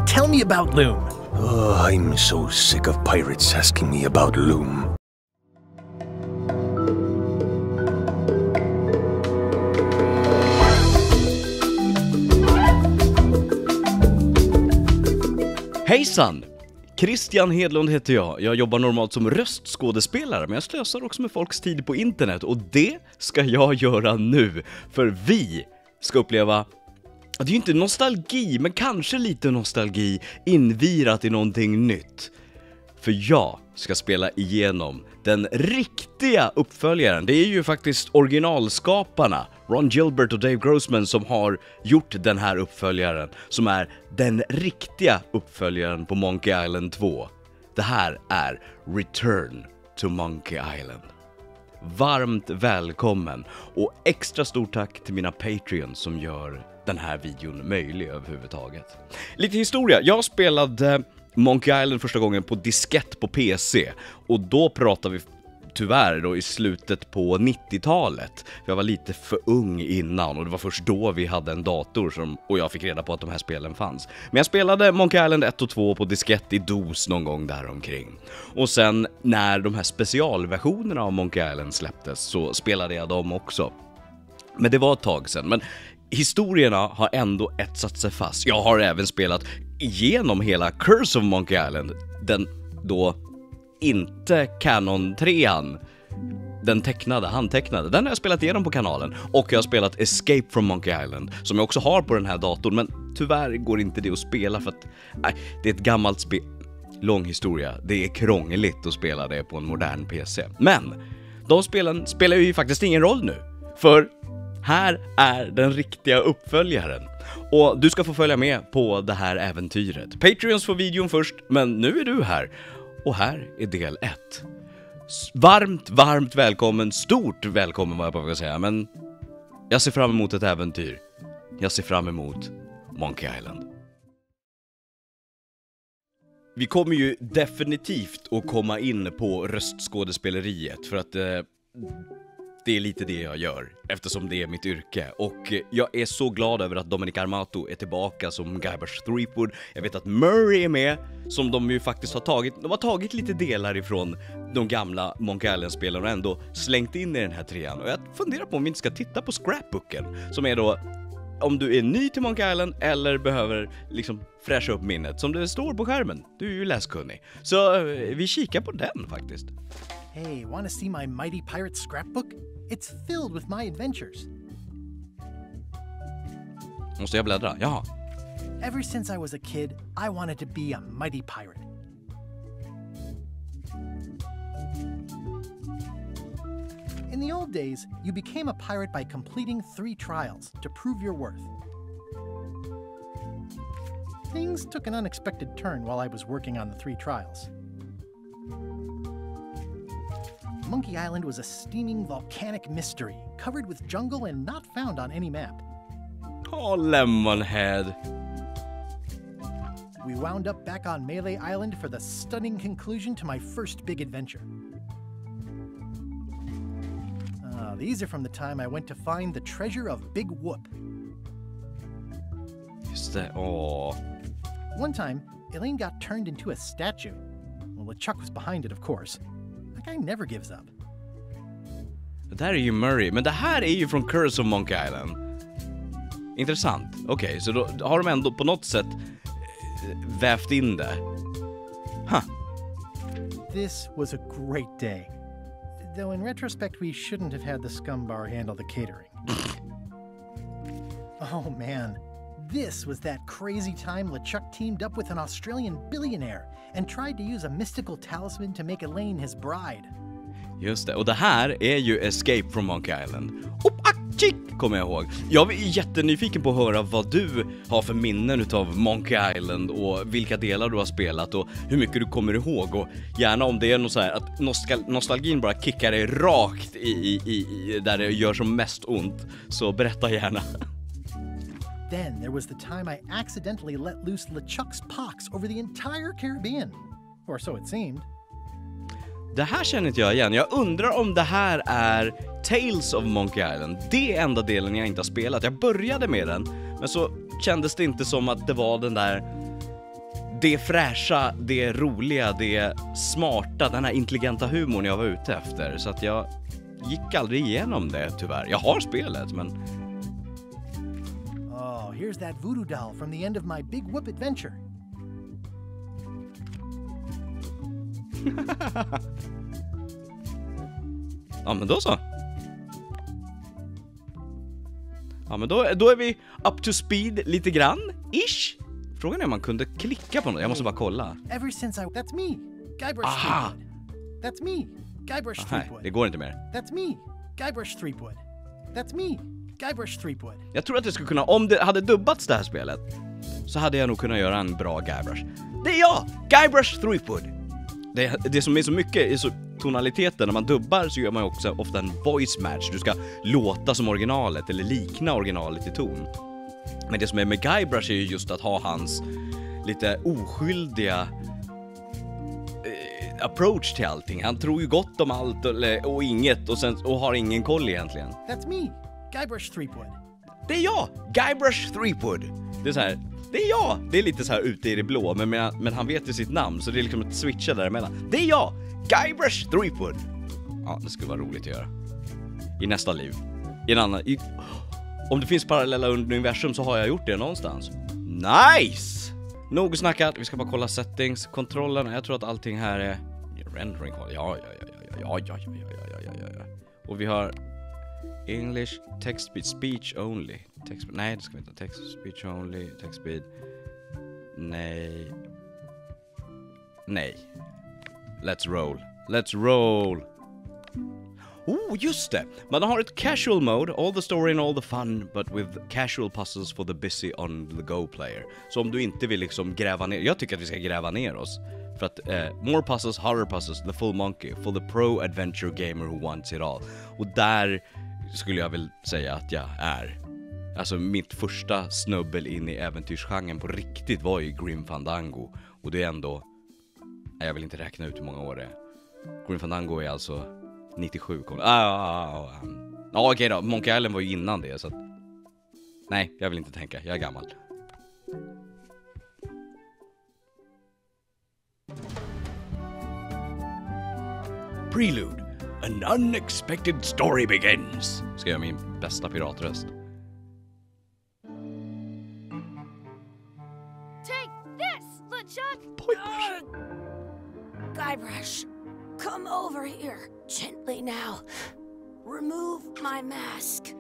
Tell me about Loom. Oh, I'm so sick of pirates asking me about Loom. Hejsan! Christian Hedlund heter jag. Jag jobbar normalt som röstskådespelare, men jag slösar också med folks tid på internet. Och det ska jag göra nu. För vi ska uppleva, det är ju inte nostalgi, men kanske lite nostalgi invirat i någonting nytt. För jag ska spela igenom den riktiga uppföljaren. Det är ju faktiskt originalskaparna, Ron Gilbert och Dave Grossman, som har gjort den här uppföljaren, som är den riktiga uppföljaren på Monkey Island 2. Det här är Return to Monkey Island. Varmt välkommen och extra stort tack till mina Patreons som gör den här videon möjlig överhuvudtaget. Lite historia. Jag spelade Monkey Island första gången på diskett på PC, och då pratar vi tyvärr då i slutet på 90-talet. Jag var lite för ung innan, och det var först då vi hade en dator och jag fick reda på att de här spelen fanns. Men jag spelade Monkey Island 1 och 2 på diskett i DOS någon gång där omkring. Och sen när de här specialversionerna av Monkey Island släpptes så spelade jag dem också. Men det var ett tag sedan. Men historierna har ändå etsat sig fast. Jag har även spelat igenom hela Curse of Monkey Island. Den då inte Canon 3an, den tecknade, handtecknade. Den har jag spelat igenom på kanalen. Och jag har spelat Escape from Monkey Island, som jag också har på den här datorn. Men tyvärr går inte det att spela för att det är ett gammalt spel. Lång historia. Det är krångligt att spela det på en modern PC. Men de spelen spelar ju faktiskt ingen roll nu. För här är den riktiga uppföljaren. Och du ska få följa med på det här äventyret. Patreons får videon först, men nu är du här. Och här är del 1. Varmt välkommen, stort välkommen vad jag bara ska säga. Men jag ser fram emot ett äventyr. Jag ser fram emot Monkey Island. Vi kommer ju definitivt att komma in på röstskådespeleriet, för att det är lite det jag gör, eftersom det är mitt yrke. Och jag är så glad över att Dominic Armato är tillbaka som Guybrush Threepwood. Jag vet att Murray är med, som de ju faktiskt har tagit. De har tagit lite delar ifrån de gamla Monkey Island-spelarna och ändå slängt in i den här trean. Och jag funderar på om vi inte ska titta på scrapbooken, som är då om du är ny till Monkey Island eller behöver liksom fräscha upp minnet, som det står på skärmen. Du är ju läskunnig. Så vi kikar på den faktiskt. Hey, want to see my Mighty Pirate scrapbook? It's filled with my adventures. Måste jag bläddra? Jaha. Ever since I was a kid, I wanted to be a mighty pirate. In the old days, you became a pirate by completing 3 trials to prove your worth. Things took an unexpected turn while I was working on the 3 trials. Monkey Island was a steaming volcanic mystery, covered with jungle and not found on any map. Oh, Lemonhead. We wound up back on Melee Island for the stunning conclusion to my first big adventure. These are from the time I went to find the treasure of Big Whoop. Just det, åh. One time, Elaine got turned into a statue. Well, LeChuck was behind it, of course. That guy never gives up. Det där är ju Murray, men det här är ju från Curse of Monkey Island. Intressant. Okej, så då har de ändå på något sätt vävt in det. This was a great day. Though in retrospect we shouldn't have had the scumbar handle the catering. Oh man, this was that crazy time LeChuck teamed up with an Australian billionaire and tried to use a mystical talisman to make Elaine his bride. Just det, och det här är ju Escape from Monkey Island. Kommer jag ihåg. Jag är jättenyfiken på att höra vad du har för minnen utav Monkey Island och vilka delar du har spelat och hur mycket du kommer ihåg, och gärna om det är något så här att nostalgin bara kickar dig rakt i där det gör som mest ont, så berätta gärna. Then there was the time I accidentally let loose LeChuck's pox over the entire Caribbean. Or so it seemed. Det här känner inte jag igen. Jag undrar om det här är Tales of Monkey Island. Det är enda delen jag inte har spelat. Jag började med den, men så kändes det inte som att det var den där det fräscha, det roliga, det smarta, den här intelligenta humorn jag var ute efter. Så att jag gick aldrig igenom det tyvärr. Jag har spelet, men... Oh, here's that voodoo doll from the end of my Big Whoop adventure. Ja, men då så. Ja, men då är vi up to speed lite grann, ish. Frågan är om man kunde klicka på något. Jag måste bara kolla. Ever since That's me, Guybrush Threepwood. That's me, Guybrush Threepwood. Det går inte mer. That's me, Guybrush Threepwood. That's me, Guybrush Threepwood. Jag tror att det skulle kunna, om det hade dubbats det här spelet, så hade jag nog kunnat göra en bra Guybrush. Det är jag, Guybrush Threepwood. Det som är så mycket är så tonaliteten. När man dubbar så gör man ju också ofta en voice match. Du ska låta som originalet eller likna originalet i ton. Men det som är med Guybrush är ju just att ha hans lite oskyldiga approach till allting. Han tror ju gott om allt och inget och har ingen koll egentligen. That's me, Guybrush Threepwood. Det är jag, Guybrush Threepwood. Det är så här, det är jag. Det är lite så här ute i det blå, men han vet ju sitt namn, så det är liksom ett switcha däremellan. Det är jag, Guybrush Threepwood. Ja, det skulle vara roligt att göra. I nästa liv. I en annan... Om det finns parallella universum så har jag gjort det någonstans. Nice! Nog snackat, vi ska bara kolla settings, kontrollen. Jag tror att allting här är rendering. Ja. Och vi har English, text speech only. Nej, det ska vi inte. Text speech only, text speed. Nej. Let's roll. Oh, just det! Man har ett casual mode, all the story and all the fun, but with casual puzzles for the busy on the go player. Så om du inte vill liksom gräva ner... Jag tycker att vi ska gräva ner oss. För att more puzzles, harder puzzles, the full monkey, for the pro adventure gamer who wants it all. Och där skulle jag väl säga att jag är. Alltså mitt första snubbel in i äventyrsgenren på riktigt var ju Grim Fandango. Och det är ändå... Jag vill inte räkna ut hur många år det är. Grim Fandango är alltså... 97 kom. Okej då, Monkey Island var ju innan det, så att... Nej, jag vill inte tänka, jag är gammal. Prelude, an unexpected story begins. Ska jag göra min bästa piratröst. Take this, LeChuck! Guybrush, come over here. Gently now. Remove my mask.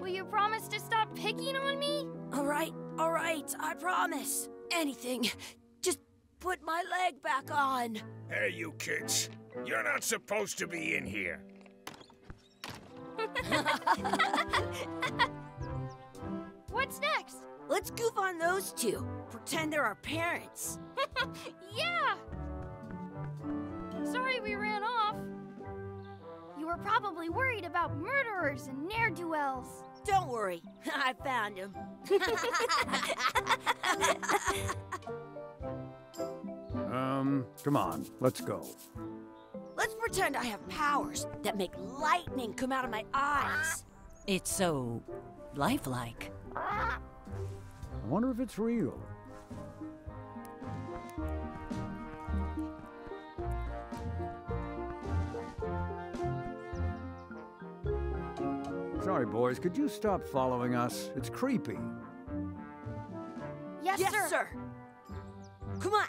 Will you promise to stop picking on me? All right, I promise. Anything. Just put my leg back on. Hey, you kids. You're not supposed to be in here. What's next? Let's goof on those two. Pretend they're our parents. Yeah! Sorry we ran off. You were probably worried about murderers and ne'er-do-wells. Don't worry, I found him. Come on, let's go. Let's pretend I have powers that make lightning come out of my eyes. It's so lifelike. I wonder if it's real. Sorry, boys, could you stop following us? It's creepy. Yes, Sir. Come on.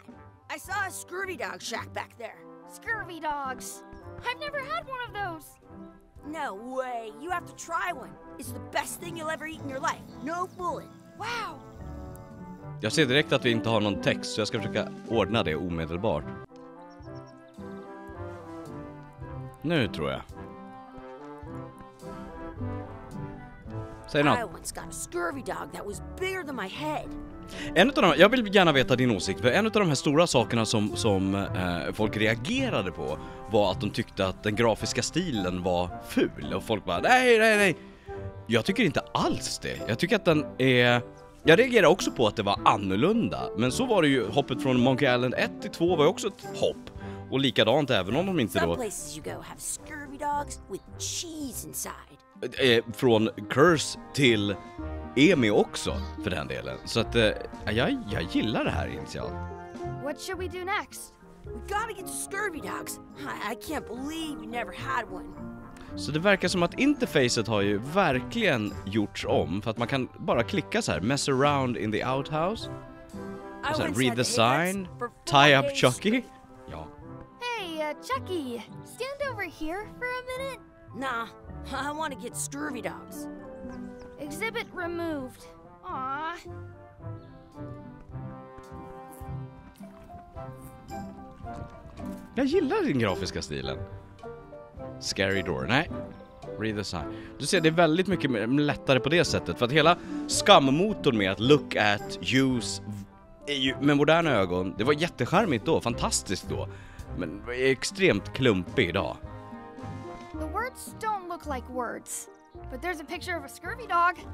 I saw a scurvy dog shack back there. Scurvy dogs. I've never had one of those. No way. You have to try one. It's the best thing you'll ever eat in your life. No fooling. Wow. Jag ser direkt att vi inte har någon text, så jag ska försöka ordna det omedelbart. Nu tror jag. Säg något. I once got a scurvy dog that was bigger than my head. Jag vill gärna veta din åsikt, för en av de här stora sakerna som folk reagerade på var att de tyckte att den grafiska stilen var ful. Och folk bara, nej. Jag tycker inte alls det. Jag tycker att den är... Jag reagerar också på att det var annorlunda. Men så var det ju, hoppet från Monkey Island 1 till 2 var ju också ett hopp. Och likadant även om de inte Some då... places you go have scurvy dogs with cheese inside. Från Curse till är med också för den delen. Så att jag gillar det här initialt. What should we do next? We gotta get to Scurvy Dogs. I can't believe you never had one. Så det verkar som att interfacet har ju verkligen gjorts om, för att man kan bara klicka så här, mess around in the outhouse, och sen read the sign, tie up Chucky. Ja. Hey, Chucky, stand over here for a minute. Nah, I want to get Scurvy Dogs. Exhibit removed. Aww. Jag gillar den grafiska stilen. Scary door, nej. Read the sign. Du ser, det är väldigt mycket lättare på det sättet. För att hela skammotorn med att look at, use med moderna ögon, det var jättecharmigt då, fantastiskt då. Men är extremt klumpig idag. The words don't look like words, but there's a picture of a scurvy dog.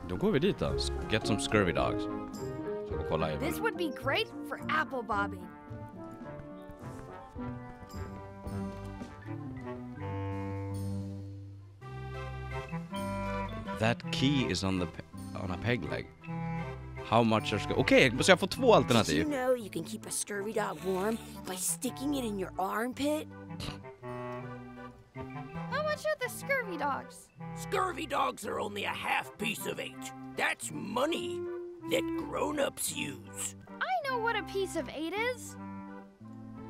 Då går vi dit då. Get some scurvy dogs. Så kolla i. This would be great for apple bobbing. That key is on a peg leg. How much are Okej, så jag får två Did alternativ. you know you can keep a Scurvy Dog warm by sticking it in your armpit? How much are the scurvy dogs? Scurvy dogs are only a half piece of 8. That's money that grown-ups use. I know what a piece of 8 is.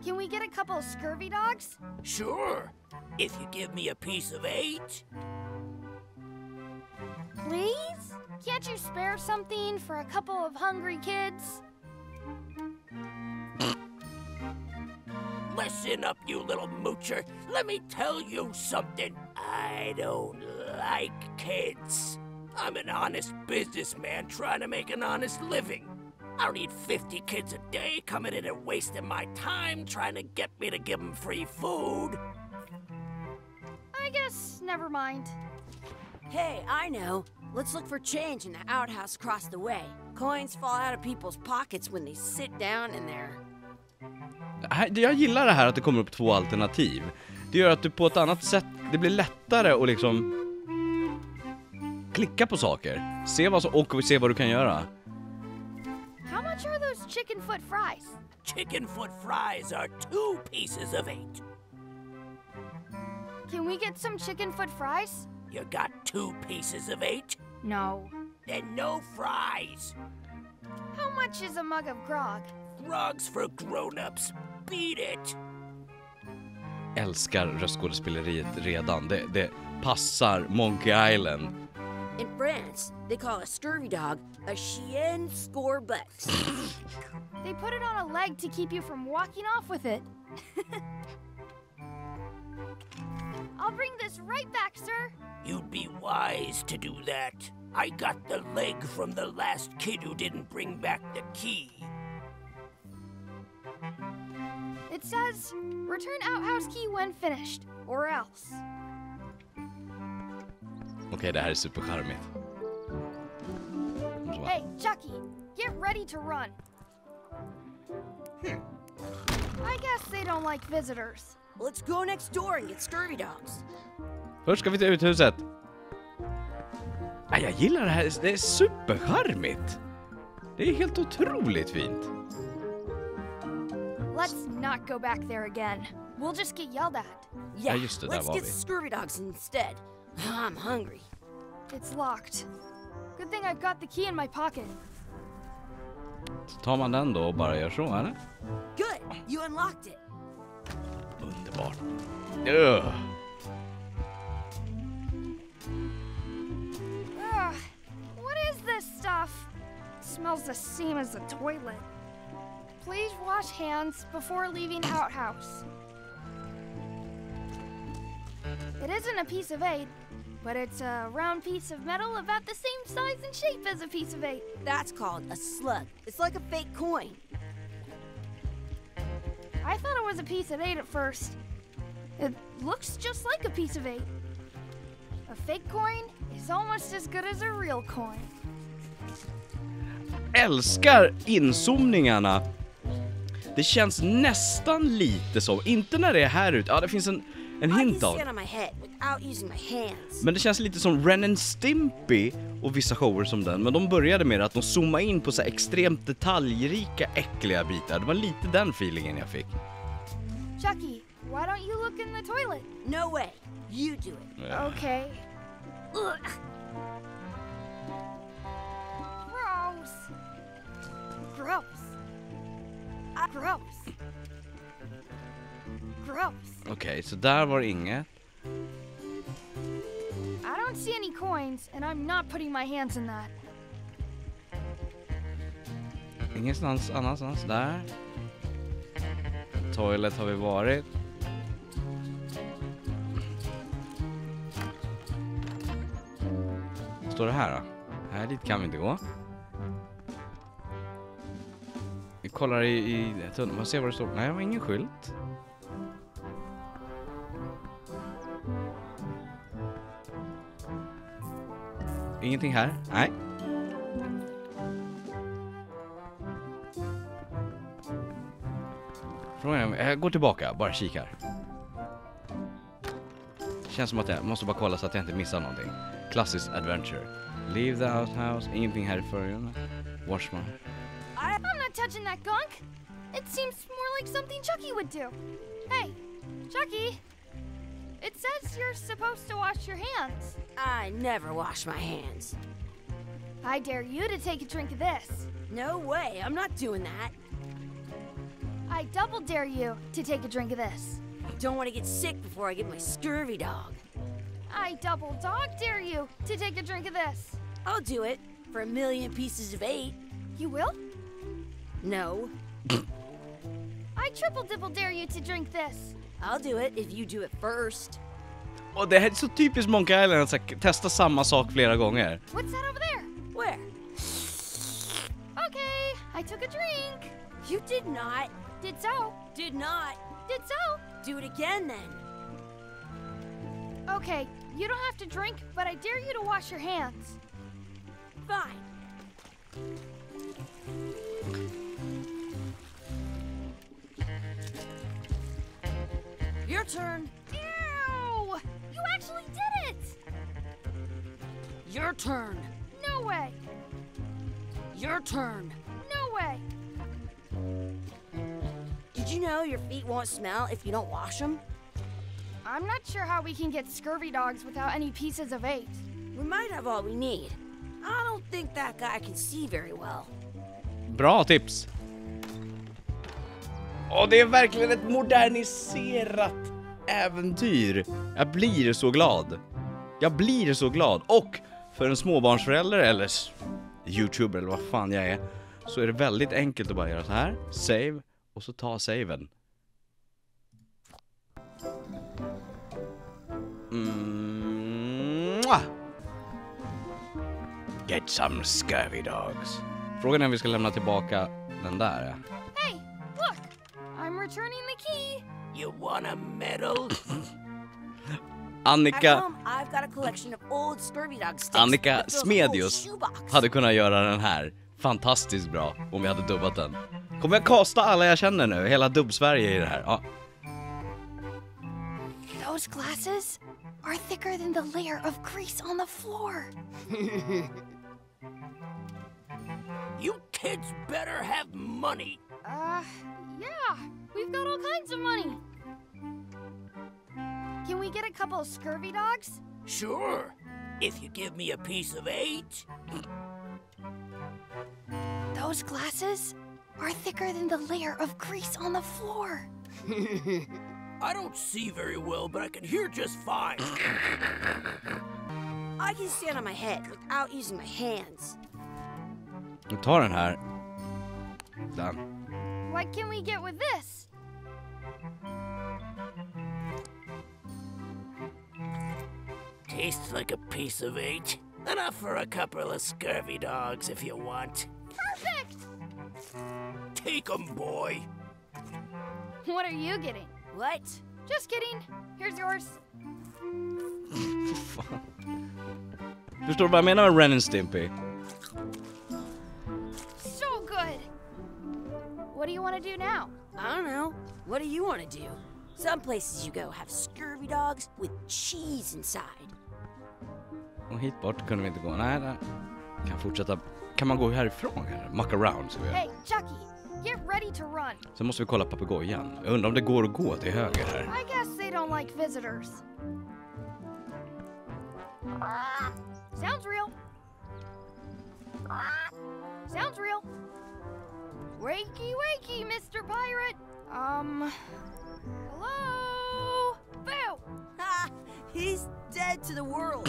Can we get a couple of scurvy dogs? Sure, if you give me a piece of 8. Please? Can't you spare something for a couple of hungry kids? Listen up, you little moocher. Let me tell you something. I don't like kids. I'm an honest businessman trying to make an honest living. I don't need 50 kids a day coming in and wasting my time trying to get me to give them free food. I guess never mind. Hey, I know. Let's look for change in the outhouse across the way. Coins fall out of people's pockets when they sit down in there. Jag gillar det här att det kommer upp två alternativ. Det gör att du på ett annat sätt, det blir lättare att liksom klicka på saker. Se vad och se vad du kan göra. How much are those chicken foot fries? Chicken foot fries are 2 pieces of 8. Can we get some chicken foot fries? You got 2 pieces of 8? No. Then no fries. How much is a mug of grog? Grog's for grown-ups. Beat it. Älskar röstskådespeleriet redan. Det passar Monkey Island. In France, they call a Scurvy Dog a chien scorbut. They put it on a leg to keep you from walking off with it. I'll bring this right back, sir. You'd be wise to do that. I got the leg from the last kid who didn't bring back the key. It says, return outhouse key when finished, or else. Okej, det här är supercharmigt. Hey, Chucky, get ready to run. I guess they don't like visitors. Let's go next door and get Scurvy Dogs. Först ska vi till uthuset. Jag gillar det här, det är supercharmigt. Det är helt otroligt fint. Let's not go back there again. We'll just get yelled at. Yeah, just det, där let's var get vi. Scurvy Dogs instead. I'm hungry. It's locked. Good thing I've got the key in my pocket. Så tar man den då och bara gör så, eller? Good, you unlocked it. Underbart. Ugh, what is this stuff? It smells the same as the toilet. Please wash hands before leaving outhouse. It isn't a piece of 8, but it's a round piece of metal about the same size and shape as a piece of 8. That's called a slug. It's like a fake coin. I thought it was a piece of 8 at first. It looks just like a piece of 8. A fake coin is almost as good as a real coin. Älskar inzoomningarna. Det känns nästan lite som, inte när det är här ute. Ja, det finns en I can hint av. stand on my head without using my hands. Men det känns lite som Ren and Stimpy och vissa shower som den. Men de började med att de zoomade in på så här extremt detaljrika, äckliga bitar. Det var lite den feelingen jag fick. Chucky, why don't you look in the toilet? No way. You do it. Okay. Ugh. Gross. Gross. Gross. Gross. Okej, så där var inget. I don't see any coins, and I'm not putting my hands in that. Ingenstans annanstans där. Toilet har vi varit. Står det här då? Här dit kan vi inte gå. Vi kollar i tunneln. Man ser vad det står. Nej, det var ingen skylt. Ingenting här. Nej. Frågan är, jag går tillbaka, bara kikar. Känns som att jag måste bara kolla så att jag inte missar någonting. Klassisk adventure. Leave the outhouse. Ingenting här i förrän. Wash my... I'm not touching that gunk. It seems more like something Chucky would do. Hey, Chucky. It says you're supposed to wash your hands. I never wash my hands. I dare you to take a drink of this. No way. I'm not doing that. I double dare you to take a drink of this. Don't want to get sick before I get my scurvy dog. I double dog dare you to take a drink of this. I'll do it for 1,000,000 pieces of 8. You will? No. I triple dibble dare you to drink this. I'll do it if you do it first. Och det här är så typiskt Monkey Island att så här, testa samma sak flera gånger. What's that over there? Where? Okay, I took a drink. You did not. Did so. Did not. Did so. Do it again then. Okay, you don't have to drink, but I dare you to wash your hands. Fine. Your turn. Ew! You actually did it! Your turn. No way! Your turn. No way! Did you know your feet won't smell if you don't wash them? I'm not sure how we can get scurvy dogs without any pieces of 8. We might have all we need. I don't think that guy can see very well. Bra tips! Och det är verkligen ett moderniserat äventyr. Jag blir så glad. Jag blir så glad. Och för en småbarnsförälder eller YouTuber eller vad fan jag är, så är det väldigt enkelt att bara göra så här. Save. Och så ta saven. Get some scurvy dogs. Frågan är om vi ska lämna tillbaka den där. Hey, look! I'm returning the key! You want a medal? Annika... At home, I've got a collection of old scurvy dog sticks Annika that fills a whole Smedius shoebox. hade kunnat göra den här fantastiskt bra om vi hade dubbat den. Kommer jag kasta alla jag känner nu, hela dubb-Sverige i det här. Ja. Those glasses are thicker than the layer of grease on the floor. You kids better have money. Yeah, we've got all kinds of money. Can we get a couple of scurvy dogs? Sure, if you give me a piece of 8. Those glasses are thicker than the layer of grease on the floor. I don't see very well, but I can hear just fine. I can stand on my head without using my hands. Nu tar den här. Den. What can we get with this? Tastes like a piece of 8. Enough for a couple of scurvy dogs if you want. Perfect! Take 'em, boy. What are you getting? What? Just kidding. Here's yours. Förstår du vad jag menar med Ren and Stimpy? So good. What do you want to do now? I don't know. What do you want to do? Some places you go have scurvy dogs with cheese inside. Och hit bort kunde vi inte gå. Nej, där. Kan fortsätta. Kan man gå härifrån här? Muck around så vi gör. Hey, Chucky, get ready to run. Så måste vi kolla papegojan. Jag undrar om det går att gå till höger här. I guess they don't like visitors. Sounds real. Sounds real. Wakey, wakey, Mr. Pirate. Hello? Boo! Ha! He's dead to the world.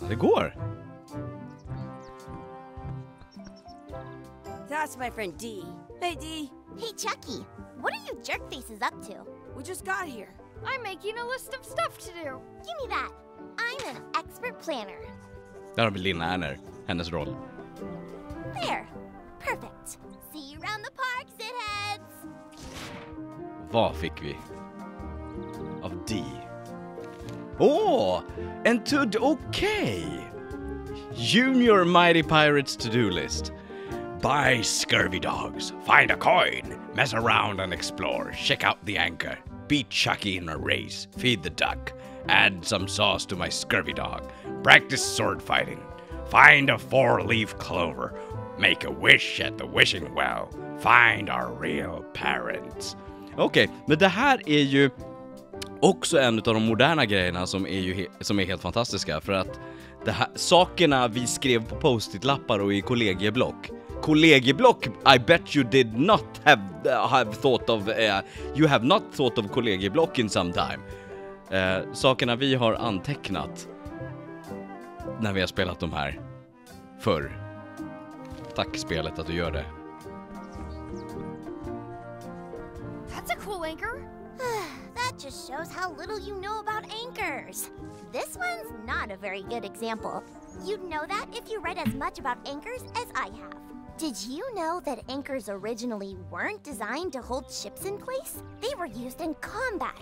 Det går. That's my friend Dee. Hey, Dee. Hey, Chucky, what are you jerk faces up to? We just got here. I'm making a list of stuff to do. Give me that. I'm an expert planner. Där har vi Lina Erner. Hennes roll. There. Perfect. See you around the park, shitheads. Vad fick vi? Av D. En to-do. Okej. Junior Mighty Pirates to-do list. Buy scurvy dogs. Find a coin. Mess around and explore. Check out the anchor. Beat Chucky in a race. Feed the duck. Add some sauce to my scurvy dog. Practice sword fighting. Find a 4-leaf clover. Make a wish at the wishing well. Find our real parents. Okej, men det här är ju också en av de moderna grejerna som är helt fantastiska. För att det här, sakerna vi skrev på post-it-lappar och i kollegieblock. Kollegieblock, I bet you did not have thought of... you have not thought of kollegieblock in some time. Sakerna vi har antecknat när vi har spelat de här förr. Tack spelet att du gör det. That's a cool anchor. That just shows how little you know about anchors. This one's not a very good example. You'd know that if you read as much about anchors as I have. Did you know that anchors originally weren't designed to hold ships in place? They were used in combat,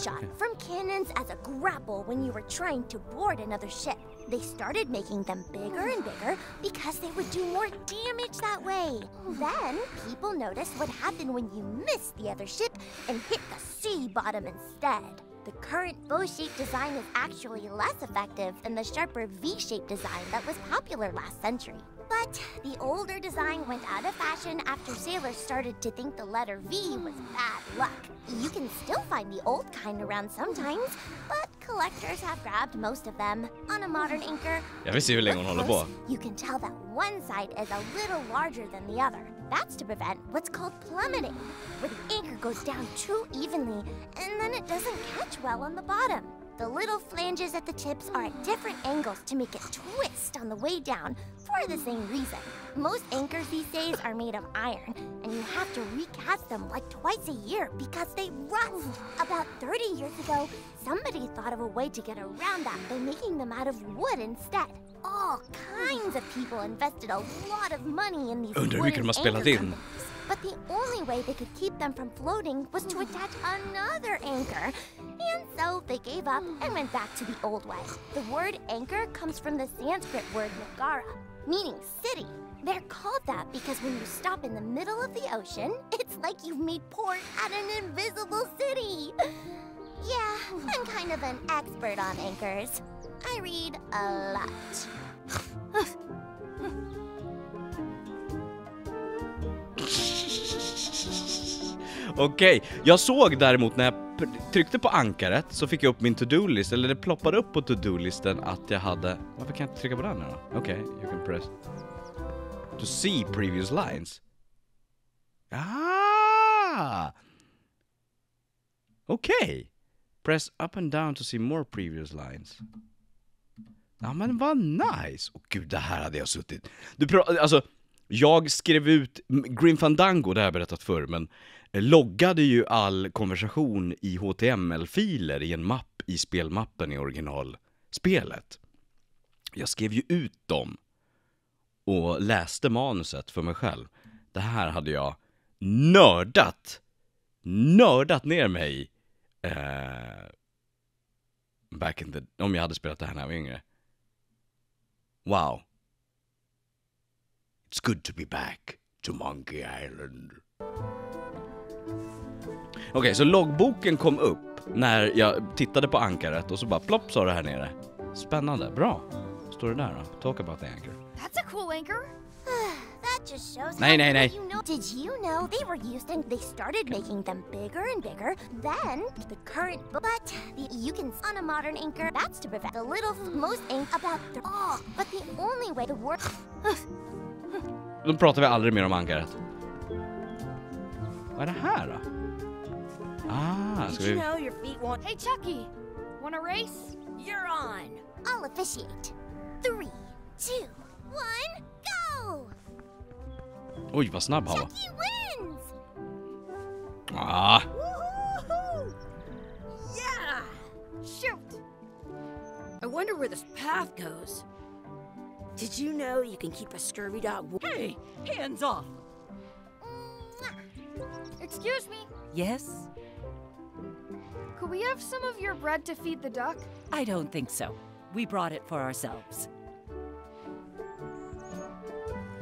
shot from cannons as a grapple when you were trying to board another ship. They started making them bigger and bigger because they would do more damage that way. Then, people noticed what happened when you missed the other ship and hit the sea bottom instead. The current bow-shaped design is actually less effective than the sharper V-shaped design that was popular last century. But the older design went out of fashion after sailors started to think the letter V was bad luck. You can still find the old kind around sometimes, but collectors have grabbed most of them. On a modern anchor, Jag vill se hur länge hon håller på. you can tell that one side is a little larger than the other. That's to prevent what's called plummeting, where the anchor goes down too evenly and then it doesn't catch well on the bottom. The little flanges at the tips are at different angles to make it twist on the way down for the same reason. Most anchors these days are made of iron, and you have to recast them like twice a year because they rust. About 30 years ago, somebody thought of a way to get around that by making them out of wood instead. All kinds of people invested a lot of money in these Undrar hur mycket de har spelat in. But the only way they could keep them from floating was to attach another anchor. And so they gave up and went back to the old way. The word anchor comes from the Sanskrit word nagara, meaning city. They're called that because when you stop in the middle of the ocean, it's like you've made port at an invisible city. Yeah, I'm kind of an expert on anchors. I read a lot. Okej, jag såg däremot när jag tryckte på ankaret så fick jag upp min to-do-list, eller det ploppade upp på to-do-listen att jag hade... Varför kan jag inte trycka på den nu då? Okej, you can press to see previous lines. Okej. Press up and down to see more previous lines. Ja, men vad nice. Åh gud, det här hade jag suttit. Alltså, jag skrev ut Grim Fandango, det har jag berättat förr, men loggade ju all konversation i HTML-filer i en mapp i spelmappen i originalspelet. Jag skrev ju ut dem och läste manuset för mig själv. Det här hade jag nördat ner mig back in the... Om jag hade spelat det här när jag var yngre. Wow. It's good to be back to Monkey Island. Okej, så loggboken kom upp när jag tittade på ankaret och så bara plopp sa det här nere. Spännande, bra. Står det där då? Talk about the anchor. That's a cool anchor. That just shows Nej, how nej, nej. you know. Did you know they were used and they started making them bigger and bigger? Then the current, but you can on a modern anchor. That's to prevent the little most ink about the. Oh, but the only way the word. Då pratar vi aldrig mer om ankaret. Vad är det här då? Ska Did you vi... know your feet won't... Hey, Chucky. Want a race? You're on. I'll officiate. 3, 2, 1, go! Oj, vad snabb han var. Chucky wins! Woohoo! Yeah! Shoot. I wonder where this path goes. Did you know you can keep a scurvy dog? Hey, hands off. Excuse me. Yes? Could we have some of your bread to feed the duck? I don't think so. We brought it for ourselves.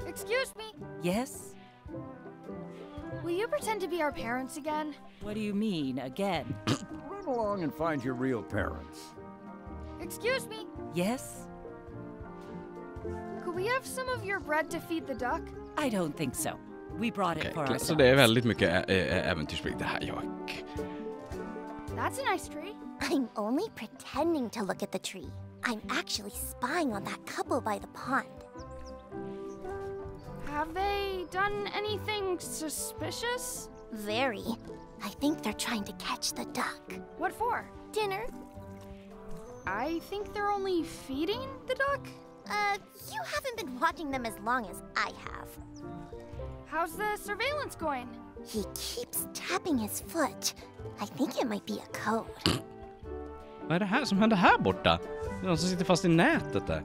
Excuse me. Yes? Will you pretend to be our parents again? What do you mean, again? Run along and find your real parents. Excuse me. Yes? Could we have some of your bread to feed the duck? I don't think so. We brought it for Okej, ourselves. så det är väldigt mycket äventyrsspel. Det här, jag... That's a nice tree. I'm only pretending to look at the tree. I'm actually spying on that couple by the pond. Have they done anything suspicious? Very. I think they're trying to catch the duck. What for? Dinner? I think they're only feeding the duck. You haven't been watching them as long as I have. How's the surveillance going? He keeps tapping his foot. I think it might be a code. Vad är det här som händer här borta? Det är någon som sitter fast i nätet där.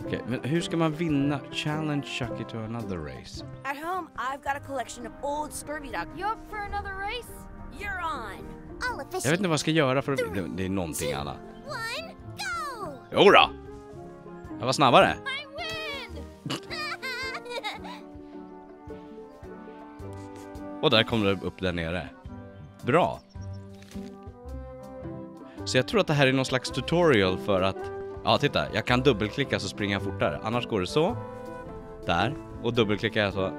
Okej, men hur ska man vinna? Challenge Chucky to another race. At home, I've got a collection of old scurvy dog. You up for another race? You're on. I'll officiate. Jag vet inte vad jag ska göra för att... Det är någonting annat. 1, go! Jodå! Jag var snabbare. I win! Och där kom det upp där nere. Bra. Så jag tror att det här är någon slags tutorial för att... Ja, titta. Jag kan dubbelklicka så springer jag fortare. Annars går det så. Där. Och dubbelklickar jag så.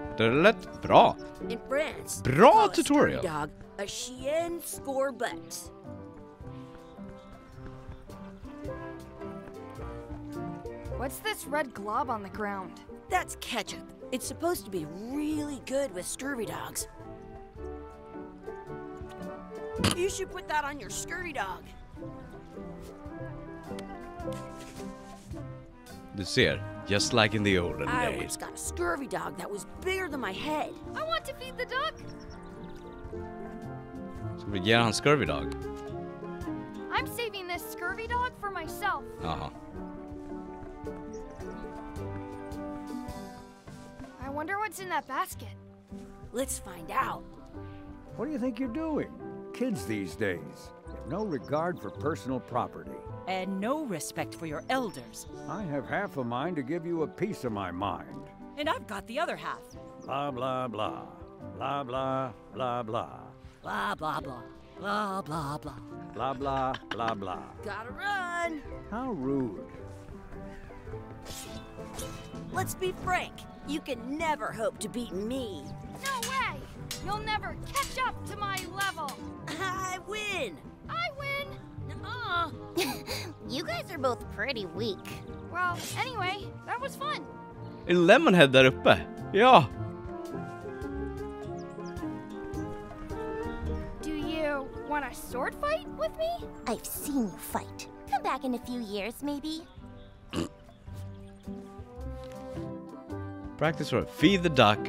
Bra. In France, Bra they call a tutorial. scurvy dog a chien scorbut. What's this red glob on the ground? That's ketchup. It's supposed to be really good with scurvy dogs. You should put that on your scurvy dog. Du ser. Just like in the olden I days. once got a scurvy dog that was bigger than my head. I want to feed the duck. Ska vi ge han scurvy dog? I'm saving this scurvy dog for myself. Jaha. I wonder what's in that basket. Let's find out. What do you think you're doing? Kids these days have no regard for personal property. And no respect for your elders. I have half a mind to give you a piece of my mind. And I've got the other half. Blah, blah, blah. Blah, blah, blah, blah. Blah, blah, blah. Blah, blah, blah. Blah, blah, blah, blah. Gotta run. How rude. Let's be frank. You can never hope to beat me. No way! You'll never catch up to my level. I win. I win. Nuh-uh. You guys are both pretty weak. Well, anyway, that was fun. Är Lemonhead där uppe? Ja. Do you want a sword fight with me? I've seen you fight. Come back in a few years, maybe. Practice for feed the duck.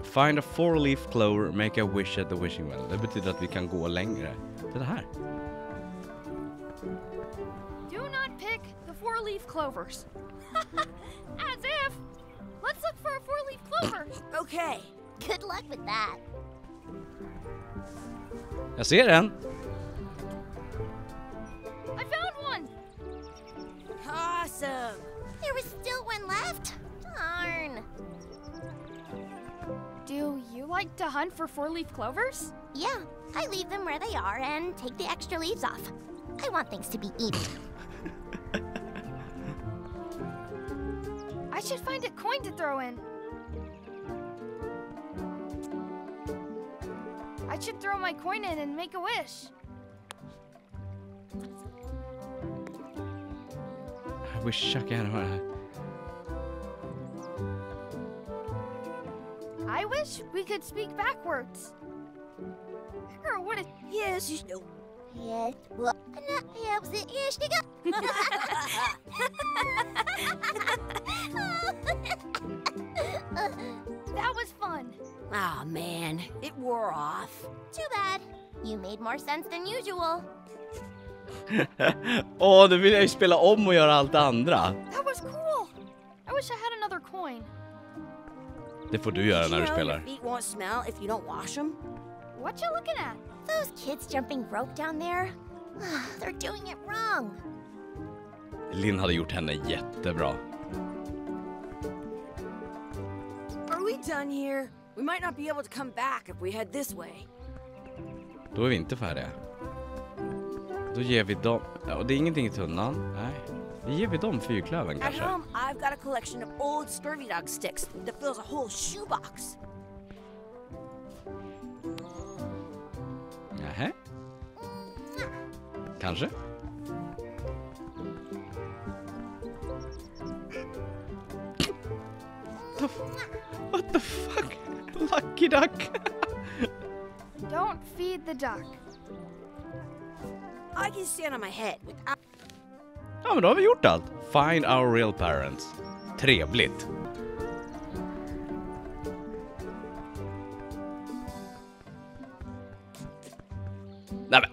Find a 4-leaf clover. Make a wish at the wishing well. Det betyder att vi kan gå längre. Det här. Do not pick the 4-leaf clovers. As if. Let's look for a 4-leaf clover. Okay. Good luck with that. Jag ser den. I found one. Awesome. There was still one left. Darn. Do you like to hunt for 4-leaf clovers? Yeah, I leave them where they are and take the extra leaves off. I want things to be eaten. I should find a coin to throw in. I should throw my coin in and make a wish. I wish Chuck had her. I wish we could speak backwards. Or what? Yes, you know. Yes, well, That was fun. Aw, man, it wore off. Too bad. You made more sense than usual. Åh, nu vill jag ju spela om och göra allt andra. That was cool. I wish I had another coin. Det får du göra när du You know spelar. your feet won't smell if you don't wash them. What you looking at? Those kids jumping rope down there? They're doing it wrong. Lynn hade gjort henne jättebra. Are we done here? We might not be able to come back if we head this way. Då är vi inte färdiga. Då ger vi dem... Ja, det är ingenting i tunnan. Nej. Då ger vi dem fyrklöven At kanske. home, I've got a collection of old scurvy dog sticks that fills a whole shoebox. Nähä. Kanske. What the fuck? Lucky duck. Don't feed the duck. I can stand on my head without... Ja, men då har vi gjort allt. Find our real parents. Trevligt. Nämen.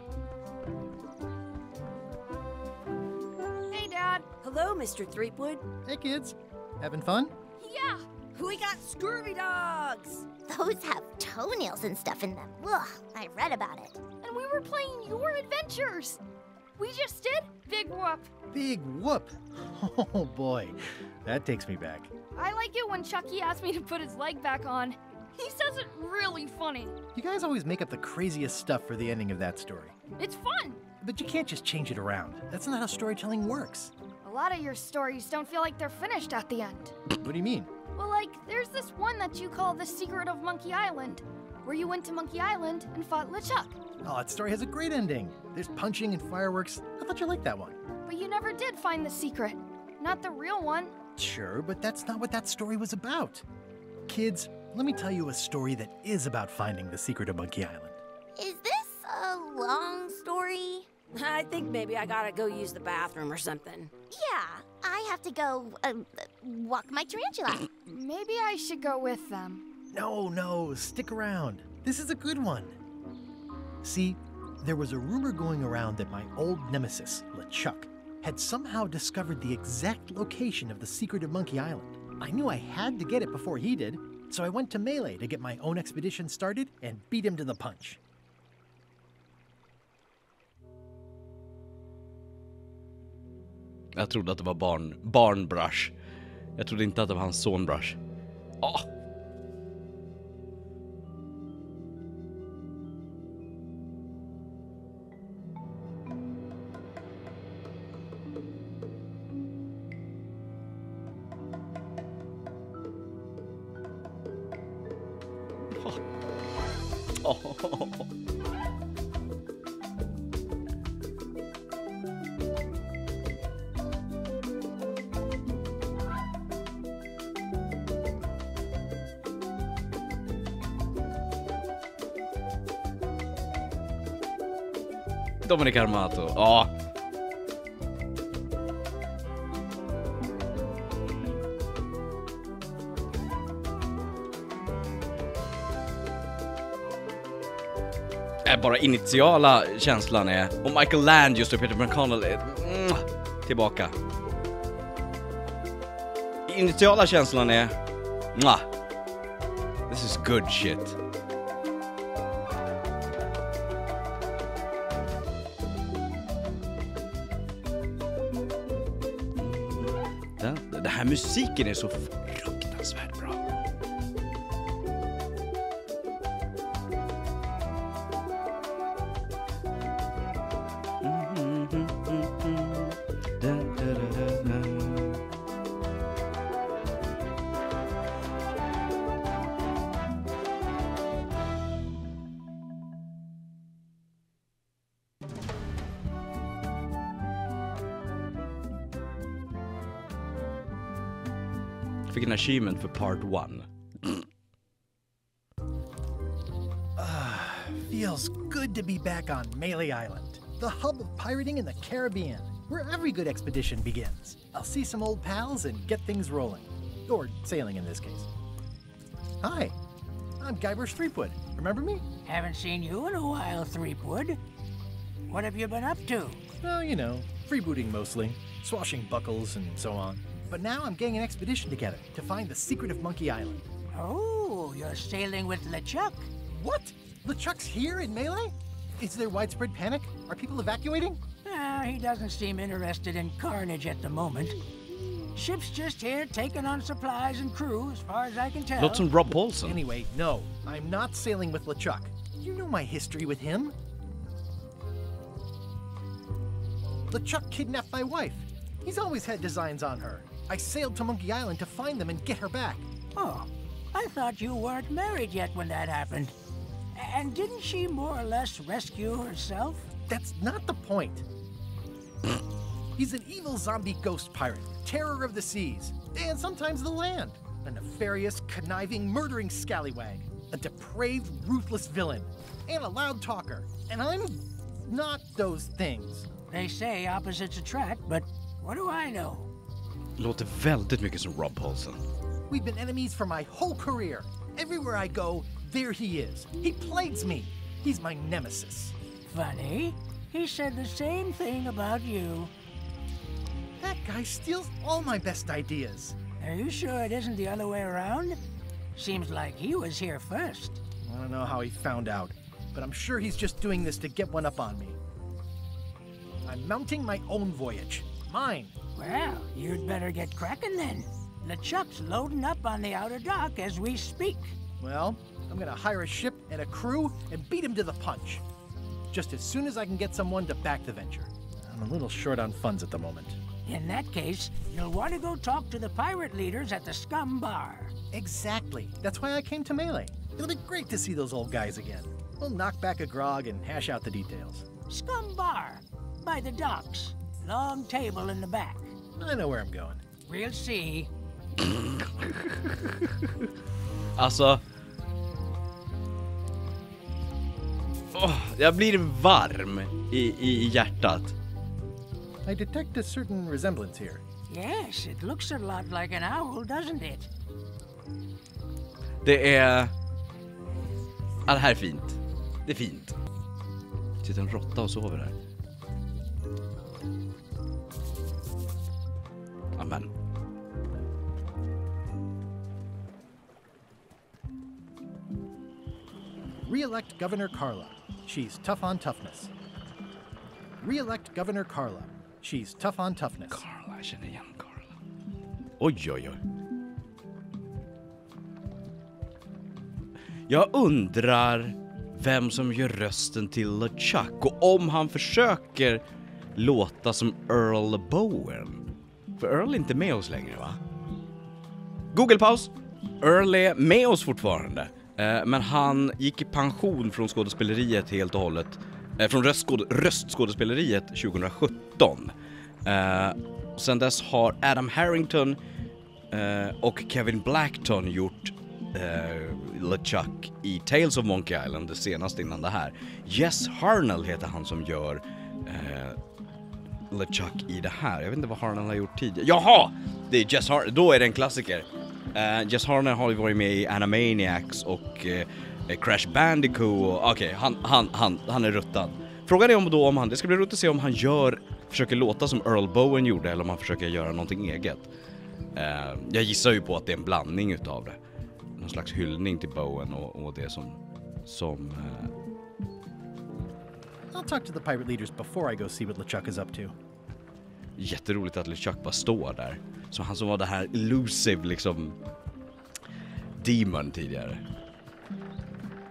Hey, Dad. Hello, Mr. Threepwood. Hey, kids. Having fun? Yeah. We got scurvy dogs! Those have toenails and stuff in them. Ugh, I read about it. And we were playing your adventures. We just did Big Whoop. Big whoop. Oh, boy. That takes me back. I like it when Chucky asked me to put his leg back on. He says it really funny. You guys always make up the craziest stuff for the ending of that story. It's fun. But you can't just change it around. That's not how storytelling works. A lot of your stories don't feel like they're finished at the end. What do you mean? Well, like, there's this one that you call The Secret of Monkey Island, where you went to Monkey Island and fought LeChuck. Oh, that story has a great ending. There's punching and fireworks. I thought you liked that one. But you never did find the secret. Not the real one. Sure, but that's not what that story was about. Kids, let me tell you a story that is about finding the secret of Monkey Island. Is this a long story? I think maybe I gotta go use the bathroom or something. Yeah, I have to go walk my tarantula. Maybe I should go with them. No, stick around. This is a good one. See, there was a rumor going around that my old nemesis, LeChuck, had somehow discovered the exact location of the secret of Monkey Island. I knew I had to get it before he did, so I went to Melee to get my own expedition started and beat him to the punch. Jag trodde att det var barn Brush. Jag trodde inte att det var hans son Brush. Ah. Dominic Armato. Ja. Bara initiala känslan är... Och Michael Land just och Peter McConnell är... tillbaka. Initiala känslan är... This is good shit. Den här musiken är så fruktansvärt bra. fick en achievement för part 1. Feels good to be back on Melee Island, the hub of pirating in the Caribbean, where every good expedition begins. I'll see some old pals and get things rolling. Or sailing in this case. Hi, I'm Guybrush Threepwood. Remember me? Haven't seen you in a while, Threepwood. What have you been up to? Well, you know, freebooting mostly, swashing buckles and so on. But now I'm getting an expedition together to find the secret of Monkey Island. Oh, you're sailing with LeChuck. What? LeChuck's here in Melee? Is there widespread panic? Are people evacuating? He doesn't seem interested in carnage at the moment. Ship's just here taking on supplies and crew, as far as I can tell. Låter som Rob Paulson. Anyway, no, I'm not sailing with LeChuck. You know my history with him. LeChuck kidnapped my wife. He's always had designs on her. I sailed to Monkey Island to find them and get her back. Oh, I thought you weren't married yet when that happened. And didn't she more or less rescue herself? That's not the point. He's an evil zombie ghost pirate, terror of the seas, and sometimes the land. A nefarious, conniving, murdering scallywag. A depraved, ruthless villain. And a loud talker. And I'm not those things. They say opposites attract, but what do I know? Låter väldigt mycket som Rob Paulson. We've been enemies for my whole career. Everywhere I go, there he is. He plagues me. He's my nemesis. Funny. He said the same thing about you. That guy steals all my best ideas. Are you sure it isn't the other way around? Seems like he was here first. I don't know how he found out, but I'm sure he's just doing this to get one up on me. I'm mounting my own voyage. Mine. Well, you'd better get cracking then. LeChuck's loading up on the outer dock as we speak. Well, I'm gonna hire a ship and a crew and beat him to the punch. Just as soon as I can get someone to back the venture. I'm a little short on funds at the moment. In that case, you'll want to go talk to the pirate leaders at the Scum Bar. Exactly. That's why I came to Melee. It'll be great to see those old guys again. We'll knock back a grog and hash out the details. Scum Bar, by the docks. Long table in the back. I know where I'm going. We'll see. Alltså... jag blir varm i hjärtat. I detect a certain resemblance here. Yes, it looks a lot like an owl, doesn't it? Det är... Ja, det här är fint. Det är fint. Sitter en råtta och sover där. Amen. Re-elect Governor Carla. She's tough on toughness. Re-elect Governor Carla. She's tough on toughness. Carla, jag känner igen Carla. Oj, oj, oj. Jag undrar vem som gör rösten till LeChuck och om han försöker låta som Earl Bowen. För Earl är inte med oss längre, va? Google-paus. Earl är med oss fortfarande. Men han gick i pension från skådespeleriet helt och hållet. Från röstskådespeleriet 2017. Sen dess har Adam Harrington och Kevin Blackton gjort LeChuck i Tales of Monkey Island, det senaste innan det här. Jess Harnell heter han som gör LeChuck i det här. Jag vet inte vad Harnell har gjort tidigare. Jaha! Det är Jess Harnell. Då är det en klassiker. Jess Harnell har ju varit med i Animaniacs och Crash Bandicoot. Okej, han är ruttad. Frågan är om han, det ska bli roligt att se om han försöker låta som Earl Bowen gjorde eller om han försöker göra någonting eget. Jag gissar ju på att det är en blandning utav det. Någon slags hyllning till Bowen och det som I'll talk to the pirate leaders before I go see what LeChuck is up to. Jätteroligt att LeChuck bara står där. Så han som var det här elusive liksom demon tidigare.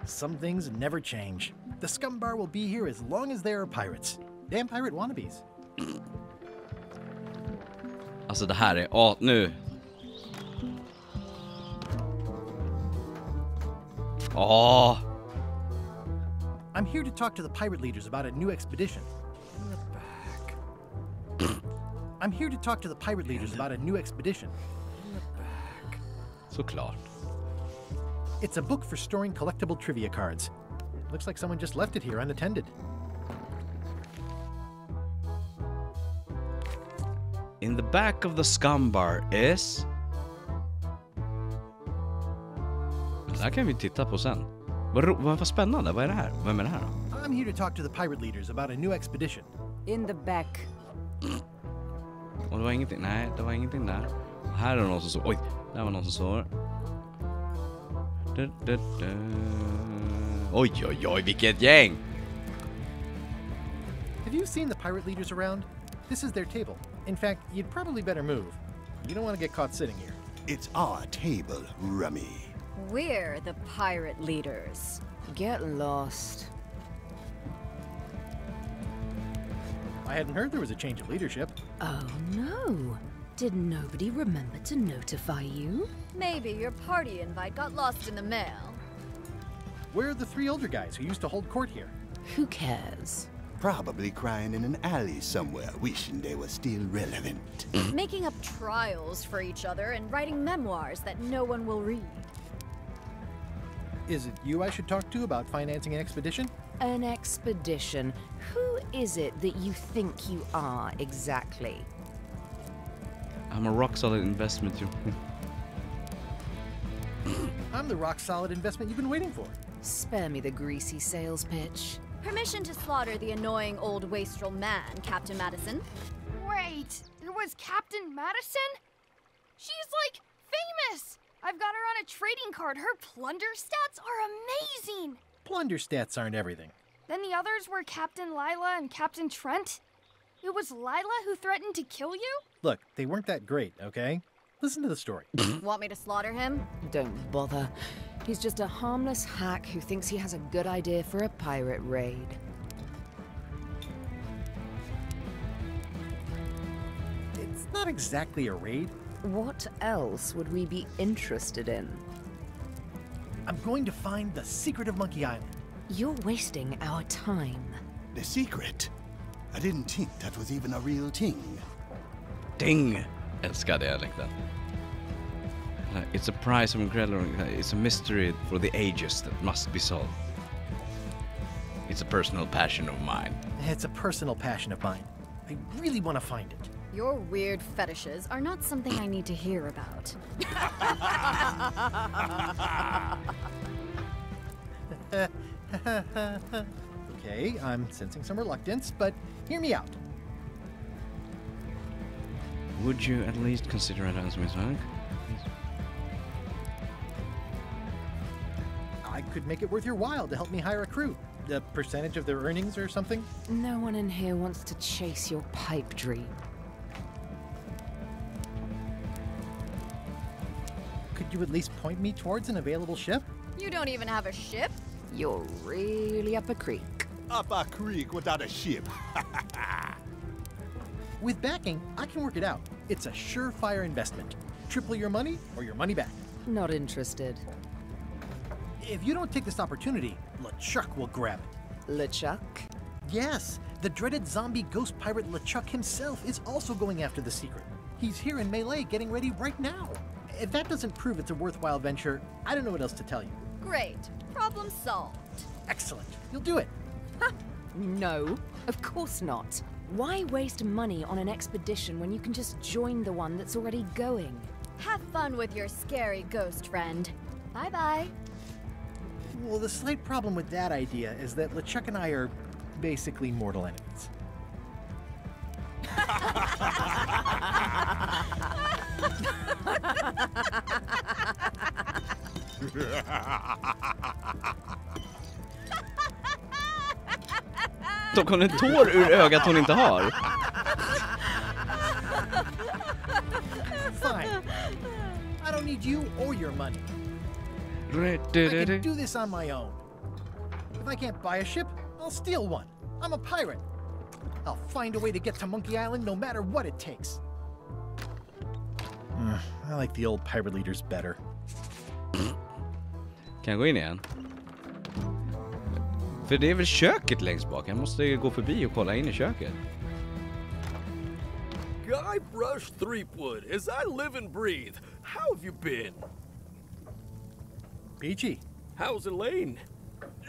Some things never change. The Scum Bar will be here as long as there are pirates. Damn pirate wannabes. Alltså det här är... nu... I'm here to talk to the pirate leaders about a new expedition. I'm here to talk to the pirate leaders about a new expedition. Såklart. It's a book for storing collectible trivia cards. Looks like someone just left it here unattended. In the back of the scum bar is... Det här kan vi titta på sen. Vad spännande, vad är det här? Vem är det här då? I'm here to talk to the pirate leaders about a new expedition. In the back. Och det var ingenting, nej, det var ingenting där. Här är det någon som står, oj, där var någon som står. Oj, oj, oj, vilket gäng! Have you seen the pirate leaders around? This is their table. In fact, you'd probably better move. You don't want to get caught sitting here. It's our table, Rummy. We're the pirate leaders. Get lost. I hadn't heard there was a change of leadership. Oh no. Did nobody remember to notify you? Maybe your party invite got lost in the mail. Where are the 3 older guys who used to hold court here? Who cares? Probably crying in an alley somewhere, wishing they were still relevant. Making up trials for each other and writing memoirs that no one will read. Is it you I should talk to about financing an expedition? An expedition? Who is it that you think you are exactly? I'm a rock-solid investment. I'm the rock-solid investment you've been waiting for. Spare me the greasy sales pitch. Permission to slaughter the annoying old wastrel man, Captain Madison. Wait, it was Captain Madison? She's like famous! I've got her on a trading card. Her plunder stats are amazing! Plunder stats aren't everything. Then the others were Captain Lila and Captain Trent. It was Lila who threatened to kill you? Look, they weren't that great, okay? Listen to the story. Want me to slaughter him? Don't bother. He's just a harmless hack who thinks he has a good idea for a pirate raid. It's not exactly a raid. What else would we be interested in? I'm going to find the secret of Monkey Island. You're wasting our time. The secret? I didn't think that was even a real thing. Ding! Älskar dialekten. It's a prize of incredible... It's a mystery for the ages that must be solved. It's a personal passion of mine. It's a personal passion of mine. I really want to find it. Your weird fetishes are not something I need to hear about. Okay, I'm sensing some reluctance, but hear me out. Would you at least consider it as Miss I could make it worth your while to help me hire a crew. A percentage of their earnings or something? No one in here wants to chase your pipe dream. Could you at least point me towards an available ship? You don't even have a ship? You're really up a creek. Up a creek without a ship. With backing, I can work it out. It's a surefire investment. Triple your money or your money back. Not interested. If you don't take this opportunity, LeChuck will grab it. LeChuck? Yes, the dreaded zombie ghost pirate LeChuck himself is also going after the secret. He's here in Melee getting ready right now. If that doesn't prove it's a worthwhile venture, I don't know what else to tell you. Great. Problem solved. Excellent. You'll do it. No, of course not. Why waste money on an expedition when you can just join the one that's already going? Have fun with your scary ghost friend. Bye-bye. Well, the slight problem with that idea is that LeChuck and I are basically mortal enemies. Då kom en tår ur ögat hon inte har. Fine. I don't need you or your money. I can do this on my own. If I can't buy a ship, I'll steal one. I'm a pirate. I'll find a way to get to Monkey Island no matter what it takes. I like the old pirate leaders better. Kan jag gå in igen? För det är väl köket längst bak. Jag måste gå förbi och kolla in i köket. Guybrush Threepwood, as I live and breathe. How have you been? Peachy. How's Elaine?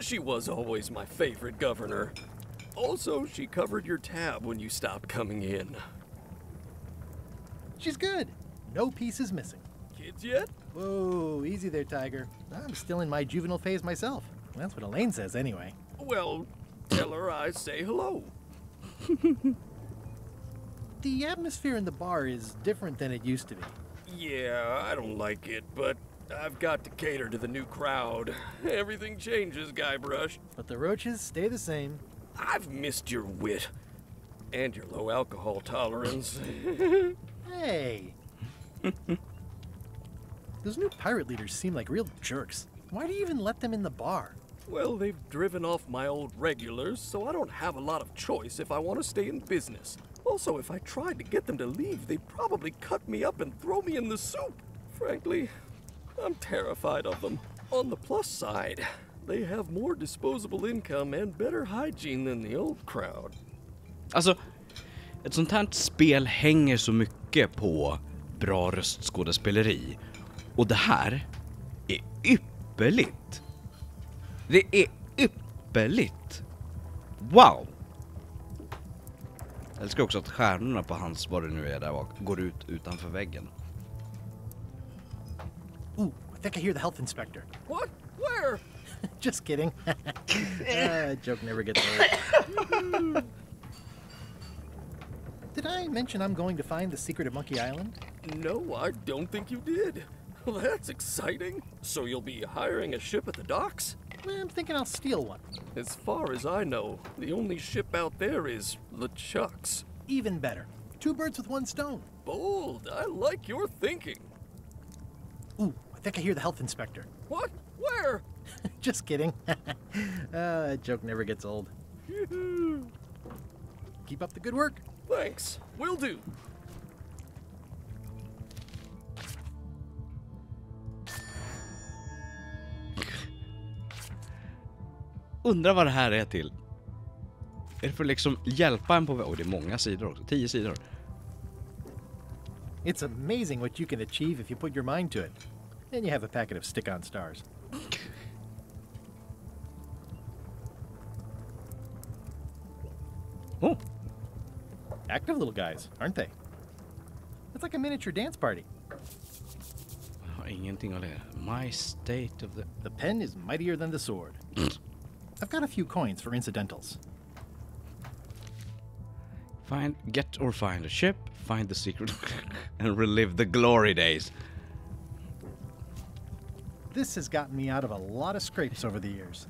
She was always my favorite governor. Also, she covered your tab when you stopped coming in. She's good. No pieces missing. Kids yet? Whoa, easy there, Tiger. I'm still in my juvenile phase myself. That's what Elaine says anyway. Well, tell her I say hello. The atmosphere in the bar is different than it used to be. Yeah, I don't like it, but I've got to cater to the new crowd. Everything changes, Guybrush. But the roaches stay the same. I've missed your wit. And your low alcohol tolerance. Hey! Those new pirate leaders seem like real jerks. Why do you even let them in the bar? Well, they've driven off my old regulars, so I don't have a lot of choice if I want to stay in business. Also, if I tried to get them to leave, they'd probably cut me up and throw me in the soup. Frankly, I'm terrified of them. On the plus side, they have more disposable income and better hygiene than the old crowd. Alltså, ett sånt här spel hänger så mycket på bra röstskådespeleri. Och det här är ypperligt. Det är ypperligt. Wow! Jag älskar också att stjärnorna på hans, vad det nu är där bak, går ut utanför väggen. Ooh, I think I hear the health inspector. What? Where? Just kidding. Joke never gets old. Did I mention I'm going to find the secret of Monkey Island? No, I don't think you did. Well, that's exciting. So you'll be hiring a ship at the docks? I'm thinking I'll steal one. As far as I know, the only ship out there is LeChuck's. Even better. 2 birds with 1 stone. Bold. I like your thinking. Ooh, I think I hear the health inspector. What? Where? Just kidding. Joke never gets old. Keep up the good work. Thanks. Will do. Undrar vad det här är till. Är det för liksom hjälpa en på väg? Och det är många sidor också. 10 sidor. It's amazing what you can achieve if you put your mind to it. Then you have a packet of stick-on stars. Oh. Active little guys, aren't they? It's like a miniature dance party. Jag har ingenting att lära. My state of the... The pen is mightier than the sword. I've got a few coins for incidentals. Get or find a ship, find the secret, and relive the glory days. This has gotten me out of a lot of scrapes over the years.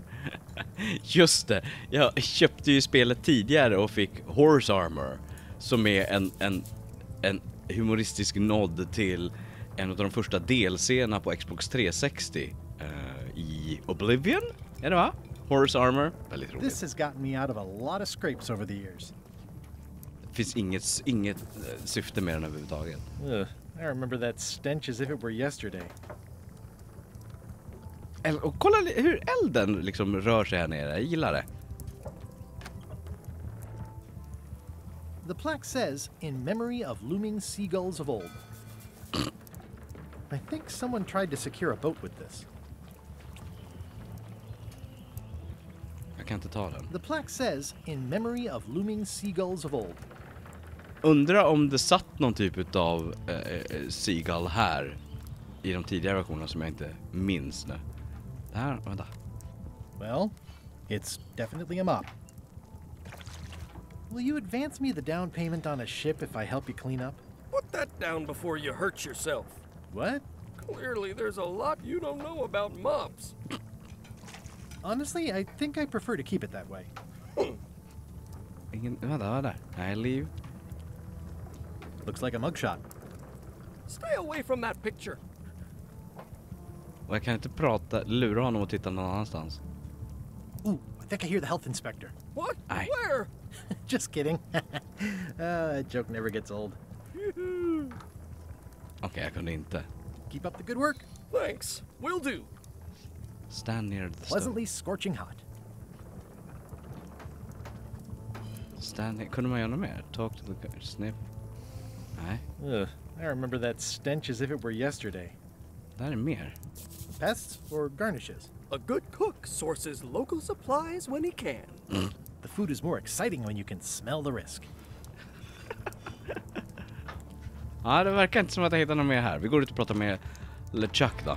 Just det, jag köpte ju spelet tidigare och fick Horse Armor, som är en humoristisk nod till en av de första delserna på Xbox 360 i Oblivion, är det va? Horse Armor, väldigt roligt. This has gotten me out of a lot of scrapes over the years. Det finns inget syfte med den överhuvudtaget. I remember that stench as if it were yesterday. Och kolla hur elden liksom rör sig här nere, jag gillar det. The plaque says, in memory of looming seagulls of old. I think someone tried to secure a boat with this. Jag kan inte ta den. The plaque says, in memory of looming seagulls of old. Undrar om det satt någon typ av seagull här i de tidigare versionerna som jag inte minns nu. Det här, vänta. Well, it's definitely a mop. Will you advance me the down payment on a ship if I help you clean up? Put that down before you hurt yourself. What? Clearly, there's a lot you don't know about mops. Honestly, I think I prefer to keep it that way. Vänta. I leave. Looks like a mugshot. Stay away from that picture. Och jag kan inte lura honom och titta någon annanstans. Ooh, I think I hear the health inspector. What? Aye. Where? Just kidding. Joke never gets old. Okej, jag kunde inte. Keep up the good work. Thanks. Will do. Stand near the Pleasantly scorching hot. Kunde man göra något mer? Talk to the sniff. Nej. I remember that stench as if it were yesterday. Där är mer. Pests or garnishes? A good cook sources local supplies when he can. The food is more exciting when you can smell the risk. Ja, det verkar inte som att jag hittar någon mer här. Vi går ut och pratar med LeChuck då.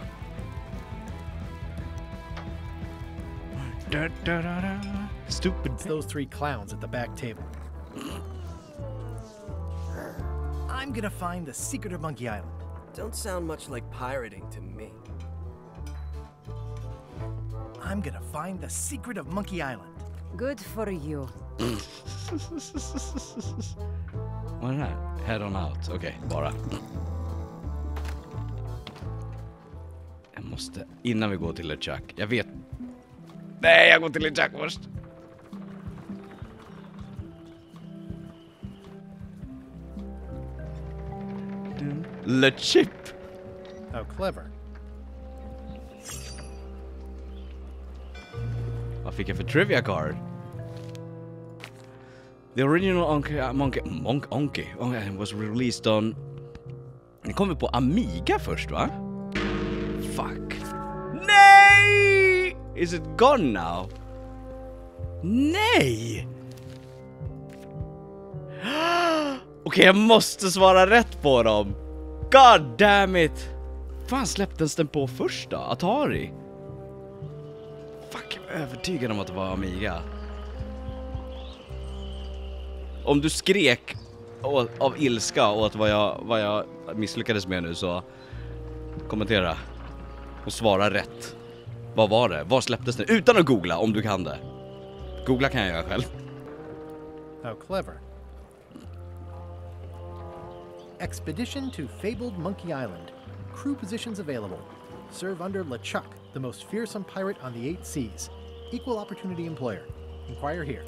Stupid. It's those three clowns at the back table. I'm gonna find the secret of Monkey Island. Don't sound much like pirating to me. I'm gonna find the secret of Monkey Island. Good for you. Vad är det här? Head on out. Okej, bara. Jag måste, innan vi går till LeChuck. Jag vet. Nej, jag går till LeChuck först. LeChip. How clever. Vad fick jag för trivia card? The original Monkey was released on... Den kommer på Amiga först, va? Fuck. Nej! Is it gone now? Nej! Okej, jag måste svara rätt på dem. God damn it! Fan, släpptes den på första? Atari? Fuck, jag är övertygad om att det var Amiga. Om du skrek av ilska åt vad jag misslyckades med nu, så kommentera och svara rätt. Vad var det? Var släpptes det? Utan att googla, om du kan det. Googla kan jag göra själv. How clever. Expedition to fabled Monkey Island. Crew positions available. Serve under LeChuck, the most fearsome pirate on the 8 seas. Equal opportunity employer. Inquire here.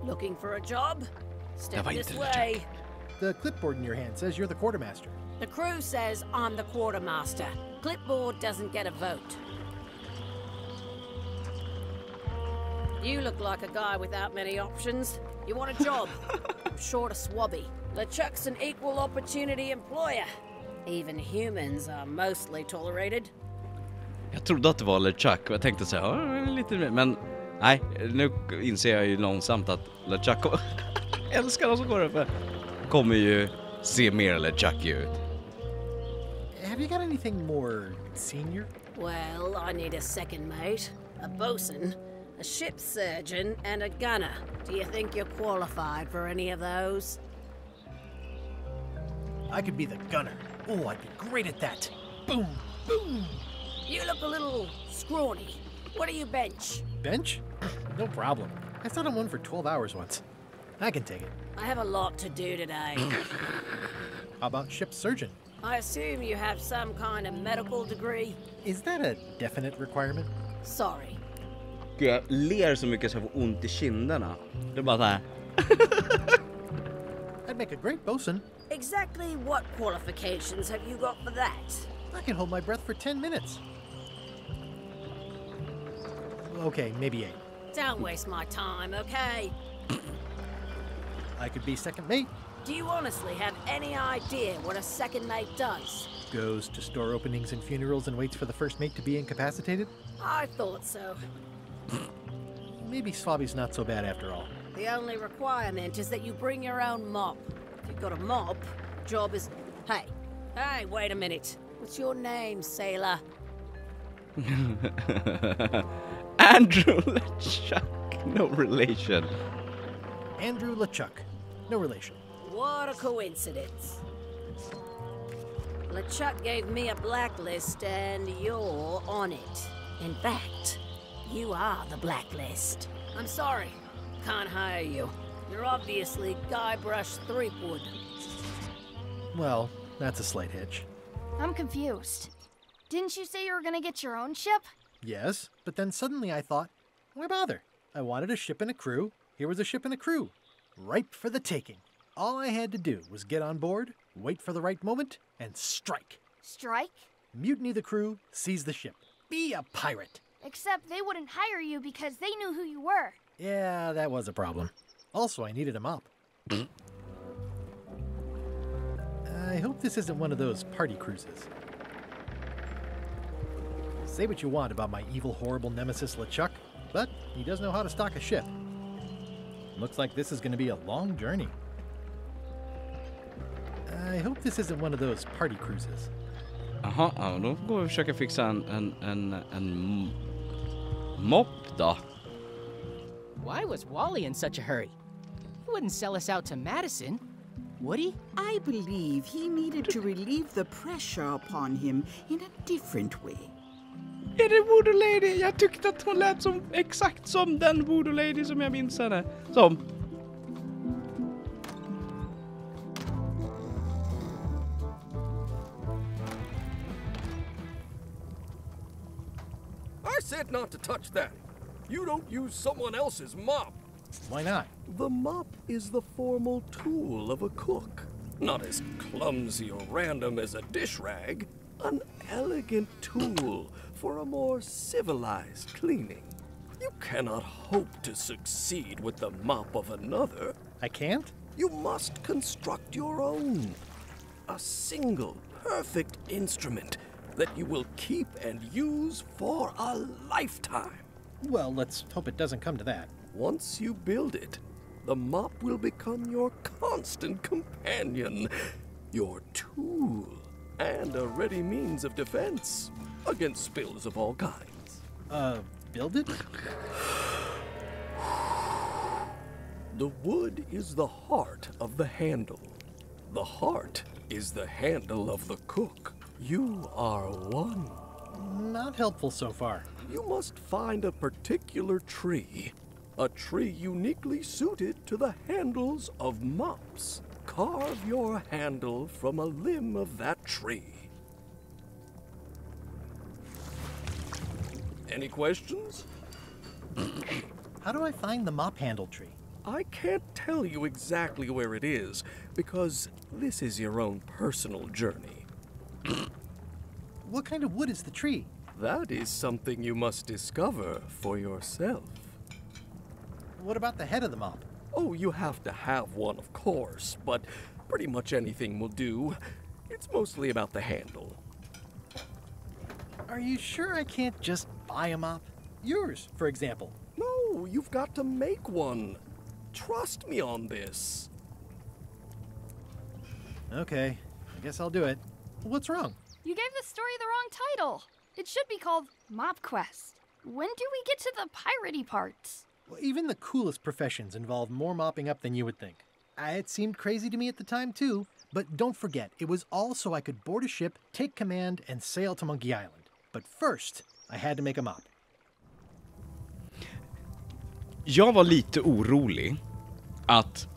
Looking for a job? Step var this inte way. The clipboard in your hand says you're the quartermaster. The crew says I'm the quartermaster. Clipboard doesn't get a vote. You look like a guy without many options. You want a job? Short of swabby. LeChuck's an equal opportunity employer. Even humans are mostly tolerated. Jag trodde att det var LeChuck och jag tänkte så här, lite mer, men nej, nu inser jag ju långsamt att LeChuck älskar de som går upp, kommer ju se mer LeChuck ut. Have you got anything more senior? Well, I need a second mate, a bosun, a ship surgeon, and a gunner. Do you think you're qualified for any of those? I could be the gunner. Oh, I'd be great at that. Boom, boom. You look a little scrawny. What do you bench? Bench? No problem. I sat on one for 12 hours once. I can take it. I have a lot to do today. How about ship surgeon? I assume you have some kind of medical degree? Is that a definite requirement? Sorry. Gud, jag ler så mycket så jag får ont i kinderna. Det är bara så här. I'd make a great bosun. Exactly what qualifications have you got for that? I can hold my breath for 10 minutes. Okay, maybe 8. Don't waste my time, okay? I could be second mate. Do you honestly have any idea what a second mate does? Goes to store openings and funerals and waits for the first mate to be incapacitated? I thought so. Maybe Swabby's not so bad after all. The only requirement is that you bring your own mop. If you've got a mop, job is... Hey, wait a minute. What's your name, sailor? Andrew LeChuck. No relation. Andrew LeChuck. No relation. What a coincidence. LeChuck gave me a blacklist and you're on it. In fact, you are the blacklist. I'm sorry, can't hire you. You're obviously Guybrush Threepwood. Well, that's a slight hitch. I'm confused. Didn't you say you were gonna get your own ship? Yes, but then suddenly I thought, why bother? I wanted a ship and a crew. Here was a ship and a crew. Ripe for the taking. All I had to do was get on board, wait for the right moment, and strike. Strike? Mutiny the crew, seize the ship. Be a pirate. Except they wouldn't hire you because they knew who you were. Yeah, that was a problem. Also, I needed a mop. I hope this isn't one of those party cruises. Say what you want about my evil, horrible nemesis LeChuck, but he does know how to stock a ship. Looks like this is going to be a long journey. I hope this isn't one of those party cruises. Aha, ja, då går vi och försöka fixa en mopp då. Why was Wally in such a hurry? He wouldn't sell us out to Madison, would he? I believe he needed to relieve the pressure upon him in a different way. Är det Voodoo Lady? Jag tyckte att hon lät som exakt som den Voodoo Lady som jag minns henne som. I said not to touch that. You don't use someone else's mop. Why not? The mop is the formal tool of a cook. Not as clumsy or random as a dish rag. An elegant tool for a more civilized cleaning. You cannot hope to succeed with the mop of another. I can't? You must construct your own. A single, perfect instrument that you will keep and use for a lifetime. Well, let's hope it doesn't come to that. Once you build it, the mop will become your constant companion, your tool, and a ready means of defense against spills of all kinds. Build it? The wood is the heart of the handle. The heart is the handle of the cook. You are one. Not helpful so far. You must find a particular tree. A tree uniquely suited to the handles of mops. Carve your handle from a limb of that tree. Any questions? How do I find the mop handle tree? I can't tell you exactly where it is, because this is your own personal journey. What kind of wood is the tree? That is something you must discover for yourself. What about the head of the mop? Oh, you have to have one, of course, but pretty much anything will do. It's mostly about the handle. Are you sure I can't just buy a mop? Yours, for example. No, you've got to make one. Trust me on this. Okay, I guess I'll do it. What's wrong? You gave the story the wrong title. It should be called Mop Quest. When do we get to the piratey parts? Well, even the coolest professions involve more mopping up than you would think. It seemed crazy to me at the time, too. But don't forget, it was all so I could board a ship, take command, and sail to Monkey Island. But first, I had to make a mop. Jag var lite orolig att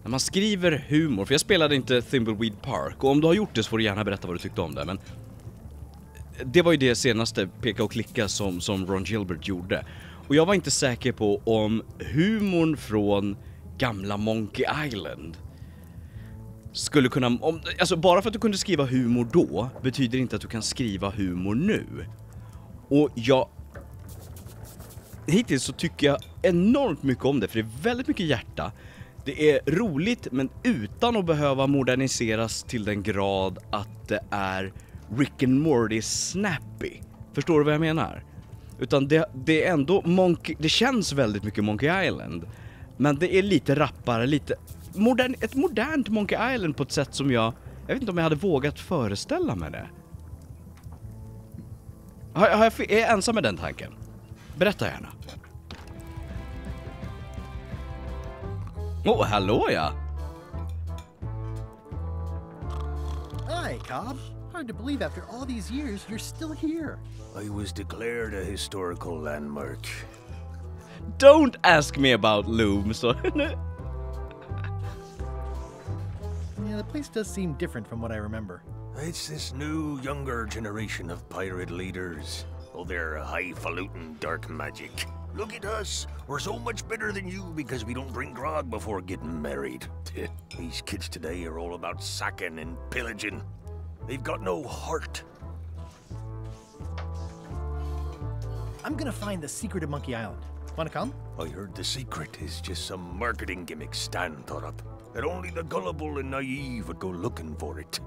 när man skriver humor, för jag spelade inte Thimbleweed Park, och om du har gjort det så får du gärna berätta vad du tyckte om det, men det var ju det senaste peka och klicka som Ron Gilbert gjorde. Och jag var inte säker på om humorn från gamla Monkey Island skulle kunna... Alltså bara för att du kunde skriva humor då betyder inte att du kan skriva humor nu. Och hittills så tycker jag enormt mycket om det, för det är väldigt mycket hjärta. Det är roligt, men utan att behöva moderniseras till den grad att det är Rick and Morty snappy. Förstår du vad jag menar? Utan det är ändå det känns väldigt mycket Monkey Island, men det är lite rappare, lite ett modernt Monkey Island på ett sätt som jag vet inte om jag hade vågat föreställa mig det. Är jag ensam med den tanken? Berätta gärna. Hallå ja! Hi, Cobb. Hard to believe after all these years you're still here. I was declared a historical landmark. Don't ask me about Loom, so... Yeah, the place does seem different from what I remember. It's this new, younger generation of pirate leaders. Oh, they're highfalutin dark magic. Look at us. We're so much better than you because we don't drink grog before getting married. These kids today are all about sacking and pillaging. They've got no heart. I'm gonna find the secret of Monkey Island. Wanna come? I heard the secret is just some marketing gimmick Stan thought up. That only the gullible and naive would go looking for it.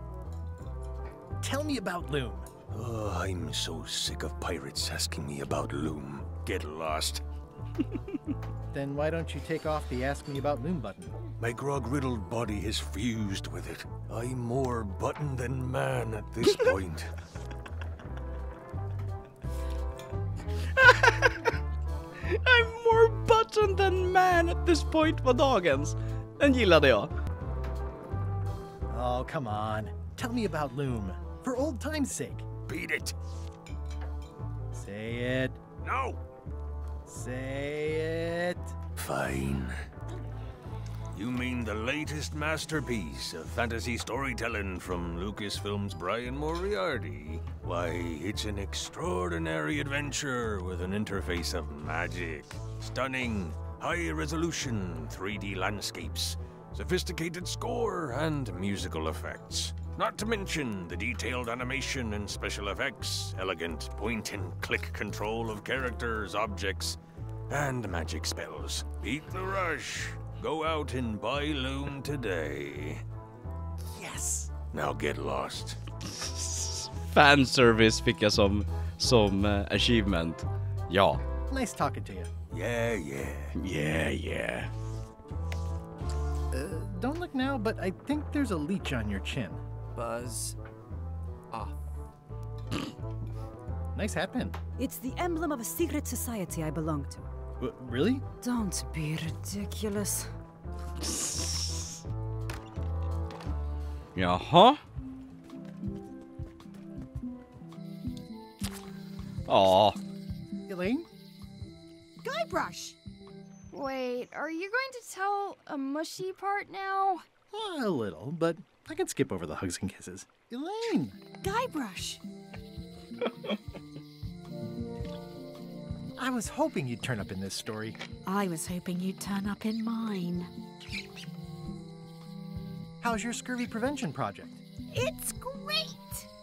Tell me about Loom. Oh, I'm so sick of pirates asking me about Loom. Get lost. Then why don't you take off the Ask Me About Loom button? My grog-riddled body has fused with it. I'm more button than man at this point. I'm more button than man at this point på dagens. Den gillade jag. Oh, come on. Tell me about Loom. For old time's sake. Beat it. Say it. No. Say it. Fine. You mean the latest masterpiece of fantasy storytelling from Lucasfilm's Brian Moriarty? Why, it's an extraordinary adventure with an interface of magic. Stunning, high-resolution 3D landscapes, sophisticated score, and musical effects. Not to mention the detailed animation and special effects, elegant point-and-click control of characters, objects, and magic spells. Beat the rush. Go out and buy Loom today. Yes! Now get lost. Fanservice fick jag som achievement. Ja. Nice talking to you. Yeah. Yeah. Don't look now, but I think there's a leech on your chin. Buzz off. Nice hat pin. It's the emblem of a secret society I belong to. Really? Don't be ridiculous. Jaha. Aw. Elaine? Guybrush! Wait, are you going to tell a mushy part now? A little, but I can skip over the hugs and kisses. Elaine! Guybrush! I was hoping you'd turn up in this story. I was hoping you'd turn up in mine. How's your scurvy prevention project? It's great!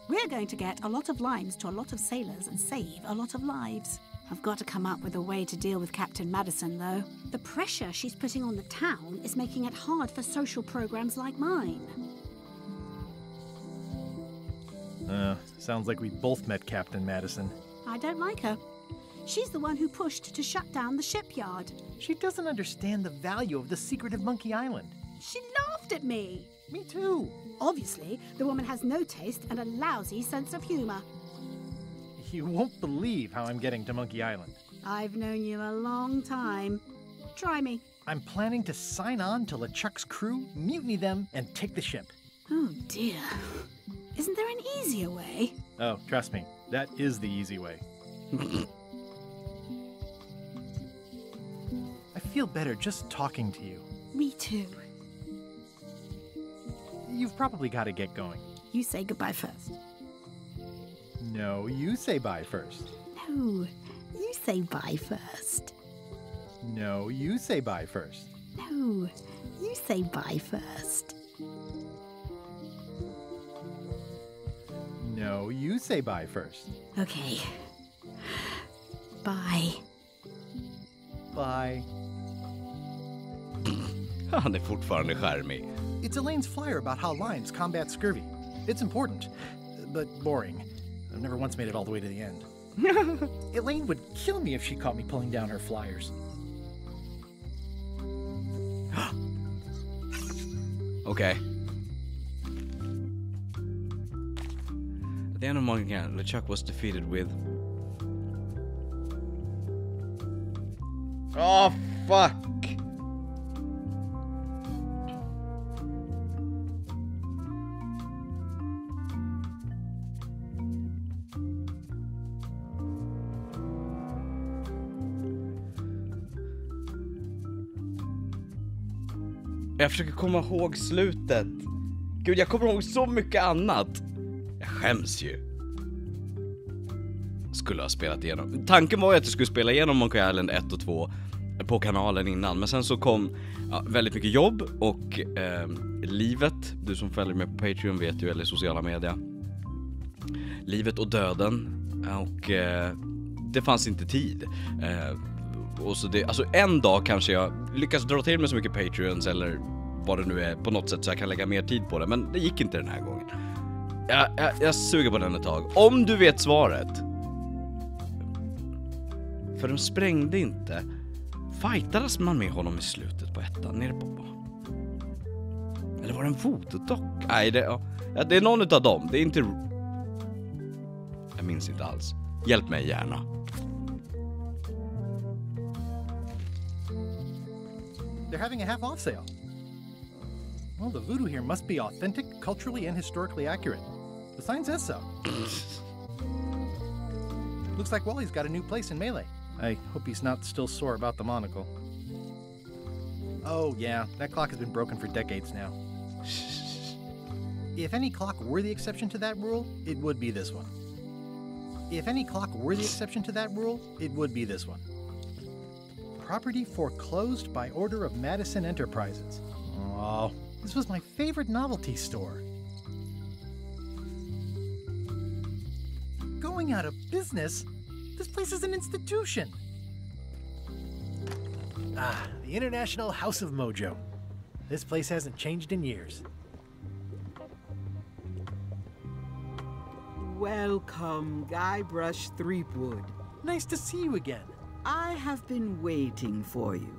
We're going to get a lot of limes to a lot of sailors and save a lot of lives. I've got to come up with a way to deal with Captain Madison, though. The pressure she's putting on the town is making it hard for social programs like mine. Sounds like we both met Captain Madison. I don't like her. She's the one who pushed to shut down the shipyard. She doesn't understand the value of the secret of Monkey Island. She laughed at me. Me too. Obviously, the woman has no taste and a lousy sense of humor. You won't believe how I'm getting to Monkey Island. I've known you a long time. Try me. I'm planning to sign on to LeChuck's crew, mutiny them, and take the ship. Oh dear. Isn't there an easier way? Oh, trust me, that is the easy way. I feel better just talking to you. Me too. You've probably got to get going. You say goodbye first. No, you say bye first. No, you say bye first. No, you say bye first. No, you say bye first. No, you say bye first. Okay. Bye. Bye. Han är fortfarande charmig. It's Elaine's flyer about how limes combat scurvy. It's important, but boring. I've never once made it all the way to the end. Elaine would kill me if she caught me pulling down her flyers. Okay. At the end of Monkey Island, LeChuck was defeated with... Oh, fuck! Jag försöker komma ihåg slutet. Gud, jag kommer ihåg så mycket annat. Jag skäms ju. Skulle ha spelat igenom. Tanken var ju att jag skulle spela igenom Monkey Island 1 och 2 på kanalen innan. Men sen så kom väldigt mycket jobb och livet. Du som följer med på Patreon vet ju, eller sociala media. Livet och döden. Och det fanns inte tid. Och så det, alltså en dag kanske jag lyckas dra till med så mycket Patreons eller vad det nu är på något sätt så jag kan lägga mer tid på det. Men det gick inte den här gången. Jag suger på den ett tag. Om du vet svaret. För de sprängde inte. Fightades man med honom i slutet på ettan nere på... Eller var det en voodoo-dock? Nej, det är någon utav dem. Det är inte... Jag minns inte alls. Hjälp mig gärna. They're having a half-off sale. Well, the voodoo here must be authentic, culturally, and historically accurate. The sign says so. Looks like Wally's got a new place in Melee. I hope he's not still sore about the monocle. Oh, yeah, that clock has been broken for decades now. If any clock were the exception to that rule, it would be this one. If any clock were the exception to that rule, it would be this one. Property foreclosed by order of Madison Enterprises. Oh, this was my favorite novelty store. Going out of business? This place is an institution. Ah, the International House of Mojo. This place hasn't changed in years. Welcome, Guybrush Threepwood. Nice to see you again. I have been waiting for you.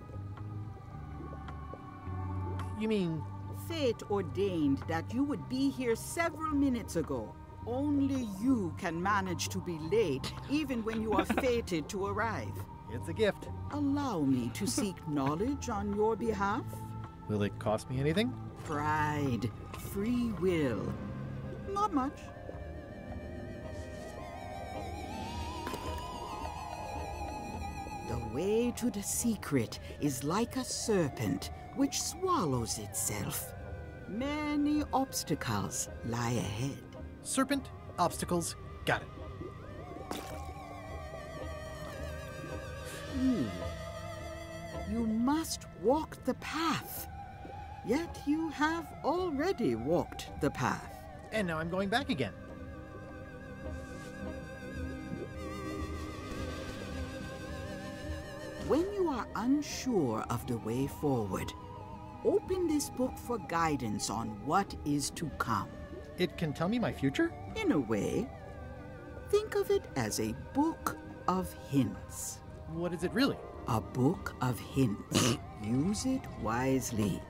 You mean... Fate ordained that you would be here several minutes ago. Only you can manage to be late, even when you are fated to arrive. It's a gift. Allow me to seek knowledge on your behalf. Will it cost me anything? Pride, free will. Not much. The way to the secret is like a serpent which swallows itself. Many obstacles lie ahead. Serpent, obstacles, got it. You must walk the path. Yet you have already walked the path. And now I'm going back again. When you are unsure of the way forward, open this book for guidance on what is to come. It can tell me my future? In a way. Think of it as a book of hints. What is it really? A book of hints. Use it wisely.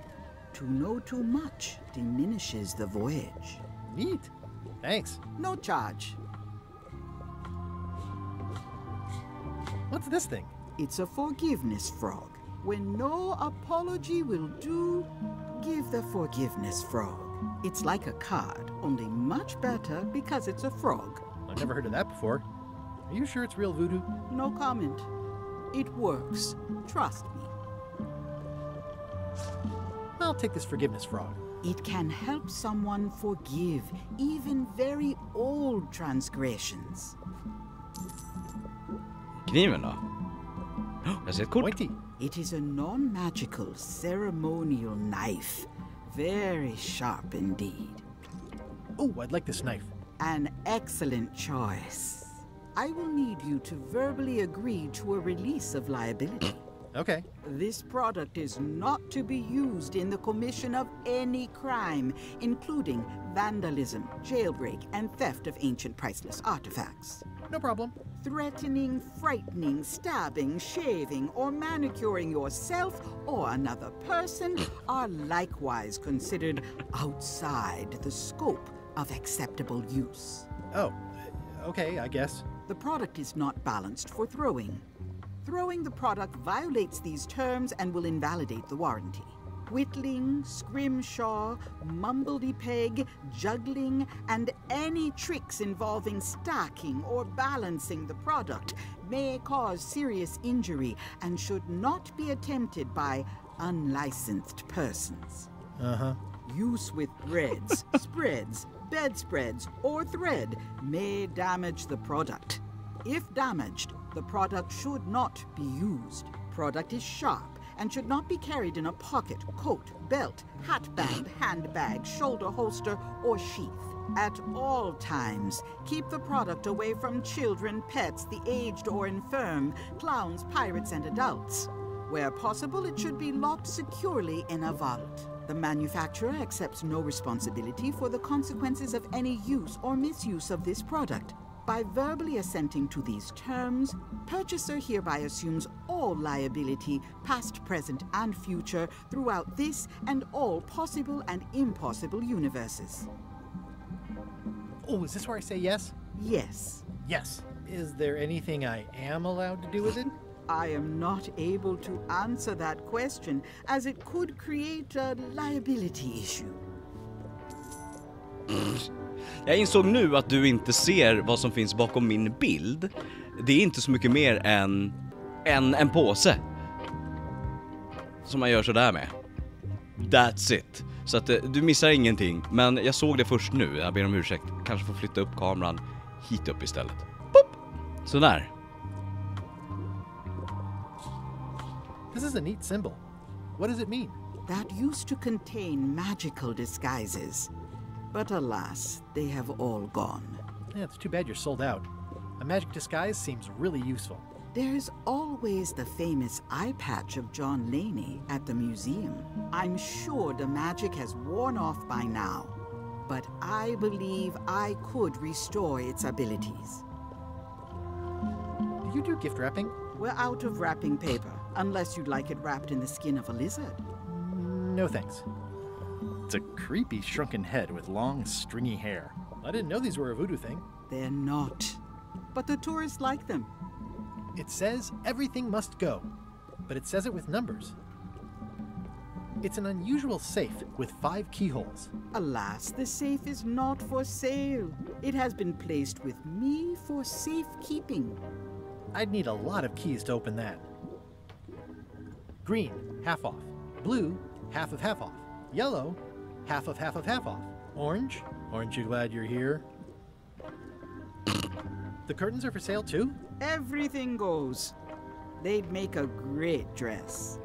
To know too much diminishes the voyage. Neat. Thanks. No charge. What's this thing? It's a forgiveness frog. When no apology will do, give the forgiveness frog. It's like a card, only much better because it's a frog. I've never heard of that before. Are you sure it's real voodoo? No comment. It works. Trust me. I'll take this forgiveness frog. It can help someone forgive even very old transgressions. Kniven då? Jag ser ett kort. Pointy. It is a non-magical ceremonial knife. Very sharp indeed. Oh, I'd like this knife. An excellent choice. I will need you to verbally agree to a release of liability. Okay. This product is not to be used in the commission of any crime, including vandalism, jailbreak, and theft of ancient priceless artifacts. No problem. Threatening, frightening, stabbing, shaving, or manicuring yourself or another person are likewise considered outside the scope of acceptable use. Oh, okay, I guess. The product is not balanced for throwing. Throwing the product violates these terms and will invalidate the warranty. Whittling, scrimshaw, mumbledy-peg, juggling, and any tricks involving stacking or balancing the product may cause serious injury and should not be attempted by unlicensed persons. Uh-huh. Use with breads, spreads, bedspreads, or thread may damage the product. If damaged, the product should not be used. Product is sharp and should not be carried in a pocket, coat, belt, hatband, handbag, shoulder holster, or sheath. At all times, keep the product away from children, pets, the aged or infirm, clowns, pirates, and adults. Where possible, it should be locked securely in a vault. The manufacturer accepts no responsibility for the consequences of any use or misuse of this product. By verbally assenting to these terms, purchaser hereby assumes all liability, past, present, and future, throughout this and all possible and impossible universes. Oh, is this where I say yes? Yes. Yes. Is there anything I am allowed to do with it? I am not able to answer that question, as it could create a liability issue. Jag insåg nu att du inte ser vad som finns bakom min bild. Det är inte så mycket mer än en påse som man gör sådär med. That's it. Så att du missar ingenting. Men jag såg det först nu. Jag ber om ursäkt. Kanske får flytta upp kameran hit upp istället. Pop! Sådär. This is a neat symbol. What does it mean? That used to contain magical disguises. But alas, they have all gone. Yeah, it's too bad you're sold out. A magic disguise seems really useful. There's always the famous eye patch of John Laney at the museum. I'm sure the magic has worn off by now, but I believe I could restore its abilities. Do you do gift wrapping? We're out of wrapping paper, unless you'd like it wrapped in the skin of a lizard. No thanks. It's a creepy shrunken head with long, stringy hair. I didn't know these were a voodoo thing. They're not. But the tourists like them. It says everything must go, but it says it with numbers. It's an unusual safe with 5 keyholes. Alas, the safe is not for sale. It has been placed with me for safekeeping. I'd need a lot of keys to open that. Green, half off. Blue, half of half off. Yellow, half of half of half off. Orange, aren't you glad you're here? The curtains are for sale too? Everything goes. They'd make a great dress.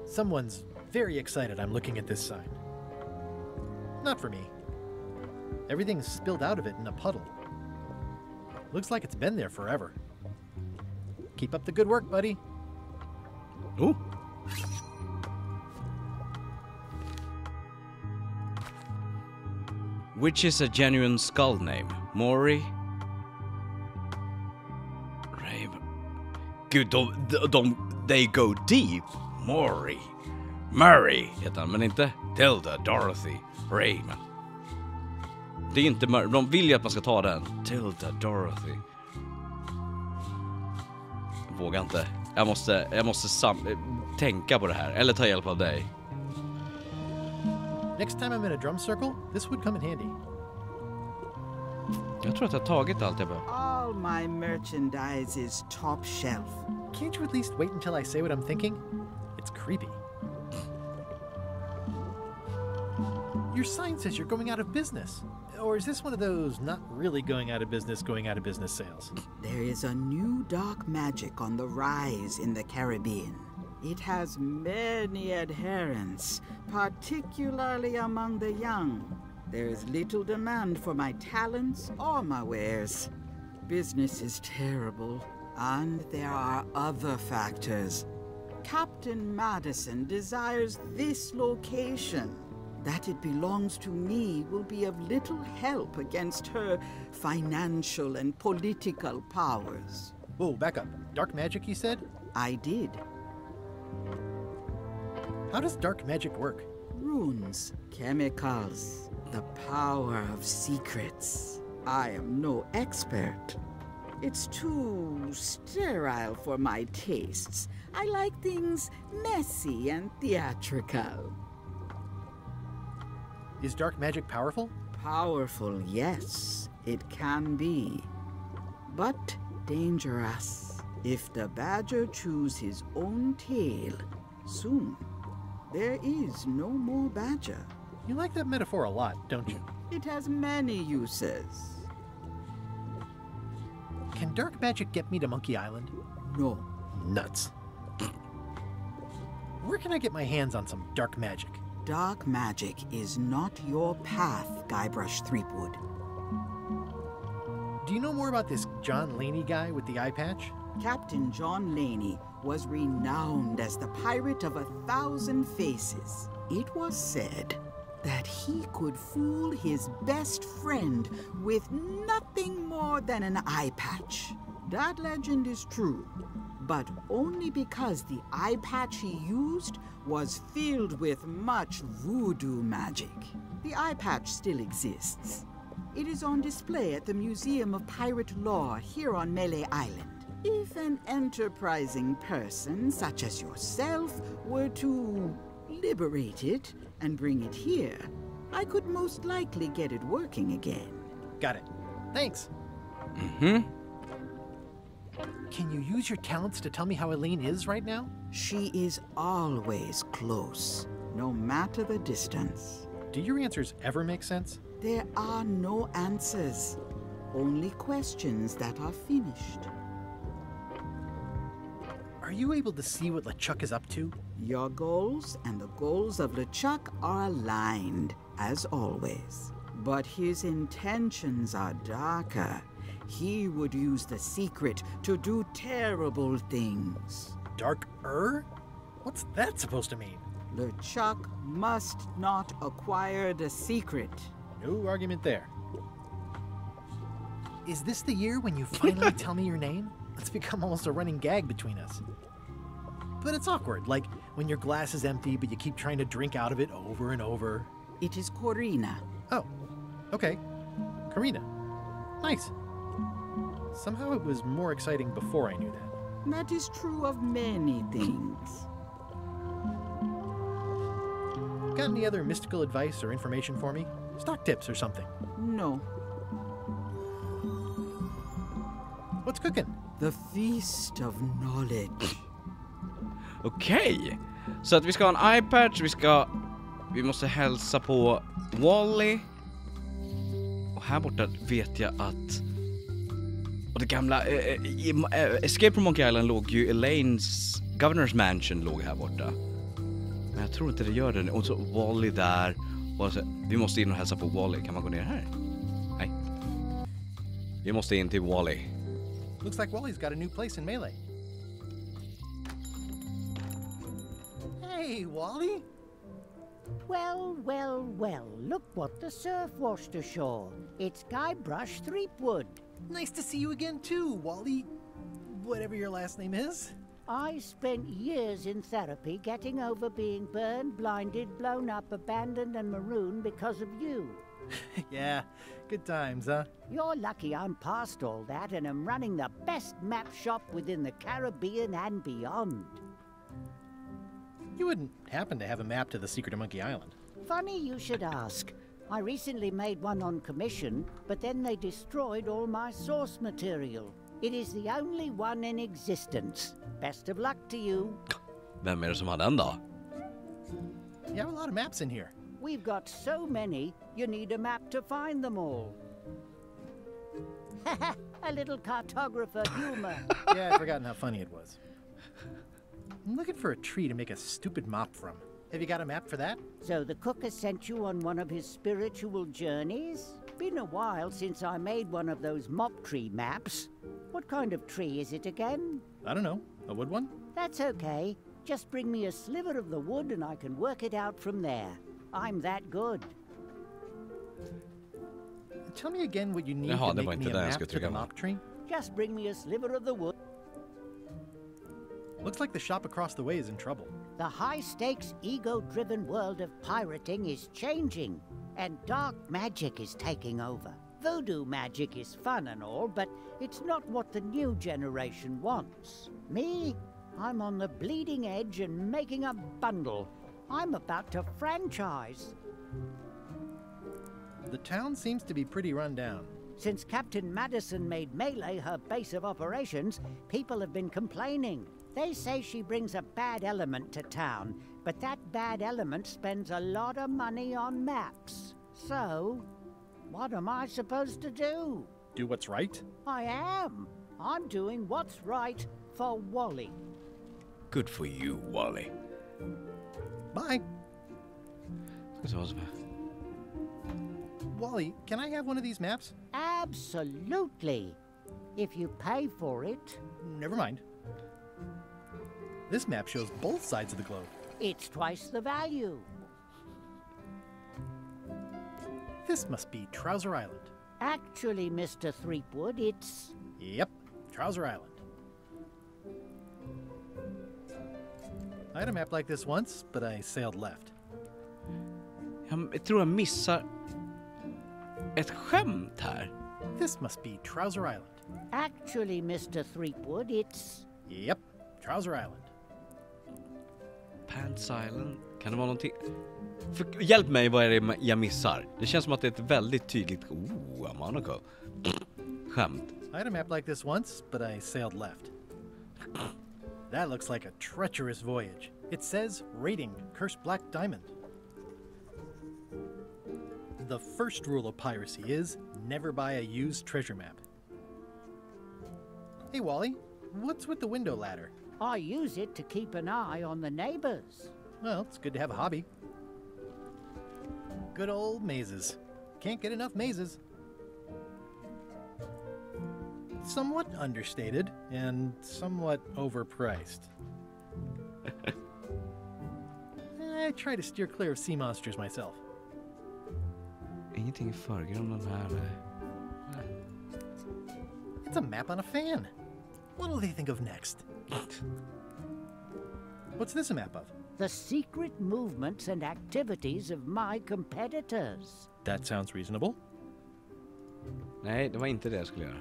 Someone's very excited I'm looking at this sign. Not for me. Everything's spilled out of it in a puddle. Looks like it's been there forever. Keep up the good work, buddy. Ooh. Which is a genuine skull name? Mori? Raven. Gud, they go deep. Mori. Murray heter han, men inte Tilda, Dorothy, Raymond. Det är inte Murray. De vill ju att man ska ta den. Tilda, Dorothy. Jag vågar inte. Jag måste tänka på det här. Eller ta hjälp av dig. Next time I'm in a drum circle, this would come in handy. Jag tror att jag har tagit allt jag behöver. All my merchandise is top shelf. Can't you at least wait until I say what I'm thinking? It's creepy. Your sign says you're going out of business. Or is this one of those not really going out of business sales? There is a new dark magic on the rise in the Caribbean. It has many adherents, particularly among the young. There is little demand for my talents or my wares. Business is terrible, and there are other factors. Captain Madison desires this location. That it belongs to me will be of little help against her financial and political powers. Whoa, back up. Dark magic, you said? I did. How does dark magic work? Runes, chemicals, the power of secrets. I am no expert. It's too sterile for my tastes. I like things messy and theatrical. Is dark magic powerful? Powerful, yes, it can be. But dangerous. If the badger chews his own tail, soon there is no more badger. You like that metaphor a lot, don't you? It has many uses. Can dark magic get me to Monkey Island? No. Nuts. Where can I get my hands on some dark magic? Dark magic is not your path, Guybrush Threepwood. Do you know more about this John Laney guy with the eye patch? Captain John Laney was renowned as the pirate of 1,000 faces. It was said that he could fool his best friend with nothing more than an eye patch. That legend is true, but only because the eye patch he used was filled with much voodoo magic. The eye patch still exists. It is on display at the Museum of Pirate Lore here on Melee Island. If an enterprising person such as yourself were to liberate it and bring it here, I could most likely get it working again. Got it. Thanks. Mm-hmm. Can you use your talents to tell me how Elaine is right now? She is always close, no matter the distance. Do your answers ever make sense? There are no answers, only questions that are finished. Are you able to see what LeChuck is up to? Your goals and the goals of LeChuck are aligned, as always. But his intentions are darker. He would use the secret to do terrible things. Darker? What's that supposed to mean? LeChuck must not acquire the secret. No argument there. Is this the year when you finally tell me your name? It's become almost a running gag between us. But it's awkward, like when your glass is empty but you keep trying to drink out of it over and over. It is Corina. Oh, okay. Corina. Nice. Somehow it was more exciting before I knew that. That is true of many things. Got any other mystical advice or information for me? Stock tips or something? No. What's cooking? The Feast of Knowledge. Okej, så att vi ska ha en iPad, vi måste hälsa på Wally. Och här borta vet jag att och det gamla Escape from Monkey Island låg ju Elaine's Governor's Mansion låg här borta. Men jag tror inte det gör det. Och så Wally där. Och så, vi måste in och hälsa på Wally. Kan man gå ner här? Nej. Vi måste in till Wally. Looks like Wally's got a new place in Melee. Hey, Wally! Well, well, well, look what the surf washed ashore. It's Guybrush Threepwood. Nice to see you again too, Wally. Whatever your last name is. I spent years in therapy getting over being burned, blinded, blown up, abandoned and marooned because of you. Yeah, good times, huh? You're lucky I'm past all that and am running the best map shop within the Caribbean and beyond. You wouldn't happen to have a map to the secret of Monkey Island. Funny you should ask. I recently made one on commission, but then they destroyed all my source material. It is the only one in existence. Best of luck to you. Vem är det som har den då? You have a lot of maps in here. We've got so many, you need a map to find them all. A little cartographer humor. Yeah, I'd forgotten how funny it was. I'm looking for a tree to make a stupid mop from. Have you got a map for that? So the cook has sent you on one of his spiritual journeys? Been a while since I made one of those mop tree maps. What kind of tree is it again? I don't know. A wood one? That's okay. Just bring me a sliver of the wood and I can work it out from there. I'm that good. Tell me again what you need to make me a map to the mop tree. Just bring me a sliver of the wood. Looks like the shop across the way is in trouble. The high-stakes, ego-driven world of pirating is changing, and dark magic is taking over. Voodoo magic is fun and all, but it's not what the new generation wants. Me? I'm on the bleeding edge and making a bundle. I'm about to franchise. The town seems to be pretty run down. Since Captain Madison made Melee her base of operations, people have been complaining. They say she brings a bad element to town, but that bad element spends a lot of money on maps. So, what am I supposed to do? Do what's right? I am. I'm doing what's right for Wally. Good for you, Wally. Bye. Wally, can I have one of these maps? Absolutely. If you pay for it. Never mind. This map shows both sides of the globe. It's twice the value. This must be Trouser Island. Actually, Mr. Threepwood, it's... Yep, Trouser Island. I had a map like this once, but I sailed left. Jag tror jag missar ett skämt här. This must be Trouser Island. Actually, Mr. Threepwood, it's... Yep, Trouser Island. Pants Island. Kan det vara någonting? Hjälp mig, vad är det jag missar? Det känns som att det är ett väldigt tydligt... a Monaco. Skämt. I had a map like this once, but I sailed left. That looks like a treacherous voyage. It says, rating, Cursed Black Diamond. The first rule of piracy is, never buy a used treasure map. Hey Wally, what's with the window ladder? I use it to keep an eye on the neighbors. Well, it's good to have a hobby. Good old mazes. Can't get enough mazes. Somewhat understated and somewhat overpriced. I try to steer clear of sea monsters myself. Ingenting i förgrunden här. It's a map on a fan. What'll they think of next? What's this a map of? The secret movements and activities of my competitors. That sounds reasonable. Nej, det var inte det jag skulle göra.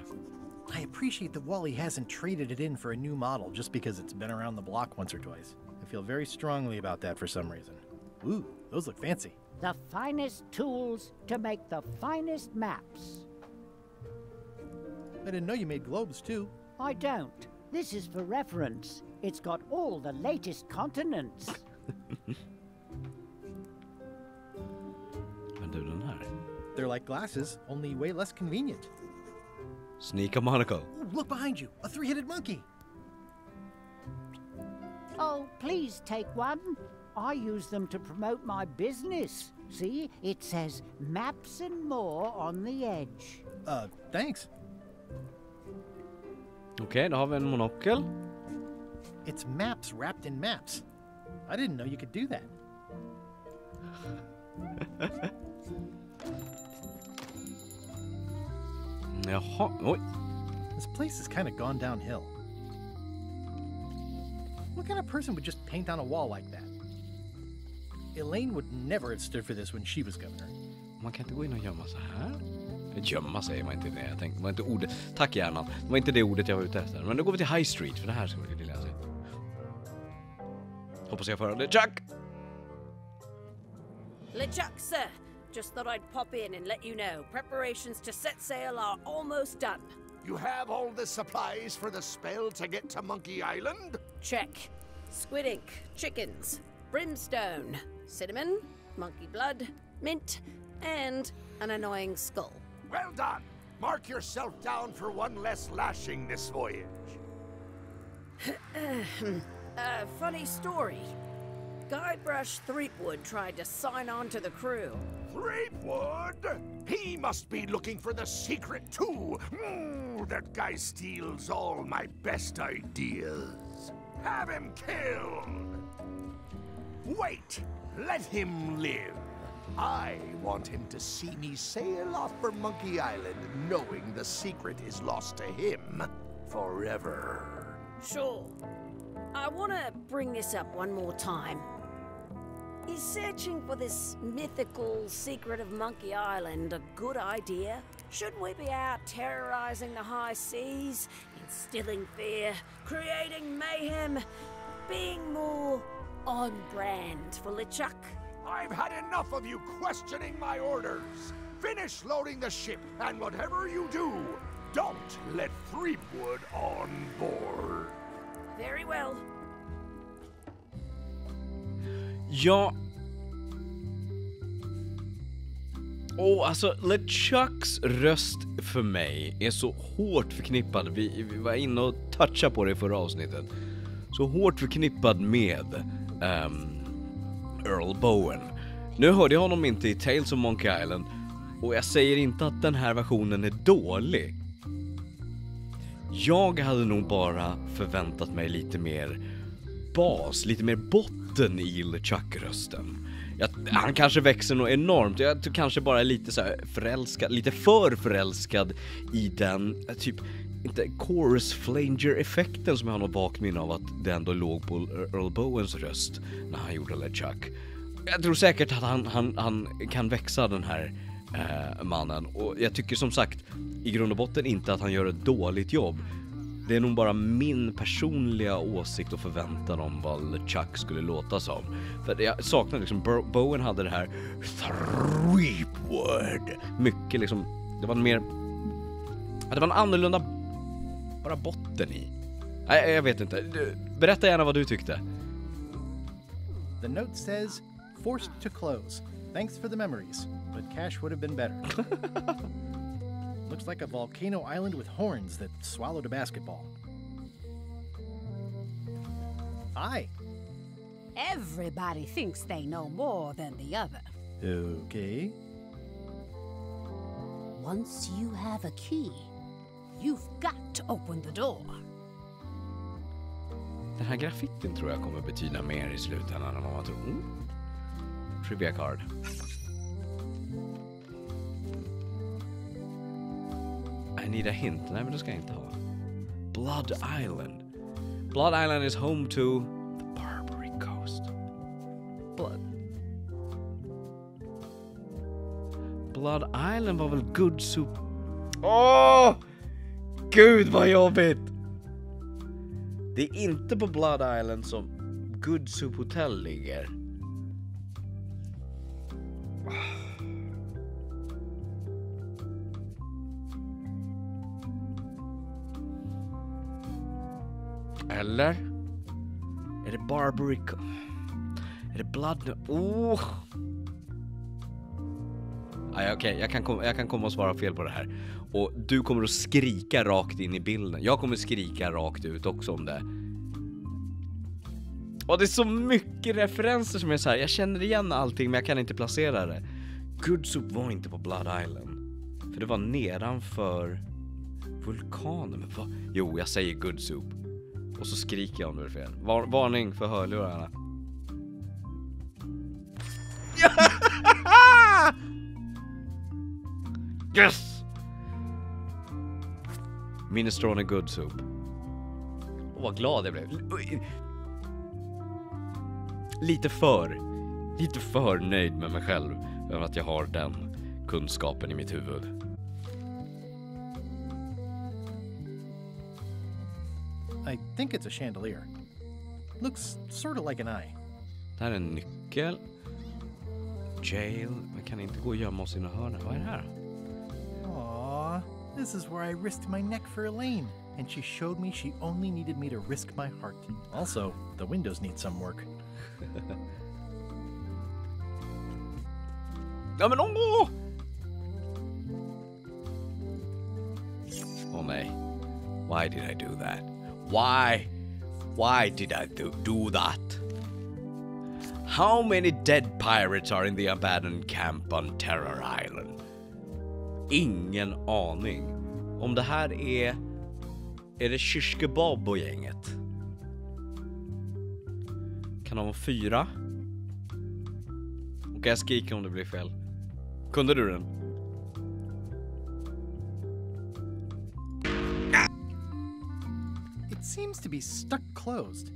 I appreciate that Wally hasn't traded it in for a new model just because it's been around the block once or twice. I feel very strongly about that for some reason. Ooh, those look fancy. The finest tools to make the finest maps. I didn't know you made globes too. I don't. This is for reference. It's got all the latest continents. Men du, den här. They're like glasses, only way less convenient. Sneak a Monaco. Ooh, look behind you, a three-headed monkey. Oh, please take one. I use them to promote my business. See, it says maps and more on the edge. Thanks. Okej, då har vi en monokel. It's maps wrapped in maps. I didn't know you could do that. Jaha, oj. This place has kind of gone downhill. What kind of person would just paint on a wall like that? Elaine would never have stood for this when she was governor. Man kan inte gå in och gömma så här. Gömma säger man inte det. Jag tänkte, var inte ordet. Tack hjärnan. Det var inte det ordet jag var ute efter. Men då går vi till High Street, för det här ska vi läsa sig. Hoppas jag får det. LeChuck! LeChuck, sir. Just thought I'd pop in and let you know. Preparations to set sail are almost done. You have all the supplies for the spell to get to Monkey Island? Check. Squid ink, chickens, brimstone, cinnamon, monkey blood, mint, and an annoying skull. Well done! Mark yourself down for one less lashing this voyage. Funny story. Guybrush Threepwood tried to sign on to the crew. Threepwood? He must be looking for the secret too. That guy steals all my best ideas. Have him killed. Wait, let him live. I want him to see me sail off for Monkey Island knowing the secret is lost to him forever. Sure. I want to bring this up one more time. Is searching for this mythical secret of Monkey Island a good idea? Shouldn't we be out terrorizing the high seas, instilling fear, creating mayhem, being more on brand for LeChuck? I've had enough of you questioning my orders. Finish loading the ship, and whatever you do, don't let Threepwood on board. Very well. Ja. Alltså LeChucks röst för mig är så hårt förknippad. Vi var inne och touchade på det i förra avsnittet. Så hårt förknippad med Earl Bowen. Nu hörde jag honom inte i Tales of Monkey Island. Och jag säger inte att den här versionen är dålig. Jag hade nog bara förväntat mig lite mer bas, lite mer botten i LeChuck-rösten. Han kanske växer nog enormt. Jag tror kanske bara är lite så här förälskad, lite för förälskad i den typ, inte chorus flanger-effekten som jag har något bakminne av att det ändå låg på Earl Bowens röst när han gjorde LeChuck. Jag tror säkert att han kan växa, den här mannen. Och jag tycker som sagt i grund och botten inte att han gör ett dåligt jobb. Det är nog bara min personliga åsikt och förväntan om vad LeChuck skulle låta som. För jag saknar liksom, Bowen hade det här Threepwood. Mycket liksom, det var mer, det var en annorlunda bara botten i. Nej, jag vet inte. Berätta gärna vad du tyckte. The note says, forced to close. Thanks for the memories, but cash would have been better. Looks like a volcano island with horns that swallowed a basketball. Hi. Everybody thinks they know more than the other. Okay. Once you have a key, you've got to open the door. Den här graffitin tror jag kommer betyda mer i slutändan än vad man tror. Trivia card. I need a hint. Nej, men det ska jag inte ha. Blood Island. Blood Island is home to the Barbary Coast. Blood Island var väl Good Soup. Åh! Gud vad jobbigt! Det är inte på Blood Island som Good Soup Hotel ligger. Eller? Är det Barbary... Är det Blood... Okej, jag kan komma och svara fel på det här. Och du kommer att skrika rakt in i bilden. Jag kommer skrika rakt ut också om det. Och det är så mycket referenser som är så här. Jag känner igen allting men jag kan inte placera det. Good Soup var inte på Blood Island. För det var nedanför vulkanen. Men vad? Jo, jag säger Good Soup. Och så skriker jag om det är fel. Varning för hörlurarna. Yes! Minestrone Good Soup. Åh, vad glad jag blev. Lite för nöjd med mig själv över att jag har den kunskapen i mitt huvud. I think it's a chandelier. Looks sort of like an eye. Det här är en nyckel. Jail. Man kan inte gå och gömma oss i några hörn. Vad är det här? Aww, this is where I risked my neck for Elaine, and she showed me she only needed me to risk my heart. Also, the windows need some work. Ja men åh! Åh nej. Why did I do that? Why did I do that? How many dead pirates are in the abandoned camp on Terror Island? Ingen aning. Om det här är det Shishkebab och gänget? Kan de vara 4? Okej, jag skriker om det blir fel. Kunde du den? It seems to be stuck closed.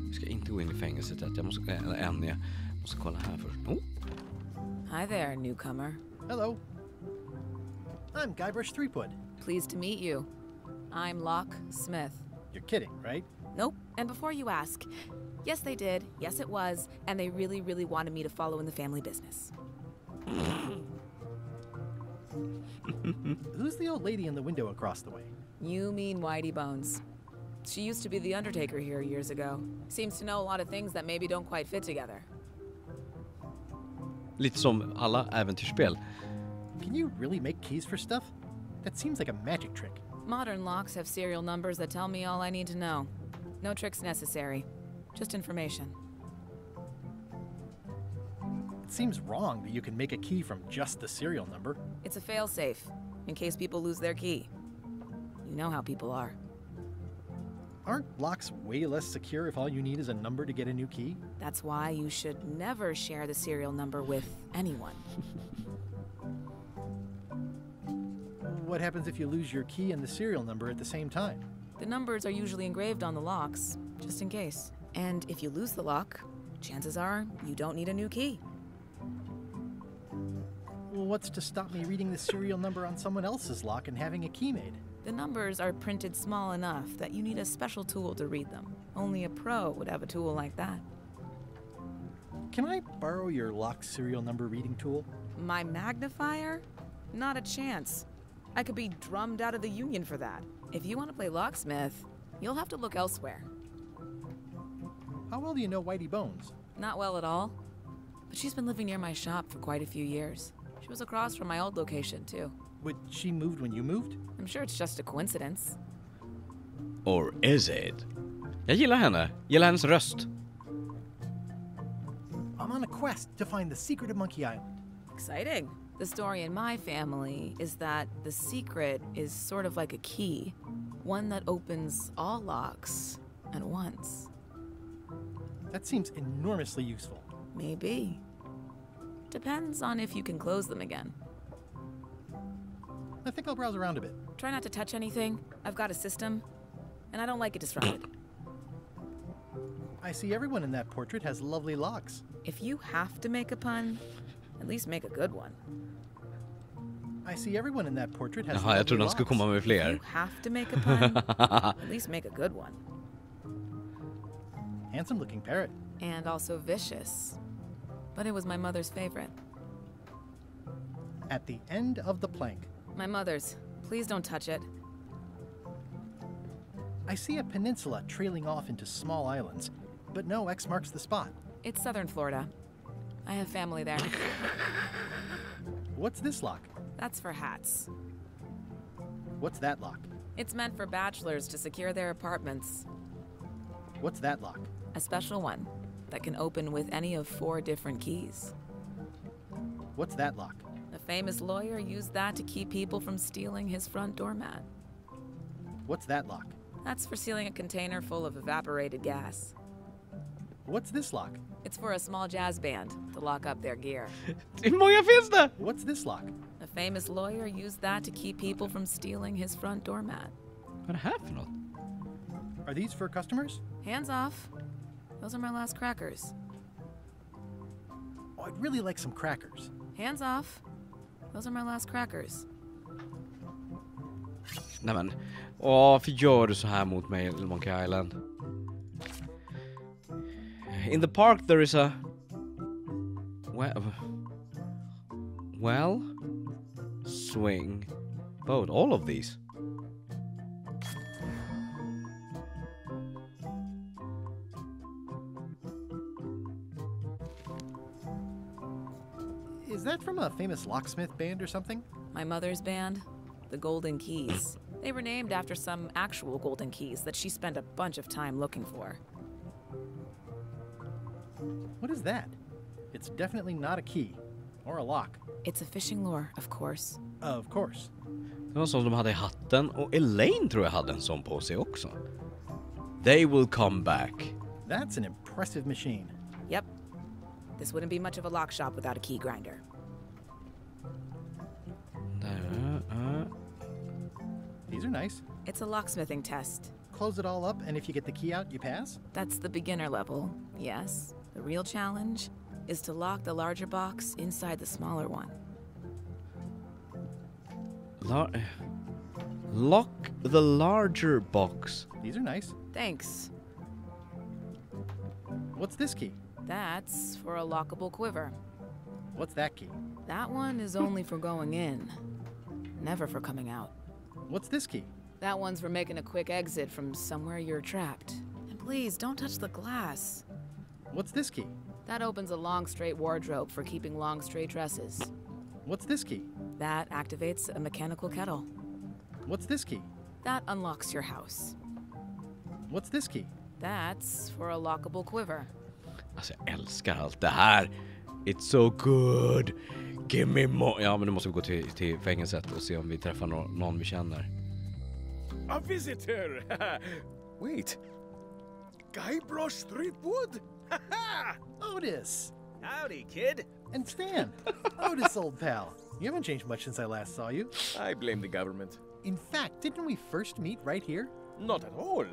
Jag ska inte gå in i fängelset. Jag måste kolla här först. Oh. Hi there, newcomer. Hello. I'm Guybrush Threepwood. Pleased to meet you. I'm Locke Smith. You're kidding, right? Nope. And before you ask, yes they did, yes it was, and they really, really wanted me to follow in the family business. Who's the old lady in the window across the way? You mean Whitey Bones. She used to be the Undertaker here years ago. Seems to know a lot of things that maybe don't quite fit together. Lite som alla äventyrsspel. Can you really make keys for stuff? That seems like a magic trick. Modern locks have serial numbers that tell me all I need to know. No tricks necessary. Just information. It seems wrong that you can make a key from just the serial number. It's a failsafe, in case people lose their key. You know how people are. Aren't locks way less secure if all you need is a number to get a new key? That's why you should never share the serial number with anyone. What happens if you lose your key and the serial number at the same time? The numbers are usually engraved on the locks, just in case. And if you lose the lock, chances are you don't need a new key. Well, what's to stop me reading the serial number on someone else's lock and having a key made? The numbers are printed small enough that you need a special tool to read them. Only a pro would have a tool like that. Can I borrow your lock serial number reading tool? My magnifier? Not a chance. I could be drummed out of the union for that. If you want to play locksmith, you'll have to look elsewhere. How well do you know Whitey Bones? Not well at all. But she's been living near my shop for quite a few years. She was across from my old location, too. But she moved when you moved? I'm sure it's just a coincidence. Or is it? Jag gillar henne. Gillar hennes röst. I'm on a quest to find the secret of Monkey Island. Exciting. The story in my family is that the secret is sort of like a key. One that opens all locks at once. That seems enormously useful. Maybe. Depends on if you can close them again. I think I'll browse around a bit. Try not to touch anything. I've got a system, and I don't like it disrupted. I see everyone in that portrait has lovely locks. If you have to make a pun, at least make a good one. I see everyone in that portrait has Jaha, jag trodde han skulle komma med fler. You have to make a pun, at least make a good one. Handsome looking parrot. And also vicious. But it was my mother's favorite. At the end of the plank. My mother's. Please don't touch it. I see a peninsula trailing off into small islands, but no X marks the spot. It's southern Florida. I have family there. What's this lock? That's for hats. What's that lock? It's meant for bachelors to secure their apartments. What's that lock? A special one that can open with any of 4 different keys. What's that lock? A famous lawyer used that to keep people from stealing his front doormat. What's that lock? That's for sealing a container full of evaporated gas. What's this lock? It's for a small jazz band to lock up their gear. Hur många finns det? What's this lock? A famous lawyer used that to keep people from stealing his front doormat. Vad är det här för något? Are these for customers? Hands off. Those are my last crackers. Oh, I'd really like some crackers. Hands off. Those are my last crackers. Nämen. Varför gör du så här mot mig, Little Monkey Island? In the park there is a... Well... Swing... boat. All of these. Is that from a famous locksmith band or something? My mother's band, the Golden Keys. They were named after some actual golden keys that she spent a bunch of time looking for. What is that? It's definitely not a key. Or a lock. It's a fishing lure, of course. Of course. Det var som de hade i hatten, och Elaine tror jag hade en sån på sig också. They will come back. That's an impressive machine. Yep. This wouldn't be much of a lock shop without a key grinder. These are nice. It's a locksmithing test. Close it all up, and if you get the key out, you pass? That's the beginner level, yes. The real challenge is to lock the larger box inside the smaller one. Lock the larger box. These are nice. Thanks. What's this key? That's for a lockable quiver. What's that key? That one is only for going in, never for coming out. What's this key? That one's for making a quick exit from somewhere you're trapped. And please, don't touch the glass. What's this key? That opens a long, straight wardrobe for keeping long, straight dresses. What's this key? That activates a mechanical kettle. What's this key? That unlocks your house. What's this key? That's for a lockable quiver. Alltså jag älskar allt det här. It's so good. Give me more. Ja, men nu måste vi gå till fängelset och se om vi träffar någon vi känner. A visitor! Wait. Guybrush Threepwood? Otis! Howdy, kid. And Stan. Otis, old pal. You haven't changed much since I last saw you. I blame the government. In fact, didn't we first meet right here? Not at all.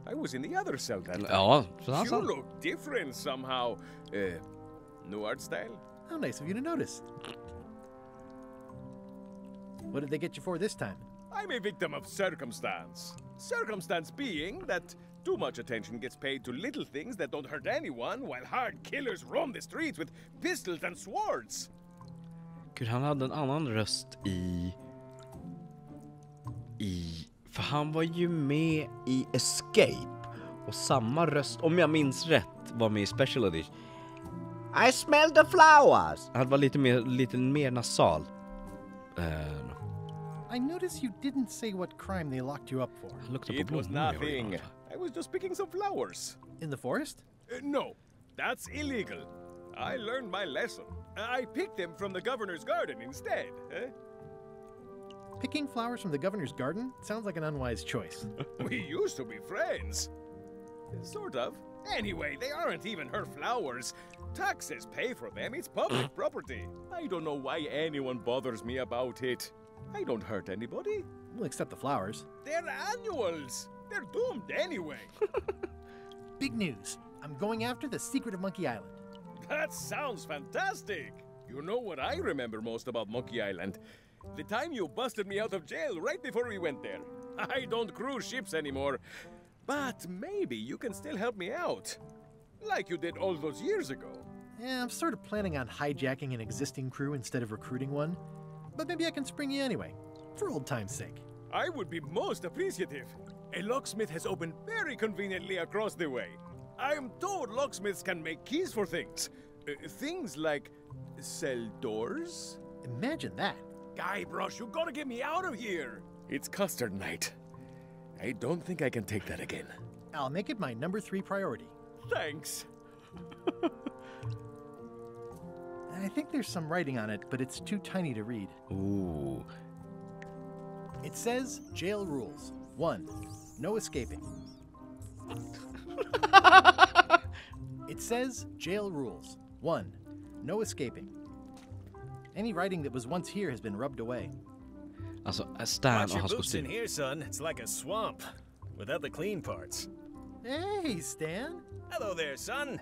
I was in the other cell that time. Ja, så han You sa. look different somehow. New art style? How nice of you to notice. What did they get you for this time? I'm a victim of circumstance. Circumstance being that too much attention gets paid to little things that don't hurt anyone while hard killers roam the streets with pistols and swords. Gud, han hade en annan röst i... För han var ju med i Escape. Och samma röst, om jag minns rätt, var med i Special Edition. I smell the flowers! Han var lite mer nasal. I noticed you didn't say what crime they locked you up for. It was nothing. I was just picking some flowers. In the forest? No, that's illegal. I learned my lesson. I picked them from the governor's garden instead. Picking flowers from the governor's garden sounds like an unwise choice. We used to be friends. Sort of. Anyway, they aren't even her flowers. Taxes pay for them. It's public property. I don't know why anyone bothers me about it. I don't hurt anybody. Well, except the flowers. They're annuals. They're doomed anyway. Big news. I'm going after the secret of Monkey Island. That sounds fantastic. You know what I remember most about Monkey Island? The time you busted me out of jail right before we went there. I don't cruise ships anymore. But maybe you can still help me out. Like you did all those years ago. Yeah, I'm sort of planning on hijacking an existing crew instead of recruiting one. But maybe I can spring you anyway, for old time's sake. I would be most appreciative. A locksmith has opened very conveniently across the way. I am told locksmiths can make keys for things. Things like cell doors. Imagine that. Guybrush, you gotta get me out of here. It's custard night. I don't think I can take that again. I'll make it my number 3 priority. Thanks. I think there's some writing on it, but it's too tiny to read. Ooh. It says jail rules. 1. No escaping. It says jail rules. 1. No escaping. Any writing that was once here has been rubbed away. Alltså, Stan Watch och your hans boots in kostym. here, son. It's like a swamp. Without the clean parts. Hey, Stan. Hello there, son.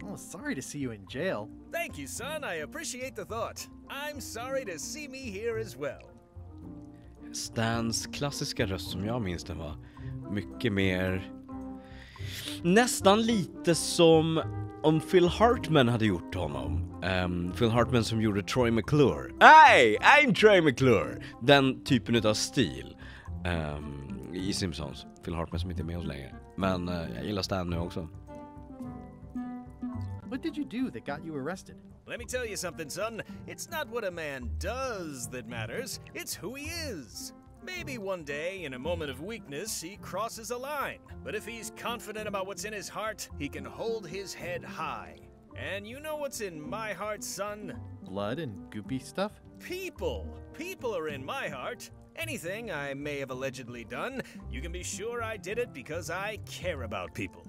Oh, sorry to see you in jail. Thank you, son. I appreciate the thought. I'm sorry to see me here as well. Stans klassiska röst som jag minns den var mycket mer... Nästan lite som om Phil Hartman hade gjort honom. Phil Hartman som gjorde Troy McClure. Hey, I'm Troy McClure! Den typen av stil. I Simpsons. Phil Hartman som inte är med oss längre. Men jag gillar Stan nu också. What did you do that got you arrested? Let me tell you something, son. It's not what a man does that matters. It's who he is. Maybe one day, in a moment of weakness, he crosses a line. But if he's confident about what's in his heart, he can hold his head high. And you know what's in my heart, son? Blood and goopy stuff? People. People are in my heart. Anything I may have allegedly done, you can be sure I did it because I care about people.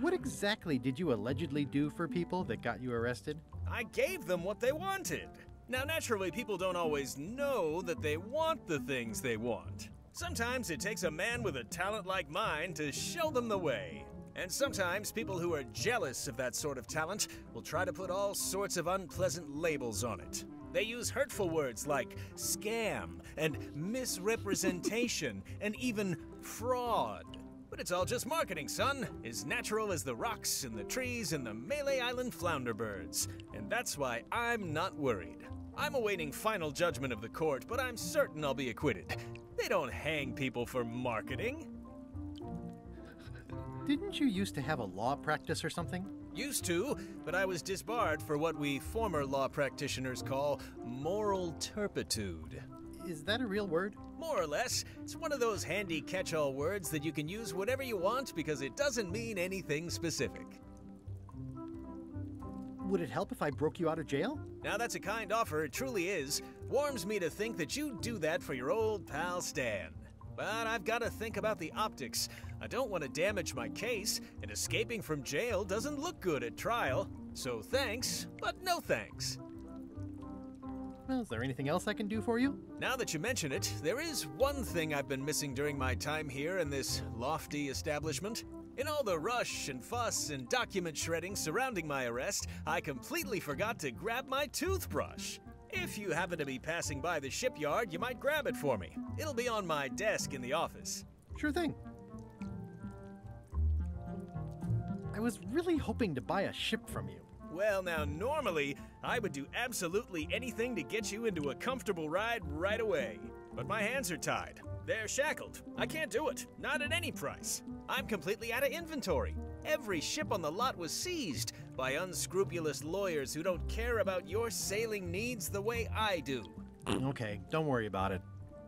What exactly did you allegedly do for people that got you arrested? I gave them what they wanted. Now, naturally, people don't always know that they want the things they want. Sometimes it takes a man with a talent like mine to show them the way. And sometimes people who are jealous of that sort of talent will try to put all sorts of unpleasant labels on it. They use hurtful words like scam and misrepresentation and even fraud. But it's all just marketing, son. As natural as the rocks and the trees and the Melee Island flounderbirds. And that's why I'm not worried. I'm awaiting final judgment of the court, but I'm certain I'll be acquitted. They don't hang people for marketing. Didn't you used to have a law practice or something? Used to, but I was disbarred for what we former law practitioners call moral turpitude. Is that a real word? More or less. It's one of those handy catch-all words that you can use whatever you want because it doesn't mean anything specific. Would it help if I broke you out of jail? Now that's a kind offer, it truly is. Warms me to think that you'd do that for your old pal Stan. But I've got to think about the optics. I don't want to damage my case, and escaping from jail doesn't look good at trial. So thanks, but no thanks. Well, is there anything else I can do for you? Now that you mention it, there is one thing I've been missing during my time here in this lofty establishment. In all the rush and fuss and document shredding surrounding my arrest, I completely forgot to grab my toothbrush. If you happen to be passing by the shipyard, you might grab it for me. It'll be on my desk in the office. Sure thing. I was really hoping to buy a ship from you. Well, now, normally, I would do absolutely anything to get you into a comfortable ride right away. But my hands are tied. They're shackled. I can't do it. Not at any price. I'm completely out of inventory. Every ship on the lot was seized by unscrupulous lawyers who don't care about your sailing needs the way I do. Okay, don't worry about it.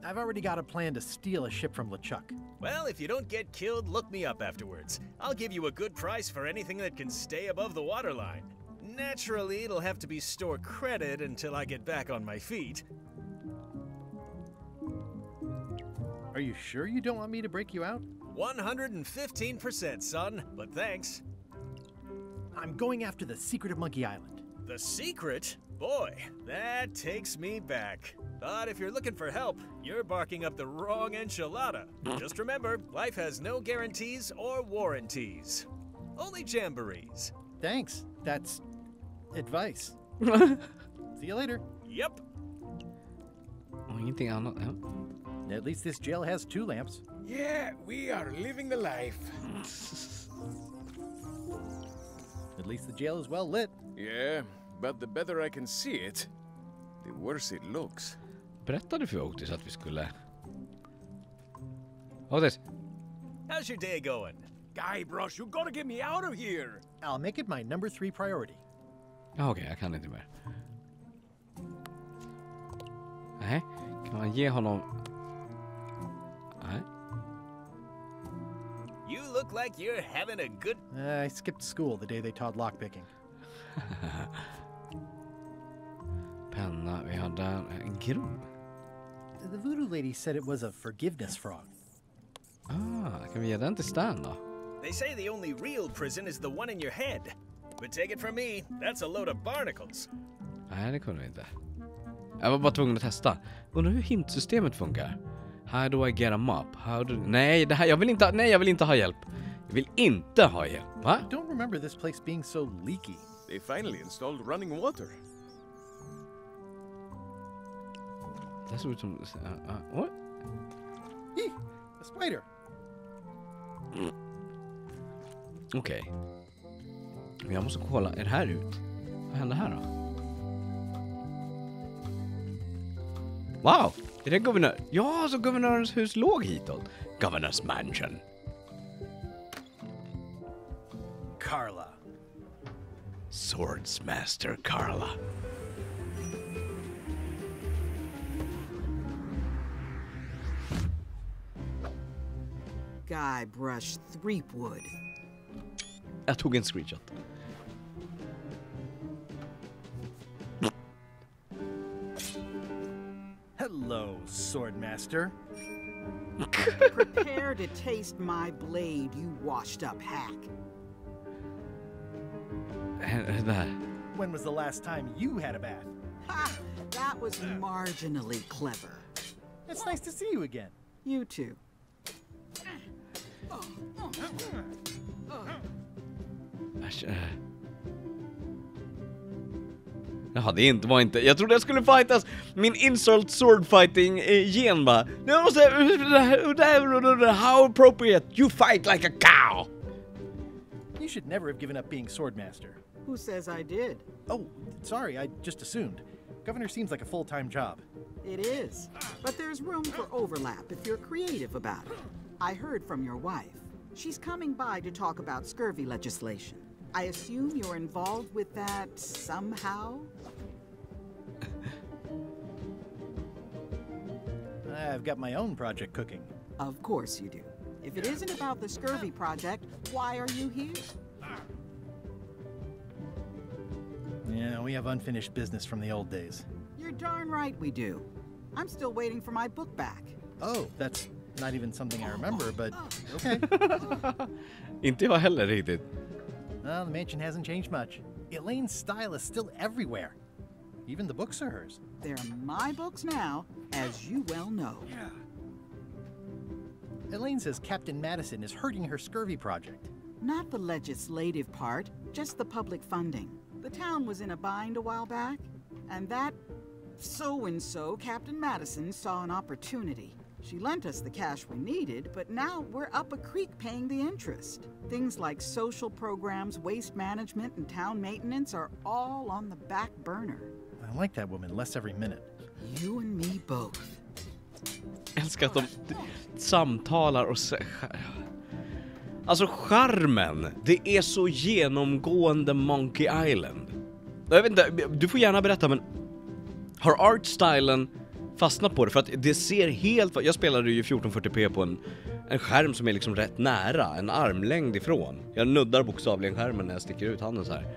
I've already got a plan to steal a ship from LeChuck. Well, if you don't get killed, look me up afterwards. I'll give you a good price for anything that can stay above the waterline. Naturally, it'll have to be store credit until I get back on my feet. Are you sure you don't want me to break you out? 115%, son, but thanks. I'm going after the secret of Monkey Island. The secret? Boy, that takes me back. But if you're looking for help, you're barking up the wrong enchilada. Just remember, life has no guarantees or warranties. Only jamborees. Thanks. That's advice. See you later. Yep. Och ingenting annat. Ja. At least this jail has 2 lamps. Yeah, we are living the life. At least the jail is well lit. Yeah, but the better I can see it, the worse it looks. Berättade för Otis att vi skulle... Otis! How's your day going? Guybrush, you gotta get me out of here! I'll make it my number 3 priority. Okej, jag kan inte mer. Nej, kan man ge honom... Nej. You look like you're having a good... I skipped school the day they taught lockpicking. Penna, vi har där en grov. The voodoo lady said it was a forgiveness frog. Kan vi ge den till Stan då? They say the only real prison is the one in your head. But take it from me, that's a load of barnacles. Nej, det kunde vi inte. Jag var bara tvungen att testa. Undrar hur hintsystemet funkar. How do I get 'em up? Nej, det här, jag vill inte ha hjälp. Jag vill inte ha hjälp. Va? I don't remember this place being so leaky. They finally installed running water. Det ser ut som... What? A spider. Okej. Jag måste kolla, är det här ut? Vad händer här då? Wow! Är det guvernör? Ja, så guvernörens hus låg hitåt. Governor's mansion. Carla. Swordsmaster Carla. Guybrush Threepwood. Jag tog en screenshot. Hello, Swordmaster. Prepare to taste my blade, you washed up hack. When was the last time you had a bath? Ha! That was marginally clever. It's nice to see you again. You too. Jaha, det var inte... Jag trodde jag skulle fightas min insult sword fighting gen bara. How appropriate. You fight like a cow. You should never have given up being Swordmaster. Who says I did? Oh, sorry, I just assumed. Governor seems like a full-time job. It is, but there's room for overlap if you're creative about it. I heard from your wife. She's coming by to talk about scurvy legislation. I assume you're involved with that somehow? I've got my own project cooking. Of course you do. If it isn't about the scurvy project, why are you here? No, we have unfinished business from the old days. You're darn right we do. I'm still waiting for my book back. Oh, that's not even something I remember, but okay. Inte jag heller riktigt. Well, the mansion hasn't changed much. Elaine's style is still everywhere. Even the books are hers. They're my books now, as you well know. Elaine says Captain Madison is hurting her scurvy project. Not the legislative part, just the public funding. The town was in a bind a while back, and that so-and-so, Captain Madison, saw an opportunity. She lent us the cash we needed, but now we're up a creek paying the interest. Things like social programs, waste management, and town maintenance are all on the back burner. I like that woman less every minute. You and me both. Älskar att de samtalar och alltså charmen, det är så genomgående Monkey Island. Jag vet inte, du får gärna berätta, men har artstylen fastnat på det? För att det ser helt... Jag spelade ju 1440p på en skärm som är liksom rätt nära, en armlängd ifrån. Jag nuddar bokstavligen skärmen när jag sticker ut handen så här.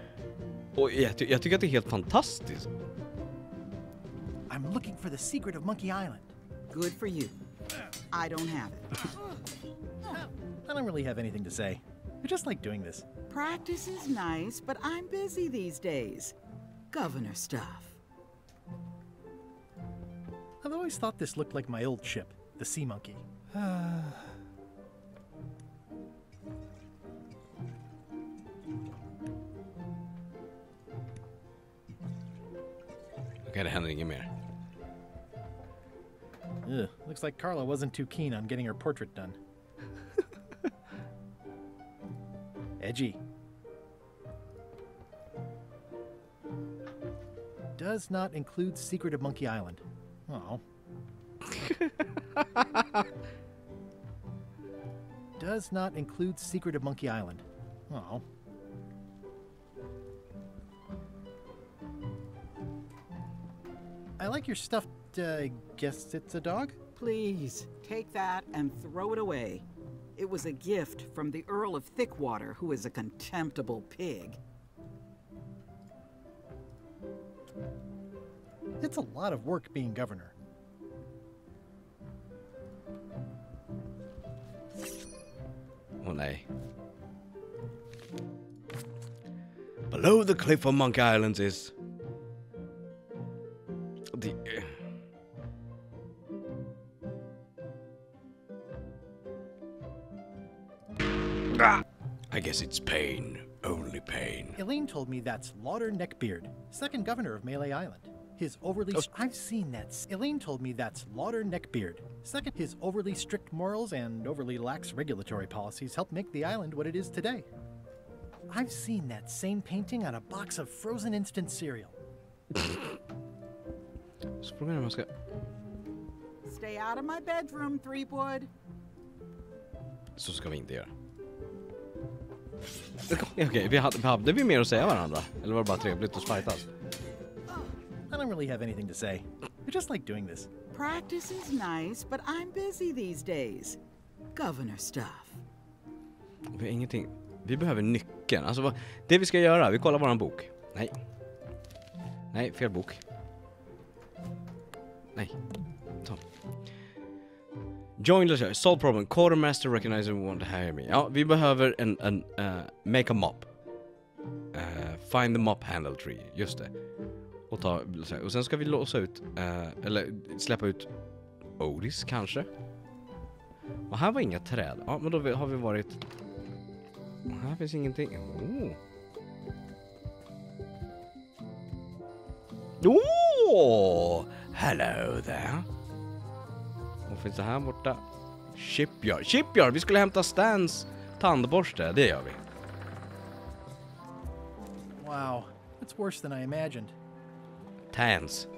Och jag tycker att det är helt fantastiskt. I'm looking for the secret of Monkey Island. Good for you. I don't have it. I don't really have anything to say. I just like doing this. Practice is nice, but I'm busy these days. Governor stuff. I've always thought this looked like my old ship, the Sea Monkey. Okej, det händer inget mer. Looks like Carla wasn't too keen on getting her portrait done. Edgy. Does not include Secret of Monkey Island. Oh. Does not include Secret of Monkey Island. Oh. I like your stuffed, guess it's a dog? Please, take that and throw it away. It was a gift from the Earl of Thickwater, who is a contemptible pig. It's a lot of work being governor. Åh nej. Below the cliff of Monkey Island is... I guess it's pain. Only pain. Elaine told me that's Lauder Neckbeard, second governor of Melee Island. His overly... I've seen that. Elaine told me that's Lauder Neckbeard. Second, his overly strict morals and overly lax regulatory policies helped make the island what it is today. I've seen that same painting on a box of frozen instant cereal. Stay out of my bedroom, Threepwood. Så ska vi inte göra. Okej, hade vi mer att säga varandra? Eller var det bara trevligt att fightas? I don't really have anything to say. I just like doing this. Practice is nice, but I'm busy these days. Governor stuff. Vi har ingenting. Vi behöver nyckeln. Alltså det vi ska göra, vi kollar våran bok. Nej. Nej, fel bok. Nej. Så. Join the show. Solve problem. Quartermaster recognizes we want to hire me. Ja, vi behöver en make a mop. Find the mop handle tree. Just det. Och sen ska vi låsa ut eller släppa ut Otis kanske. Och här var inga träd. Ja, men då har vi varit... Här finns ingenting. Hello there. Och finns det här borta? Shipyard. Vi skulle hämta Stans tandborste. Det gör vi. Wow, it's worse than I imagined. Tans.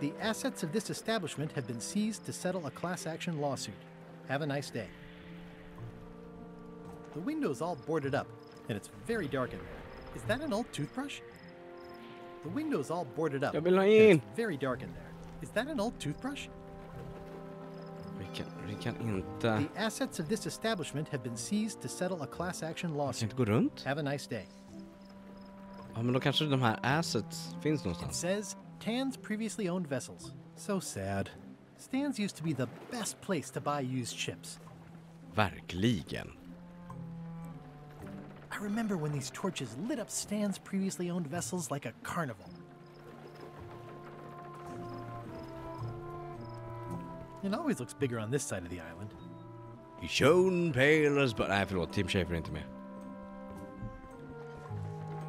The assets of this establishment have been seized to settle a class action lawsuit. Have a nice day. The window's all boarded up, and it's very dark in there. Is that an old toothbrush? The window's all boarded up, and it's very dark in there. Is that an old toothbrush? Vi kan inte... The assets of this establishment have been seized to settle a class action lawsuit. Kan inte gå runt? Have a nice day. Ja, men då kanske de här assets finns It någonstans. says Tan's previously owned vessels. So sad. Stan's used to be the best place to buy used ships. Verkligen. I remember when these torches lit up Stan's previously owned vessels like a carnival. It always looks bigger on this side of the island. He shone pale as... Nej, förlåt. Tim Schafer är inte med.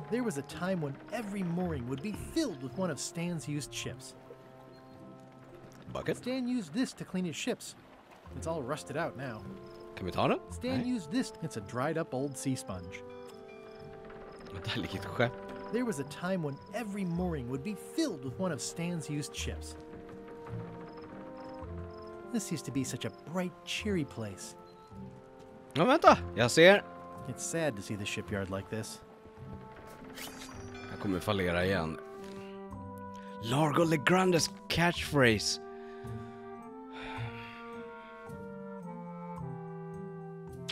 There was a time when every mooring would be filled with one of Stan's used ships. Bucket? Stan used this to clean his ships. It's all rusted out now. Kan vi ta den? Stan Nej. used this. It's a dried up old sea sponge. Där ligger ett skepp. There was a time when every mooring would be filled with one of Stan's used ships. This used to be such a bright, cheery place. Ja, vänta. Jag ser. It's sad to see the shipyard like this. Jag kommer fallera igen. Largo Legrandes catchphrase.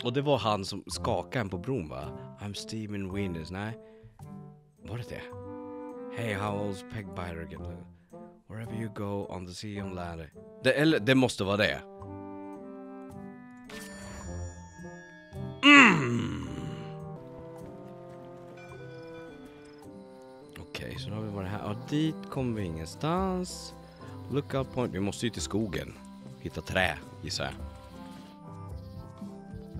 Och det var han som skakade en på bron, va? I'm steaming windows. Nej. Var det det? Hey, how old's Peg Biter get? Wherever you go on the sea on land. Det måste vara det. Okej, så då har vi varit här. Ja, dit kommer vi ingenstans. Lookout point. Vi måste ju till skogen. Hitta trä, gissar jag.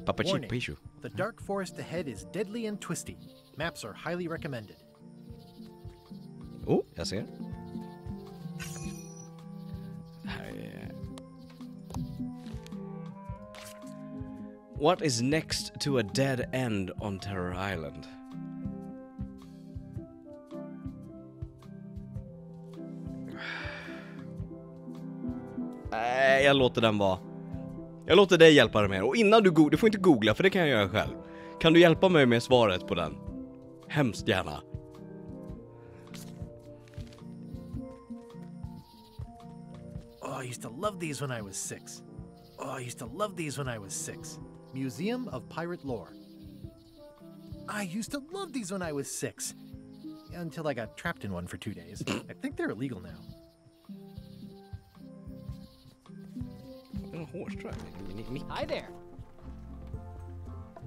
Papa Warning. Pichu. The dark forest ahead is deadly and twisty. Maps are highly recommended. Oh, jag ser. Här är... What is next to a dead end on Terror Island? Nej, jag låter den vara. Jag låter dig hjälpa dig med. Och innan du du får inte googla, för det kan jag göra själv. Kan du hjälpa mig med svaret på den? Hemskt gärna. Oh, I used to love these when I was 6. Oh, I used to love these when I was 6. Museum of Pirate Lore. I used to love these when I was 6. Until I got trapped in one for 2 days. I think they're illegal now. Hi there.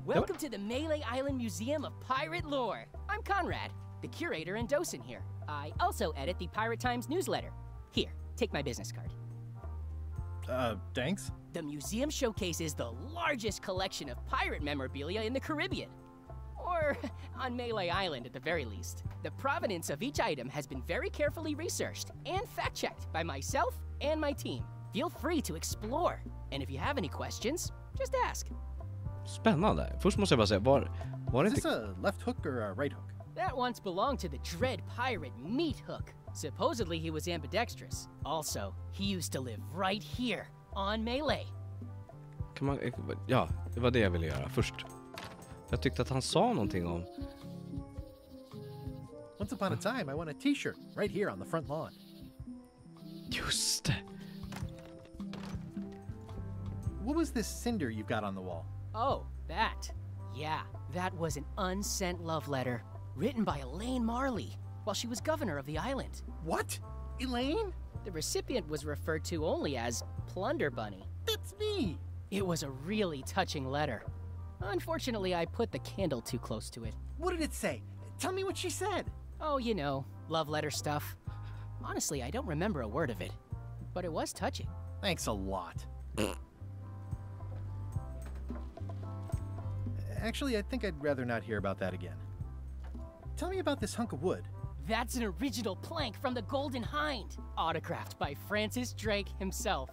Welcome to the Melee Island Museum of Pirate Lore. I'm Conrad, the curator and docent here. I also edit the Pirate Times newsletter. Here, take my business card. Thanks. The museum showcases the largest collection of pirate memorabilia in the Caribbean. Or on Melee Island at the very least. The provenance of each item has been very carefully researched and fact-checked by myself and my team. Feel free to explore. And if you have any questions, just ask. Spännande. Först måste jag bara säga, var det Is this inte... a left hook or a right hook? That once belonged to the dread pirate Meat Hook. Supposedly he was ambidextrous. Also, he used to live right here on Melee. Kan man... Ja, det var det jag ville göra först. Jag tyckte att han sa någonting om... Once upon a time, I won a t-shirt right here on the front lawn. Just det. What was this cinder you've got on the wall? Oh, that. Yeah, that was an unsent love letter written by Elaine Marley while she was governor of the island. What? Elaine? The recipient was referred to only as Plunder Bunny. That's me! It was a really touching letter. Unfortunately, I put the candle too close to it. What did it say? Tell me what she said. Oh, you know, love letter stuff. Honestly, I don't remember a word of it, but it was touching. Thanks a lot. Actually, I think I'd rather not hear about that again. Tell me about this hunk of wood. That's an original plank from the Golden Hind, autographed by Francis Drake himself.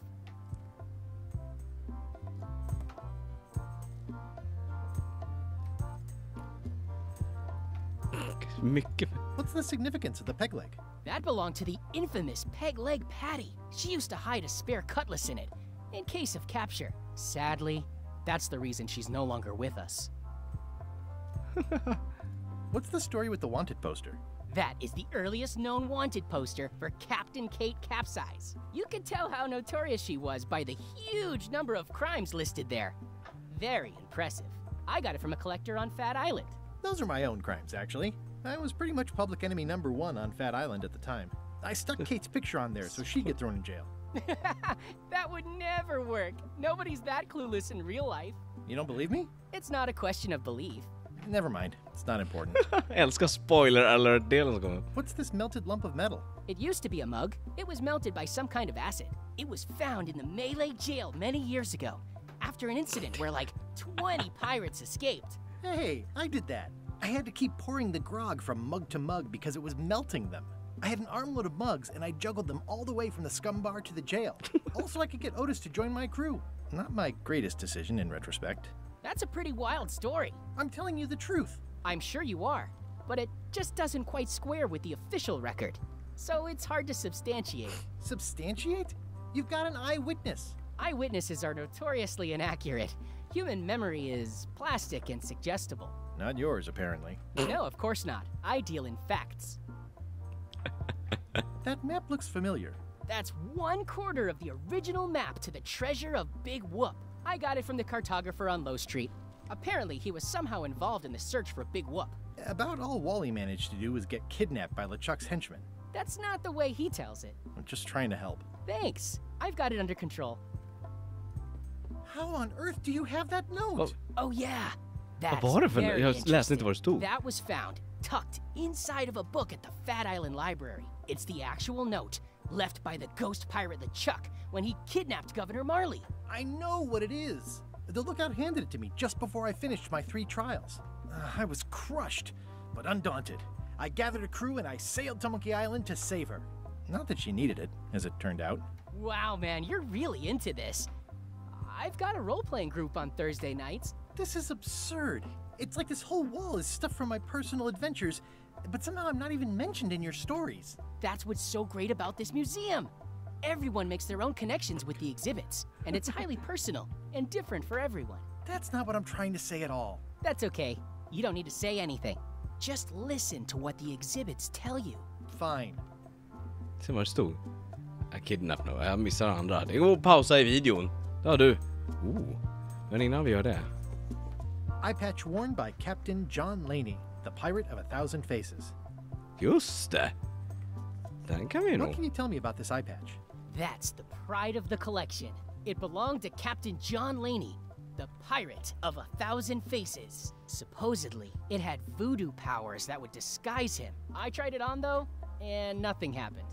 What's the significance of the peg leg? That belonged to the infamous Peg Leg Patty. She used to hide a spare cutlass in it, in case of capture. Sadly, that's the reason she's no longer with us. What's the story with the wanted poster? That is the earliest known wanted poster for Captain Kate Capsize. You could tell how notorious she was by the huge number of crimes listed there. Very impressive. I got it from a collector on Fat Island. Those are my own crimes, actually. I was pretty much public enemy number 1 on Fat Island at the time. I stuck Kate's picture on there so she'd get thrown in jail. That would never work. Nobody's that clueless in real life. You don't believe me? It's not a question of belief. Never mind. It's not important. Älskar spoiler alert-delen som kommer. What's this melted lump of metal? It used to be a mug. It was melted by some kind of acid. It was found in the Melee jail many years ago, after an incident where like 20 pirates escaped. Hey, I did that. I had to keep pouring the grog from mug to mug because it was melting them. I had an armload of mugs and I juggled them all the way from the scum bar to the jail. Also, I could get Otis to join my crew. Not my greatest decision in retrospect. That's a pretty wild story. I'm telling you the truth. I'm sure you are, but it just doesn't quite square with the official record. So it's hard to substantiate. Substantiate? You've got an eyewitness. Eyewitnesses are notoriously inaccurate. Human memory is plastic and suggestible. Not yours, apparently. No, of course not. I deal in facts. That map looks familiar. That's 1/4 of the original map to the treasure of Big Whoop. I got it from the cartographer on Low Street. Apparently, he was somehow involved in the search for Big Whoop. About all Wally managed to do was get kidnapped by LeChuck's henchmen. That's not the way he tells it. I'm just trying to help. Thanks. I've got it under control. How on earth do you have that note? Oh yeah. Vad var det för? Jag läste inte vad det stod. That was found, tucked inside of a book at the Fat Island Library. It's the actual note left by the ghost pirate LeChuck when he kidnapped Governor Marley. I know what it is. The lookout handed it to me just before I finished my 3 trials. I was crushed, but undaunted. I gathered a crew and I sailed to Monkey Island to save her. Not that she needed it, as it turned out. Wow, man, you're really into this. I've got a role-playing group on Thursday nights. This is absurd. It's like this whole wall is stuff from my personal adventures, but somehow I'm not even mentioned in your stories. That's what's so great about this museum. Everyone makes their own connections with the exhibits, and it's highly personal and different for everyone. That's not what I'm trying to say at all. That's okay. You don't need to say anything. Just listen to what the exhibits tell you. Fine. Se vad det stod. Jag kidnappar nu. Jag missar andra. Det går att pausa i videon. Ja du. Men innan vi gör det. Eye patch worn by Captain John Laney, the pirate of 1,000 faces. Just det. Den kan vi nog. What can you tell me about this eye patch? That's the pride of the collection. It belonged to Captain John Laney, the pirate of 1,000 faces. Supposedly, it had voodoo powers that would disguise him. I tried it on though, and nothing happened.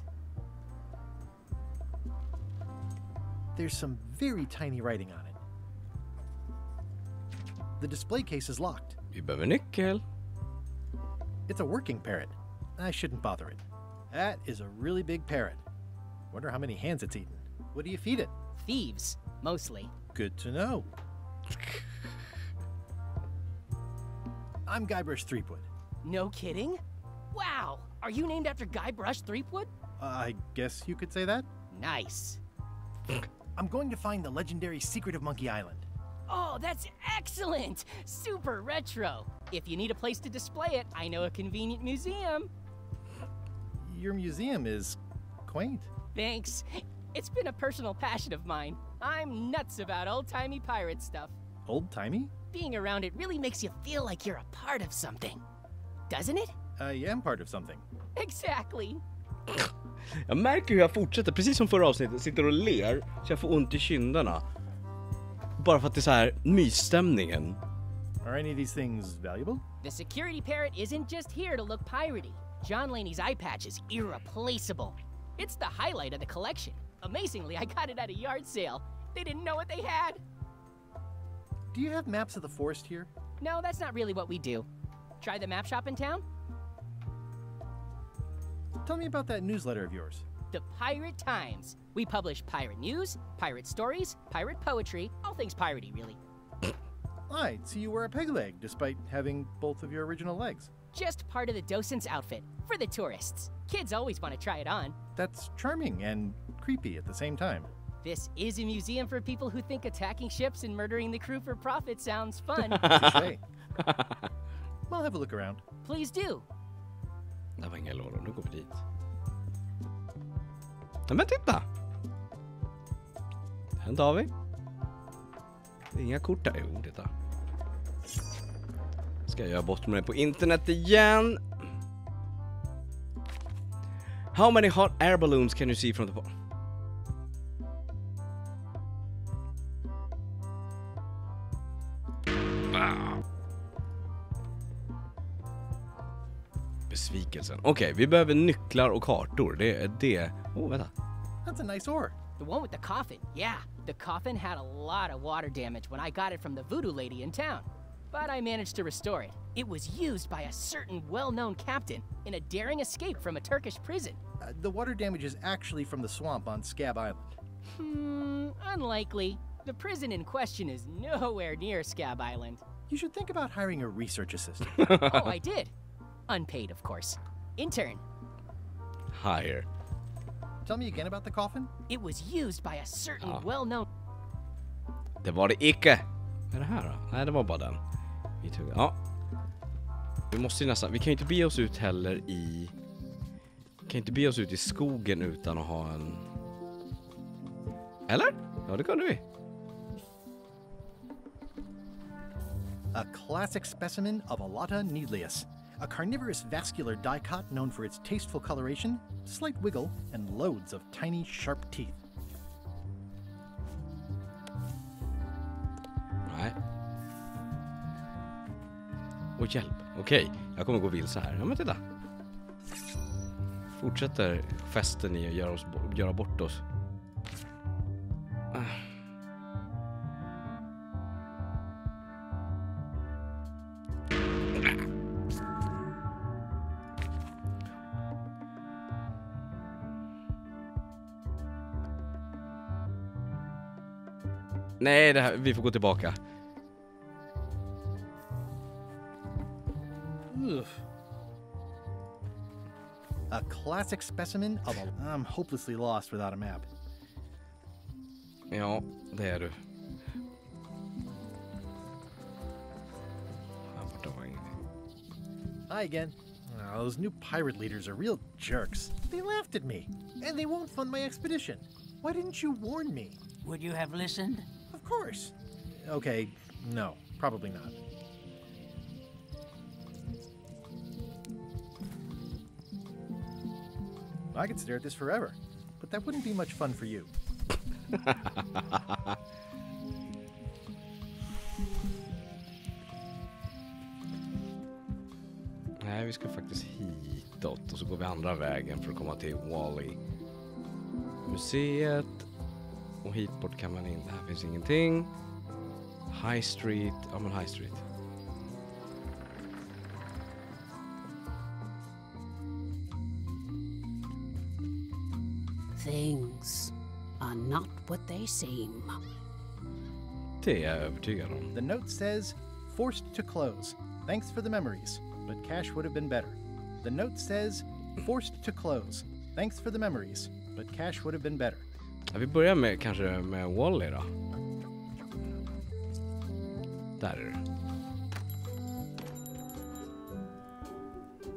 There's some very tiny writing on it. The display case is locked. Vi behöver nyckel. It's a working parrot. I shouldn't bother it. That is a really big parrot. Wonder how many hands it's eaten. What do you feed it? Thieves, mostly. Good to know. I'm Guybrush Threepwood. No kidding? Wow! Are you named after Guybrush Threepwood? I guess you could say that. Nice. I'm going to find the legendary secret of Monkey Island. Oh, that's excellent! Super retro. If you need a place to display it, I know a convenient museum. Your museum is quaint. Thanks. It's been a personal passion of mine. I'm nuts about old-timey pirate stuff. Old-timey? Being around it really makes you feel like you're a part of something. Doesn't it? I am part of something. Exactly. Jag märker hur jag fortsätter, precis som förra avsnittet, sitter och ler så jag får ont i kinderna. Bara för att det är så här mysstämningen. Are any of these things valuable? The security parrot isn't just here to look piratey. John Laney's eye patch is irreplaceable. It's the highlight of the collection. Amazingly, I got it at a yard sale. They didn't know what they had. Do you have maps of the forest here? No, that's not really what we do. Try the map shop in town? Tell me about that newsletter of yours. The Pirate Times. We publish pirate news, pirate stories, pirate poetry, all things piratey, really. I'd see you wear a peg leg, despite having both of your original legs. Just part of the docent's outfit, for the tourists. Kids always want to try it on. That's charming and creepy at the same time. This is a museum for people who think attacking ships and murdering the crew for profit sounds fun. Touché. I'll have a look around. Please do. Det var inga lådor, nu går vi dit. Men titta! Den tar vi. Det är inga kort där, jo, titta. Ska jag göra bort mig på internet igen. How many hot air balloons can you see from the bottom? Besvikelsen. Okej, vi behöver nycklar och kartor. Det är det. Vänta. That's a nice ore. The one with the coffin, yeah. The coffin had a lot of water damage when I got it from the voodoo lady in town. But I managed to restore it. It was used by a certain well-known captain in a daring escape from a Turkish prison. The water damage is actually from the swamp on Scab Island. Unlikely. The prison in question is nowhere near Scab Island. You should think about hiring a research assistant. Oh, I did. Unpaid, of course. Intern. Hire. Tell me again about the coffin? It was used by a certain well-known... Det var det icke. Vad är det här då? Nej, det var bara den. Ja. Vi måste ju nästan... Vi kan ju inte bege oss ut heller i... Vi kan inte bege oss ut i skogen utan att ha en... Eller? Ja, det kunde vi. A classic specimen of Alata needleus. A carnivorous vascular dicot known for its tasteful coloration, slight wiggle, and loads of tiny, sharp teeth. Nej. Och hjälp. Okej, jag kommer gå vilse här. Ja, men titta. Fortsätter festen i att göra bort oss. Nej, vi får gå tillbaka. A classic specimen of I'm hopelessly lost without a map. Ja, det är du. Hi again. Those new pirate leaders are real jerks. They laughed at me, and they won't fund my expedition. Why didn't you warn me? Would you have listened? Of course. Okay, no, probably not. I could stare at this forever, but that wouldn't be much fun for you. Nej, vi ska faktiskt hitåt och så går vi andra vägen för att komma till Wally. Museet. Och hit bort kan man inte. Här finns ingenting. High Street. Ja, men High Street. Things are not what they seem. Det är jag övertygad om. The note says, forced to close. Thanks for the memories, but cash would have been better. The note says, forced to close. Thanks for the memories, but cash would have been better. Ja, vi börjar med kanske med Wally då. Där är det.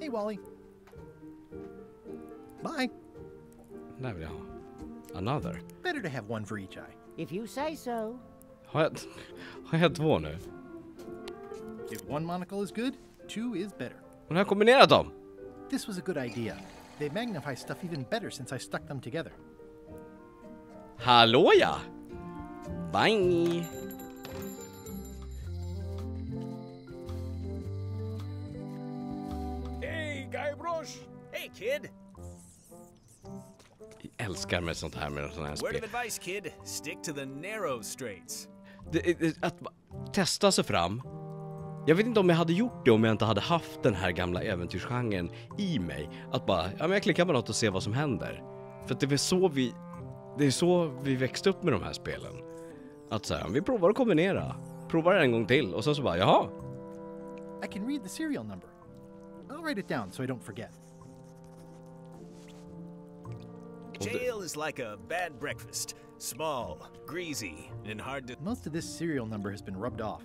Hey Wally. Bye. Där vill jag ha. Another. Better to have one for each eye. If you say so. Har jag två nu? If one monocle is good, two is better. Och har jag kombinerat dem? This was a good idea. They magnify stuff even better since I stuck them together. Hallå ja! Bye! Hey, Guybrush! Hey, kid! Jag älskar med sånt här med såna här spel. Word of advice, kid. Stick to the narrow straights. Att testa sig fram. Jag vet inte om jag hade gjort det om jag inte hade haft den här gamla äventyrsgenren i mig. Att bara, ja men jag klickar på något och ser vad som händer. För att det är så vi växte upp med de här spelen. Att säga, vi provar att kombinera. Provar en gång till och sen så bara, jaha. I can read the serial number. I'll write it down so I don't forget. Jail is like a bad breakfast. Small, greasy, and hard to... Most of this serial number has been rubbed off.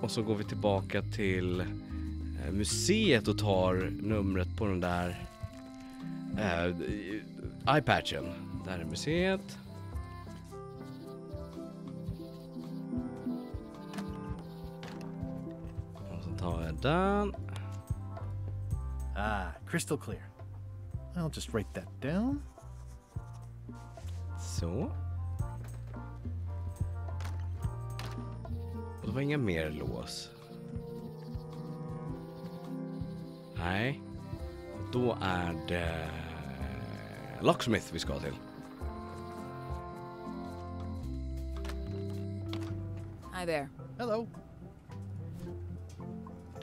Och så går vi tillbaka till museet och tar numret på den där eye-patchen. Där är museet. tar jag den. Ah, crystal clear. I'll just write that down. Så. Och det var inga mer lås. Nej. Då är det Locksmith vi ska till. Hi there. Hello.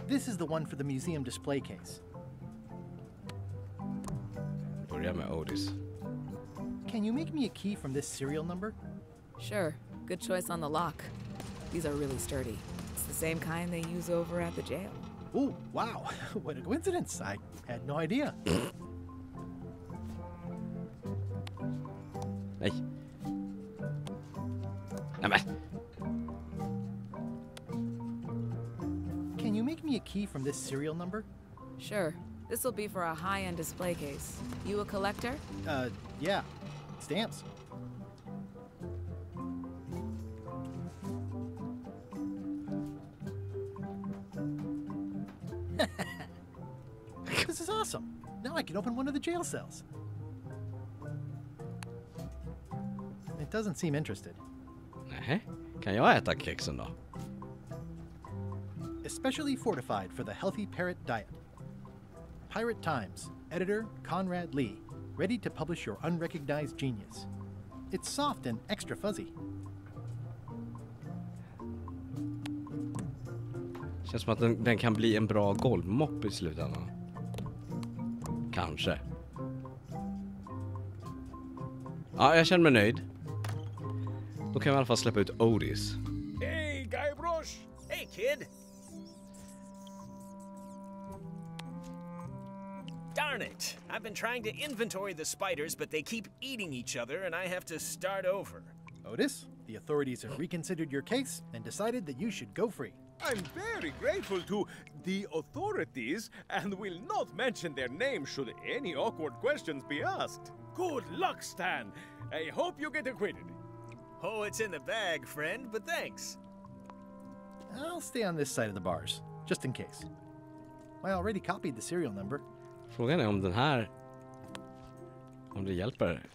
This is the one for the museum display case. Börja med Otis. Can you make me a key from this serial number? Sure. Good choice on the lock. These are really sturdy. It's the same kind they use over at the jail. Oh, wow. What a coincidence. I had no idea. Nej. Nämen. Can you make me a key from this serial number? Sure. This will be for a high-end display case. You a collector? Yeah. Stamps. This is awesome. Now I can open one of the jail cells. It doesn't seem interested. Nej. Kan jag äta kexen då? Especially fortified for the healthy parrot diet. Pirate Times, editor Conrad Lee, ready to publish your unrecognized genius. It's soft and extra fuzzy. Känns som att den kan bli en bra golvmopp i slutändan. Kanske. Ja, jag känner mig nöjd. Då kan vi i alla fall släppa ut Otis. Hey, Guybrush! Hey, kid! Darn it! I've been trying to inventory the spiders, but they keep eating each other, and I have to start over. Otis, the authorities have reconsidered your case and decided that you should go free. I'm very grateful to the authorities and will not mention their name should any awkward questions be asked. Good luck, Stan. I hope you get acquitted. Oh, it's in the bag, friend, but thanks. I'll stay on this side of the bars, just in case. I already copied the serial number. Frågan är om den här... om det hjälper.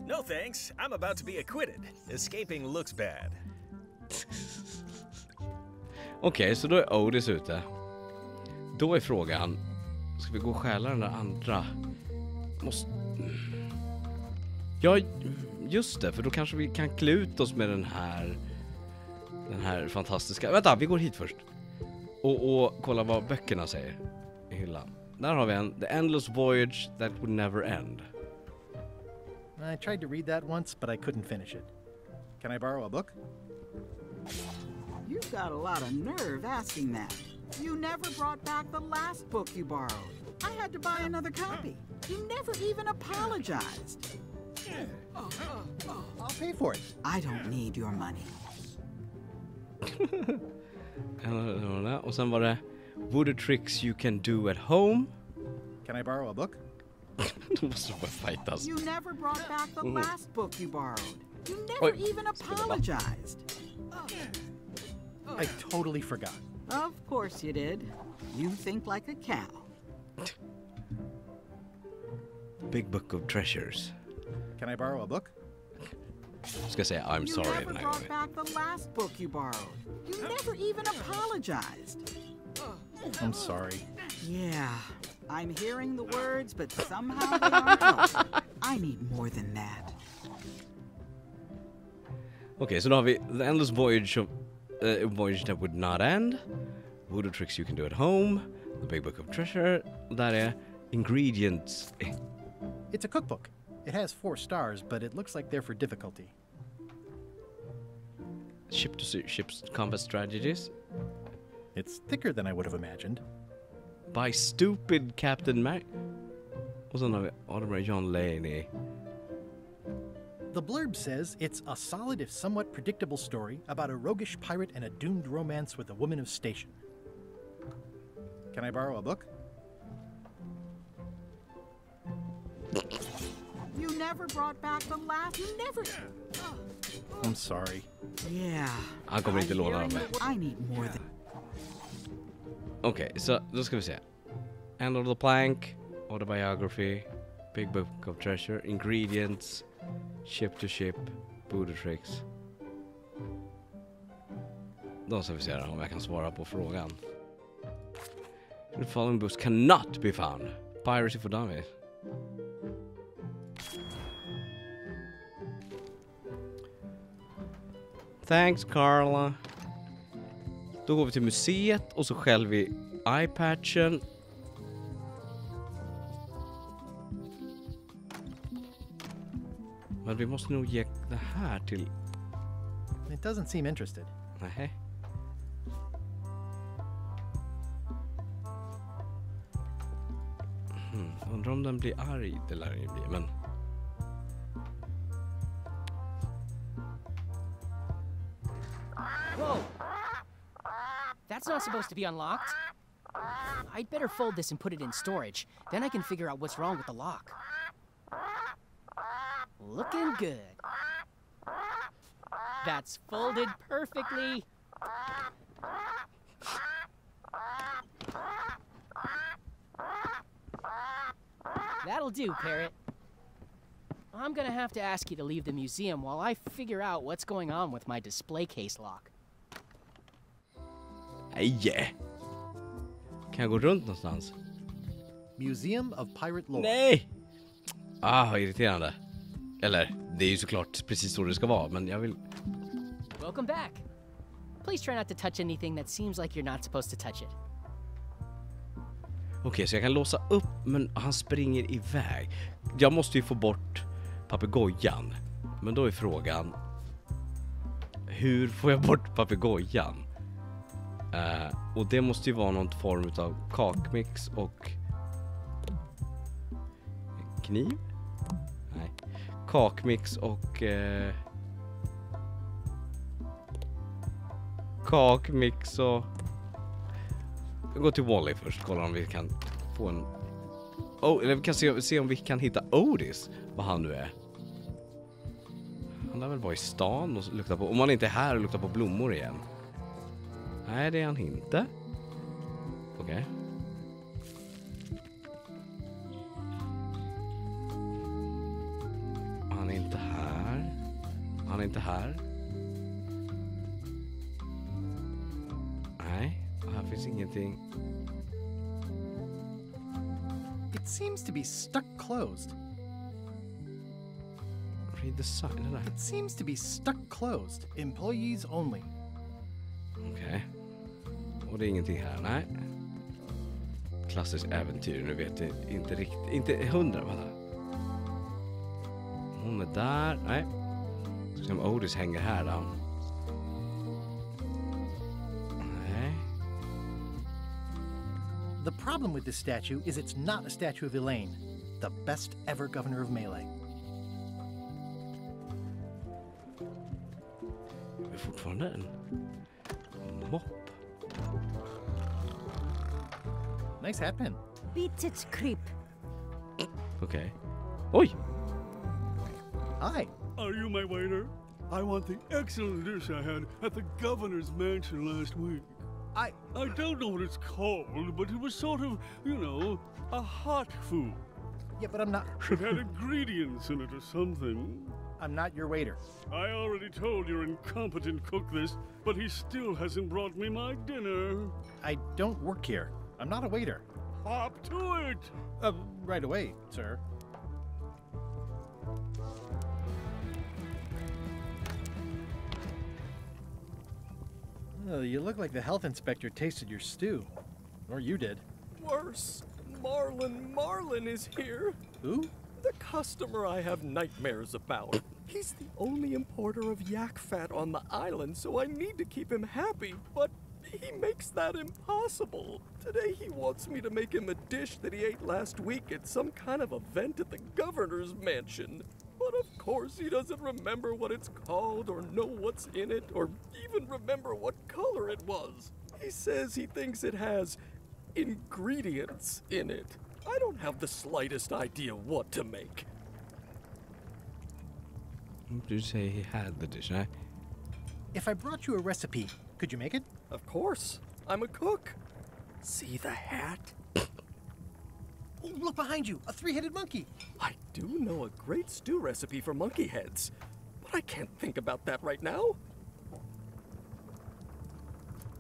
No thanks. I'm about to be acquitted. Escaping looks bad. Okej, så då är Otis ute. Då är frågan... ska vi gå och stjäla den där andra? Ja, just det. För då kanske vi kan klä ut oss med den här fantastiska... Vänta, vi går hit först. Och kolla vad böckerna säger i hyllan. Där har vi en The Endless Voyage That Would Never End. I tried to read that once, but I couldn't finish it. Can I borrow a book? You've got a lot of nerve asking that. You never brought back the last book you borrowed. I had to buy another copy. You never even apologized. I'll pay for it. I don't need your money. Och sen var det Voodoo Tricks You Can Do At Home. Can I borrow a book? Då måste de fightas. You never brought back the last book you borrowed. You never even apologized. I totally forgot. Of course you did. You think like a cow. Big Book of Treasures. Can I borrow a book? Ska säga I'm sorry You never den här brought gången. back the last book you borrowed. You never even apologized. I'm sorry. Yeah, I'm hearing the words, but somehow they aren't helping. I need more than that. Okej, så då har vi The Endless Voyage of Voyage That Would Not End, Voodoo Tricks You Can Do At Home, The Big Book of Treasure. Där är Ingredients. It's a cookbook. It has 4 stars, but it looks like they're for difficulty. Ship to Ships Combat Strategies. It's thicker than I would have imagined. By Stupid Captain Mac. Och sen har vi Oliver John Laney. The blurb says it's a solid if somewhat predictable story about a roguish pirate and a doomed romance with a woman of station. Can I borrow a book? You never brought back the last. You never. I'm sorry. Yeah. Han kommer inte låna dem. I need more than. Okej, så då ska vi se. End of the plank, autobiography, big book of treasure, ingredients, ship to ship, voodoo tricks. Då ska vi se om jag kan svara på frågan. The following books cannot be found. Piracy for dummies. Thanks Carla. Då går vi till museet och så skäller vi eye-patchen. Men vi måste nog ge det här till... It doesn't seem interested. Nej. Undrar om den blir arg. Det lär den ju bli, men... Whoa! That's not supposed to be unlocked. I'd better fold this and put it in storage. Then I can figure out what's wrong with the lock. Looking good. That's folded perfectly. That'll do, Parrot. I'm gonna have to ask you to leave the museum while I figure out what's going on with my display case lock. Nej! Kan jag gå runt någonstans? Museum of Pirate Lore. Nej! Ah, irriterande. Eller, det är ju såklart precis så det ska vara, men jag vill... Welcome back. Please try not to touch anything that seems like you're not supposed to touch it. Okej, så jag kan låsa upp, men han springer iväg. Jag måste ju få bort papegojan. Men då är frågan... Hur får jag bort papegojan? Och det måste ju vara någon form av kakmix och... Kniv? Nej. Kakmix och... Kakmix och... Jag går till Wally först, kolla om vi kan få en... eller vi kan se om vi kan hitta Otis, vad han nu är. Han lär väl vara i stan och lukta på... Om han inte är här och luktar på blommor igen. Nej, det är han inte. Okej. Han är inte här. Han är inte här. Nej, här finns ingenting. It seems to be stuck closed. Read the sign. It seems to be stuck closed. Employees only. Okej. Och det är ingenting här, nej. Klassiskt äventyr, nu vet jag inte riktigt, inte 100, vänta. Hon är där, nej. Ska se om Otis hänger här då. Nej. The problem with this statue is it's not a statue of Elaine, the best ever governor of Melee. Det är fortfarande en mopp. Nice hat pin. Beat it, creep. Okej. Oj! Hi. Are you my waiter? I want the excellent dish I had at the governor's mansion last week. I don't know what it's called, but it was sort of, you know, a hot food. Yeah, but I'm not... It had ingredients in it or something. I'm not your waiter. I already told your incompetent cook this, but he still hasn't brought me my dinner. I don't work here. I'm not a waiter. Hop to it! Right away, sir. You look like the health inspector tasted your stew. Or you did. Worse. Marlin is here. Who? The customer I have nightmares about. He's the only importer of yak fat on the island, so I need to keep him happy, but he makes that impossible. Today he wants me to make him a dish that he ate last week at some kind of event at the governor's mansion. But of course he doesn't remember what it's called or know what's in it or even remember what color it was. He says he thinks it has ingredients in it. I don't have the slightest idea what to make. Did you say he had the dish, eh? If I brought you a recipe, could you make it? Of course. I'm a cook. See the hat? Oh, look behind you, a three-headed monkey. I do know a great stew recipe for monkey heads, but I can't think about that right now.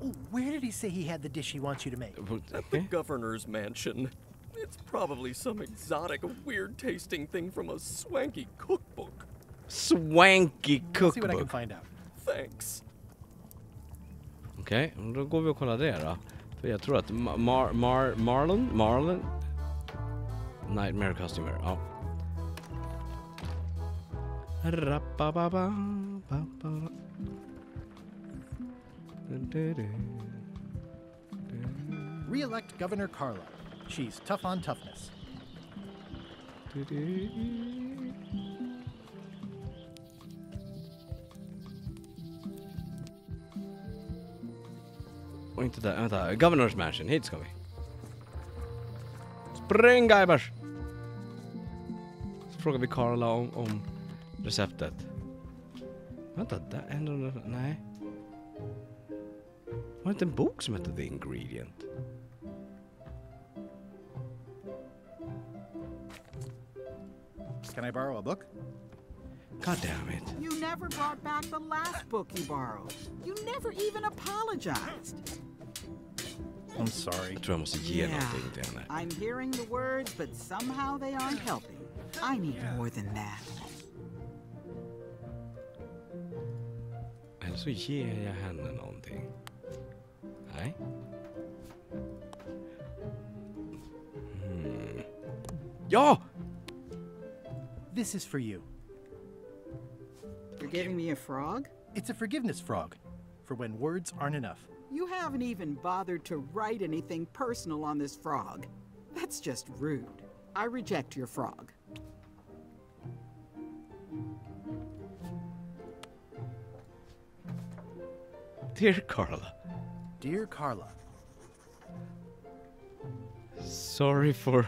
Oh, where did he say he had the dish he wants you to make? At the governor's mansion. It's probably some exotic, weird-tasting thing from a swanky cookbook. Swanky I'll cookbook. see what I can find out. Thanks. Okej, då går vi och kollar det då. För jag tror att Marlon? Nightmare Customer, ja. Re-elect Governor Carla. She's tough on toughness. Och inte där, vänta. Governor's Mansion, hit ska vi. Spring, Guybers! Så frågar vi Carla om receptet. Vänta, där ändå, nej. Var det inte en bok som hette The Ingredient? Can I borrow a book? God damn it. You never brought back the last book you borrowed. You never even apologized. I'm sorry. Jag tror jag måste ge någonting till henne. I'm hearing the words, but somehow they aren't helping. I need more than that. Eller så ger jag henne någonting. Nej. Ja! This is for you. You're giving me a frog? It's a forgiveness frog, for when words aren't enough. You haven't even bothered to write anything personal on this frog. That's just rude. I reject your frog. Dear Carla. Dear Carla. Sorry for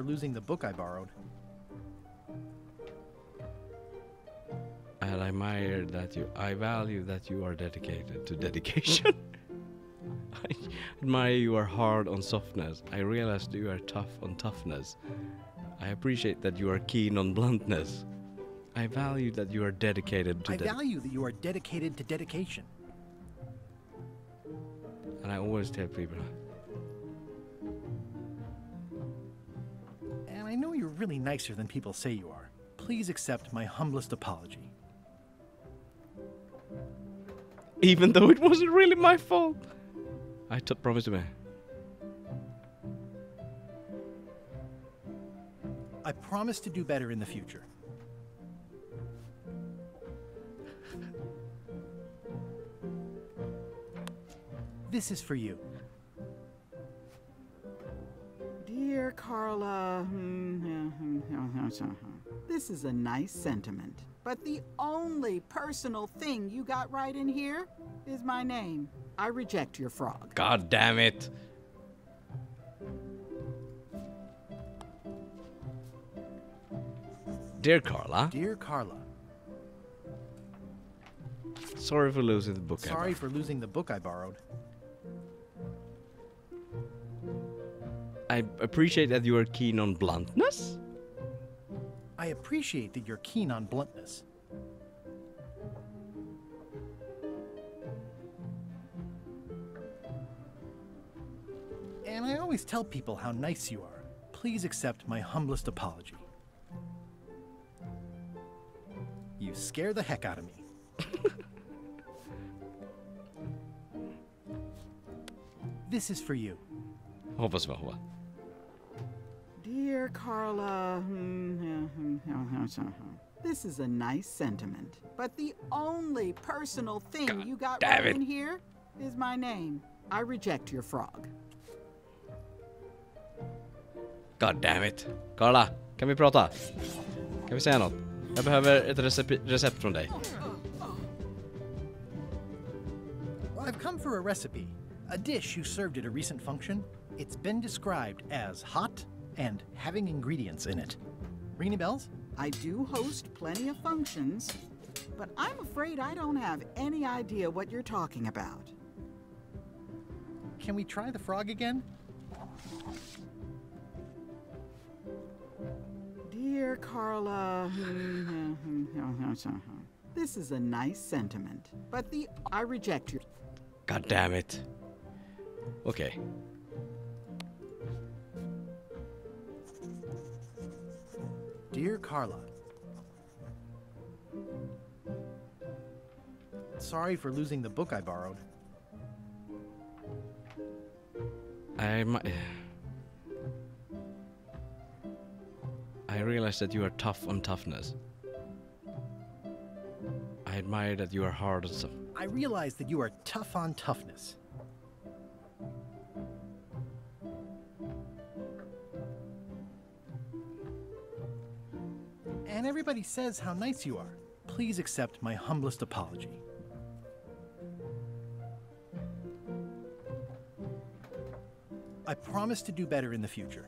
losing the book I borrowed. I value that you are dedicated to dedication. I admire you are hard on softness. I realize that you are tough on toughness. I appreciate that you are keen on bluntness. I value that you are dedicated to I value that you are dedicated to dedication. And I always tell people. And I know you're really nicer than people say you are. Please accept my humblest apology. Even though it wasn't really my fault. I promise me. I promise to do better in the future. This is for you. Dear Carla, this is a nice sentiment, but the only personal thing you got right in here is my name. I reject your frog. God damn it. Dear Carla. Dear Carla. Sorry for losing the book. Sorry for losing the book I borrowed. I appreciate that you are keen on bluntness. I appreciate that you're keen on bluntness. And I always tell people how nice you are. Please accept my humblest apology. You scare the heck out of me. This is for you. Hoppas vad hon. Dear Carla, this is a nice sentiment, but the only personal thing you got right in here is my name. I reject your frog. God damn it. Carla, kan vi prata? Kan vi säga något? Jag behöver ett recept från dig. Well, I've come for a recipe. A dish you served at a recent function. It's been described as hot and having ingredients in it. Ring any bells? I do host plenty of functions, but I'm afraid I don't have any idea what you're talking about. Can we try the frog again? Dear Carla, this is a nice sentiment, but I reject your... God damn it. Okay. Dear Carla, sorry for losing the book I borrowed. I realize that you are tough on toughness. I admire that you are hard on some. I realize that you are tough on toughness. And everybody says how nice you are. Please accept my humblest apology. I promise to do better in the future.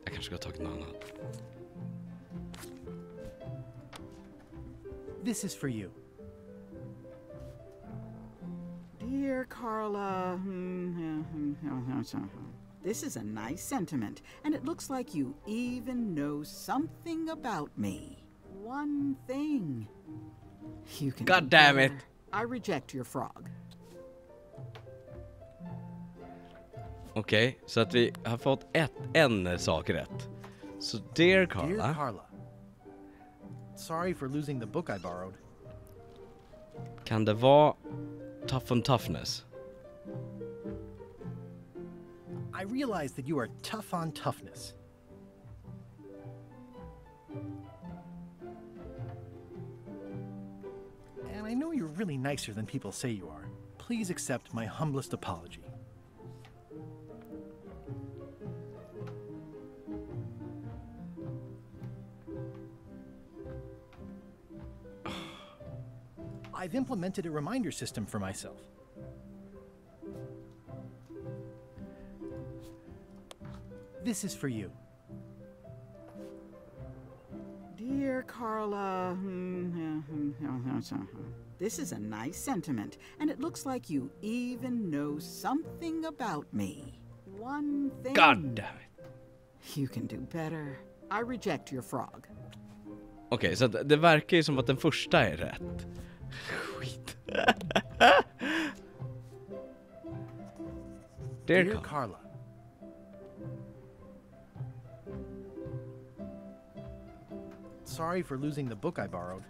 Jag kanske ska ta något annat. This is for you. Dear Carla, this is a nice sentiment, and it looks like you even know something about me. One thing. You can. God damn it. I reject your frog. Okej, så att vi har fått en sak rätt. Så dear Carla. Dear Carla. Sorry for losing the book I borrowed. Kan det vara tough on toughness? I realize that you are tough on toughness. And I know you're really nicer than people say you are. Please accept my humblest apology. I've implemented a reminder system for myself. This is for you. Dear Carla, this is a nice sentiment, and it looks like you even know something about me. One thing. God damn it. You can do better. I reject your frog. Okej, så det verkar ju som att den första är rätt. Skit. Dear Carla. Sorry for losing the book I borrowed.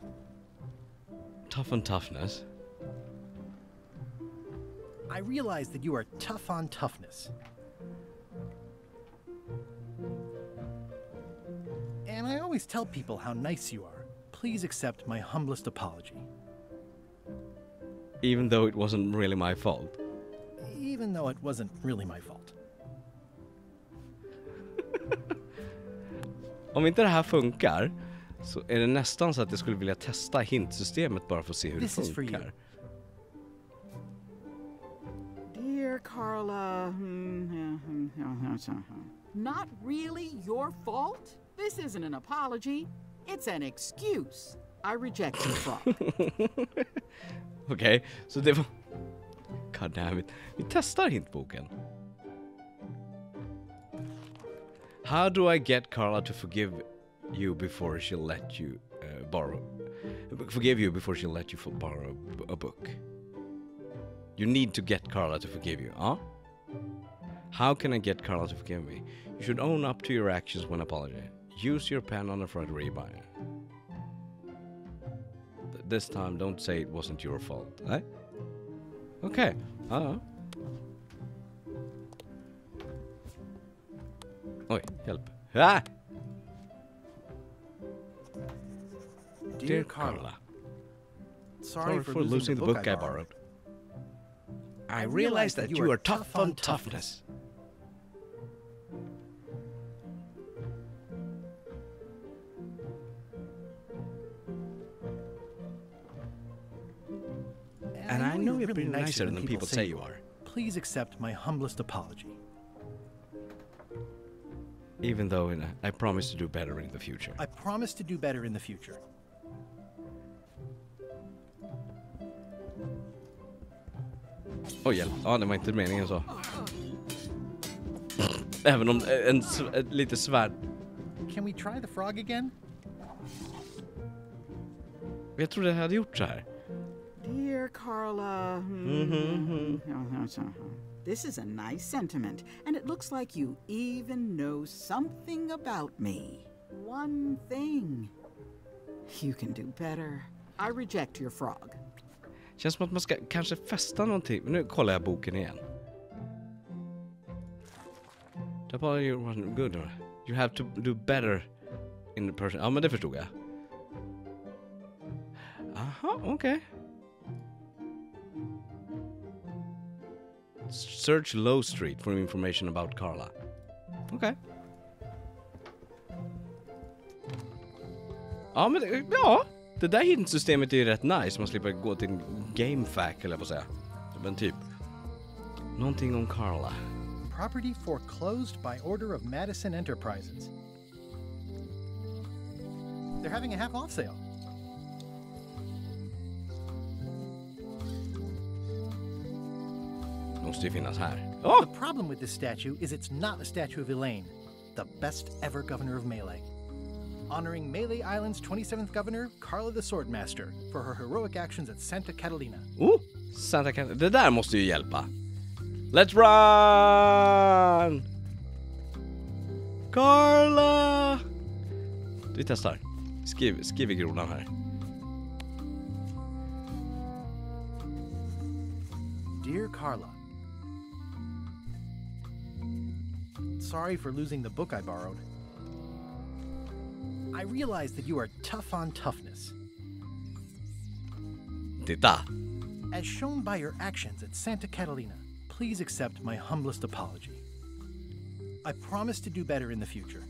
Tough on toughness. I realize that you are tough on toughness. And I always tell people how nice you are. Please accept my humblest apology. Even though it wasn't really my fault. Even though it wasn't really my fault. Om inte det här funkar så är det nästan så att jag skulle vilja testa hintsystemet bara för att se hur det funkar. Dear Carla, not really your fault? This isn't an apology. It's an excuse. I reject your frog. Okej, så det var... God damn it. Vi testar hintboken. How do I get Carla to forgive you before she'll let you forgive you before she'll let you borrow a book? You need to get Carla to forgive you, huh? How can I get Carla to forgive me? You should own up to your actions when apologizing. Use your pen on the front rebind. This time, don't say it wasn't your fault, eh? Okay. Oj, hjälp. Ah! Dear Carla. Sorry for losing the book I borrowed. I realize that you are tough on toughness. And I know you're pretty nicer than people say you are. Please accept my humblest apology. Even though I promise to do better in the future. I promise to do better in the future. Oj, hjälp. Ja, det var inte meningen så. Även om lite svärd. Can we try the frog again? Jag trodde jag hade gjort så här. Dear Carla, this is a nice sentiment, and it looks like you even know something about me. One thing. You can do better. I reject your frog. Känns som att man ska kanske fästa någonting. Men nu kollar jag boken igen. Good. You have to do better in the person. Ja, men det förstod jag. Aha, okej. Search Low Street for information about Carla. Okej. Ja, men det där hintsystemet är ju rätt nice. Man slipper gå till en gamefack eller på att säga. Men typ. Någonting om Carla. Property foreclosed by order of Madison Enterprises. They're having a half-off sale. Måste ju finnas här. The problem with this statue is it's not a statue of Elaine, the best ever governor of Melee. Honoring Melee Island's 27th governor, Carla the Swordmaster, for her heroic actions at Santa Catalina. Santa Catalina. Det där måste ju hjälpa. Let's run! Carla! Vi testar. Skriv i grodan här. Dear Carla, sorry for losing the book I borrowed. I realize that you are tough on toughness. Titta. As shown by your actions at Santa Catalina, please accept my humblest apology. I promise to do better in the future.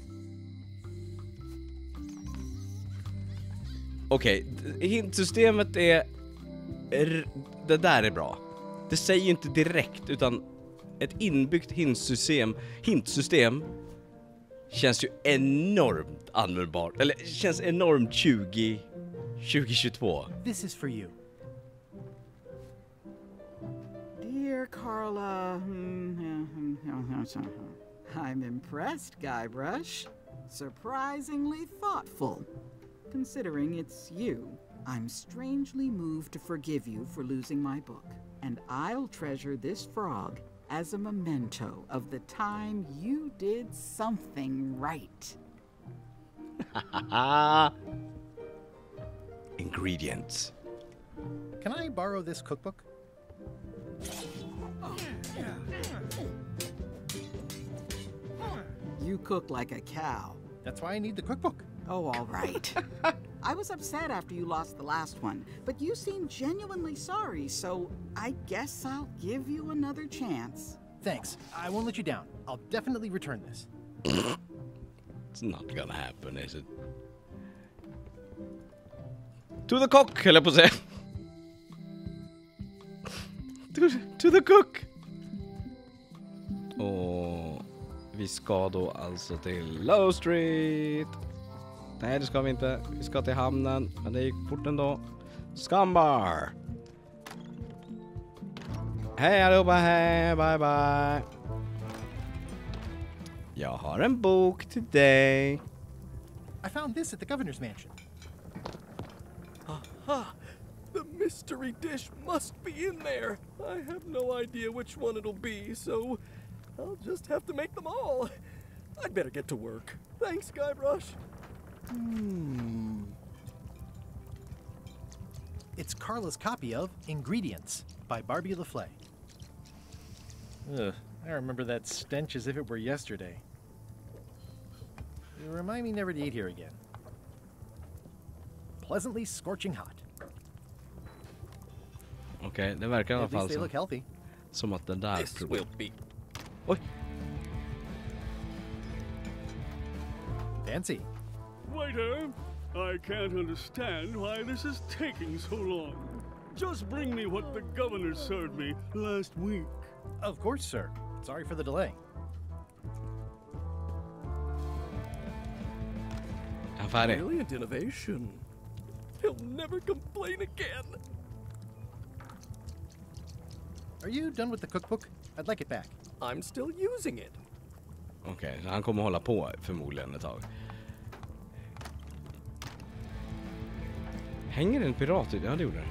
Okej, hintsystemet är... Det där är bra. Det säger ju inte direkt, utan ett inbyggt hintsystem känns ju enormt användbart. Eller känns enormt 2022. This is for you. Dear Carla, I'm impressed, Guybrush. Surprisingly thoughtful. Considering it's you, I'm strangely moved to forgive you for losing my book. And I'll treasure this frog as a memento of the time you did something right. Ingredients. Can I borrow this cookbook? You cook like a cow. That's why I need the cookbook. Oh, all right. I was upset after you lost the last one, but you seemed genuinely sorry, so I guess I'll give you another chance. Thanks. I won't let you down. I'll definitely return this. It's not gonna happen, is it? To the cook, höll jag på att säga. To the cook! Och vi ska då alltså till Low Street. Nej, det ska vi inte. Vi ska till hamnen, men det gick fort ändå. Scumbar! Hej allihopa, hej, bye bye. Jag har en bok till dig. I found this at the governor's mansion. Aha! The mystery dish must be in there. I have no idea which one it'll be, so I'll just have to make them all. I'd better get to work. Thanks, Guybrush. It's Carla's copy of Ingredients by Barbie LaFlay. I remember that stench as if it were yesterday. You remind me never to eat here again. Pleasantly scorching hot. Okej, det verkar i alla fall they look healthy. Som att den där... This will be... Oj! Fancy. Waiter, I can't understand why this is taking so long. Just bring me what the governor served me last week. Of course, sir. Sorry for the delay. I'm fine. Brilliant innovation. He'll never complain again. Are you done with the cookbook? I'd like it back. I'm still using it. Okej, så han kommer hålla på förmodligen ett tag. Hänger en pirat? Ja, det gjorde det.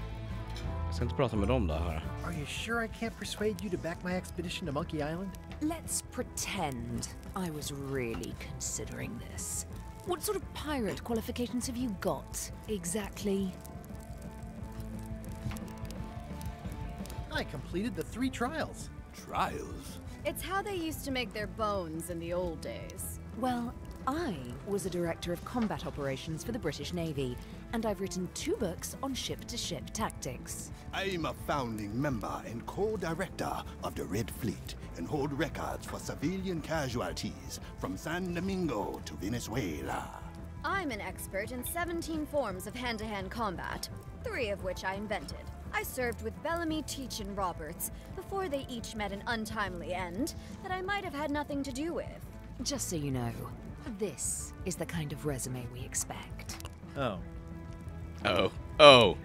Jag ska inte prata med dem då, här. Are you sure I can't persuade you to back my expedition to Monkey Island? Let's pretend I was really considering this. What sort of pirate qualifications have you got, exactly? I completed the 3 trials. Trials? It's how they used to make their bones in the old days. Well, I was a director of combat operations for the British Navy, and I've written 2 books on ship-to-ship tactics. I'm a founding member and co-director of the Red Fleet and hold records for civilian casualties from San Domingo to Venezuela. I'm an expert in 17 forms of hand-to-hand combat, 3 of which I invented. I served with Bellamy, Teach, and Roberts before they each met an untimely end that I might have had nothing to do with. Just so you know, this is the kind of resume we expect. Oh. Oh. Oh.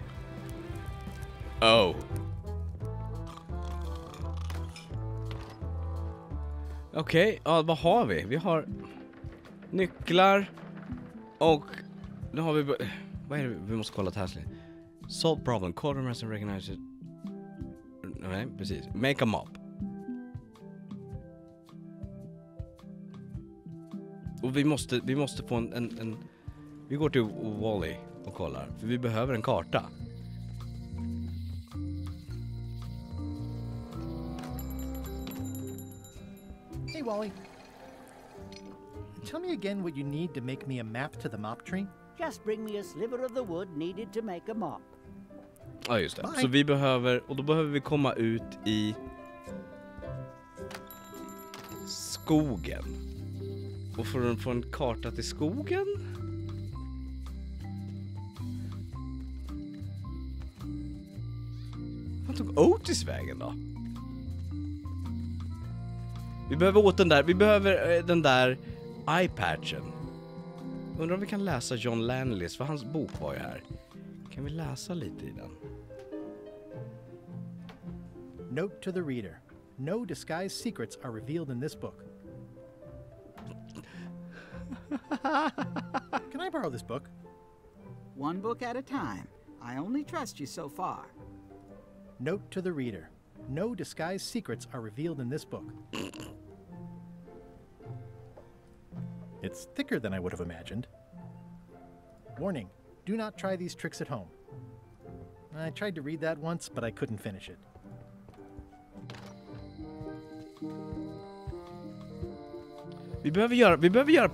Oh. Okej, ja, vad har vi? Vi har nycklar och nu har vi... Vad är det? Vi måste kolla taskling. Solve problem. Quartermaster recognize it. Nej, precis. Make a mop. Och vi måste få en... Vi går till Wally och kollar. För vi behöver en karta. Hey, Wally. Tell me again what you need to make me a map to the mop tree. Just bring me a sliver of the wood needed to make a mop. Ja, just det. Bye. Så vi behöver... Och då behöver vi komma ut i... skogen. Och för att få en karta till skogen... Vad tog Otis vägen då? Vi behöver åt den där... Vi behöver den där eye-patchen. Undrar om vi kan läsa John Lanleys, för hans bok var ju här. Kan vi läsa lite i den? Note to the reader. No disguised secrets are revealed in this book. Can I borrow this book? One book at a time. I only trust you so far. Note to the reader. No disguised secrets are revealed in this book. It's thicker than I would have imagined. Warning, do not try these tricks at home. I tried to read that once, but I couldn't finish it. Vi behöver göra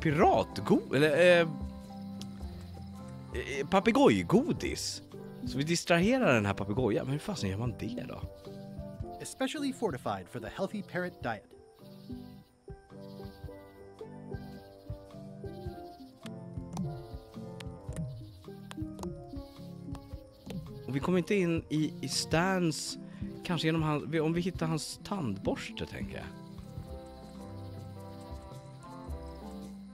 papegojgodis. Så vi distraherar den här papegojan. Men hur fasen gör man det då? Especially fortified for the healthy parrot diet. Och vi kommer inte in i Stans, kanske genom om vi hittar hans tandborste, tänker jag.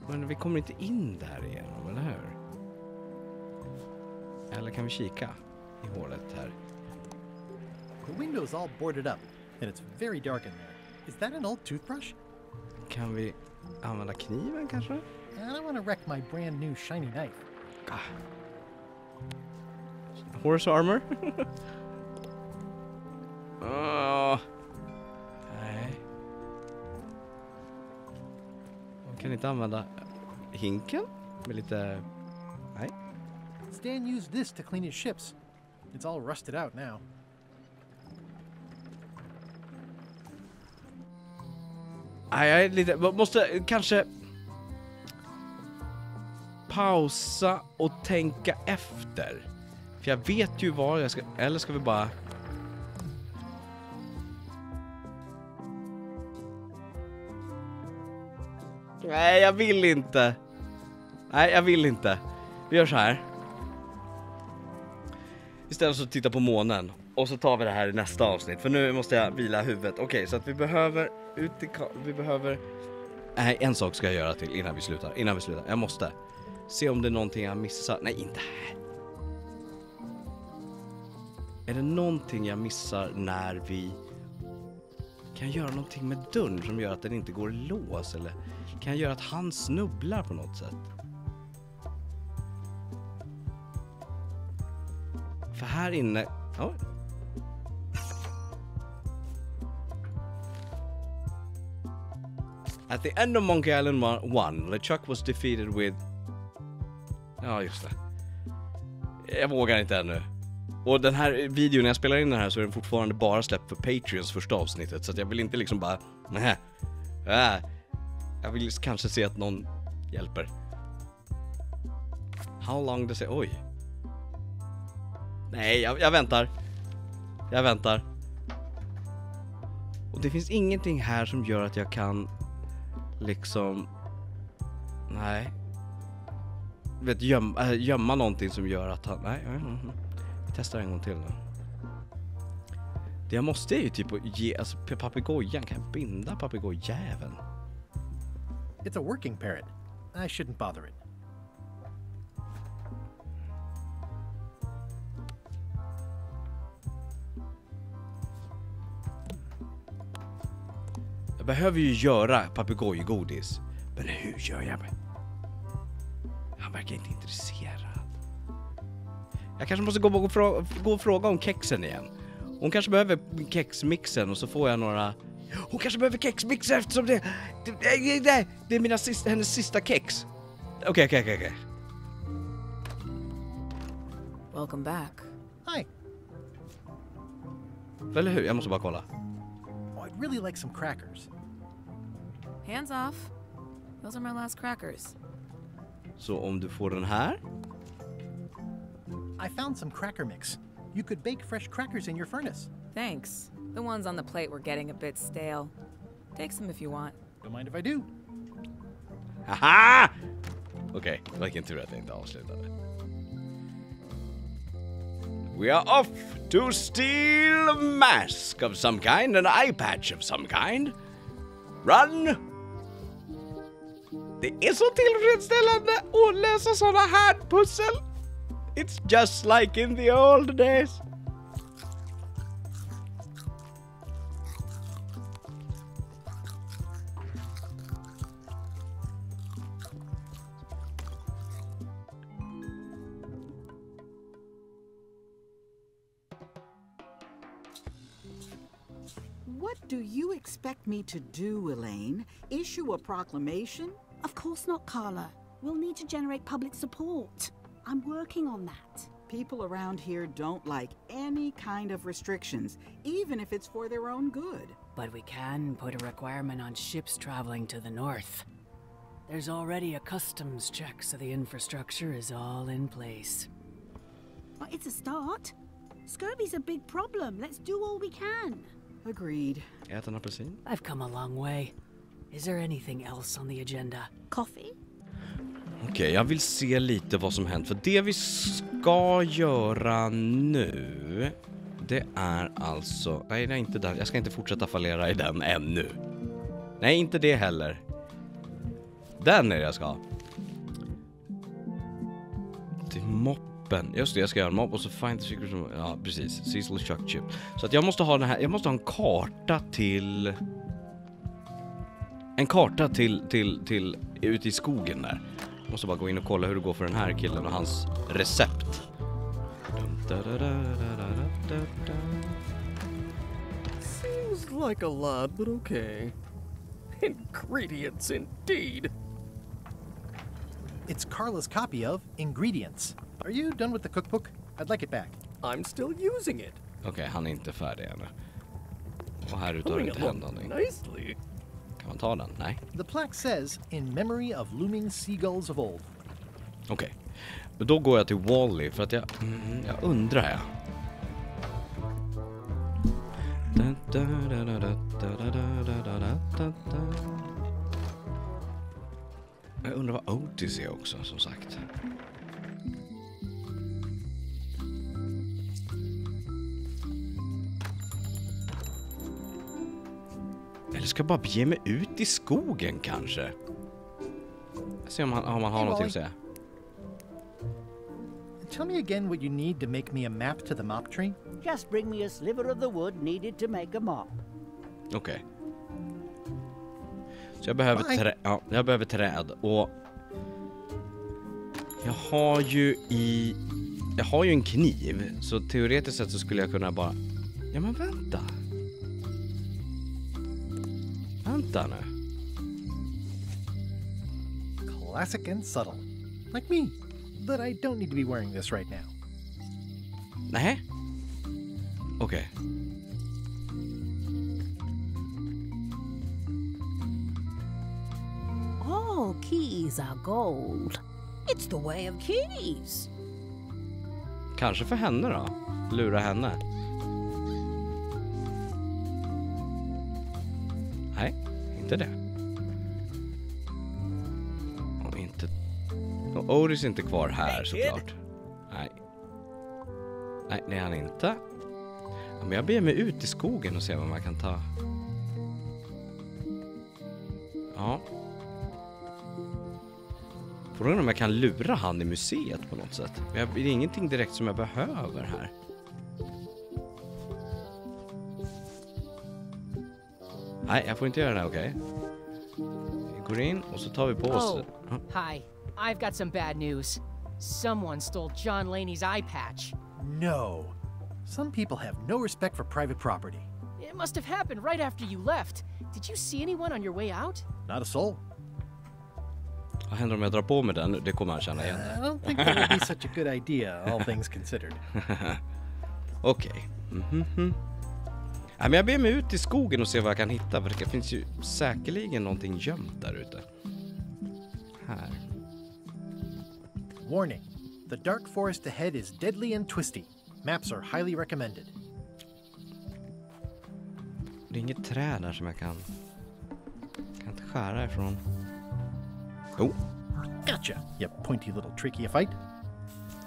Men vi kommer inte in där igenom, eller hur? Eller kan vi kika i hålet här? The window's all boarded up, and it's very dark in there. Is that an old toothbrush? Kan vi använda kniven kanske? I don't want to wreck my brand new shiny knife. Horse armor? Nej. Man kan inte använda hinken med lite... Nej. Stan used this to clean his ships. It's all rusted out now. Nej, jag är lite... Måste kanske... pausa och tänka efter. För jag vet ju vad jag ska... Eller ska vi bara... Nej, jag vill inte. Nej, jag vill inte. Vi gör så här. Istället så titta på månen. Och så tar vi det här i nästa avsnitt. För nu måste jag vila huvudet. Okej, så att vi behöver... Vi behöver... Nej, en sak ska jag göra till innan vi slutar. Jag måste se om det är någonting jag missar. Nej, inte här. Är det någonting jag missar när vi Kan jag göra någonting med dörren som gör att den inte går att lås? Eller kan jag göra att han snubblar på något sätt? För här inne... Oh. At the end of Monkey Island 1, LeChuck was defeated with... Ja, just det. Jag vågar inte ännu. Och den här videon, när jag spelar in den här, så är den fortfarande bara släppt för Patreons första avsnittet. Så att jag vill inte liksom bara... Nej. Jag vill kanske se att någon hjälper. How long does it... Oj. Nej, jag väntar. Jag väntar. Och det finns ingenting här som gör att jag kan... liksom... Nej. Vet, gömma någonting som gör att han... Nej. Vi testar en gång till då. Det jag måste är ju typ att ge... Alltså papegojan, kan jag binda papegojäveln? It's a working parrot. I shouldn't bother it. Jag behöver ju göra papegojgodis. Men hur gör jag? Han verkar inte intresserad. Jag kanske måste gå och fråga om kexen igen. Hon kanske behöver kexmixen och så får jag några... Hon kanske behöver kexmixen eftersom det är hennes sista kex. Okej. Welcome back. Hi. Eller hur? Jag måste bara kolla. Oh, I'd really like some crackers. Hands off. Those are my last crackers. Så om du får den här... I found some cracker mix. You could bake fresh crackers in your furnace. Thanks. The ones on the plate were getting a bit stale. Take some if you want. Don't mind if I do. Haha! Okej, vilken tur att jag inte avslutade. We are off to steal a mask of some kind, an eye patch of some kind. Run! Det är så tillfredsställande att lösa såna här pussel. It's just like in the old days. What do you expect me to do, Elaine? Issue a proclamation? Of course not, Carla. We'll need to generate public support. I'm working on that. People around here don't like any kind of restrictions, even if it's for their own good. But we can put a requirement on ships traveling to the north. There's already a customs check, so the infrastructure is all in place. But it's a start. Scurvy's a big problem. Let's do all we can. Agreed. Ät en apelsin. I've come a long way. Is there anything else on the agenda? Coffee? Okej, jag vill se lite vad som hänt. För det vi ska göra nu, det är alltså... Nej, det är inte där. Jag ska inte fortsätta fallera i den ännu. Nej, inte det heller. Den är det jag ska ha. Till moppen. Just det, jag ska göra en mopp och så find the secret... Ja, precis. Cecil Chuck Chip. Så att jag måste ha den här... Jag måste ha en karta till... En karta till ute i skogen där. Jag måste bara gå in och kolla hur det går för den här killen och hans recept. Seems like a lot, but okay. Ingredients indeed. It's Carla's copy of Ingredients. Are you done with the cookbook? I'd like it back. I'm still using it. Okej, han är inte färdig ännu. Och här ute har det inte hänt någonting. Nicely. Kan man ta den? Nej. The plaque says, in memory of looming seagulls of old. Okej. Men då går jag till Wally för att jag undrar jag. Jag undrar vad Otis är också, som sagt. Eller ska jag bara bege mig ut i skogen kanske? Se om man har någonting att säga. Tell me again what you need to make me a map to the mop tree. Just bring me a sliver of the wood needed to make a mop. Okej. Så jag behöver jag behöver träd och jag har ju en kniv, så teoretiskt sett så skulle jag kunna bara... Ja, men vänta. Vänta nu. Classic and subtle. Like me. But I don't need to be wearing this right now. Nej. Okej. All keys are gold. It's the way of keys. Kanske för henne då. Lura henne. Nej, inte det. Och inte... Och Oris är inte kvar här såklart. Nej. Nej, det är han inte. Men jag ber mig ut i skogen och se vad man kan ta. Ja. Frågan om jag kan lura han i museet på något sätt. Det är ingenting direkt som jag behöver här. Nej, jag får inte göra det, okej. Vi går in och så tar vi på oss... Hi, I've got some bad news. Someone stole John Laney's eye patch. No. Some people have no respect for private property. It must have happened right after you left. Did you see anyone on your way out? Not a soul. Vad händer om jag drar på med den? Det kommer han känna igen. I don't think that would be such a good idea, all things considered. Okej. Ja, men jag ber mig ut i skogen och se vad jag kan hitta. För det finns ju säkerligen någonting gömt där ute. Här. Warning. The dark forest ahead is deadly and twisty. Maps are highly recommended. Det är inget träd där som jag kan inte skära ifrån. Oh. Gotcha, you pointy little trichiophyte.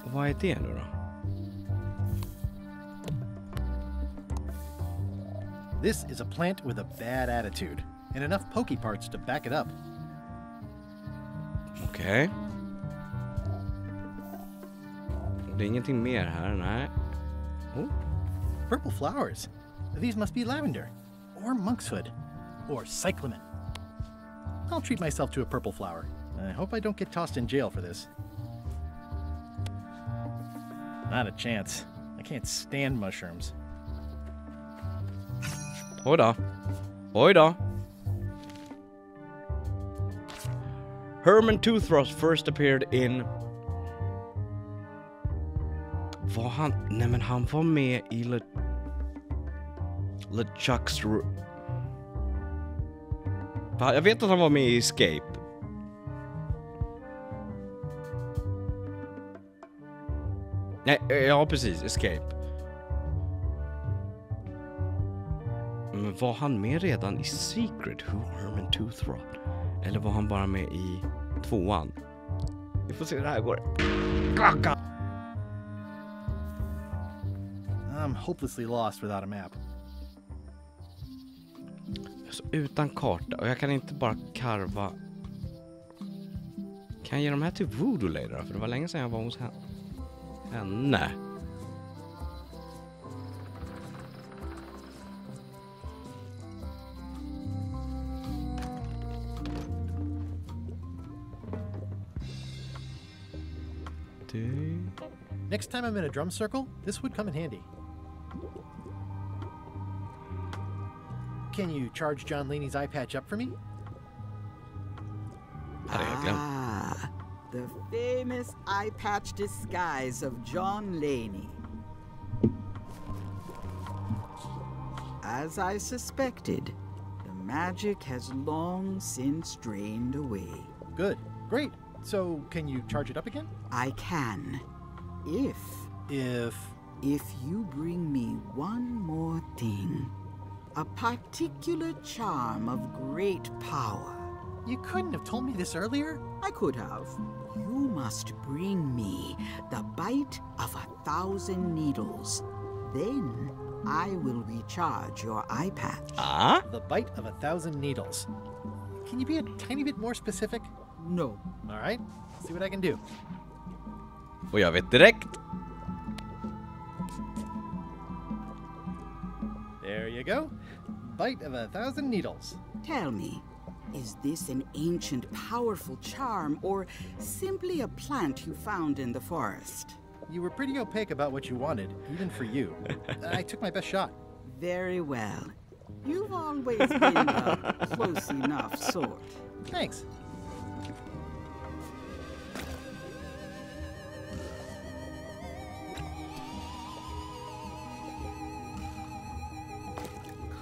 Vad är det nu då? This is a plant with a bad attitude, and enough pokey parts to back it up. Okej. Det är ingenting mer här, nej. Oh. Purple flowers. These must be lavender, or monkshood, or cyclamen. I'll treat myself to a purple flower. I hope I don't get tossed in jail for this. Not a chance. I can't stand mushrooms. Oj då. Oj då. Herman Toothrush first appeared in... Var han... Nej, men han var med i LeChuck's... Jag vet att han var med i Escape. Nej, ja precis, Escape. Men var han med redan i Secret Who Herman Toothrush? Eller var han bara med i 2:an? Vi får se hur det här går. Kaka! I'm hopelessly lost without a map. Så utan karta, och jag kan inte bara karva. Kan jag ge de här till Voodoo Lady då? För det var länge sedan jag var hos henne. Next time I'm in a drum circle, this would come in handy. Can you charge John Laney's eye patch up for me? Ah, the famous eye patch disguise of John Laney. As I suspected, the magic has long since drained away. Good, great. So, can you charge it up again? I can. If you bring me one more thing. A particular charm of great power. You couldn't have told me this earlier? I could have. You must bring me the bite of 1,000 needles. Then I will recharge your eye patch. Ah? The bite of 1,000 needles. Can you be a tiny bit more specific? No. All right, see what I can do. Och jag vet direkt. There you go. Bite of 1,000 needles. Tell me, Is this an ancient, powerful charm, or simply a plant you found in the forest? You were pretty opaque about what you wanted, even for you. I took my best shot. Very well. You've always been a close enough sort. Thanks.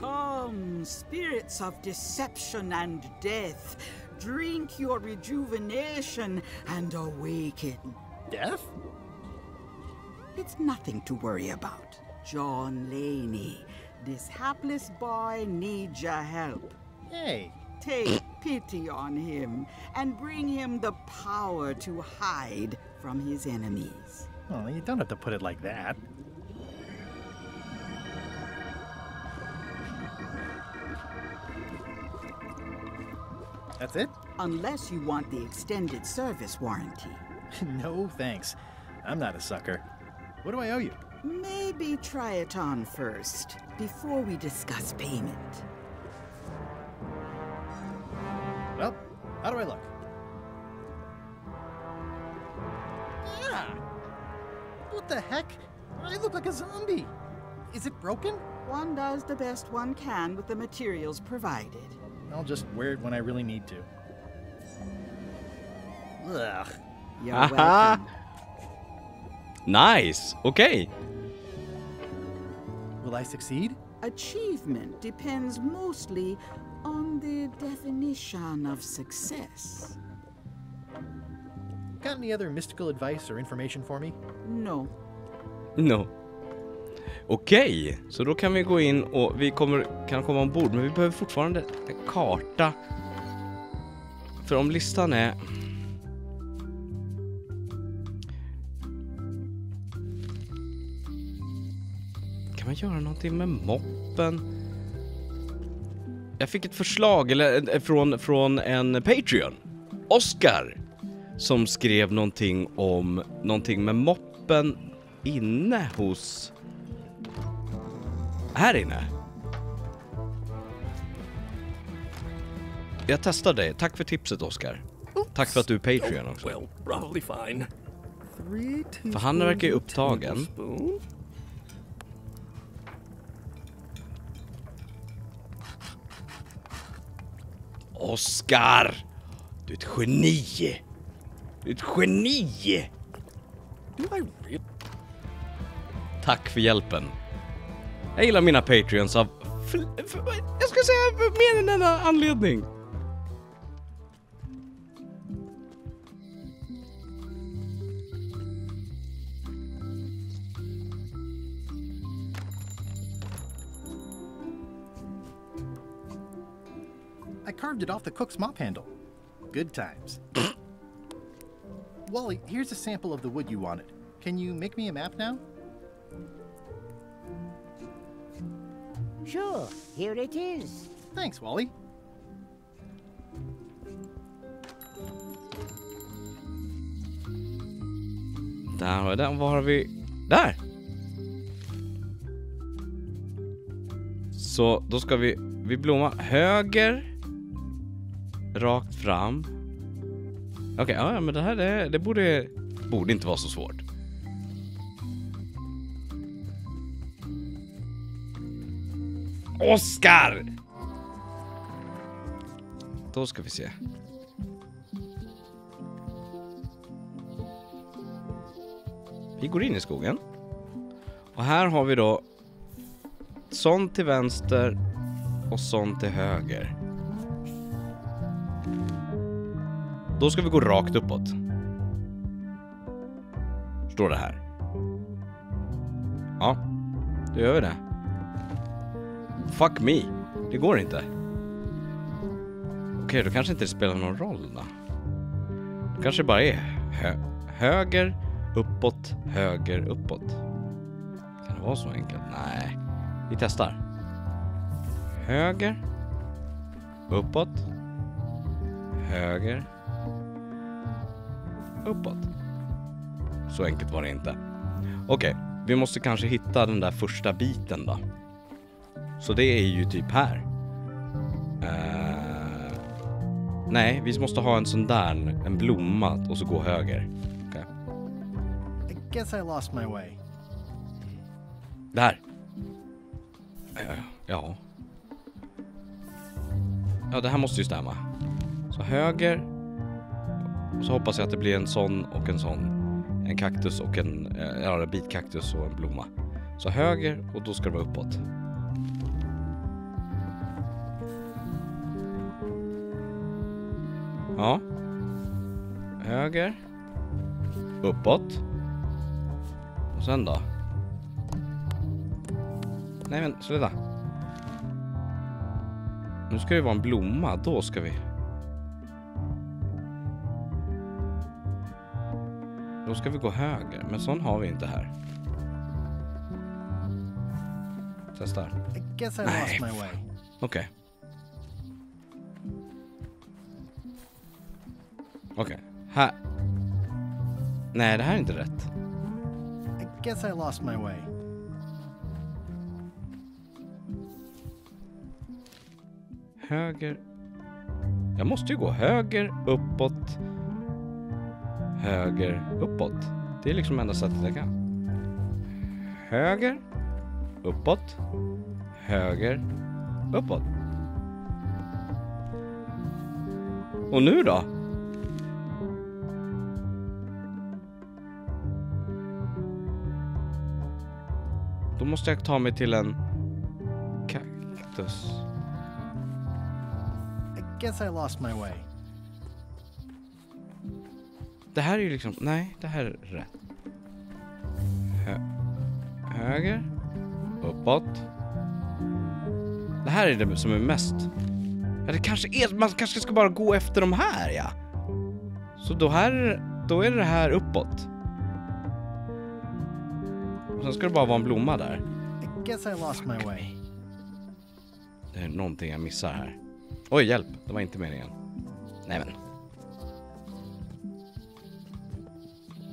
Come, spirits of deception and death, drink your rejuvenation and awaken. Death? It's nothing to worry about. John Laney, this hapless boy needs your help. Hey. Take pity on him and bring him the power to hide from his enemies. Oh, you don't have to put it like that. That's it? Unless you want the extended service warranty. No, thanks. I'm not a sucker. What do I owe you? Maybe try it on first, before we discuss payment. Well, how do I look? Yeah! What the heck? I look like a zombie. Is it broken? One does the best one can with the materials provided. I'll just wear it when I really need to. Ugh. You're welcome. Nice. Okay. Will I succeed? Achievement depends mostly on the definition of success. Got any other mystical advice or information for me? No. No. Okej, så då kan vi gå in och vi kan komma ombord, men vi behöver fortfarande en karta. För om listan är... Kan man göra någonting med moppen? Jag fick ett förslag från en Patreon, Oscar, som skrev någonting om någonting med moppen inne hos... Här inne. Jag testar dig. Tack för tipset, Oscar. Tack för att du är Patreon också. Well, probably fine. För han verkar ju upptagen. Oscar! Du är ett geni! Du är ett geni! Tack för hjälpen. Jag gillar mina Patreons av... jag ska säga mer än denna anledning. I carved it off the cook's mop handle. Good times. Wally, here's a sample of the wood you wanted. Can you make me a map now? Sure, here it is. Thanks, Wally. Där var vi... Där! Så då ska vi blommar höger, rakt fram. Okej, ja, men det här det borde inte vara så svårt. Oscar! Då ska vi se. Vi går in i skogen. Och här har vi då sån till vänster och sån till höger. Då ska vi gå rakt uppåt. Står det här. Ja, då gör vi det. Fuck me. Det går inte. Okej, då kanske inte det spelar någon roll då. Det kanske bara är höger, uppåt, höger, uppåt. Kan det vara så enkelt? Nej. Vi testar. Höger, uppåt, höger, uppåt. Så enkelt var det inte. Okej, vi måste kanske hitta den där första biten då. Så det är ju typ här. Nej, vi måste ha en sån där, en blomma och så gå höger. Okej. I guess I lost my way. Där. Ja. Ja, det här måste ju stämma. Så höger. Och så hoppas jag att det blir en sån och en sån. En kaktus och en bitkaktus och en blomma. Så höger och då ska det vara uppåt. Ja. Höger. Uppåt. Och sen då? Nej men, sluta. Nu ska det vara en blomma, då ska vi... Då ska vi gå höger, men sån har vi inte här. Testar. I guess I lost my way. Okej. Okej, här. Nej, det här är inte rätt. I guess I lost my way. Höger. Jag måste ju gå höger, uppåt. Höger, uppåt. Det är liksom enda sättet jag kan. Höger, uppåt. Höger, uppåt. Och nu då? Då måste jag ta mig till en kaktus. I guess I lost my way. Det här är ju liksom... Nej, det här är rätt. Höger. Uppåt. Det här är det som är mest... Ja, det kanske är... Man kanske ska bara gå efter de här, ja. Så då är det här uppåt. Och sen ska det bara vara en blomma där. I guess I lost my way. Det är någonting jag missar här. Oj, hjälp. Det var inte meningen. Nej men.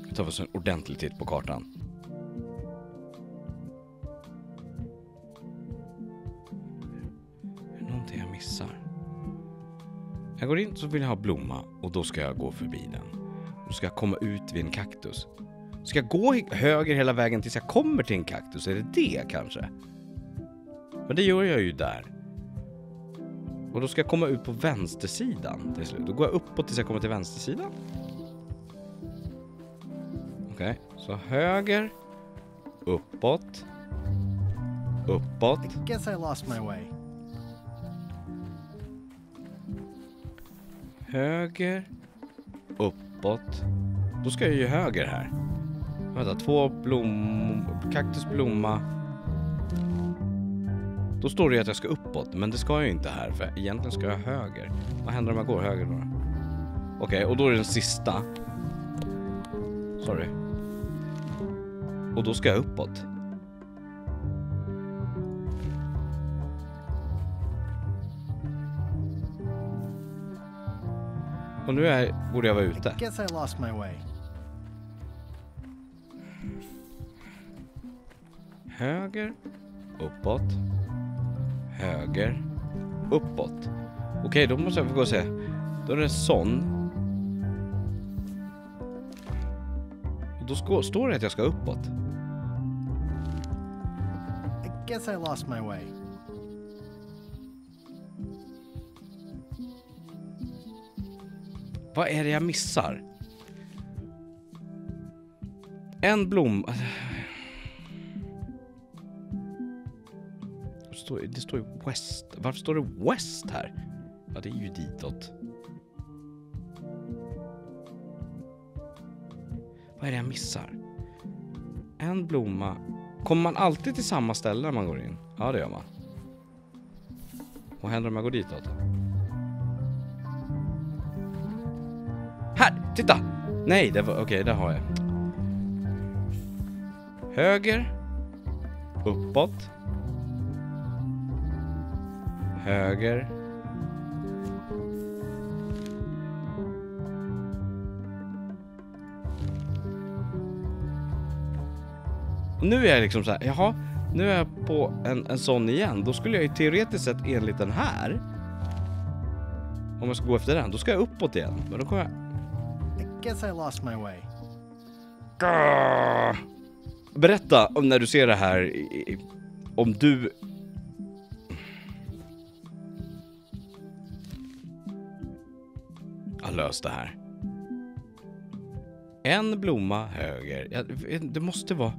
Vi tar oss en ordentlig titt på kartan. Det är någonting jag missar. Jag går in så vill jag ha blomma. Och då ska jag gå förbi den. Då ska jag komma ut vid en kaktus. Ska jag gå höger hela vägen tills jag kommer till en kaktus? Är det kanske? Men det gör jag ju där. Och då ska jag komma ut på vänstersidan till slut. Då går jag uppåt tills jag kommer till vänstersidan. Okej, så höger. Uppåt. Uppåt. I guess I lost my way. Höger. Uppåt. Då ska jag ju höger här. Vänta, 2 kaktusblomma. Då står det ju att jag ska uppåt, men det ska jag ju inte här, för egentligen ska jag höger. Vad händer om jag går höger då? Okej, och då är det den sista. Sorry. Och då ska jag uppåt. Och nu borde jag vara ute. I guess I lost my way. Höger, uppåt. Höger, uppåt. Okej, då måste jag få gå och se. Då är det sån. Då står det att jag ska uppåt. I guess I lost my way. Vad är det jag missar? En blom... Det står ju west. Varför står det west här? Ja, det är ju ditåt. Vad är det jag missar? En blomma. Kommer man alltid till samma ställe när man går in? Ja, det gör man. Vad händer om jag går ditåt? Här! Titta! Nej, det var... Okej, där har jag. Höger. Uppåt. Höger. Och nu är jag liksom så här, jaha, nu är jag på en sån igen. Då skulle jag ju teoretiskt sett enligt den här Om jag ska gå efter den, då ska jag uppåt igen. Men då kommer jag... I guess I lost my way. Berätta om när du ser det här, om du... Jag löst det här. En blomma höger. Ja, det måste vara...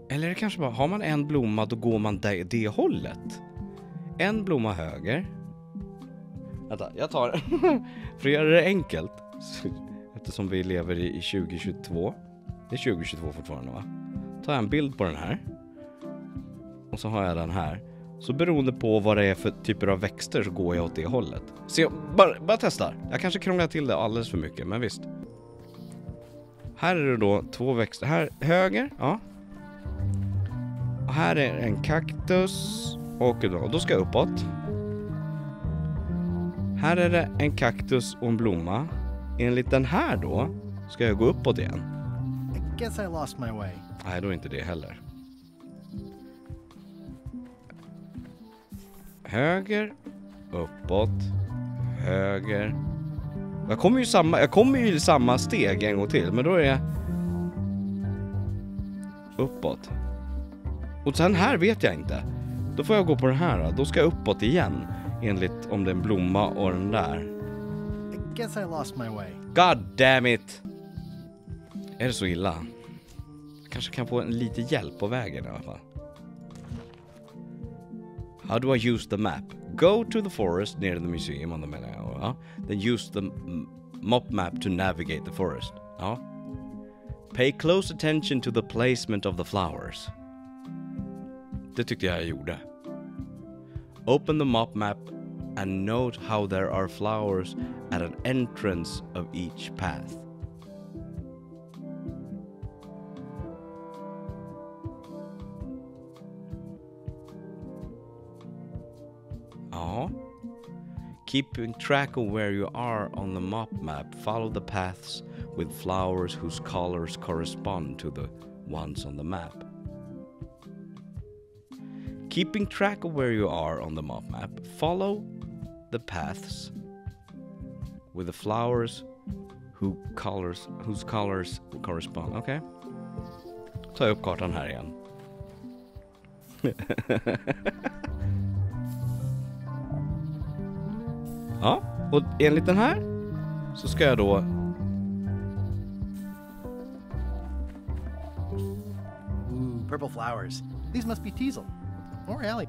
Eller det kanske bara, har man en blomma då går man det hållet. En blomma höger. Vänta, jag tar för att göra det enkelt. Eftersom vi lever i 2022. Det är 2022 fortfarande, va? Tar jag en bild på den här. Och så har jag den här. Så beroende på vad det är för typer av växter så går jag åt det hållet. Så jag bara testar. Jag kanske krånglar till det alldeles för mycket, men visst. Här är det då 2 växter. Här höger, ja. Och här är en kaktus. Och då ska jag uppåt. Här är det en kaktus och en blomma. Enligt den här då ska jag gå uppåt igen. I guess I lost my way. Nej, då är inte det heller. Höger, uppåt, höger. Jag kommer ju i samma steg en gång till, men då är jag uppåt. Och sen här vet jag inte. Då får jag gå på den här. Då ska jag uppåt igen. Enligt om det är en blomma och den där. I guess I lost my way. God damn it! Är det så illa? Jag kanske kan få en lite hjälp på vägen i alla fall. How do I use the map? Go to the forest near the museum on the menu. Then use the map map to navigate the forest. Ja. Pay close attention to the placement of the flowers. Det tyckte jag gjorde. Open the map and note how there are flowers at an entrance of each path. Ja. Keeping track of where you are on the map, follow the paths with flowers whose colors correspond to the ones on the map. Keeping track of where you are on the map, follow the paths with the flowers whose colors correspond. Okej. Ta upp kartan här igen. Ja, och enligt den här så ska jag då Purple flowers. These must be teasel. Or alley.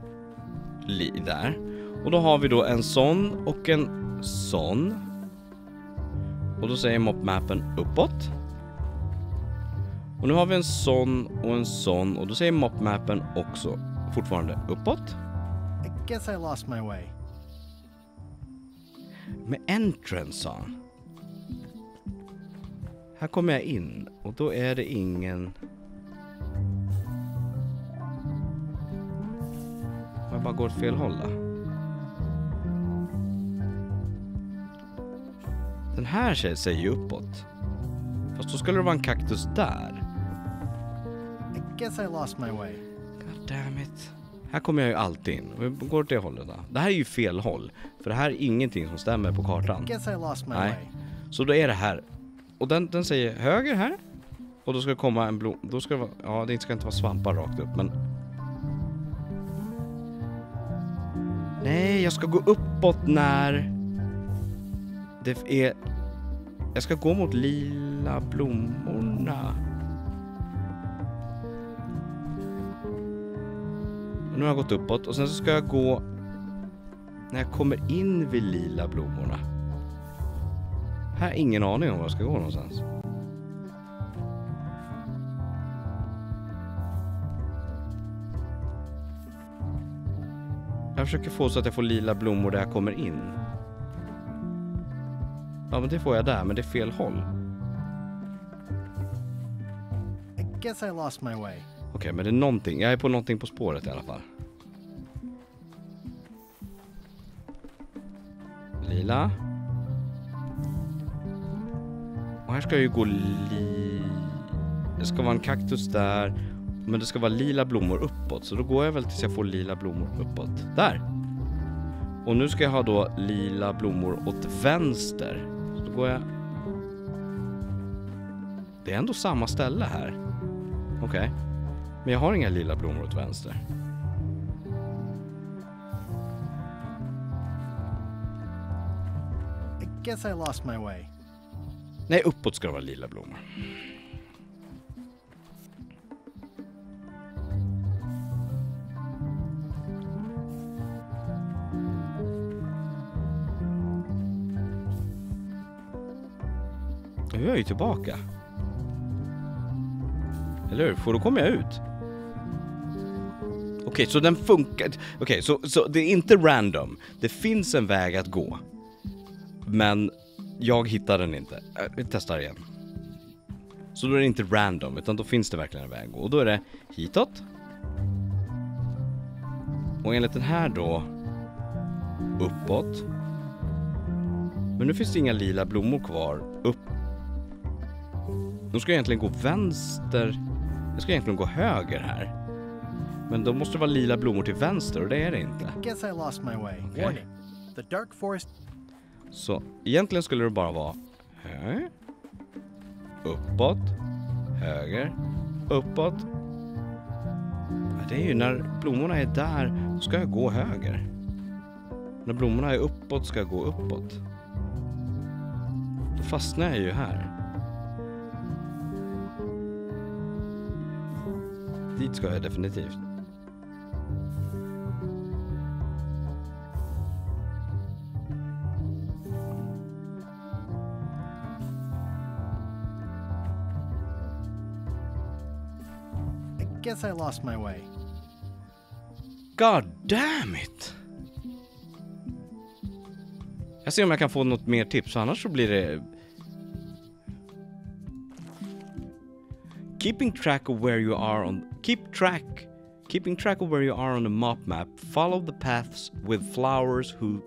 Där. Och då har vi då en sån och en sån. Och då säger mapmappen uppåt. Och nu har vi en sån och en sån. Och då säger mapmappen också fortfarande uppåt. I guess I lost my way. Med entrance, sa han. Här kommer jag in. Och då är det ingen... Jag bara går åt fel håll då. Den här säger ju uppåt. Fast då skulle det vara en kaktus där. I guess I lost my way. God damn it. Här kommer jag ju alltid in. Vi går åt det hållet då. Det här är ju fel håll. För det här är ingenting som stämmer på kartan. I guess I lost my way. Så då är det här. Och den säger höger här. Och då ska det komma en blom. Då ska det vara... Ja, det ska inte vara svampar rakt upp, men... Nej, jag ska gå uppåt när det är... Jag ska gå mot lila blommorna. Nu har jag gått uppåt och sen så ska jag gå när jag kommer in vid lila blommorna. Här har ingen aning om var jag ska gå någonstans. Jag försöker få så att jag får lila blommor där jag kommer in. Ja, men det får jag där, men det är fel håll. I guess I lost my way. Okej, men det är någonting. Jag är på någonting på spåret i alla fall. Lila. Och här ska jag ju gå det ska vara en kaktus där. Men det ska vara lila blommor uppåt. Så då går jag väl tills jag får lila blommor uppåt. Där! Och nu ska jag ha då lila blommor åt vänster. Så då går jag... Det är ändå samma ställe här. Okej. Men jag har inga lila blommor åt vänster. I guess I lost my way. Nej, uppåt ska det vara lila blommor. Nu är jag ju tillbaka. Eller hur? För då kommer jag ut. Okej, så den funkar. Okej, så det är inte random. Det finns en väg att gå. Men jag hittar den inte. Vi testar igen. Så då är det inte random, utan då finns det verkligen en väg att gå. Och då är det hitåt. Och enligt den här då uppåt. Men nu finns det inga lila blommor kvar. Upp. Då ska jag egentligen gå vänster. Jag ska egentligen gå höger här. Men då måste det vara lila blommor till vänster och det är det inte. Guess I lost my way. Okay. Warning. The dark forest. Så egentligen skulle det bara vara uppåt, höger, uppåt. Ja, det är ju när blommorna är där, då ska jag gå höger. När blommorna är uppåt ska jag gå uppåt. Då fastnar jag ju här. Dit ska jag definitivt. I guess I lost my way. God damn it! Jag ser om jag kan få något mer tips, annars så blir det... Keeping track of where you are on... Keeping track of where you are on the map. Follow the paths with flowers who...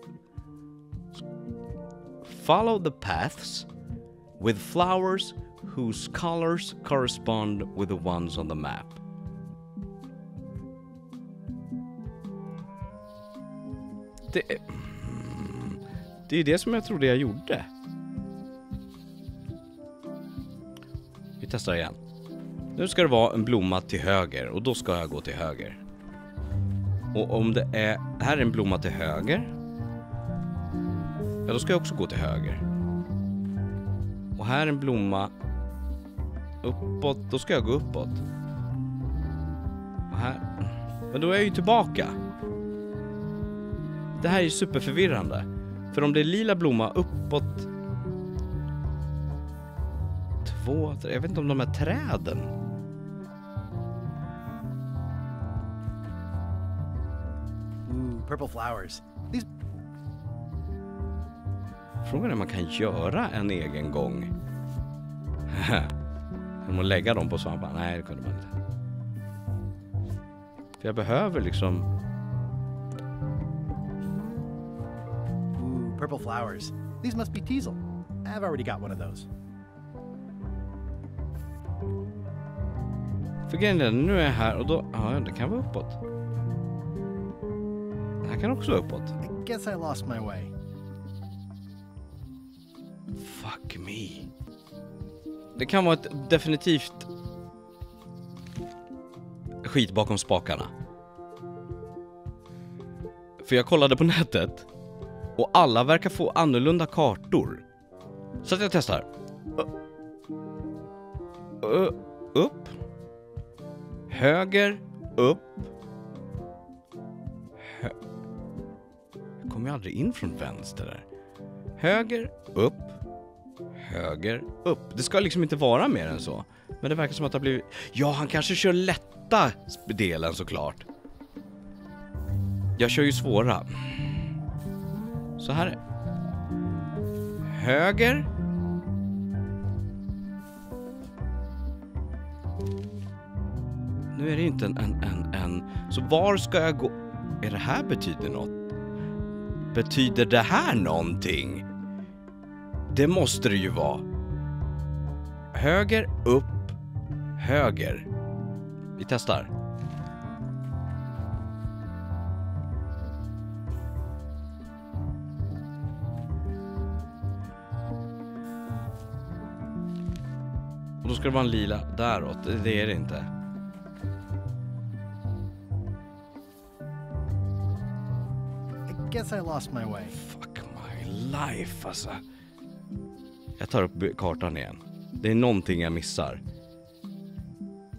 Follow the paths with flowers whose colors correspond with the ones on the map. Det är det som jag trodde jag gjorde. Vi testar igen. Nu ska det vara en blomma till höger och då ska jag gå till höger. Och om det är här är en blomma till höger, ja då ska jag också gå till höger. Och här är en blomma uppåt, då ska jag gå uppåt. Och här, men då är jag ju tillbaka. Det här är ju superförvirrande. För om det är lila blomma uppåt 2, 3, jag vet inte om de är träden. Ooh, purple flowers. These... Frågan är om man kan göra en egen gång. Genom att lägga dem på svampan. Nej, det kunde man inte. För jag behöver liksom... Purple flowers. These must be teasel. I've already got one of those. För grejen är, nu är jag här och då... Ja, det kan vara uppåt. Det här kan också vara uppåt. I guess I lost my way. Fuck me. Det kan vara ett definitivt skit bakom spakarna. För jag kollade på nätet och alla verkar få annorlunda kartor. Så att jag testar. Upp. Höger. Upp. Jag kommer ju aldrig in från vänster där. Höger. Upp. Höger. Upp. Det ska liksom inte vara mer än så. Men det verkar som att det har blivit... Ja, han kanske kör lätta delen såklart. Jag kör ju svåra. Så här är höger. Nu är det inte en. Så var ska jag gå? Är det här betyder något? Betyder det här någonting? Det måste det ju vara. Höger, upp, höger. Vi testar. Och då ska det vara en lila däråt. Det är det inte. I guess I lost my way. Fuck my life, alltså. Jag tar upp kartan igen. Det är någonting jag missar.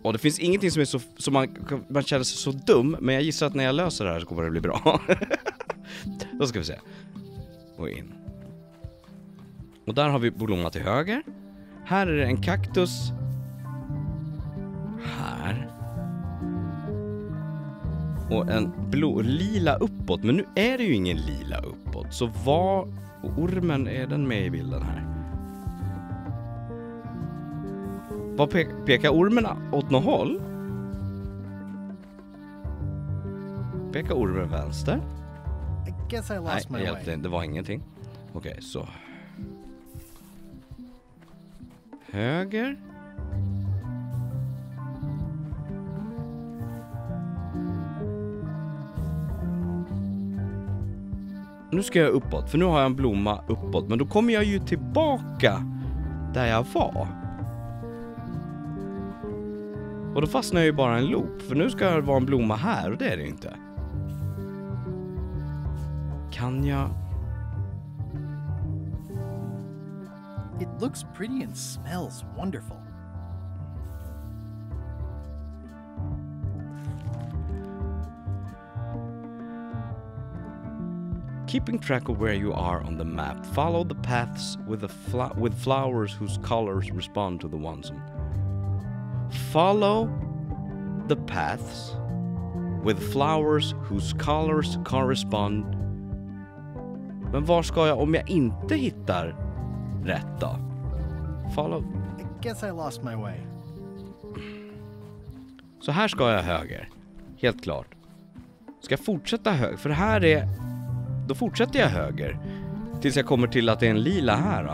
Och det finns ingenting som är så man känner sig så dum. Men jag gissar att när jag löser det här så kommer det bli bra. Då ska vi se. Och in. Och där har vi blomma till höger. Här är det en kaktus. Här. Och en lila uppåt. Men nu är det ju ingen lila uppåt. Så var... Och ormen, är den med i bilden här? Vad pekar ormen åt något håll? Pekar ormen vänster? I guess I lost my way. Det var ingenting. Okej, så. Höger. Nu ska jag uppåt, för nu har jag en blomma uppåt. Men då kommer jag ju tillbaka där jag var. Och då fastnar jag ju bara en loop. För nu ska det vara en blomma här och det är det inte. Kan jag... It looks pretty and smells wonderful. Keeping track of where you are on the map, follow the paths with flowers whose colors respond to the ones on. Follow the paths with flowers whose colors correspond. Men var ska jag om jag inte hittar rätt då? Follow. I guess I lost my way. Så här ska jag höger. Helt klart. Ska jag fortsätta höger? För det här är... Då fortsätter jag höger. Tills jag kommer till att det är en lila här då.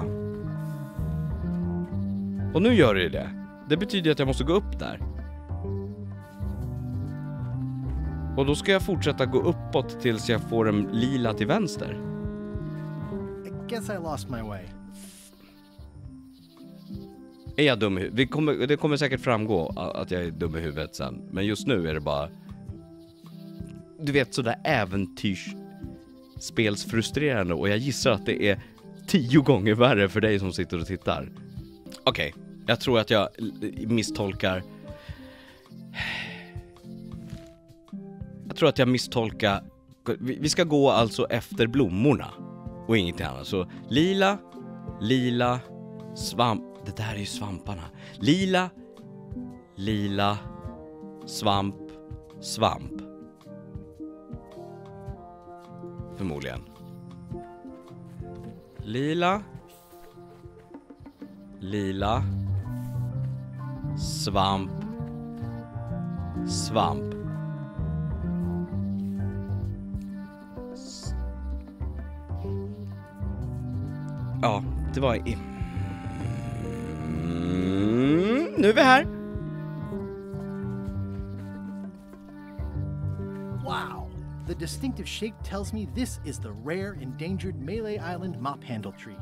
Och nu gör det det. Det betyder att jag måste gå upp där. Och då ska jag fortsätta gå uppåt tills jag får en lila till vänster. I guess I lost my way. Är jag dum i huvudet? Det kommer säkert framgå att jag är dum i huvudet sen. Men just nu är det bara... Du vet, sådär äventyrsspelsfrustrerande. Och jag gissar att det är 10 gånger värre för dig som sitter och tittar. Okej, jag tror att jag misstolkar... Jag tror att jag misstolkar... Vi ska gå alltså efter blommorna. Och ingenting annat. Så lila, svamp... Det där är ju svamparna. Lila, svamp. Förmodligen. Lila, svamp. Ja, det var i... Nu är vi här. Wow! The distinctive shape tells me this is the rare endangered Melee Island mop handle tree.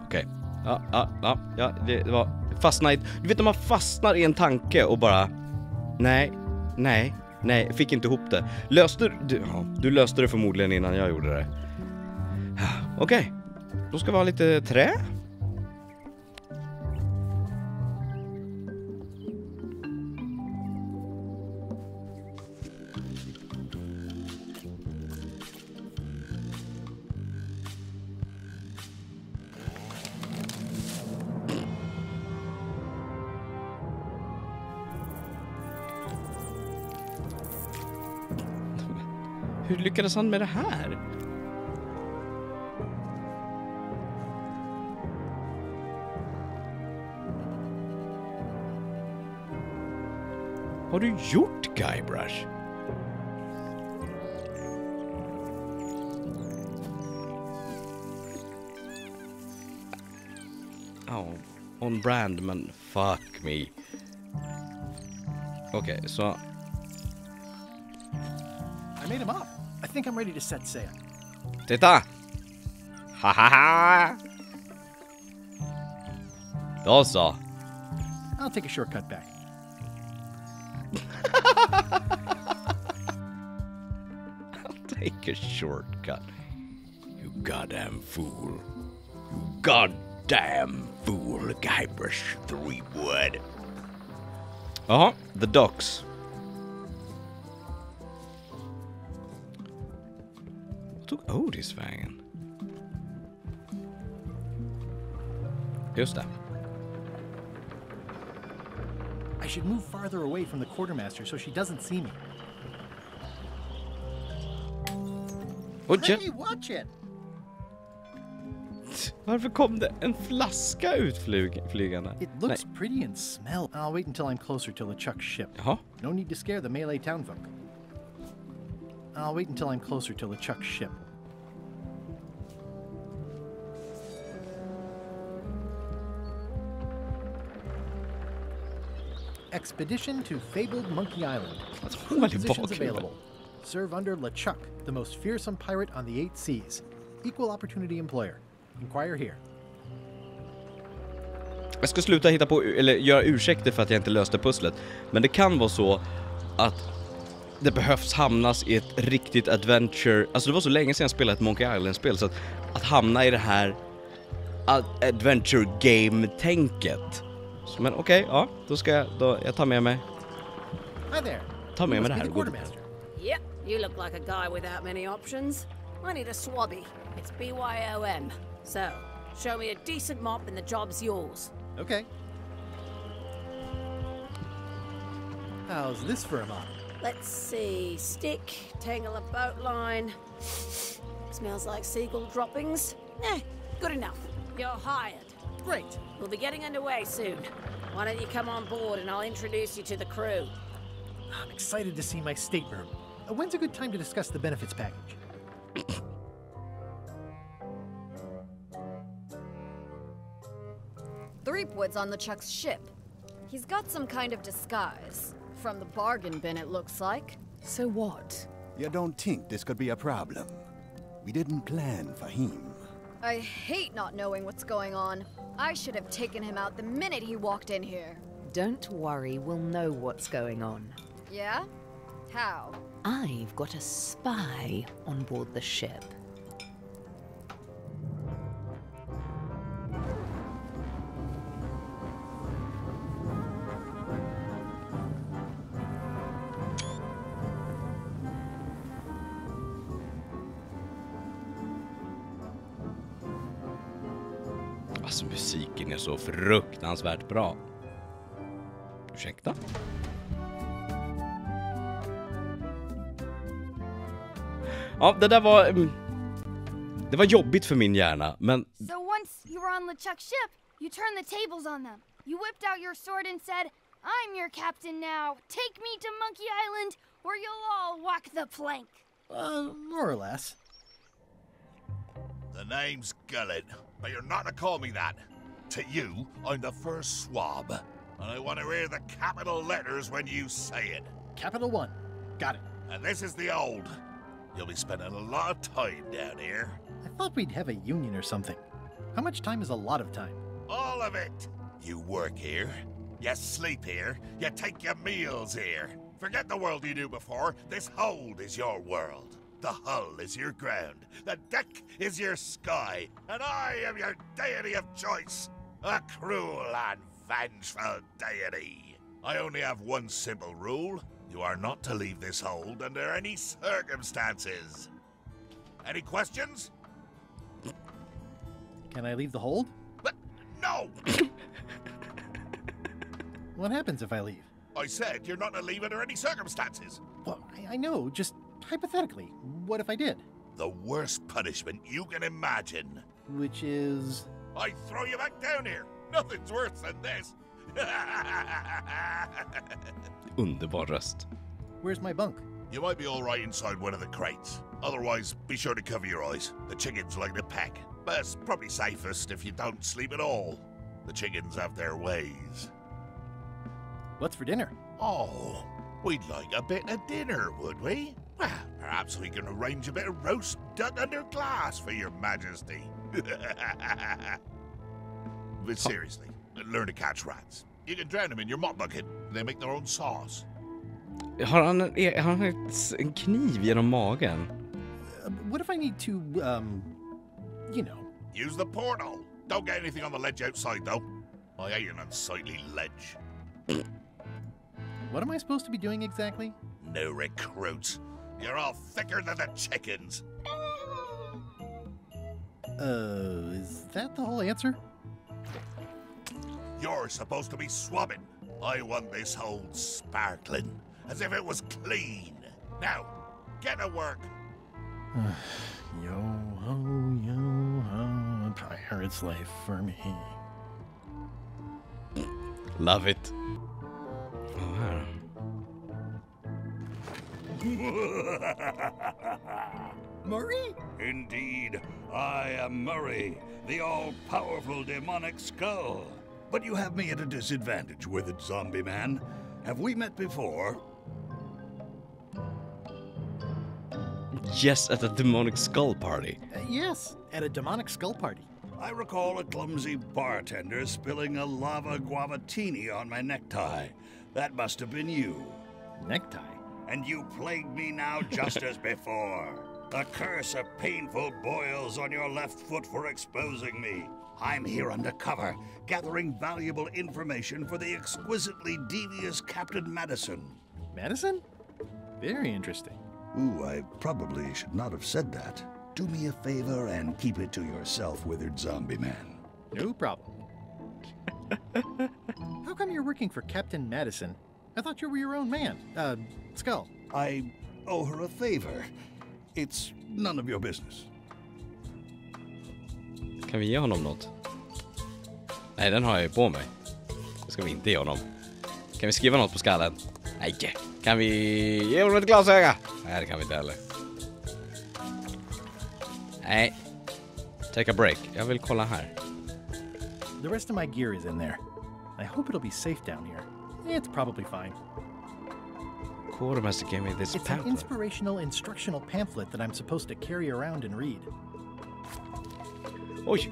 Okej. Ja, det var fastna i... Du vet när man fastnar i en tanke och bara... Nej, jag fick inte ihop det. Du löste det förmodligen innan jag gjorde det. Okej. Då ska vi ha lite trä. Hur lyckades han med det här? Har du gjort Guybrush? On brand, men fuck me. Okej, så... I made him up. I think I'm ready to set sail. Titta! Hahaha! Då så. I'll take a shortcut back. I'll take a shortcut. You goddamn fool. You goddamn fool, Guybrush Threepwood. Jaha, the docks. Vad tog Otis vägen? Just det. I should move farther away from the quartermaster so she doesn't see me. Hey, watch it! Varför kom det en flaska ut flygande? It looks pretty and smell. I'll wait until I'm closer to LeChuck's ship. No need to scare the melee townfolk. I'll wait until I'm closer to LeChuck's ship. Expedition to Fabled Monkey Island. Positions available. Serve under LeChuck, the most fearsome pirate on the 8 seas. Equal opportunity employer. Inquire here. Jag ska sluta hitta på eller göra ursäkter för att jag inte löste pusslet. Men det kan vara så att det behövs hamnas i ett riktigt adventure. Alltså det var så länge sedan jag spelade ett Monkey Island-spel så att hamna i det här adventure game-tänket. Men okej, ja, då ska jag tar med mig. Hi there. Ta med mig det här. Yep, you look like a guy without many options. I need a swabby. It's BYOM. So, show me a decent mop and the job's yours. Okay. How's this for a mop? Let's see. Stick, tangle a boat line. Smells like seagull droppings. Good enough. You're hired. Great. We'll be getting underway soon. Why don't you come on board and I'll introduce you to the crew. I'm excited to see my stateroom. When's a good time to discuss the benefits package? Threepwood's on LeChuck's ship. He's got some kind of disguise. From the bargain bin, it looks like. So what? You don't think this could be a problem? We didn't plan for him. I hate not knowing what's going on. I should have taken him out the minute he walked in here. Don't worry, we'll know what's going on. Yeah? How? I've got a spy on board the ship. Alltså musiken är så fruktansvärt bra. Ursäkta? Ja, det där var... Det var jobbigt för min hjärna, men... So once you were on LeChuck's ship, you turned the tables on them. You whipped out your sword and said, I'm your captain now. Take me to Monkey Island, or you'll all walk the plank. More or less. The name's Gullet, but you're not to call me that. To you, I'm the first swab, and I want to hear the capital letters when you say it. Capital 1. Got it. And this is the old. You'll be spending a lot of time down here. I thought we'd have a union or something. How much time is a lot of time? All of it. You work here, you sleep here, you take your meals here. Forget the world you knew before. This hold is your world. The hull is your ground. The deck is your sky. And I am your deity of choice. A cruel and vengeful deity. I only have one simple rule. You are not to leave this hold under any circumstances. Any questions? Can I leave the hold? But no! What happens if I leave? I said you're not to leave under any circumstances. Well, I know, just hypothetically. What if I did? The worst punishment you can imagine. Which is? I throw you back down here. Nothing's worse than this. Underbar röst. Where's my bunk? You might be all right inside one of the crates. Otherwise, be sure to cover your eyes. The chickens like to peck. But it's probably safest if you don't sleep at all. The chickens have their ways. What's for dinner? Oh, we'd like a bit of dinner, would we? Well, perhaps we can arrange a bit of roast duck under glass for your majesty. But seriously, learn to catch rats. You can drown them in your mop bucket. They make their own sauce. Har han en kniv genom magen? What if I need to, you know... Use the portal. Don't get anything on the ledge outside, though. I hate an unsightly ledge. What am I supposed to be doing exactly? No recruits. You're all thicker than the chickens. Is that the whole answer? You're supposed to be swabbing. I want this hole sparkling, as if it was clean. Now, get to work. Yo-ho, a pirate's life for me. Love it. Oh, Murray? Indeed, I am Murray, the all-powerful demonic skull. But you have me at a disadvantage with it, zombie man. Have we met before? Yes, at a demonic skull party. Yes, at a demonic skull party. I recall a clumsy bartender spilling a lava guavatini on my necktie. That must have been you. Necktie? And you plagued me now just as before. A curse of painful boils on your left foot for exposing me. I'm here undercover, gathering valuable information for the exquisitely devious Captain Madison. Madison? Very interesting. Ooh, I probably should not have said that. Do me a favor and keep it to yourself, withered zombie man. No problem. How come you're working for Captain Madison? I thought you were your own man. Skull. I owe her a favor. It's none of your business. Kan vi ge honom något? Nej, den har jag ju på mig. Det ska vi inte ge honom. Kan vi skriva något på skallen? Nej. Kan vi ge honom ett glasöga? Nej, det kan vi inte heller. Nej. Take a break. Jag vill kolla här. The rest of my gear is in there. I hope it'll be safe down here. It's probably fine. Quartermaster gave me this It's pamphlet. an inspirational instructional pamphlet that I'm supposed to carry around and read. Oj.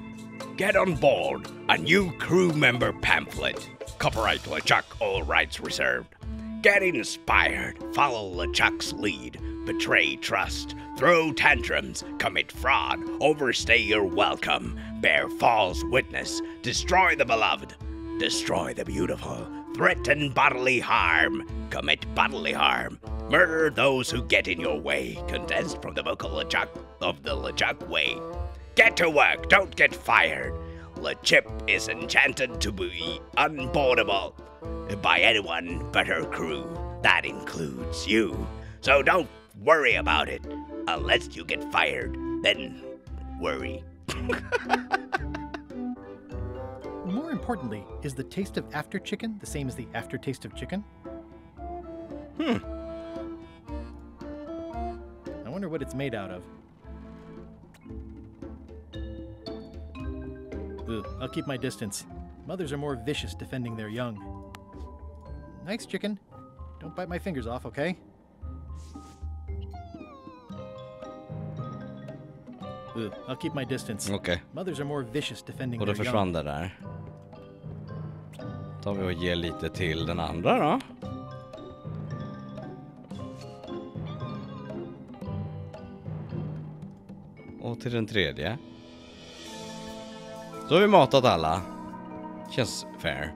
Get on board. A new crew member pamphlet. Copyright LeChuck, all rights reserved. Get inspired. Follow LeChuck's lead. Betray trust. Throw tantrums. Commit fraud. Overstay your welcome. Bear false witness. Destroy the beloved. Destroy the beautiful. Threaten bodily harm. Commit bodily harm. Murder those who get in your way. Condensed from the book of LeChuck of the LeChuck Way. Get to work, don't get fired. LeChip is enchanted to be unboardable by anyone but her crew. That includes you. So don't worry about it unless you get fired. Then worry. More importantly, is the taste of after chicken the same as the aftertaste of chicken? I wonder what it's made out of. Ugh, I'll keep my distance. Mothers are more vicious defending their young. Nice chicken. Don't bite my fingers off, okay? Ugh, I'll keep my distance. Okej. Mothers are more vicious defending Och då their försvann young. det där. Tar vi och ger lite till den andra då. Och till den tredje. Så har vi matat alla. Känns fair.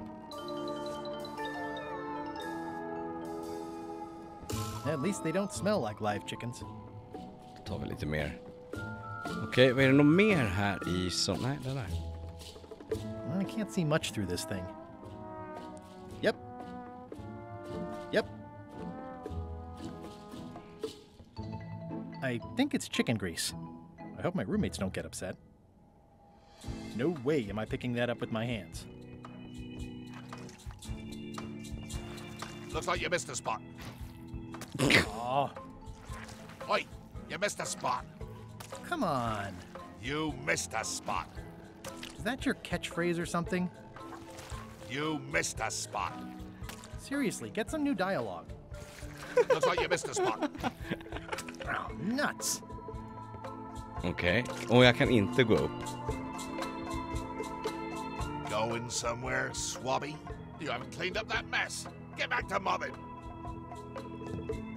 At least they don't smell like live chickens. Då tar vi lite mer. Okej, vad är det nog mer här i som... Nej, det där. I can't see much through this thing. Yep. Yep. I think it's chicken grease. I hope my roommates don't get upset. No way am I picking that up with my hands. Looks like you missed a spot. Aw. Oi, you missed a spot. Come on. You missed a spot. Is that your catchphrase or something? You missed a spot. Seriously, get some new dialogue. Looks like you missed a spot. Oh, nuts. Okej. Och jag kan inte gå upp. Going somewhere, swabby? You haven't cleaned up that mess. Get back to mobbing.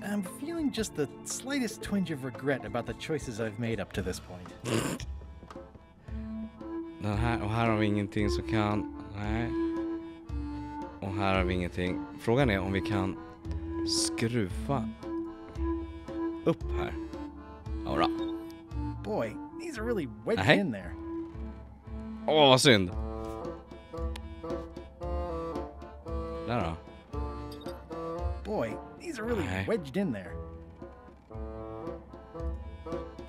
I'm feeling just the slightest twinge of regret about the choices I've made up to this point. Den här, och här har vi ingenting som kan... Nej. Och här har vi ingenting. Frågan är om vi kan skruva upp här. Jodå. Boy, these are really wedged in there. Åh, vad synd. Där då. Boy, these are really wedged in there.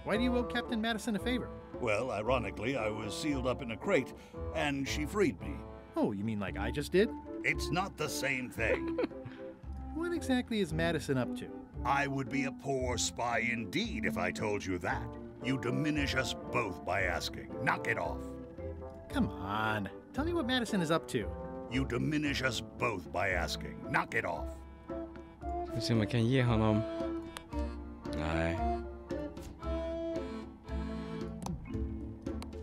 Why do you owe Captain Madison a favor? Well, ironically, I was sealed up in a crate, and she freed me. Oh, you mean like I just did? It's not the same thing. What exactly is Madison up to? I would be a poor spy indeed if I told you that. You diminish us both by asking. Knock it off. Come on. Tell me what Madison is up to. You diminish us both by asking. Knock it off. Ska vi se om man kan ge honom... Nej.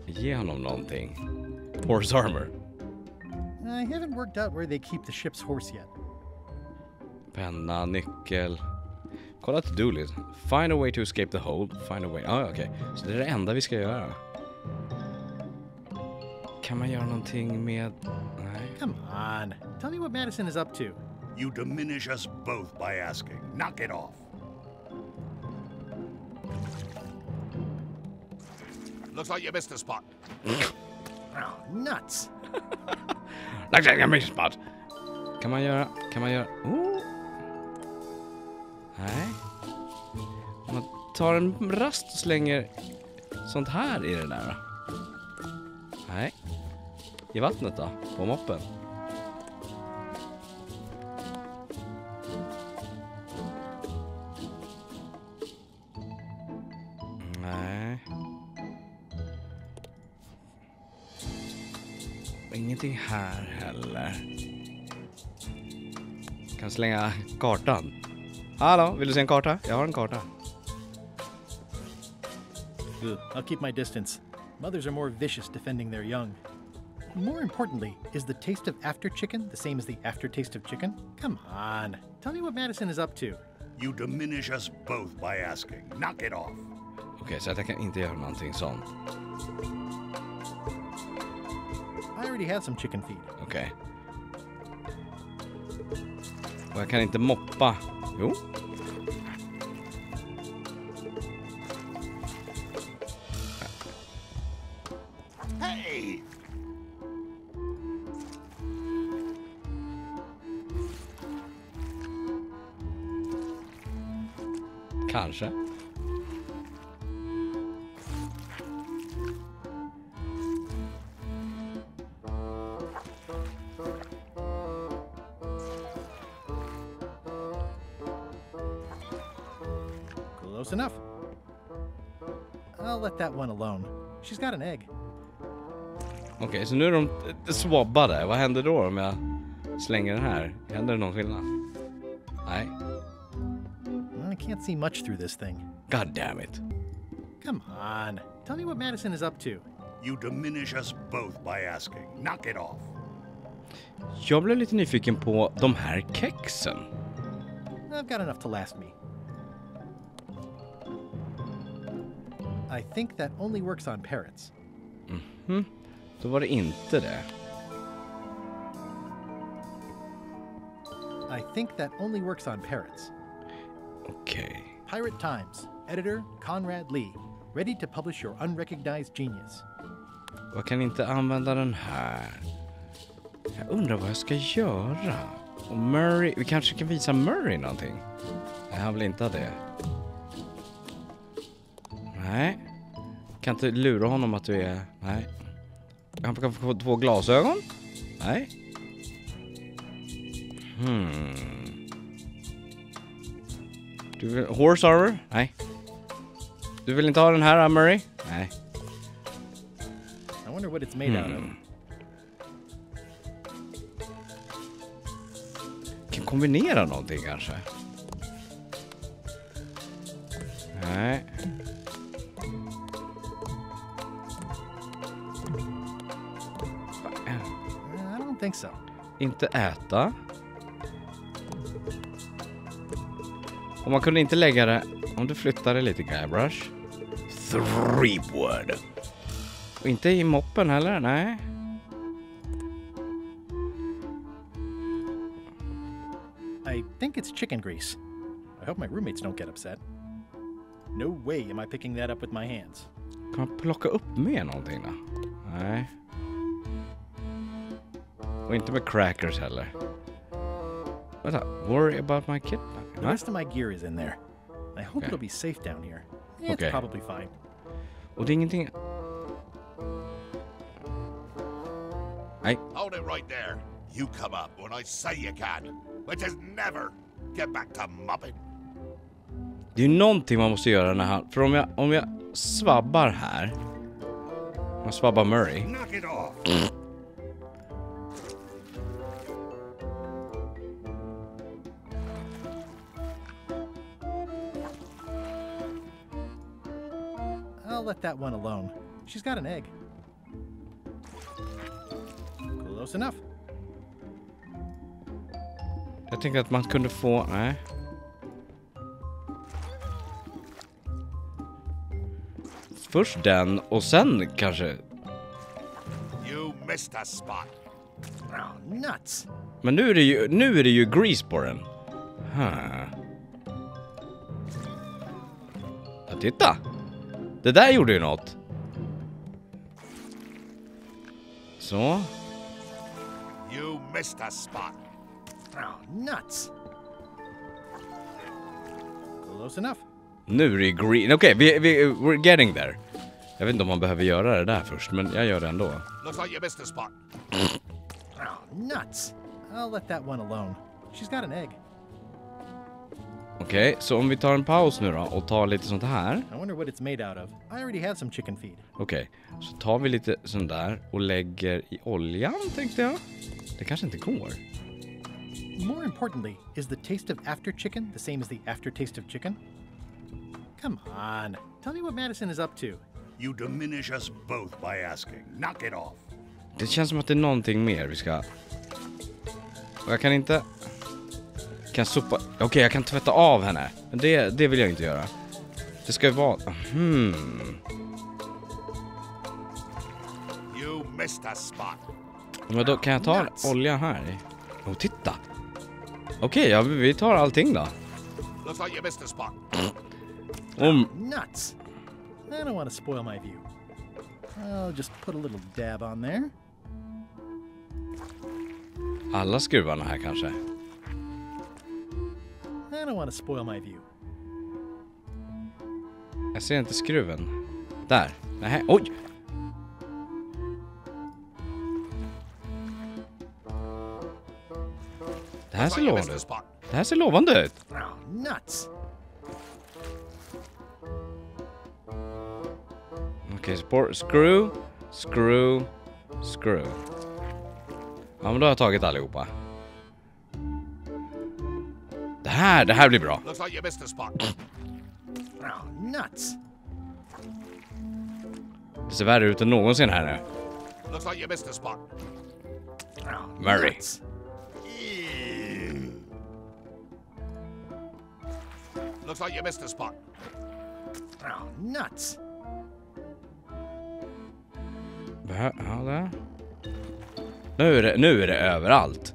Ge honom någonting. Horse armor. I haven't worked out where they keep the ship's horse yet. Penna, nyckel. Kolla to-do list. Find a way to escape the hold. Find a way. Okej. Så det är det enda vi ska göra. Kan man göra någonting med... Nej. Come on. Tell me what Madison is up to. You diminish us both by asking. Knock it off. Looks like you missed a spot. Oh, nuts. Looks like I missed a spot. Kan man göra... Nej. Om man tar en rast och slänger sånt här i det där. Nej. I vattnet då, på moppen. Nej. Ingenting här heller. Kan slänga kartan. Hallå, vill du se en karta? Jag har en karta. I'll keep my distance. Mothers are more vicious defending their young. More importantly, is the taste of after chicken the same as the aftertaste of chicken? Come on. Tell me what Madison is up to. You diminish us both by asking. Knock it off. Okej, så att jag kan inte göra någonting sånt. I already have some chicken feed. Okej. Och jag kan inte moppa. Jo. Hey! Kanske. Close enough. I'll let that one alone. She's got an egg. Okej, så nu är de swabbade. Vad händer då om jag slänger den här? Händer det någon skillnad? Nej. I can't see much through this thing. God damn it. Come on. Tell me what Madison is up to. You diminish us both by asking. Knock it off. Jag blev lite nyfiken på de här kexen. I've got enough to last me. I think that only works on parrots. Mhm. Då var det inte det. I think that only works on parrots. Okej. Pirate Times. Editor Conrad Lee. Ready to publish your unrecognized genius. Jag kan inte använda den här. Jag undrar vad jag ska göra. Och Murray, vi kanske kan visa Murray någonting. Nej, han vill inte ha det. Nej. Kan inte lura honom att du är... Nej. Han kan få 2 glasögon? Nej. Du vill... Horse armor? Nej. Du vill inte ha den här, Murray? Nej. I wonder what it's made out of. kombinera någonting kanske? Nej. I don't think so. Inte äta. Om man kunde inte lägga det... Om du flyttar det lite, Guybrush. 3 wood. Och inte i moppen heller, nej. I think it's chicken grease. I hope my roommates don't get upset. No way am I picking that up with my hands. Kan man plocka upp med någonting då? Nej. Och inte med crackers heller. Vänta, worry about my kid? The rest of my gear is in there. I hope it'll be safe down here. It's probably fine. Och det är ingenting... Nej. Hold it right there. You come up when I say you can. Which is never. Get back to mopping. Det är ju någonting man måste göra när han... För om jag svabbar här... Jag svabbar Murray. Knock it off. I'll let that one alone. She's got an egg. Close enough. Jag tänkte att man kunde få... Nej. Först den och sen kanske... You missed a spot. Oh, nuts. Men nu är det ju grease på den. Ja, titta. Det där gjorde ju något. Så. You missed a spot. Oh, nuts. Close enough. Nu är det green. Okej, we're getting there. Jag vet inte om man behöver göra det där först, men jag gör det ändå. Looks like you missed a spot. Oh, nuts. I'll let that one alone. She's got an egg. Okej, så om vi tar en paus nu då och tar lite sånt här. I wonder what it's made out of. I already have some chicken feed. Okej, så tar vi lite sånt där och lägger i oljan, tänkte jag. Det kanske inte går. More importantly, is the taste of after chicken the same as the aftertaste of chicken? Come on. Tell me what Madison is up to. You diminish us both by asking. Knock it off. Det känns som att det är någonting mer vi ska... Och jag kan inte... Okej, jag kan tvätta av henne. Men det vill jag inte göra. Det ska ju vara... You missed a spot. Men då kan jag ta olja här. Titta. Okej, ja, vi tar allting då. Looks like you missed a spot. Nuts. I don't want to spoil my view. I'll just put a little dab on there. Alla skruvarna här kanske. I don't want to spoil my view. Jag ser inte skruven. Där. Nej, oj. Det här ser lovande ut. Det här ser lovande ut. Oh, nuts. Okej, screw. Ja, men då har jag tagit allihopa. Det här blir bra. Looks like you missed a spot. Oh, nuts. Det ser värre ut än någonsin här nu. Looks like you missed a spot. Oh, Murray. Nuts. Looks like you missed a spot. Oh, nuts. Ja, där. Nu är det överallt.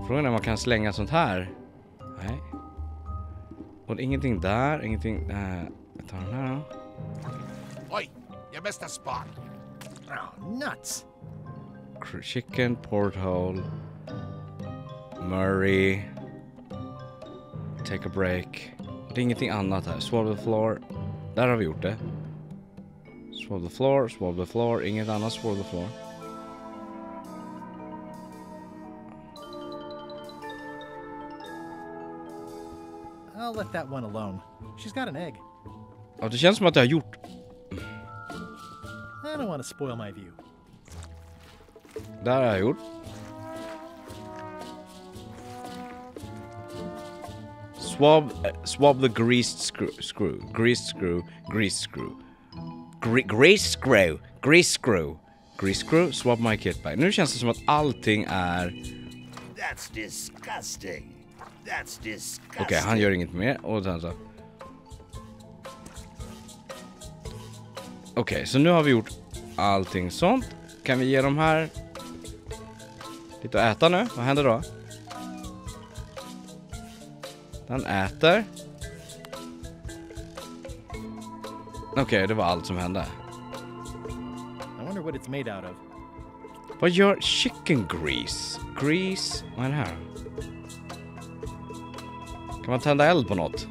Frågan är om man kan slänga sånt här. Nej. Och ingenting där, ingenting... Jag tar den här då. Oj, you missed a spot. Oh, nuts. Chicken, porthole. Murray. Take a break. Det är ingenting annat här. Swallow the floor. Där har vi gjort det. Swallow the floor. Inget annat swallow the floor. I'll let that one alone. She's got an egg. Ja, det känns som att jag har gjort... I don't want to spoil my view. Där har jag gjort. Swab the greased screw. Greased screw. Greased screw. Grease screw. Grease screw. Grease screw. Swab my kit bag. Nu känns det som att allting är... That's disgusting. That's disgusting. Okej, han gör inget mer. Och sen så... Okej, så nu har vi gjort allting sånt. Kan vi ge dem här lite att äta nu? Vad händer då? Den äter. Okej, det var allt som hände. I wonder what it's made out of. Vad gör chicken grease? Grease? Vad är det här? Kan man tända eld på något?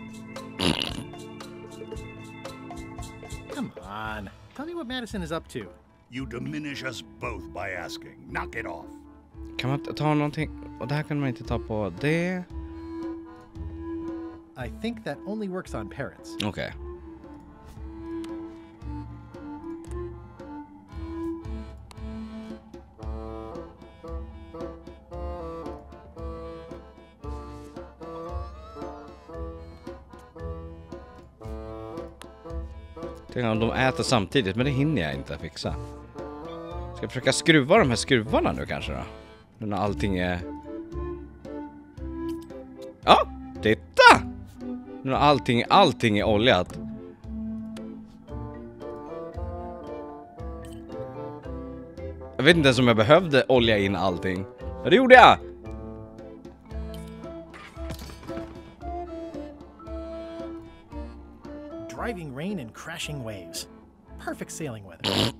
Come on. Tell me what Madison is up to. You diminish us both by asking. Knock it off. Kan man ta någonting? Och det här kan man inte ta på det. I think that only works on parrots. Okej. Tänk om de äter samtidigt, men det hinner jag inte fixa. Ska jag försöka skruva de här skruvarna nu kanske då? Nu när allting är... Ja, titta! Nu när allting är oljat. Jag vet inte ens om jag behövde olja in allting. Men det gjorde jag! Driving rain and crashing waves. Perfect sailing weather.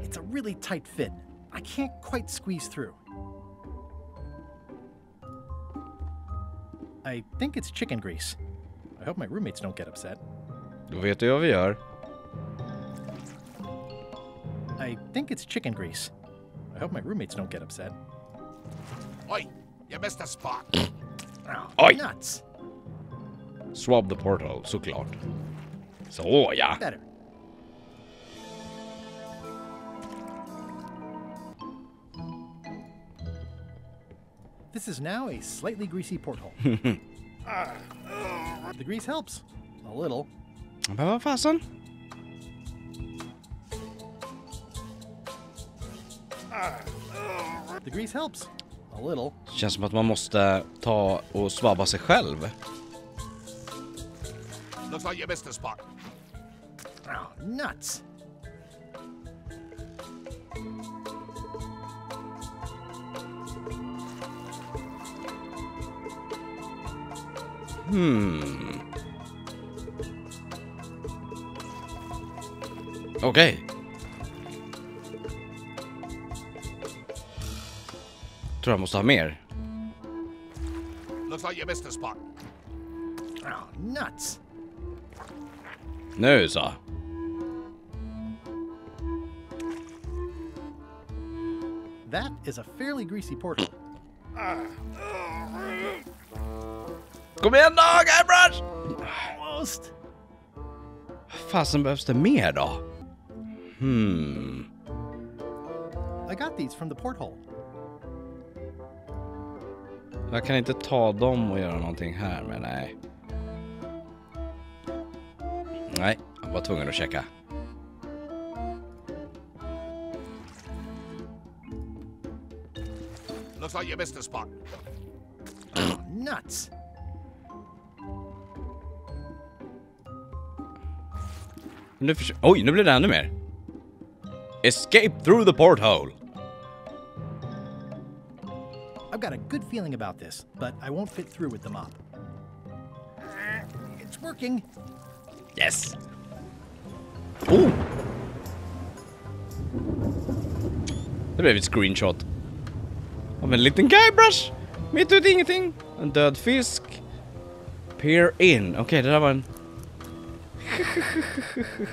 It's a really tight fit. I can't quite squeeze through. I think it's chicken grease. I hope my roommates don't get upset. Då vet du vad vi gör. I think it's chicken grease. I hope my roommates don't get upset. Oi, you missed a spot. Oj! Nuts! Swab the portal, såklart. Så ja. Better. This is now a slightly greasy porthole. The grease helps. A little. Men vad fasen? The grease helps. A little. Känns som att man måste ta och svabba sig själv. Looks like you missed a spot. Oh, nuts. Okej. Tror jag måste ha mer. Looks like you missed a spot. Oh, nuts. Nu så. That is a fairly greasy porthole. Kom igen då, Guybrush! Almost. Fasen behövs det mer då? I got these from the porthole. Jag kan inte ta dem och göra någonting här, men nej. Nej, jag var tvungen att checka. Looks like you missed a spot. Nuts. Oj, nu blir det ännu mer. Escape through the porthole. I've got a good feeling about this, but I won't fit through with the mop. It's working. Yes. Oh. Det blev ett screenshot av en liten Guybrush. Mitt ut ingenting. En död fisk. Peer in. Okej, det där var en...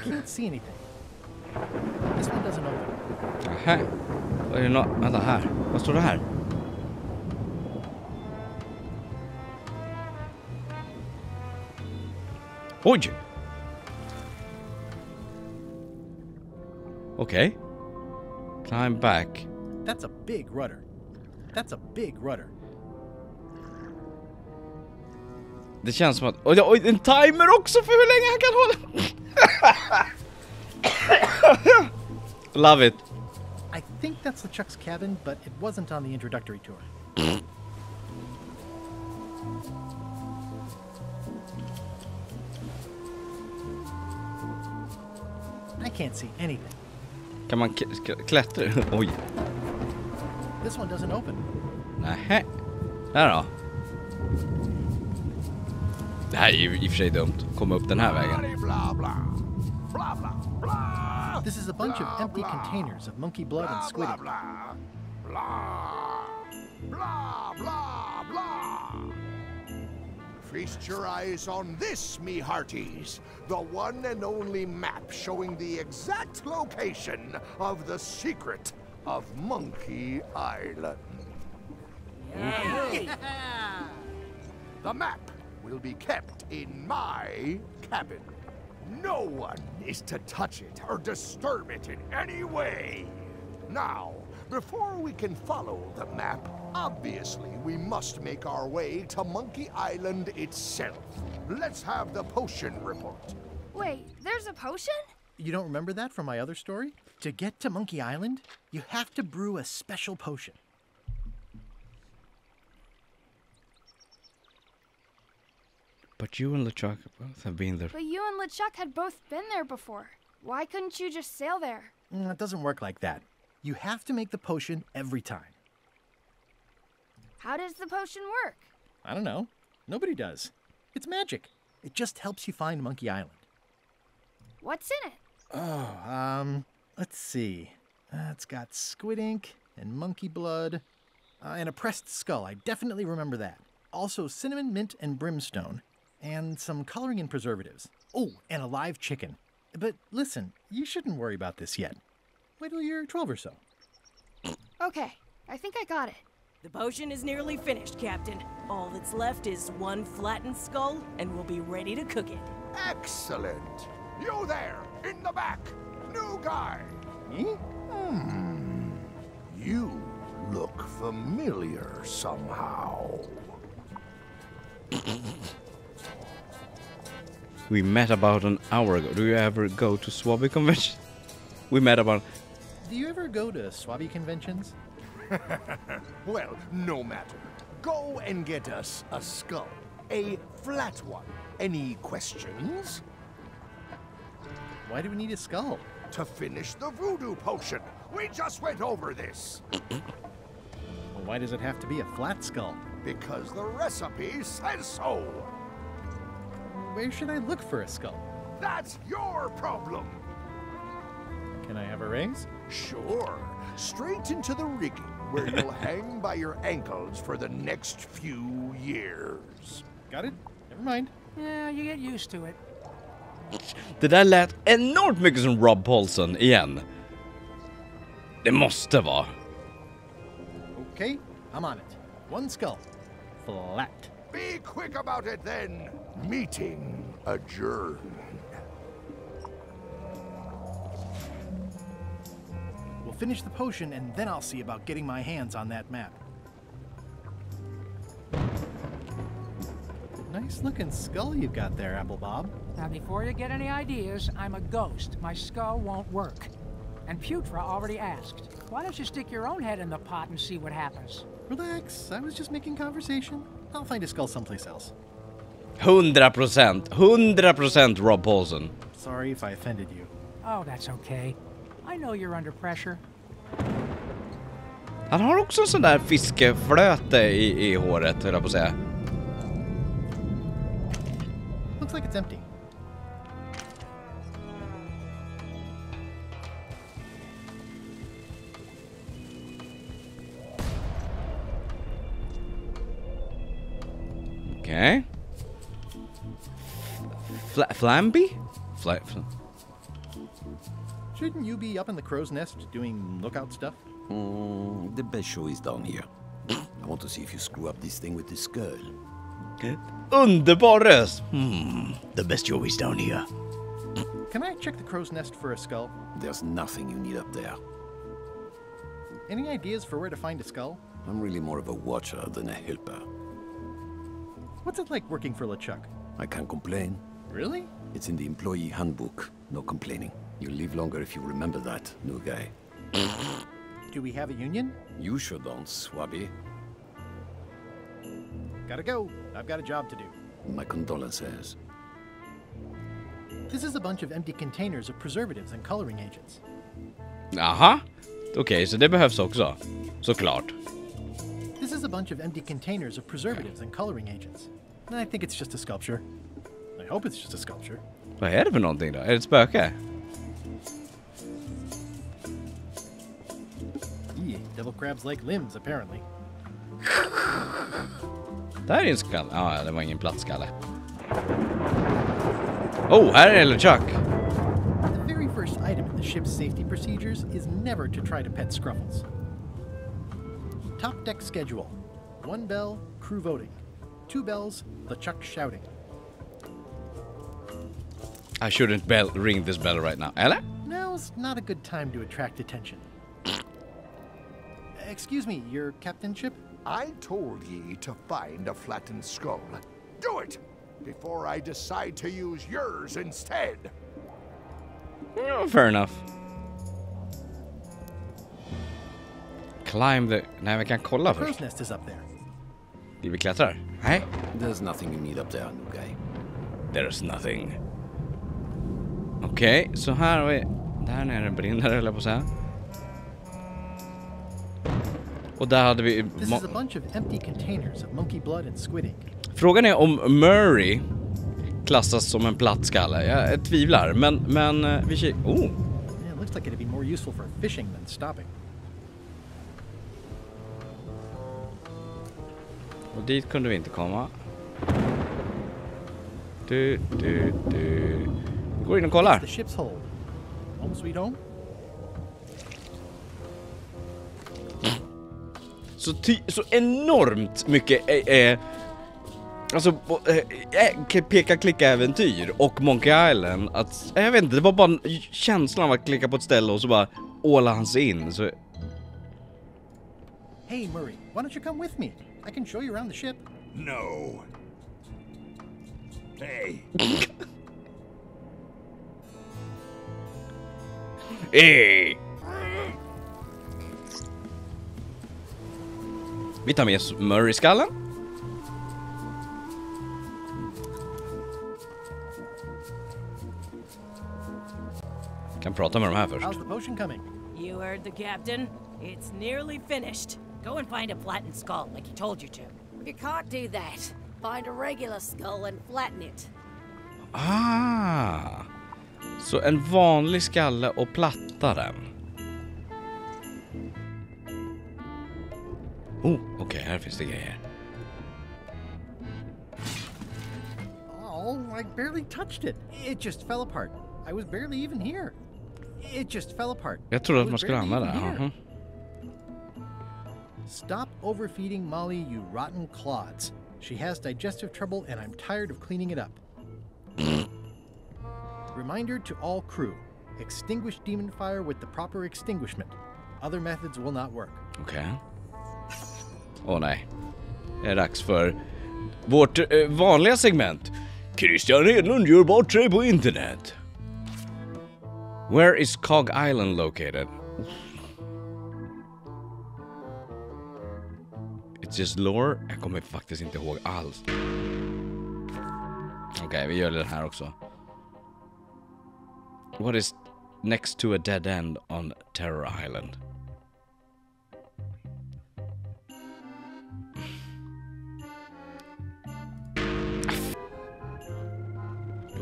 Can't see anything. This one doesn't open. Aha. Vad är det nå... Vänta här. Vad står det här? Oj! Okej. Climb back. That's a big rudder. That's a big rudder. Det känns som att... Oj, en timer också för hur länge han kan hålla. Love it. I think that's LeChuck's cabin, but it wasn't on the introductory tour. I can't see anything. Kan man klättra? Oj. This one doesn't open. Nähä. Där då. Det här är ju i och för sig dumt. Komma upp den här vägen. This is a bunch of empty containers of monkey blood and squid ink. Feast your eyes on this, me hearties. The one and only map showing the exact location of the secret of Monkey Island. The map will be kept in my cabin. No one is to touch it or disturb it in any way. Now, before we can follow the map, obviously we must make our way to Monkey Island itself. Let's have the potion report. Wait, there's a potion? You don't remember that from my other story? To get to Monkey Island, you have to brew a special potion. But you and LeChuck both have been there. But you and LeChuck had both been there before. Why couldn't you just sail there? It doesn't work like that. You have to make the potion every time. How does the potion work? I don't know. Nobody does. It's magic. It just helps you find Monkey Island. What's in it? Oh, let's see. It's got squid ink and monkey blood and a pressed skull. I definitely remember that. Also cinnamon, mint, and brimstone. And some coloring and preservatives. Oh, and a live chicken. But listen, you shouldn't worry about this yet. Wait till you're 12 or so. Okay, I think I got it. The potion is nearly finished, Captain. All that's left is one flattened skull, and we'll be ready to cook it. Excellent. You there, in the back. New guy. You look familiar somehow. We met about an hour ago. Do you ever go to Swabby convention? We met about... Do you ever go to Swabby conventions? Well, no matter. Go and get us a skull. A flat one. Any questions? Why do we need a skull? To finish the voodoo potion. We just went over this. Well, why does it have to be a flat skull? Because the recipe says so. Where should I look for a skull? That's your problem. Can I have a raise? Sure. Straight into the rigging, where you'll hang by your ankles for the next few years. Got it? Never mind. Yeah, you get used to it. Det där lät enormt mycket som Rob Paulson igen. Det måste vara. Okay, I'm on it. One skull. Flat. Be quick about it then. Meeting adjourned. We'll finish the potion and then I'll see about getting my hands on that map. Nice looking skull you've got there, Apple Bob. Now, before you get any ideas, I'm a ghost. My skull won't work. And Putra already asked. Why don't you stick your own head in the pot and see what happens? Relax, I was just making conversation. I'll find a skull someplace else. 100%. 100% Rob Paulson. Sorry if I offended you. Oh, that's okay. I know you're under pressure. Han har också en sån där fiskeflöte i håret, höll jag på att säga. Looks like it's empty. Okay. Flamby? Shouldn't you be up in the crow's nest doing lookout stuff? The best show is down here. I want to see if you screw up this thing with this girl. Underbar röst. The best show is down here. Can I check the crow's nest for a skull? There's nothing you need up there. Any ideas for where to find a skull? I'm really more of a watcher than a helper. What's it like working for LeChuck? I can't complain. Really? It's in the employee handbook. No complaining. You'll live longer if you remember that, new guy. Do we have a union? You sure don't, Swabby. Gotta go. I've got a job to do. My condolences. This is a bunch of empty containers of preservatives and coloring agents. Aha. Okej, så det behövs också. Såklart. This is a bunch of empty containers of preservatives and coloring agents. And I think it's just a sculpture. I hope it's just a sculpture. Vad är det för någonting då? Är det ett spöke? Devil crabs like limbs, apparently. Där är en skalle. Ja, det var ingen plattskalle. Oh, här är LeChuck. The very first item in the ship's safety procedures is never to try to pet Scruffles. Top deck schedule. 1 bell, crew voting. 2 bells, LeChuck shouting. I shouldn't ring this bell right now. Eller? Now's not a good time to attract attention. Excuse me, your captainship? I told ye to find a flattened skull. Do it! Before I decide to use yours instead. Oh, fair enough. Climb the... Nej, vi kan kolla The först. crow's nest is up there. Vi klättrar? Nej. There's nothing you need up there, new guy. There's nothing. Okej, så här har vi... Där nere brinner, eller på att säga. Och där hade vi... This is a bunch of empty containers of monkey blood and squid ink. Frågan är om Murray klassas som en plattskalle. Jag tvivlar, men vi kikar... Oh! Yeah, it looks like it'd be more useful for fishing than stopping. Och dit kunde vi inte komma. Du. Går in och kollar. It's the ship's hold. Home sweet home? Så enormt mycket alltså peka-klicka-äventyr och Monkey Island att, jag vet inte, det var bara känslan av att klicka på ett ställe och så bara åla han sig in, så... Hey Murray, why don't you come with me? I can show you around the ship. No. Hey. Hey. Vi tar med Murray-skallen. Kan prata med de här först. How's the potion coming? You heard the captain. It's nearly finished. Go and find a flattened skull like he told you to. You can't do that. Find a regular skull and flatten it. Ah. Så en vanlig skalle och platta den. Oh, okej, här finns det grejer. Oh, I barely touched it. It just fell apart. I was barely even here. It just fell apart. Jag trodde att man skulle använda det. Stop overfeeding Molly, you rotten clods. She has digestive trouble and I'm tired of cleaning it up. Reminder to all crew. Extinguish demon fire with the proper extinguishment. Other methods will not work. Okej. Åh nej. Det är dags för vårt vanliga segment. Christian Hedlund gör bort sig på internet. Where is Cog Island located? It's just lore. Jag kommer faktiskt inte ihåg alls. Okej, vi gör det här också. What is next to a dead end on Terror Island?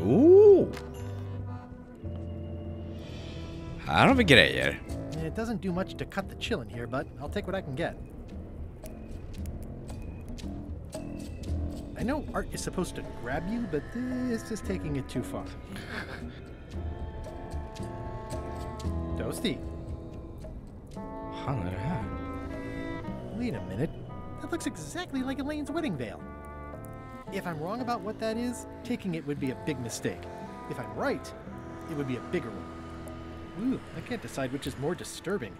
Ooh. Här har vi grejer. It doesn't do much to cut the chill in here, but I'll take what I can get. I know art is supposed to grab you, but this is taking it too far. Toasty. Fan är det här? Wait a minute. That looks exactly like Elaine's wedding veil. If I'm wrong about what that is, taking it would be a big mistake. If I'm right, it would be a bigger one. Ooh, I can't decide which is more disturbing.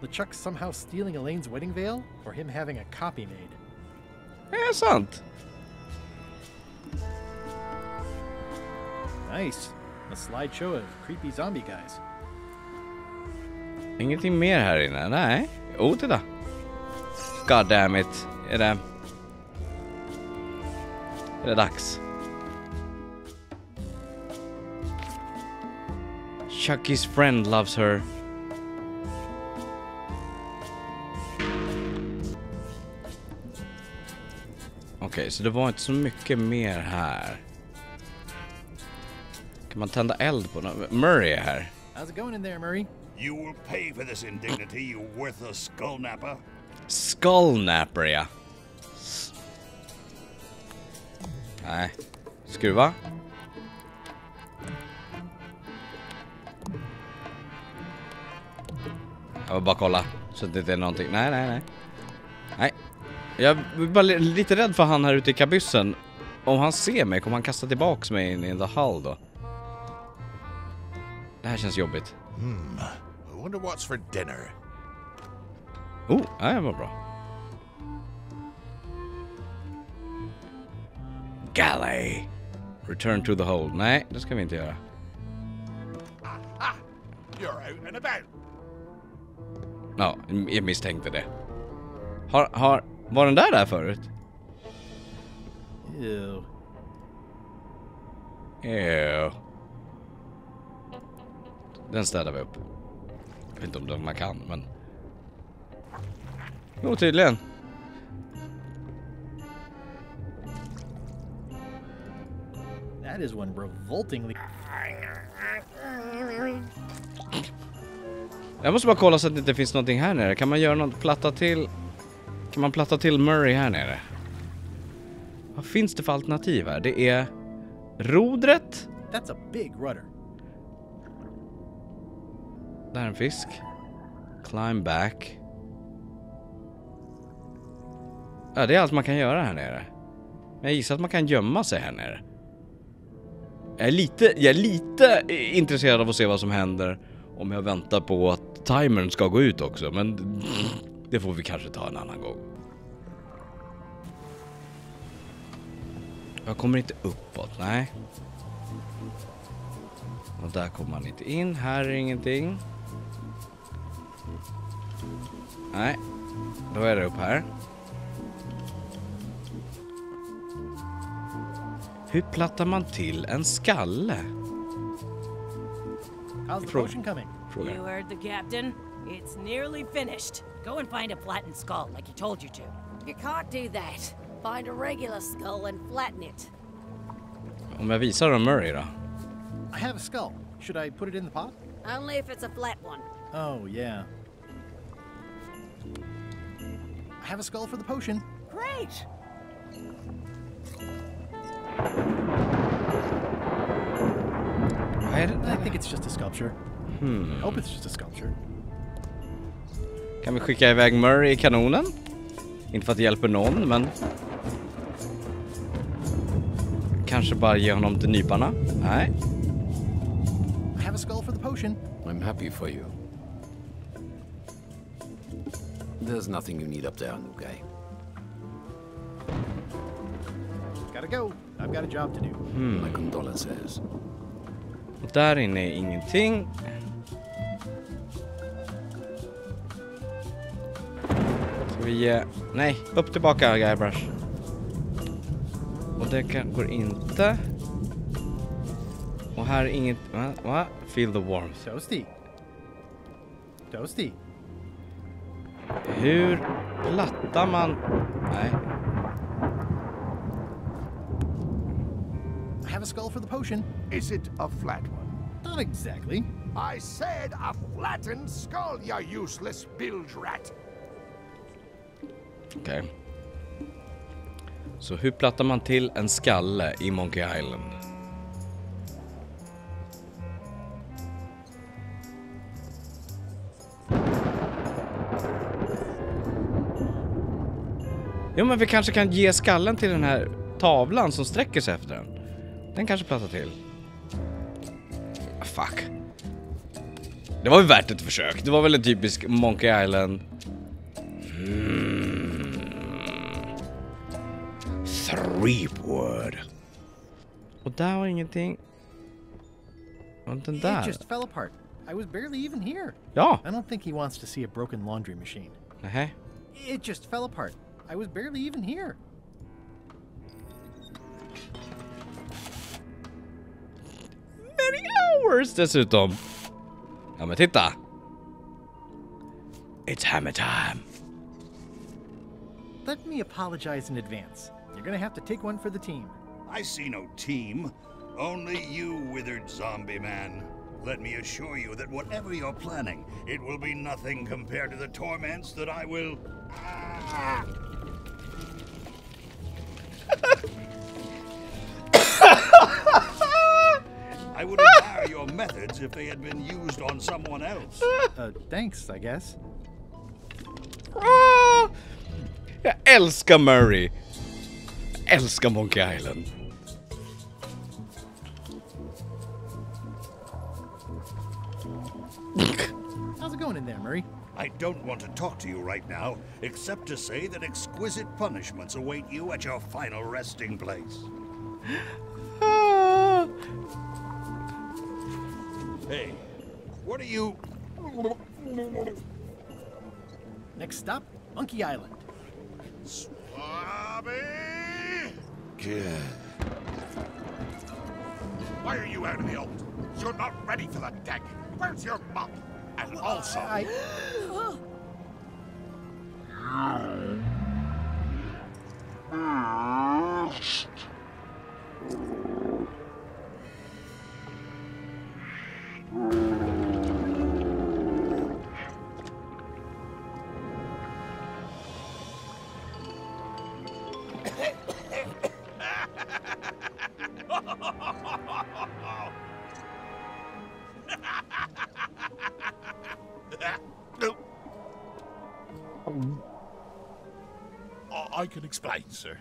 LeChuck somehow stealing Elaine's wedding veil, or him having a copy made. Det är sant. Nice. A slideshow of creepy zombie guys. Ingenting mer här inne, nej. Oh, titta. God damn it. Är det dags? Chucky's friend loves her. Okej, så det var inte så mycket mer här. Kan man tända eld på något? Murray är här. How's it going in there, Murray? You will pay for this indignity, you worthless skullnapper. Skullnapper, ja. Nej. Skruva. Jag vill bara kolla så att det inte är någonting. Nej. Jag är bara lite rädd för han här ute i kabyssen. Om han ser mig kommer han kasta tillbaks mig in i the hull då. Det här känns jobbigt. I wonder what's for dinner. Oh, det var bra. Galley. Return to the hold. Nej, det ska vi inte göra. You're out and about. Ja, jag misstänkte det. Var den där förut? Ew. Den städar vi upp. Jag vet inte om man kan, men... Jo, tydligen. That is one revoltingly... Jag måste bara kolla så att det inte finns någonting här nere. Kan man göra något platta till... Kan man platta till Murray här nere? Vad finns det för alternativ här? Det är... rodret. That's a big rudder. Där är en fisk. Climb back. Ja, det är allt man kan göra här nere. Men jag gissar att man kan gömma sig här nere. Jag är lite intresserad av att se vad som händer om jag väntar på att timern ska gå ut också. Men det får vi kanske ta en annan gång. Jag kommer inte uppåt, nej. Och där kommer man inte in. Här är ingenting. Nej, då är det upp här. Hur plattar man till en skalle? How's the potion coming? You heard the captain. It's nearly finished. Go and find a flattened skull like he told you to. You can't do that. Find a regular skull and flatten it. Om jag visar dem Murray då? I have a skull. Should I put it in the pot? Only if it's a flat one. Oh, yeah. I have a skull for the potion. Great! I think it's just a sculpture. I hope it's just a sculpture. Kan vi skicka iväg Murray i kanonen? Inte för att det hjälper någon, men... Kanske bara ge honom till nyparna? Nej. I have a skull for the potion. I'm happy for you. There's nothing you need up there, new guy. Gotta go. I've got a job to do. My condolences. Där inne är ingenting. Ska vi ge... Nej, upp tillbaka Guybrush. Och det går inte. Och här är inget... Va? Feel the warmth. Toasty. Toasty. Hur plattar man... Nej. I have a skull for the potion. Is it a flat one? Not exactly. I said a flattened skull, you useless bilge rat. Okej. Så hur plattar man till en skalle i Monkey Island? Jo, men vi kanske kan ge skallen till den här tavlan som sträcker sig efter den. Den kanske plattar till. Fuck. Det var ju värt ett försök. Det var väl en typisk Monkey Island. Threepwood. Och där var ingenting. Den It där. just fell apart. I was barely even here. Ja. I don't think he wants to see a broken laundry machine. Nähä. It just fell apart. I was barely even here. Many hours dessutom. Ja men titta. It's hammer time. Let me apologize in advance. You're gonna have to take one for the team. I see no team. Only you, withered zombie man. Let me assure you that whatever you're planning, it will be nothing compared to the torments that I will... I would admire your methods if they had been used on someone else. Thanks, I guess. Jag älskar Murray. Jag älskar Monkey Island. How's it going in there, Murray? I don't want to talk to you right now, except to say that exquisite punishments await you at your final resting place. Hey, what are you... Next stop, Monkey Island. Swabby! Why are you out in the open? You're not ready for the deck. Where's your mop? And also... I can explain, sir.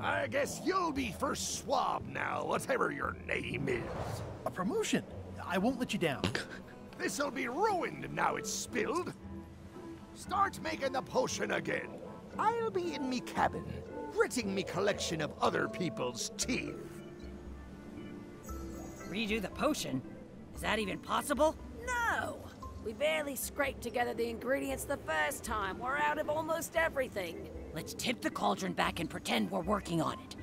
I guess you'll be first swab now, whatever your name is. A promotion. I won't let you down. This'll be ruined now it's spilled. Start making the potion again. I'll be in me cabin, gritting me collection of other people's teeth. Redo the potion? Is that even possible? No! We barely scraped together the ingredients the first time. We're out of almost everything. Let's tip the cauldron back and pretend we're working on it.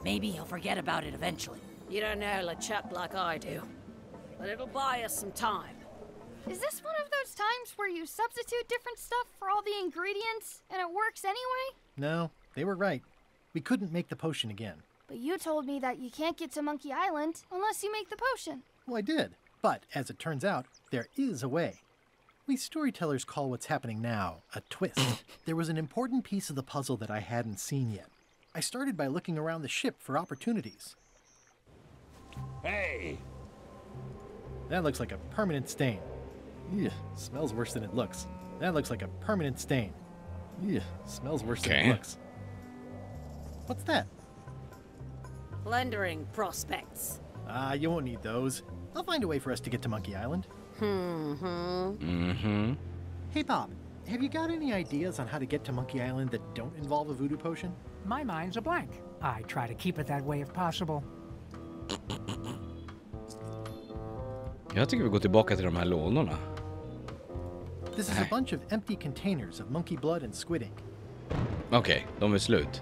Maybe he'll forget about it eventually. You don't know LeChuck like I do. But it'll buy us some time. Is this one of those times where you substitute different stuff for all the ingredients and it works anyway? No, they were right. We couldn't make the potion again. But you told me that you can't get to Monkey Island unless you make the potion. Well, I did. But, as it turns out, there is a way. We storytellers call what's happening now a twist. There was an important piece of the puzzle that I hadn't seen yet. I started by looking around the ship for opportunities. Hey! That looks like a permanent stain. Ew, smells worse than it looks. That looks like a permanent stain. Ew, smells worse than it looks. What's that? Plundering prospects. You won't need those. I'll find a way for us to get to Monkey Island. Hey, Bob, have you got any ideas on how to get to Monkey Island that don't involve a voodoo potion? My mind's a blank. I try to keep it that way if possible. Jag tycker vi går tillbaka till de här lådorna. This is a bunch of empty containers of monkey blood and squid ink. Okej, de är slut.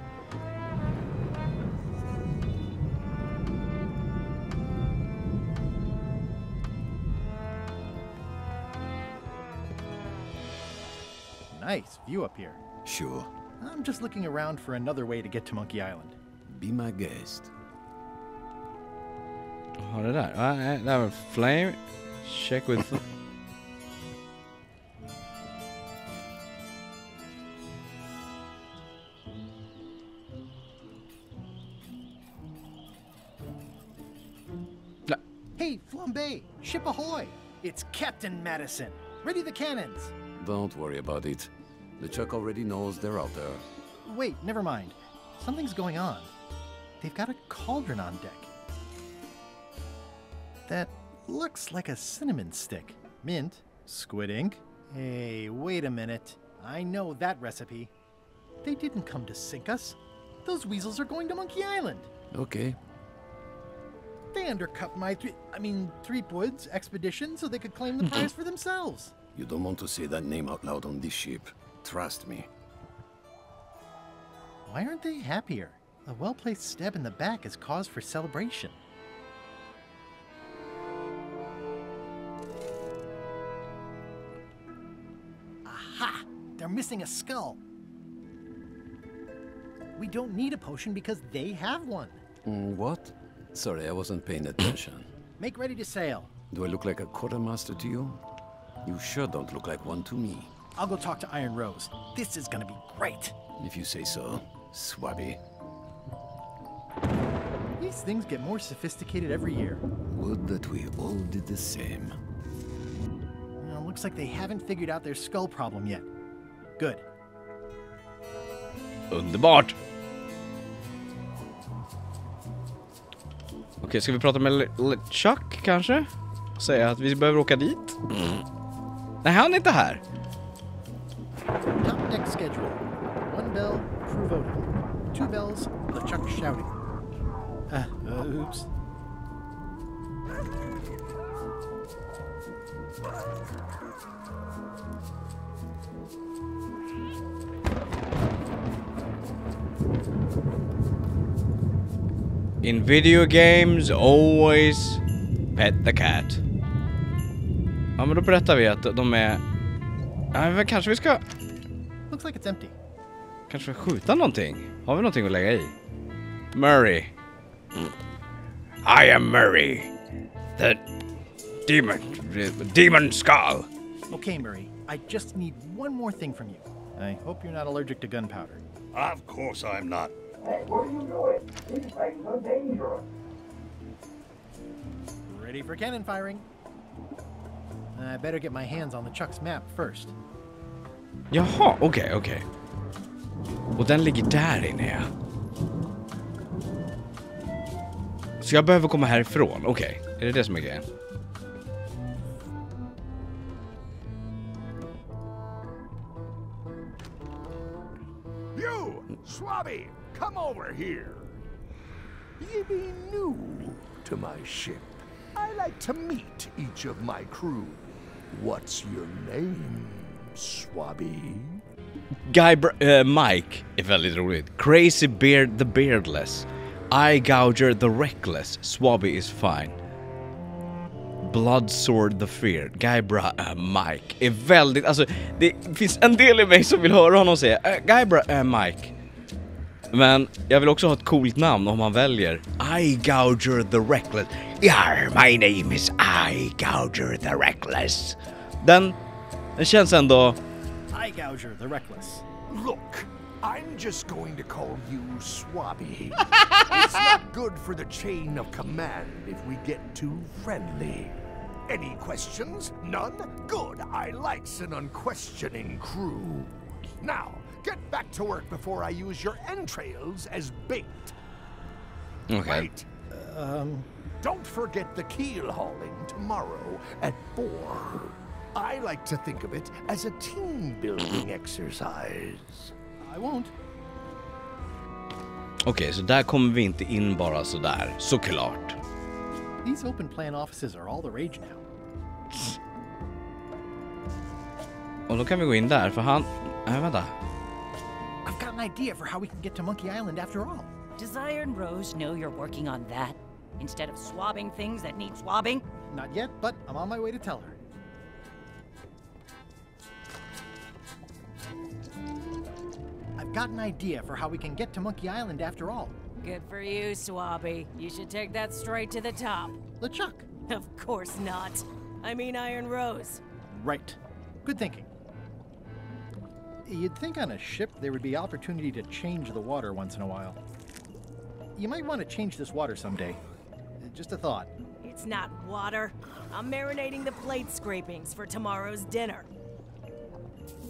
Nice view up here. Sure. I'm just looking around for another way to get to Monkey Island. Be my guest. Vad har det där? Det var flame. Check with... Hey, Flambe! Ship ahoy! It's Captain Madison. Ready the cannons. Don't worry about it. LeChuck already knows they're out there. Wait, never mind. Something's going on. They've got a cauldron on deck. That looks like a cinnamon stick. Mint, squid ink. Hey, wait a minute. I know that recipe. They didn't come to sink us. Those weasels are going to Monkey Island. Okay. They undercut my Threepwood's expedition so they could claim the prize for themselves. You don't want to say that name out loud on this ship. Trust me. Why aren't they happier? A well-placed stab in the back is cause for celebration. Aha! They're missing a skull. We don't need a potion because they have one. What? Sorry, I wasn't paying attention. Make ready to sail. Do I look like a quartermaster to you? You sure don't look like one to me. I'll go talk to Iron Rose. This is gonna be great. If you say so, Swabby. These things get more sophisticated every year. Would that we all did the same. Well, looks like they haven't figured out their skull problem yet. Good. Underbart! Okej, ska vi prata med LeChuck kanske? Säga att vi behöver åka dit? Nej, han är inte här. Top deck schedule. 1 bell, crew voting. 2 bells, LeChuck shouting. Oops. In video games, always pet the cat. Ja, men då berättar vi att de är... Ja, kanske vi ska... Looks like it's empty. Kanske skjuta någonting. Har vi någonting att lägga i? Murray. I am Murray. The demon skull. Okay, Murray. I just need one more thing from you. I hope you're not allergic to gunpowder. Of course I'm not. Hey, what are you doing? These things are dangerous. Ready for cannon firing. I better get my hands on LeChuck's map first. Jaha, okej. Och den ligger där inne, ja. Så jag behöver komma härifrån, okej. Är det som är grejen? You, Swabby, come over here. Ye be new to my ship. I like to meet each of my crew. What's your name, Swabby? Mike är väldigt roligt. Crazy Beard the Beardless. Eye Gouger the Reckless. Swabby is fine. Bloodsword the Fear. Guybrush Mike är väldigt... Alltså, det finns en del i mig som vill höra honom säga Guybrush Mike. Men jag vill också ha ett coolt namn om man väljer Eye Gouger the Reckless. Yeah, my name is Eye Gouger the Reckless. Den känns ändå... Eye Gouger the Reckless. Look, I'm just going to call you Swabby. It's not good for the chain of command if we get too friendly. Any questions? None? Good. I likes an unquestioning crew. Now, get back to work before I use your entrails as bait. Okay. Wait. Don't forget the keel hauling tomorrow at 4. I like to think of it as a team-building exercise. I won't. Okej, så där kommer vi inte in bara så där, såklart. These open plan offices are all the rage now. Och då kan vi gå in där, för han... vänta. I've got an idea for how we can get to Monkey Island after all. Does Iron Rose know you're working on that? Instead of swabbing things that need swabbing? Not yet, but I'm on my way to tell her. I've got an idea for how we can get to Monkey Island after all. Good for you, Swabby. You should take that straight to the top. LeChuck. Of course not. I mean Iron Rose. Right. Good thinking. You'd think on a ship there would be opportunity to change the water once in a while. You might want to change this water someday. Just a thought. It's not water. I'm marinating the plate scrapings for tomorrow's dinner.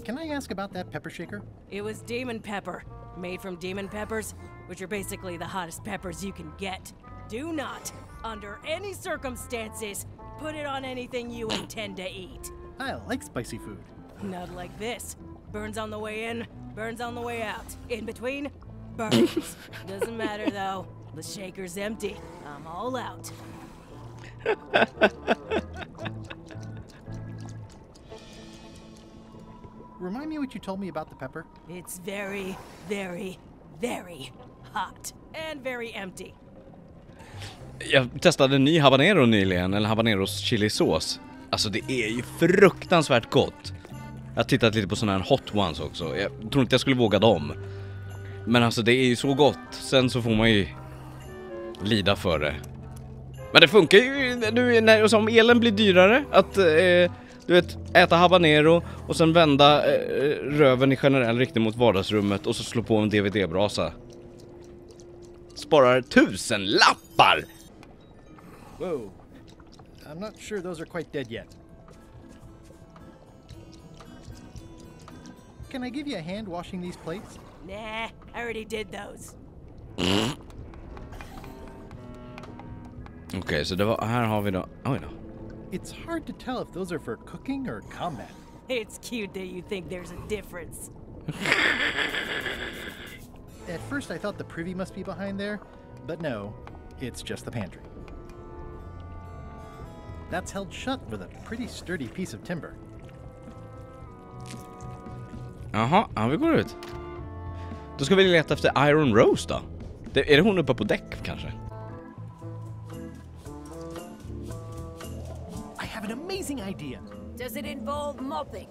Can I ask about that pepper shaker? It was demon pepper, made from demon peppers, which are basically the hottest peppers you can get. Do not, under any circumstances, put it on anything you intend to eat. I like spicy food. Not like this. Burns on the way in, burns on the way out. In between, burns. Doesn't matter though. The shaker's empty. I'm all out. Remind me what you told me about the pepper? It's very, very, very hot. And very empty. Jag testade en ny habanero nyligen, eller habaneros chilisås. Alltså det är ju fruktansvärt gott. Jag har tittat lite på såna här hot ones också. Jag tror inte jag skulle våga dem. Men alltså det är ju så gott. Sen så får man ju lida för det. Men det funkar ju nu när som elen blir dyrare att du vet, äta habanero och sen vända röven i generell riktning mot vardagsrummet och så slå på en DVD-brasa. Sparar 1000 lappar! Whoa. I'm not sure those are quite dead yet. Can I give you a hand washing these plates? Nah, I already did those. Okej, så det var, här har vi då. Oj då. It's hard to tell if those are for cooking or combat. It's cute that you think there's a difference. At first I thought the privy must be behind there, but no, it's just the pantry. That's held shut with a pretty sturdy piece of timber. Jaha, ja, vi går ut. Då ska vi leta efter Iron Rose då. Är det hon uppe på däck kanske? I have an amazing idea. Does it involve mopping?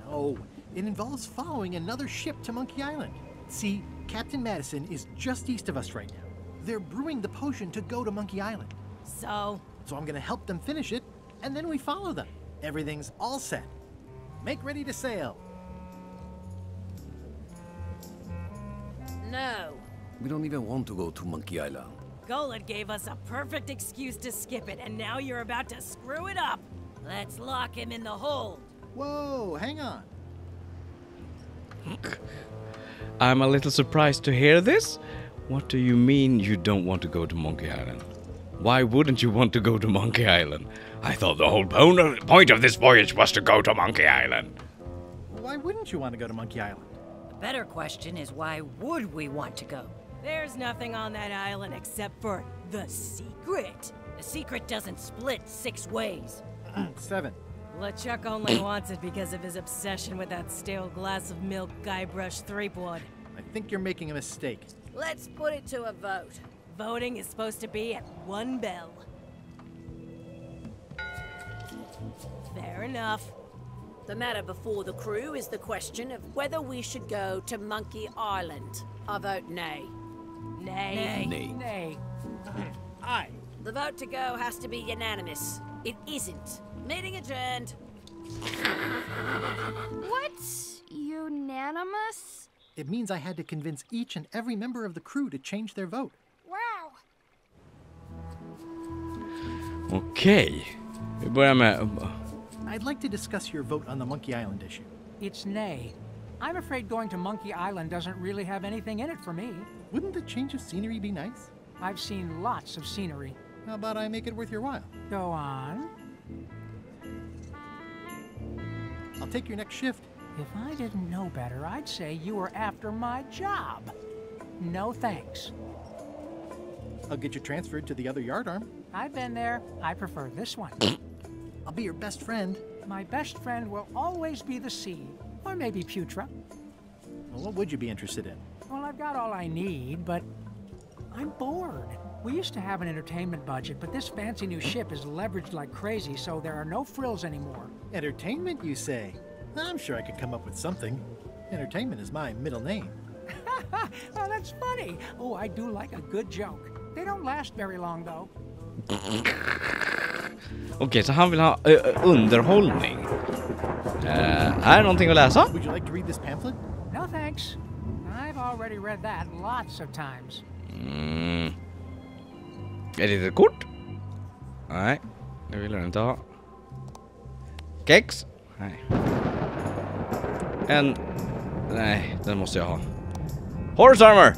No, it involves following another ship to Monkey Island. See, Captain Madison is just east of us right now. They're brewing the potion to go to Monkey Island. So I'm gonna help them finish it, and then we follow them. Everything's all set. Make ready to sail. No. We don't even want to go to Monkey Island. Golod gave us a perfect excuse to skip it, and now you're about to screw it up. Let's lock him in the hold. Whoa, hang on. I'm a little surprised to hear this. What do you mean you don't want to go to Monkey Island? Why wouldn't you want to go to Monkey Island? I thought the whole point of this voyage was to go to Monkey Island. Why wouldn't you want to go to Monkey Island? The better question is why would we want to go? There's nothing on that island except for the secret. The secret doesn't split 6 ways. 7. LeChuck only wants it because of his obsession with that stale glass of milk Guybrush Threepwood. I think you're making a mistake. Let's put it to a vote. Voting is supposed to be at 1 bell. Fair enough. The matter before the crew is the question of whether we should go to Monkey Island. I vote nay. Nay. Nay. Nay. Aye. The vote to go has to be unanimous. It isn't. Meeting adjourned. What? Unanimous? It means I had to convince each and every member of the crew to change their vote. Wow. Okej. Vi börjar med... I'd like to discuss your vote on the Monkey Island issue. It's nay. I'm afraid going to Monkey Island doesn't really have anything in it for me. Wouldn't the change of scenery be nice? I've seen lots of scenery. How about I make it worth your while? Go on. I'll take your next shift. If I didn't know better, I'd say you were after my job. No thanks. I'll get you transferred to the other yardarm. I've been there. I prefer this one. I'll be your best friend. My best friend will always be the sea. Or maybe Putra. Well, what would you be interested in? Well, I've got all I need, but I'm bored. We used to have an entertainment budget, but this fancy new ship is leveraged like crazy, so there are no frills anymore. Entertainment, you say? I'm sure I could come up with something. Entertainment is my middle name. Oh, that's funny. Oh, I do like a good joke. They don't last very long, though. Okej, så han vill ha underhållning. Är det någonting att läsa? Would you like to read this pamphlet? No, thanks. I've already read that lots of times. Är det ett kort? Nej, det vill jag inte ha. Kex? Nej. Nej, den måste jag ha. Horse armor!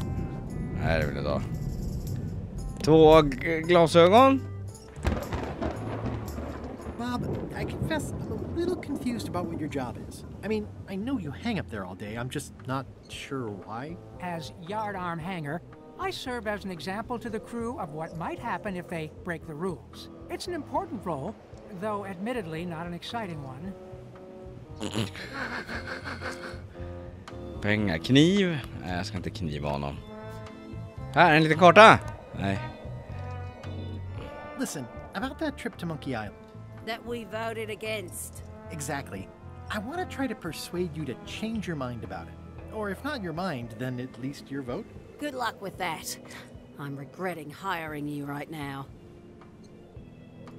Nej, det vill jag inte ha. 2 glasögon. Bob, I confess I'm a little confused about what your job is. I mean, I know you hang up there all day. I'm just not sure why. As yardarm hanger, I serve as an example to the crew of what might happen if they break the rules. It's an important role, though admittedly not an exciting one. Pengar, kniv. Nej, jag ska inte kniva honom. Här, en liten karta. Nej. Listen, about that trip to Monkey Island. That we voted against. Exactly. I want to try to persuade you to change your mind about it. Or if not your mind, then at least your vote. Good luck with that. I'm regretting hiring you right now.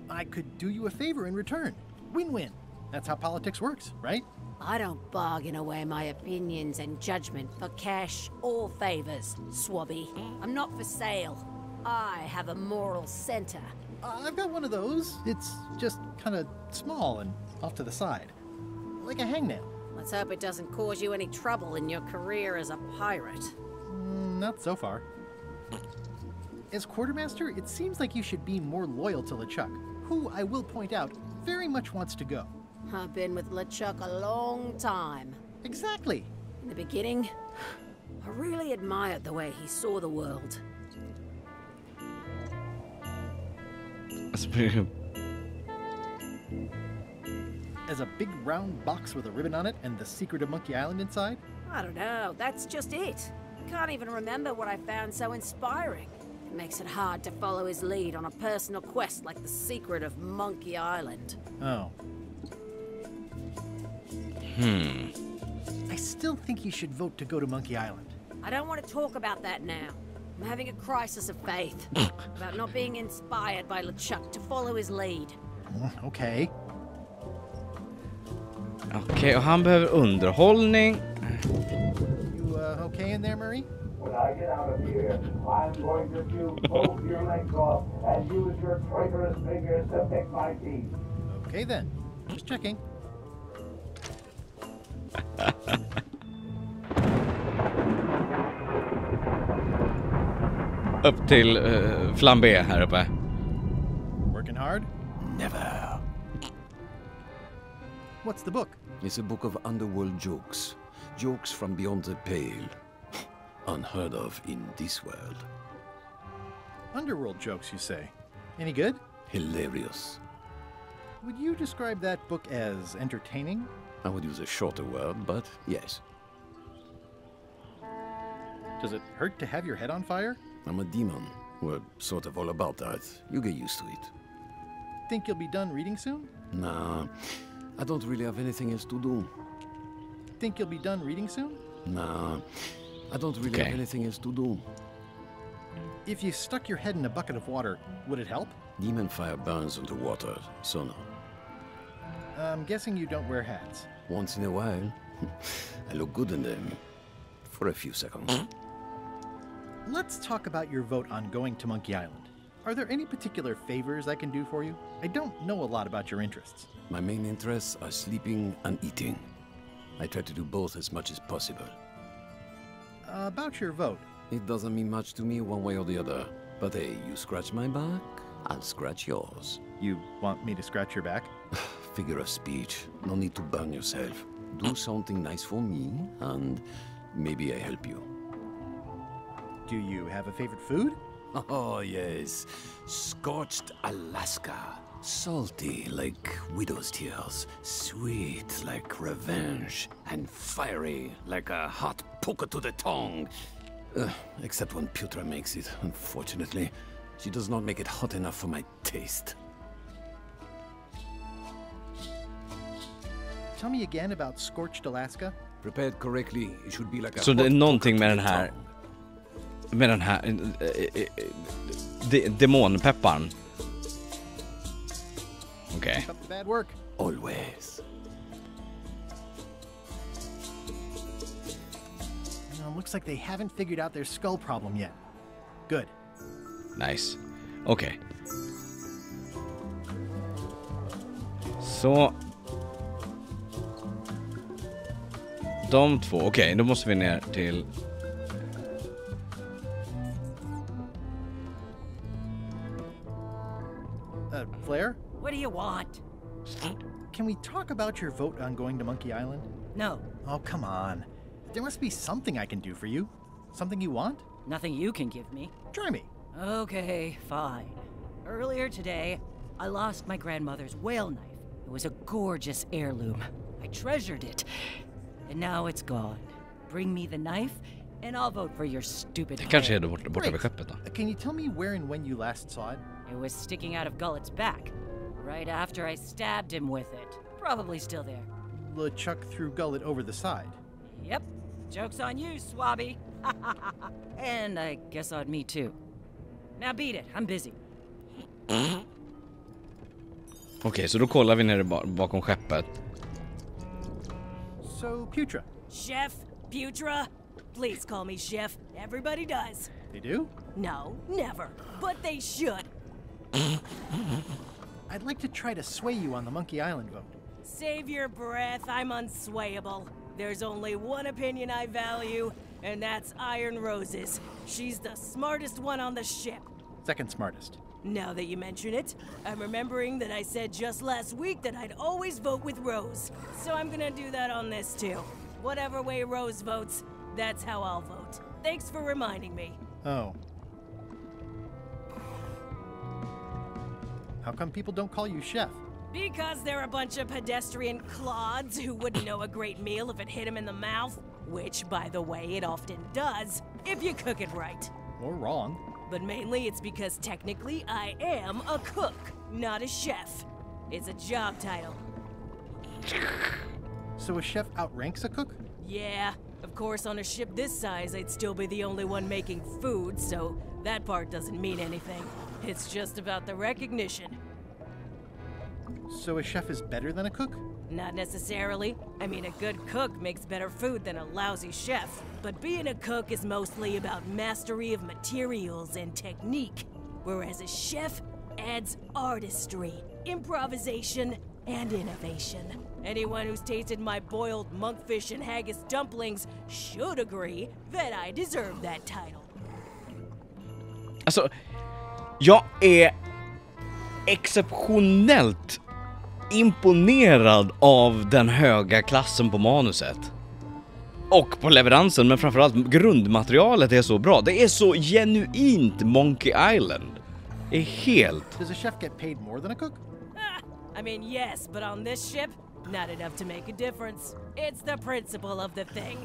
I could do you a favor in return. Win-win. That's how politics works, right? I don't bargain away my opinions and judgment for cash or favors, Swabby. I'm not for sale. I have a moral center. I've got one of those. It's just kind of small and off to the side. Like a hangnail. Let's hope it doesn't cause you any trouble in your career as a pirate. Not so far. As quartermaster, it seems like you should be more loyal to LeChuck, who, I will point out, very much wants to go. I've been with LeChuck a long time. Exactly. In the beginning, I really admired the way he saw the world. As a big round box with a ribbon on it and the secret of Monkey Island inside? I don't know, that's just it. I can't even remember what I found so inspiring. It makes it hard to follow his lead on a personal quest like the secret of Monkey Island. Oh. I still think you should vote to go to Monkey Island. I don't want to talk about that now. I'm having a crisis of faith about not being inspired by LeChuck to follow his lead. Okay. Okej, och han behöver underhållning. You okay in there, Murray? When I get out of here, I'm going to shoot both your legs off and use your traitorous fingers to pick my teeth. Okay then. Just checking. Upp till flambé här uppe. Working hard? Never. What's the book? It's a book of underworld jokes. Jokes from beyond the pale. Unheard of in this world. Underworld jokes, you say? Any good? Hilarious. Would you describe that book as entertaining? I would use a shorter word, but yes. Does it hurt to have your head on fire? I'm a demon. We're sort of all about that. You get used to it. Think you'll be done reading soon? Nah, I don't really have anything else to do. Think you'll be done reading soon? Nah, I don't really have anything else to do. If you stuck your head in a bucket of water, would it help? Demon fire burns underwater, so no. I'm guessing you don't wear hats. Once in a while, I look good in them. For a few seconds. Let's talk about your vote on going to Monkey Island. Are there any particular favors I can do for you? I don't know a lot about your interests. My main interests are sleeping and eating. I try to do both as much as possible. About your vote. It doesn't mean much to me one way or the other. But hey, you scratch my back, I'll scratch yours. You want me to scratch your back? Figure of speech. No need to burn yourself. Do something nice for me, and maybe I help you. Do you have a favorite food? Oh, yes. Scorched Alaska. Salty like widow's tears. Sweet like revenge. And fiery like a hot poker to the tongue. Except when Putra makes it, unfortunately. She does not make it hot enough for my taste. Tell me again about Scorched Alaska. Prepared correctly, it should be like a Så det är någonting med den här demonpepparn. Okej. Keep up the bad work. Always. Looks like they haven't figured out their skull problem yet. Good. Nice. Okej. Så. De två. Okej, då måste vi ner till... Flair? What do you want? Can we talk about your vote on going to Monkey Island? No. Oh, come on. There must be something I can do for you. Something you want? Nothing you can give me. Try me. Okay, fine. Earlier today, I lost my grandmother's whale knife. It was a gorgeous heirloom. I treasured it. And now it's gone. Bring me the knife, and I'll vote for your stupid Det kanske är plan. borta vid skeppet då. Can you tell me where and when you last saw it? It was sticking out of Gullet's back, right after I stabbed him with it. Probably still there. LeChuck threw Gullet over the side. Yep. Joke's on you, Swabby. And I guess on me too. Now beat it, I'm busy. Okej, så då kollar vi nere bakom skeppet. So, Putra. Chef, Putra, please call me Chef. Everybody does. They do? No, never. But they should. I'd like to try to sway you on the Monkey Island vote. Save your breath, I'm unswayable. There's only one opinion I value, and that's Iron Rose's. She's the smartest one on the ship. Second smartest. Now that you mention it, I'm remembering that I said just last week that I'd always vote with Rose. So I'm gonna do that on this too. Whatever way Rose votes, that's how I'll vote. Thanks for reminding me. Oh. How come people don't call you Chef? Because they're a bunch of pedestrian clods who wouldn't know a great meal if it hit them in the mouth. Which, by the way, it often does, if you cook it right. Or wrong. But mainly it's because technically I am a cook, not a chef. It's a job title. So a chef outranks a cook? Yeah, of course on a ship this size I'd still be the only one making food, so that part doesn't mean anything. It's just about the recognition. So a chef is better than a cook? Not necessarily. I mean, a good cook makes better food than a lousy chef. But being a cook is mostly about mastery of materials and technique, whereas a chef adds artistry, improvisation, and innovation. Anyone who's tasted my boiled monkfish and haggis dumplings should agree that I deserve that title. Alltså, jag är exceptionellt imponerad av den höga klassen på manuset. Och på leveransen, men framförallt grundmaterialet är så bra. Det är så genuint Monkey Island. Det är helt... Does a chef get paid more than a cook? I mean, yes, but on this ship, not enough to make a difference. It's the principle of the thing.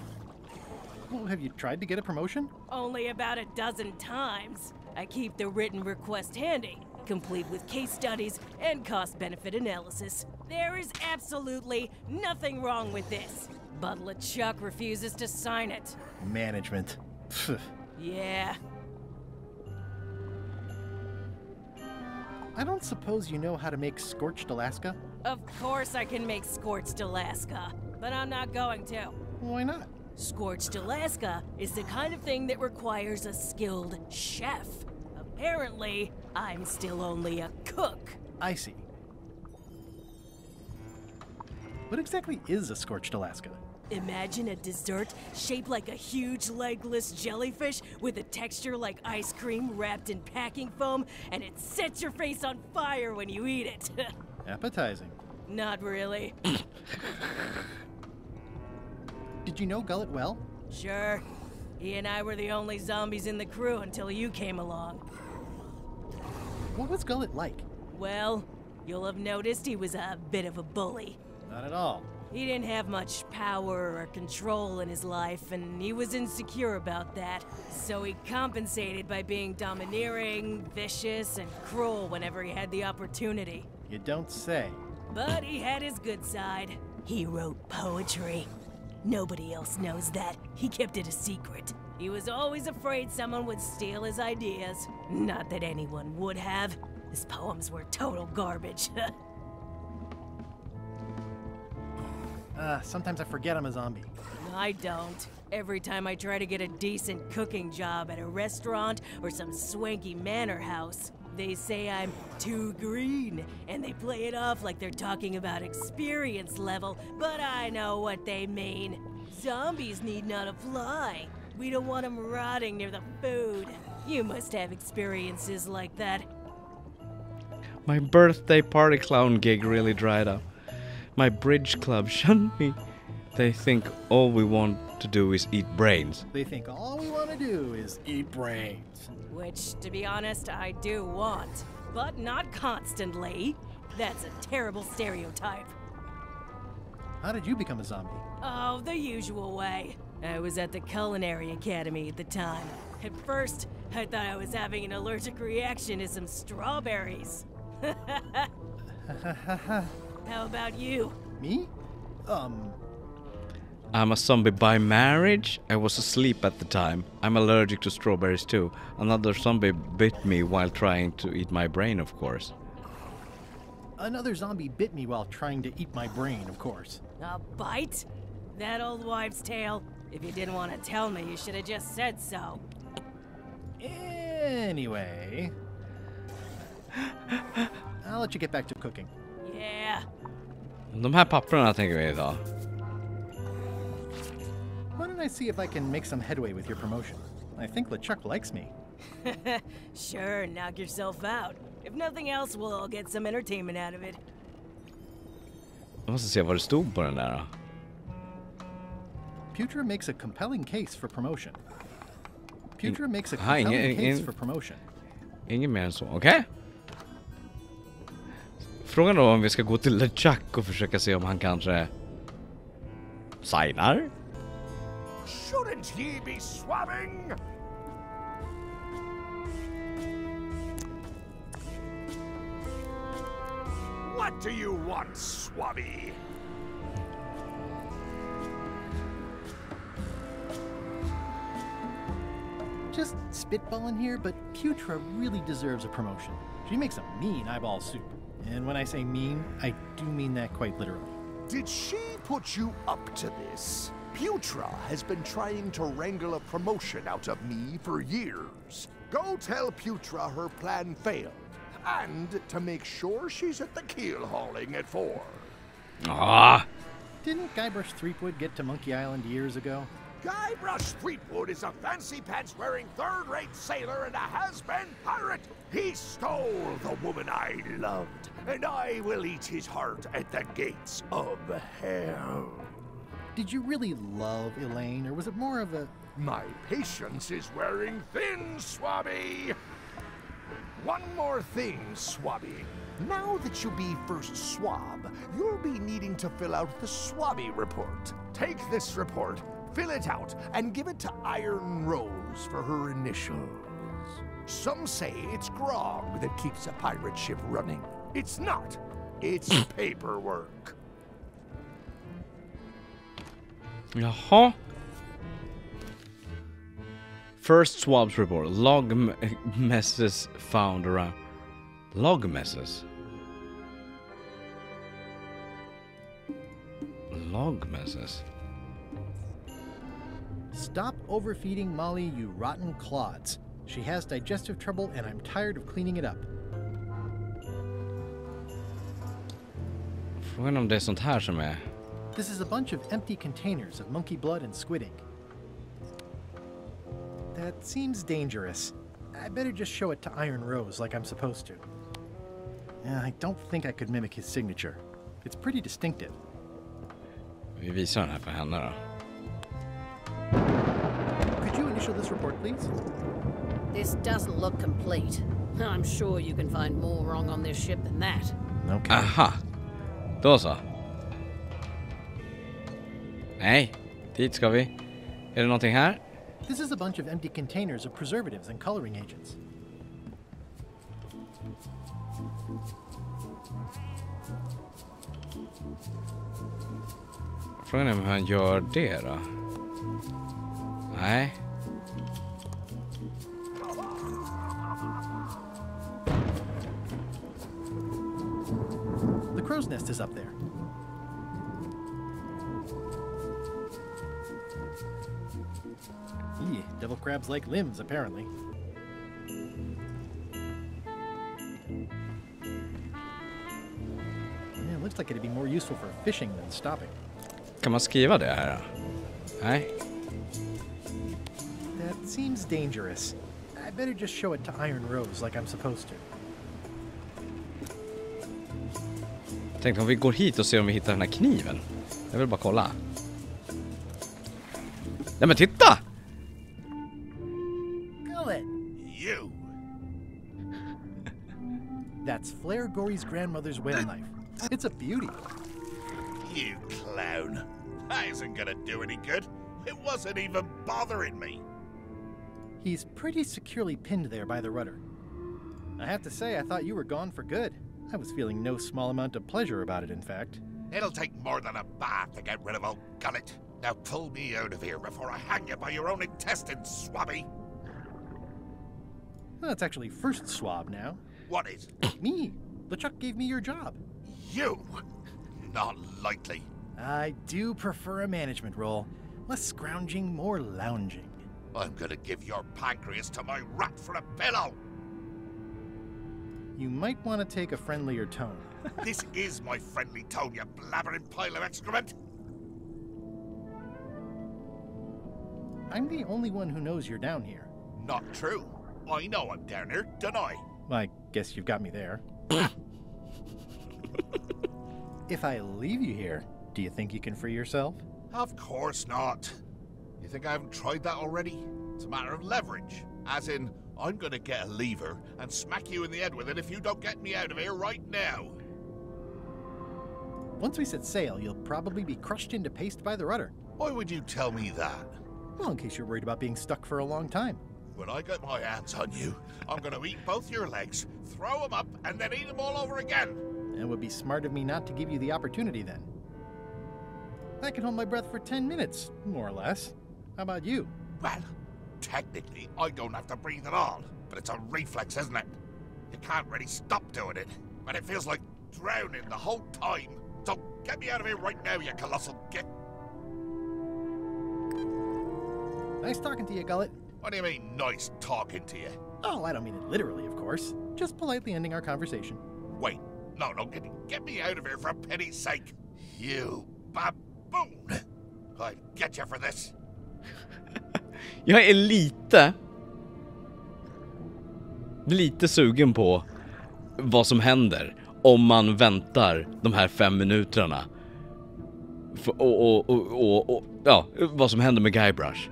Well, have you tried to get a promotion? Only about a dozen times. I keep the written request handy, complete with case studies and cost-benefit analysis. There is absolutely nothing wrong with this. But LeChuck refuses to sign it. Management. Yeah. I don't suppose you know how to make scorched Alaska? Of course I can make scorched Alaska, but I'm not going to. Why not? Scorched Alaska is the kind of thing that requires a skilled chef. Apparently, I'm still only a cook. I see. What exactly is a scorched Alaska? Imagine a dessert shaped like a huge legless jellyfish with a texture like ice cream wrapped in packing foam, and it sets your face on fire when you eat it. Appetizing. Not really. Did you know Gullet well? Sure. He and I were the only zombies in the crew until you came along. What was Gullet like? Well, you'll have noticed he was a bit of a bully. Not at all. He didn't have much power or control in his life, and he was insecure about that. So he compensated by being domineering, vicious, and cruel whenever he had the opportunity. You don't say. But he had his good side. He wrote poetry. Nobody else knows that. He kept it a secret. He was always afraid someone would steal his ideas. Not that anyone would have. His poems were total garbage. Sometimes I forget I'm a zombie. I don't. Every time I try to get a decent cooking job at a restaurant or some swanky manor house, they say I'm too green, and they play it off like they're talking about experience level, but I know what they mean. Zombies need not apply. We don't want them rotting near the food. You must have experiences like that. My birthday party clown gig really dried up. My bridge club shunned me. They think all we want to do is eat brains. They think all we want to do is eat brains. Which, to be honest, I do want. But not constantly. That's a terrible stereotype. How did you become a zombie? Oh, the usual way. I was at the Culinary Academy at the time. At first, I thought I was having an allergic reaction to some strawberries. How about you? Me? I'm a zombie by marriage. I was asleep at the time. I'm allergic to strawberries too. Another zombie bit me while trying to eat my brain, of course. Another zombie bit me while trying to eat my brain, of course. A bite? That old wives' tale? If you didn't want to tell me, you should have just said so. Anyway... I'll let you get back to cooking. Yeah. De här papperna tänker vi idag. Why don't I see if I can make some headway with your promotion? I think LeChuck likes me. Sure, knock yourself out. If nothing else, we'll all get some entertainment out of it. Jag måste se vad det stod på den där då. Putra makes a compelling case for promotion. Putra makes a compelling case for promotion. Ingen mer än så, okej? Frågan då om vi ska gå till LeChuck och försöka se om han kanske signar. Shouldn't ye be swabbing? What do you want, Swabby? Just spitballing here, but Putra really deserves a promotion. She makes a mean eyeball soup. And when I say mean, I do mean that quite literally. Did she put you up to this? Putra has been trying to wrangle a promotion out of me for years. Go tell Putra her plan failed. And to make sure she's at the keel hauling at 4. Ah! Didn't Guybrush Threepwood get to Monkey Island years ago? Guybrush Threepwood is a fancy pants wearing third-rate sailor and a has-been pirate. He stole the woman I loved, and I will eat his heart at the gates of hell. Did you really love Elaine, or was it more of a... My patience is wearing thin, Swabby. One more thing, Swabby. Now that you be first swab, you'll be needing to fill out the Swabby report. Take this report, fill it out, and give it to Iron Rose for her initials. Some say it's grog that keeps a pirate ship running. It's not. It's paperwork. Jaha. First swabs report. Log messes found around. Log messes. Log messes. Stop overfeeding Molly, you rotten clods. She has digestive trouble and I'm tired of cleaning it up. Frågan om det är sånt här som är... This is a bunch of empty containers of monkey blood and squid ink. That seems dangerous. I better just show it to Iron Rose like I'm supposed to. I don't think I could mimic his signature. It's pretty distinctive. Vi visar den här för henne då. Could you initial this report, please? This doesn't look complete. I'm sure you can find more wrong on this ship than that. Okay. Aha. Då så. Nej, dit ska vi. Är det någonting här? This is a bunch of empty containers of preservatives and coloring agents. Frågan är om han gör det då. Nej. The crow's nest is up there. Devil crabs like limbs, apparently. Yeah, it looks like it'd be more useful for fishing than stopping. Kan man skriva det här då? Nej. That seems dangerous. I better just show it to Iron Rose like I'm supposed to. Tänk om vi går hit och ser om vi hittar den här kniven. Jag vill bara kolla. Nej men titta! Gullet! You! That's Flair Gory's grandmother's whale knife. It's a beauty. You clown. That isn't gonna do any good. It wasn't even bothering me. He's pretty securely pinned there by the rudder. I have to say, I thought you were gone for good. I was feeling no small amount of pleasure about it, in fact. It'll take more than a bath to get rid of old Gullet. Now pull me out of here before I hang you by your own intestines, swabby. Well, it's actually first swab now. What is? Me. LeChuck gave me your job. You? Not likely. I do prefer a management role. Less scrounging, more lounging. I'm gonna give your pancreas to my rat for a pillow. You might want to take a friendlier tone. This is my friendly tone, you blabbering pile of excrement. I'm the only one who knows you're down here. Not true. I know I'm down here, don't I? I guess you've got me there. If I leave you here, do you think you can free yourself? Of course not. You think I haven't tried that already? It's a matter of leverage. As in, I'm gonna get a lever and smack you in the head with it if you don't get me out of here right now. Once we set sail, you'll probably be crushed into paste by the rudder. Why would you tell me that? Well, in case you're worried about being stuck for a long time. When I get my hands on you, I'm gonna eat both your legs, throw them up, and then eat them all over again. It would be smart of me not to give you the opportunity then. I can hold my breath for 10 minutes, more or less. How about you? Well, technically, I don't have to breathe at all, but it's a reflex, isn't it? You can't really stop doing it, but it feels like drowning the whole time. So get me out of here right now, you colossal git. Nice talking to you, Gullet. What do you mean, nice talking to you? Oh, I don't mean it literally, of course. Just politely ending our conversation. Wait, no, get me out of here for pity's sake. You baboon! I'll get you for this. Jag är lite sugen på vad som händer om man väntar de här 5 minuterna. Och ja, vad som händer med Guybrush.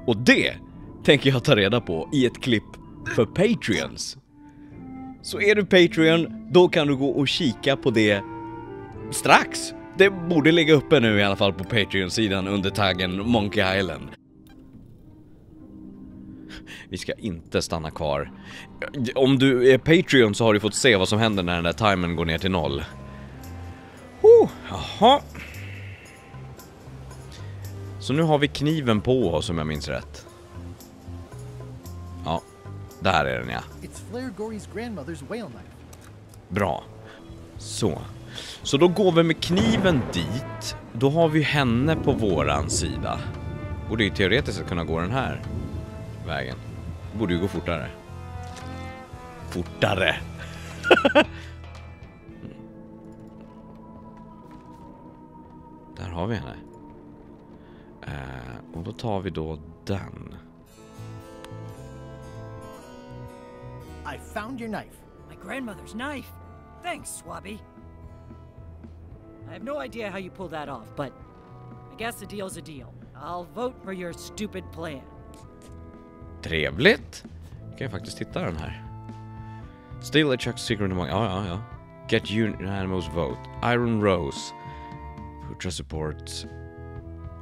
Och det tänker jag ta reda på i ett klipp för Patreons. Så är du Patreon, då kan du gå och kika på det strax. Det borde ligga uppe nu i alla fall på Patreon-sidan under taggen Monkey Island. Vi ska inte stanna kvar. Om du är Patreon så har du fått se vad som händer när den där timern går ner till 0. Jaha. Så nu har vi kniven på oss om jag minns rätt. Ja, där är den ja. It's Flair Gory's grandmother's whale knife. Bra. Så då går vi med kniven dit. Då har vi henne på våran sida. Borde ju teoretiskt sett kunna gå den här vägen. Borde ju gå fortare. Där har vi henne. Och då tar vi då den. I found your knife. My grandmother's knife. Thanks, Swabby. I have no idea how you pulled that off, but I guess a deal's a deal. I'll vote for your stupid plan. Trevligt. Kan jag faktiskt hitta den här. Still a Chuck's secret among... Ja. Get unanimous vote. Iron Rose. Putra support.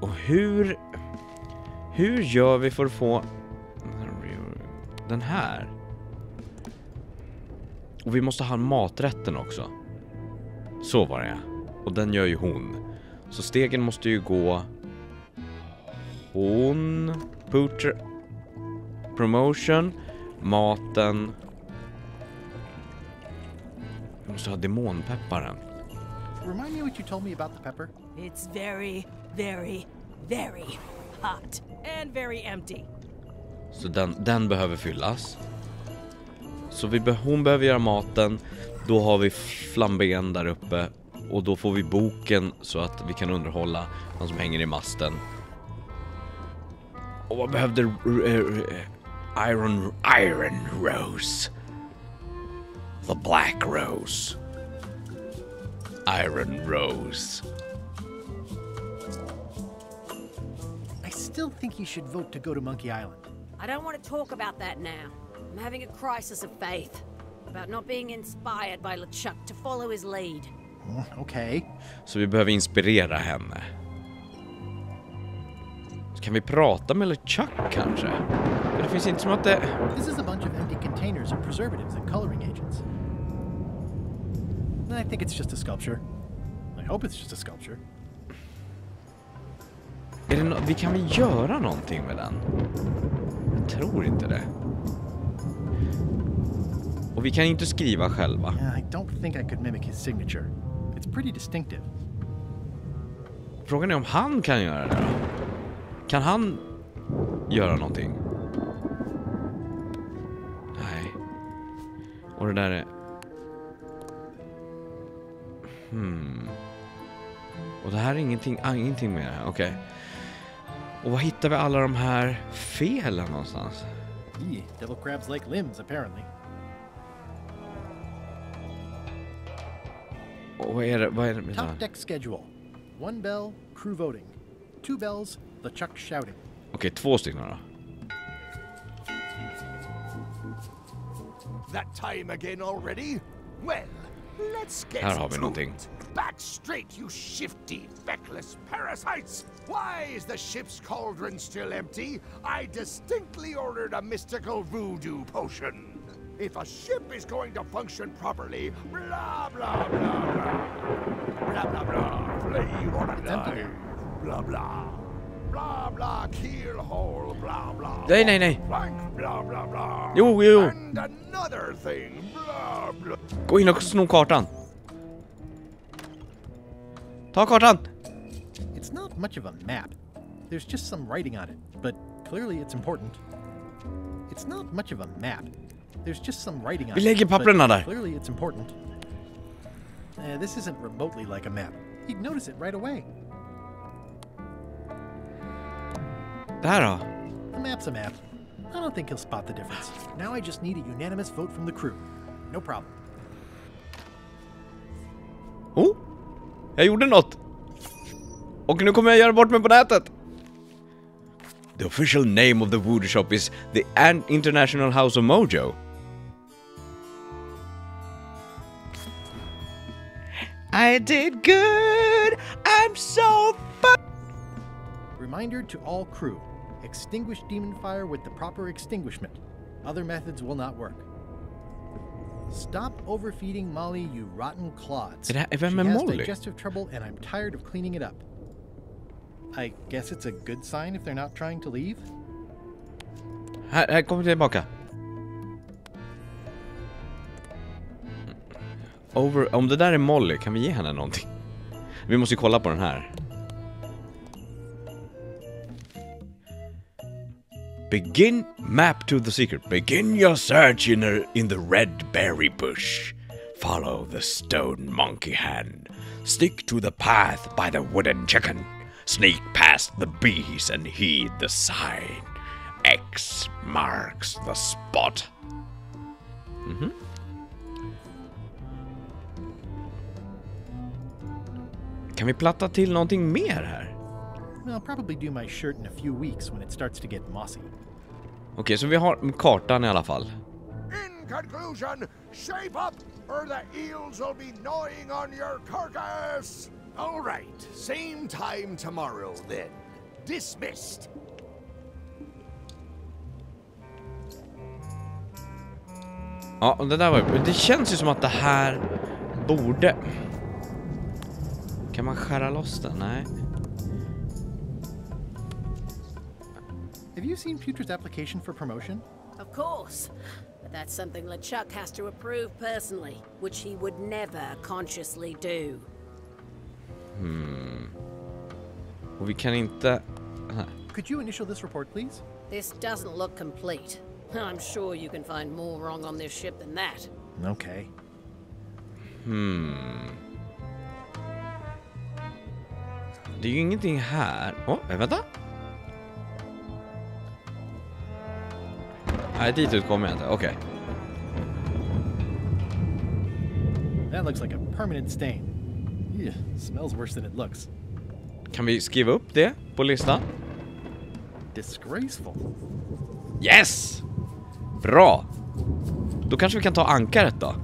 Och hur gör vi för att få den här? Och vi måste ha maträtten också. Så var det. Och den gör ju hon. Så stegen måste ju gå... Hon... Putra... Promotion... Maten... Vi måste ha demonpepparen. Remind me what you told me about the pepper. It's very, very, very hot and very empty. Så den behöver fyllas. Så hon behöver göra maten. Då har vi flamben där uppe. Och då får vi boken så att vi kan underhålla han som hänger i masten. Och vad behövde Iron Rose? The Black Rose. Iron Rose. I still think you should vote to go to Monkey Island. I don't want to talk about that now. I'm having a crisis of faith. About not being inspired by LeChuck to follow his lead. Okay. Så vi behöver inspirera henne. Kan vi prata med LeChuck kanske? För det finns inte som att det... This is a bunch of empty containers of preservatives and coloring agents. I think it's just a sculpture. I hope it's just a sculpture. Är det vi kan väl göra någonting med den? Jag tror inte det. Och vi kan inte skriva själva. Yeah, I don't think I could mimic his signature. It's pretty distinctive. Frågan är om han kan göra det då? Kan han göra någonting? Nej. Och det där är... Och det här är ingenting med det här, okej. Och vad hittar vi alla de här felen någonstans? Devil crabs like limbs, apparently. Och vad är det med Top deck schedule. 1 bell, crew voting. 2 bells, LeChuck shouting. Okej, 2 stycken då. That time again already? Well, let's get Här har vi någonting. Back straight, you shifty, feckless parasites! Why is the ship's cauldron still empty? I distinctly ordered a mystical voodoo potion. If a ship is going to function properly, blah, blah, blah, blah. Blah, blah, blah. Play on alive. Blah, blah. Blah, blah, keel hole, blah, blah. Nej. Plank, blah, blah, blah. Jo. And another thing, blah, blah. Gå in och sno kartan. Ta kartan. It's not much of a map. There's just some writing on it, but clearly it's important. It's not much of a map. There's just some writing on it. Vi lägger papperna där. Clearly it's important. This isn't remotely like a map. He'd notice it right away. Där då? A map's a map. I don't think he'll spot the difference. Now I just need a unanimous vote from the crew. No problem. Oh! Jag gjorde något! Och nu kommer jag göra bort mig på nätet! The official name of the voodoo shop is the International House of Mojo. I did good! I'm so fun! Reminder to all crew. Extinguish demon fire with the proper extinguishment. Other methods will not work. Stop overfeeding Molly, you rotten clods. She has digestive trouble and I'm tired of cleaning it up. I guess it's a good sign if they're not trying to leave. Här kommer tillbaka. Om det där är Molly, kan vi ge henne någonting? Vi måste ju kolla på den här. Begin map to the secret. Begin your search in the red berry bush. Follow the stone monkey hand. Stick to the path by the wooden chicken. Sneak past the bees and heed the sign. X marks the spot. Kan vi platta till någonting mer här? I'll probably do my shirt in a few weeks when it starts to get mossy. Okej, så vi har kartan i alla fall. In conclusion, shape up or the eels will be gnawing on your carcass. All right, same time tomorrow then. Dismissed. Ja, det där var... Det känns ju som att det här borde... Kan man skära loss den? Nej. Have you seen Putra's application for promotion? Of course. But that's something LeChuck has to approve personally, which he would never consciously do. Och vi kan inte... Could you initial this report, please? This doesn't look complete. I'm sure you can find more wrong on this ship than that. Okay. Det är ju ingenting här. Vänta. Nej, dit kommer jag inte. Okej. That looks like a permanent stain. Smells worse than it looks. Kan vi skriva upp det på listan? Disgraceful. Yes! Bra! Då kanske vi kan ta ankaret då.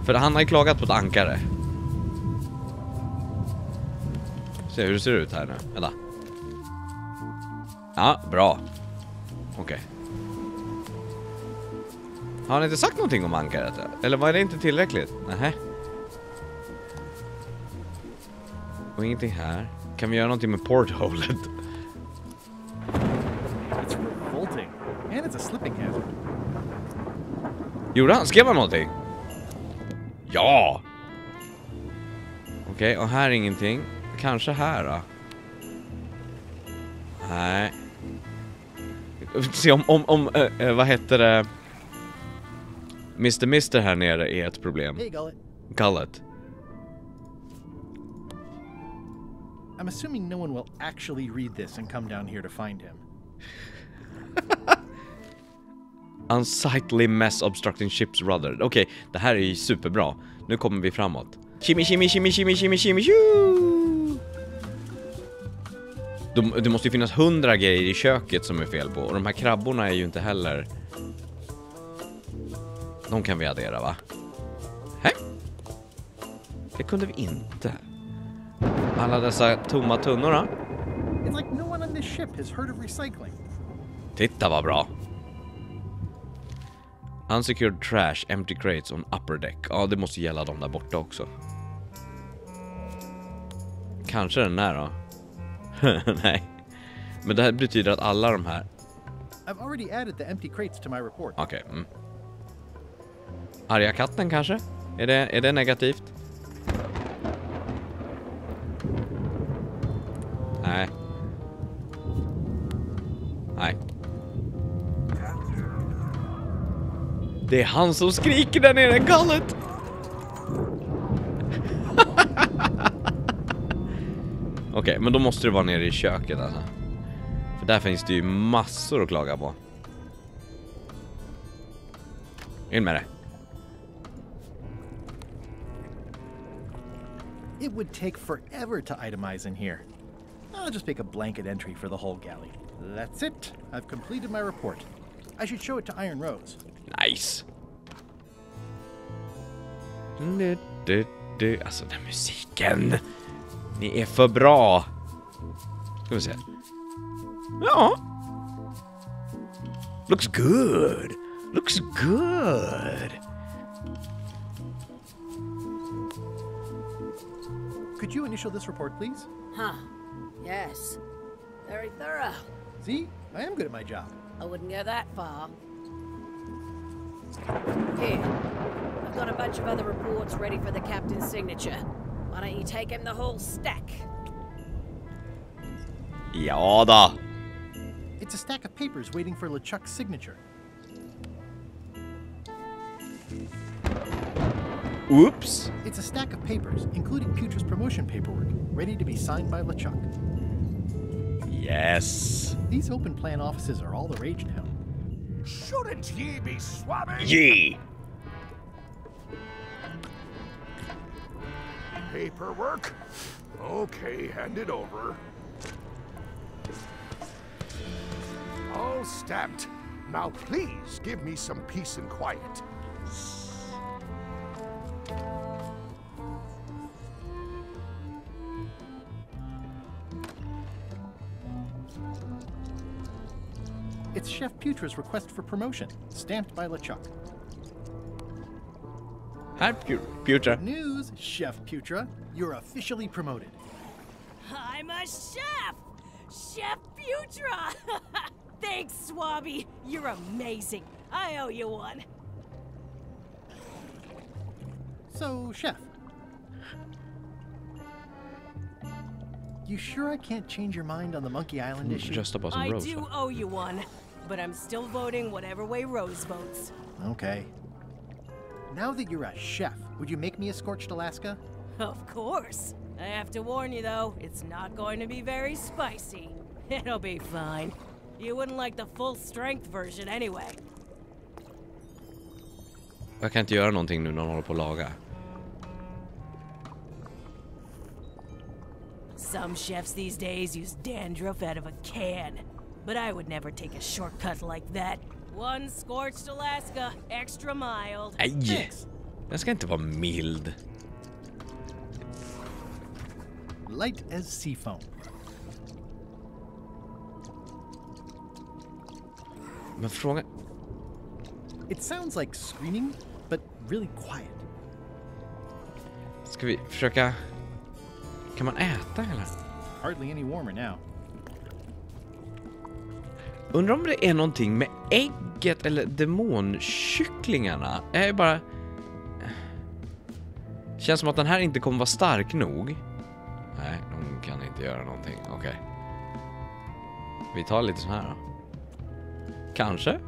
För han har ju klagat på ett ankare. Se hur det ser ut här nu. Vänta. Ja, bra. Okej. Har han inte sagt någonting om ankaret? Eller var det inte tillräckligt? Nähä. Och ingenting här. Kan vi göra någonting med portholet? It's revolting. And it's a slipping hazard. Gjorde han? Skrev han någonting? Ja! Okej, och här är ingenting. Kanske här då. Nej. Se om vad heter det? Mr. här nere är ett problem. Hey, Gullet. Gullet. I'm assuming no one will actually read this and come down here to find him. Unsightly mess obstructing ships rudder. Okej, det här är ju superbra. Nu kommer vi framåt. Shimmy, shimmy, shimmy, shimmy, shimmy, shimmy, shoo! Det måste ju finnas 100 grejer i köket som är fel på. Och de här krabborna är ju inte heller... De kan vi addera, va? Hä? Det kunde vi inte. Alla dessa tomma tunnor då? It's like no one on this ship has heard of recycling. Titta vad bra. Unsecured trash, empty crates on upper deck. Ja, det måste gälla dem där borta också. Kanske den där då. Nej. Men det här betyder att alla de här... I've already added the empty crates to my report. Okej. Arga katten kanske? Är det negativt? Nej. Nej. Det är han som skriker där nere, Gullet! Okej, men då måste det vara nere i köket alltså. För där finns det ju massor att klaga på. In med det. It would take forever to itemize in here. I'll just make a blanket entry for the whole galley. That's it. I've completed my report. I should show it to Iron Rose. Nice. Alltså den musiken. Ni är för bra. Ska vi se. Ja. Looks good. Looks good. Could you initial this report, please? Huh. Yes. Very thorough. See? I am good at my job. I wouldn't go that far. Here. I've got a bunch of other reports ready for the captain's signature. Why don't you take him the whole stack? Ja då. It's a stack of papers waiting for LeChuck's signature. Oops. It's a stack of papers, including Putra's promotion paperwork, ready to be signed by LeChuck. Yes. These open plan offices are all the rage now. Shouldn't ye be swabbing? Ye. Paperwork? Okay, hand it over. All stamped. Now please give me some peace and quiet. It's Chef Putra's request for promotion, stamped by LeChuck. Hi, Putra. Good news, Chef Putra. You're officially promoted. I'm a chef! Chef Putra! Thanks, Swabby. You're amazing. I owe you one. So, Chef. You sure I can't change your mind on the Monkey Island issue? Just about I Rose. do owe you one, but I'm still voting whatever way Rose votes. Okay. Now that you're a chef, would you make me a Scorched Alaska? Of course. I have to warn you, though, it's not going to be very spicy. It'll be fine. You wouldn't like the full-strength version anyway. Jag kan inte göra någonting nu när de håller på att laga. Some chefs these days use dandruff out of a can. but I would never take a shortcut like that. One scorched Alaska, extra mild. Nej, den ska inte vara mild. Light as sea foam. Men fråga... It sounds like screaming, but really quiet. Ska vi försöka... Kan man äta eller? Hardly any warmer now. Undrar om det är någonting med ägget eller demonkycklingarna. Jag är bara... Känns som att den här inte kommer vara stark nog. Nej, de kan inte göra någonting. Okej. Vi tar lite så här då. Kanske.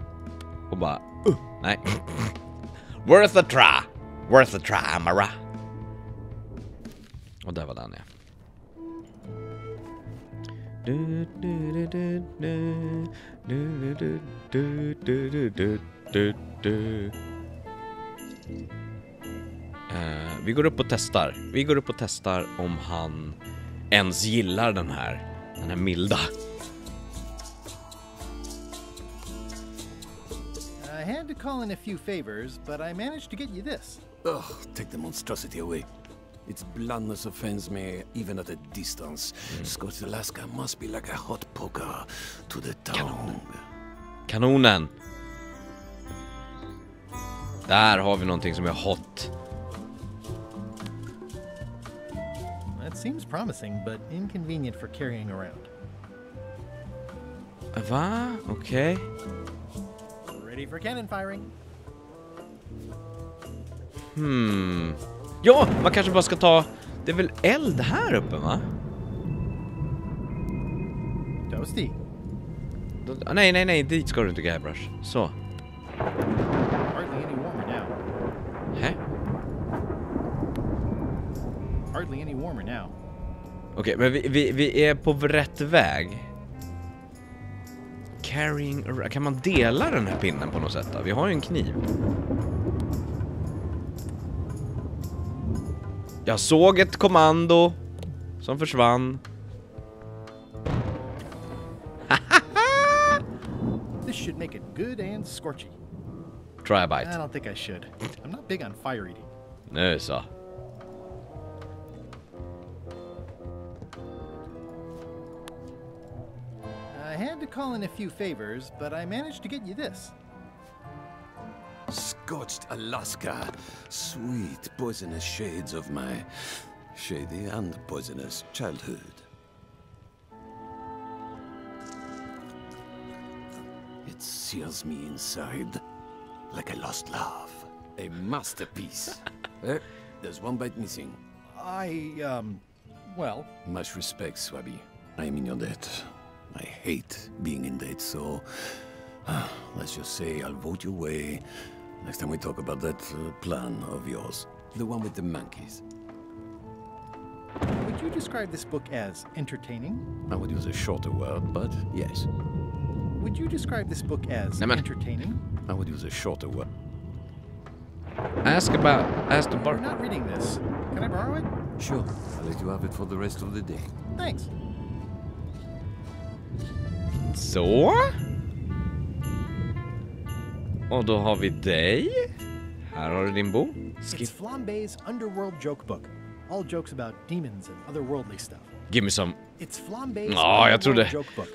Och bara... nej. Worth a try. Worth a try, Mara. Och där var den, ja. Vi går upp och testar. Vi går upp och testar om han ens gillar den här milda. I had to call in a few favors, but I managed to get you this. Ugh, take the monstrosity away. Its blandness offends me even at a distance. Scotch Alaska must be like a hot poker to the tongue. Kanonen. Där har vi någonting som är hot. That seems promising, but inconvenient for carrying around. Va? Okej. Ready for cannon firing. Ja, man kanske bara ska ta... Det är väl eld här uppe, va? Toasty. Nej, dit ska du inte, Guybrush. Så. Hardly any warmer now. Hä? Hardly any warmer now. Okej, men vi är på rätt väg. Carrying... Kan man dela den här pinnen på något sätt då? Vi har ju en kniv. Jag såg ett kommando som försvann. This should make it good and scorchy. Try a bite. I don't think I should. I'm not big on fire eating. Nu så. I had to call in a few favors, but I managed to get you this. Scorched Alaska. Sweet poisonous shades of my shady and poisonous childhood. It seals me inside like a lost love. A masterpiece. There's one bite missing. Well... Much respect, Swabby. I am in your debt. I hate being in debt, so... let's just say I'll vote your way next time we talk about that plan of yours. The one with the monkeys. Would you describe this book as entertaining? I would use a shorter word, but yes. Would you describe this book as entertaining? I would use a shorter word. Ask the bar. You're not reading this. Can I borrow it? Sure. I'll let you have it for the rest of the day. Thanks. Så. Och då har vi dig. Här har du din bok. It's Flambe's Underworld Joke Book. All jokes about demons and otherworldly stuff. Give me some. It's Flambe's jag trodde. Joke Book.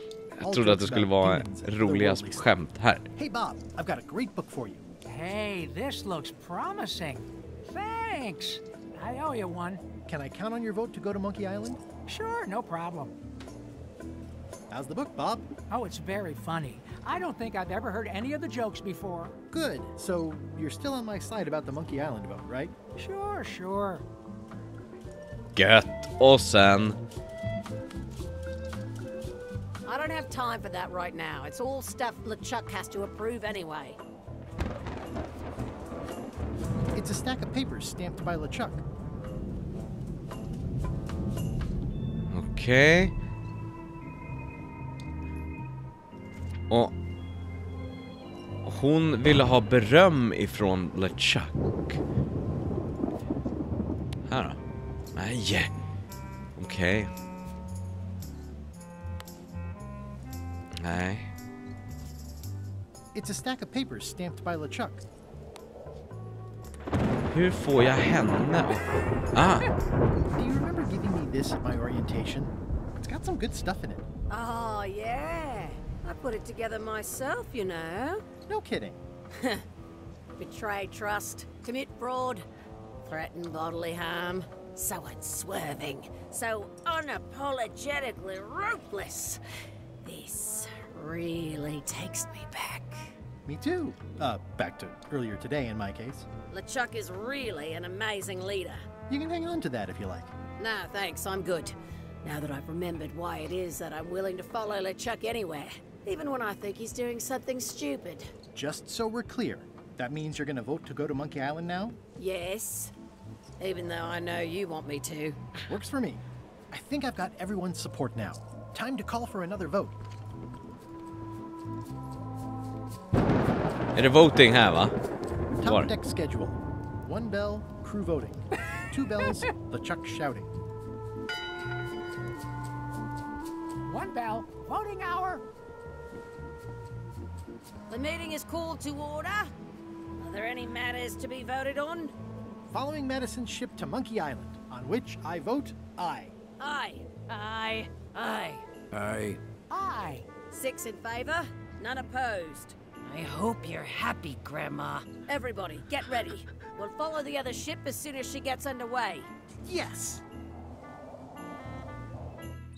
Jag trodde att det skulle vara roliga skämt här. Hey Bob, I've got a great book for you. Hey, this looks promising. Thanks. I owe you one. Can I count on your vote to go to Monkey Island? Sure, no problem. How's the book, Bob? Oh, it's very funny. I don't think I've ever heard any of the jokes before. Good. So you're still on my side about the Monkey Island vote, right? Sure. Gött. Och sen... I don't have time for that right now. It's all stuff LeChuck has to approve anyway. It's a stack of papers stamped by LeChuck. Okej. Och hon ville ha beröm ifrån LeChuck. Här då. Nej. Okej. Nej. It's a stack of papers stamped by LeChuck. Hur får jag henne? Ah! Do you remember giving me this at my orientation? It's got some good stuff in it. Oh, yeah. I put it together myself, you know. No kidding. Betray trust, commit fraud, threaten bodily harm. So unswerving, so unapologetically ruthless. This really takes me back. Me too. Back to earlier today in my case. LeChuck is really an amazing leader. You can hang on to that if you like. No, thanks, I'm good. Now that I've remembered why it is that I'm willing to follow LeChuck anywhere, even when I think he's doing something stupid. Just so we're clear, that means you're gonna vote to go to Monkey Island now? Yes. Even though I know you want me to. Works for me. I think I've got everyone's support now. Time to call for another vote. Är det voting här va? Top deck schedule. 1 bell, crew voting. 2 bells, LeChuck shouting. 1 bell, voting hour. The meeting is called to order. Are there any matters to be voted on? Following Madison's ship to Monkey Island, on which I vote aye. Aye. Aye. Aye. Aye. Aye. 6 in favor, none opposed. I hope you're happy, Grandma. Everybody, get ready. We'll follow the other ship as soon as she gets underway. Yes!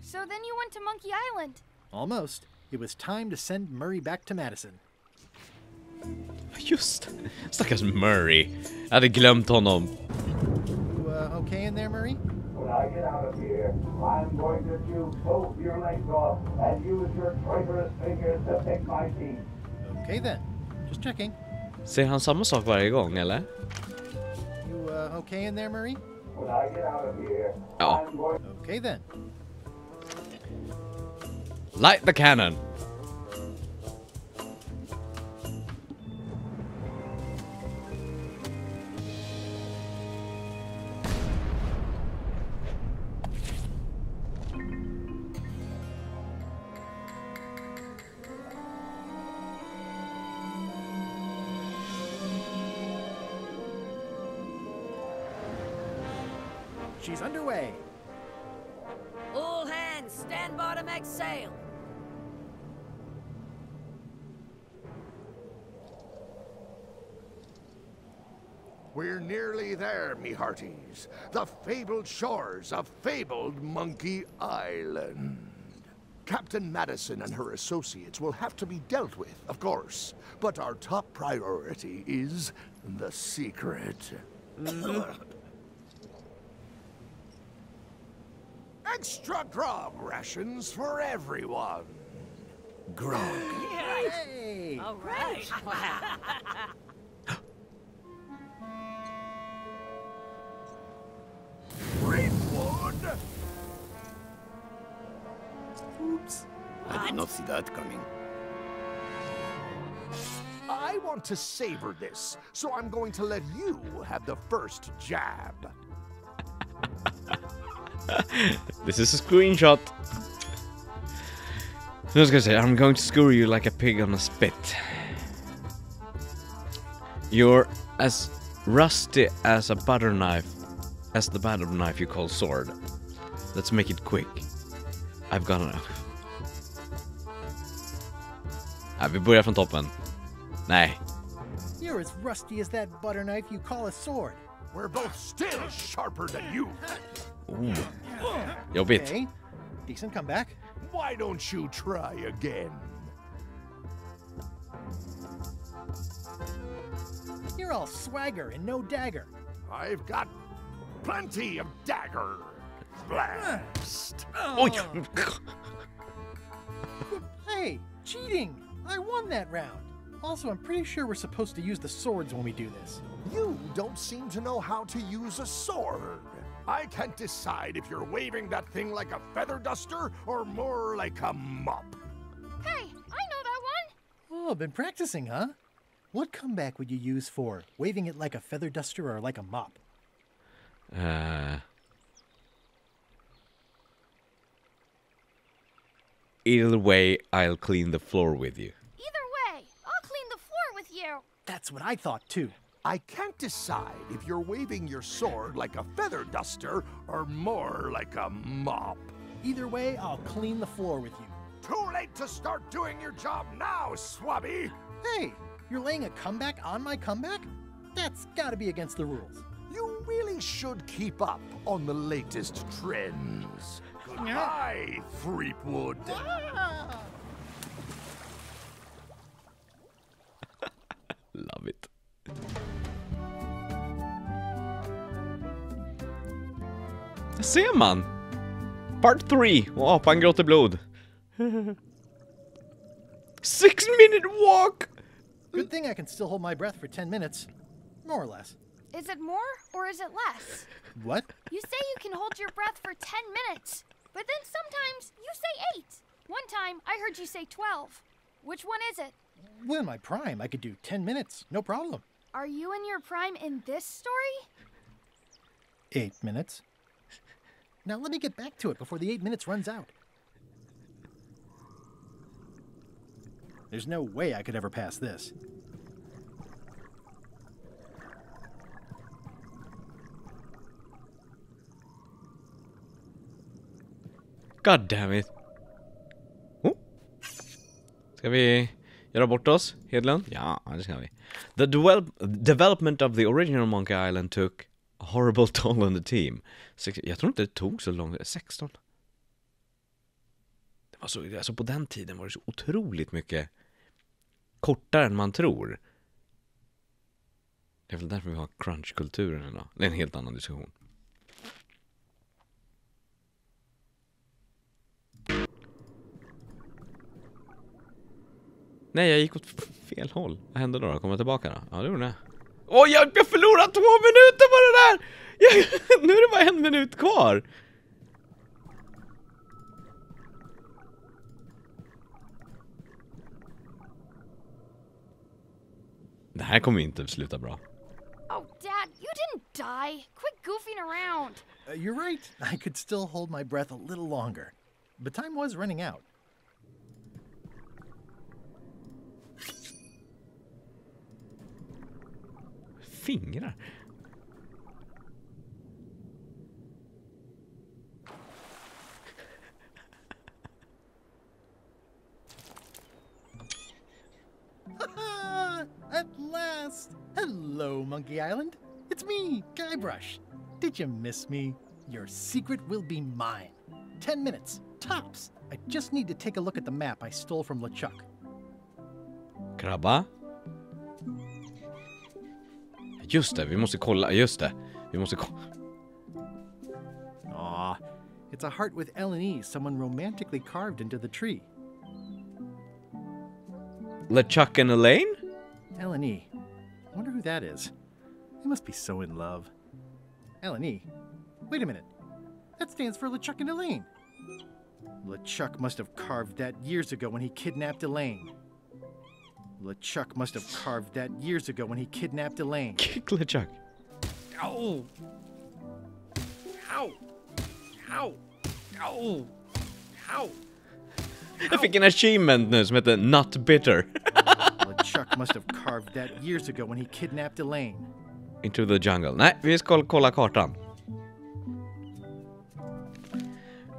So then you went to Monkey Island. Almost. It was time to send Murray back to Madison. Just stackars Murray. Jag hade glömt honom. You okay in there, Murray? When I get out of here, I'm going to chew both your legs off and use your traitorous fingers to pick my teeth. Okay then. Just checking. Säger han samma sak varje gång, eller? You okay in there, Murray? When I get out of here, Ja. I'm going... Okay then. Light the cannon! She's underway. All hands, stand by to make sail. We're nearly there, me hearties. The fabled shores of fabled Monkey Island. Captain Madison and her associates will have to be dealt with, of course. But our top priority is the secret. Extra grog rations for everyone. Grog. Hey! All right. Greenwood! Oops. I did not see that coming. I want to savor this, so I'm going to let you have the first jab. This is a screenshot. Nu ska jag säga, I'm going to skewer you like a pig on a spit. You're as rusty as a butter knife, as the butter knife you call sword. Let's make it quick. I've got enough. Ja, vi börjar från toppen. Nej. You're as rusty as that butter knife you call a sword. We're both still sharper than you. Ooh. Jobbigt. Okay. Decent comeback. Why don't you try again? You're all swagger and no dagger. I've got plenty of dagger. Blast. Oj! Hey, cheating! I won that round. Also, I'm pretty sure we're supposed to use the swords when we do this. You don't seem to know how to use a sword. I can't decide if you're waving that thing like a feather duster or more like a mop. Hey, I know that one. Oh, been practicing, huh? What comeback would you use for waving it like a feather duster or like a mop? Either way, I'll clean the floor with you. Either way, I'll clean the floor with you. That's what I thought too. I can't decide if you're waving your sword like a feather duster or more like a mop. Either way, I'll clean the floor with you. Too late to start doing your job now, Swabby! Hey, you're laying a comeback on my comeback? That's gotta be against the rules. You really should keep up on the latest trends. Goodbye, Threepwood. Love it. Där ser man! Part 3 och apan gråter blod. 6-minute walk! Good thing I can still hold my breath for 10 minutes. More or less. Is it more or is it less? What? You say you can hold your breath for 10 minutes, but then sometimes you say 8. One time I heard you say 12. Which one is it? Well, in my prime, I could do 10 minutes, no problem. Are you in your prime in this story? 8 minutes. Now let me get back to it before the 8 minutes runs out. There's no way I could ever pass this. God damn it. Oh. Ska vi göra bort oss, Hedlund? Ja, det ska vi. The development of the original Monkey Island took a horrible toll on the team. Jag tror inte det tog så långt. 16. Det var så, alltså på den tiden var det så otroligt mycket kortare än man tror. Det är väl därför vi har crunch-kulturen idag. Det är en helt annan diskussion. Nej, jag gick åt fel håll. Vad hände då? Kommer jag tillbaka då? Ja, det gjorde jag. Åh, jag förlorade 2 minuter på det där! Nu är det bara 1 minut kvar. Det här kommer inte att sluta bra. Oh, Dad, you didn't die. Quit goofing around. You're right. I could still hold my breath a little longer. But time was running out. Fingrar. At last! Hello, Monkey Island. It's me, Guybrush. Did you miss me? Your secret will be mine. 10 minutes, tops. I just need to take a look at the map I stole from LeChuck. Krabba? Just det, vi måste kolla. Just det, vi måste kolla. Aw, it's a heart with L&E someone romantically carved into the tree. LeChuck and Elaine? L&E. I wonder who that is. They must be so in love. L&E? Wait a minute. That stands for LeChuck and Elaine. LeChuck must have carved that years ago when he kidnapped Elaine. LeChuck must have carved that years ago when he kidnapped Elaine. Kick LeChuck. Ow! Ow! Ow! Ow! Ow! Jag fick en achievement nu som heter Not Bitter. LeChuck must have carved that years ago when he kidnapped Elaine. Into the jungle. Nej, vi ska kolla kartan.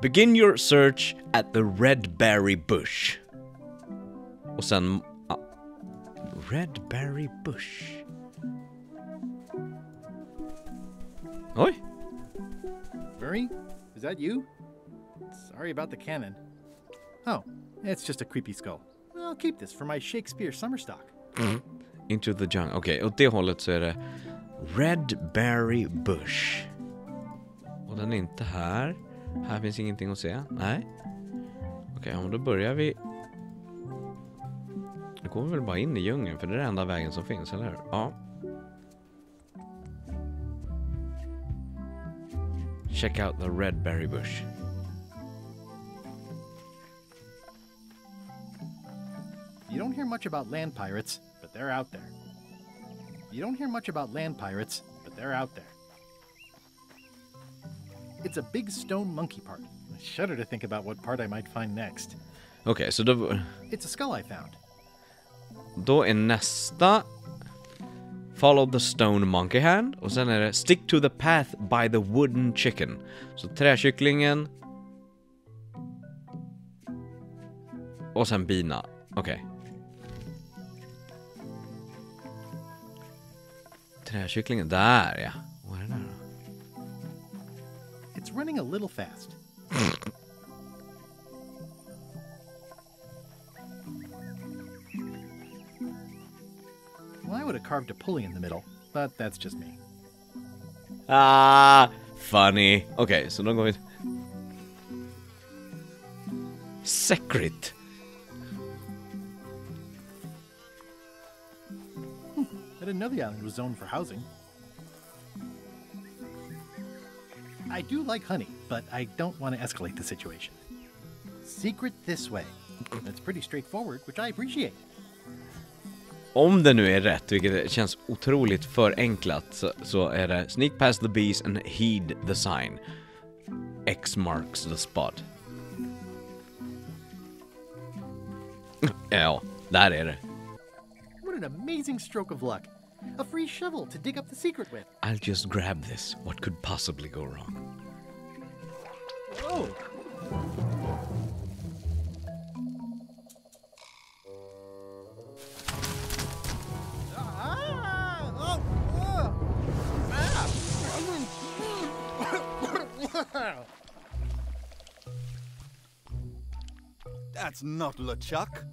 Begin your search at the Red Berry Bush. Och sen... Red Berry Bush. Oj! Berry? Is that you? Sorry about the cannon. Oh, it's just a creepy skull. I'll keep this for my Shakespeare summer stock. Into the jungle. Okej, åt det hållet så är det Red Berry Bush. Och den är inte här. Här finns ingenting att se. Nej. Okej, då börjar vi. Nu går vi väl bara in i djungeln, för det är den enda vägen som finns, eller hur? Ja. Check out the Red Berry Bush. You don't hear much about land pirates, but they're out there. You don't hear much about land pirates, but they're out there. It's a big stone monkey part. I shudder to think about what part I might find next. Okej, så då... It's a skull I found. Då är nästa Follow the stone monkey hand. Och sen är det Stick to the path by the wooden chicken. Så träkycklingen. Och sen bina. Okej. Träkycklingen, där ja. Vad är det där då? It's running a little fast. Well, I would have carved a pulley in the middle, but that's just me. Ah, funny. Okej, så då går vi... Secret. I didn't know the island was zoned for housing. I do like honey, but I don't want to escalate the situation. Secret this way. That's pretty straightforward, which I appreciate. Om det nu är rätt, vilket känns otroligt förenklat, så är det sneak past the bees and heed the sign. X marks the spot. Ja, där är det. What an amazing stroke of luck. A free shovel to dig up the secret with. I'll just grab this. What could possibly go wrong? Whoa! That's not LeChuck.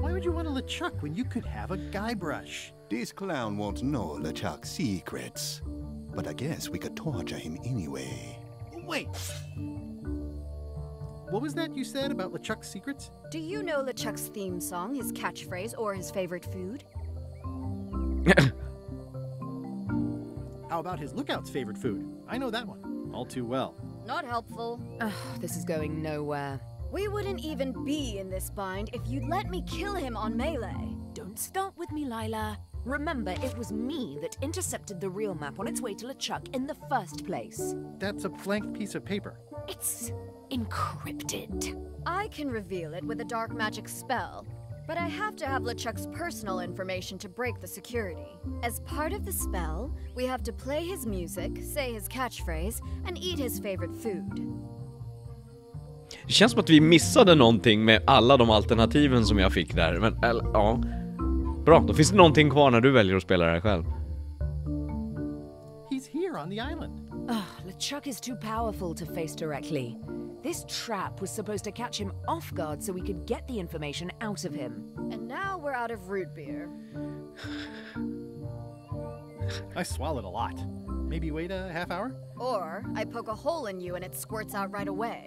Why would you want a LeChuck when you could have a Guybrush? This clown won't know LeChuck's secrets. But I guess we could torture him anyway. Wait! What was that you said about LeChuck's secrets? Do you know LeChuck's theme song, his catchphrase, or his favorite food? How about his lookout's favorite food? I know that one all too well. Not helpful. This is going nowhere. We wouldn't even be in this bind if you'd let me kill him on melee. Don't start with me, Lila. Remember, it was me that intercepted the real map on its way to LeChuck in the first place. That's a blank piece of paper. It's encrypted. I can reveal it with a dark magic spell, but I have to have LeChuck's personal information to break the security. As part of the spell, we have to play his music, say his catchphrase, and eat his favorite food. Det känns som att vi missade någonting med alla de alternativen som jag fick där. Men ja. Bra, då finns det någonting kvar när du väljer att spela det här själv. He's here on the island. LeChuck is too powerful to face directly. This trap was supposed to catch him off guard so we could get the information out of him. And now we're out of root beer. I swallowed a lot. Maybe wait a half hour? Or I poke a hole in you and it squirts out right away.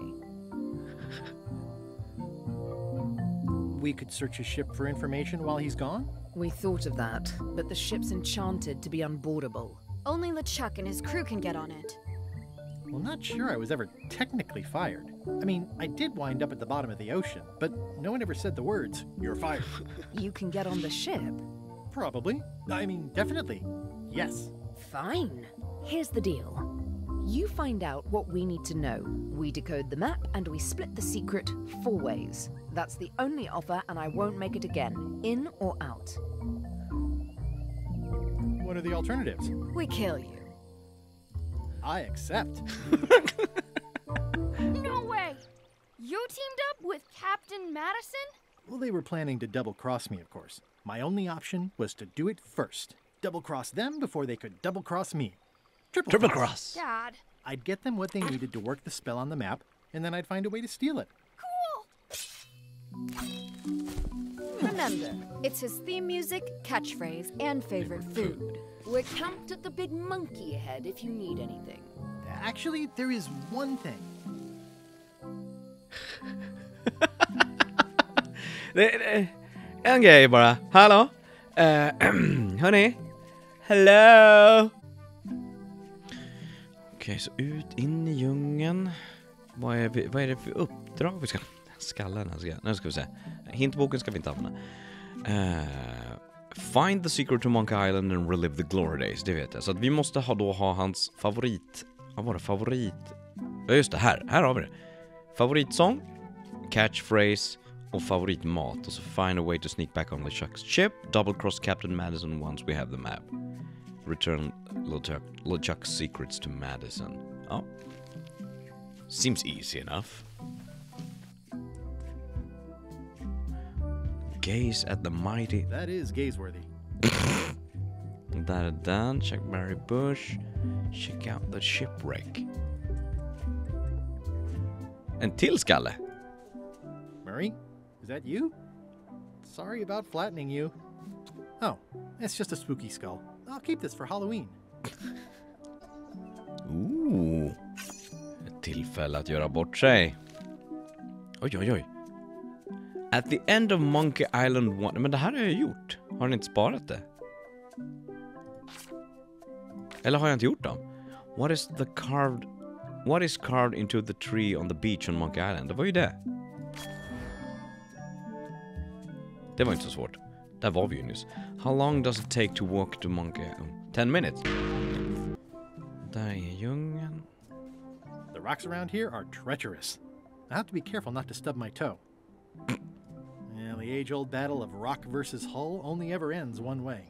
We could search his ship for information while he's gone? We thought of that, but the ship's enchanted to be unboardable. Only LeChuck and his crew can get on it. Well, not sure I was ever technically fired. I mean, I did wind up at the bottom of the ocean, but no one ever said the words, "You're fired." You can get on the ship? Probably. I mean, definitely. Yes. Fine. Here's the deal. You find out what we need to know. We decode the map and we split the secret 4 ways. That's the only offer and I won't make it again, in or out. What are the alternatives? We kill you. I accept. No way! You teamed up with Captain Madison? Well, they were planning to double-cross me, of course. My only option was to do it first. Double-cross them before they could double-cross me. Triple cross. Dad. I'd get them what they needed to work the spell on the map, and then I'd find a way to steal it. Remember, it's his theme music, catchphrase, and favorite food. We're camped at the Big Monkey Head if you need anything. Actually, there is one thing. En grej bara. Hallå? Hörni? Hello? Okej, så ut in i djungeln. Vad är det för uppdrag vi ska... Skallen här nu ska vi se. Hintboken ska vi inte använda. Find the secret to Monkey Island and relive the glory days, det vet jag. Så att vi måste ha hans favorit. Vad var det? Favorit? Ja just det, här har vi det. favoritsång, catchphrase och favoritmat. Och så find a way to sneak back on LeChuck's ship. Double cross Captain Madison once we have the map. Return LeChuck's secrets to Madison. Ja. Seems easy enough. Gaze at the mighty... That is gaze-worthy. Där är den. Check Mary Bush. Check out the shipwreck. En till skalle. Murray, is that you? Sorry about flattening you. Oh, it's just a spooky skull. I'll keep this for Halloween. Ooh. Ett tillfälle att göra bort sig. Oj, oj, oj. At the end of Monkey Island 1. Men det här har jag gjort. Har ni inte sparat det? Eller har jag inte gjort dem? What is carved into the tree on the beach on Monkey Island? Det var ju det. Det var inte så svårt. Där var vi ju nyss. How long does it take to walk to Monkey Island? 10 minutes. Där är djungeln. The rocks around here are treacherous. I have to be careful not to stub my toe. Yeah, the age-old battle of rock versus hull only ever ends one way.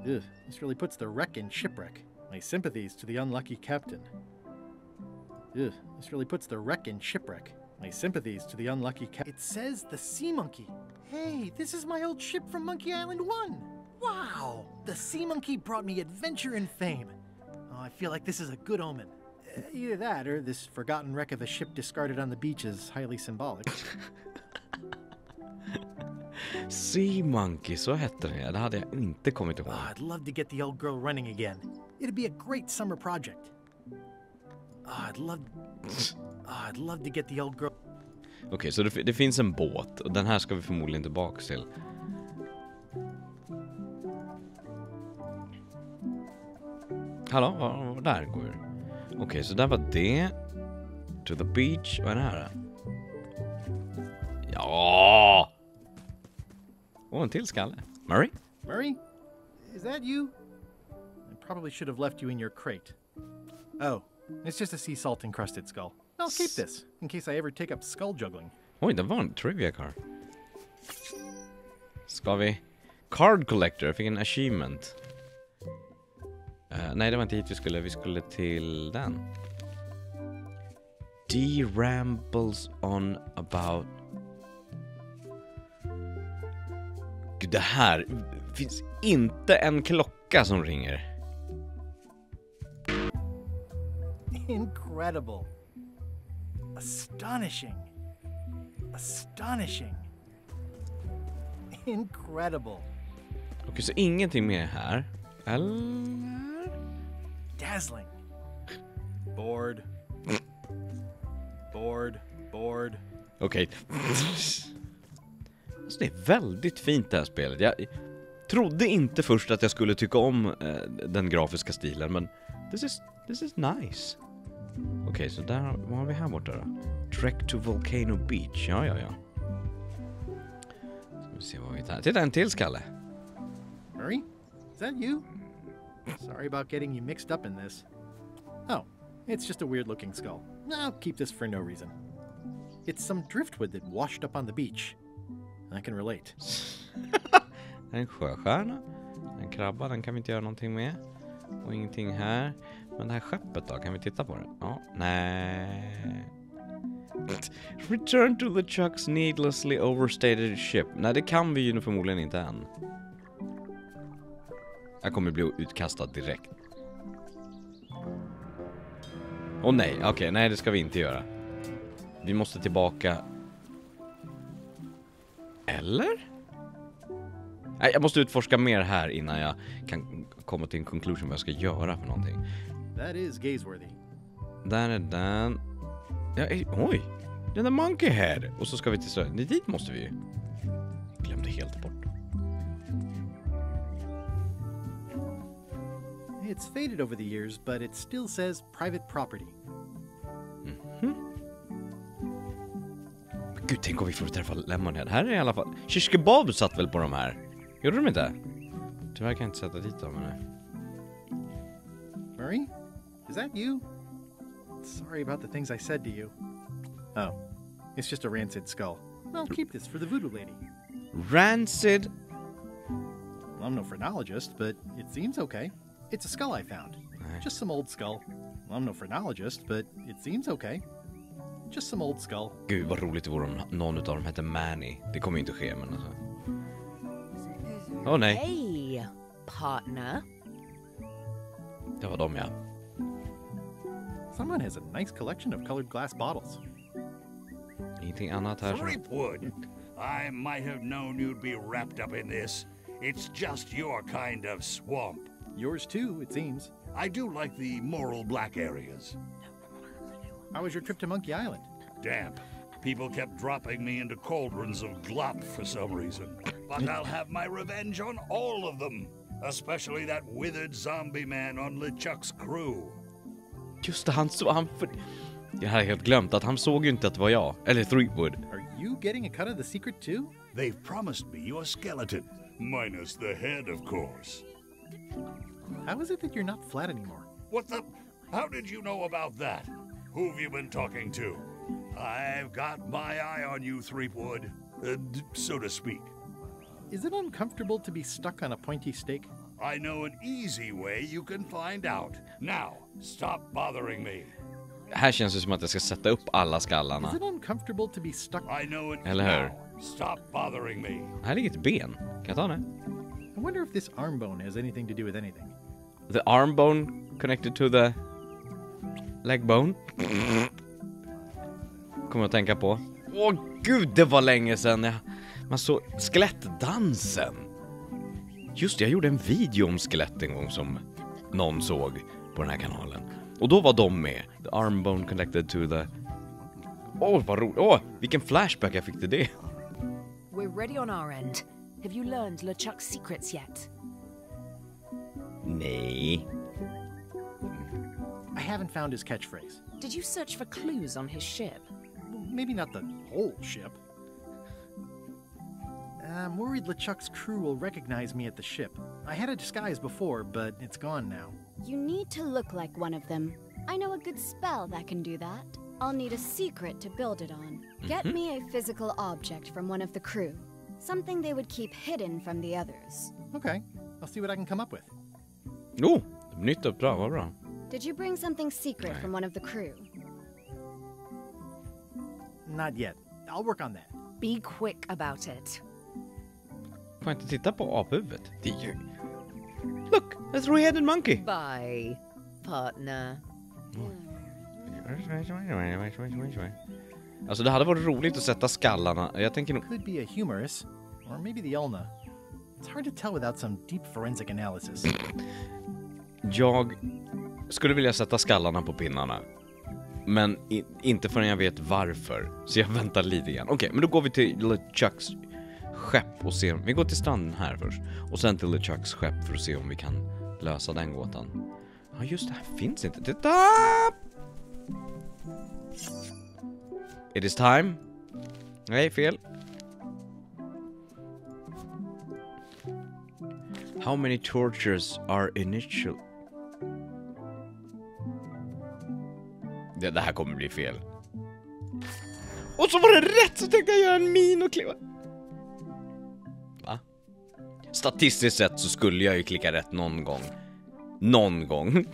Ugh, this really puts the wreck in shipwreck. My sympathies to the unlucky captain. Ugh, this really puts the wreck in shipwreck. My sympathies to the unlucky captain. It says the Sea Monkey. Hey, this is my old ship from Monkey Island 1. Wow, the Sea Monkey brought me adventure and fame. Oh, I feel like this is a good omen. Either that or this forgotten wreck of a ship discarded on the beach is highly symbolic. Sea Monkey, så hette den. Det hade jag inte kommit ihåg. I'd love to get the old girl running again. It'd be a great summer project. I'd love to get the old girl. Okej, så det finns en båt och den här ska vi förmodligen tillbaka till. Hallå, där går det. Okej, så där var det. To the beach. Vad är det här? Ja! Och en till skalle. Murray? Murray? Is that you? I probably should have left you in your crate. Oh, it's just a sea salt encrusted skull. I'll keep this, in case I ever take up skull juggling. Oj, det var en trivia card. Ska vi? Card collector, jag fick en achievement. Nej, det var inte hit vi skulle till den. D rambles on about... Gud, det här finns inte en klocka som ringer. Incredible. Astonishing. Astonishing. Incredible. Okej, så ingenting mer här. Eller? Dazzling. Bored. Bored. Okej. Alltså, det är väldigt fint det här spelet. Jag trodde inte först att jag skulle tycka om den grafiska stilen, men this is nice. Okej, så där, vad har vi här borta då? Trek to Volcano Beach. Ja. Ska vi se vad vi tar. Titta, en till skalle. Murray? Is that you? Sorry about getting you mixed up in this. Oh, it's just a weird-looking skull. I'll keep this for no reason. It's some driftwood that washed up on the beach. I can relate. En sjöstjärna. En krabba, den kan vi inte göra någonting med. Och ingenting här. Men det här skeppet då, kan vi titta på det? Ja, nej. Return to LeChuck's needlessly overstated ship. Nej, det kan vi ju förmodligen inte än. Jag kommer bli utkastad direkt. Åh nej, okej, nej det ska vi inte göra. Vi måste tillbaka. Eller? Nej, jag måste utforska mer här innan jag kan komma till en conclusion vad jag ska göra för någonting. That is gaze-worthy. Där är den. Ja, oj, den är Monkey Head. Och så ska vi till söder. Dit måste vi ju. Glömde helt bort. It's faded over the years, but it still says private property. Gud, tänk om vi får träffa Lemonhead. Här är i alla fall... Shishkebab satt väl på de här? Gjorde de inte? Tyvärr kan jag inte sätta dit dem. Murray? Is that you? Sorry about the things I said to you. Oh, it's just a rancid skull. I'll keep this for the voodoo lady. Rancid? Well, I'm no phrenologist, but it seems okay. It's a skull I found. Just some old skull. Well, I'm no phrenologist, but it seems okay. Just some old skull. Gud, vad roligt det vore om någon av dem hette Manny. Det kommer ju inte ske, men alltså. Åh nej. Hey, partner. Det var dem, ja. Someone has a nice collection of colored glass bottles. Ingenting annat här som... Threepwood, I might have known you'd be wrapped up in this. It's just your kind of swamp. Yours too, it seems. I do like the moral black areas. How was your trip to Monkey Island? Damp. People kept dropping me into cauldrons of glop for some reason. But I'll have my revenge on all of them. Especially that withered zombie man on LeChuck's crew. Just det, jag hade helt glömt att han såg ju inte att det var jag. Eller Threepwood. Are you getting a cut of the secret too? They've promised me your skeleton. Minus the head, of course. How is it that you're not flat anymore? What the... How did you know about that? Who've you been talking to? I've got my eye on you, Threepwood. So to speak. Is it uncomfortable to be stuck on a pointy stake? I know an easy way you can find out. Now, stop bothering me. Här känns det som att jag ska sätta upp alla skallarna. Is it uncomfortable to be stuck? I know an Eller hur? Now, stop bothering me. Här ligger ett ben. Kan jag ta det? I wonder if this arm bone has anything to do with anything. The arm bone connected to the leg bone. Kommer att tänka på. Åh gud, det var länge sedan man såg skelettdansen. Just det, jag gjorde en video om skelett en gång som någon såg på den här kanalen. Och då var de med. The arm bone connected to the... vad roligt. Vilken flashback jag fick till det. We're ready on our end. Have you learned LeChuck's secrets yet? Nej. I haven't found his catchphrase. Did you search for clues on his ship? Maybe not the whole ship. I'm worried LeChuck's crew will recognize me at the ship. I had a disguise before, but it's gone now. You need to look like one of them. I know a good spell that can do that. I'll need a secret to build it on. Get me a physical object from one of the crew. Something they would keep hidden from the others. Okay, I'll see what I can come up with. Nytt uppdrag, vad bra. Did you bring something secret from one of the crew? Not yet. I'll work on that. Be quick about it. Får jag inte titta på aphuvudet? Det är ju... Look, a three-headed monkey. Bye, partner. Alltså det hade varit roligt att sätta skallarna. Jag tänker nog... Could be a humerus, or maybe the ulna. It's hard to tell without some deep forensic analysis. Jag skulle vilja sätta skallarna på pinnarna. Men inte förrän jag vet varför. Så jag väntar lite grann. Okej, men då går vi till LeChucks skepp och ser... Vi går till stranden här först. Och sen till LeChucks skepp för att se om vi kan lösa den gåtan. Ja, just det här finns inte. Titta! It is time. Nej, fel. How many tortures are initial? Det här kommer bli fel. Och så var det rätt, så tänkte jag göra en min och kliva. Va? Statistiskt sett så skulle jag ju klicka rätt någon gång. Någon gång.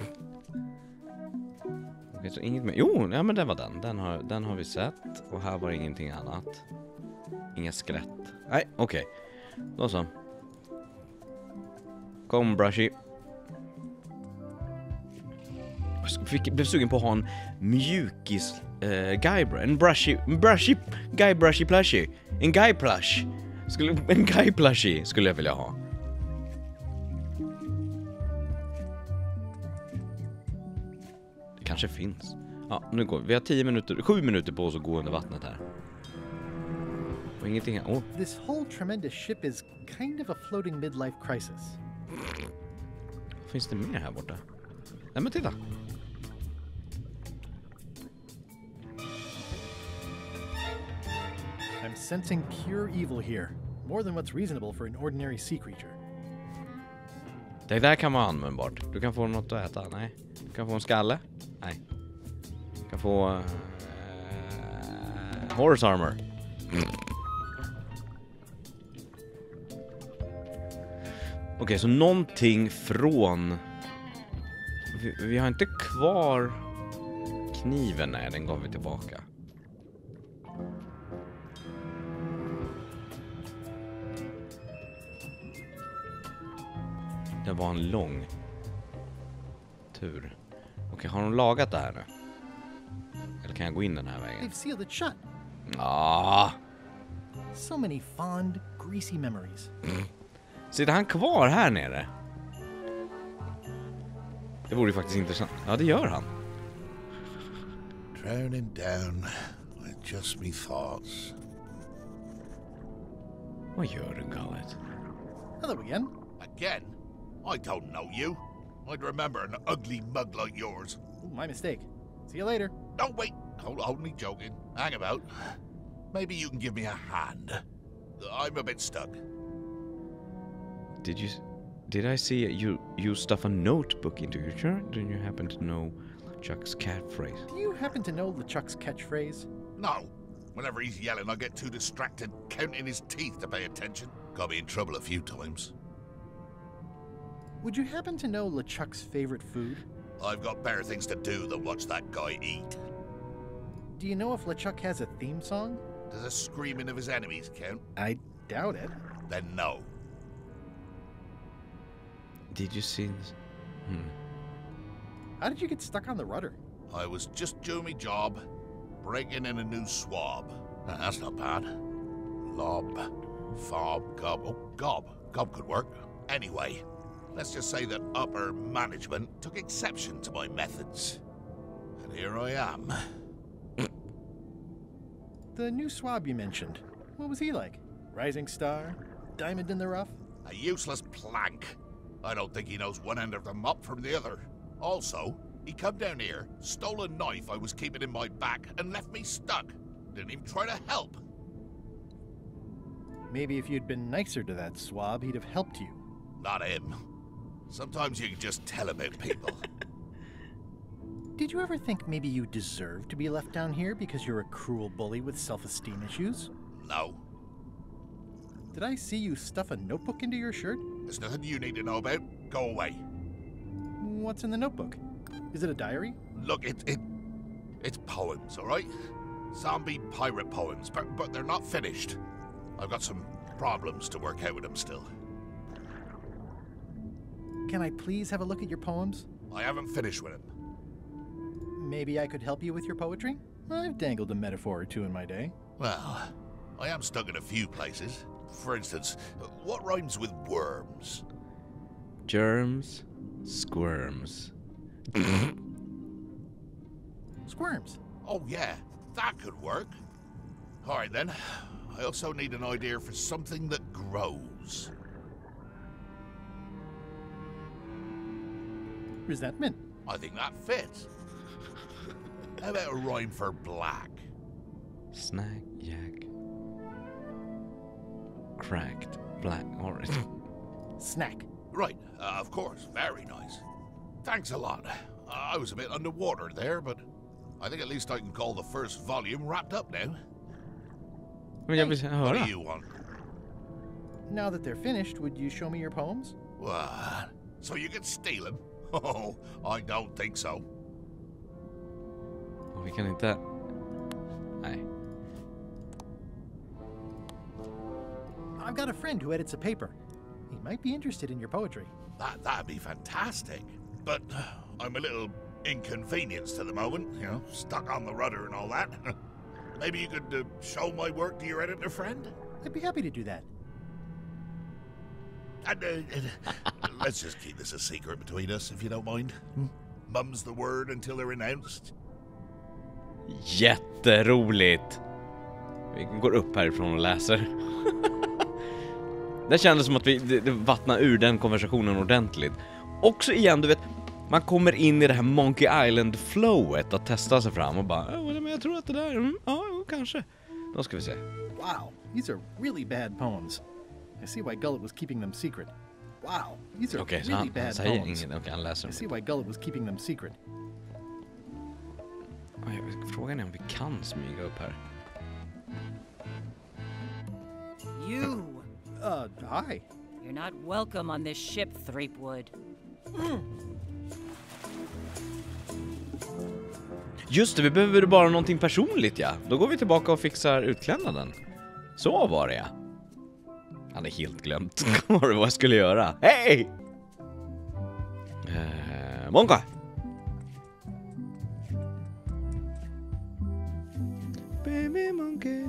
Okej, så inget mer. Jo, ja, men det var den. Den har vi sett. Och här var ingenting annat. Inga skelett. Nej, okej. Då så. Kom, Brushy. Jag blev sugen på att ha en mjukis guybrush. En brushy guy brushy plushie. En guy plush. En guy plushie skulle jag vilja ha. Det kanske finns. Ja, nu går vi. Vi har 7 minuter på oss att gå under vattnet här. Och ingenting här. Oh. This whole tremendous ship is kind of a floating midlife crisis. Finns det mer här borta? Nej, men titta. I'm sensing pure evil here. More than what's reasonable for an ordinary sea creature. Det där kan vara användbart. Du kan få något att äta. Nej. Du kan få en skalle. Nej. Du kan få... Horse armor. Okej, så någonting från... Vi har inte kvar kniven. Nej, den gav vi tillbaka. Det var en lång tur. Okej, har de lagat det här nu? Eller kan jag gå in den här vägen? They've sealed it shut. Ah. So many fond, greasy memories. Sitter han kvar här nere? Det vore ju faktiskt intressant. Ja, det gör han. Drowning down with just me thoughts. Vad gör du, Gullet? Hello again. Again? I don't know you. I'd remember an ugly mug like yours. Ooh, my mistake. See you later. No, wait. Hold me joking. Hang about. Maybe you can give me a hand. I'm a bit stuck. Did I see you stuff a notebook into your shirt? Do you happen to know Chuck's catchphrase? Do you happen to know LeChuck's catchphrase? No. Whenever he's yelling, I get too distracted counting his teeth to pay attention. Got me in trouble a few times. Would you happen to know LeChuck's favorite food? I've got better things to do than watch that guy eat. Do you know if LeChuck has a theme song? Does the screaming of his enemies count? I doubt it. Then no. Did you see this? How did you get stuck on the rudder? I was just doing my job, breaking in a new swab. That's not bad. Lob, fob, gob. Oh, gob. Gob could work. Anyway, let's just say that upper management took exception to my methods. And here I am. The new swab you mentioned. What was he like? Rising star? Diamond in the rough? A useless plank. I don't think he knows one end of the mop from the other. Also, he come down here, stole a knife I was keeping in my back, and left me stuck. Didn't even try to help. Maybe if you'd been nicer to that swab, he'd have helped you. Not him. Sometimes you can just tell about people. Did you ever think maybe you deserve to be left down here because you're a cruel bully with self-esteem issues? No. Did I see you stuff a notebook into your shirt? There's nothing you need to know about. Go away. What's in the notebook? Is it a diary? Look, it's poems, all right? Zombie pirate poems, but they're not finished. I've got some problems to work out with them still. Can I please have a look at your poems? I haven't finished with them. Maybe I could help you with your poetry? I've dangled a metaphor or two in my day. Well, I am stuck in a few places. For instance, what rhymes with worms? Germs, squirms. Squirms? Oh yeah, that could work. All right then. I also need an idea for something that grows. Resentment. I think that fits. How about a rhyme for black? Snack, yak. Cracked, black, orange. Snack. Right, of course. Very nice. Thanks a lot. I was a bit underwater there, but I think at least I can call the first volume wrapped up now. Hey, what do you want? Now that they're finished, would you show me your poems? What? So you can steal them? Oh, I don't think so. Vi kan inte... Nej. I've got a friend who edits a paper. He might be interested in your poetry. That'd be fantastic. But I'm a little inconvenienced at the moment, you know, stuck on the rudder and all that. Maybe you could show my work to your editor friend? I'd be happy to do that. And, let's just keep this a secret between us, if you don't mind. Mum's the word until they're announced. Jätteroligt. Vi går upp härifrån och läser. Det kändes som att det vattnar ur den konversationen ordentligt. Också igen, du vet, man kommer in i det här Monkey Island-flowet att testa sig fram och bara, men jag tror att det där, kanske. Då ska vi se. Wow, these are really bad poems. I see why Gullet was keeping them secret. Wow, these are really bad poems. Han läser I see why Gullet was keeping them secret. Frågan är om vi kan smyga upp här. You! Hi. You're not welcome on this ship, Threepwood. Just det, vi behöver bara någonting personligt, ja. Då går vi tillbaka och fixar utklädnaden. Så var det, ja. Han är helt glömt vad jag skulle göra. Hej! Monka! Baby monkey,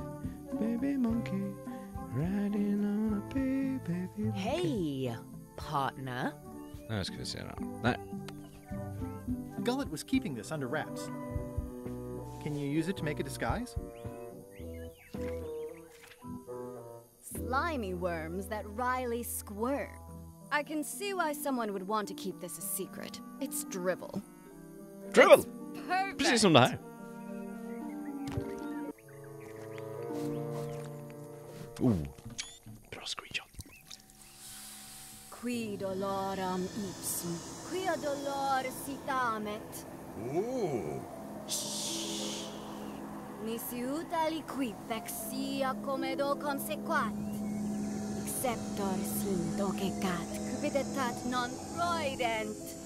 riding on a baby monkey. Hey, partner. Nu ska vi se då. Nej. Gullet was keeping this under wraps. Can you use it to make a disguise? Slimy worms that Riley squirm. I can see why someone would want to keep this a secret. It's drivel. Drivel! Perfect. Precis som det här. Bra screenshot. Qui doloram ipsum, quia dolor citamet. Nisi utali qui vexia comedo consequat. Exceptor sin docecat, cupiditat non proident.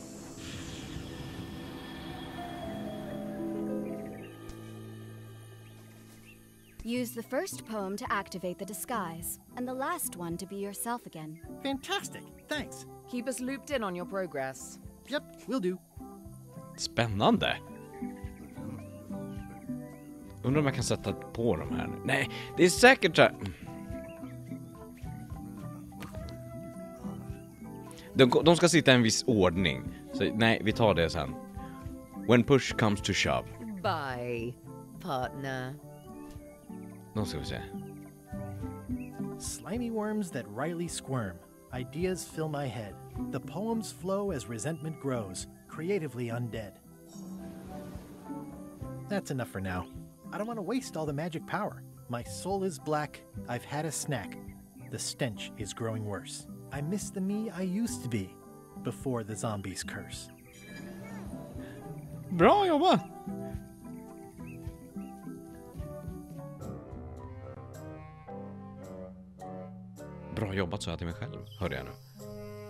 Use the first poem to activate the disguise, and the last one to be yourself again. Fantastic! Thanks. Keep us looped in on your progress. Yep, will do. Spännande. Undrar om jag kan sätta på de här nu. Nej, det är säkert så här. De ska sitta i en viss ordning. Så nej, vi tar det sen. When push comes to shove. Bye, partner. Då ska vi se. Slimy worms that Riley squirm. Ideas fill my head. The poems flow as resentment grows, creatively undead. That's enough for now. I don't want to waste all the magic power. My soul is black. I've had a snack. The stench is growing worse. I miss the me I used to be before the zombies curse. Bra jobbat! Bra jobbat, sa jag till mig själv. Hörde jag nu.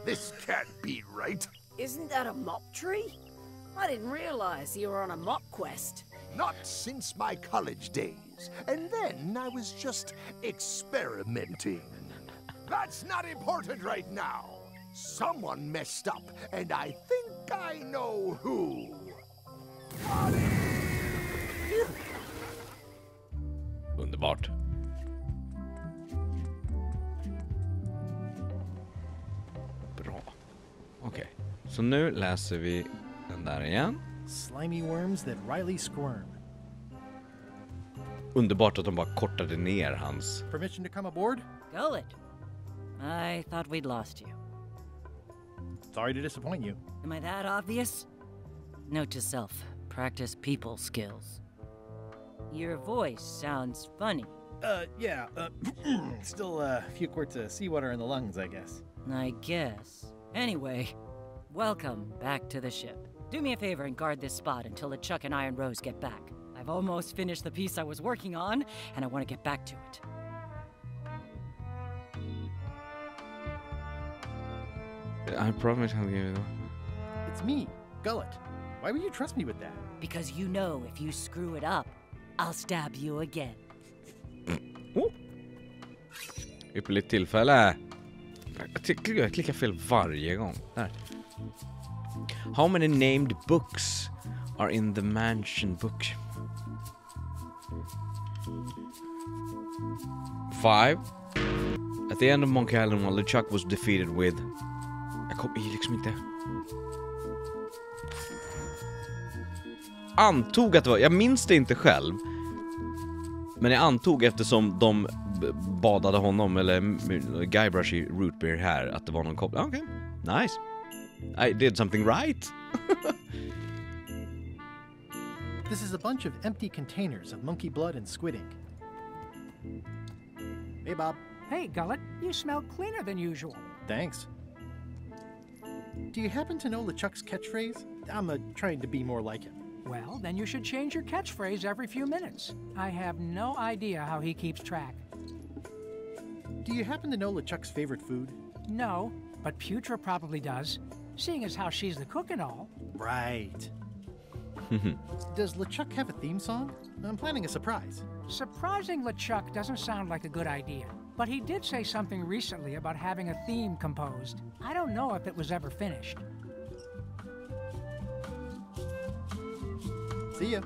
This can't be right. Isn't that a mop tree? I didn't realize you were on a mop quest. Not since my college days. And then I was just experimenting. That's not important right now. Someone messed up, and I think I know who. Underbart. Bra. Okej. Så nu läser vi den där igen. Slimy worms that Riley squirm. Underbart att de bara kortade ner hans... Permission to come aboard? Gullet. I thought we'd lost you. Sorry to disappoint you. Am I that obvious? Note to self, practice people skills. Your voice sounds funny. Yeah, still a few quarts of seawater in the lungs, I guess. I guess. Anyway, welcome back to the ship. Do me a favor and guard this spot until LeChuck and Iron Rose get back. I've almost finished the piece I was working on, and I want to get back to it. I promise I'll give it. It's me, Gullet. Why would you trust me with that? Because you know if you screw it up, I'll stab you again. Ypperligt tillfälle. Jag klickar fel varje gång. Där. How many named books are in the mansion book? 5. At the end of Monkey Island 1, LeChuck was defeated with... Jag kommer liksom inte... Antog att det var... Jag minns det inte själv. Men jag antog eftersom de badade honom, eller Guybrush i Root Beer här, att det var någon koppling. Okej, nice. I did something right. This is a bunch of empty containers of monkey blood and squid ink. Hey, Bob. Hey, Gullet, you smell cleaner than usual. Thanks. Do you happen to know LeChuck's catchphrase? I'm trying to be more like him. Well, then you should change your catchphrase every few minutes. I have no idea how he keeps track. Do you happen to know LeChuck's favorite food? No, but Putra probably does, seeing as how she's the cook and all. Right. Does LeChuck have a theme song? I'm planning a surprise. Surprising LeChuck doesn't sound like a good idea, but he did say something recently about having a theme composed. I don't know if it was ever finished. See ya.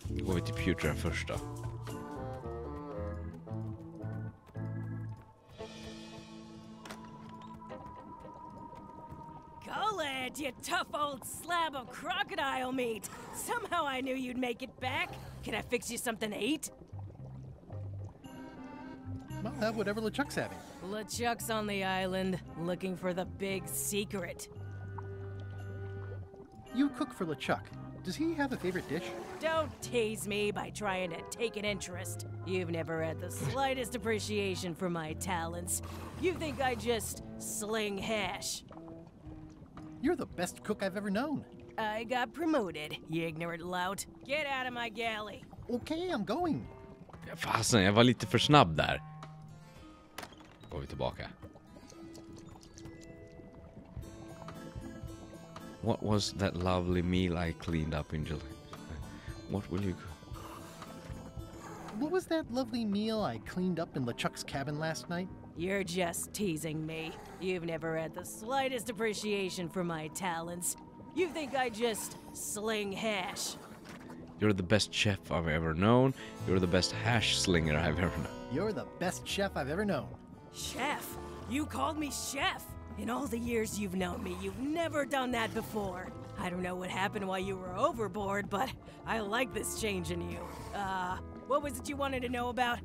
Då går vi till Putra först då. Golad, you tough old slab of crocodile meat! Somehow I knew you'd make it back. Can I fix you something to eat? I'll have whatever LeChuck's having. LeChuck's on the island, looking for the big secret. You cook for LeChuck. Does he have a favorite dish? Don't tease me by trying to take an interest. You've never had the slightest appreciation for my talents. You think I just sling hash. You're the best cook I've ever known. I got promoted, you ignorant lout. Get out of my galley. Okay, I'm going. Fasen, jag var lite för snabb där. Går vi tillbaka. What was that lovely meal I cleaned up in July? What will you... What was that lovely meal I cleaned up in LeChuck's cabin last night? You're just teasing me. You've never had the slightest appreciation for my talents. You think I just sling hash. You're the best chef I've ever known. You're the best hash slinger I've ever known. You're the best chef I've ever known. Chef? You called me chef? In all the years you've known me, you've never done that before. I don't know what happened while you were overboard, but I like this change in you. What was it you wanted to know about?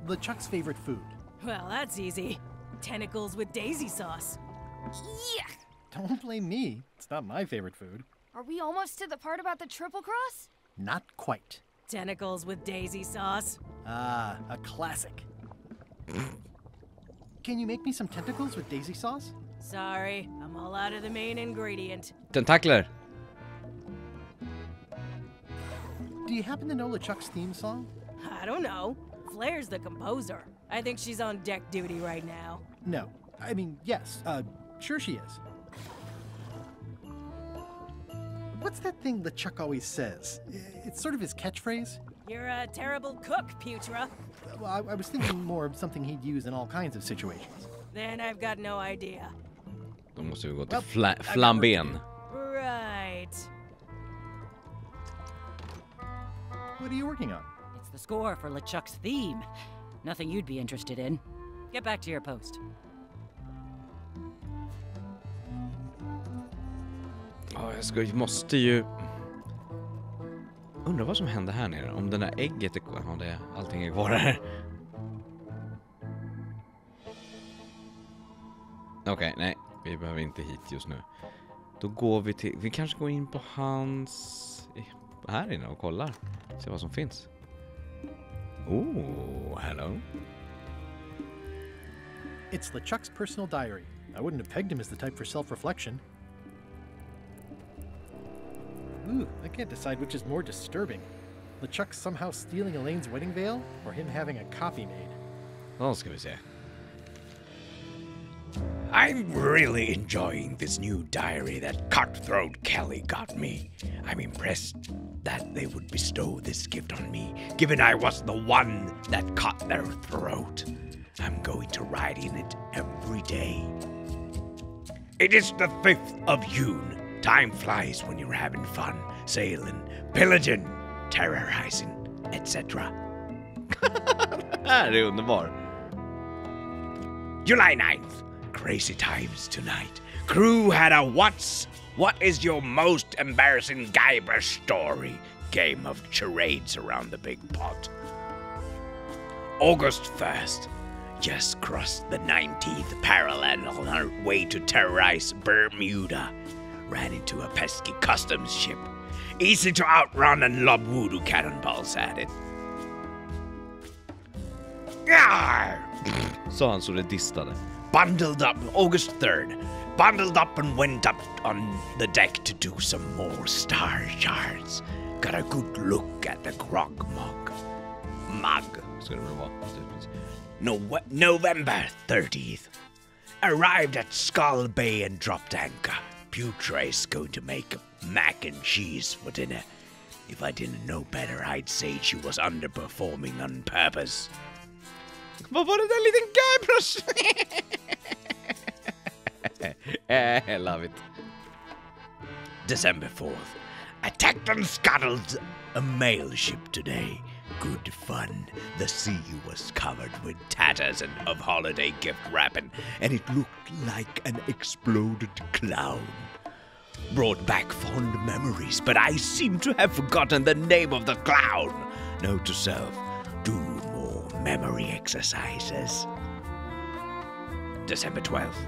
LeChuck's favorite food. Well, that's easy. Tentacles with daisy sauce. Yuck! Don't blame me. It's not my favorite food. Are we almost to the part about the triple cross? Not quite. Tentacles with daisy sauce. Ah, a classic. Can you make me some tentacles with daisy sauce? Sorry, I'm all out of the main ingredient. Tentakler. Do you happen to know LeChuck's theme song? I don't know. Flair's the composer. I think she's on deck duty right now. No. I mean, yes. Sure she is. What's that thing LeChuck always says? It's sort of his catchphrase. You're a terrible cook, Putra. Well, I was thinking more of something he'd use in all kinds of situations. Then I've got no idea. Då måste vi gå till flamben. Right. What are you working on? It's the score for LeChuck's theme. Nothing you'd be interested in. Get back to your post. Ja, jag måste ju... Undrar vad som händer här nere. Om den där ägget är kvar. Ja, allting är kvar här. Okej, nej. Vi behöver inte hit just nu. Då går vi till... Vi kanske går in på hans... Här inne och kollar. Se vad som finns. Oh, hello. It's LeChuck's personal diary. I wouldn't have pegged him as the type for self-reflection. Ooh, I can't decide which is more disturbing. LeChuck somehow stealing Elaine's wedding veil, or him having a copy made. Vad ska vi se? I'm really enjoying this new diary that Cutthroat Kelly got me. I'm impressed that they would bestow this gift on me, given I was the one that cut their throat. I'm going to write in it every day. It is the 5th of June. Time flies when you're having fun, sailing, pillaging, terrorizing, etc. Här är underbar. July 9th. Crazy times tonight. Crew had a what is your most embarrassing Guybrush story game of charades around the big pot. August 1st. Just crossed the 19th parallel on our way to terrorize Bermuda. Ran into a pesky customs ship. Easy to outrun and lob voodoo cannonballs at it. Sa han så det distade. Bundled up, August 3rd. Bundled up and went up on the deck to do some more star charts. Got a good look at the grog mug. mug. Ska det vara. November 30th. Arrived at Skull Bay and dropped anchor. Putra's going to make mac and cheese for dinner. If I didn't know better, I'd say she was underperforming on purpose. Vad var det där liten Guybrush? I love it. December 4th. Attacked and scuttled a mail ship today. Good fun. The sea was covered with tatters and of holiday gift wrapping, and it looked like an exploded clown. Brought back fond memories, but I seem to have forgotten the name of the clown. Note to self, do more memory exercises. December 12th.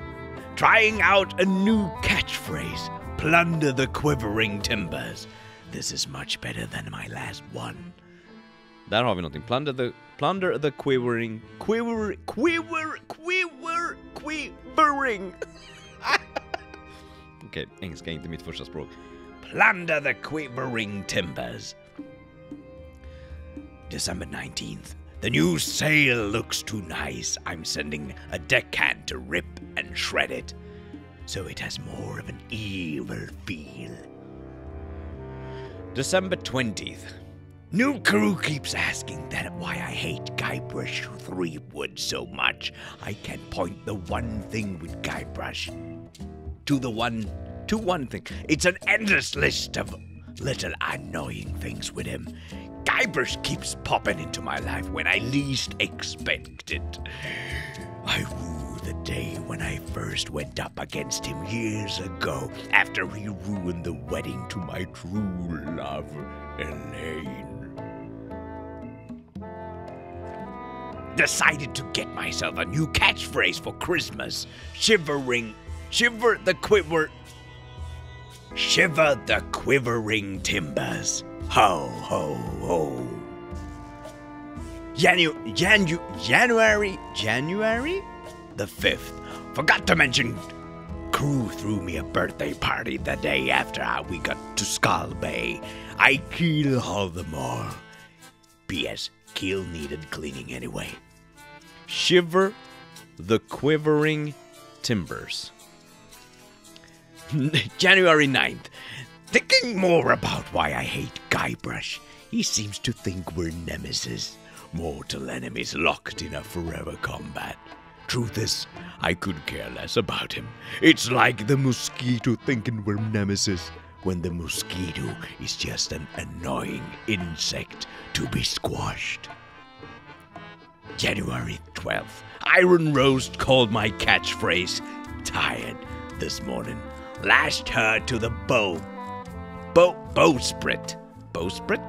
Trying out a new catchphrase. Plunder the quivering timbers. This is much better than my last one. Där har vi någonting. Plunder the quivering. Quivering. Okej, engelska är inte mitt första språk. Plunder the quivering timbers. December 19th. The new sail looks too nice. I'm sending a deckhand to rip and shred it, so it has more of an evil feel. December 20th. New crew keeps asking that why I hate Guybrush Threepwood so much. I can point the one thing with Guybrush to one thing. It's an endless list of little annoying things with him. Guybrush keeps popping into my life when I least expect it. I rue the day when I first went up against him years ago after he ruined the wedding to my true love, Elaine. Decided to get myself a new catchphrase for Christmas. Shiver the quivering timbers. Ho, ho, ho. January the 5th. Forgot to mention crew threw me a birthday party the day after we got to Skull Bay. I keel all the more. P.S. Keel needed cleaning anyway. Shiver the quivering timbers. January 9th. Thinking more about why I hate Guybrush. He seems to think we're nemesis. Mortal enemies locked in a forever combat. Truth is, I could care less about him. It's like the mosquito thinking we're nemesis, when the mosquito is just an annoying insect to be squashed. January 12th. Iron Roast called my catchphrase tired this morning. Lashed her to the bowsprit. Bowsprit?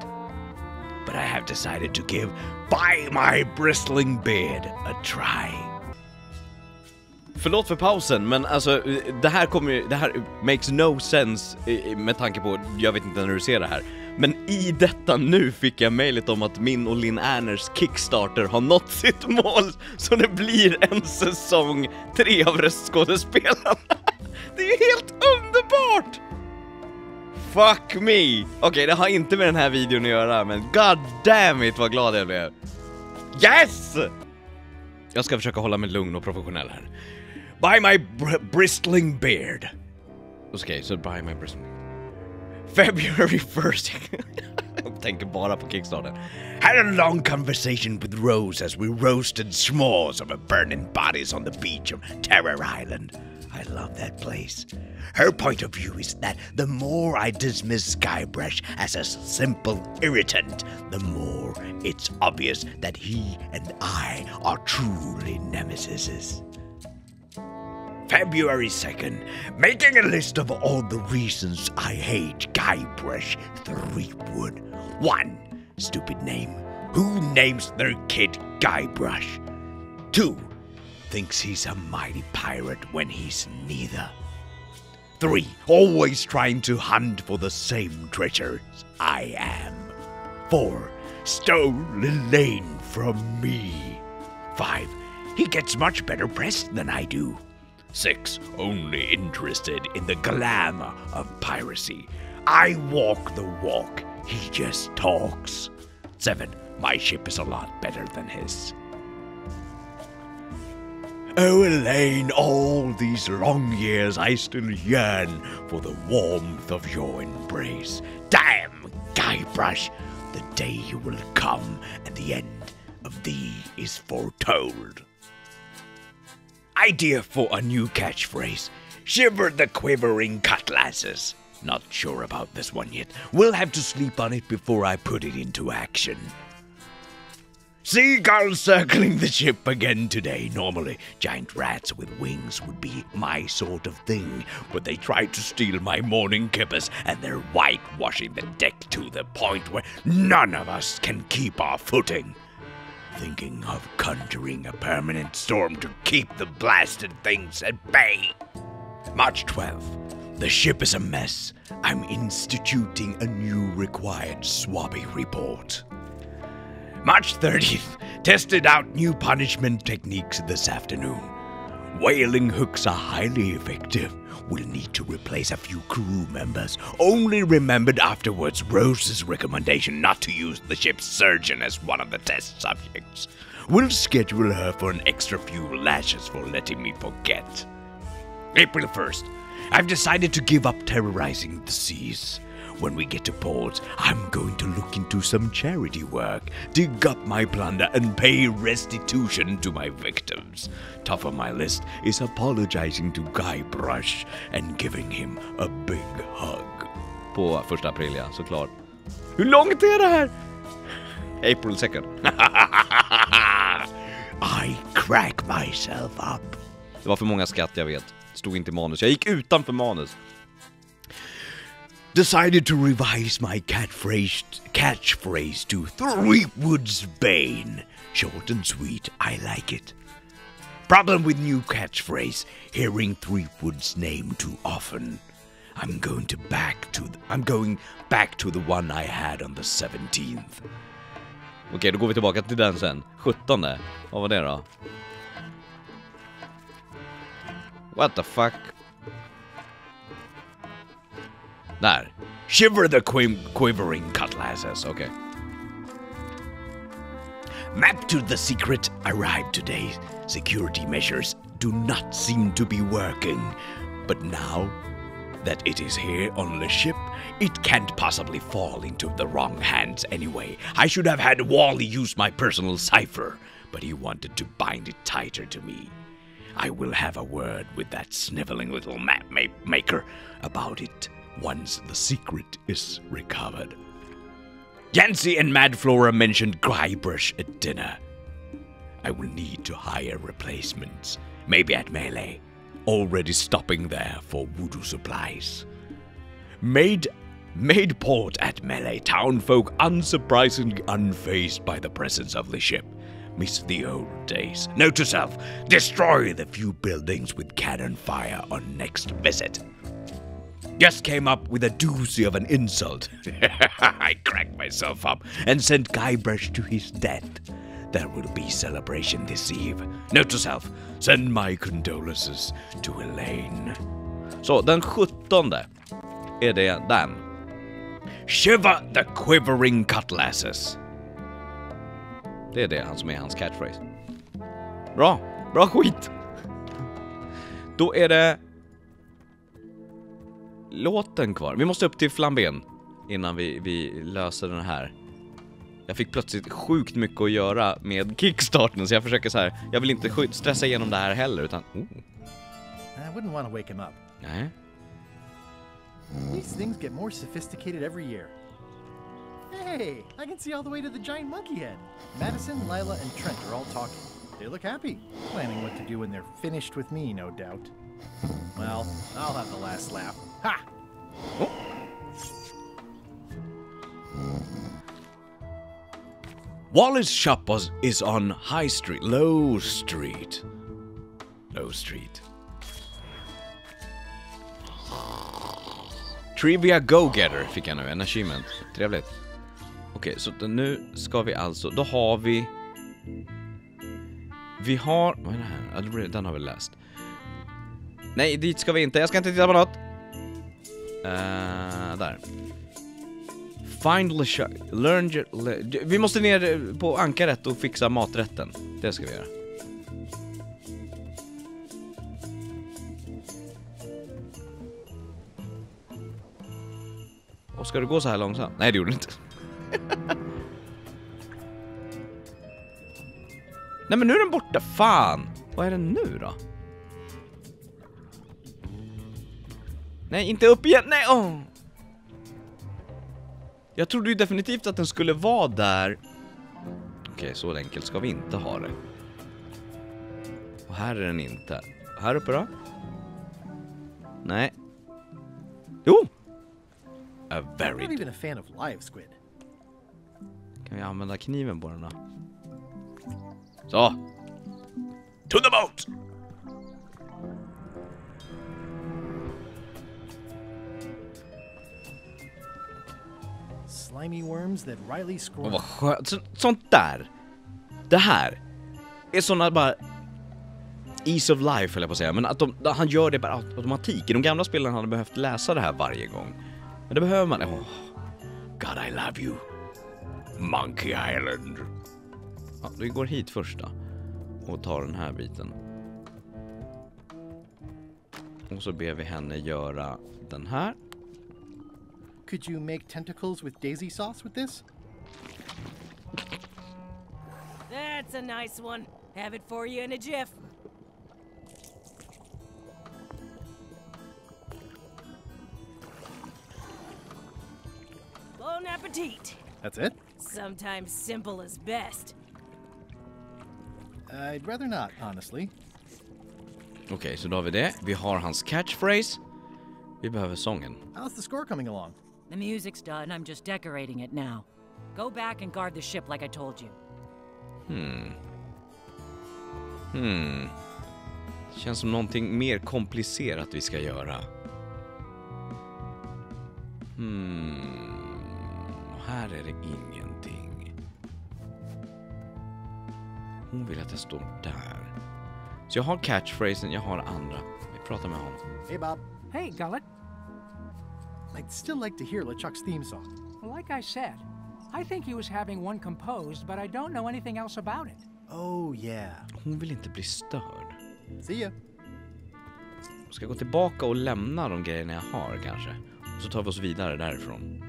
But I have decided to give By My Bristling Beard a try. Förlåt för pausen, men alltså det här makes no sense med tanke på, jag vet inte när du ser det här. Men i detta nu fick jag mejlet om att min och Linn Erners Kickstarter har nått sitt mål, så det blir en säsong 3 av Röstskådespelarna. Det är helt underbart! Fuck me! Okej, det har inte med den här videon att göra, men god damn it vad glad jag blev. Yes! Jag ska försöka hålla mig lugn och professionell här. By my bristling beard. Okej, så by my bristling. February 1st. Jag tänker bara på Kickstarter. Had a long conversation with Rose as we roasted s'mores over burning bodies on the beach of Terror Island. I love that place. Her point of view is that the more I dismiss Guybrush as a simple irritant, the more it's obvious that he and I are truly nemesises. February 2nd, making a list of all the reasons I hate Guybrush Threepwood. 1. Stupid name. Who names their kid Guybrush? 2. Thinks he's a mighty pirate when he's neither. 3. Always trying to hunt for the same treasures I am. 4. Stole Elaine from me. 5. He gets much better press than I do. 6. Only interested in the glamour of piracy. I walk the walk, he just talks. 7. My ship is a lot better than his. Oh, Elaine, all these long years I still yearn for the warmth of your embrace. Damn, Guybrush, the day will come and the end of thee is foretold. Idea for a new catchphrase. Shiver the quivering cutlasses. Not sure about this one yet. We'll have to sleep on it before I put it into action. Seagulls circling the ship again today. Normally, giant rats with wings would be my sort of thing, but they tried to steal my morning kippers, and they're whitewashing the deck to the point where none of us can keep our footing. Thinking of conjuring a permanent storm to keep the blasted things at bay. March 12th. The ship is a mess. I'm instituting a new required swabby report. March 30th. Tested out new punishment techniques this afternoon. Whaling hooks are highly effective. We'll need to replace a few crew members. Only remembered afterwards Rose's recommendation not to use the ship's surgeon as one of the test subjects. We'll schedule her for an extra few lashes for letting me forget. April 1st. I've decided to give up terrorizing the seas. When we get to port, I'm going to look into some charity work, dig up my plunder, and pay restitution to my victims. Top of my list is apologizing to Guybrush and giving him a big hug. På 1 april, ja, såklart. Hur långt är det här? April 2nd. I crack myself up. Det var för många skatt, jag vet. Stod inte i manus. Jag gick utanför manus. Decided to revise my catchphrase to Threepwood's Bane. Short and sweet, I like it. Problem with new catchphrase, hearing Threepwood's name too often. I'm going back to the one I had on the 17th. Okej, då går vi tillbaka till den sen. 17:e. Vad var det då? What the fuck? Där. Shiver the quivering cutlasses. Okay. Map to the secret arrived today. Security measures do not seem to be working. But now that it is here on the ship, it can't possibly fall into the wrong hands anyway. I should have had Wally use my personal cipher, but he wanted to bind it tighter to me. I will have a word with that sniveling little map maker about it once the secret is recovered. Yancy and Mad Flora mentioned Guybrush at dinner. I will need to hire replacements, maybe at Melee. Already stopping there for voodoo supplies. Made port at Melee, townfolk unsurprisingly unfazed by the presence of the ship. Miss the old days. Note to self, destroy the few buildings with cannon fire on next visit. Just came up with a doozy of an insult. I cracked myself up and sent Guybrush to his death. There will be celebration this eve. Note to self, send my condolences to Elaine. Så den 17:e är det den. Shiver the quivering cutlasses. Det är det han som är hans catchphrase. Bra, bra skit. Då är det låten kvar. Vi måste upp till flambén innan vi löser den här. Jag fick plötsligt sjukt mycket att göra med kickstarten, så jag försöker så här. Jag vill inte stressa igenom det här heller, utan I wouldn't want to wake him up. Nej. These things get more sophisticated every year. Hey, I can see all the way to the giant monkey head. Madison, Lila, and Trent are all talking. They look happy, planning what to do when they're finished with me, no doubt. Well, I'll have the last laugh. Ha! Oh. Wally's shop is on High Street, Low Street. Trivia Go-Getter fick jag nu, en achievement. Trevligt. Okej, så nu ska vi alltså, då har vi vad är det här? Den har vi läst. Nej, dit ska vi inte. Jag ska inte titta på något. Där. Find LeChuck. Vi måste ner på ankaret och fixa maträtten. Det ska vi göra. Och ska du gå så här långsamt? Nej, det gjorde du inte. Nej, men nu är den borta. Fan. Vad är den nu då? Nej, inte upp igen. Nej, Jag trodde ju definitivt att den skulle vara där. Okej, så enkelt ska vi inte ha det. Och här är den inte. Här uppe då? Nej. Jo! A very... I'm not even a fan of live squid. Kan vi använda kniven på den då? Så! To the boat! Slimy worms that Riley scored. Vad skönt. Sånt där. Det här är såna bara ease of life, eller på att säga. Men att han gör det bara automatik. I de gamla spelen hade behövt läsa det här varje gång. Men det behöver man. God, I love you. Monkey Island. Ja, vi går hit först då. Och tar den här biten. Och så ber vi henne göra den här. Could you make tentacles with daisy sauce with this? That's a nice one. Have it for you in a jiff. Bon appetit. That's it? Sometimes simple is best. I'd rather not, honestly. Okej, så då har vi det. Vi har hans catchphrase. Vi behöver sången. How's the score coming along? The music's done. I'm just decorating it now. Go back and guard the ship like I told you. Känns som någonting mer komplicerat vi ska göra. Här är det ingenting. Hon vill att det står där. Så jag har catchphrasen, jag har andra. Vi pratar med honom. Hey, Bob. Hey, Gullet. I'd still like to hear LeChuck's theme song. Well, like I said, I think he was having one composed, but I don't know anything else about it. Oh, yeah. Hon vill inte bli störd. See ya. Ska jag gå tillbaka och lämna de grejerna jag har kanske? Och så tar vi oss vidare därifrån.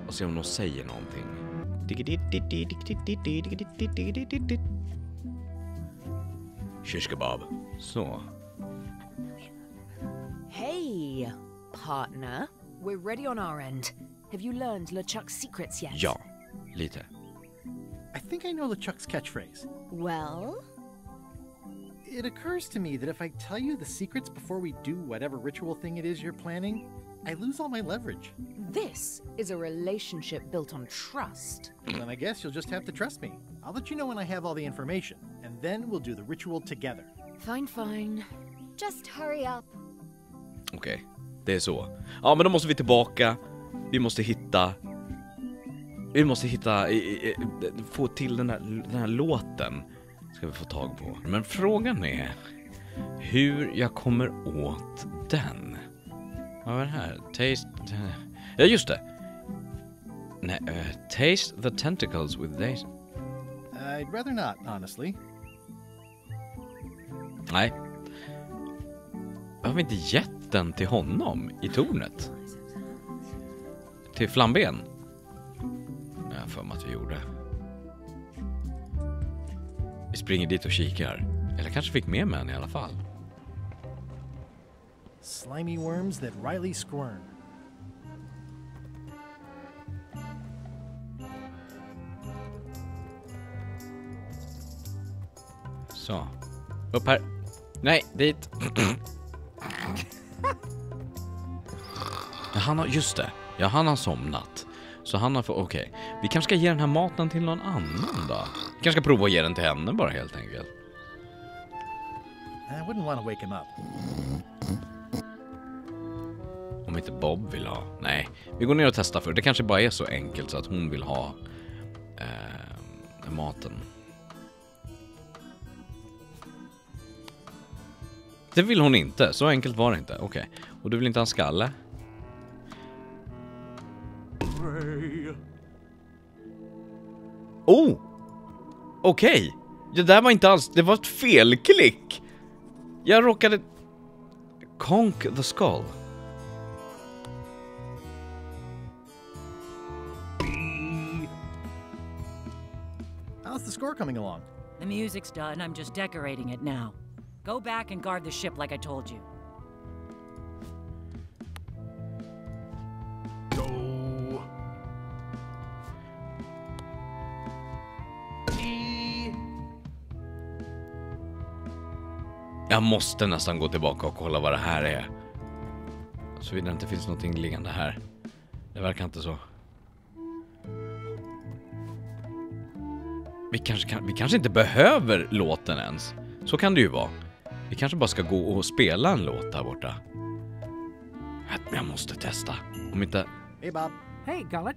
Och se om de säger någonting. Shish-kebab. Så. Hey, partner. We're ready on our end. Have you learned LeChuck's secrets yet? Ja, lite. I think I know LeChuck's catchphrase. Well? It occurs to me that if I tell you the secrets before we do whatever ritual thing it is you're planning, I lose all my leverage. This is a relationship built on trust. Then I guess you'll just have to trust me. I'll let you know when I have all the information, and then we'll do the ritual together. Fine, fine. Just hurry up. Okej, det är så. Ja, men då måste vi tillbaka. Vi måste få till den här låten. Ska vi få tag på. Men frågan är hur jag kommer åt den. Vad var det här? Taste... Ja, just det. Nej, taste the tentacles with daisy. I'd rather not, honestly. Nej. Har vi inte gett den till honom i tornet? Till Flamben? Jag har för mig att vi gjorde. Vi springer dit och kikar. Eller kanske fick med mig i alla fall. Slimy worms that Riley squirm. Så. Upp här. Nej, dit. Han har, just det. Ja, han har somnat. Så han har okej. Vi kanske ska ge den här maten till någon annan då. Vi kanske ska prova att ge den till henne bara helt enkelt. I wouldn't want to wake him up. Om inte Bob vill ha. Nej, vi går ner och testar för det kanske bara är så enkelt så att hon vill ha maten. Det vill hon inte, så enkelt var det inte. Okej. Och du vill inte ha en skalle? Oh! Okej. Det där var inte alls... Det var ett felklick. Jag råkade... Conk the skull. How's the score coming along? The music's done. I'm just decorating it now. Go back and guard the ship like I told you. Jag måste nästan gå tillbaka och kolla vad det här är. Såvida det inte finns någonting liggande här. Det verkar inte så. Vi kanske inte behöver låten ens. Så kan det ju vara. Vi kanske bara ska gå och spela en låt där borta. Jag måste testa. Om inte... Hey, Bob. Hey, Gullet.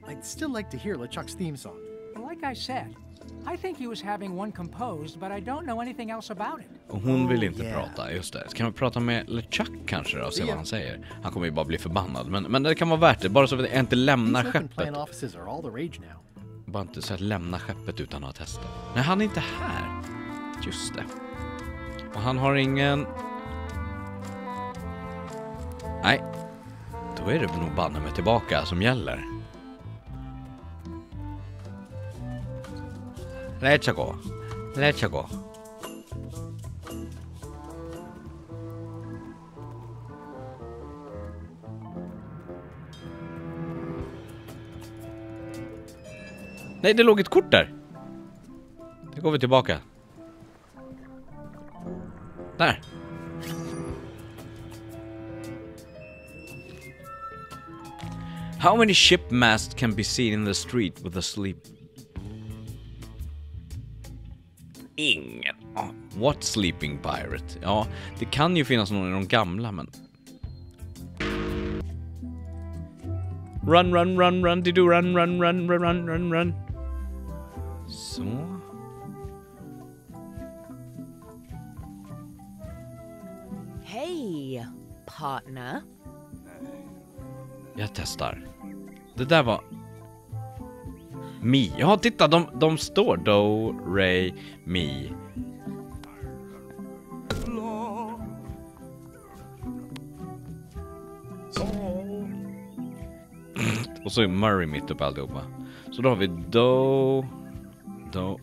I'd still like to hear LeChuck's theme song. Like I said, I think he was having one composed, but I don't know anything else about it. Och hon vill inte prata, just det. Ska vi prata med LeChuck kanske då och se vad han säger? Han kommer ju bara bli förbannad. Men det kan vara värt det, bara så att jag inte lämnar skeppet. Bara inte så att lämna skeppet utan att ha testat. Nej, han är inte här. Just det. Och han har ingen... Nej. Då är det nog banne med tillbaka som gäller. Let's go. Let's go. Nej, det låg ett kort där. Det går vi tillbaka. Där. How many ship masts can be seen in the street with a sleep? Ingen. What sleeping pirate? Ja, det kan ju finnas någon i de gamla, men... Run, run, run, run, did you run, run, run, run, run, run, run. Så. Hey, partner. Jag testar. Det där var... Mi. Ja, titta, de står Do, Re, Mi. Och så är Murray mitt upp alltihopa. Så då har vi Do, Do,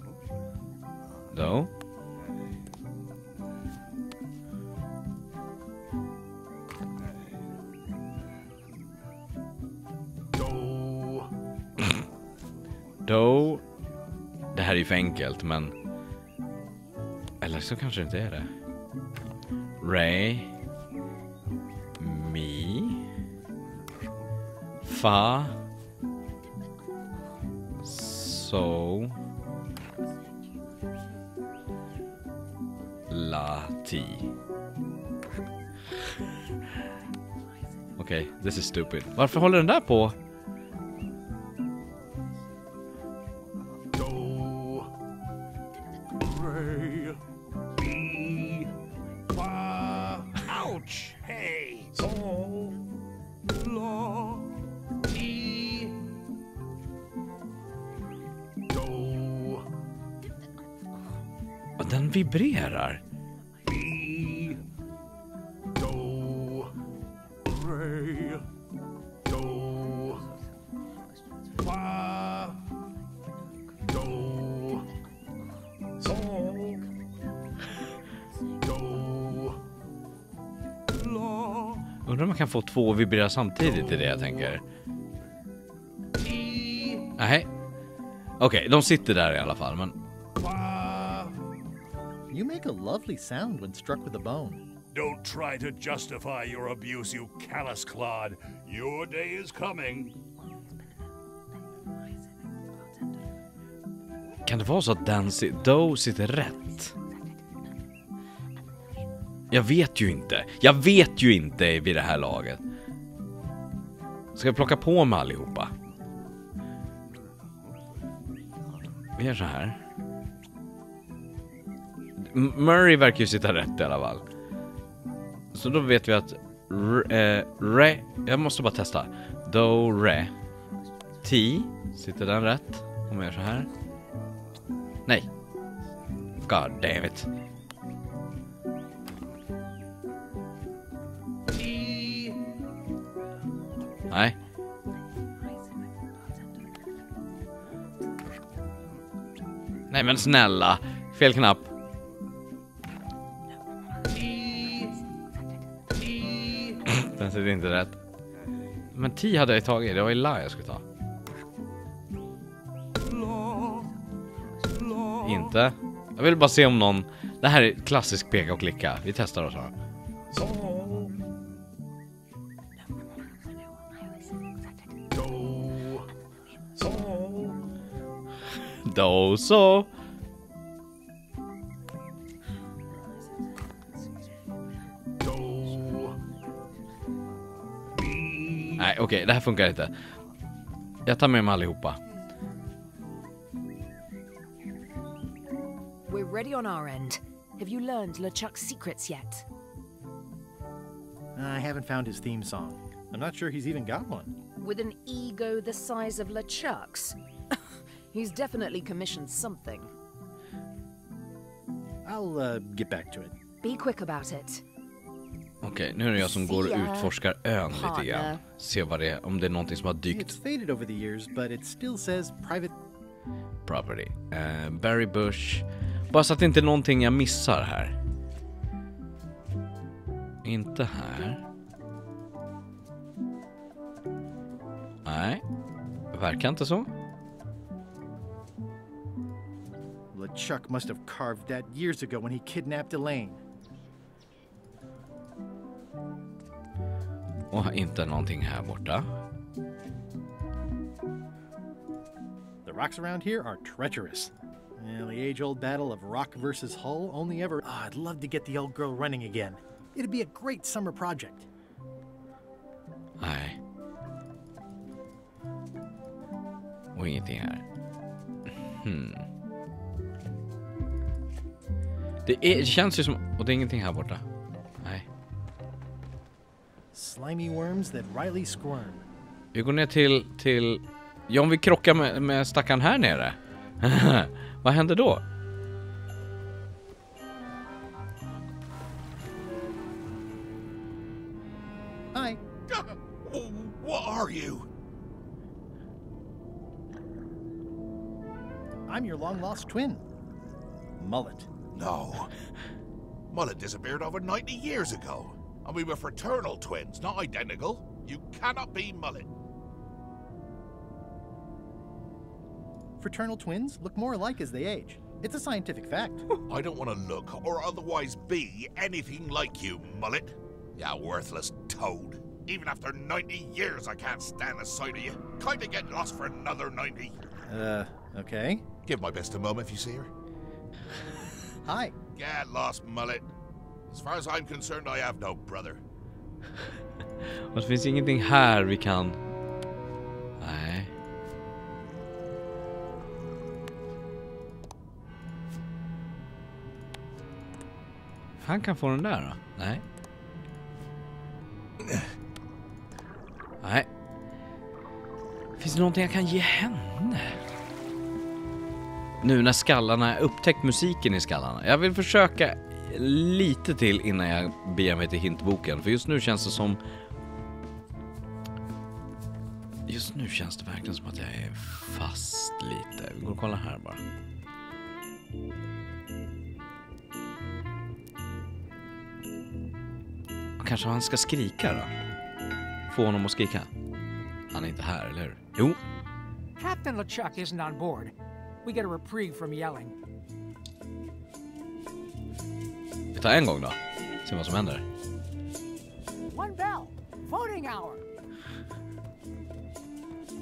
Do. Do. Det här är ju för enkelt, men... Eller så kanske det inte är det. Re. Mi. Fa. So. La. Ti. Okej, this is stupid. Varför håller den där på? Ouch! Hey! So, la, ti, do. Och den vibrerar. Mi, do, re, do, fa, do, so, do, la. Undrar om man kan få två vibrera samtidigt i det jag tänker. Nej. Okej, de sitter där i alla fall, men... You make a lovely sound when struck with a bone. Don't try to justify your abuse, you callous clod. Your day is coming. Kan det vara så att Do sitter rätt? Jag vet ju inte. Jag vet ju inte vid det här laget. Ska jag plocka på med allihopa? Vi gör så här. Murray verkar ju sitta rätt i alla fall. Så då vet vi att re, jag måste bara testa. Do, re. T, sitter den rätt? Om jag gör så här. Nej. God damn it. Nej. Nej men snälla. Fel knapp. Den sitter inte rätt. Men 10 hade jag tagit. Det var ju la jag skulle ta. Inte. Jag vill bara se om någon... Det här är klassisk peka och klicka. Vi testar oss här. Do, så. Nej, okej, det här funkar inte. Jag tar med mig allihopa. We're ready on our end. Have you learned LeChuck's secrets yet? I haven't found his theme song. I'm not sure he's even got one. With an ego the size of LeChuck's? He's definitely commissioned something. I'll get back to it. Be quick about it. Okej, nu är det jag som går och utforskar ön lite grann. Se vad det är, om det är någonting som har dykt. It's faded over the years, but it still says private property. Berry Bush. Bara så att det inte är någonting jag missar här. Inte här. Nej, verkar inte så. LeChuck must have carved that years ago when he kidnapped Elaine. Och inte någonting här borta. The rocks around here are treacherous. The age-old battle of Rock versus Hull only ever... I'd love to get the old girl running again. It'd be a great summer project. Nej. Och ingenting här. Det känns ju som... Och det är ingenting här borta. Nej. Slimy worms that Riley squirm. Vi går ner till... Ja, om vi krockar med stackaren här nere. Vad händer då? Hi. What are you? I'm your long-lost twin, Mullet. No. Mullet disappeared over 90 years ago. And we were fraternal twins, not identical. You cannot be Mullet. Fraternal twins look more alike as they age. It's a scientific fact. I don't want to look or otherwise be anything like you, Mullet. Ya worthless toad. Even after 90 years, I can't stand the sight of you. Kinda get lost for another 90. Okay. Give my best a moment if you see her. Hi. Get lost, Mullet. As far as I'm concerned, I have no brother. Och det finns ingenting här vi kan... Nej. Han kan få den där då? Nej. Nej. Finns det någonting jag kan ge henne? Nu när skallarna... upptäckt musiken i skallarna. Jag vill försöka lite till innan jag beger mig till hintboken. För just nu känns det som... Just nu känns det verkligen som att jag är fast lite. Vi går och kollar här bara. Kanske han ska skrika då? Få honom att skrika. Han är inte här, eller hur? Jo. Captain LeChuck isn't on board. We get a reprieve from yelling. Vi tar en gång då. Se vad som händer. One bell. Voting hour.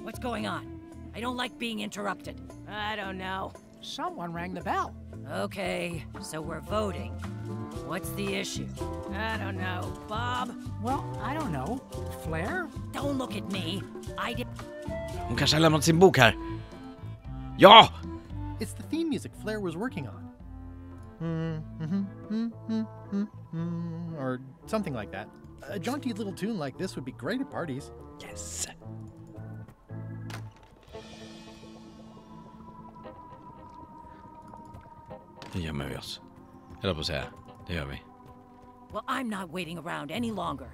What's going on? I don't like being interrupted. I don't know. Someone rang the bell. Okay, so we're voting. What's the issue? I don't know. Bob? Well, I don't know. Flair? Don't look at me. I did... Hon kanske har lämnat sin bok här. Ja! It's the theme music Flair was working on. or something like that. A jaunty little tune like this would be great at parties. Yes. Det gömmer vi oss. Eller på att säga, det gör vi. Well, I'm not waiting around any longer.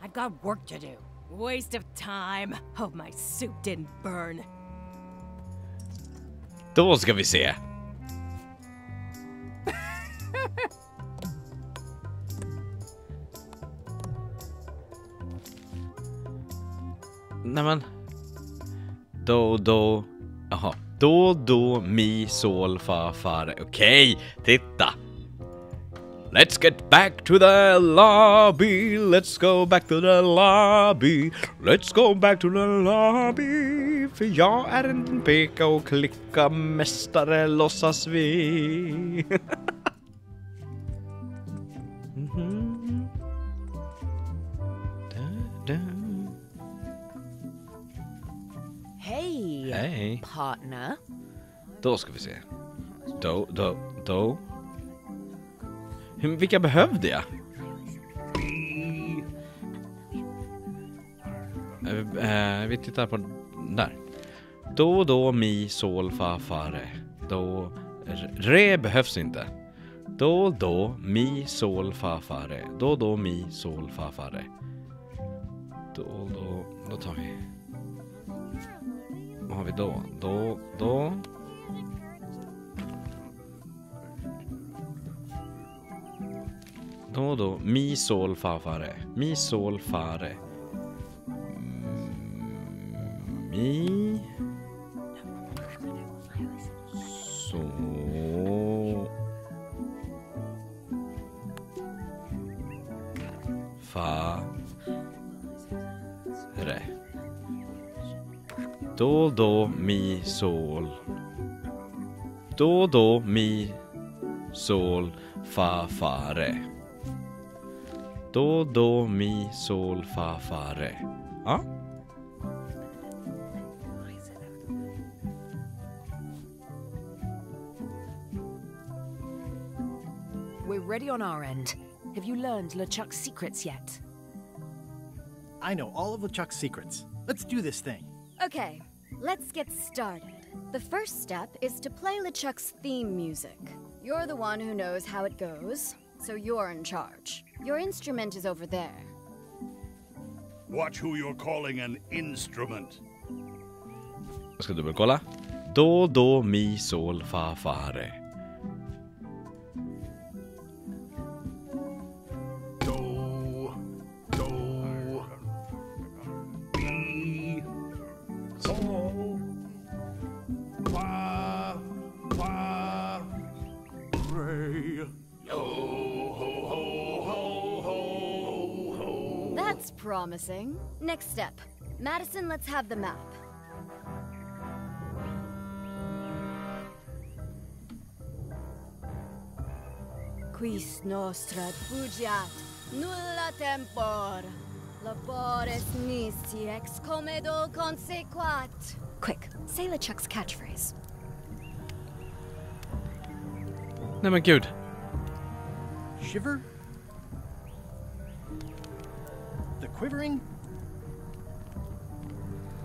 I've got work to do. Waste of time. Hope my suit didn't burn. Då ska vi se. Nämen. Do. Jaha. Do, mi, sol, fa, fare. Okej, titta. Let's get back to the lobby. Let's go back to the lobby. Let's go back to the lobby. För jag är en peka och klicka mästare, låtsas vi. Hey, partner. Då ska vi se. Do. Vilka behövde jag? Vi tittar på där. Do, mi, sol, fa, fare. Do, re behövs inte. Do, mi, sol, fa, fare. Do, mi, sol, fa, fare. Då tar vi. Vad har vi då? Do. Do, mi, sol, fa, fare. Mi, sol, fare. Mi. So. Fa. Re. Do, mi, sol. Do, mi, sol, fa, fare. Do, mi, sol, fa, fare. Ja. We're ready on our end. Have you learned LeChuck's secrets yet? I know all of LeChuck's secrets. Let's do this thing. Okay, let's get started. The first step is to play LeChuck's theme music. You're the one who knows how it goes, so you're in charge. Your instrument is over there. Watch who you're calling an instrument. Jag ska dubbelkolla. Do, mi, sol, fa, fare. Mi, sol, fa, re. Yo, ho, ho, ho, ho, ho. That's promising. Next step. Madison, let's have the map. Quis nostra fugiat, nulla tempor. Labores nisi ex comedo consequat. Quick, say LeChuck's catchphrase. Nej men gud. Shiver? The quivering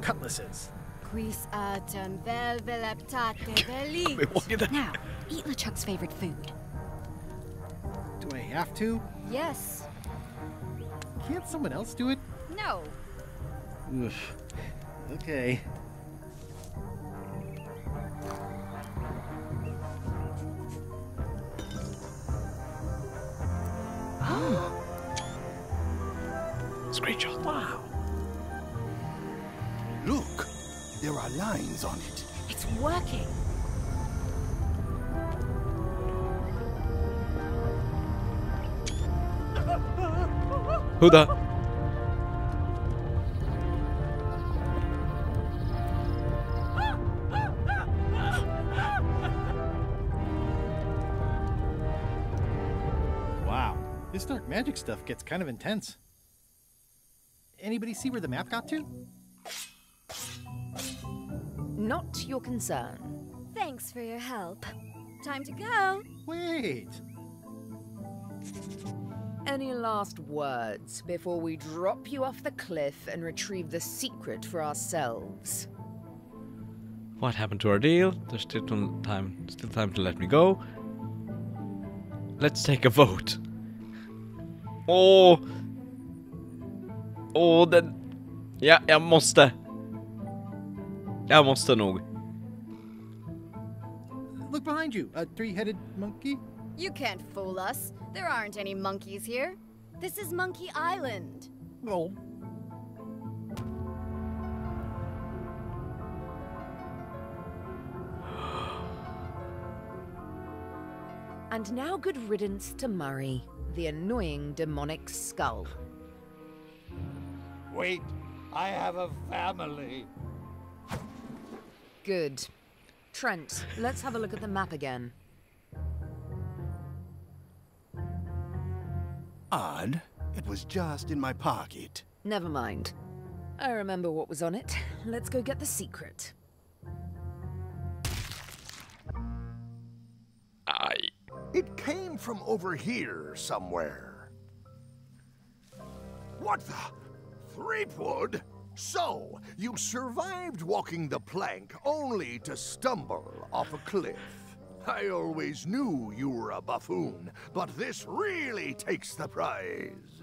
cutlasses. Quis autem vel veleptate velit. Now, eat LeChuck's favorite food. Do I have to? Yes. Can't someone else do it? No. Oof. Okay. Screenshot. Wow. Look, there are lines on it. It's working. Huda. Wow, this dark magic stuff gets kind of intense. Anybody see where the map got to? Not your concern. Thanks for your help. Time to go. Wait. Any last words before we drop you off the cliff and retrieve the secret for ourselves? What happened to our deal? There's still time to let me go. Let's take a vote. Den... Ja, jag måste nog. Look behind you, a three-headed monkey. You can't fool us. There aren't any monkeys here. This is Monkey Island. Oh. And now good riddance to Murray, the annoying demonic skull. Wait, I have a family. Good. Trent, let's have a look at the map again. Odd. It was just in my pocket. Never mind. I remember what was on it. Let's go get the secret. It came from over here somewhere. What the? Threepwood? So, you survived walking the plank only to stumble off a cliff. I always knew you were a buffoon, but this really takes the prize.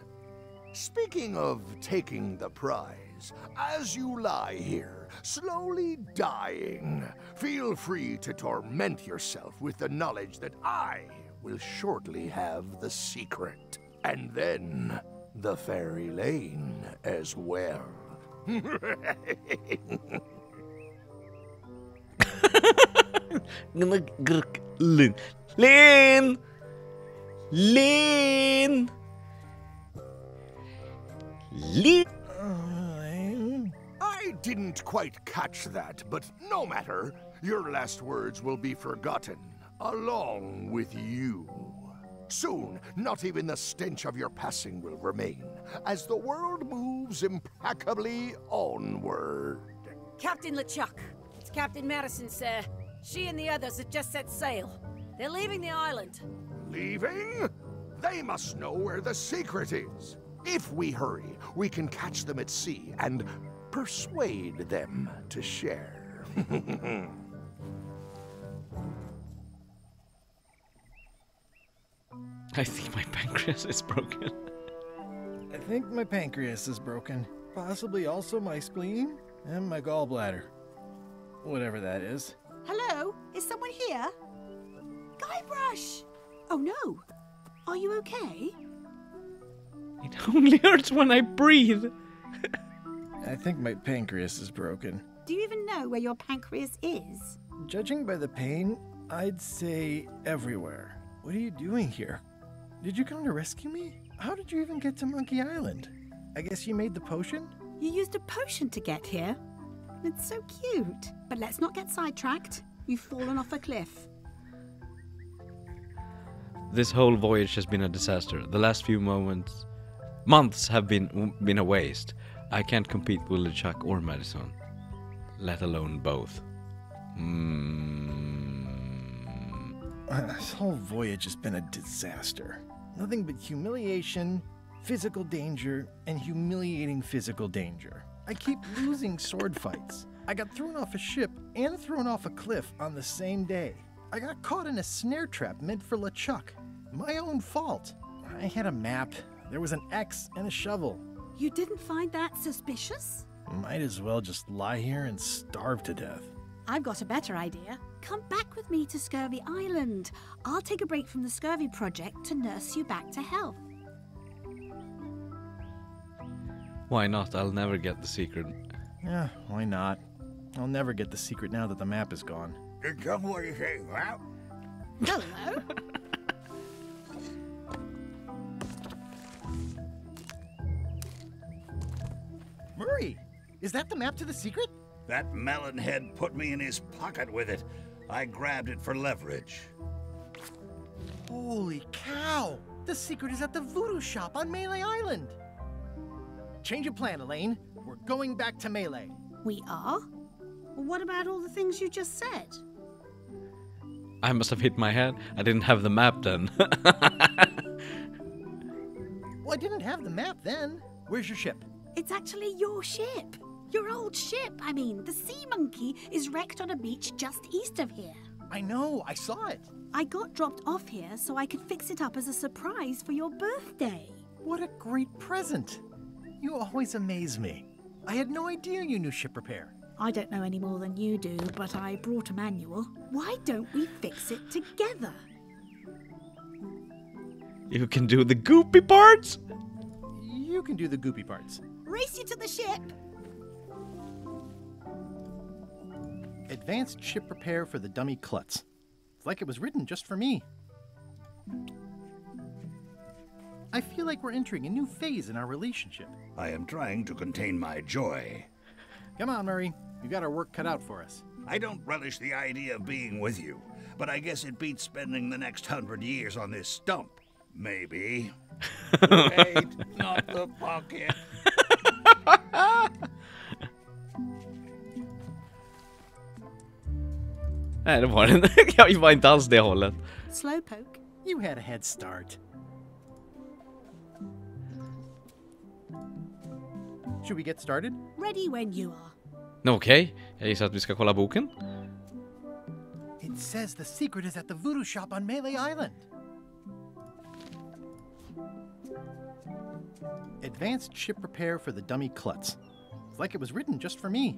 Speaking of taking the prize, as you lie here, slowly dying, feel free to torment yourself with the knowledge that I will shortly have the secret. And then the fairy lane as well. Lynn! I didn't quite catch that, but no matter. Your last words will be forgotten, along with you. Soon, not even the stench of your passing will remain, as the world moves impeccably onward. Captain LeChuck, it's Captain Madison, sir. She and the others have just set sail. They're leaving the island. Leaving? They must know where the secret is. If we hurry, we can catch them at sea and persuade them to share. I think my pancreas is broken. I think my pancreas is broken. Possibly also my spleen and my gallbladder. Whatever that is. Hello? Is someone here? Guybrush! Oh no. Are you okay? It only hurts when I breathe. I think my pancreas is broken. Do you even know where your pancreas is? Judging by the pain, I'd say everywhere. What are you doing here? Did you come to rescue me? How did you even get to Monkey Island? I guess you made the potion? You used a potion to get here. It's so cute. But let's not get sidetracked. You've fallen off a cliff. This whole voyage has been a disaster. The last few months have been a waste. I can't compete with LeChuck or Madison, let alone both. This whole voyage has been a disaster. Nothing but humiliation, physical danger, and humiliating physical danger. I keep losing sword fights. I got thrown off a ship and thrown off a cliff on the same day. I got caught in a snare trap meant for LeChuck. My own fault. I had a map. There was an X and a shovel. You didn't find that suspicious? Might as well just lie here and starve to death. I've got a better idea. Come back with me to Scurvy Island. I'll take a break from the Scurvy Project to nurse you back to health. Why not? I'll never get the secret. Yeah, why not? I'll never get the secret now that the map is gone. Tell me what you say, Ralph. Hello. Murray, is that the map to the secret? That melonhead put me in his pocket with it. I grabbed it for leverage. Holy cow! The secret is at the voodoo shop on Melee Island! Change of plan, Elaine. We're going back to Melee. We are? Well, what about all the things you just said? I must have hit my head. I didn't have the map then. Well, I didn't have the map then. Where's your ship? It's actually your ship. Your old ship, I mean. The Sea Monkey is wrecked on a beach just east of here. I know, I saw it. I got dropped off here so I could fix it up as a surprise for your birthday. What a great present. You always amaze me. I had no idea you knew ship repair. I don't know any more than you do, but I brought a manual. Why don't we fix it together? You can do the goopy parts? You can do the goopy parts. Race you to the ship! Advanced ship repair for the dummy klutz. It's like it was written just for me. I feel like we're entering a new phase in our relationship. I am trying to contain my joy. Come on, Murray. You got our work cut out for us. I don't relish the idea of being with you, but I guess it beats spending the next 100 years on this stump. Maybe. Wait, not the pocket. Nej, det var den. Jag var inte alls det hållet. Slowpoke. You had a head start. Should we get started? Ready when you are. Okej, jag gissar att vi ska kolla boken. It says the secret is at the voodoo shop on Melee Island. Advanced ship repair for the dummy klutz. It's like it was written just for me.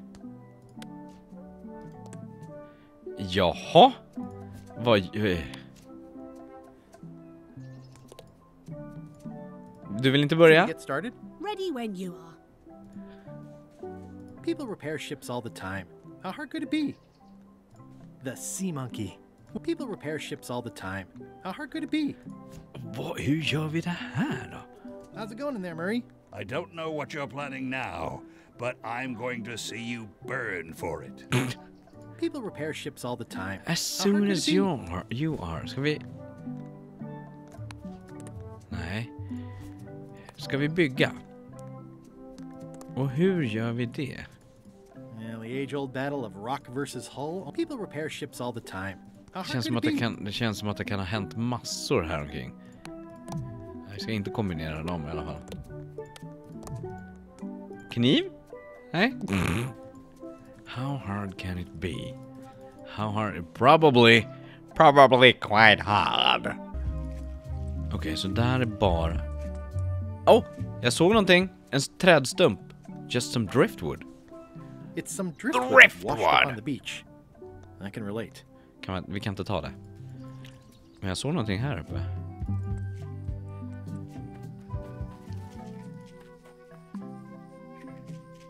Jaha. Vad... Du vill inte börja? Get started? Ready when you are. People repair ships all the time. How hard could it be? The Sea Monkey. Well, people repair ships all the time. How hard could it be? Hur gör vi det här då? How's it going in there, Murray? I don't know what you're planning now, but I'm going to see you burn for it. People repair ships all the time. As soon as you are. Ska vi... Nej. Ska vi bygga? Och hur gör vi det? Yeah, the age-old battle of rock versus hull. People repair ships all the time. How Det känns som att det känns som att det kan ha hänt massor här omkring. Jag ska inte kombinera dem i alla fall. Kniv? Nej. How hard can it be? How hard? Probably quite hard. Okej, så där är bara... Oh, jag såg någonting. En trädstump. Just some driftwood. It's some driftwood washed up on the beach. I can relate. Vi kan inte ta det. Men jag såg någonting här uppe.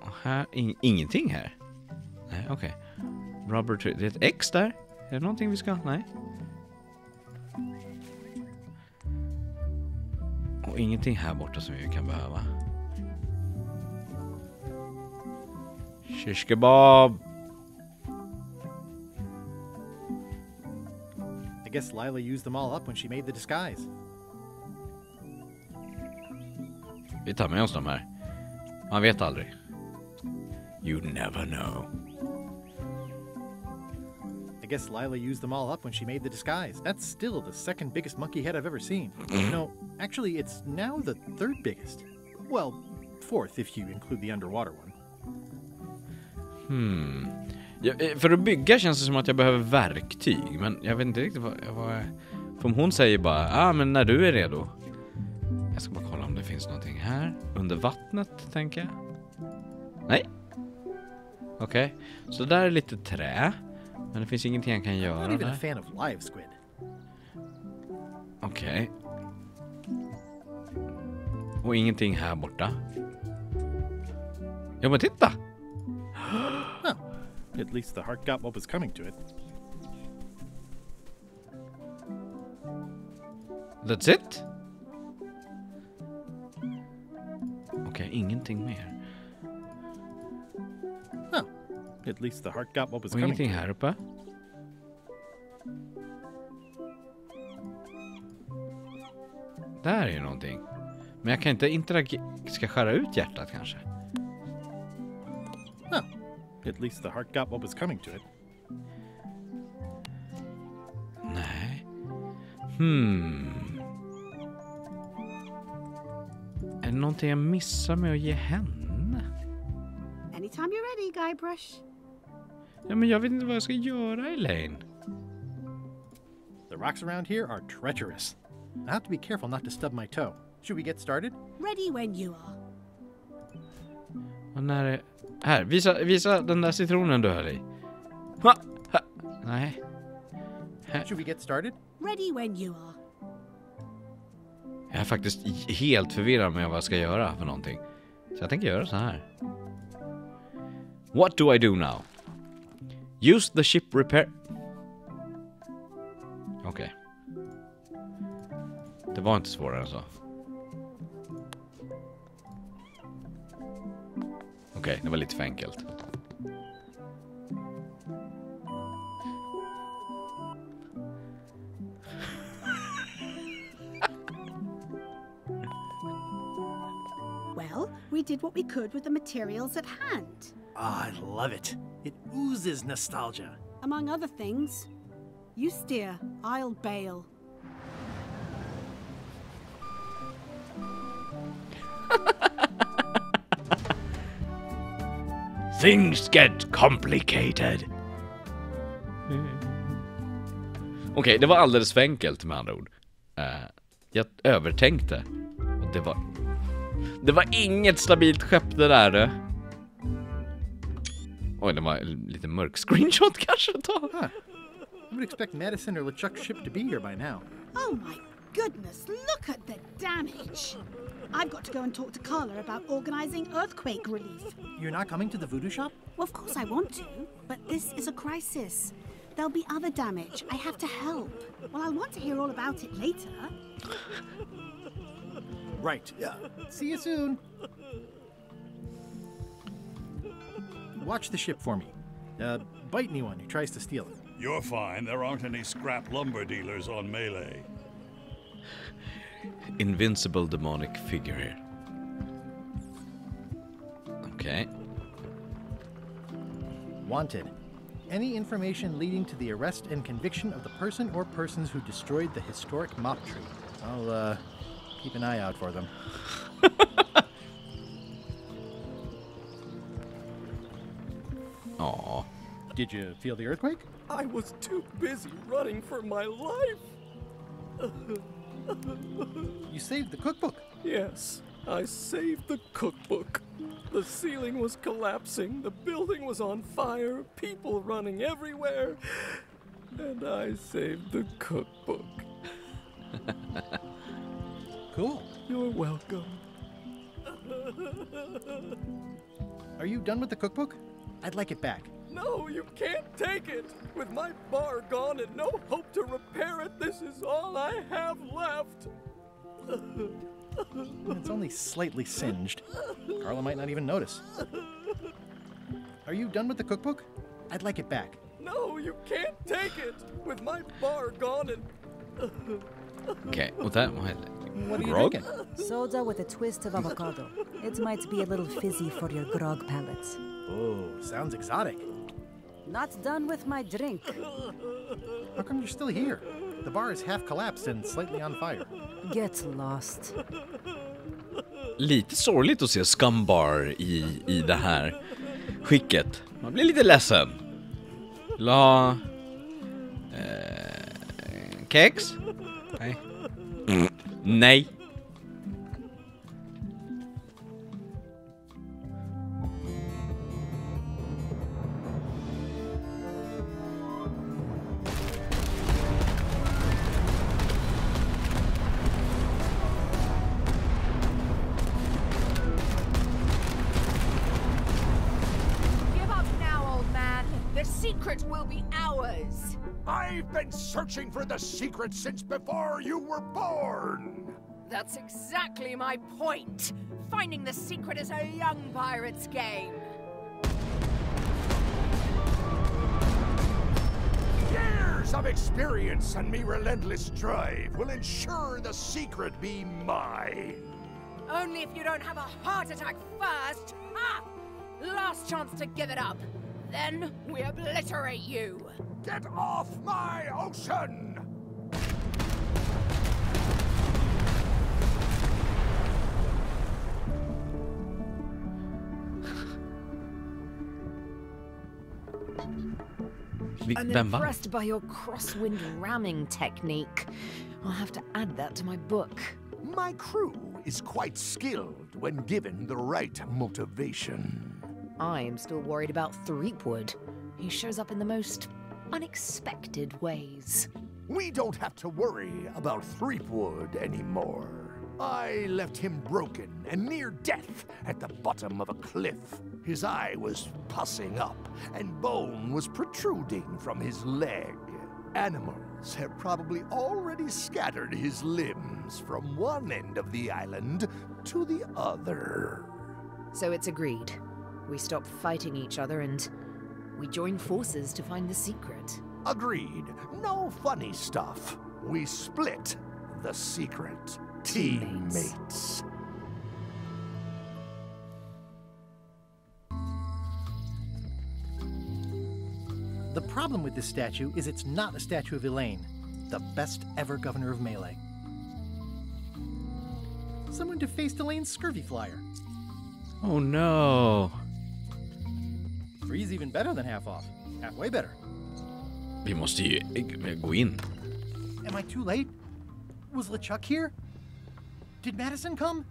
Och här, ingenting här. Nej, okej. Rubber tree. Det är ett X där. Är det någonting vi ska? Nej. Och ingenting här borta som vi kan behöva. Shish kebab. I guess Lila used them all up when she made the disguise. Vi tar med oss de här. Man vet aldrig. You never know. I guess Lila used them all up when she made the disguise. That's still the second biggest monkey head I've ever seen. No, actually, it's now the third biggest. Well, fourth if you include the underwater one. Ja, för att bygga känns det som att jag behöver verktyg. Men jag vet inte riktigt vad... För om hon säger bara, men när du är redo. Jag ska bara kolla om det finns någonting här. Under vattnet, tänker jag. Nej. Okej. Så där är lite trä. Men det finns ingenting jag kan göra I'm not even där. a fan of live squid. Okej. Och ingenting här borta. Ja, men titta! At least the heart got what was coming to it. That's it? Okej, ingenting mer. At least the heart got what was Och coming ingenting to it. här uppe. Där är ju någonting. Men jag kan inte ska skära ut hjärtat kanske. At least the heart got what was coming to it. Är det någonting jag missar med att ge henne? Anytime you're ready, Guybrush. Ja, men jag vet inte vad jag ska göra, Elaine. The rocks around here are treacherous. I have to be careful not to stub my toe. Should we get started? Ready when you are. Och när är... Här, visa den där citronen du höll i. Ha! Ha! Nej. Här. Should we get started? Ready when you are. Jag är faktiskt helt förvirrad med vad jag ska göra för någonting. Så jag tänker göra så här. What do I do now? Use the ship repair... Okej. Det var inte svårare än så. Okej, det var lite för enkelt. Well, we did what we could with the materials at hand. Ah, I love it. It oozes nostalgia. Among other things, you steer, I'll bail. Things get complicated. Okej, det var alldeles för enkelt med andra ord. Jag övertänkte. Och det var inget stabilt skepp det där. Oj, det var en lite mörk screenshot kanske att ta. I would expect Madison or LeChuck's ship to be here by now. Oh my goodness, look at the damage. I've got to go and talk to Carla about organizing earthquake relief. You're not coming to the voodoo shop? Well, of course I want to, but this is a crisis. There'll be other damage. I have to help. Well, I'll want to hear all about it later. Right. See you soon. Watch the ship for me. Bite anyone who tries to steal it. You're fine. There aren't any scrap lumber dealers on Melee. Invincible demonic figure here. Okay. Wanted. Any information leading to the arrest and conviction of the person or persons who destroyed the historic mop tree. I'll, keep an eye out for them. Aw. Did you feel the earthquake? I was too busy running for my life. You saved the cookbook. Yes, I saved the cookbook. The ceiling was collapsing, the building was on fire, people running everywhere, and I saved the cookbook. Cool. You're welcome. Are you done with the cookbook? I'd like it back. No, you can't take it. With my bar gone and no hope to repair it, this is all I have left. It's only slightly singed. Carla might not even notice. Are you done with the cookbook? I'd like it back. No, you can't take it. With my bar gone and... Okay, well that might... What are you grog? drinking? Soda with a twist of avocado. It might be a little fizzy for your grog palates. Oh, sounds exotic. Not done with my drink. How come you're still here? The bar is half collapsed and slightly on fire. Get lost. Lite sorgligt att se Scumbar i det här skicket. Man blir lite ledsen. La... kex? Nej. Nej. Give up now, old man. The secret will be ours. I've been searching for the secret since before you were born! That's exactly my point. Finding the secret is a young pirate's game. Years of experience and me relentless drive will ensure the secret be mine. Only if you don't have a heart attack first. Ha! Last chance to give it up. Then we obliterate you. Get off my ocean! I'm Vem va? Impressed by your crosswind ramming technique. I'll have to add that to my book. My crew is quite skilled when given the right motivation. I am still worried about Threepwood. He shows up in the most unexpected ways. We don't have to worry about Threepwood anymore. I left him broken and near death at the bottom of a cliff. His eye was pussing up, and bone was protruding from his leg. Animals have probably already scattered his limbs from one end of the island to the other. So it's agreed. We stop fighting each other and we join forces to find the secret. Agreed. No funny stuff. We split the secret. Teammates. The problem with this statue is it's not a statue of Elaine, the best ever governor of Melee. Someone defaced Elaine's scurvy flyer. Oh no. Free's even better than half off. Halfway better. Vi måste ju gå in. Am I too late? Was LeChuck here? Did Madison come?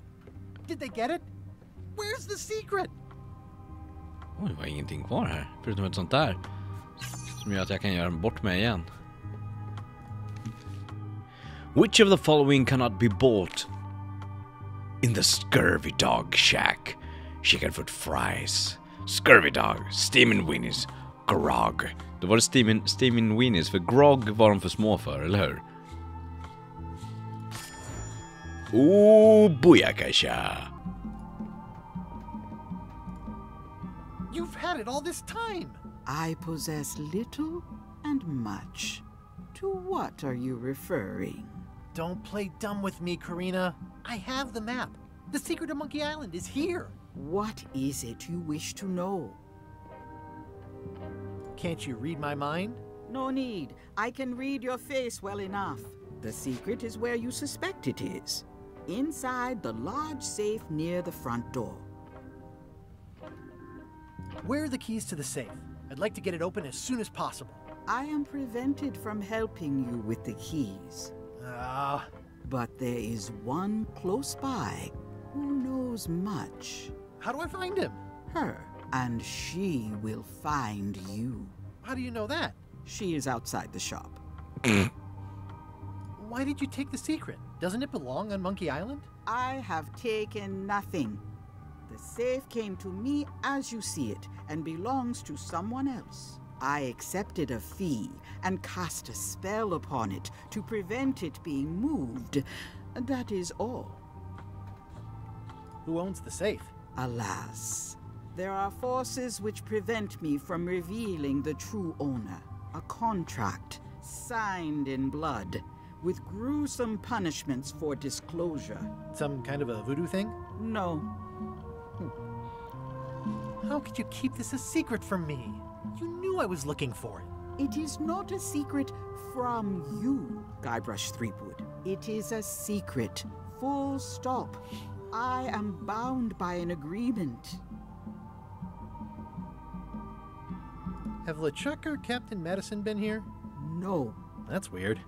Did they get it? Where's the secret? Oj, det var ingenting kvar här. Förutom ett sånt där. Som gör att jag kan göra bort mig igen. Which of the following cannot be bought in the Scurvy Dog Shack? Chickenfoot fries, Scurvy Dog, Steamin' Weenies, Grog. Då var det Steamin' Weenies, för Grog var de för små för, eller hur? Booyakasha! You've had it all this time! I possess little and much. To what are you referring? Don't play dumb with me, Karina. I have the map. The secret of Monkey Island is here. What is it you wish to know? Can't you read my mind? No need. I can read your face well enough. The secret is where you suspect it is. Inside the large safe near the front door. Where are the keys to the safe? I'd like to get it open as soon as possible. I am prevented from helping you with the keys. But there is one close by who knows much. How do I find him? Her, and she will find you. How do you know that? She is outside the shop. Why did you take the secret? Doesn't it belong on Monkey Island? I have taken nothing. The safe came to me as you see it and belongs to someone else. I accepted a fee and cast a spell upon it to prevent it being moved. That is all. Who owns the safe? Alas, there are forces which prevent me from revealing the true owner. A contract signed in blood with gruesome punishments for disclosure. Some kind of a voodoo thing? No. How could you keep this a secret from me? You knew I was looking for it. It is not a secret from you, Guybrush Threepwood. It is a secret. Full stop. I am bound by an agreement. Have LeChuck or Captain Madison been here? No. That's weird.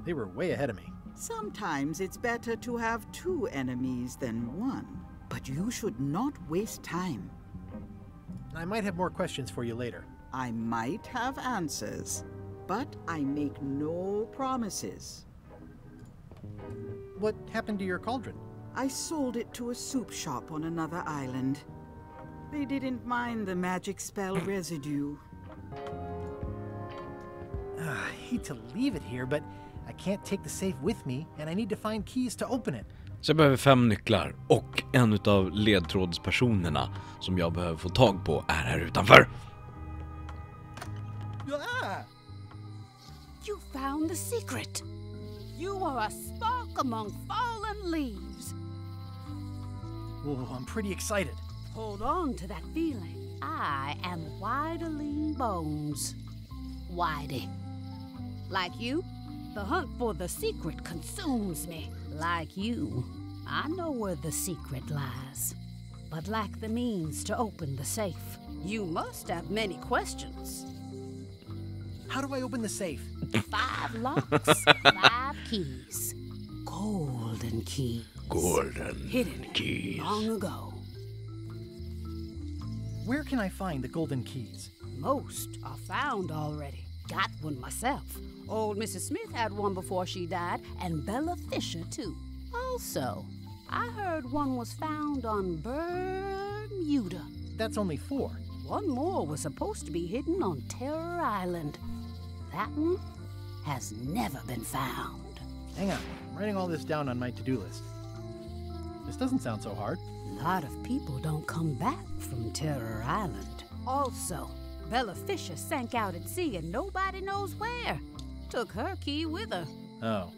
They were way ahead of me. Sometimes it's better to have two enemies than one. But you should not waste time. I might have more questions for you later. I might have answers, but I make no promises. What happened to your cauldron? I sold it to a soup shop on another island. They didn't mind the magic spell residue. I hate to leave it here, but I can't take the safe with me, and I need to find keys to open it. Så jag behöver 5 nycklar och en utav ledtrådspersonerna som jag behöver få tag på är här utanför. You found the secret. You are a spark among fallen leaves. Oh, I'm pretty excited. Hold on to that feeling. I am Whitey Bones. Whitey. Like you, the hunt for the secret consumes me. Like you, I know where the secret lies, but lack the means to open the safe. You must have many questions. How do I open the safe? 5 locks, 5 keys. Golden keys. Golden Hidden keys. long ago. Where can I find the golden keys? Most are found already. Got one myself. Old Mrs. Smith had one before she died, and Bella Fisher, too. Also, I heard one was found on Bermuda. That's only 4. One more was supposed to be hidden on Terror Island. That one has never been found. Hang on, I'm writing all this down on my to-do list. This doesn't sound so hard. A lot of people don't come back from Terror Island. Also, Bella Fisher sank out at sea and nobody knows where. Took her key with her. Oh.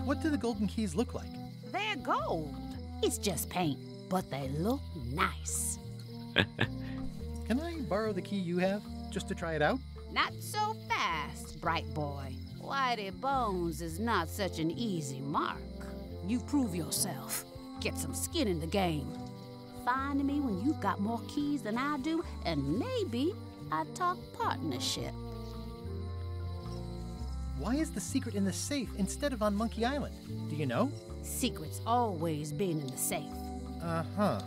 What do the golden keys look like? They're gold. It's just paint, but they look nice. Can I borrow the key you have, just to try it out? Not so fast, bright boy. Whitey Bones is not such an easy mark. You prove yourself. Get some skin in the game. Find me when you've got more keys than I do, and maybe I'd talk partnership. Why is the secret in the safe instead of on Monkey Island? Do you know? Secret's always been in the safe. Uh-huh.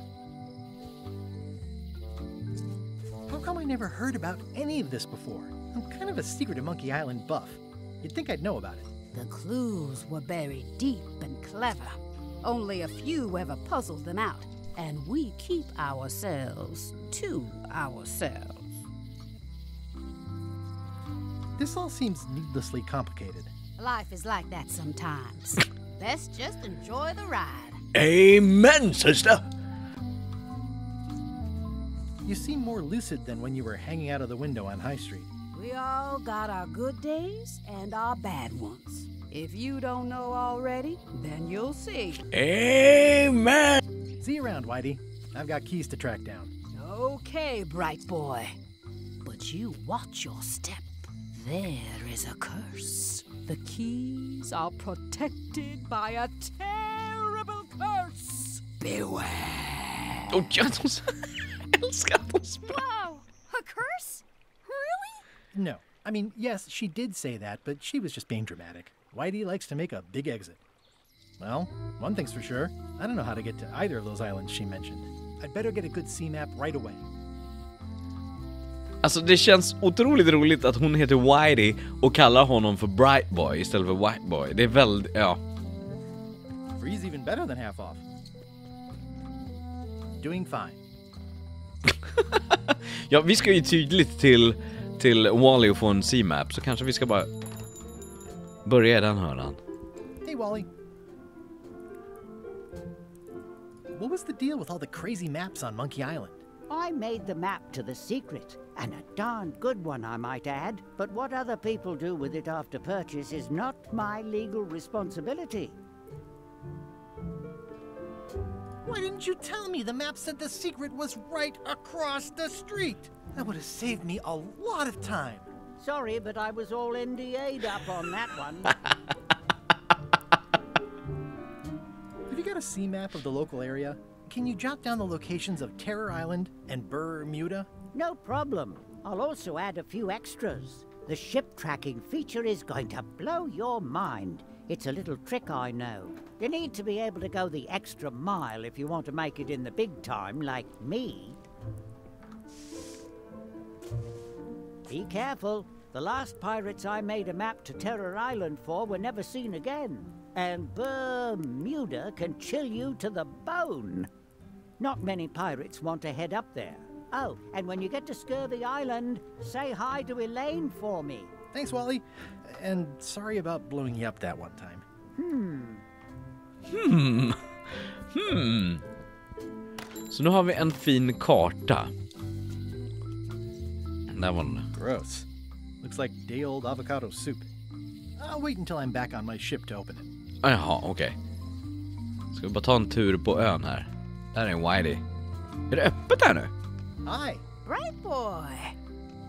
How come I never heard about any of this before? I'm kind of a Secret of Monkey Island buff. You'd think I'd know about it. The clues were buried deep and clever. Only a few ever puzzled them out, and we keep ourselves to ourselves. This all seems needlessly complicated. Life is like that sometimes. Best just enjoy the ride. Amen, sister. You seem more lucid than when you were hanging out of the window on High Street. We all got our good days and our bad ones. If you don't know already, then you'll see. Amen. See you around, Whitey. I've got keys to track down. Okay, bright boy. But you watch your step. There is a curse. The keys are protected by a terrible curse. Beware. Och jag älskar att de spelar. Whoa! A curse? Really? No. I mean, yes, she did say that, but she was just being dramatic. Whitey likes to make a big exit. Well, one thing's for sure. I don't know how to get to either of those islands she mentioned. I'd better get a good sea map right away. Alltså det känns otroligt roligt att hon heter Whitey och kallar honom för Bright Boy istället för White Boy. Det är väldigt, ja. Free's even better than half off. Doing fine. Ja, vi ska ju tydligt till Wally och få en C-map, så kanske vi ska bara börja i den hörnan. Hey Wally. What was the deal with all the crazy maps on Monkey Island? I made the map to the secret, and a darn good one, I might add. But what other people do with it after purchase is not my legal responsibility. Why didn't you tell me the map said the secret was right across the street? That would have saved me a lot of time. Sorry, but I was all NDA'd up on that one. Have you got a sea map of the local area? Can you jot down the locations of Terror Island and Bermuda? No problem. I'll also add a few extras. The ship tracking feature is going to blow your mind. It's a little trick, I know. You need to be able to go the extra mile if you want to make it in the big time, like me. Be careful. The last pirates I made a map to Terror Island for were never seen again. And Bermuda can chill you to the bone. Not many pirates want to head up there. Oh, and when you get to Scurvy Island, say hi to Elaine for me. Thanks, Wally. And sorry about blowing you up that one time. Så nu har vi en fin karta. Där var den. Gross. Looks like day-old avocado soup. I'll wait until I'm back on my ship to open it. Jaha, okej. Ska vi bara ta en tur på ön här. Där är en Whitey. Är det öppet här nu? Hi. Bright boy.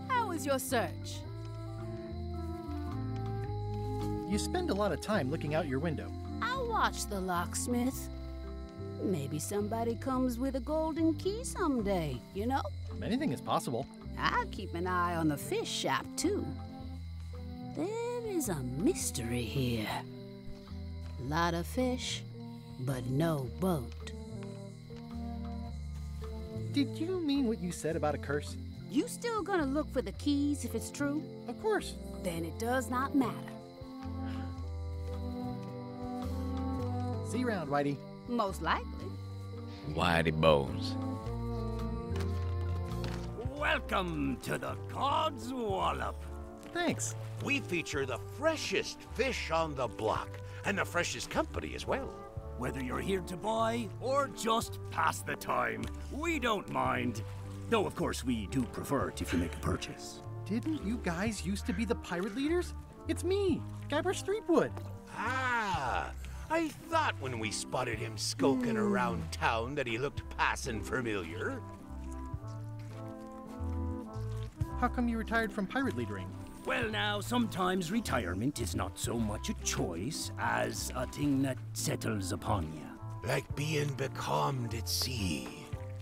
How was your search? You spend a lot of time looking out your window. I'll watch the locksmith. Maybe somebody comes with a golden key someday, you know? Anything is possible. I'll keep an eye on the fish shop, too. There is a mystery here. Lot of fish, but no boat. Did you mean what you said about a curse? You still gonna look for the keys if it's true? Of course. Then it does not matter. See you around, Whitey. Most likely. Whitey Bones. Welcome to the God's Wallop. Thanks. We feature the freshest fish on the block, and the freshest company as well. Whether you're here to buy or just pass the time, we don't mind. Though, of course, we do prefer it if you make a purchase. Didn't you guys used to be the pirate leaders? It's me, Guybrush Threepwood. Ah, I thought when we spotted him skulking around town that he looked passing familiar. How come you retired from pirate leadering? Well, now, sometimes retirement is not so much a choice as a thing that settles upon you. Like being becalmed at sea.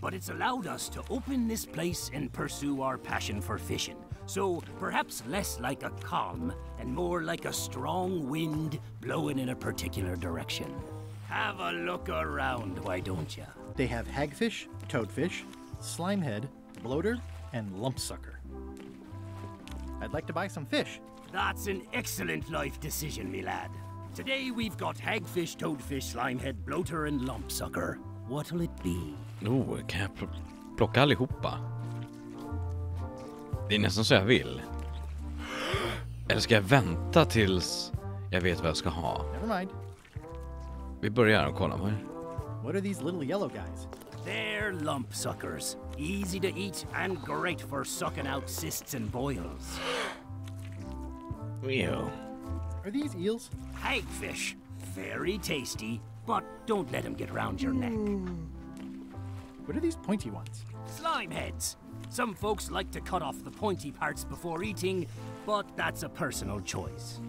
But it's allowed us to open this place and pursue our passion for fishing. So perhaps less like a calm and more like a strong wind blowing in a particular direction. Have a look around, why don't you? They have hagfish, toadfish, slimehead, bloater, and lumpsucker. I'd like to buy some fish. That's an excellent life decision, me lad. Today we've got hagfish, toadfish, slimehead, bloater, and lumpsucker. What'll it be? Kan jag plocka allihopa? Det är nästan så jag vill. Eller ska jag vänta tills jag vet vad jag ska ha? Never mind. Vi börjar och kolla. What are these little yellow guys? They're lumpsuckers. Easy to eat and great for sucking out cysts and boils. Ew. Are these eels? Hagfish. Very tasty, but don't let them get round your neck. What are these pointy ones? Slime heads. Some folks like to cut off the pointy parts before eating, but that's a personal choice.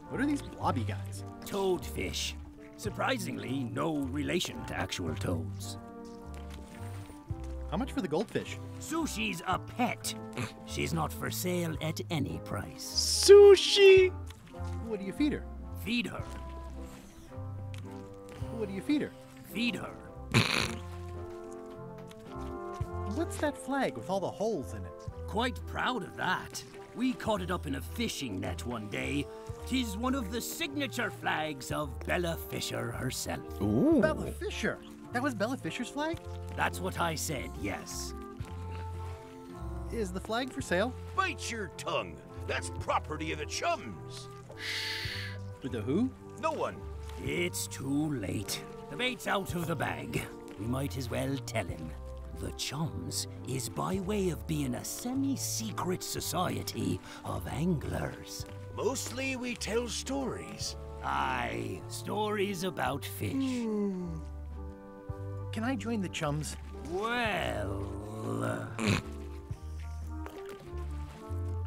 What are these blobby guys? Toadfish. Surprisingly, no relation to actual toads. How much for the goldfish? Sushi's a pet. She's not for sale at any price. Sushi! What do you feed her? Feed her. What do you feed her? Feed her. What's that flag with all the holes in it? Quite proud of that. We caught it up in a fishing net one day. 'Tis one of the signature flags of Bella Fisher herself. Ooh. Bella Fisher? That was Bella Fisher's flag? That's what I said, yes. Is the flag for sale? Bite your tongue. That's property of the chums. With the who? No one. It's too late. The bait's out of the bag. We might as well tell him. The Chums is by way of being a semi-secret society of anglers. Mostly we tell stories. Aye, stories about fish. Can I join the Chums? Well...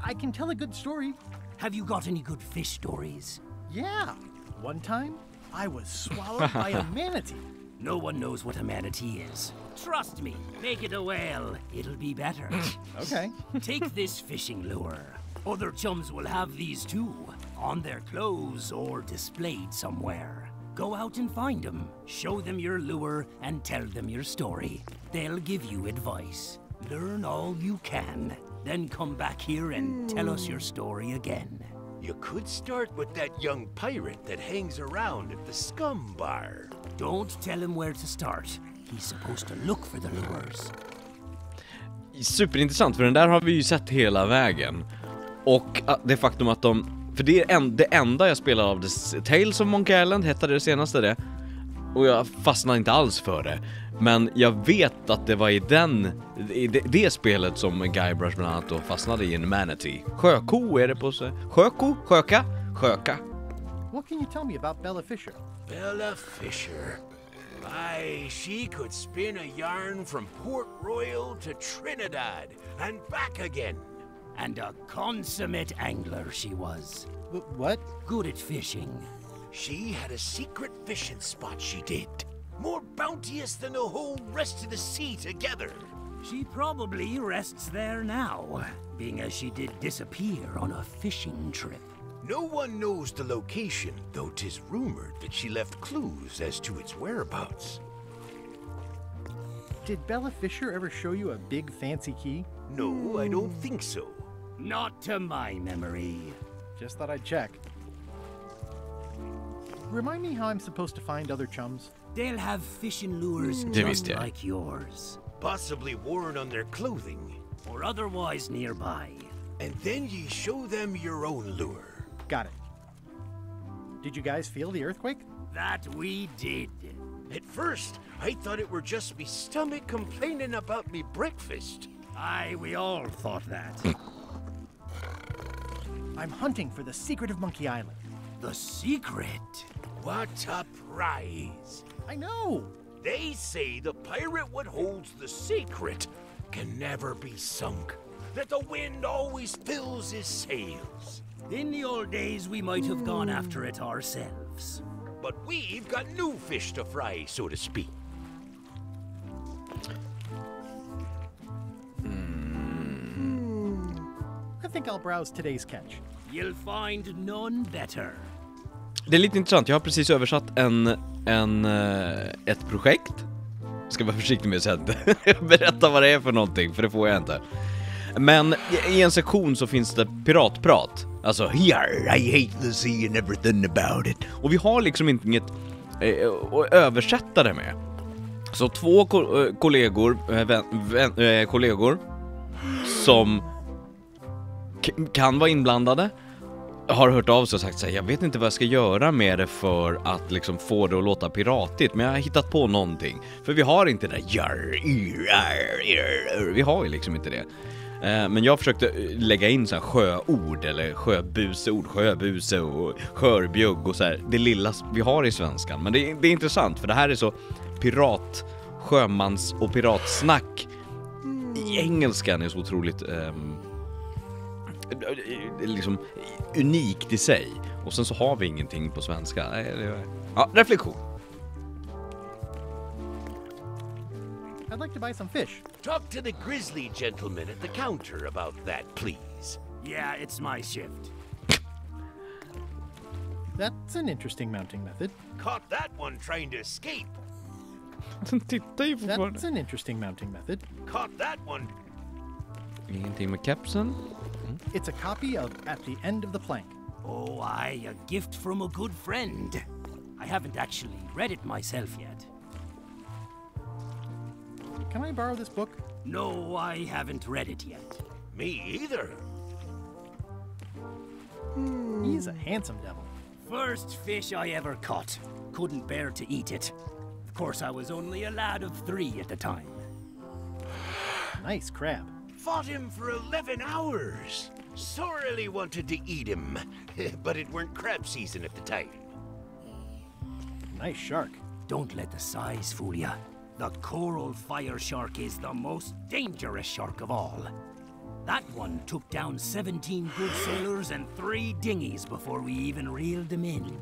I can tell a good story. Have you got any good fish stories? Yeah. One time, I was swallowed by a manatee. No one knows what a manatee is. Trust me, make it a whale. It'll be better. Okay. Take this fishing lure. Other chums will have these too, on their clothes or displayed somewhere. Go out and find them, show them your lure, and tell them your story. They'll give you advice. Learn all you can, then come back here and tell us your story again. You could start with that young pirate that hangs around at the Scum Bar. Don't tell him where to start. He's supposed to look for the lures. Superintressant, för den där har vi ju sett hela vägen. Och det faktum att de... För det är det enda jag spelar av Tales of Monkey Island, hette det senaste det. Och jag fastnade inte alls för det. Men jag vet att det var i det spelet som Guybrush bland annat då fastnade i en manatee. Sjöko är det på sig. Sjöko? Sjöka? Sjöka. What can you tell me about Bella Fisher? Bella Fisher. Why, she could spin a yarn from Port Royal to Trinidad and back again. And a consummate angler she was. What? Good at fishing. She had a secret fishing spot, she did. More bounteous than the whole rest of the sea together. She probably rests there now, being as she did disappear on a fishing trip. No one knows the location, though 'tis rumored that she left clues as to its whereabouts. Did Bella Fisher ever show you a big fancy key? No, I don't think so. Not to my memory. Just thought I'd check. Remind me how I'm supposed to find other chums? They'll have fishing lures just like yours. Possibly worn on their clothing. Or otherwise nearby. And then ye show them your own lure. Got it. Did you guys feel the earthquake? That we did. At first, I thought it were just me stomach complaining about me breakfast. Aye, we all thought that. I'm hunting for the secret of Monkey Island. The secret? What a prize. I know. They say the pirate what holds the secret can never be sunk. That the wind always fills his sails. In the old days, we might have gone after it ourselves. But we've got new fish to fry, so to speak. I think I'll browse today's catch. You'll find none better. Det är lite intressant, jag har precis översatt ett projekt. Ska vara försiktig med att berätta vad det är för någonting, för det får jag inte. Men i en sektion så finns det piratprat. Alltså, here, I hate the sea and everything about it. Och vi har liksom inget att översätta det med. Så två kollegor som kan vara inblandade har hört av sig och sagt så här: jag vet inte vad jag ska göra med det för att liksom få det att låta piratigt, men jag har hittat på någonting. För vi har inte det där vi har ju liksom inte det. Men jag försökte lägga in så här sjöord eller sjöbuseord, sjöbuse och skörbjugg och så här, det lilla vi har i svenskan. Men det är intressant, för det här är så sjömans och piratsnack i engelskan är så otroligt liksom unikt i sig. Och sen så har vi ingenting på svenska. Ja, reflektion. I'd like to buy some fish. Talk to the grizzly gentleman at the counter about that, please. Yeah, it's my shift. That's an interesting mounting method. Caught that one trying to escape. That's an interesting mounting method. Caught that one. Ingenting med kapseln. It's a copy of At the End of the Plank. Oh, aye, a gift from a good friend. I haven't actually read it myself yet. Can I borrow this book? No, I haven't read it yet. Me either. He's a handsome devil. First fish I ever caught. Couldn't bear to eat it. Of course, I was only a lad of 3 at the time. Nice crab. Fought him for 11 hours. Sorely wanted to eat him, but it weren't crab season at the time. Nice shark. Don't let the size fool ya. The coral fire shark is the most dangerous shark of all. That one took down 17 good sailors and 3 dinghies before we even reeled him in.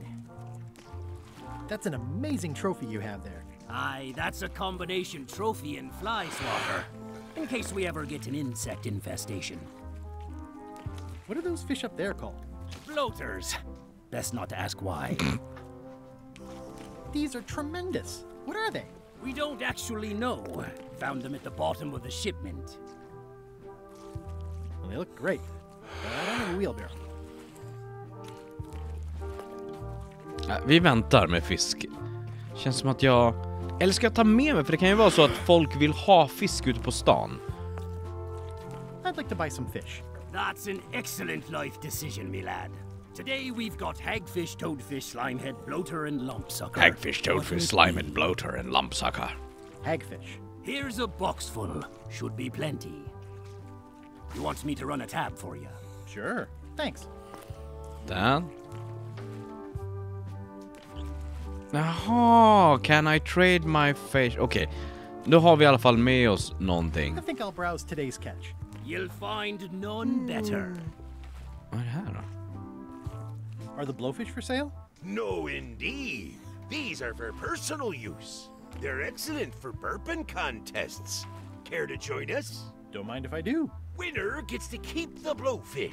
That's an amazing trophy you have there. Aye, that's a combination trophy and fly swatter, in case we ever get an insect infestation. What are those fish up there called? Bloaters. Best not to ask why. These are tremendous. What are they? We don't actually know. Found them at the bottom of the shipment. Well, they look great. But I don't have a wheelbarrow. Vi väntar med fisk. Känns som att jag... Eller ska jag ta med mig? För det kan ju vara så att folk vill ha fisk ute på stan. I'd like to buy some fish. That's an excellent life decision, me lad. Today we've got hagfish, toadfish, slimehead, bloater, and lumpsucker. Hagfish, toadfish, slimehead, bloater, and lumpsucker. Hagfish. Here's a box full. Should be plenty. You want me to run a tab for you? Sure. Thanks. Dan? Jaha, can I trade my fish? Okej, då har vi i alla fall med oss någonting. I think I'll browse today's catch. You'll find none better. Vad är det här då? Are the blowfish for sale? No, indeed. These are for personal use. They're excellent for burping contests. Care to join us? Don't mind if I do. Winner gets to keep the blowfish.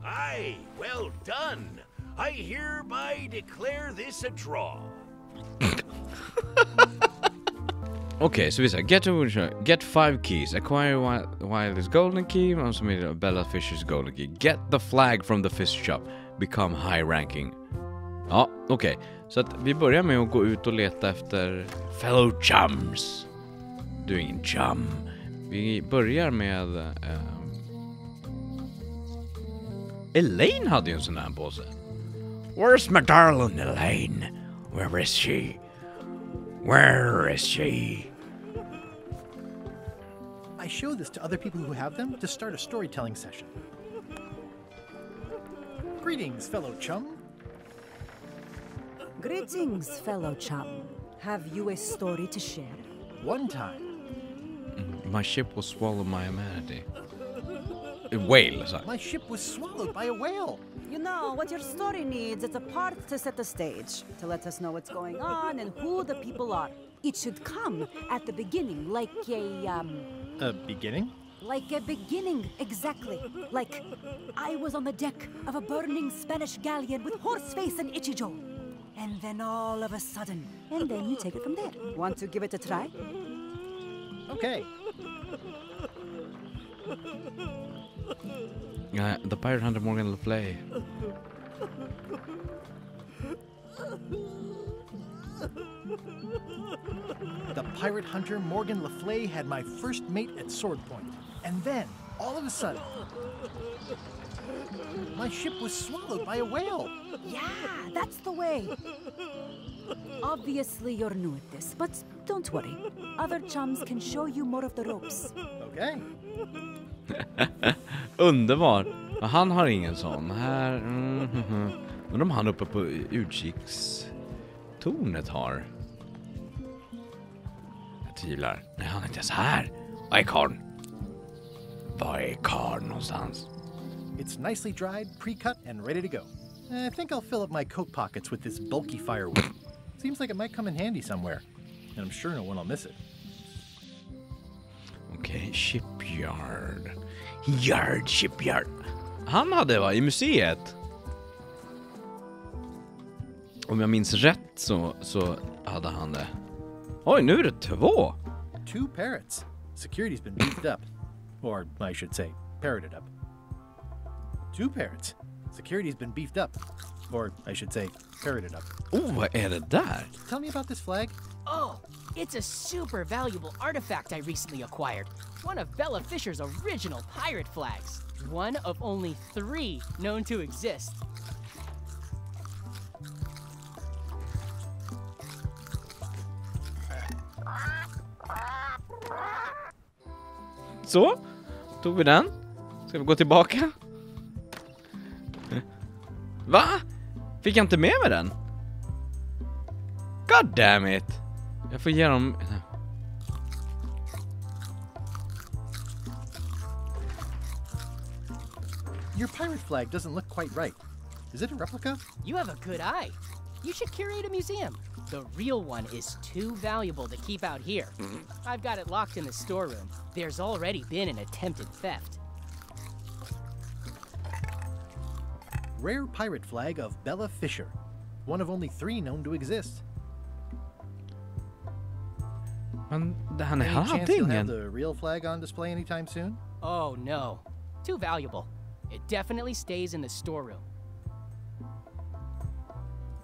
Aye, well done. I hereby declare this a draw. Okej, så vi säger get 5 keys, acquire Wiley's golden key, also made Bella Fisher's golden key, get the flag from the fish shop, become high ranking. Ja, okej. Så att vi börjar med att gå ut och leta efter fellow chums. Du är ingen chum. Vi börjar med Elaine hade ju en sån här på sig. Where's my darling Elaine? Where is she? Where is she? I show this to other people who have them to start a storytelling session. Greetings, fellow chum. Greetings, fellow chum. Have you a story to share? One time. My ship was swallowed by humanity. A whale, sorry. My ship was swallowed by a whale. You know, what your story needs is a part to set the stage, to let us know what's going on and who the people are. It should come at the beginning, like A beginning? Like a beginning, exactly. Like, I was on the deck of a burning Spanish galleon with Horseface and Ichijo. And then all of a sudden, and then you take it from there. Want to give it a try? Okay. The pirate hunter Morgan Le Fay. The pirate hunter Morgan Le Fay had my first mate at sword point. And then, all of a sudden, my ship was swallowed by a whale. Yeah, that's the way. Obviously you're new at this, but don't worry. Other chums can show you more of the ropes. Okay. Underbar. Han har ingen sån. Här... Men om han uppe på utkikstornet har. Jag tvivlar. Nej, han är inte så här. Vad är karn? Var är karn någonstans? It's nicely dried, pre-cut, and ready to go. I think I'll fill up my coat pockets with this bulky firewood. Seems like it might come in handy somewhere. And I'm sure no one will miss it. Okej, shipyard. Shipyard. Han hade i museet. Om jag minns rätt så hade han det. Oj, nu är det 2. 2 parrots. Security's been beefed up. Or I should say, parroted up. 2 parrots. Security's been beefed up. Or I should say, parroted up. Oh, vad är det där? Tell me about this flag. Oh, it's a super valuable artifact I recently acquired. One of Bella Fisher's original pirate flags. One of only 3 known to exist. Så, tog vi den. Ska vi gå tillbaka? Va? Fick jag inte med mig den? God damn it. Jag får ge dem... Your pirate flag doesn't look quite right. Is it a replica? You have a good eye. You should curate a museum. The real one is too valuable to keep out here. I've got it locked in the storeroom. There's already been an attempted theft. Rare pirate flag of Bella Fisher. One of only 3 known to exist. Men han Any chance hade you'll have ingen. the real flag on display anytime soon? Oh no. Too valuable. It definitely stays in the storeroom.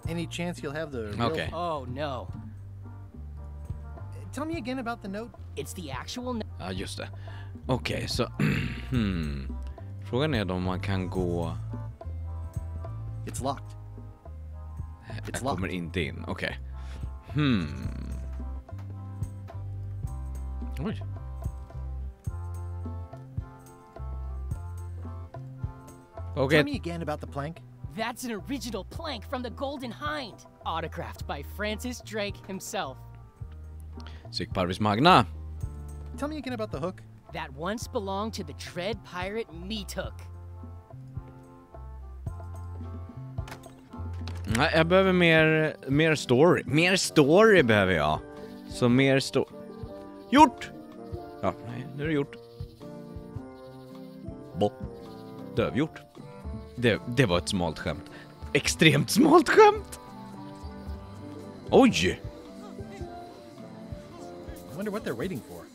Any chance you'll have the real... Okay. Oh no. Tell me again about the note. It's the actual note. Ja, just det. Okej, så... Frågan är då om man kan gå... It's locked. Jag kommer inte in. Okej. Oj. Okay. Tell me again about the plank. That's an original plank from the Golden Hind, autographed by Francis Drake himself. Sic Parvis Magna. Tell me again about the hook. That once belonged to the Dread Pirate Meat Hook. Nej, jag behöver mer story. Mer story behöver jag. Så mer Gjort! Ja, nej, nu är det gjort. Dövgjort. Det var ett smalt skämt. Extremt smalt skämt! Oj! I wonder what they're waiting for.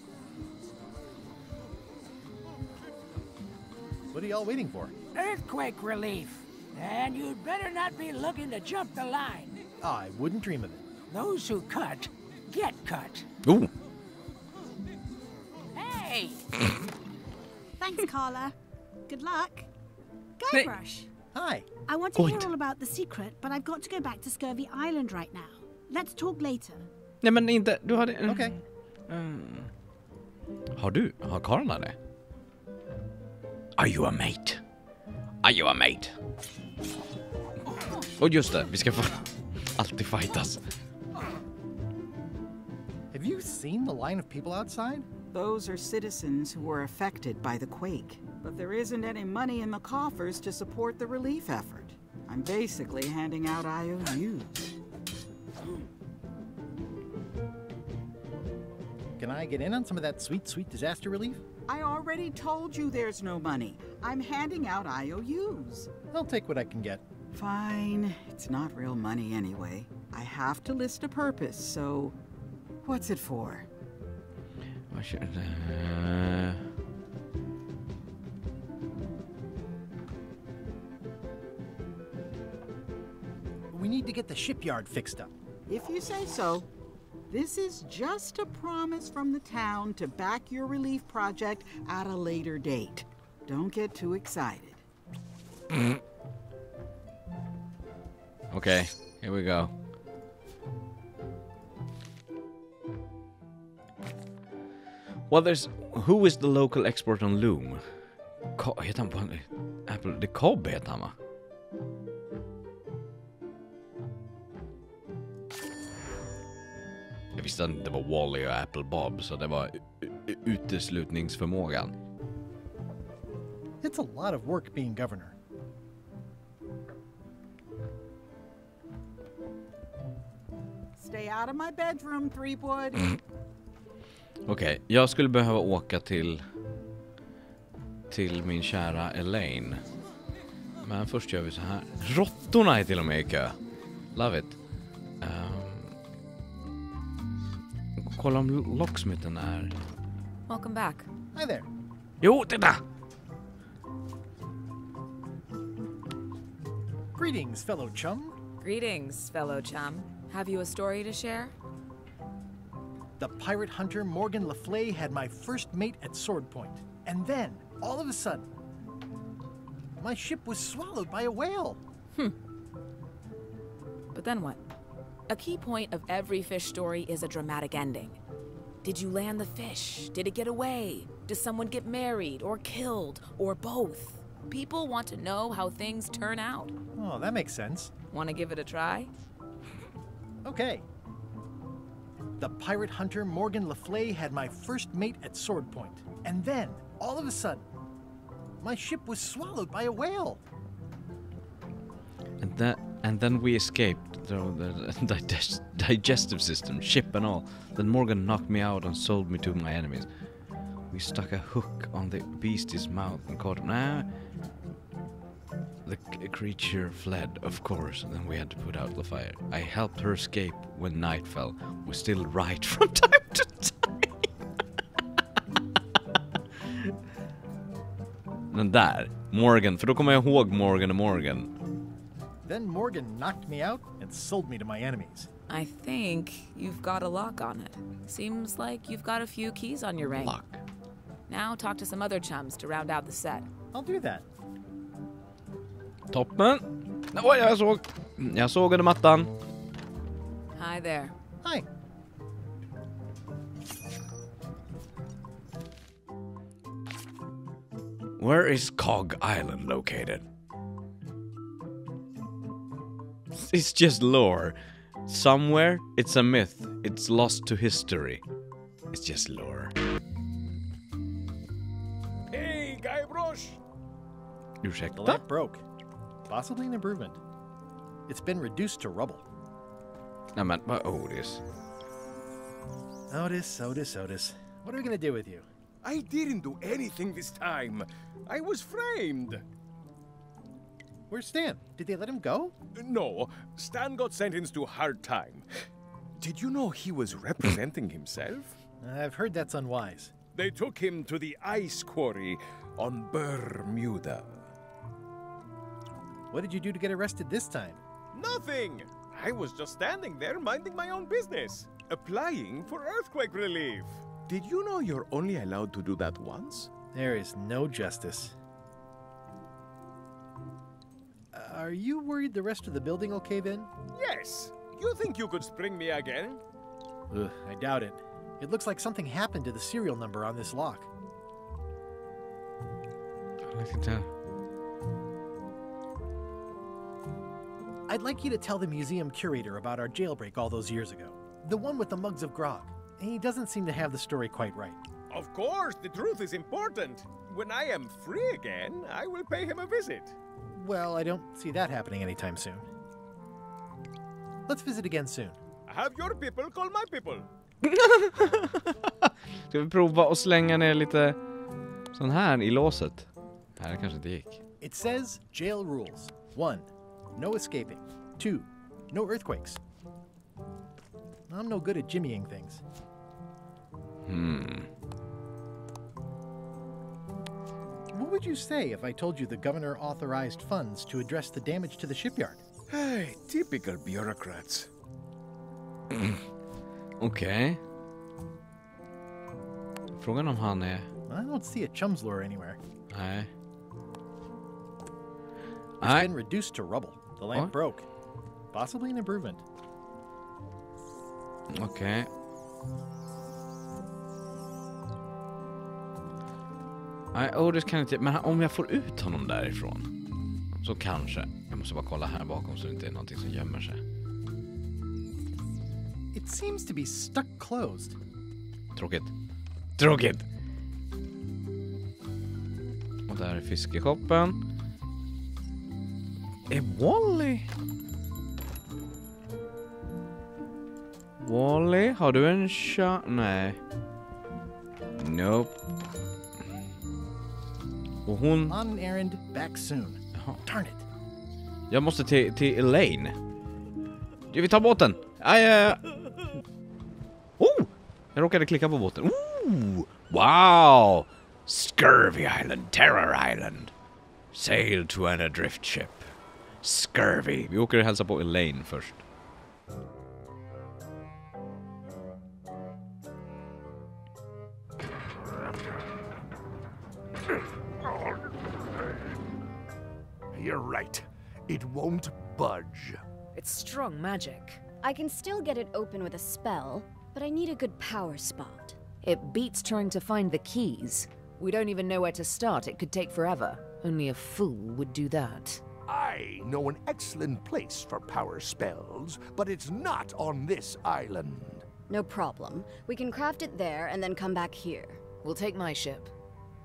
What are y'all waiting for? Earthquake relief. And you'd better not be looking to jump the line. I wouldn't dream of it. Those who cut, get cut. Ooh. Hey! Thanks, Carla. Good luck. Hey. Guybrush. Hi. I want to hear Point. all about the secret, but I've got to go back to Scurvy Island right now. Let's talk later. Nej men inte, du hade... Okay. Har Karla det? Are you a mate? Are you a mate? Och just det, vi ska alltid fightas. Have you seen the line of people outside? Those are citizens who were affected by the quake. But there isn't any money in the coffers to support the relief effort. I'm basically handing out IOUs. Can I get in on some of that sweet, sweet disaster relief? I already told you there's no money. I'm handing out IOUs. I'll take what I can get. Fine. It's not real money anyway. I have to list a purpose, so... What's it for? We need to get the shipyard fixed up. If you say so. This is just a promise from the town to back your relief project at a later date. Don't get too excited. Okay, here we go. Well, who is the local expert on Loom? Heter han på Apple? Det Cobb heter han, va? Jag visste att det var Wally och Apple Bob, så det var uteslutningsförmågan. It's a lot of work being governor. Stay out of my bedroom, Threepwood. Okej, jag skulle behöva åka till min kära Elaine. Men först gör vi så här. Råttorna är till och med i kö. Love it. Kolla om locksmithen är... Welcome back. Hi there. Jo, titta! Greetings, fellow chum. Greetings, fellow chum. Have you a story to share? The pirate hunter Morgan Le Fay had my first mate at Sword Point. And then, all of a sudden, my ship was swallowed by a whale. But then what? A key point of every fish story is a dramatic ending. Did you land the fish? Did it get away? Does someone get married or killed or both? People want to know how things turn out. Oh, that makes sense. Want to give it a try? Okay. The pirate hunter Morgan Le Fay had my first mate at Sword Point. And then, all of a sudden, my ship was swallowed by a whale. And then we escaped through the digestive system, ship and all. Then Morgan knocked me out and sold me to my enemies. We stuck a hook on the beast's mouth and caught him. The creature fled, of course, and then we had to put out the fire. I helped her escape when night fell. We still write from time to time. Den där, Morgan, för då kommer jag ihåg Morgan och Morgan. Then Morgan knocked me out and sold me to my enemies. I think you've got a lock on it. Seems like you've got a few keys on your ring. Lock. Now talk to some other chums to round out the set. I'll do that. Toppen. Oj, jag såg under mattan. Hi there. Hi. Where is Cog Island located? It's just lore. Somewhere, it's a myth. It's lost to history. It's just lore. Hey, Guybrush! Ursäkta? The lamp broke. Possibly an improvement. It's been reduced to rubble. Nej men, vad Otis? Otis. What are we gonna do with you? I didn't do anything this time. I was framed. Where's Stan? Did they let him go? No, Stan got sentenced to hard time. Did you know he was representing himself? I've heard that's unwise. They took him to the ice quarry on Bermuda. What did you do to get arrested this time? Nothing! I was just standing there minding my own business, applying for earthquake relief. Did you know you're only allowed to do that once? There is no justice. Are you worried the rest of the building will cave in? Yes. You think you could spring me again? Ugh, I doubt it. It looks like something happened to the serial number on this lock. I'd like you to tell the museum curator about our jailbreak all those years ago. The one with the mugs of grog. He doesn't seem to have the story quite right. Of course, the truth is important. When I am free again, I will pay him a visit. Well, I don't see that happening anytime soon. Let's visit again soon. Have your people call my people. Ska vi prova att slänga ner lite sån här i låset? Nej, det kanske inte gick. It says jail rules. 1. No escaping. 2. No earthquakes. I'm no good at jimmying things. What would you say if I told you the governor authorized funds to address the damage to the shipyard? Hey, typical bureaucrats. Okej. Frågan om han är... I don't see a chum's lure anywhere. Nej. It's been reduced to rubble. The lamp broke. Possibly an improvement. Okej. Nej, Otis kan inte... Men om jag får ut honom därifrån så kanske. Jag måste bara kolla här bakom så det inte är någonting som gömmer sig. It seems to be stuck closed. Tråkigt. Och där är fiskeshoppen. Är Wally? Wally, har du en chans? Nej. Nope. Och hon... On an errand, back soon. Darn it. Jag måste till Elaine. Vi tar båten. Jag råkade klicka på båten. Wow! Scurvy Island, Terror Island. Sail to an adrift ship. Scurvy. Vi åker och hälsar på Elaine först. You're right. It won't budge. It's strong magic. I can still get it open with a spell, but I need a good power spot. It beats trying to find the keys. We don't even know where to start. It could take forever. Only a fool would do that. I know an excellent place for power spells, but it's not on this island. No problem. We can craft it there and then come back here. We'll take my ship.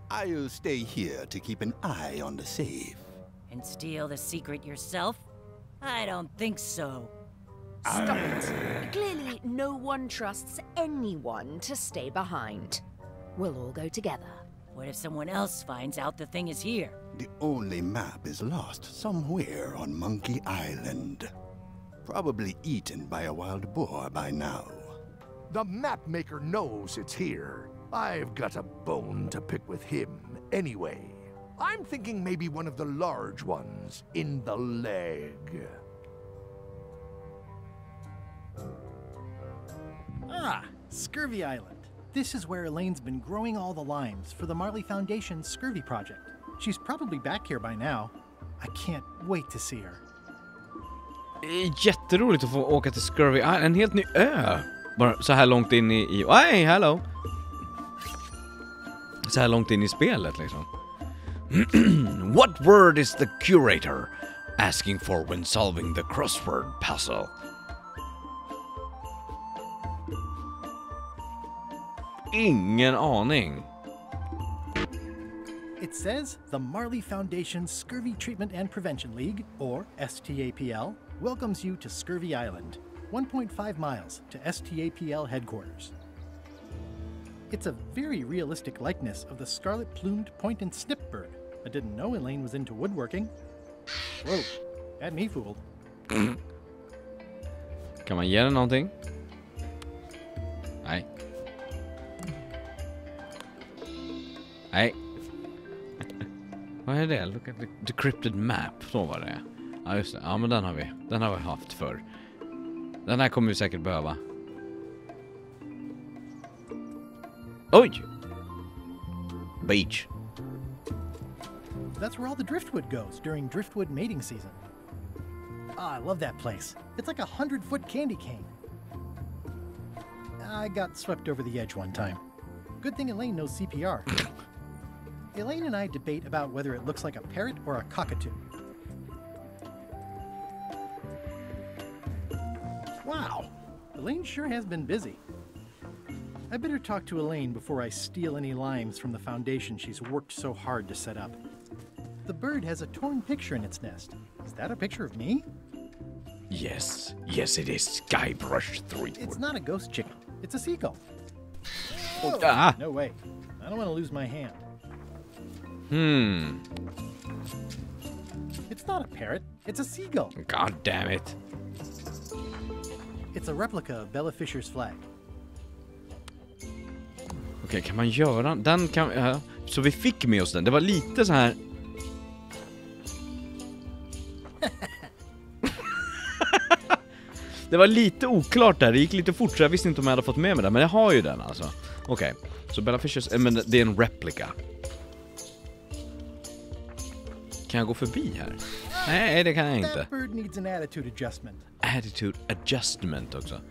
I'll stay here to keep an eye on the safe. And steal the secret yourself? I don't think so. Stop it. Clearly, no one trusts anyone to stay behind. We'll all go together. What if someone else finds out the thing is here? The only map is lost somewhere on Monkey Island. Probably eaten by a wild boar by now. The map maker knows it's here. I've got a bone to pick with him anyway. I'm thinking maybe one of the large ones in the leg. Ah, Scurvy Island. This is where Elaine's been growing all the limes for the Marley Foundation's Scurvy project. She's probably back here by now. I can't wait to see her. Jätteroligt att få åka till Scurvy Island, en helt ny ö. Bara så här långt in i hey, hello. Så här långt in i spelet liksom. What word is the curator asking for when solving the crossword puzzle? Ingen aning. It says the Marley Foundation's Scurvy Treatment and Prevention League, or STAPL, welcomes you to Scurvy Island, 1.5 miles to STAPL headquarters. It's a very realistic likeness of the scarlet-plumed point and snip bird. I didn't know Elaine was into woodworking. Whoa, had me fooled. Kan man ge den någonting? Nej. Nej. Vad är det? Look at the decrypted map. Så var det. Ja, just det. Ja, men den har vi. Den har vi haft förr. Den här kommer vi säkert behöva. Oj! Beach. That's where all the driftwood goes during driftwood mating season. Ah, I love that place. It's like a 100-foot candy cane. I got swept over the edge one time. Good thing Elaine knows CPR. Elaine and I debate about whether it looks like a parrot or a cockatoo. Wow, Elaine sure has been busy. I better talk to Elaine before I steal any limes from the foundation she's worked so hard to set up. The bird has a torn picture in its nest. Is that a picture of me? Yes, yes it is. Guybrush Threepwood. It's not a ghost chicken. It's a seagull. Oh, ah. No way. I don't want to lose my hand. It's not a parrot. It's a seagull. God damn it. It's a replica of Bella Fisher's flag. Okej, kan man göra den? Kan, så vi fick med oss den. Det var lite så här. Det var lite oklart där. Det gick lite fort så jag visste inte om jag hade fått med mig den. Men jag har ju den alltså. Okej, så Bella Fishers, men det är en replika. Kan jag gå förbi här? Nej, det kan jag inte. That bird needs an attitude adjustment. Attitude adjustment också.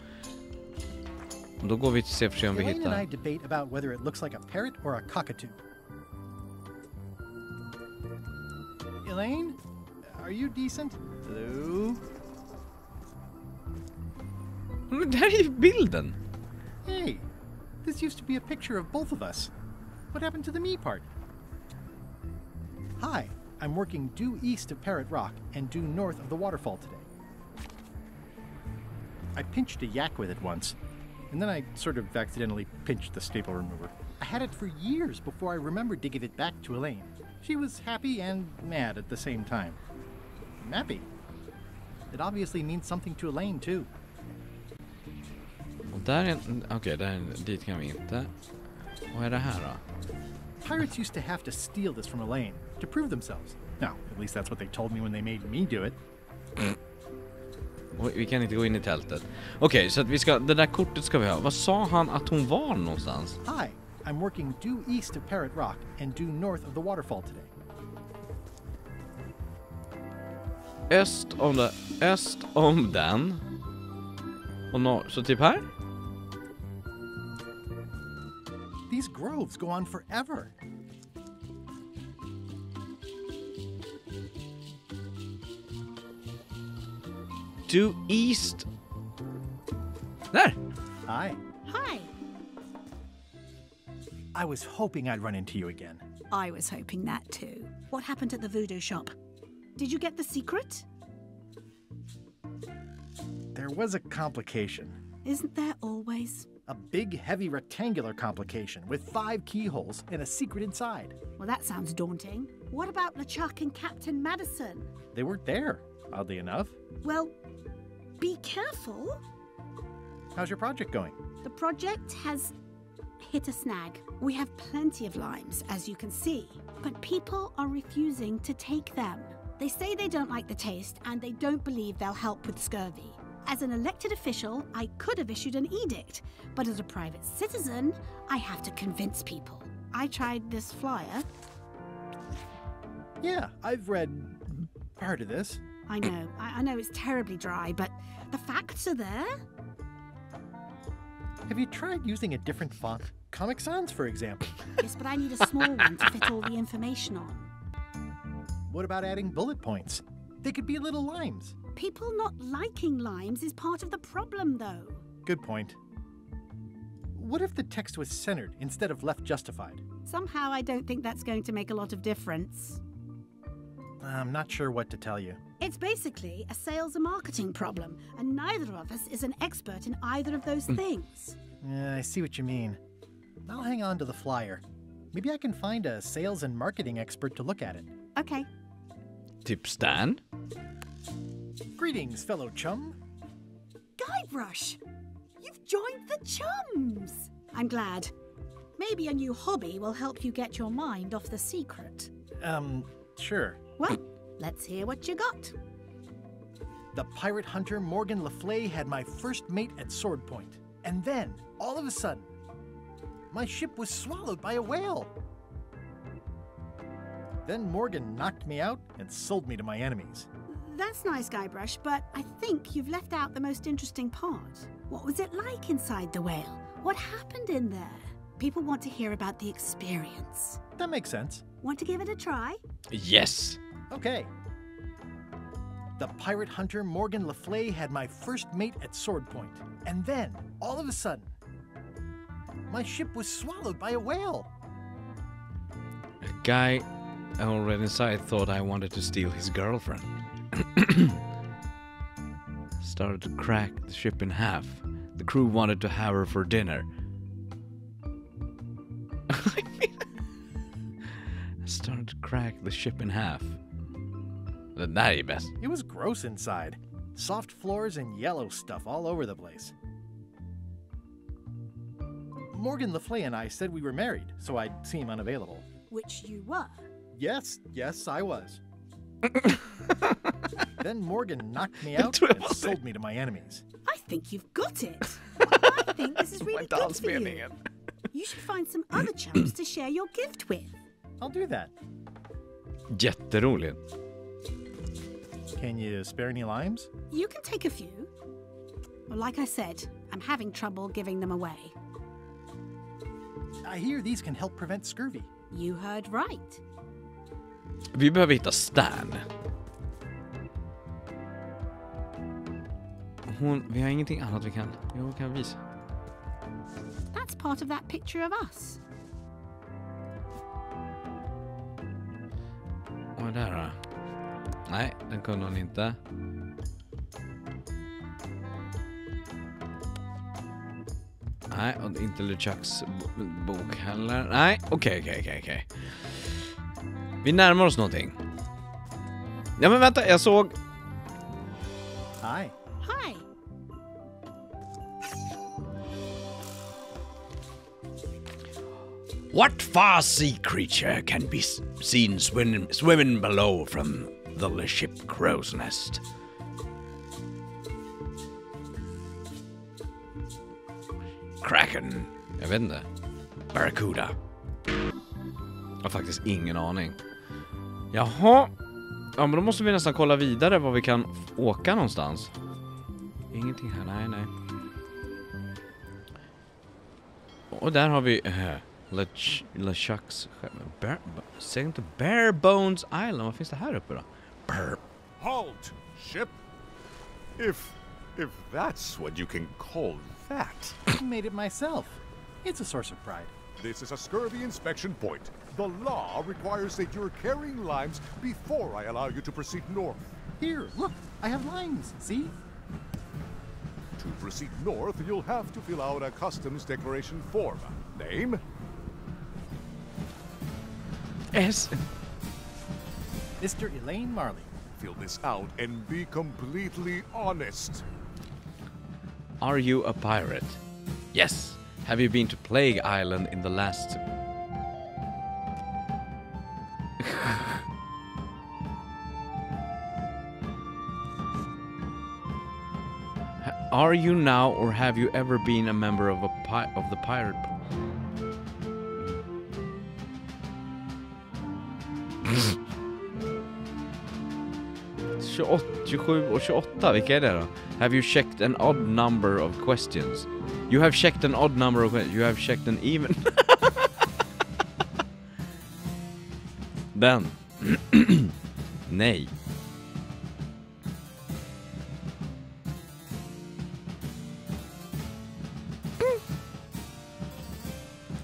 Då går vi till se om vi hittar. Elaine and I debate about whether it looks like a parrot or a cockatoo. Elaine, are you decent? Hello? Där är ju bilden. Hey, this used to be a picture of both of us. What happened to the me part? Hi, I'm working due east of Parrot Rock and due north of the waterfall today. I pinched a yak with it once, and then I sort of accidentally pinched the staple remover. I had it for years before I remembered to give it back to Elaine. She was happy and mad at the same time. I'm happy. It obviously means something to Elaine too. Och där är okej, dit kan vi inte. Vad är det här då? Pirates used to have to steal this from Elaine to prove themselves. No, at least that's what they told me when they made me do it. Vi kan inte gå in i tältet. Okej, så att vi ska, det där kortet ska vi ha. Vad sa han att hon var någonstans? Hi, I'm working due east of Parrot Rock and due north of the waterfall today. Öst om den. Och norr, så typ här? These groves go on forever. Due east. There. Hi. Hi. I was hoping I'd run into you again. I was hoping that too. What happened at the voodoo shop? Did you get the secret? There was a complication. Isn't there always? A big, heavy rectangular complication with 5 keyholes and a secret inside. Well, that sounds daunting. What about LeChuck and Captain Madison? They weren't there, oddly enough. Well, be careful. How's your project going? The project has hit a snag. We have plenty of limes, as you can see, but people are refusing to take them. They say they don't like the taste and they don't believe they'll help with scurvy. As an elected official, I could have issued an edict, but as a private citizen, I have to convince people. I tried this flyer. Yeah, I've read part of this. I know. I know it's terribly dry, but the facts are there. Have you tried using a different font? Comic Sans, for example. Yes, but I need a small one to fit all the information on. What about adding bullet points? They could be little limes. People not liking limes is part of the problem, though. Good point. What if the text was centered instead of left justified? Somehow I don't think that's going to make a lot of difference. I'm not sure what to tell you. It's basically a sales and marketing problem, and neither of us is an expert in either of those things. Yeah, I see what you mean. I'll hang on to the flyer. Maybe I can find a sales and marketing expert to look at it. Okay. Typ Stan? Greetings, fellow chum. Guybrush! You've joined the chums! I'm glad. Maybe a new hobby will help you get your mind off the secret. Sure. Well, let's hear what you got. The pirate hunter Morgan Le Fay had my first mate at Sword Point. And then, all of a sudden, my ship was swallowed by a whale. Then Morgan knocked me out and sold me to my enemies. That's nice, Guybrush, but I think you've left out the most interesting part. What was it like inside the whale? What happened in there? People want to hear about the experience. That makes sense. Want to give it a try? Yes. Okay. The pirate hunter Morgan Le Fay had my first mate at Sword Point. And then, all of a sudden, my ship was swallowed by a whale. A guy already inside thought I wanted to steal his girlfriend. Started to crack the ship in half. The crew wanted to have her for dinner. Started to crack the ship in half. Det där är bäst. It was gross inside. Soft floors and yellow stuff all over the place. Morgan Le Fay and I said we were married, so I'd seem unavailable. Which you were. Yes, I was. Then Morgan knocked me out and sold me to my enemies. I think you've got it. I think this is really good for you. You should find some other chums to share your gift with. I'll do that. Jätteroligt. Can you spare any limes? You can take a few. Well, like I said, I'm having trouble giving them away. I hear these can help prevent scurvy. You heard right. Vi behöver hitta Stan. Vi har ingenting annat vi kan visa. That's part of that picture of us. Och där då? Nej, den kunde hon inte. Nej, och inte LeChucks bok heller. Nej, okej. Vi närmar oss någonting. Ja, men vänta, jag såg... Hi. Hi. What far sea creature can be seen swimming below from the ship Crow's Nest? Kraken. Jag vet inte. Barracuda. Jag har faktiskt ingen aning. Jaha. Ja, men då måste vi nästan kolla vidare var vi kan åka någonstans. Ingenting här, nej. Och där har vi LeChucks säg inte Bare Bones Island. Vad finns det här uppe då? Halt, ship! If that's what you can call that. I made it myself. It's a source of pride. This is a scurvy inspection point. The law requires that you're carrying limes before I allow you to proceed north. Here, look, I have limes, see? To proceed north, you'll have to fill out a customs declaration form. Name? S. Mr. Elaine Marley. Fill this out and be completely honest. Are you a pirate? Yes. Have you been to Plague Island in the last... Are you now, or have you ever been a member of the pirate? 27 och 28, vilka är det då? Have you checked an odd number of questions? You have checked an odd number of questions. You have checked an even... Nej.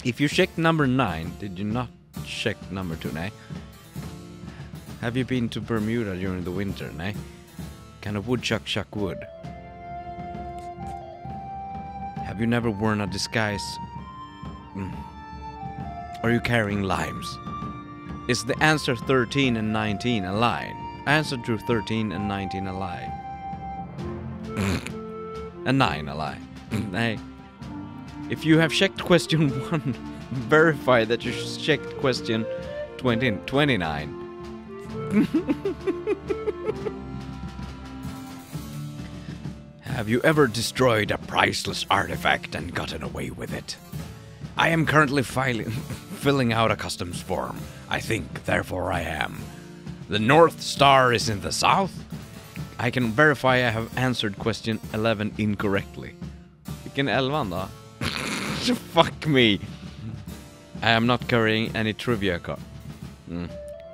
If you checked number 9, did you not check number 2, nej? Have you been to Bermuda during the winter, nej? Can a woodchuck chuck wood? Have you never worn a disguise? Are you carrying limes? Is the answer 13 and 19 a lie? Answer to 13 and 19 a lie. And 9 a lie. Nej. If you have checked question 1, verify that you checked question 29. Have you ever destroyed a priceless artifact and gotten away with it? I am currently filling out a customs form. I think, therefore I am. The North Star is in the south. I can verify I have answered question 11 incorrectly. Vilken 11 då? Fuck me. I am not carrying any trivia card.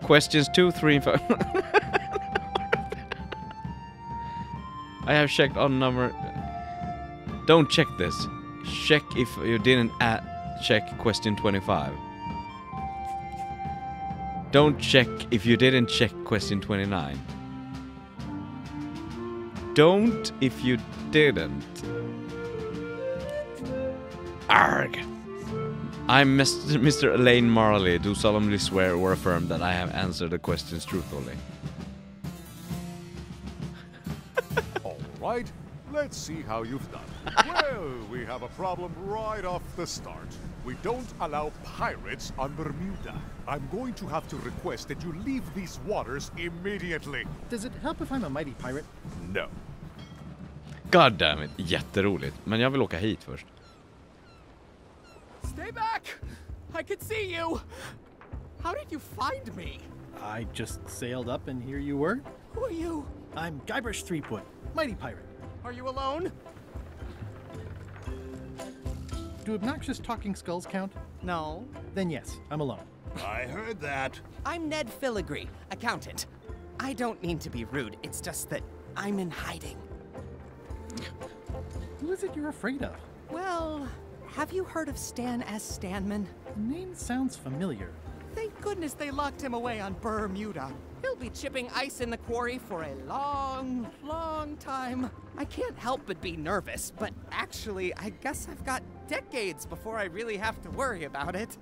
Questions 2, 3, and 5. I have checked on number. Don't check this. Check if you didn't check question 25. Don't check if you didn't check question 29. Don't if you didn't. Arg! I'm Mr. Elaine Marley. Do solemnly swear or affirm that I have answered the questions truthfully. All right, let's see how you've done. Well, we have a problem right off the start. We don't allow pirates on Bermuda. I'm going to have to request that you leave these waters immediately. Does it help if I'm a mighty pirate? No. God damn it, jätteroligt. Men jag vill åka hit först. Stay back! I can see you! How did you find me? I just sailed up and here you were. Who are you? I'm Guybrush Threepwood, mighty pirate. Are you alone? Do obnoxious talking skulls count? No. Then yes, I'm alone. I heard that. I'm Ned Filigree, accountant. I don't mean to be rude, it's just that I'm in hiding. Who is it you're afraid of? Well, have you heard of Stan S. Stanman? The name sounds familiar. Thank goodness they locked him away on Bermuda. He'll be chipping ice in the quarry for a long, long time. I can't help but be nervous, but actually, I guess I've got decades before I really have to worry about it.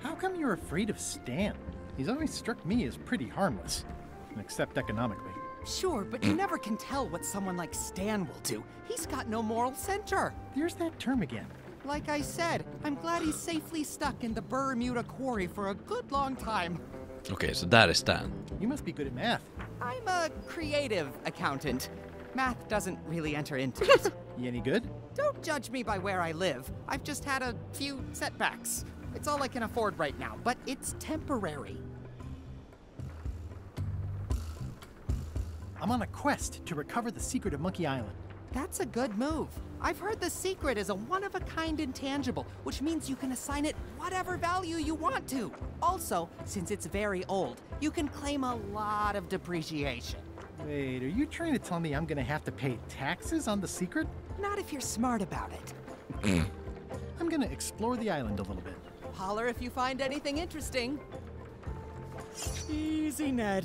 How come you're afraid of Stan? He's always struck me as pretty harmless, except economically. Sure, but you never can tell what someone like Stan will do. He's got no moral center. There's that term again. Like I said, I'm glad he's safely stuck in the Bermuda quarry for a good long time. Okay, so that is Stan. You must be good at math. I'm a creative accountant. Math doesn't really enter into it. You any good? Don't judge me by where I live. I've just had a few setbacks. It's all I can afford right now, but it's temporary. I'm on a quest to recover the secret of Monkey Island. That's a good move. I've heard the secret is a one-of-a-kind intangible, which means you can assign it whatever value you want to. Also, since it's very old, you can claim a lot of depreciation. Wait, are you trying to tell me I'm gonna have to pay taxes on the secret? Not if you're smart about it. I'm gonna explore the island a little bit. Holler if you find anything interesting. Easy, Ned.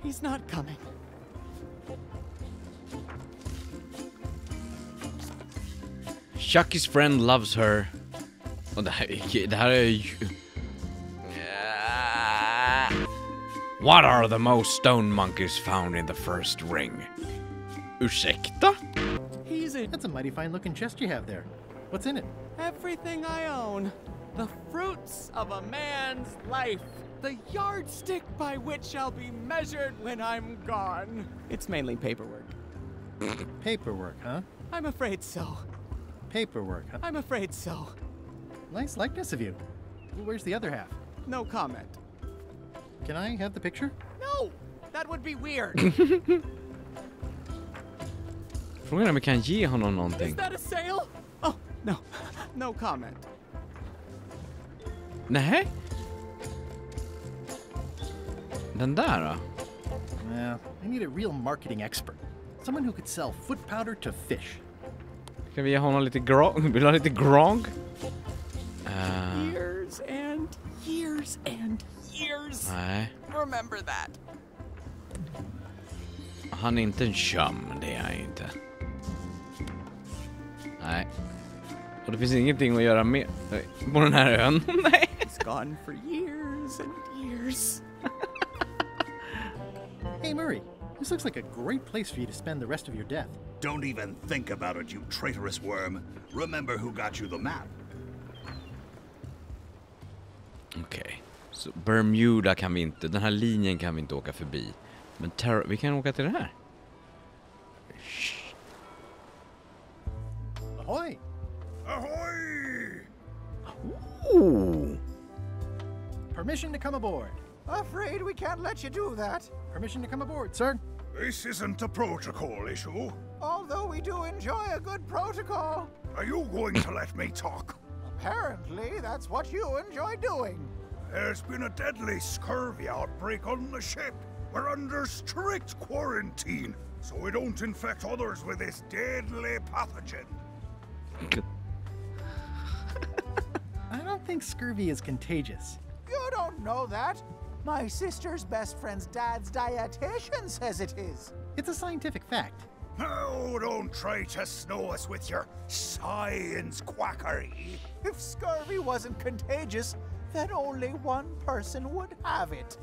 He's not coming. Chucky's friend loves her. Och det här är ju... What are the most stone monkeys found in the first ring? Ursäkta? That's a mighty fine looking chest you have there. What's in it? Everything I own. The fruits of a man's life. The yardstick by which I'll be measured when I'm gone. It's mainly paperwork. Paperwork, huh? I'm afraid so. Paperwork, huh? I'm afraid so. Nice likeness of you. Where's the other half? No comment. Can I have the picture? No! That would be weird. Frågan är om vi kan ge honom någonting. Is that a sale? Oh, no. No comment. Den där då? Yeah, I need a real marketing expert. Someone who could sell foot powder to fish. Ska vi ge honom lite grog? Vill du ha lite grog? Years and years and years. Nej. Remember that. Han är inte en chum, det är han inte. Nej. Och det finns ingenting att göra med på den här ön. Nej. He's gone for years and years. Hey Murray, this looks like a great place for you to spend the rest of your death. Don't even think about it, you traitorous worm. Remember who got you the map. Okej. Så Bermuda kan vi inte, den här linjen kan vi inte åka förbi. Men vi kan åka till det här. Ahoy! Ahoy! Ooh. Permission to come aboard. Afraid we can't let you do that. Permission to come aboard, sir. This isn't a protocol issue. Although we do enjoy a good protocol. Are you going to let me talk? Apparently, that's what you enjoy doing. There's been a deadly scurvy outbreak on the ship. We're under strict quarantine, so we don't infect others with this deadly pathogen. I don't think scurvy is contagious. You don't know that. My sister's best friend's dad's dietitian says it is. It's a scientific fact. Oh, don't try to snow us with your science quackery. If scurvy wasn't contagious, then only one person would have it.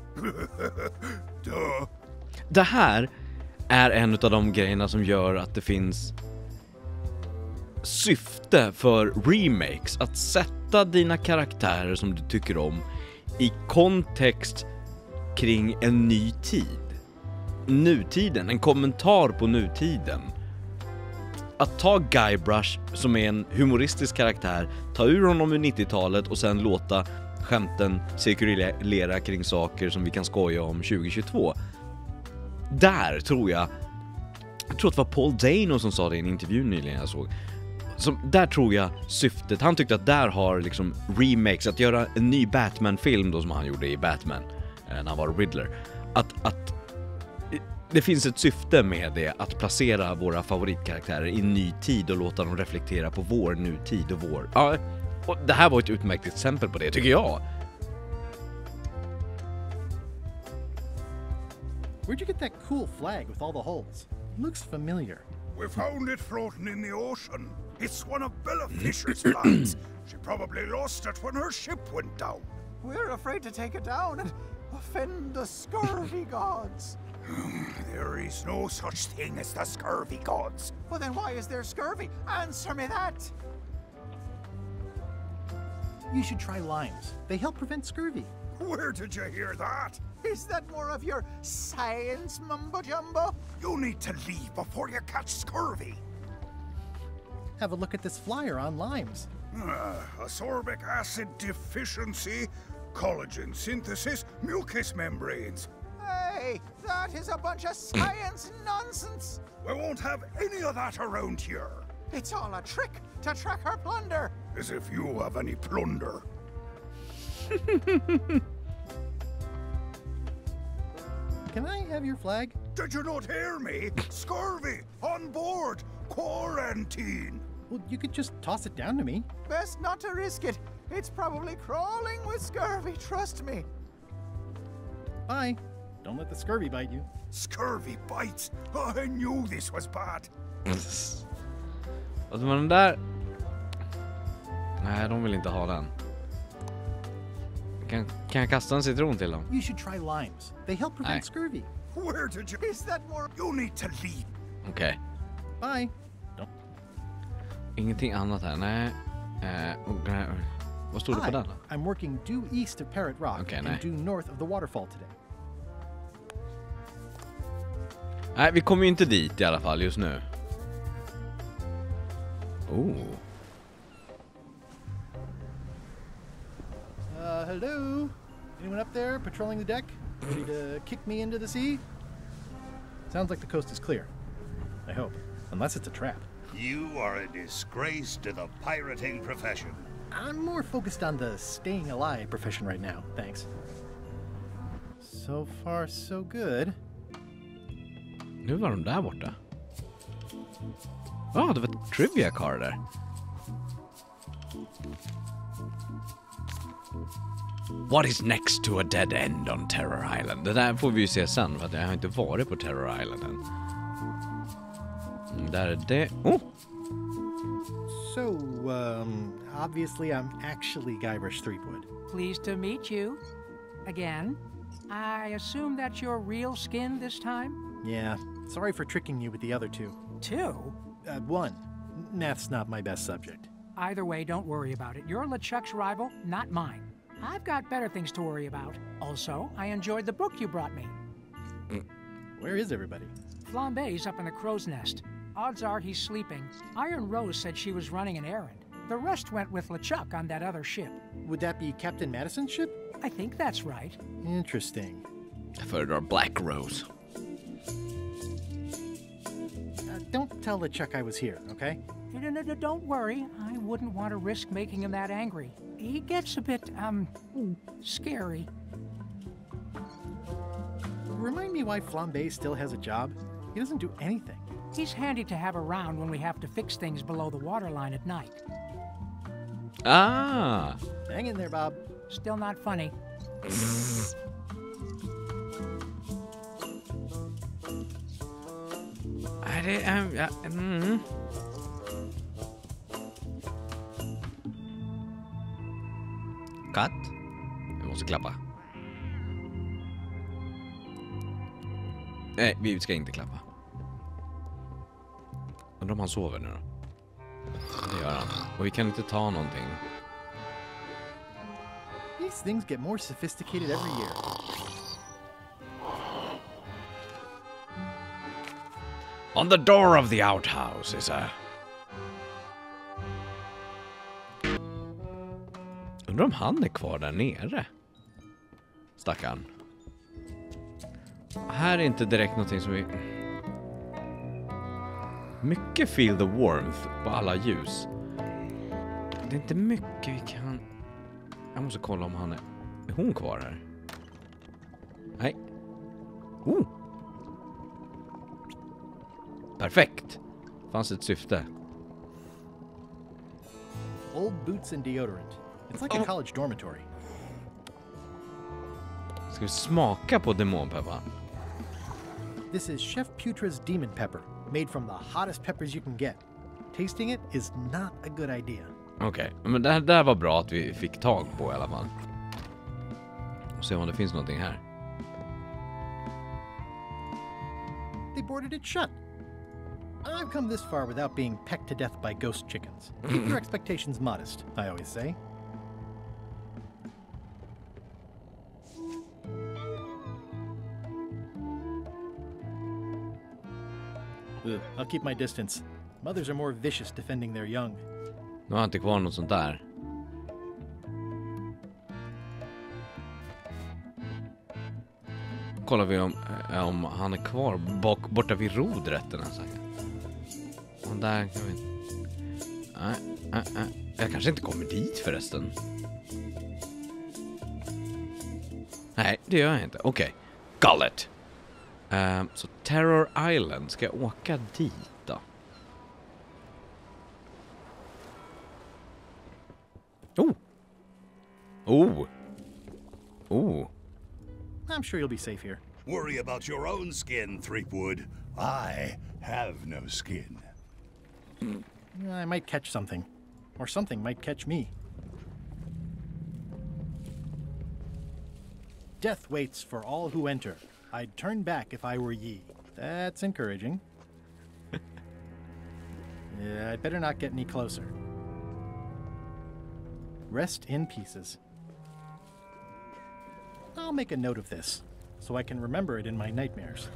Duh. Det här är en av de grejerna som gör att det finns syfte för remakes. Att sätta dina karaktärer som du tycker om i kontext kring en ny tid. Nutiden, en kommentar på nutiden. Att ta Guybrush, som är en humoristisk karaktär, ta ur honom ur 90-talet och sen låta skämten cirkulera kring saker som vi kan skoja om 2022. Där tror jag att det var Paul Dano som sa det i en intervju nyligen jag såg. Där tror jag syftet, han tyckte att där har liksom remakes, att göra en ny Batman-film då som han gjorde i Batman när han var Riddler, att det finns ett syfte med det, att placera våra favoritkaraktärer i ny tid och låta dem reflektera på vår nutid och vår... Ja, och det här var ett utmärkt exempel på det, tycker jag. Where'd you get that cool flag with all the holes? It looks familiar. We found it floating in the ocean. It's one of Bella Fisher's flags. She probably lost it when her ship went down. We're afraid to take it down and offend the scurvy gods. There is no such thing as the scurvy gods. Well, then why is there scurvy? Answer me that! You should try limes. They help prevent scurvy. Where did you hear that? Is that more of your science mumbo-jumbo? You need to leave before you catch scurvy. Have a look at this flyer on limes. Ascorbic acid deficiency, collagen synthesis, mucous membranes. Hey, that is a bunch of science nonsense. We won't have any of that around here. It's all a trick to track our plunder. As if you have any plunder. Can I have your flag? Did you not hear me? Scurvy! On board! Quarantine! Well, you could just toss it down to me. Best not to risk it. It's probably crawling with scurvy, trust me. Bye. Don't let the scurvy bite you. Scurvy bites? I knew this was bad. Och den där... Nej, de vill inte ha den. Kan jag kasta en citron till dem? You should try limes. They help prevent scurvy. Where did you... Is that more... You need to leave. Okej. Bye. Ingenting annat här, nej. Vad stod det på den då? I'm working due east of Parrot Rock and nej. due north of the waterfall today. Nej, vi kommer ju inte dit i alla fall just nu. Oh. Hello? Anyone up there patrolling the deck? Ready to kick me into the sea? Sounds like the coast is clear. I hope. Unless it's a trap. You are a disgrace to the pirating profession. I'm more focused on the staying alive profession right now, thanks. So far, so good. Nu var de där borta. Ja, det var ett trivia card där. What is next to a dead end on Terror Island? Det där får vi ju se sen, för att jag har inte varit på Terror Island än. Där är det. Oh! So, obviously I'm actually Guybrush Threepwood. Pleased to meet you. Again. I assume that's your real skin this time? Yeah, sorry for tricking you with the other two. Two? One. Math's not my best subject. Either way, don't worry about it. You're LeChuck's rival, not mine. I've got better things to worry about. Also, I enjoyed the book you brought me. Where is everybody? Flambe's up in the crow's nest. Odds are he's sleeping. Iron Rose said she was running an errand. The rest went with LeChuck on that other ship. Would that be Captain Madison's ship? I think that's right. Interesting. Jag föredrar Black Rose. Don't tell LeChuck I was here, okay? Don't worry. I wouldn't want to risk making him that angry. He gets a bit, scary. Remind me why Flambe still has a job? He doesn't do anything. He's handy to have around when we have to fix things below the waterline at night. Ah! Hang in there, Bob. Still not funny. Katt? Vi måste klappa. Nej, vi ska inte klappa. Undrar om han sover nu då? Det gör han. Och vi kan inte ta någonting. These things get more sophisticated every year. On the door of the outhouse is a... Undrar om han är kvar där nere. Stackarn. Här är inte direkt någonting som vi... Mycket feel the warmth på alla ljus. Det är inte mycket vi kan... Jag måste kolla om han är... Är hon kvar här? Nej. Oh! Perfekt. Fanns ett syfte. Old boots and deodorant. It's like a college dormitory. Ska vi smaka på demonpeppar? This is Chef Putra's Demon Pepper, made from the hottest peppers you can get. Tasting it is not a good idea. Okej, men det där var bra att vi fick tag på i alla fall. Och se om det finns någonting här. They boarded it shut. I've come this far without being pecked to death by ghost chickens. Keep your expectations modest, I always say. Ugh, I'll keep my distance. Mothers are more vicious defending their young. Nu har jag inte kvar något sånt där. Kollar vi om han är kvar borta vid rodrätten. Och där kan vi... Nej. Jag kanske inte kommer dit förresten. Nej, det gör jag inte. Okej. Gullet. Så Terror Island. Ska jag åka dit då? Oh. I'm sure you'll be safe here. Worry about your own skin, Threepwood. I have no skin. I might catch something. Or something might catch me. Death waits for all who enter. I'd turn back if I were ye. That's encouraging. Yeah, I'd better not get any closer. Rest in pieces. I'll make a note of this, so I can remember it in my nightmares.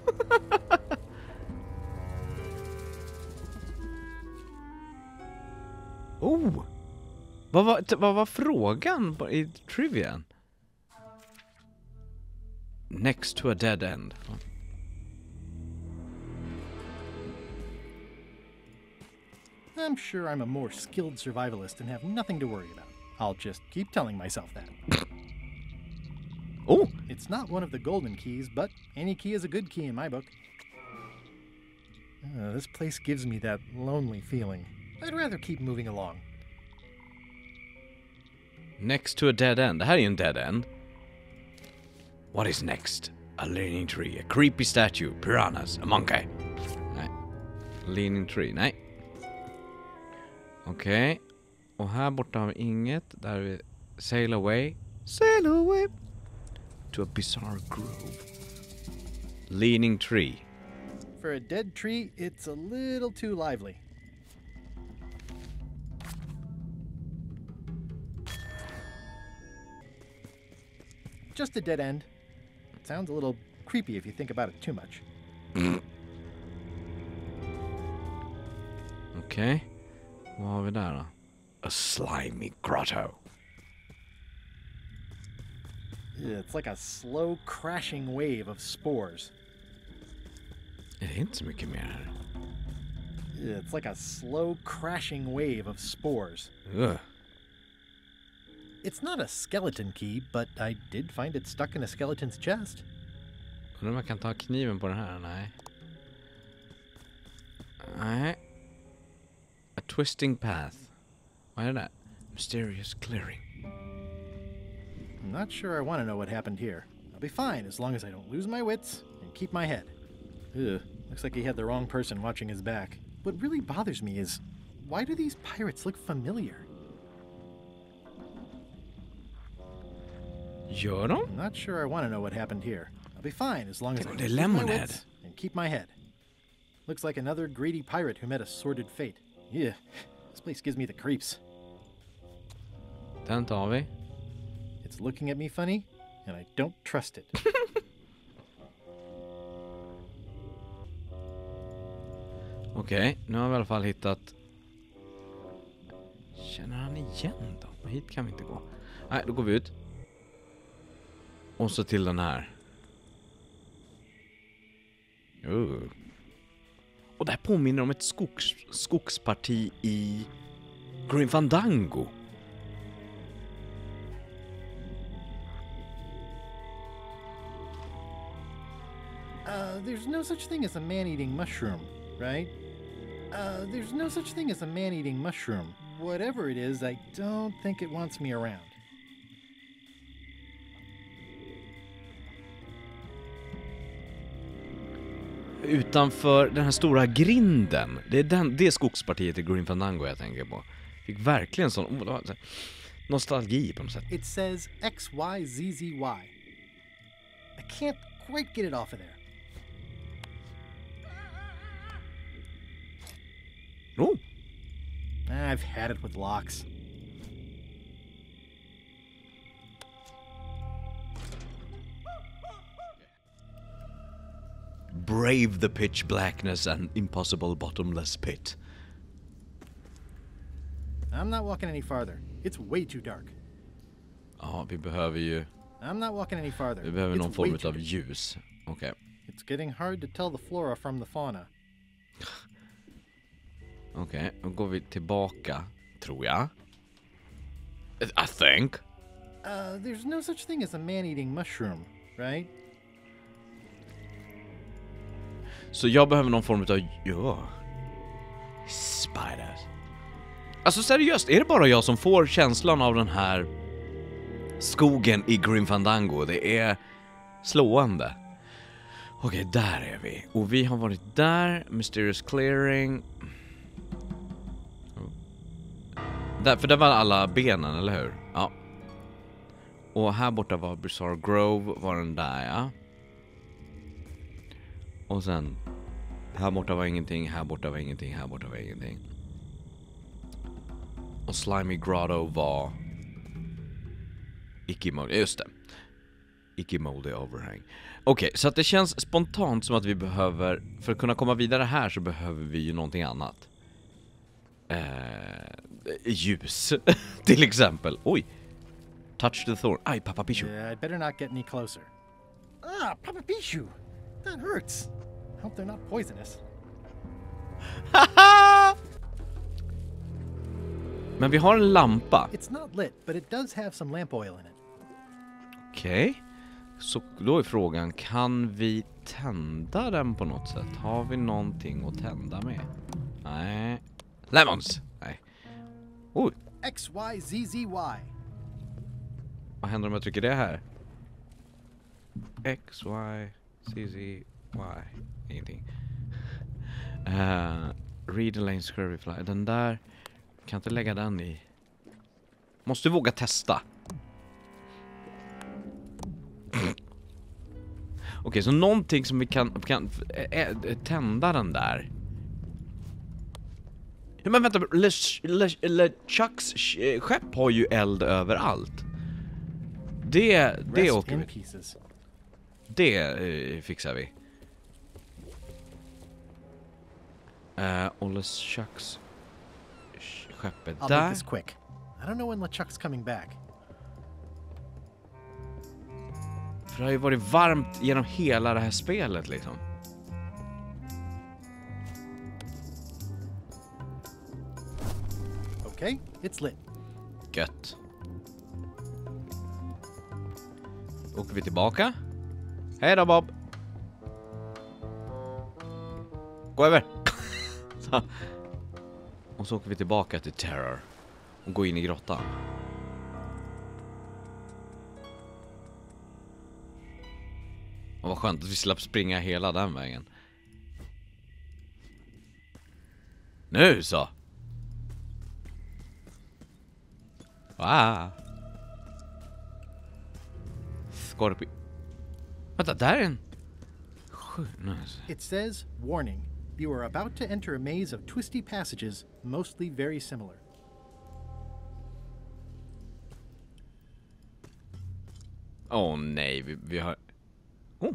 Vad var frågan i trivian? Next to a dead end. I'm sure I'm a more skilled survivalist and have nothing to worry about. I'll just keep telling myself that. Oh! It's It's not one of the golden keys, but any key is a good key in my book. This place gives me that lonely feeling. I'd rather keep moving along. Next to a dead end. Det här är en dead end. What is next? A leaning tree, a creepy statue, piranhas, a monkey. Nej. Leaning tree, nej. Okej. Och här borta har vi inget. Där har vi sail away. Sail away to a bizarre grove. Leaning tree. For a dead tree, it's a little too lively. Just a dead end. It sounds a little creepy if you think about it too much. Okej. Vad har vi där då? A slimy grotto. Yeah, it's like a slow crashing wave of spores. Det är inte så mycket mer här. Yeah, it's like a slow crashing wave of spores. Ugh. It's not a skeleton key, but I did find it stuck in a skeleton's chest. Undrar om man kan ta kniven på den här? Nej. Nej. A twisting path. Vad är det? Mysterious clearing. I'm not sure I want to know what happened here. I'll be fine as long as I don't lose my wits and keep my head. Ugh, looks like he had the wrong person watching his back. What really bothers me is, why do these pirates look familiar? Gör de? I'm not sure I want to know what happened here. I'll be fine as long as I Det är keep my Lemonhead. wits and keep my head. Looks like another greedy pirate who met a sordid fate. Yeah, this place gives me the creeps. Den tar vi. It's looking at me funny, and I don't trust it. Okej, nu har vi i alla fall hittat... Känner han igen då? Hit kan vi inte gå. Nej, då går vi ut. Och så till den här. Och det här påminner om ett skogsparti i Grim Fandango. There's no such thing as a man-eating mushroom, right? There's no such thing as a man-eating mushroom. Whatever it is, I don't think it wants me around. Utanför den här stora grinden. Det är det skogspartiet i Grim Fandango jag tänker på. Fick verkligen sån nostalgi på något sätt. It says XYZZY. I can't quite get it off of there. Oh. I've had it with locks. Brave the pitch blackness and impossible bottomless pit. I'm not walking any farther. It's way too dark. Ja, vi behöver ju... I'm not walking any farther. Vi behöver någon form av ljus. Okej. It's getting hard to tell the flora from the fauna. Okej, då går vi tillbaka, tror jag. I think. There's no such thing as a man-eating mushroom, right? Så jag behöver någon form av... Spiders. Alltså seriöst, är det bara jag som får känslan av den här skogen i Grim Fandango? Det är slående. Okej, där är vi. Och vi har varit där. Mysterious clearing. Där, för där var alla benen, eller hur? Ja. Och här borta var Bizarre Grove, var den där, ja. Och sen här borta var ingenting, här borta var ingenting, här borta var ingenting. Och Slimy Grotto var icke-moldy, just det. Icke-moldy overhang. Okej, så att det känns spontant som att vi behöver, för att kunna komma vidare här så behöver vi ju någonting annat. Ljus, till exempel. Oj. Touch the thorn. Aj, Papa Pichu. Yeah, I'd better not get any closer. Ah, Papa Pichu. That hurts. Hope they're not poisonous. Men vi har en lampa. It's not lit, but it does have some lamp oil in it. Okej. Så då är frågan, kan vi tända den på något sätt? Har vi någonting att tända med? Nej. Lemons! Nej. Oj! XYZZY. Vad händer om jag trycker det här? X, Y, Z, Z, Y. Ingenting. Read the lane scurvy fly. Den där... Kan inte lägga den i... Måste våga testa. Okej, så någonting som vi kan tända den där. Men vänta, LeChucks skepp har ju eld överallt. Det åker vi. Det fixar vi. Och LeChucks skeppet I'll där. make this quick. I don't know when LeChuck's coming back. För det har ju varit varmt genom hela det här spelet liksom. Okay, it's lit. Gött. Åker vi tillbaka. Hej då Bob. Gå över. Så. Och så åker vi tillbaka till Terror. Och går in i grottan. Och vad skönt att vi slapp springa hela den vägen. Nu så. Wow. Skorpion. Vänta, där är en... Nice. It says, warning, you are about to enter a maze of twisty passages, mostly very similar. Åh nej, vi har... Oh.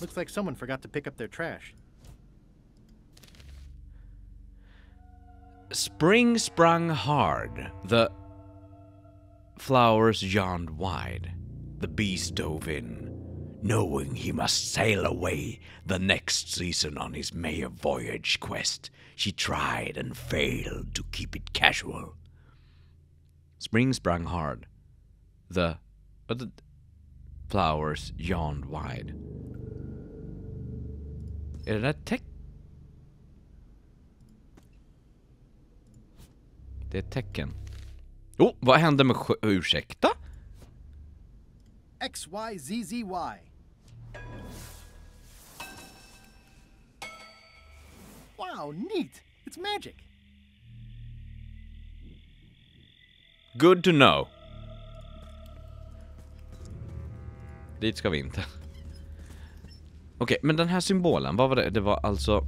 Looks like someone forgot to pick up their trash. Spring sprung hard. The flowers yawned wide. The beast dove in, knowing he must sail away the next season on his May voyage quest. She tried and failed to keep it casual. Spring sprung hard. The flowers yawned wide. Är det där det är ett tecken. Oh, vad hände med ursäkta? XYZZY. Wow, neat. It's magic. Good to know. Dit ska vi inte. Okej, men den här symbolen, vad var det? Det var alltså...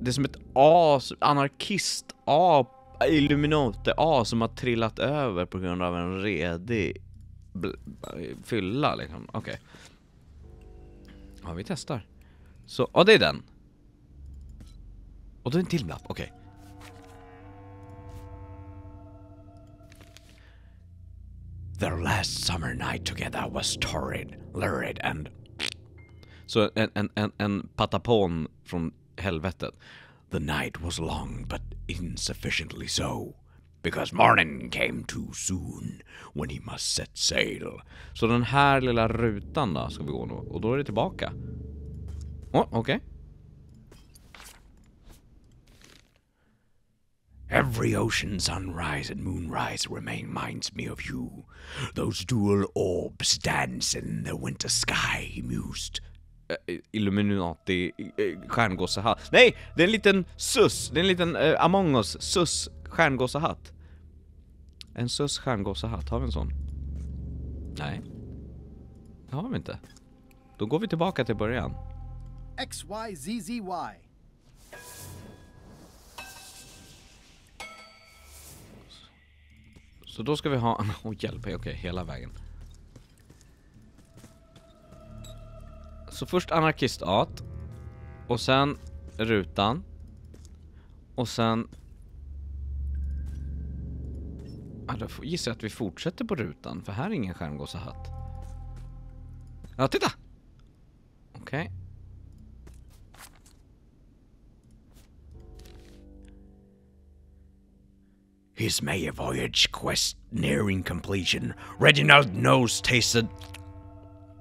Det är som ett A, anarkist A, Illuminati A som har trillat över på grund av en redig fylla liksom. Okej. Ja, vi testar. Så, ja det är den. Och då är en till lapp, okej. Their last summer night together was torrid, lurid and... Så en patapon från helvetet. The night was long but insufficiently so, because morning came too soon when he must set sail. Så den här lilla rutan då ska vi gå nu. Och då är det tillbaka. Okej. Every ocean sunrise and moonrise reminds me of you. Those dual orbs dance in the winter sky, he mused. Illuminati stjärngåsehatt. Nej, det är en liten sus. Det är en liten Among Us sus stjärngåsehatt. En sus stjärngåsehatt. Har vi en sån? Nej. Det har vi inte. Då går vi tillbaka till början. XYZZY. Så då ska vi ha... hjälp, okej, hela vägen. Så först anarkistart. Och sen rutan. Och sen... Då gissar jag att vi fortsätter på rutan. För här är ingen stjärngåsehatt. Ja, titta! Okej. His May voyage quest nearing completion, Reginald Nose tasted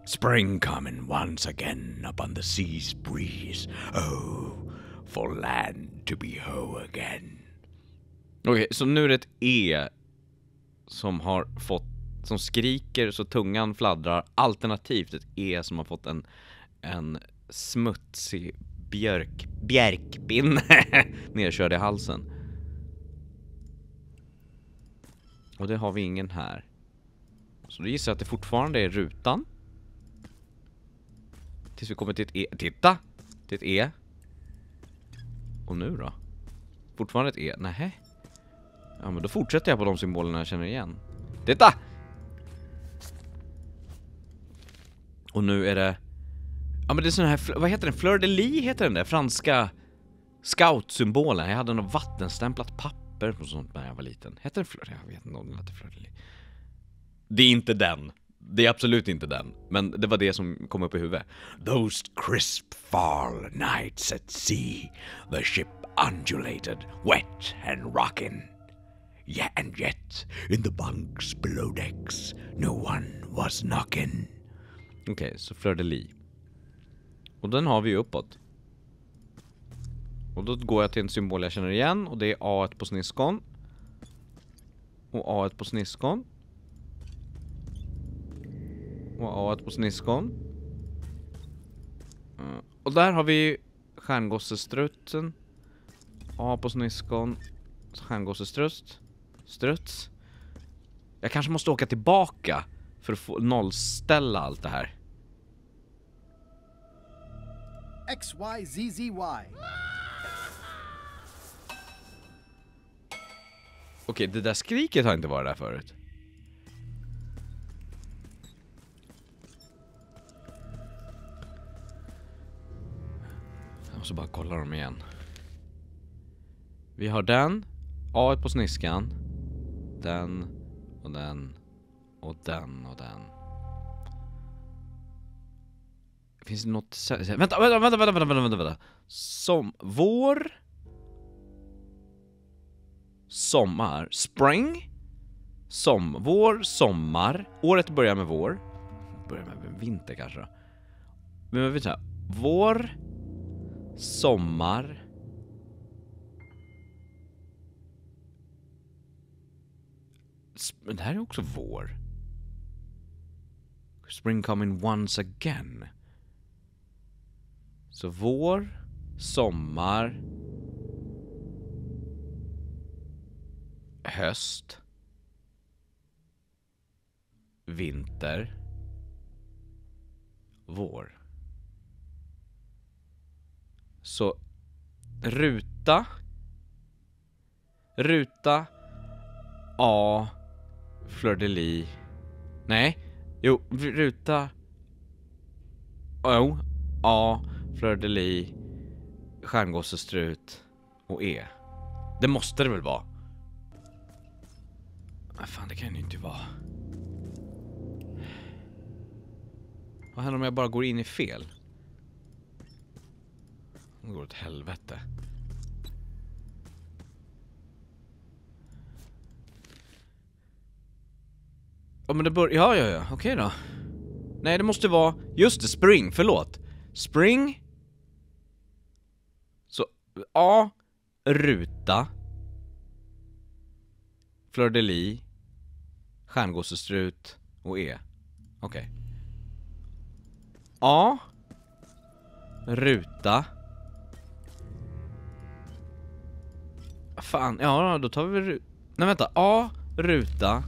Spring coming once again upon the sea's breeze. Oh, for land to be whole again. Okej, så nu är det ett E som har fått, som skriker så tungan fladdrar, alternativt ett E som har fått en smutsig bjärkpinne nerkörd i halsen. Och det har vi ingen här. Så då gissar jag att det fortfarande är rutan. Tills vi kommer till ett E. Titta! Till ett E. Och nu då? Fortfarande ett E. Nej. Ja, men då fortsätter jag på de symbolerna jag känner igen. Titta! Och nu är det... Ja, men det är sån här... Vad heter den? Fleur de lis heter den där. Franska scout-symbolen. Jag hade något vattenstämplat papper på sånt när jag var liten. Heter den Fleur? Jag vet inte om den heter Fleur de lis. Det är inte den. Det är absolut inte den. Men det var det som kom upp i huvudet. Those crisp fall nights at sea, the ship undulated, wet and rocking. Yeah, and yet, in the bunks below decks, no one was knocking. Okej, så Fleur de lis. Och den har vi ju uppåt. Och då går jag till en symbol jag känner igen. Och det är A1 på sniskon. Och A1 på sniskon. Och A1 på sniskon. Och där har vi stjärngossestrutsen. A på sniskon. Stjärngossestruts. Struts. Jag kanske måste åka tillbaka för att få nollställa allt det här. XYZZY. Okej, det där skriket har inte varit där förut. Jag måste bara kolla dem igen. Vi har den. A1 på sniskan. Den. Och den. Och den. Och den. Finns det något... Vänta. Som... Vår... Sommar. Spring. Vår, sommar. Året börjar med vår. Börjar med vinter kanske då. Men vi säger vår, sommar. Men det här är också vår. Spring coming once again. Så vår, sommar, höst, vinter, vår. Så ruta A, Fleur de lis. Nej, jo, ruta O, A, Fleur de lis, stjärngossestrut och E. Det måste det väl vara? Men fan, det kan ju inte vara. Vad händer om jag bara går in i fel? Det går åt helvete. Ja, men det bör... Ja. Okej då. Nej, det måste vara... Just det, spring. Förlåt. Spring. Så A, ruta, Fleur de lis, stjärngossestrut och E. Okej. A, ruta. Fan, ja då tar vi... Nej, vänta. A, ruta.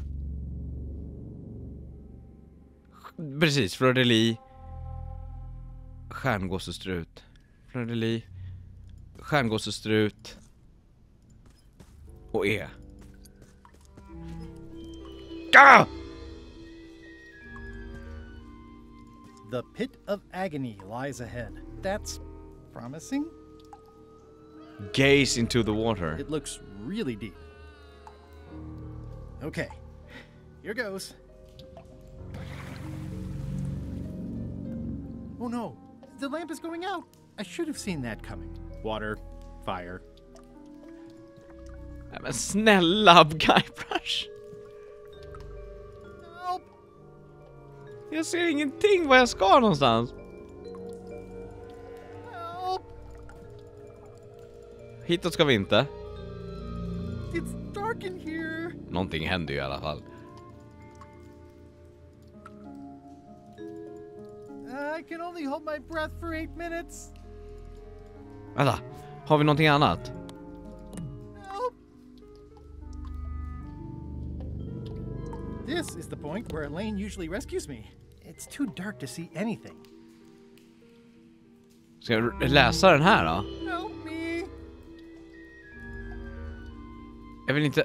Precis, Fleur de lis, stjärngossestrut. Fleur de lis, stjärngossestrut och E. Ah! The pit of agony lies ahead. That's promising. Gaze into the water. It looks really deep. Okay, here goes. Oh no, the lamp is going out. I should have seen that coming. Water, fire. Men snälla, Guybrush. Jag ser ingenting var jag ska någonstans. Hitåt ska vi inte. It's dark in here. Någonting händer ju i alla fall. I can only hold my breath for 8 minutes. Vänta, har vi någonting annat? This is the point where Elaine usually rescues me. It's too dark to see anything. Ska jag läsa den här då? Help me. Jag vill inte...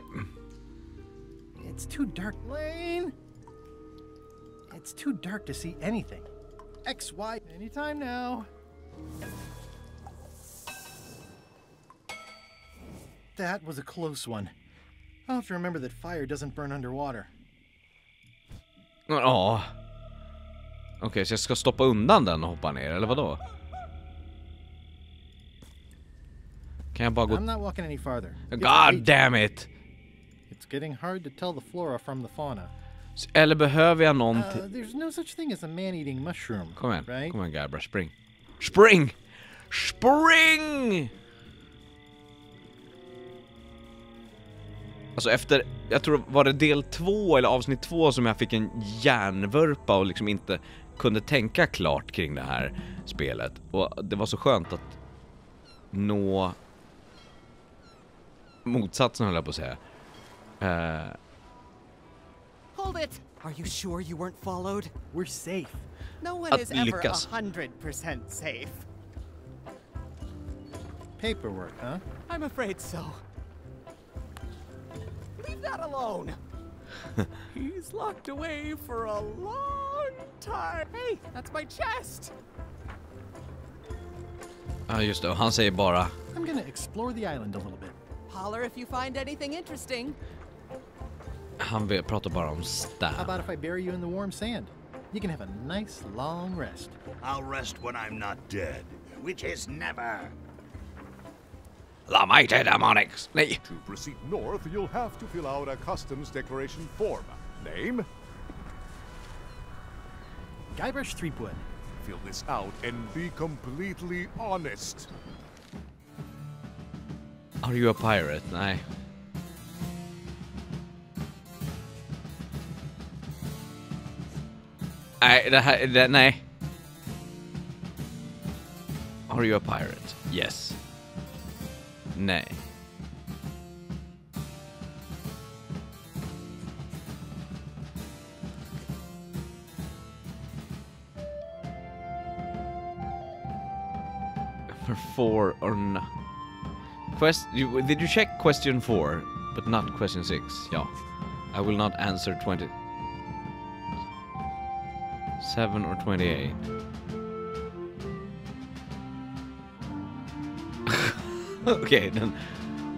It's too dark, Elaine. It's too dark to see anything. X, Y, anytime now. That was a close one. I'll have to remember that fire doesn't burn underwater. Ja. Okej, så jag ska stoppa undan den och hoppa ner, eller vadå? Kan jag bara gå... I'm not walking any farther. God damn it! It's getting hard to tell the flora from the fauna. Eller behöver jag någonting? There's no such thing as a man-eating mushroom. Kom igen, right? kom igen Guybrush, spring. Spring! Spring! Alltså efter, jag tror var det del 2 eller avsnitt 2 som jag fick en hjärnvurpa och liksom inte kunde tänka klart kring det här spelet. Och det var så skönt att nå motsatsen, höll jag på att säga. Hold it! Are you sure you weren't followed? We're safe. No one Att is ever lyckas. 100% safe. Paperwork, huh? I'm afraid so. Leave that alone. He's locked away for a long time. Hey, that's my chest. Ja, just det. Och han säger bara... I'm gonna explore the island a little bit. Holler if you find anything interesting. Han pratar bara om How stab. about if I bury you in the warm sand? You can have a nice long rest. I'll rest when I'm not dead, which is never. The mighty demonics. Nej. To proceed north, you'll have to fill out a customs declaration form. Name? Guybrush Threepwood. Fill this out and be completely honest. Are you a pirate? Nej. Nej, nej. Are you a pirate? Yes. Nej. For 4 or not? Did you check question 4, but not question 6? Yeah. I will not answer 27 or 28. Okay, then.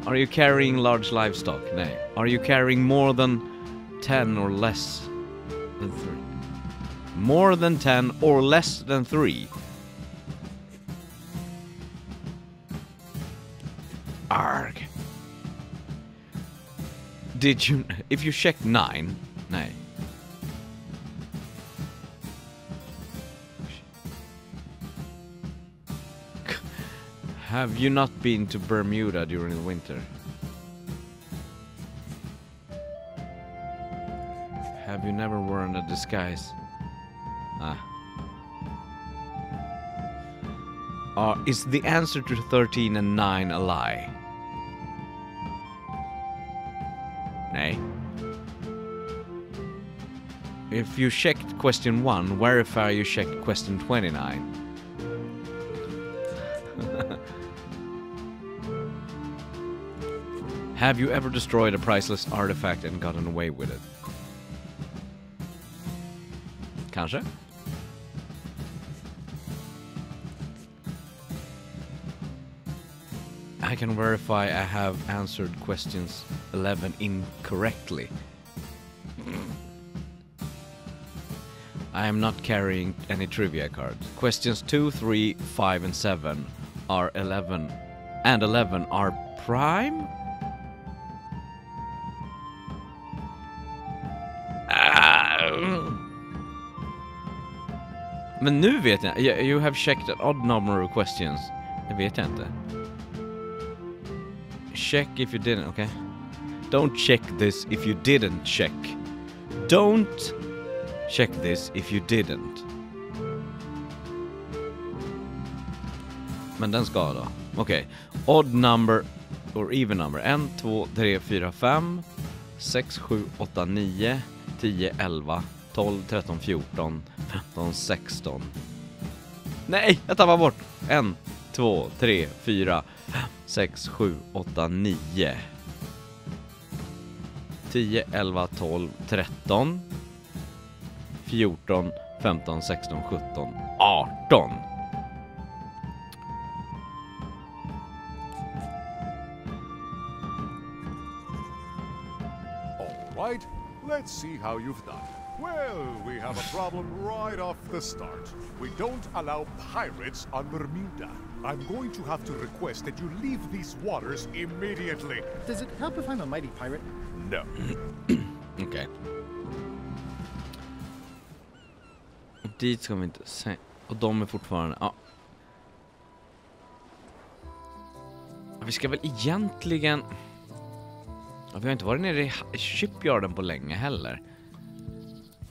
Are you carrying large livestock? No. Are you carrying more than 10 or less than 3? More than 10 or less than 3? Arg. Did you... If you check 9... No. Have you not been to Bermuda during the winter? Have you never worn a disguise? Is the answer to 13 and 9 a lie? Nay. If you checked question 1, verify you checked question 29. Have you ever destroyed a priceless artifact and gotten away with it? Kanske? I can verify I have answered questions 11 incorrectly. I am not carrying any trivia cards. Questions 2, 3, 5 and 7 are 11 and 11 are prime? Men nu vet jag. You have checked an odd number of questions. Det vet jag inte. Check if you didn't, okay? Don't check this if you didn't check. Don't check this if you didn't. Men den ska då. Okej. Odd number or even number. 1, 2, 3, 4, 5 6, 7, 8, 9 10, 11 12, 13, 14 15, 16. Nej, jag tappar bort. 1, 2, 3, 4 6, 7, 8, 9 10, 11, 12, 13 14, 15, 16, 17, 18. All right, let's see how you've done. Well, we have a problem right off the start. We don't allow pirates on Bermuda. I'm going to have to request that you leave these waters immediately. Does it help if I'm a mighty pirate? No. Okej. Och dit ska vi inte se. Och de är fortfarande... Ja. Vi ska väl egentligen... Ja, vi har inte varit nere i shipyarden på länge heller.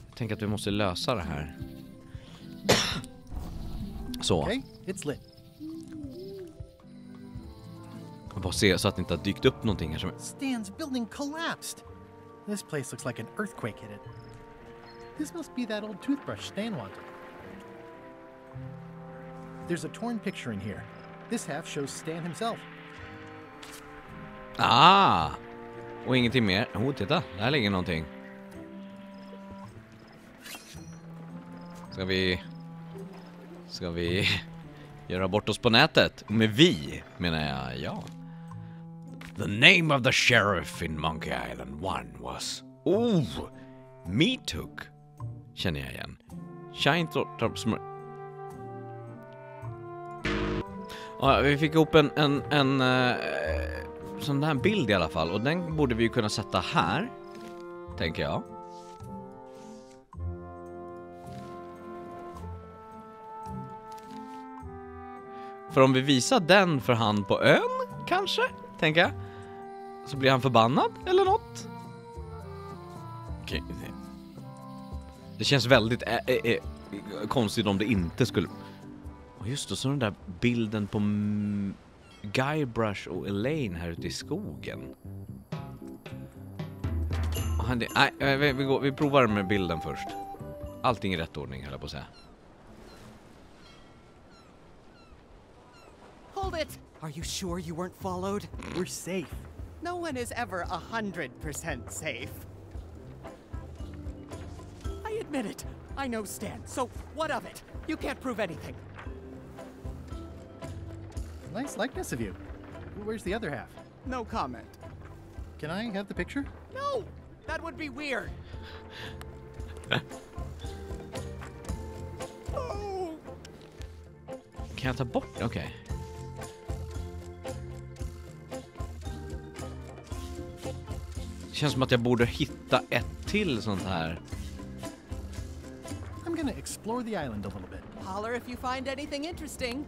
Jag tänker att vi måste lösa det här. Så. Okay, it's lit. Jag bara se så att det inte har dykt upp någonting här som... Stan's building collapsed. This place looks like an earthquake hit it. This must be that old toothbrush Stan wanted. There's a torn picture in here. This half shows Stan himself. Ah! Och ingenting mer. Oh, titta. Där ligger någonting. Ska vi göra bort oss på nätet? Med vi, menar jag, ja. The name of the sheriff in Monkey Island 1 was... Oh! Meat Hook. Känner jag igen. Shine Drop Smurf. Ja, vi fick ihop en sån där bild i alla fall. Och den borde vi ju kunna sätta här. Tänker jag. För om vi visar den för han på ön, kanske, tänker jag. Så blir han förbannad, eller något. Okej. Det känns väldigt konstigt om det inte skulle... Och just då, så den där bilden på Guybrush och Elaine här ute i skogen. Vi provar med bilden först. Allting i rätt ordning, höll jag på att säga. Hold it! Are you sure you weren't followed? We're safe. No one is ever 100% safe. I admit it. I know Stan, so what of it? You can't prove anything. Nice likeness of you. Where's the other half? No comment. Can I have the picture? No! That would be weird. Oh. Kan jag ta bort? Okej. Känns som att jag borde hitta ett till sånt här. I'm gonna explore the island a little bit. Holler if you find anything interesting.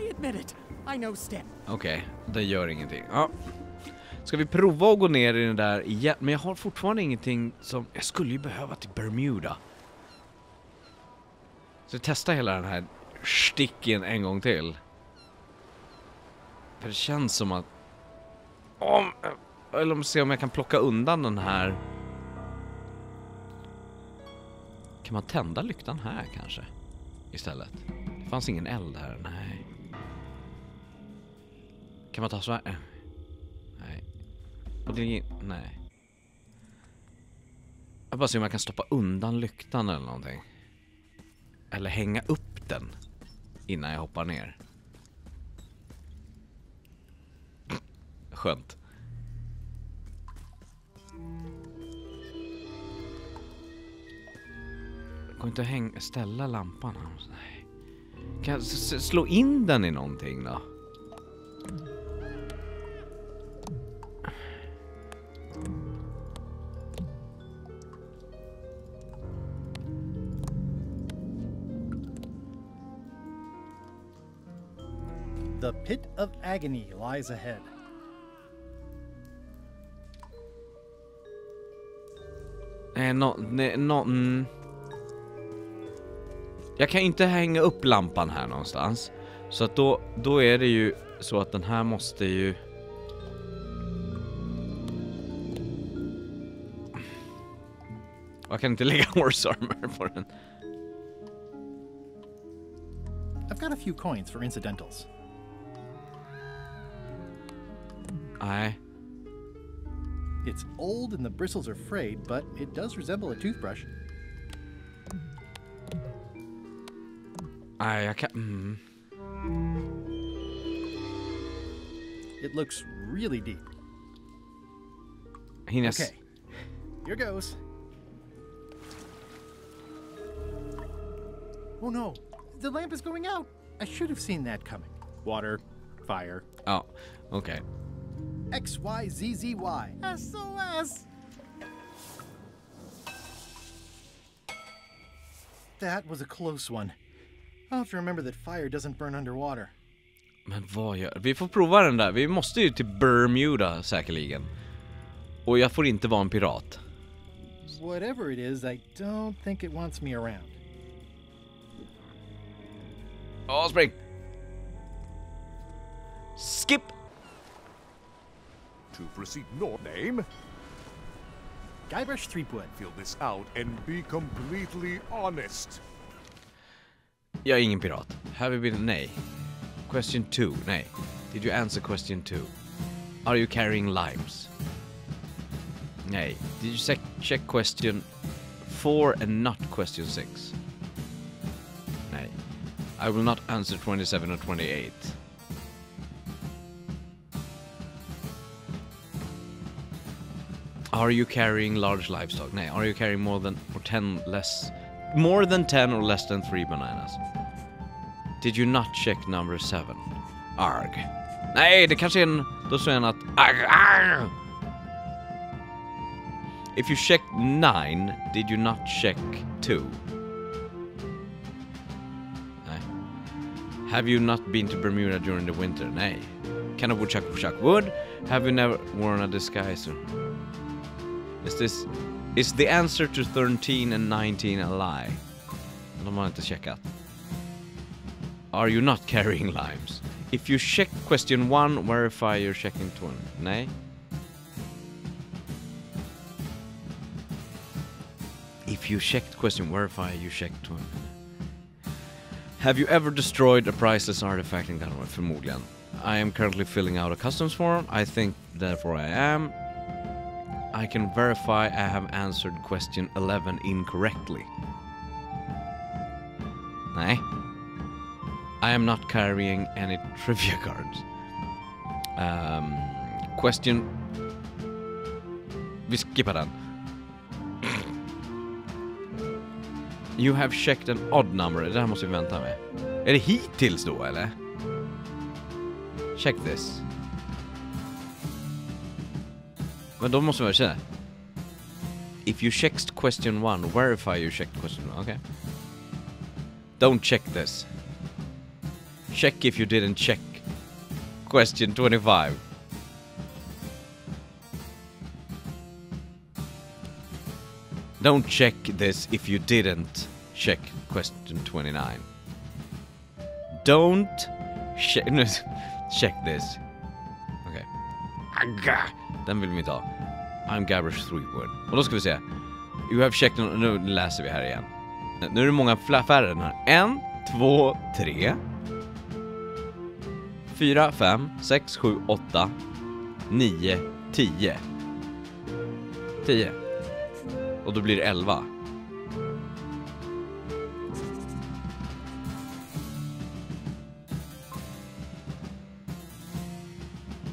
I admit it. I know Stan. Okej, det gör ingenting. Ja. Ska vi prova att gå ner i den där igen? Men jag har fortfarande ingenting som... Jag skulle ju behöva till Bermuda. Så jag testar hela den här sticken en gång till. För det känns som att... Eller om vi ser om jag kan plocka undan den här... Kan man tända lyktan här kanske? Istället. Det fanns ingen eld här, nej. Kan man ta så här? Nej. Och det, nej. Jag bara ser om jag kan stoppa undan lyktan eller någonting. Eller hänga upp den innan jag hoppar ner. Skönt. Går inte att ställa lampan? Nej. Kan jag slå in den i någonting då? The pit of agony lies ahead. Jag kan inte hänga upp lampan här någonstans. Så att då är det ju så att den här måste ju... Jag kan inte lägga horse armor på den. I've got a few coins for incidentals. Nej. It's old and the bristles are frayed, but it does resemble a toothbrush. Nej, jag kan... It looks really deep. Okay, here goes. Oh no, the lamp is going out. I should have seen that coming. Water, fire. Oh, okay. XYZZY. SOS! That was a close one. I'll have to remember that fire doesn't burn underwater. Men vad gör... Vi får prova den där. Vi måste ju till Bermuda säkerligen. Och jag får inte vara en pirat. Whatever it is, I don't think it wants me around. Åh, spring! Skip! To proceed north, name? Guybrush Threepwood. Fill this out and be completely honest. Jag är ingen pirat. Have you been... Nej. Question 2. Nej. Did you answer question 2? Are you carrying limes? Nej. Did you check question 4 and not question 6? Nej. I will not answer 27 or 28. Are you carrying large livestock? Nej. Are you carrying more than 10 or less than 3 bananas? Did you not check number 7? Arg. Nej, det kanske är en... Då säger han att... Arg. If you checked 9, did you not check 2? Nej. Have you not been to Bermuda during the winter? Nej. Can a woodchuck wood? Have you never worn a disguise? Is the answer to 13 and 19 a lie? De har inte checkat. Are you not carrying limes? If you check question 1, verify you're checking 20. Nej. If you checked question, verify you checked 20. Have you ever destroyed a priceless artifact in Gunway? Förmodligen. I am currently filling out a customs form. I think therefore I am. I can verify I have answered question 11 incorrectly. Nej. I am not carrying any trivia cards. Question... Vi skippar den. You have checked an odd number. Det här måste vi vänta med. Är det hittills då, eller? Check this. Men då måste vi säga. If you checked question 1, verify you checked question 1. Okay. Don't check this. Check if you didn't check question 25. Don't check this if you didn't check question 29. Don't check this. Okay. Den vill vi ta. I'm Guybrush Threepwood. Och då ska vi se. You have checked... Nu läser vi här igen. Nu är det många färre den här. 1, 2, 3... 4, 5, 6, 7, 8, 9, 10. 10. Och då blir det 11.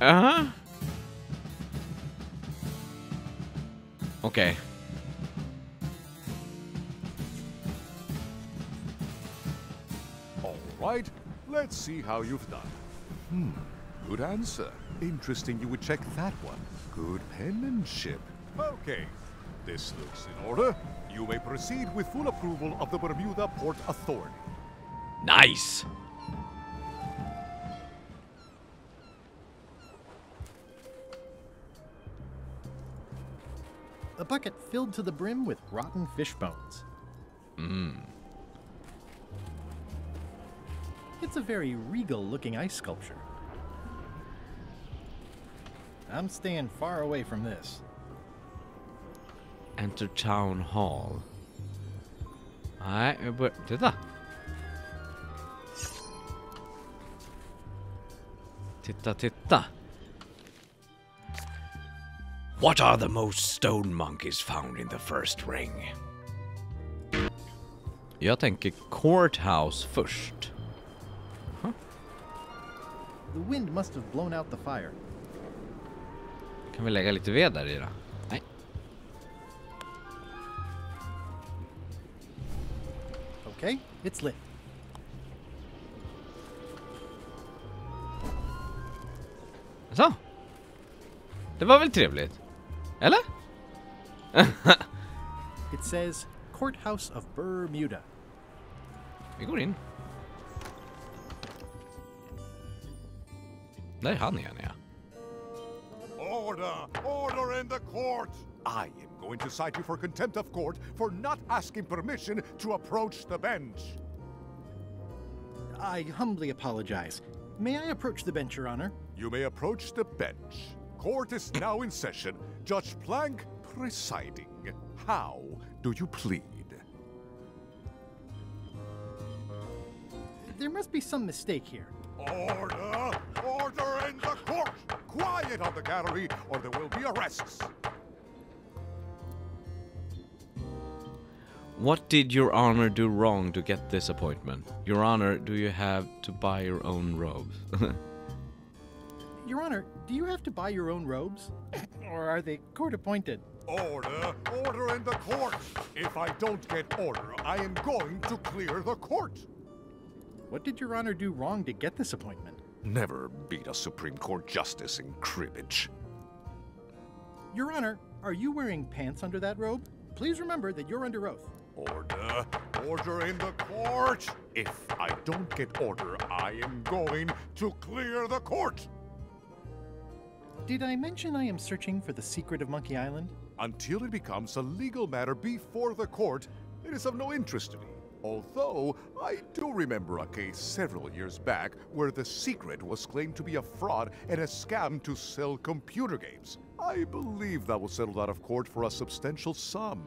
Aha. Okej. All right, let's see how you've done. Good answer. Interesting you would check that one. Good penmanship. Okay, this looks in order. You may proceed with full approval of the Bermuda Port Authority. Nice! a bucket filled to the brim with rotten fish bones. It's a very regal-looking ice sculpture. I'm staying far away from this. Enter town hall. Nej, jag börjar... Titta! Titta. What are the most stone monkeys found in the first ring? Jag tänker courthouse först. The wind must have blown out the fire. Kan vi lägga lite ved där i då? Nej. Okay, it's lit. Så. Det var väl trevligt? Eller? It says Courthouse of Bermuda. Vi går in. Där är han igen, ja. Order in the court! I am going to cite you for contempt of court for not asking permission to approach the bench. I humbly apologize. May I approach the bench, Your Honor? You may approach the bench. Court is now in session. Judge Plank presiding. How do you plead? There must be some mistake here. Order! Order in the court! Quiet on the gallery, or there will be arrests. What did Your Honor do wrong to get this appointment? Your Honor, do you have to buy your own robes? Your Honor, do you have to buy your own robes? Or are they court-appointed? Order! Order in the court! If I don't get order, I am going to clear the court! What did Your Honor do wrong to get this appointment? Never beat a Supreme Court justice in cribbage. Your Honor, are you wearing pants under that robe? Please remember that you're under oath. Order! Order in the court! If I don't get order, I am going to clear the court! Did I mention I am searching for the secret of Monkey Island? Until it becomes a legal matter before the court, it is of no interest to me. Although, I do remember a case several years back where the secret was claimed to be a fraud and a scam to sell computer games. I believe that was settled out of court for a substantial sum.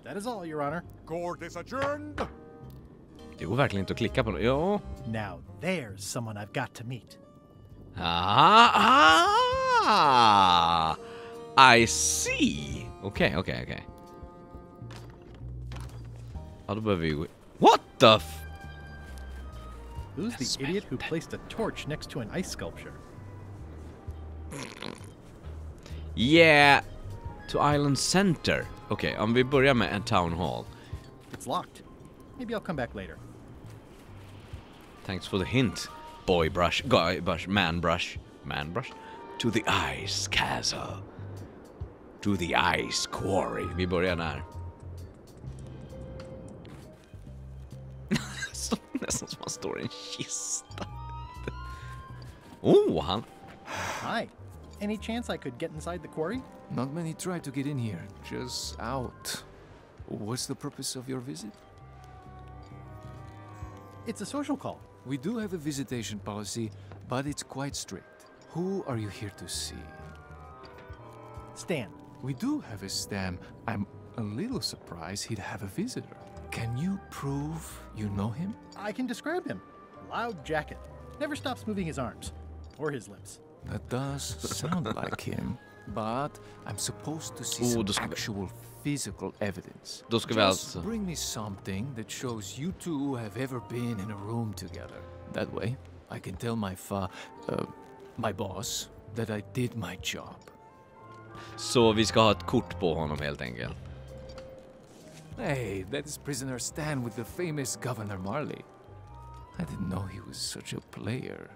That is all, Your Honor. Court is adjourned! Det går verkligen inte att klicka på något. Ja. Now there's someone I've got to meet. I see. Okej. Ja, då behöver vi gå... What the f... Who's the idiot who placed a torch next to an ice sculpture? Yeah. To Island Center. Okej, om vi börjar med en town hall. It's locked. Maybe I'll come back later. Thanks for the hint. Boy brush, guy brush, man brush. To the ice castle. To the ice quarry. Vi börjar där. Nästan som han står i en kista. Oh, han... Hi. Any chance I could get inside the quarry? Not many try to get in here, just out. What's the purpose of your visit? It's a social call. We do have a visitation policy, but it's quite strict. Who are you here to see? Stan. We do have a Stan. I'm a little surprised he'd have a visitor. Can you prove you know him? I can describe him. Loud jacket. Never stops moving his arms. Or his lips. That does sound like him. But I'm supposed to see some actual physical evidence. Just bring me something that shows you two have ever been in a room together. That way, I can tell my boss that I did my job. Så vi ska ha ett kort på honom helt enkelt. Hey, that is prisoner Stan with the famous Governor Marley. I didn't know he was such a player.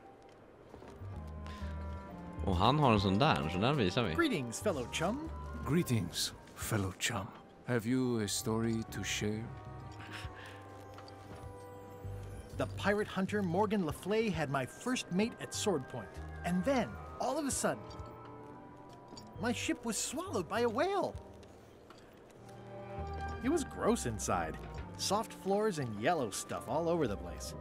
Och han har en sån där visar vi. Greetings, fellow chum. Greetings, fellow chum. Have you a story to share? The pirate hunter Morgan Le Fay had my first mate at sword point. And then, all of a sudden... My ship was swallowed by a whale. It was gross inside. Soft floors and yellow stuff all over the place.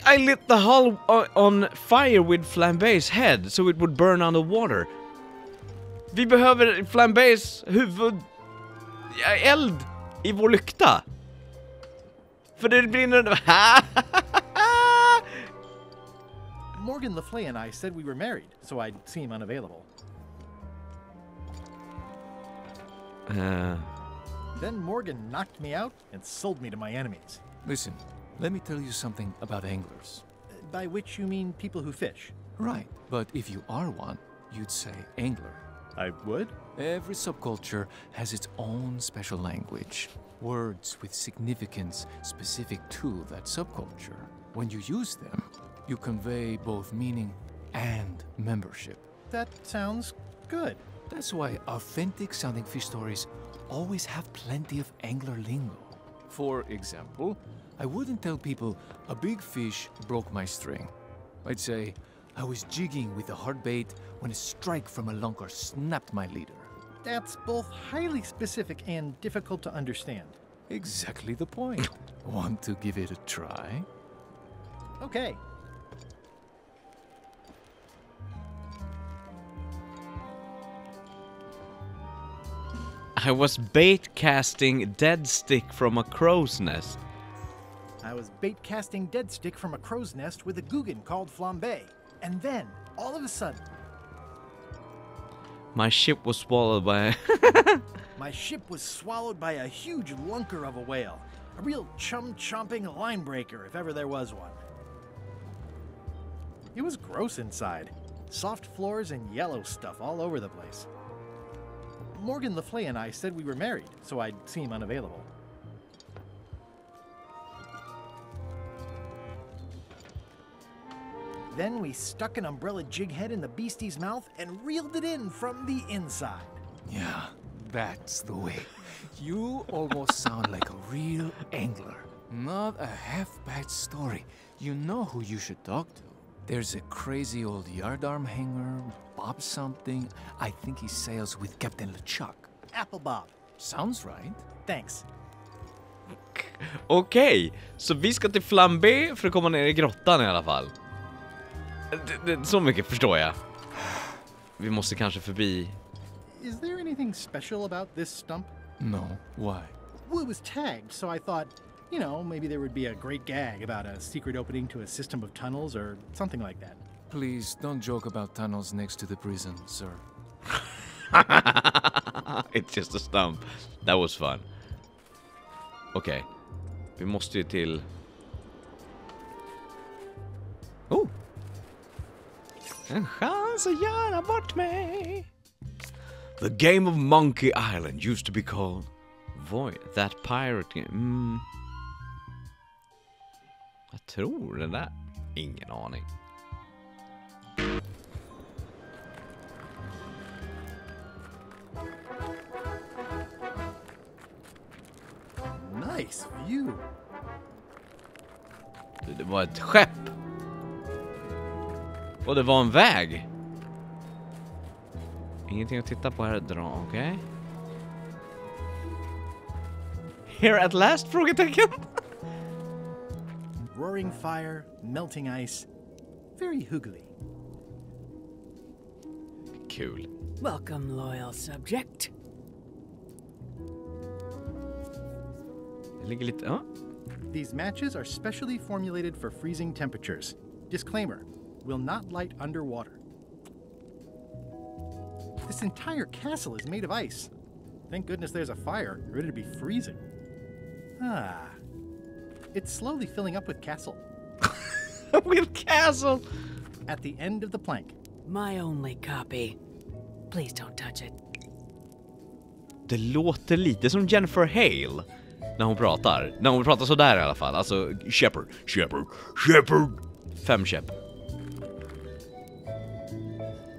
I lit the hull on fire with Flambe's head so it would burn underwater. Vi behöver Flambe's huvud eld i vår lykta. För det brinner... Morgan Le Fay and I said we were married, so I'd seem unavailable. Then Morgan knocked me out and sold me to my enemies. Listen, let me tell you something about anglers. By which you mean people who fish? Right, but if you are one, you'd say angler. I would? Every subculture has its own special language. Words with significance specific to that subculture. When you use them, you convey both meaning and membership. That sounds good. That's why authentic sounding fish stories always have plenty of angler lingo. For example, I wouldn't tell people a big fish broke my string. I'd say I was jigging with a hard bait when a strike from a lunker snapped my leader. That's both highly specific and difficult to understand. Exactly the point. Want to give it a try? Okay. I was bait casting dead stick from a crow's nest. I was bait casting dead stick from a crow's nest with a Guggen called Flambe. And then, all of a sudden... My ship was swallowed by... My ship was swallowed by a huge lunker of a whale. A real chum-chomping line breaker, if ever there was one. It was gross inside. Soft floors and yellow stuff all over the place. Morgan Le Fay and I said we were married, so I'd seem unavailable. Then we stuck an umbrella jig head in the beastie's mouth and reeled it in from the inside. Yeah, that's the way. You almost sound like a real angler. Not a half-bad story. You know who you should talk to. There's a crazy old yardarm hanger, Bob something. I think he sails with Captain LeChuck. Apple Bob. Sounds right. Thanks. Okej, så vi ska till Flambe för att komma ner i grottan i alla fall. Så mycket förstår jag. Vi måste kanske förbi... Is there anything special about this stump? No, why? Well, it was tagged, so I thought, you know, maybe there would be a great gag about a secret opening to a system of tunnels or something like that. Please, don't joke about tunnels next to the prison, sir. It's just a stump. That was fun. Okej. Vi måste ju till... Oh! En chans att göra bort mig. The game of Monkey Island used to be called Void. That pirate game. Jag tror det där. Ingen aning. Nice view. Det var ett skepp. Och det var en väg. Ingenting att titta på här. Dra, okej. Okay. Here at last? Frågetecken. Roaring fire, melting ice. Very hoogly. Kul. Welcome, loyal subject. Det ligger lite... Ja. These matches are specially formulated for freezing temperatures. Disclaimer. Will not light underwater. This entire castle is made of ice. Thank goodness there's a fire, or it'd be freezing. Ah. It's slowly filling up with castle. With castle! At the end of the plank. My only copy. Please don't touch it. Det låter lite som Jennifer Hale när hon pratar. När hon pratar så där i alla fall. Alltså, Shepard. 5 käpp.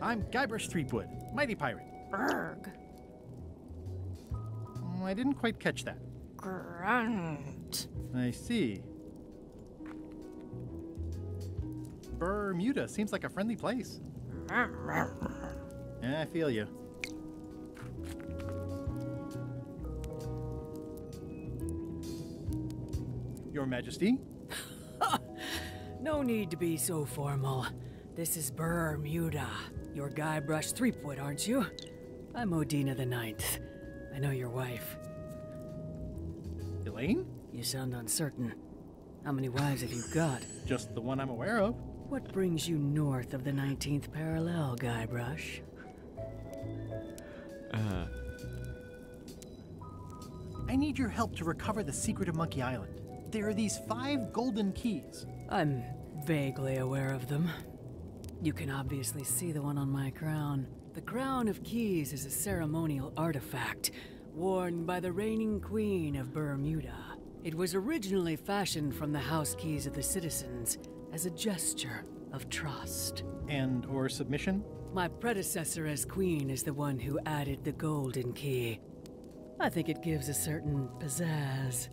I'm Guybrush Threepwood, mighty pirate. Berg. I didn't quite catch that. grunt. I see. Bermuda seems like a friendly place. Yeah, I feel you. Your Majesty? No need to be so formal. This is Bermuda. You're Guybrush Threepwood, aren't you? I'm Odina the Ninth. I know your wife. Elaine? You sound uncertain. How many wives have you got? Just the one I'm aware of. What brings you north of the 19th parallel, Guybrush? I need your help to recover the secret of Monkey Island. There are these 5 golden keys. I'm vaguely aware of them. You can obviously see the one on my crown. The Crown of Keys is a ceremonial artifact worn by the reigning queen of Bermuda. It was originally fashioned from the house keys of the citizens as a gesture of trust. And or submission? My predecessor as queen is the one who added the golden key. I think it gives a certain pizzazz.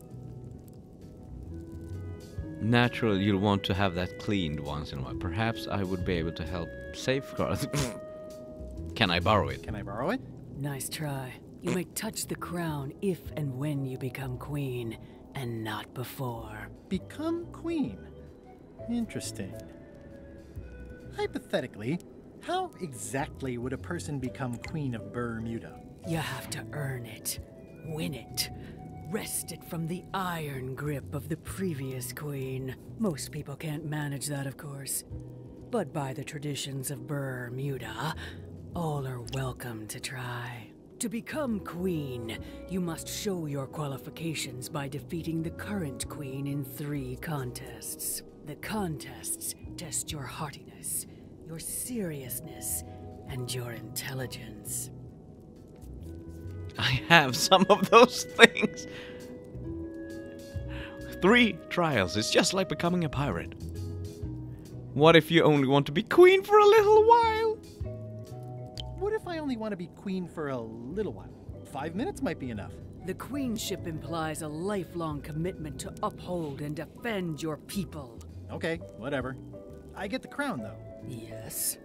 Natural, you'll want to have that cleaned once in a while. Perhaps I would be able to help safeguard. Can I borrow it? Can I borrow it? Nice try. You may touch the crown if and when you become queen, and not before. Become queen? Interesting. Hypothetically, how exactly would a person become queen of Bermuda? You have to earn it, win it, wrest it from the iron grip of the previous queen. Most people can't manage that, of course. But by the traditions of Bermuda, all are welcome to try. To become queen, you must show your qualifications by defeating the current queen in 3 contests. The contests test your heartiness, your seriousness, and your intelligence. I have some of those things. 3 trials. It's just like becoming a pirate. What if you only want to be queen for a little while? What if I only want to be queen for a little while? 5 minutes might be enough. The queenship implies a lifelong commitment to uphold and defend your people. Okay, whatever. I get the crown, though. Yes.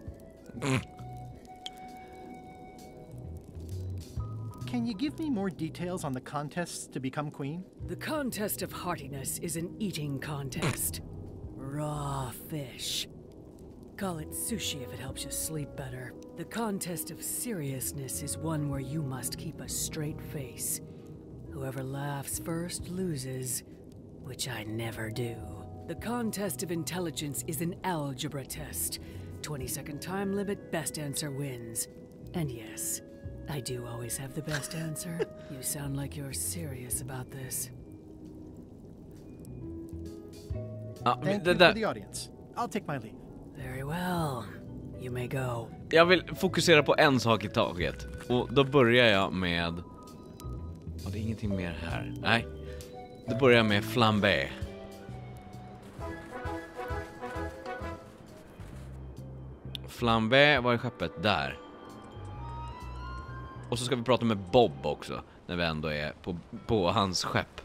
Can you give me more details on the contests to become queen? The contest of heartiness is an eating contest. Raw fish. Call it sushi if it helps you sleep better. The contest of seriousness is one where you must keep a straight face. Whoever laughs first loses, which I never do. The contest of intelligence is an algebra test. 20-second time limit, best answer wins. And yes, I do always have the best answer. You sound like you're serious about this. Thank you for the audience. I'll take my leave. Very well. You may go. Jag vill fokusera på en sak i taget. Och då börjar jag med... det är ingenting mer här. Nej. Då börjar jag med flambé. Flambé var i skeppet där. Och så ska vi prata med Bob också. När vi ändå är på hans skepp.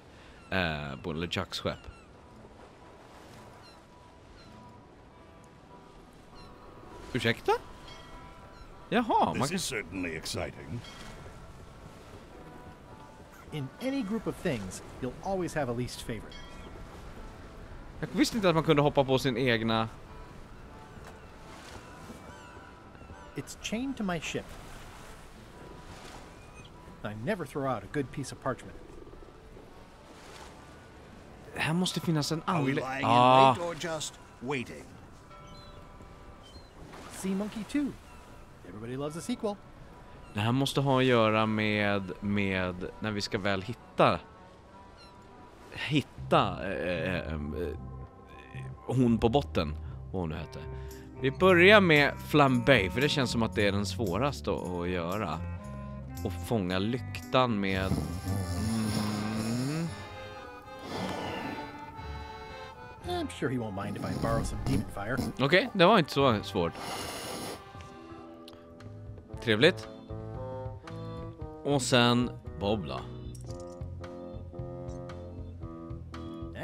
På LeChucks skepp. Ursäkta? Jaha, This is certainly exciting. In any group of things, you'll always have a least favorite. Jag visste inte att man kunde hoppa på sin egna... It's chained to my ship. I never throw out a good piece of parchment. Här måste finnas en Are we anledning. lying in wait or just waiting? Sea Monkey 2. Everybody loves a sequel. Det här måste ha att göra med när vi ska väl hitta hon på botten, vad hon nu heter. Vi börjar med flambé, för det känns som att det är den svåraste att göra. Och fånga lyktan med... I'm sure he won't mind if I borrow some demon fire. Okej, det var inte så svårt. Trevligt. Och sen Bob då.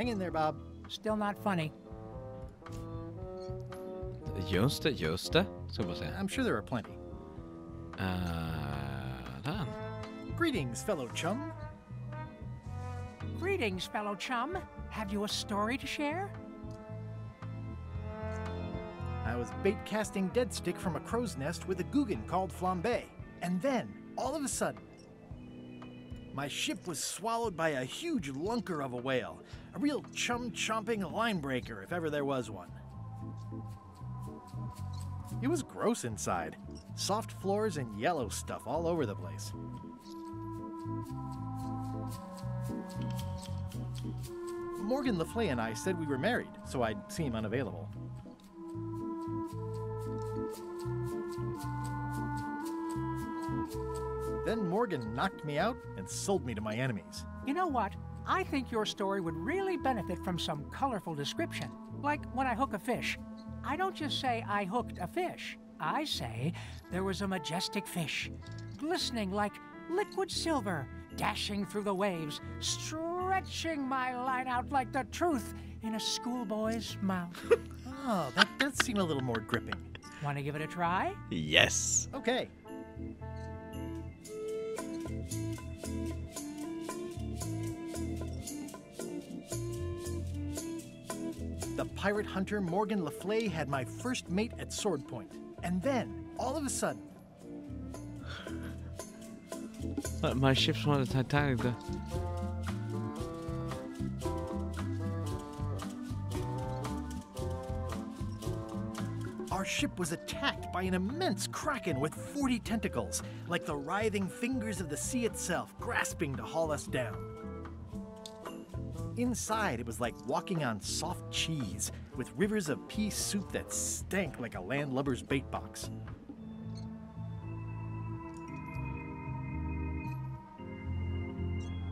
Hang in there, Bob. Still not funny. Just det. Ska bara säga. I'm sure there are plenty. Där. Greetings, fellow chum. Greetings, fellow chum. Have you a story to share? I was bait casting dead stick from a crow's nest with a Guggen called Flambe. And then, all of a sudden, my ship was swallowed by a huge lunker of a whale. A real chum-chomping line breaker, if ever there was one. It was gross inside. Soft floors and yellow stuff all over the place. Morgan Le Fay and I said we were married, so I'd seem unavailable. Then Morgan knocked me out and sold me to my enemies. You know what? I think your story would really benefit from some colorful description. Like when I hook a fish. I don't just say I hooked a fish. I say there was a majestic fish, glistening like liquid silver, dashing through the waves, stretching my line out like the truth in a schoolboy's mouth. Oh, that does seem a little more gripping. Want to give it a try? Yes. Okay. The pirate hunter Morgan Le Fay had my first mate at sword point. And then, all of a sudden... My ship's on the Titanic. Our ship was attacked by an immense kraken with 40 tentacles, like the writhing fingers of the sea itself, grasping to haul us down. Inside, it was like walking on soft cheese, with rivers of pea soup that stank like a landlubber's bait box.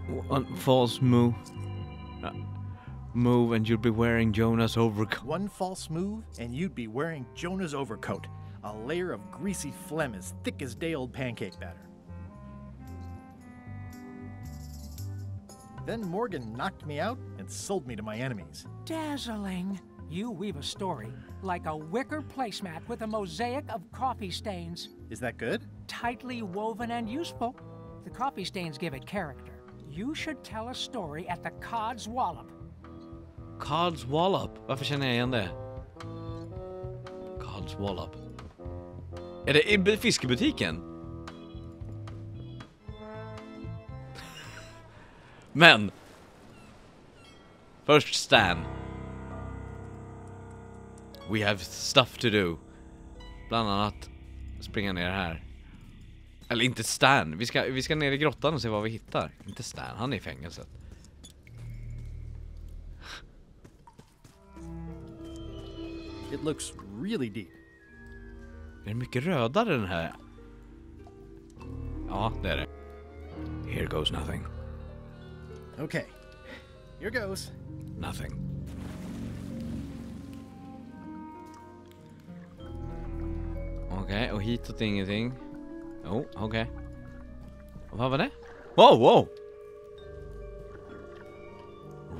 One false move. Move and you'd be wearing Jonah's overcoat. One false move and you'd be wearing Jonah's overcoat, a layer of greasy phlegm as thick as day-old pancake batter. Then Morgan knocked me out and sold me to my enemies. Dazzling. You weave a story like a wicker placemat with a mosaic of coffee stains. Is that good? Tightly woven and useful. The coffee stains give it character. You should tell a story at the Cod's Wallop. Cod's Wallop? Varför känner jag igen det? Cod's Wallop. Är det i fiskebutiken? Men först Stan. We have stuff to do. Bland annat springa ner här. Eller inte Stan. Vi ska ner i grottan och se vad vi hittar. Inte Stan, han är i fängelset. It looks really deep. Är det mycket rödare den här? Ja, det är det. Here goes nothing. Okay, here goes. Nothing. Okej, och hitåt ingenting. Oh, okej. Vad var det? Wow!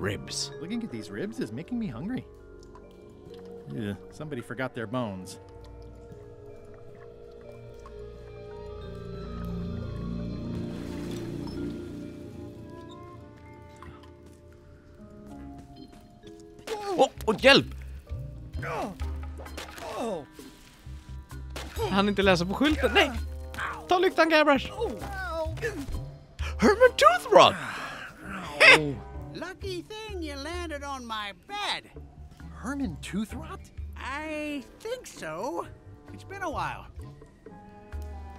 Ribs. Looking at these ribs is making me hungry. Ugh, somebody forgot their bones. Åh, hjälp! Han inte läsa på skylten. Nej! Ta lyktan, Gabbers! Herman Toothrot! Lucky thing you landed on my bed. Herman Toothrot? I think so. It's been a while.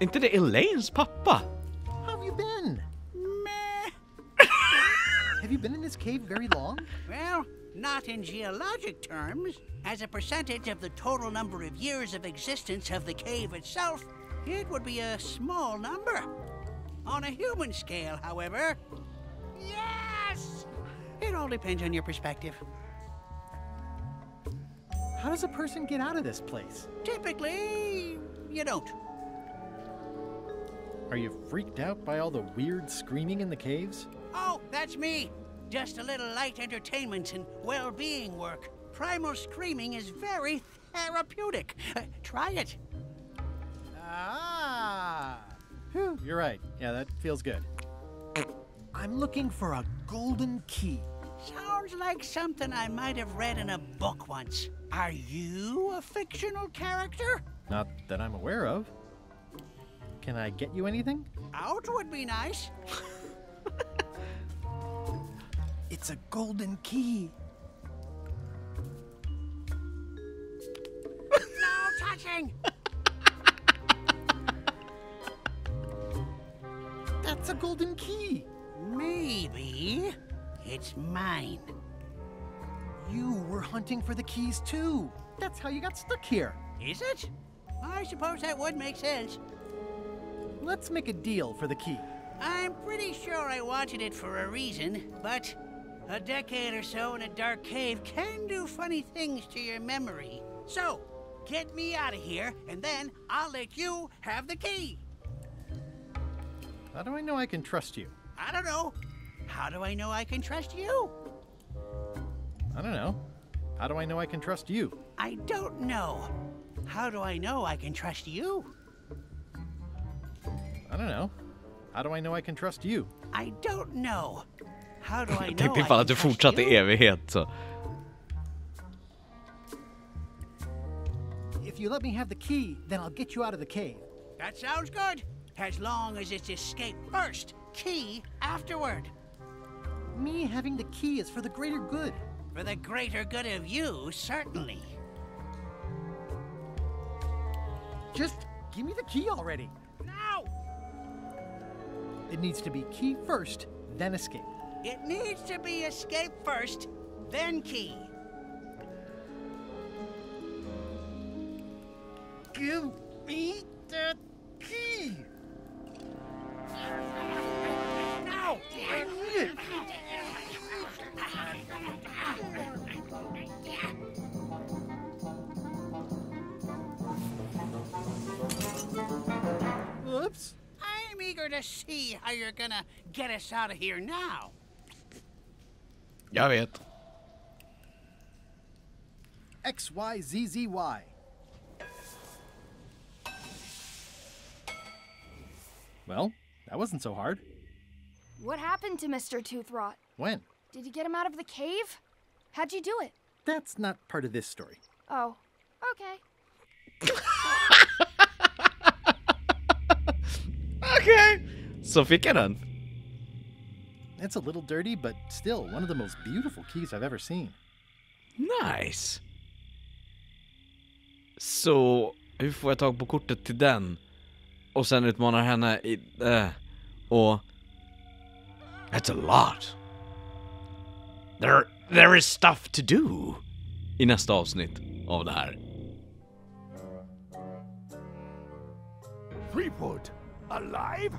Inte det Elaines pappa? How have you been? Meh. Have you been in this cave very long? Well, not in geologic terms. As a percentage of the total number of years of existence of the cave itself, it would be a small number. On a human scale, however, yes! It all depends on your perspective. How does a person get out of this place? Typically, you don't. Are you freaked out by all the weird screaming in the caves? Oh, that's me. just a little light entertainment and well-being work. Primal screaming is very therapeutic. Try it. Ah! Whew, you're right. Yeah, that feels good. I'm looking for a golden key. Sounds like something I might have read in a book once. Are you a fictional character? Not that I'm aware of. Can I get you anything? Out would be nice. It's a golden key. No touching! That's a golden key. Maybe it's mine. You were hunting for the keys too. That's how you got stuck here. Is it? I suppose that would make sense. Let's make a deal for the key. I'm pretty sure I wanted it for a reason, but a decade or so in a dark cave can do funny things to your memory. So, get me out of here, and then I'll let you have the key. How do I know I can trust you? I don't know. How do I know I can trust you? I don't know. How do I know I can trust you? I don't know. How do I know I can trust you? I don't know. How do I know I can trust you? I don't know. How do I know Tänk ifall att du fortsatte i evighet så. If you let me have the key, then I'll get you out of the cave. That sounds good. As long as it's escape first, key afterward. Me having the key is for the greater good. For the greater good of you, certainly. Just give me the key already. No! It needs to be key first, then escape. It needs to be escape first, then key. Give me the key! No! I need it! Whoops. I'm eager to see how you're gonna get us out of here now. Jag vet. XYZZY. Well, that wasn't so hard. What happened to Mr. Toothrot? When? Did you get him out of the cave? How'd you do it? That's not part of this story. Oh, okay. Okej. Så fick jag den. It's a little dirty, but still one of the most beautiful keys I've ever seen. Nice. Så hur får jag tag på kortet till den? Och sen utmanar henne i... och... That's a lot. There is stuff to do. I nästa avsnitt av det här. Threepwood? Alive?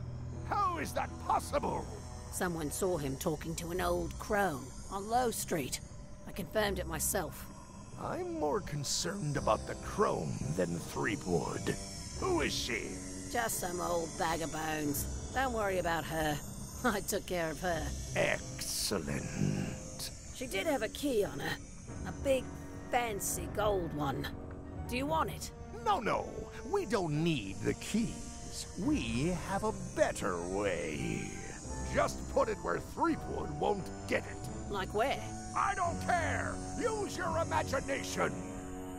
How is that possible? Someone saw him talking to an old crone on Low Street. I confirmed it myself. I'm more concerned about the crone than Threepwood. Who is she? Just some old bag of bones. Don't worry about her. I took care of her. Excellent. She did have a key on her. A big, fancy gold one. Do you want it? No. We don't need the keys. We have a better way. Just put it where Threepwood won't get it. Like where? I don't care. Use your imagination.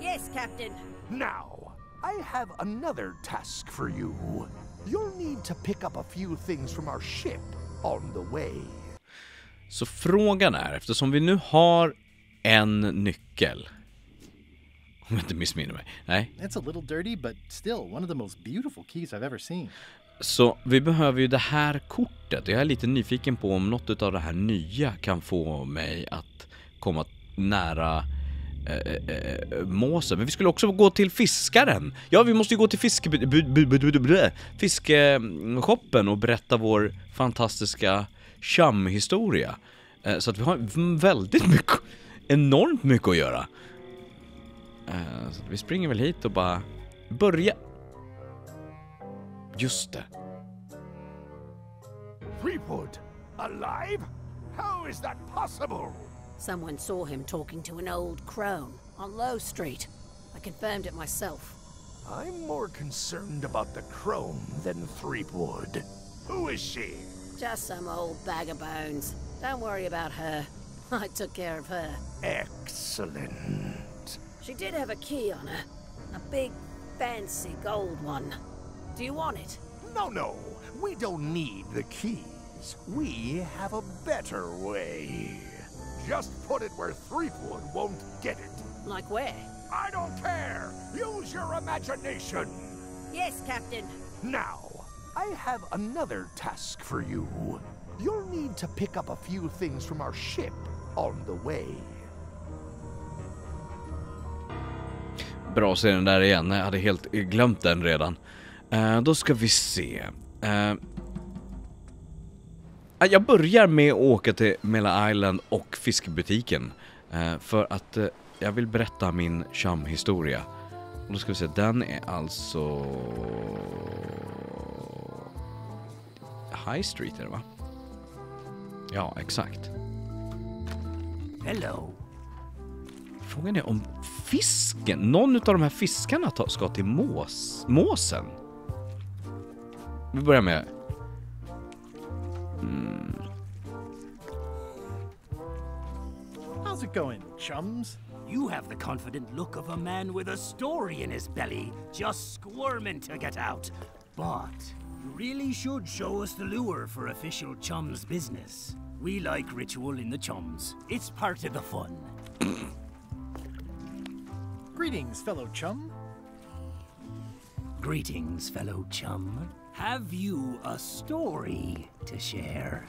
Yes, Captain. Now, I have another task for you. You'll need to pick up a few things from our ship on the way. Så frågan är, eftersom vi nu har en nyckel. Om jag inte missminner mig. Nej. It's a little dirty, but still one of the most beautiful keys I've ever seen. Så vi behöver ju det här kortet. Jag är lite nyfiken på om något av det här nya kan få mig att komma nära måsen. Men vi skulle också gå till fiskaren. Ja, vi måste ju gå till fiskeshoppen och berätta vår fantastiska chamhistoria. Så att vi har väldigt mycket, enormt mycket att göra. Så vi springer väl hit och bara börja. Just det. Threepwood, alive? How is that possible? Someone saw him talking to an old crone on Low Street. I confirmed it myself. I'm more concerned about the crone than Threepwood. Who is she? Just some old bag of bones. Don't worry about her. I took care of her. Excellent. She did have a key on her. A big, fancy gold one. Do you want it? No. We don't need the keys. We have a better way. Just put it where Threepwood won't get it. Like where? I don't care! Use your imagination! Yes, Captain. Now, I have another task for you. You'll need to pick up a few things from our ship on the way. Bra serien där igen, jag hade helt glömt den redan. Då ska vi se. Jag börjar med att åka till Mela Island och fiskebutiken. För att jag vill berätta min chum-historia. Och då ska vi se, den är alltså High Street är det va? Ja, exakt. Hello. Frågan är om fisken, någon av de här fiskarna ska till måsen. Vi börjar med How's it going, chums? You have the confident look of a man with a story in his belly, just squirming to get out. But you really should show us the lure for official chums business. We like ritual in the chums. It's part of the fun. Greetings, fellow chum. Greetings, fellow chum. Have you a story to share?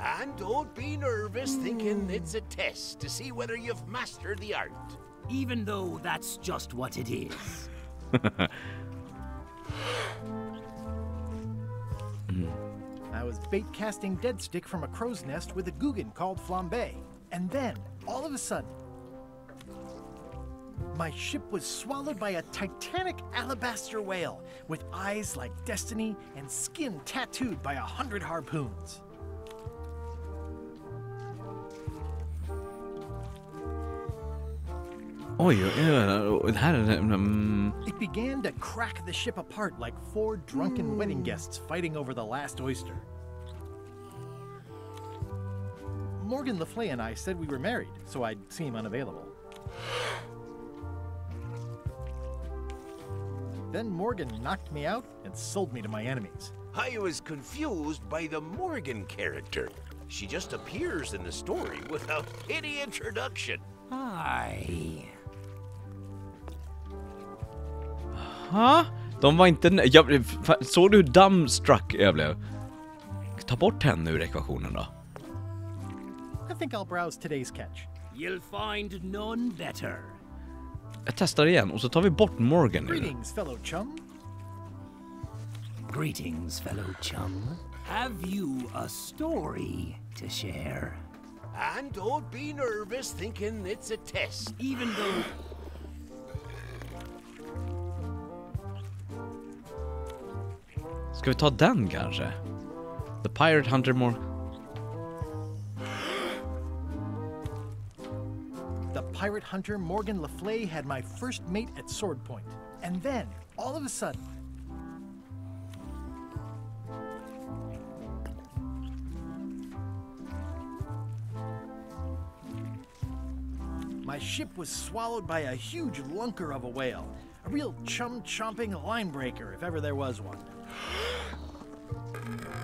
And don't be nervous thinking it's a test to see whether you've mastered the art. Even though that's just what it is. I was bait casting dead stick from a crow's nest with a Guggen called Flambe. And then, all of a sudden, my ship was swallowed by a titanic alabaster whale with eyes like destiny and skin tattooed by 100 harpoons. Oj, det här är It began to crack the ship apart like 4 drunken wedding guests fighting over the last oyster. Morgan Le Fay and I said we were married, so I'd seem unavailable. Then Morgan knocked me out and sold me to my enemies. I was confused by the Morgan character. She just appears in the story without any introduction. Aye. Ha? De var inte... såg du hur dumbstruck jag blev? Ta bort henne ur ekvationen då. I think I'll browse today's catch. You'll find none better. Jag testar igen och så tar vi bort Morgan nu. Greetings, fellow chum. Greetings, fellow chum. Have you a story to share? And don't be nervous thinking it's a test. Even though... Ska vi ta den kanske? The Pirate Hunter The pirate hunter Morgan Le Fay had my first mate at sword point. And then, all of a sudden... my ship was swallowed by a huge lunker of a whale. A real chum-chomping line breaker, if ever there was one.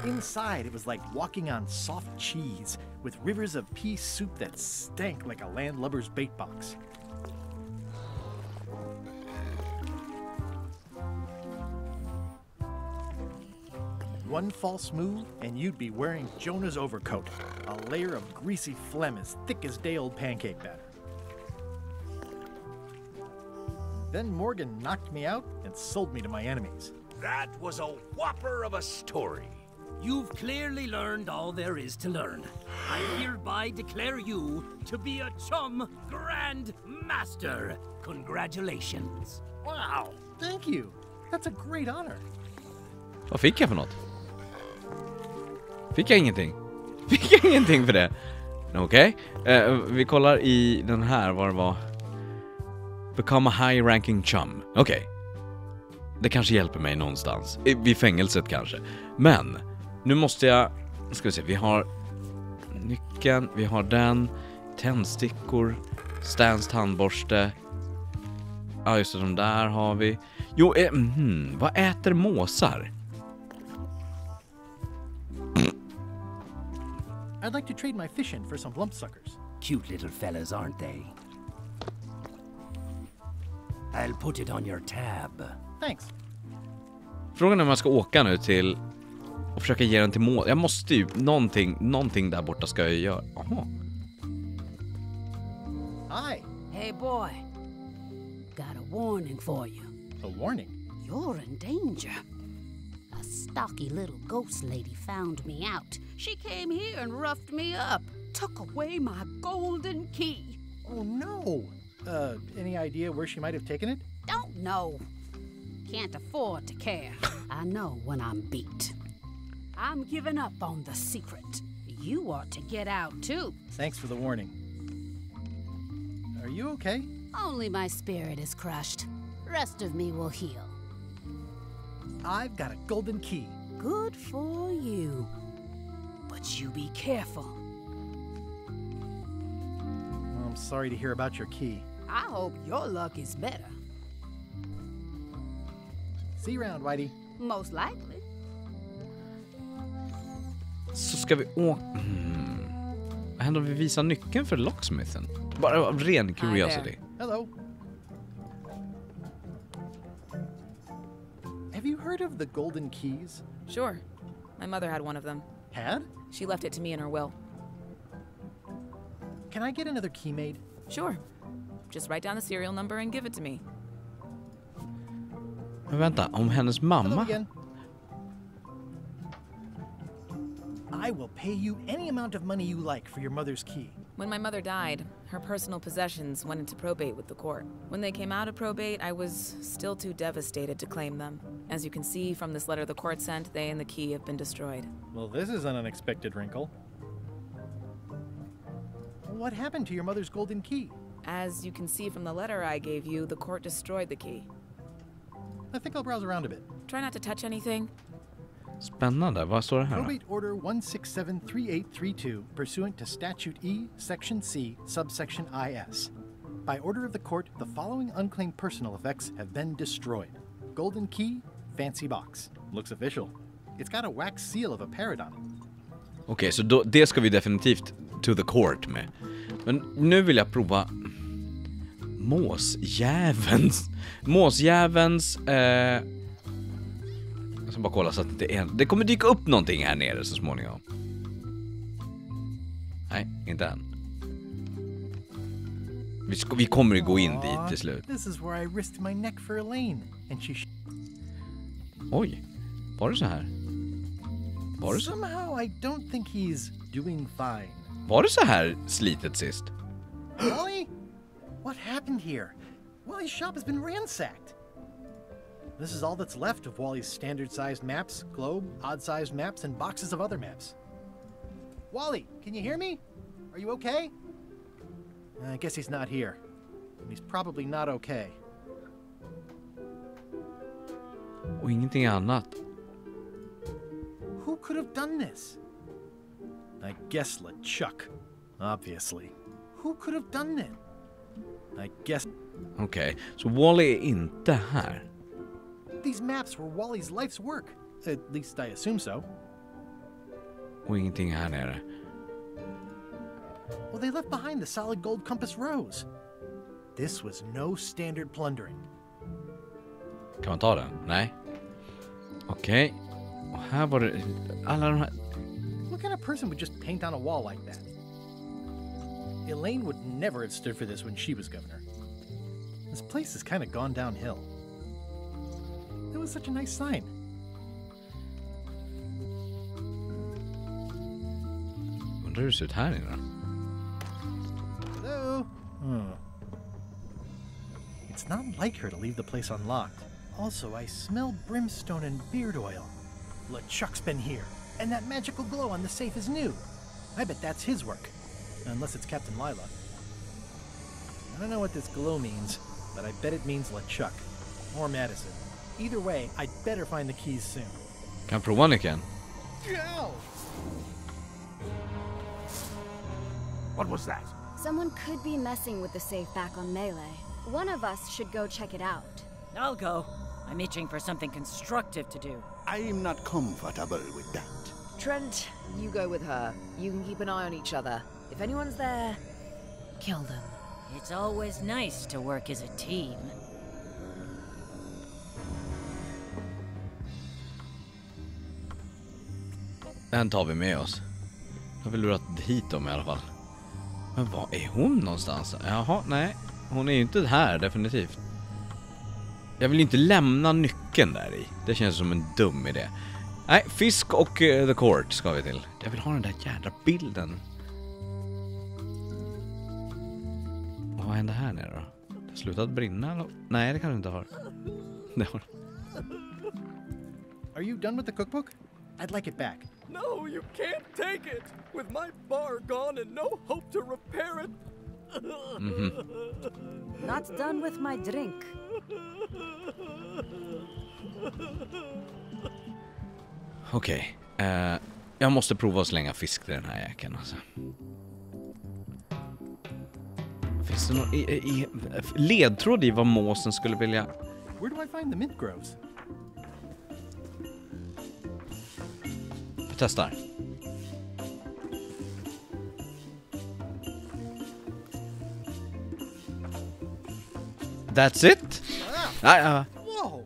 Inside, it was like walking on soft cheese, with rivers of pea soup that stank like a landlubber's bait box. One false move, and you'd be wearing Jonah's overcoat, a layer of greasy phlegm as thick as day-old pancake batter. Then Morgan knocked me out and sold me to my enemies. That was a whopper of a story. You've clearly learned all there is to learn. I hereby declare you to be a chum Grand Master. Congratulations. Wow, thank you. That's a great honor. Vad fick jag för något? Fick jag ingenting? Fick jag ingenting för det? Okej, vi kollar i den här, vad det var. Become a high ranking chum. Okej. Det kanske hjälper mig någonstans. Vid fängelset kanske. Men, nu måste jag... Ska vi se, vi har nyckeln, vi har den. Tändstickor. Stans tandborste. Ja, just det, de där har vi. Jo, vad äter måsar? I'd like to trade my fish in for some lumpsuckers. Cute little fellas, aren't they? I'll put it on your tab. Thanks. Frågan är om jag ska åka nu till och försöka ge den till mål. Jag måste ju någonting där borta ska jag göra. Aha. Hi. Hey boy. Got a warning for you. A warning? You're in danger. A stocky little ghost lady found me out. She came here and roughed me up. Took away my golden key. Oh no. Any idea where she might have taken it? Don't know. Can't afford to care. I know when I'm beat. I'm giving up on the secret. You ought to get out too. Thanks for the warning. Are you okay? Only my spirit is crushed. Rest of me will heal. I've got a golden key. Good for you. But you be careful. Well, I'm sorry to hear about your key. I hope your luck is better. See you around, Whitey. Most likely. Så ska vi Vad händer om vi visar nyckeln för locksmithen? Bara av ren curiosity. Hello. Have you heard of the golden keys? Sure. My mother had one of them. Had? She left it to me in her will. Can I get another key made? Sure. Just write down the serial number and give it to me. Men vänta, om hennes mamma... I will pay you any amount of money you like for your mother's key. When my mother died, her personal possessions went into probate with the court. When they came out of probate, I was still too devastated to claim them. As you can see from this letter the court sent, they and the key have been destroyed. Well, this is an unexpected wrinkle. What happened to your mother's golden key? As you can see from the letter I gave you, the court destroyed the key. I think I'll browse around a bit. Try not to touch anything. Spännande. Vad står det här? Probate Order 1673832 pursuant to Statute E, Section C, Subsection IS. By order of the court, the following unclaimed personal effects have been destroyed. Golden key, fancy box. Looks official. It's got a wax seal of a parrot on it. Okej, så då, det ska vi definitivt to the court med. Men nu vill jag prova Måsjävelns. Jag ska bara kolla så att det kommer dyka upp någonting här nere så småningom. Nej, inte än. Vi kommer ju gå in dit till slut. This is where I risked my neck for Elaine and she Oj. Var det så här? Var det så? Somehow I don't think he's doing fine. Var det så här slitet sist? Wally? What happened here? Wally's shop has been ransacked. This is all that's left of Wally's standard-sized maps, globe, odd-sized maps, and boxes of other maps. Wally, can you hear me? Are you okay? I guess he's not here. And he's probably not okay. Och ingenting annat. Who could have done this? I guess LeChuck, obviously. Who could have done it? I guess... Okej, så Wally är inte här. These maps were Wally's life's work. At least I assume so. Och ingenting här nere. Well, they left behind the solid gold compass rose. This was no standard plundering. Kan man ta den? Nej. Okej. Och här var det alla de här... What kind of person would just paint on a wall like that? Elaine would never have stood for this when she was governor. This place has kind of gone downhill. It was such a nice sign. Undrar hur det ser ut här inne. Hello? It's not like her to leave the place unlocked. Also, I smell brimstone and beard oil. LeChuck's been here, and that magical glow on the safe is new. I bet that's his work. unless it's Captain Lila. I don't know what this glow means, but I bet it means LeChuck. Or Madison. Either way, I'd better find the keys soon. Kan prova Nicken. What was that? Someone could be messing with the safe back on Melee. One of us should go check it out. I'll go. I'm itching for something constructive to do. I'm not comfortable with that. Trent, you go with her. You can keep an eye on each other. If anyone's there, kill them. It's always nice to work as a team. Den tar vi med oss. Jag vill lurat hit dem i alla fall. Men var är hon någonstans? Jaha, nej. Hon är ju inte här, definitivt. Jag vill inte lämna nyckeln där i. Det känns som en dum idé. Nej, Fisk och The Court ska vi till. Jag vill ha den där jädra bilden. Vad händer här nere då? Det har slutat brinna eller? Nej, det kan du inte ha. Are you done with the cookbook? I'd like it back. No, you can't take it. With my bar gone and no hope to repair it. Not done with my drink. Okej. Jag måste prova att slänga fisk till den här jäkeln alltså. Finns det någon ledtråd i vad måsen skulle vilja... Where do I find the mint groves? Jag testar. That's it? Whoa!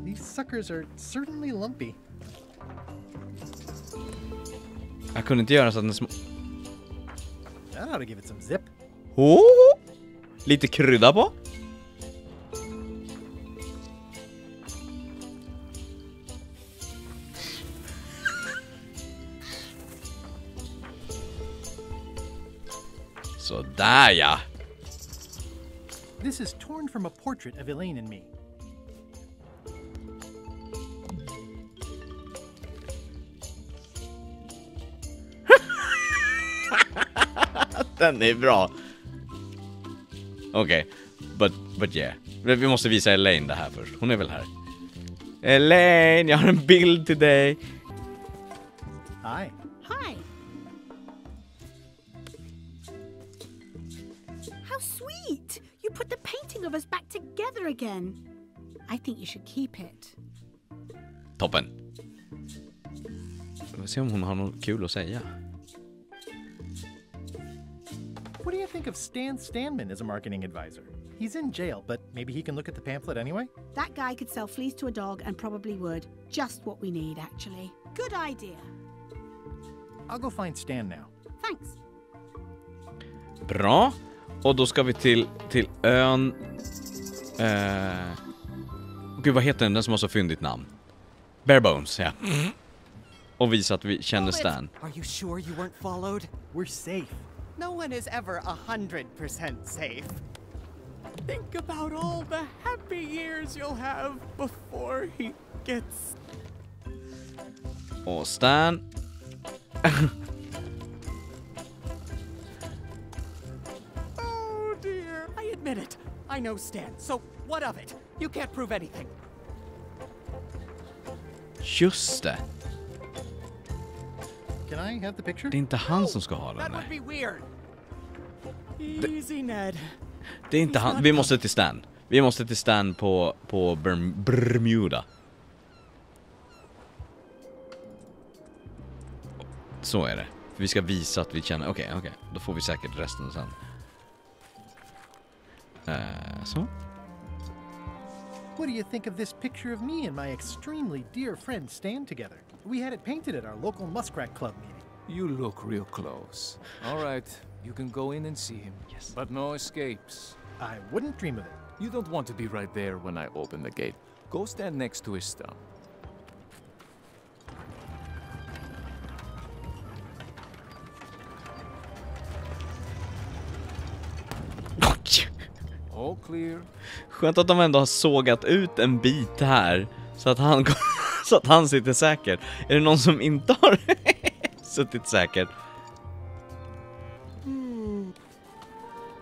These suckers are certainly lumpy. Jag kunde inte göra så att den That ought to give it some zip. Lite krydda på. Så där ja. This is torn from a portrait of Elaine and me. Den är bra. Okej. But yeah. Vi måste visa Elaine det här först. Hon är väl här. Elaine, jag har en bild till dig. Hi. Hi. How sweet! You put the painting of us back together again. I think you should keep it. Toppen. Vi får se om hon har något kul att säga. What do you think of Stan Stanman as a marketing advisor? He's in jail, but maybe he can look at the pamphlet anyway? That guy could sell fleas to a dog and probably would. Just what we need, actually. Good idea. I'll go find Stan now. Thanks. Bra. Och då ska vi till ön... Gud, vad heter den som har så fyndigt namn? Barebones, ja. Och visa att vi känner Stan. Are you sure you weren't followed? We're safe. No one is ever 100% safe. Think about all the happy years you'll have before he gets... Och Stan. Oh dear, I admit it. I know Stan, so what of it? You can't prove anything. Just det. Can I have the picture? Det är inte han som ska ha den. That would be weird. Easy, Ned. Det är inte han. Vi måste till Stan. Vi måste till Stan på Bermuda. Så är det. För vi ska visa att vi känner... Okej. Då får vi säkert resten sen. Så. What do you think of this picture of me and my extremely dear friend Stan together? We had it painted at our local Muskrat Club meeting. You look real close. All right, you can go in and see him. Yes. But no escapes. I wouldn't dream of it. You don't want to be right there when I open the gate. Go stand next to his stump. All clear. Skönt att de ändå har sågat ut en bit här så att han sitter säker. Är det någon som inte har suttit säker?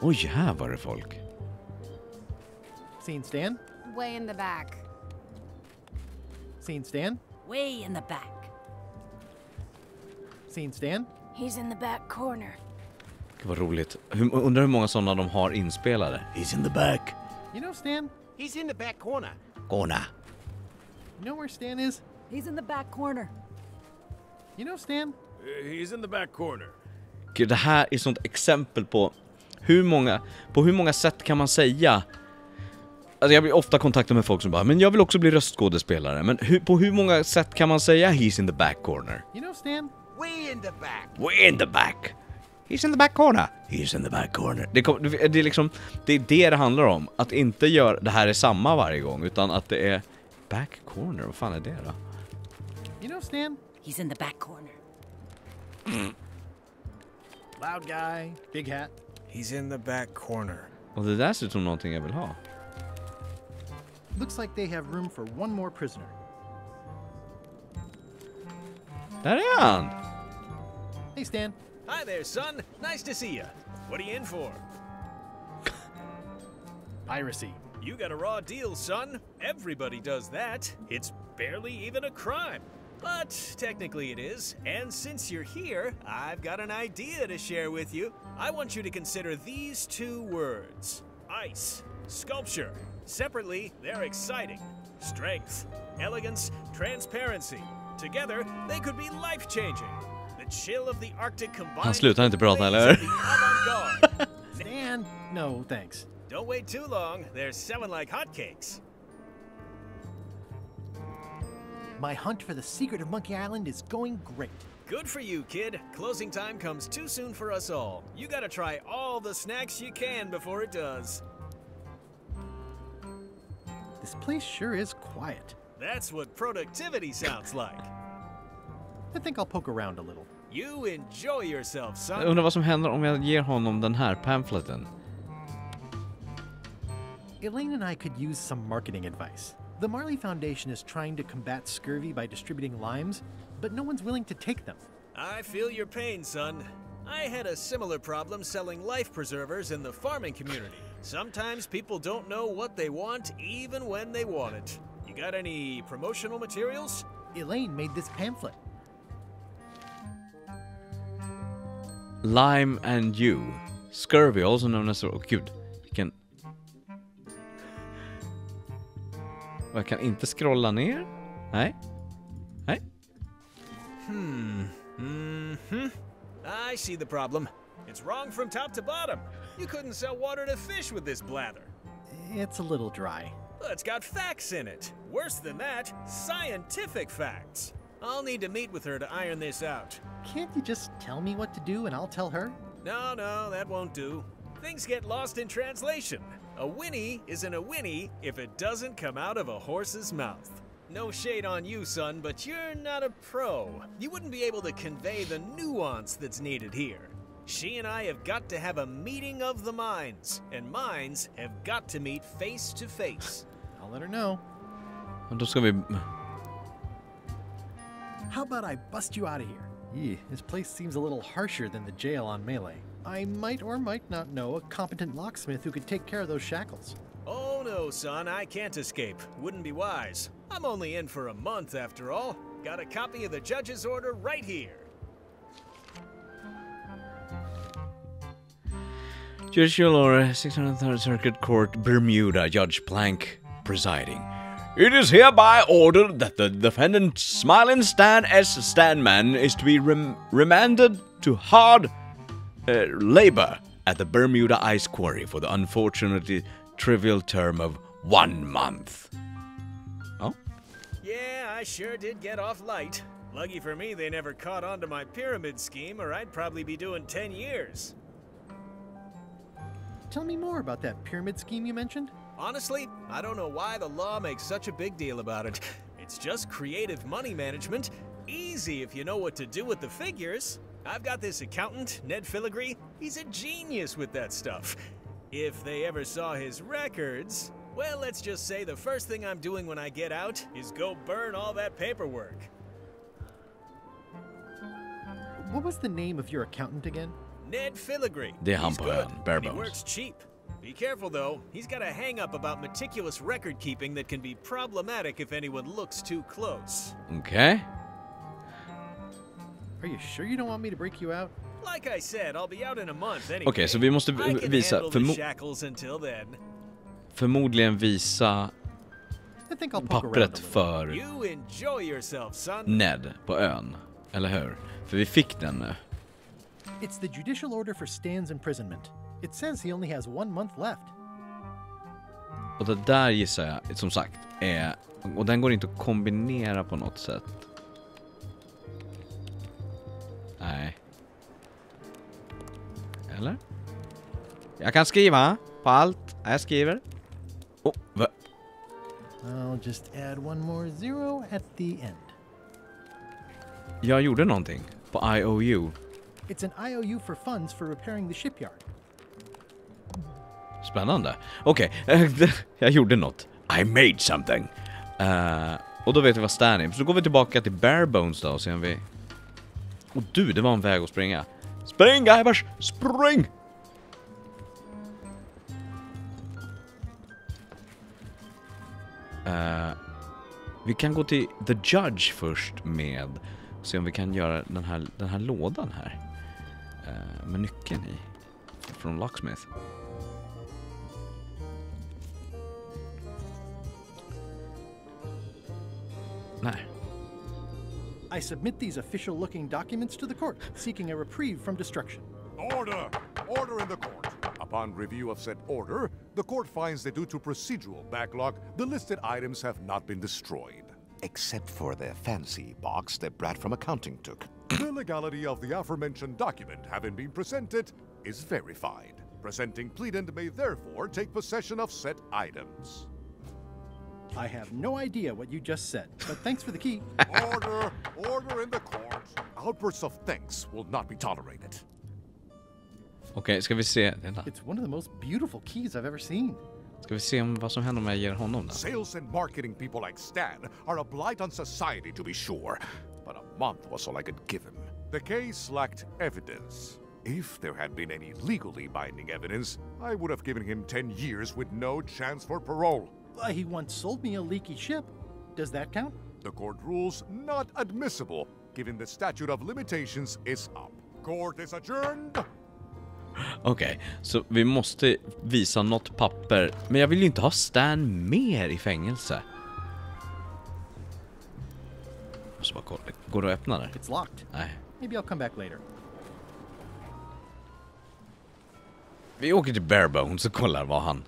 Oj, här var det folk. Scene Stan? Way in the back. Scene Stan? Way in the back. Scene Stan? He's in the back corner. Det var roligt. Undrar hur många sådana de har inspelade. He's in the back. You know Stan? He's in the back corner. Corner. You know where Stan is? He's in the back corner. You know Stan? He's in the back corner. Gud, det här är sånt exempel på hur många sätt kan man säga. Alltså jag blir ofta kontaktad med folk som bara, men jag vill också bli röstskådespelare. Men på hur många sätt kan man säga he's in the back corner? You know Stan? Way in the back. Way in the back. He's in the back corner. He's in the back corner. Det är liksom, det är det handlar om. Att inte göra det här är samma varje gång, utan att det är back corner. Vad fan är det då? You know Stan? He's in the back corner. Loud guy, big hat. He's in the back corner. Och det där ser ut som någonting jag vill ha. Looks like they have room for one more prisoner. Där är han! Hey Stan. Hi there, son. Nice to see you. What are you in for? Piracy. You got a raw deal, son. Everybody does that. It's barely even a crime. But technically it is. And since you're here, I've got an idea to share with you. I want you to consider these two words. Ice. Sculpture. Separately, they're exciting. Strength. Elegance. Transparency. Together, they could be life-changing. The chill of the Arctic combined. Han slutar inte prata, eller? Stan, no thanks. Don't wait too long. They're selling like hotcakes. My hunt for the secret of Monkey Island is going great. Good for you, kid. Closing time comes too soon for us all. You gotta try all the snacks you can before it does. This place sure is quiet. That's what productivity sounds like. I think I'll poke around a little. You enjoy yourself, son. Jag undrar vad som händer om jag ger honom den här pamfleten. Elaine and I could use some marketing advice. The Marley Foundation is trying to combat scurvy by distributing limes, but no one's willing to take them. I feel your pain, son. I had a similar problem selling life preservers in the farming community. Sometimes people don't know what they want, even when they want it. You got any promotional materials? Elaine made this pamphlet. Lime and you. Scurvy, also known as... Oh, gud. Jag kan inte scrolla ner. Nej. Nej. I see the problem. It's wrong from top to bottom. You couldn't sell water to fish with this blather. It's a little dry. Well, it's got facts in it. Worse than that, scientific facts. I'll need to meet with her to iron this out. Can't you just tell me what to do and I'll tell her? No, that won't do. Things get lost in translation. A whinny isn't a whinny if it doesn't come out of a horse's mouth. No shade on you, son, but you're not a pro. You wouldn't be able to convey the nuance that's needed here. She and I have got to have a meeting of the minds, and minds have got to meet face to face. I'll let her know. Då ska vi... How about I bust you out of here? This place seems a little harsher than the jail on Melee. I might or might not know a competent locksmith who could take care of those shackles. Oh no, son, I can't escape. Wouldn't be wise. I'm only in for a month after all. Got a copy of the judge's order right here. Judicial Order, 603rd Circuit Court, Bermuda, Judge Plank presiding. It is hereby ordered that the defendant Smiling Stan S. Stanman is to be remanded to hard labor at the Bermuda Ice Quarry for the unfortunately trivial term of 1 month. Oh? Yeah, I sure did get off light. Lucky for me they never caught on to my pyramid scheme, or I'd probably be doing 10 years. Tell me more about that pyramid scheme you mentioned. Honestly, I don't know why the law makes such a big deal about it. It's just creative money management. Easy if you know what to do with the figures. I've got this accountant, Ned Filigree. He's a genius with that stuff. If they ever saw his records, Well, let's just say the first thing I'm doing when I get out is go burn all that paperwork. What was the name of your accountant again? Ned Filigree. Det är han He's på good, ön, Bare and he Bones. works cheap. Be careful though, he's got a hang-up about meticulous record keeping that can be problematic if anyone looks too close. Okay. Are you sure you don't want me to break you out? Like I said, I'll be out in a month anyway. Okej, så vi måste I can visa handle the shackles until then. förmodligen visa pappret för You enjoy yourself, son. Ned på ön, eller hur? För vi fick den nu. It's the judicial order for Stan's imprisonment. It says he only has 1 month left. Och det där gissar jag, som sagt, är... Och den går inte att kombinera på något sätt. Nej. Eller? Jag kan skriva på allt jag skriver. Oh, va? I'll just add 1 more 0 at the end. Jag gjorde någonting på IOU. It's an IOU for funds for repairing the shipyard. Spännande. Okej, jag gjorde något. I made something. Och då vet vi vad Stan är. Så då går vi tillbaka till Bare Bones då och ser om vi... Och du, det var en väg att springa. Spring, Guybrush! Spring! Vi kan gå till The Judge först med... Se om vi kan göra den här lådan här. Med nyckeln i. Från Locksmith. Nej. I submit these official-looking documents to the court, seeking a reprieve from destruction. Order! Order in the court. Upon review of said order, the court finds that due to procedural backlog, the listed items have not been destroyed. Except for the fancy box that Brad from accounting took. The legality of the aforementioned document having been presented is verified. Presenting pleadant may therefore take possession of said items. I have no idea what you just said, but thanks for the key. Order! Order in the court. Outbursts of thanks will not be tolerated. Okej, ska vi se. It's one of the most beautiful keys I've ever seen. Ska vi se vad som händer om jag ger honom den? Sales and marketing people like Stan are a blight on society, to be sure. But a month was all I could give him. The case lacked evidence. If there had been any legally binding evidence, I would have given him 10 years with no chance for parole. He once sold me a leaky ship. Does that count? The court rules not admissible, given the statute of limitations is up. Court is adjourned. Okej, så vi måste visa något papper. Men jag vill ju inte ha Stan mer i fängelse. Måste bara kolla. Går det att öppna där? It's locked. Nej. Maybe I'll come back later. Vi åker till Bare Bones och kollar vad han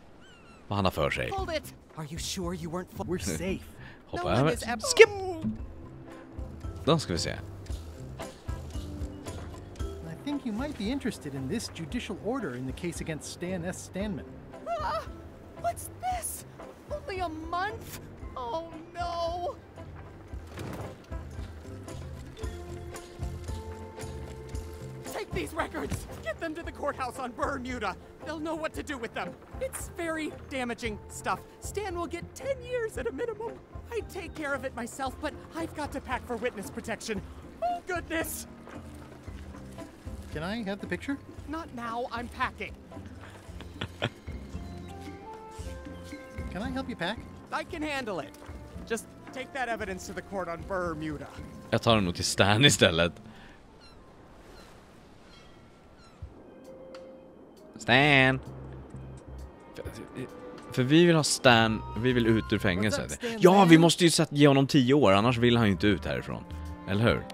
har för sig. Hold it! Are you sure you weren't We're safe. Hoppa No över. one is Skip! Då ska vi se. I think you might be interested in this judicial order in the case against Stan S. Stanman. Ah, what's this? Only a month? Oh no! Take these records! Get them to the courthouse on Bermuda! They'll know what to do with them. It's very damaging stuff. Stan will get 10 years at a minimum. I'd take care of it myself, but I've got to pack for witness protection. Oh, goodness! Can I have the picture? Not now, I'm packing. Can I help you pack? I can handle it. Just take that evidence to the court on Bermuda. Jag tar den nog till Stan istället. Stan! För vi vill ha Stan, vi vill ut ur fängelset. Ja, vi måste ju ge honom 10 år, annars vill han ju inte ut härifrån. Eller hur?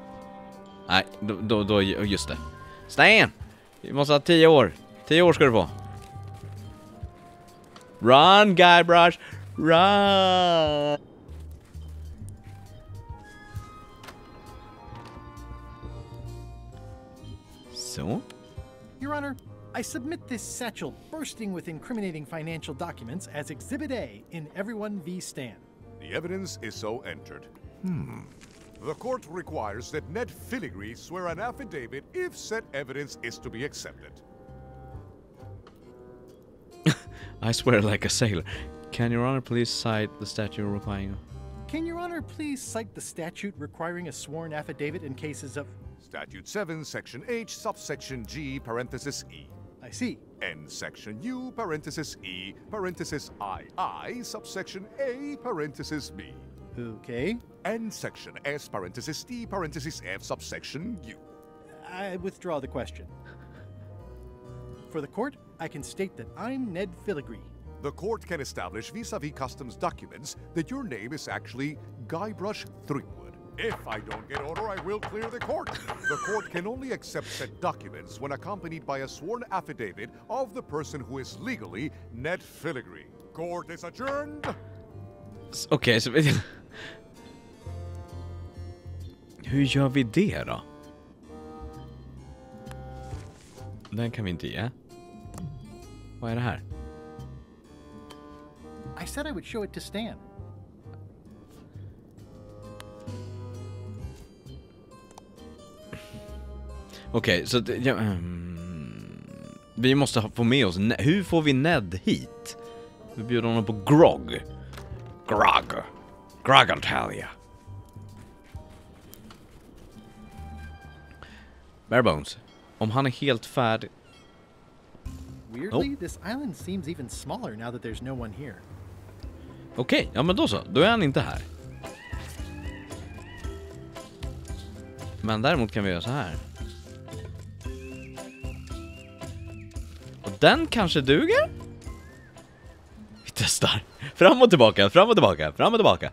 Nej, då just det. Stan! Vi måste ha 10 år. 10 år ska du få. Run, Guybrush! Run! Så? Your Honor, I submit this satchel bursting with incriminating financial documents as Exhibit A in Everyone v. Stan. The evidence is so entered. The court requires that Ned Filigree swear an affidavit if said evidence is to be accepted. I swear like a sailor. Can Your Honor please cite the statute requiring... Can Your Honor please cite the statute requiring a sworn affidavit in cases of... Statute 7, Section H, subsection G, parenthesis E. I see. And Section U, parenthesis E, parenthesis I, subsection A, parenthesis B. Okay. And Section S, parenthesis T, parenthesis F, subsection U. I withdraw the question. For the court, I can state that I'm Ned Filigree. The court can establish vis-a-vis customs documents that your name is actually Guybrush Threepwood. If I don't get order, I will clear the court. The court can only accept said documents when accompanied by a sworn affidavit of the person who is legally Ned Filigree. Court is adjourned. Okej, så... Hur gör vi det då? Den kan vi inte ge. Vad är det här? I said I would show it to Stan. Okej, så vi måste få med oss... Hur får vi Ned hit? Vi bjuder honom på grog. Grog Antalya. Barebones. Om han är helt färdig... Weirdly, this island seems even smaller now that there's no one here. Okej, ja men då så. Då är han inte här. Men däremot kan vi göra så här. Och den kanske duger? Vi testar. Fram och tillbaka, fram och tillbaka, fram och tillbaka.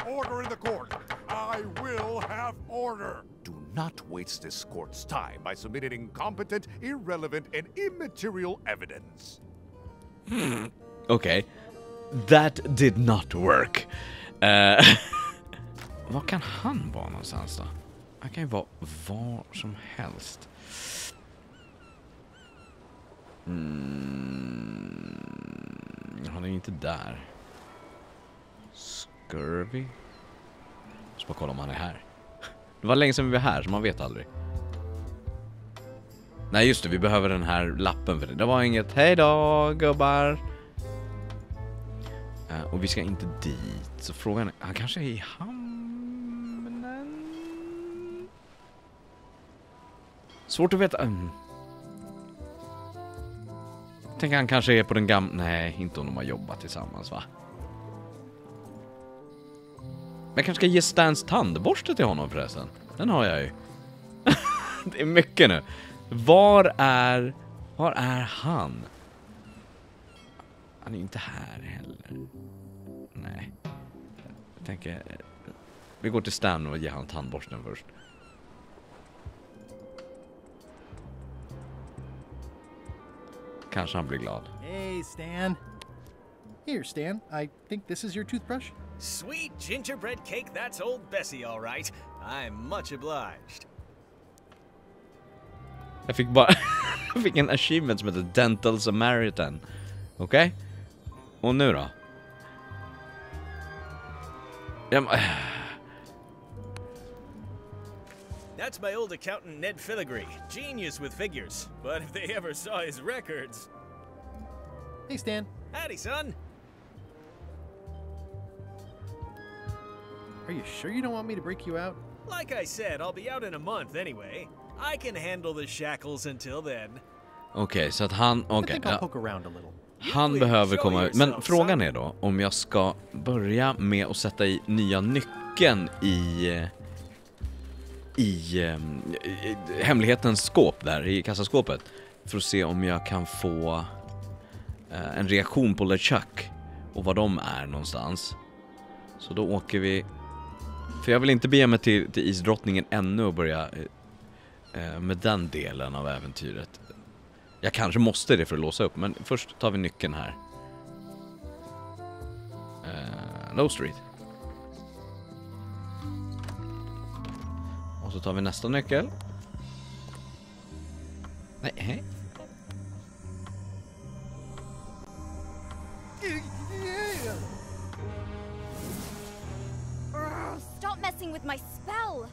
Order in the court. I will have order. Do not waste this court's time by submitting incompetent, irrelevant, and immaterial evidence. Okay. That did not work. Vad kan han vara någonstans då? Han kan ju vara var som helst. Han är ju inte där. Scurvy. Så bara kolla om han är här. Det var länge sedan vi var här, så man vet aldrig. Nej just det, vi behöver den här lappen för det. Det var inget, hej då gubbar. Och vi ska inte dit. Så frågan är, han kanske är i hamnen. Svårt att veta. Tänk han kanske är på den gamla... Nej, inte om de har jobbat tillsammans va? Jag kanske ska ge Stans tandborste till honom förresten. Den har jag ju. Det är mycket nu. Var är han? Han är inte här heller. Nej. Jag tänker... Vi går till Stan och ger han tandborsten först. Kanske han blir glad. Hey Stan. Here Stan, I think this is your toothbrush. Sweet gingerbread cake, that's old Bessie all right. I'm much obliged. Jag fick bara... jag fick en achievement som heter Dental Samaritan. Okej? Och nu då? That's my old accountant Ned Filigree. Genius with figures. But if they ever saw his records... Hey Stan. Howdy, son. Are you sure you don't want me to break you out? Like I said, I'll be out in a month anyway. I can handle the shackles until then. Okej, så att han... Okej, ja. Han behöver komma ut. Men frågan är då om jag ska börja med att sätta i nya nyckeln i hemlighetens skåp där, i kassaskåpet. För att se om jag kan få en reaktion på LeChuck och var de är någonstans. Så då åker vi... För jag vill inte bege mig till isdrottningen ännu och börja med den delen av äventyret. Jag kanske måste det för att låsa upp, men först tar vi nyckeln här. Low Street. Och så tar vi nästa nyckel. Nej, hej. Stop messing with my spell.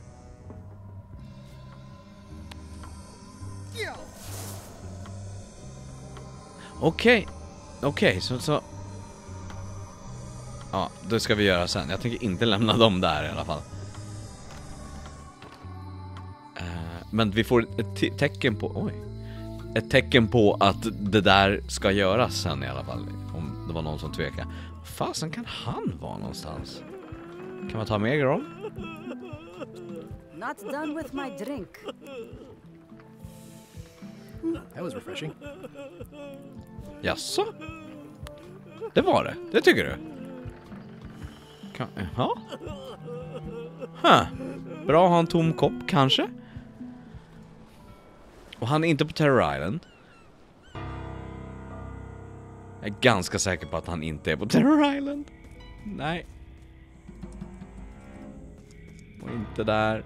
Okej, så... Ja, det ska vi göra sen. Jag tänker inte lämna dem där i alla fall. Men vi får ett tecken på... Oj. Ett tecken på att det där ska göras sen i alla fall. Om det var någon som tvekar. Fasen kan han vara någonstans? Kan man ta med Grol? Not done with my drink. That was refreshing. Jaså? Det var det. Det tycker du? Ja. Bra att ha en tom kopp, kanske. Och han är inte på Terror Island. Jag är ganska säker på att han inte är på Terror Island. Nej. Och inte där.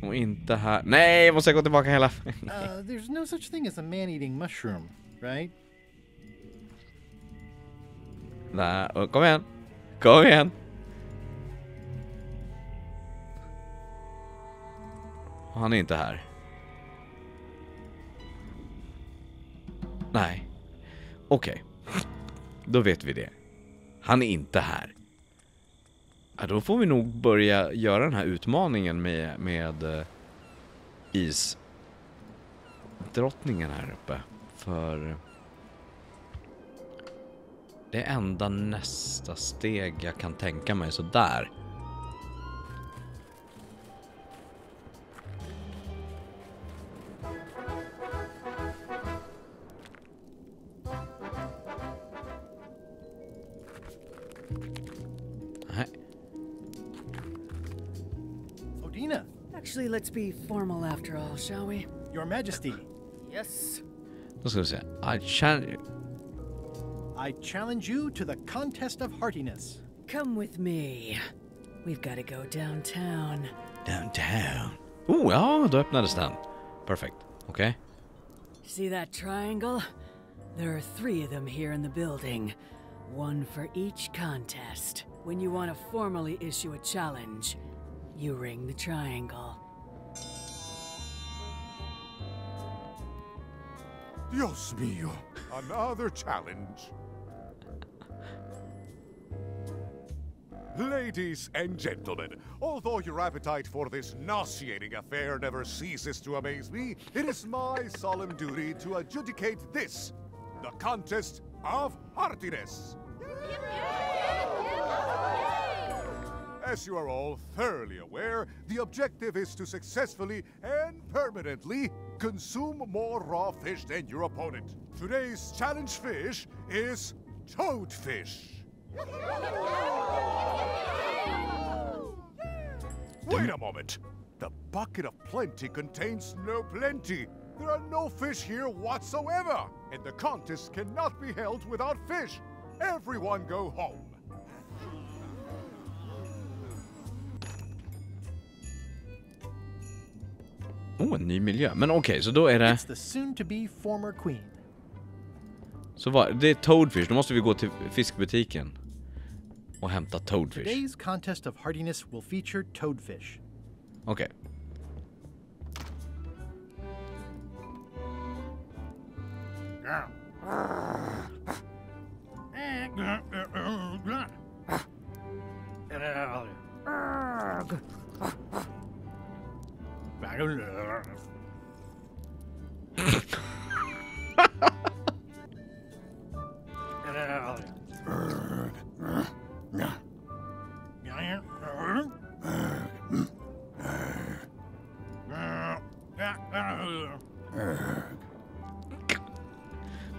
Och inte här. Nej, jag måste gå tillbaka hela. There's no such thing as a man-eating mushroom, right? Där, kom igen. Kom igen. Han är inte här. Nej. Okej. Då vet vi det. Han är inte här. Ja, då får vi nog börja göra den här utmaningen med isdrottningen här uppe. För det är enda nästa steg jag kan tänka mig så där. Odina. Actually, let's be formal after all, shall we? Your Majesty. Yes. Då ska vi se. I challenge you to the contest of heartiness. Come with me. We've got to go downtown. Downtown. Oh, ja, då öppnades den. Perfect. Okay. See that triangle? There are 3 of them here in the building. One for each contest. When you want to formally issue a challenge, you ring the triangle. Dios mío, another challenge. Ladies and gentlemen, although your appetite for this nauseating affair never ceases to amaze me, it is my solemn duty to adjudicate this, the contest of heartiness. As you are all thoroughly aware, the objective is to successfully and permanently consume more raw fish than your opponent. Today's challenge fish is toadfish. Wait a moment. The bucket of plenty contains no plenty. There are no fish here whatsoever, and the contest cannot be held without fish. Everyone go home. Oh, en ny miljö. Men okej, så då är det... It's the soon-to-be former queen. Så det är toadfish. Då måste vi gå till fiskbutiken och hämta toadfish. Today's contest of heartiness will feature toadfish. Okej.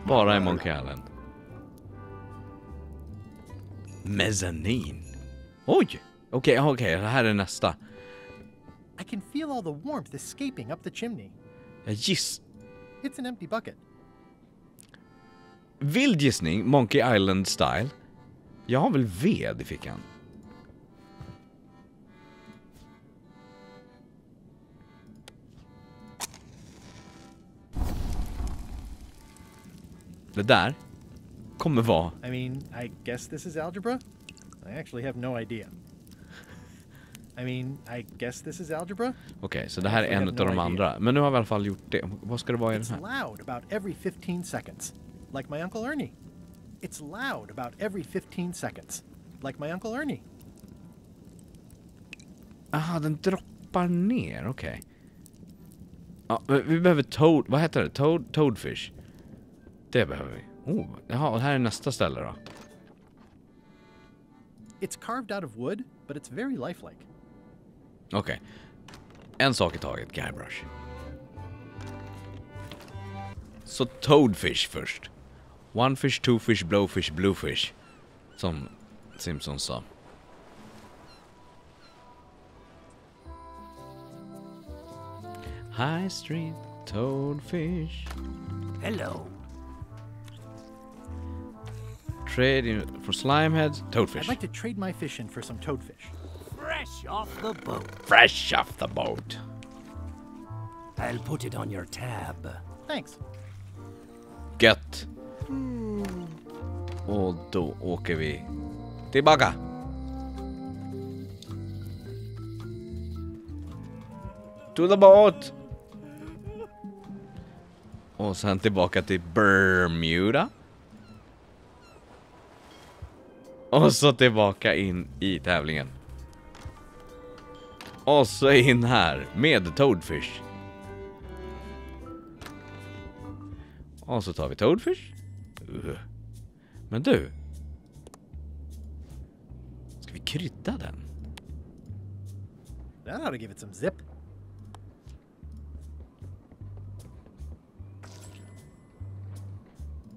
Bara i Monkey Island. Mezzanin. Oj! Okej, det här är nästa. I can feel all the warmth escaping up the chimney. Jag It's an empty bucket. Vild gissning, Monkey Island style. Jag har väl ved i fickan. Det där kommer vara... I mean, I guess this is algebra? I actually have no idea. I mean, I guess this is algebra. Okej, så det här är en av de andra. Men nu har vi i alla fall gjort det. Vad ska det vara i den här? It's loud about every 15 seconds. Like my Uncle Ernie. It's loud about every 15 seconds. Like my Uncle Ernie. Aha, den droppar ner. Okej. Ja, vi behöver toad... Vad heter det? Toadfish. Det behöver vi. Jaha, och här är nästa ställe då. It's carved out of wood, but it's very lifelike. Okej. En sak i taget, Guybrush. Så Toadfish först. One fish, two fish, blowfish, bluefish. Som Simpson sa. High Street Toadfish. Hello. Trade in for slimeheads, toadfish. I'd like to trade my fish in for some toadfish. Fresh off the boat. Fresh off the boat. I'll put it on your tab. Thanks. Gött. Och då åker vi tillbaka. To the boat. Och sen tillbaka till Bermuda. Och så tillbaka in i tävlingen. Och så in här med Toadfish. Och så tar vi Toadfish. Men du. Ska vi krydda den? That ought to give it some zip.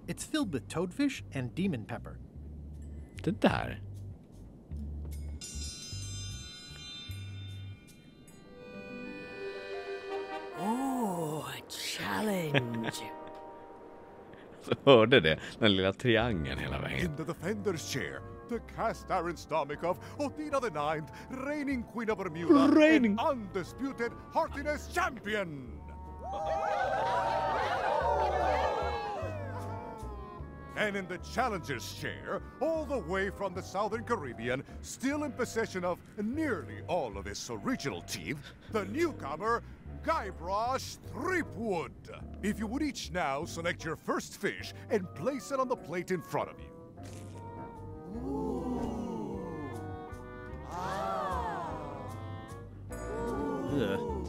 It's filled with toadfish and demon pepper. Det där. Oh, a challenge. Så hörde det, den lilla triangeln hela vägen. In the defender's chair, the cast iron stomach of Othina the Ninth, reigning queen of Bermuda, and undisputed heartiness champion. And in the challenger's chair, all the way from the southern Caribbean, still in possession of nearly all of his original teeth, the newcomer, Guybrush Threepwood. If you would each now select your first fish and place it on the plate in front of you.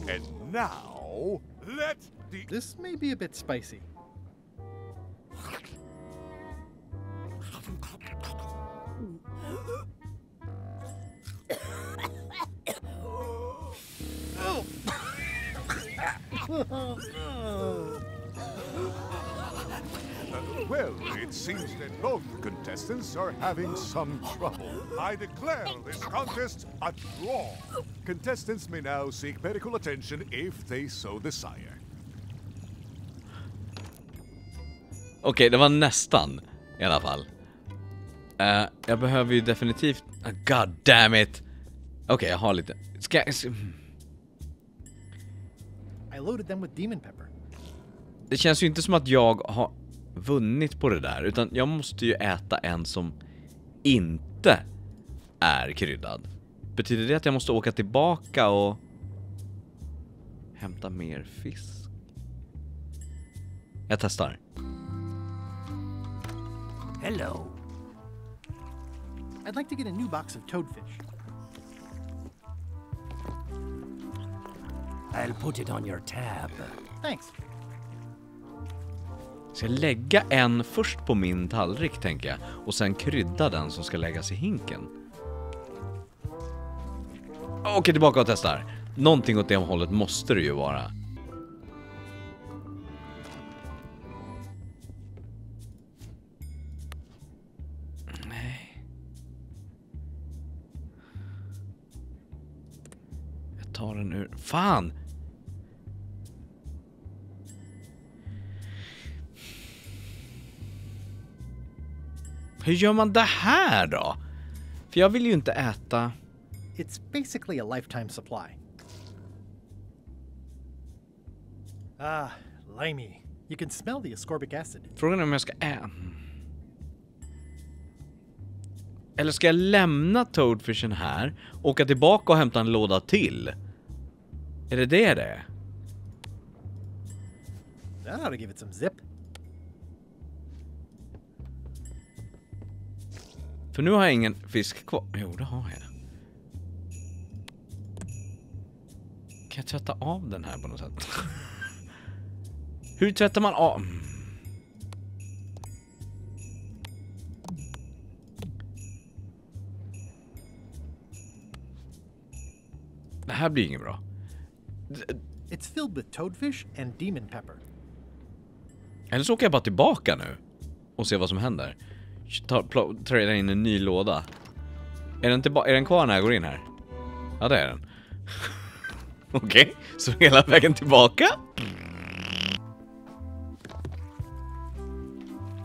And now, let the... This may be a bit spicy. Well, it seems that both contestants are having some trouble. I declare this contest a draw. Contestants may now seek medical attention if they so desire. Okej, det var nästan i alla fall. Jag behöver ju definitivt... God damn it! Okej, jag har lite... I loaded them with demon pepper. Det känns ju inte som att jag har vunnit på det där, utan jag måste ju äta en som inte är kryddad. Betyder det att jag måste åka tillbaka och hämta mer fisk? Jag testar. Hello. I'd like to get a new box of toadfish. I'll put it on your tab. Thanks. Ska jag lägga en först på min tallrik, tänker jag, och sen krydda den som ska läggas i hinken? Okej, tillbaka och testar. Någonting åt det hållet måste det ju vara. Nej. Jag tar den ur... Fan! Hur gör man det här då? För jag vill ju inte äta... It's basically a lifetime supply. Ah, limey. You can smell the ascorbic acid. Frågan är om jag ska äta... Eller ska jag lämna Toadfishen här, åka tillbaka och hämta en låda till? Är det det är? That ought to give it some zip. För nu har jag ingen fisk kvar. Jo, det har jag. Kan jag tvätta av den här på något sätt? Hur tvättar man av? Det här blir inget bra. It's filled with toadfish and demon pepper. Eller så åker jag bara tillbaka nu och ser vad som händer. Träda in en ny låda. Är den kvar när jag går in här? Ja, det är den. Okej, så hela vägen tillbaka.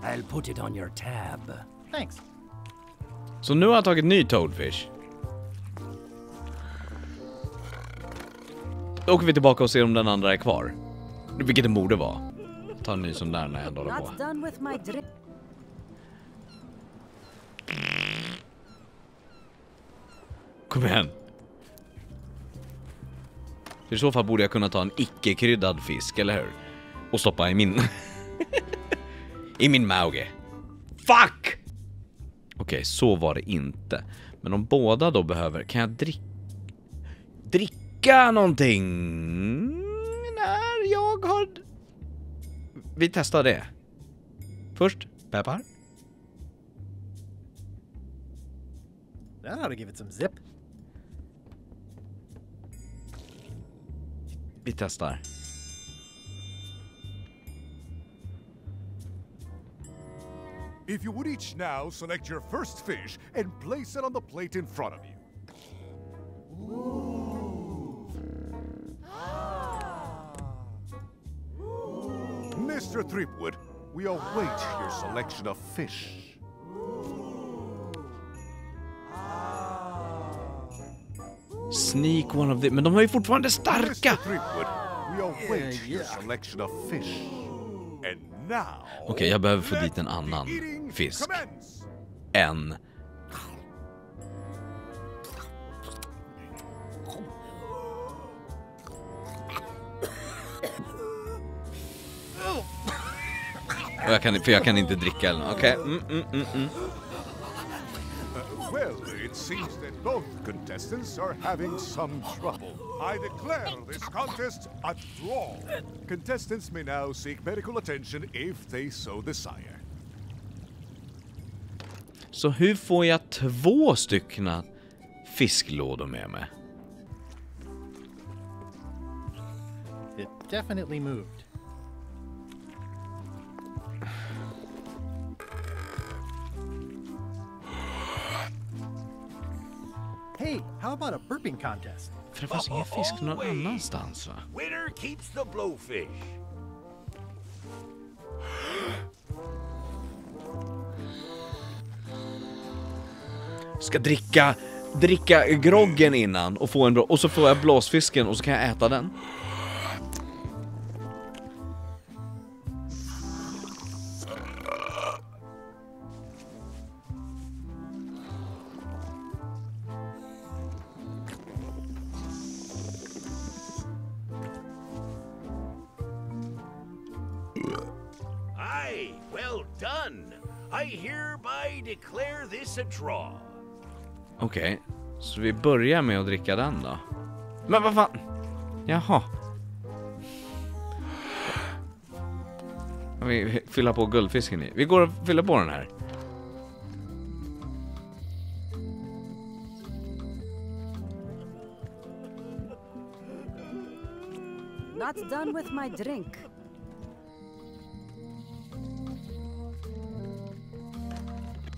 I'll put it on your tab. Thanks. Så nu har jag tagit ny toadfish. Då åker vi tillbaka och ser om den andra är kvar. Vilket det borde vara. Ta en ny som där när jag ändå håller på. Kom igen. För i så fall borde jag kunna ta en icke-kryddad fisk, eller hur? Och stoppa i min... i min mage. Fuck! Okej, så var det inte. Men om båda då behöver... Kan jag dricka någonting? När jag har... Vi testar det. Först, peppar. That ought to give it some zip. Vi testar. If you would each now select your first fish and place it on the plate in front of you. Mr. Threepwood, we await your selection of fish. Sneak one of the... Men de har ju fortfarande starka! Mr. Threepwood, we await your selection of fish. And now... Okej, jag behöver få dit en annan fisk. En... Jag kan inte dricka eller något. Okej. Well, it seems that both contestants are having some trouble. I declare this contest a draw. Contestants may now seek medical attention if they so desire. Så hur får jag 2 stycken fisklådor med mig? It definitely moved. Hey, how about a burping contest? För det fanns ingen fisk någon annanstans, va? Winner keeps the blowfish. Ska dricka groggen innan och få en bra... Och så får jag blåsfisken och så kan jag äta den. Aye, well done. I hereby declare this a draw. Okej, så vi börjar med att dricka den då. Men vad fan? Jaha. Vi fyller på guldfisken i. Vi går och fyller på den här. Not done with my drink.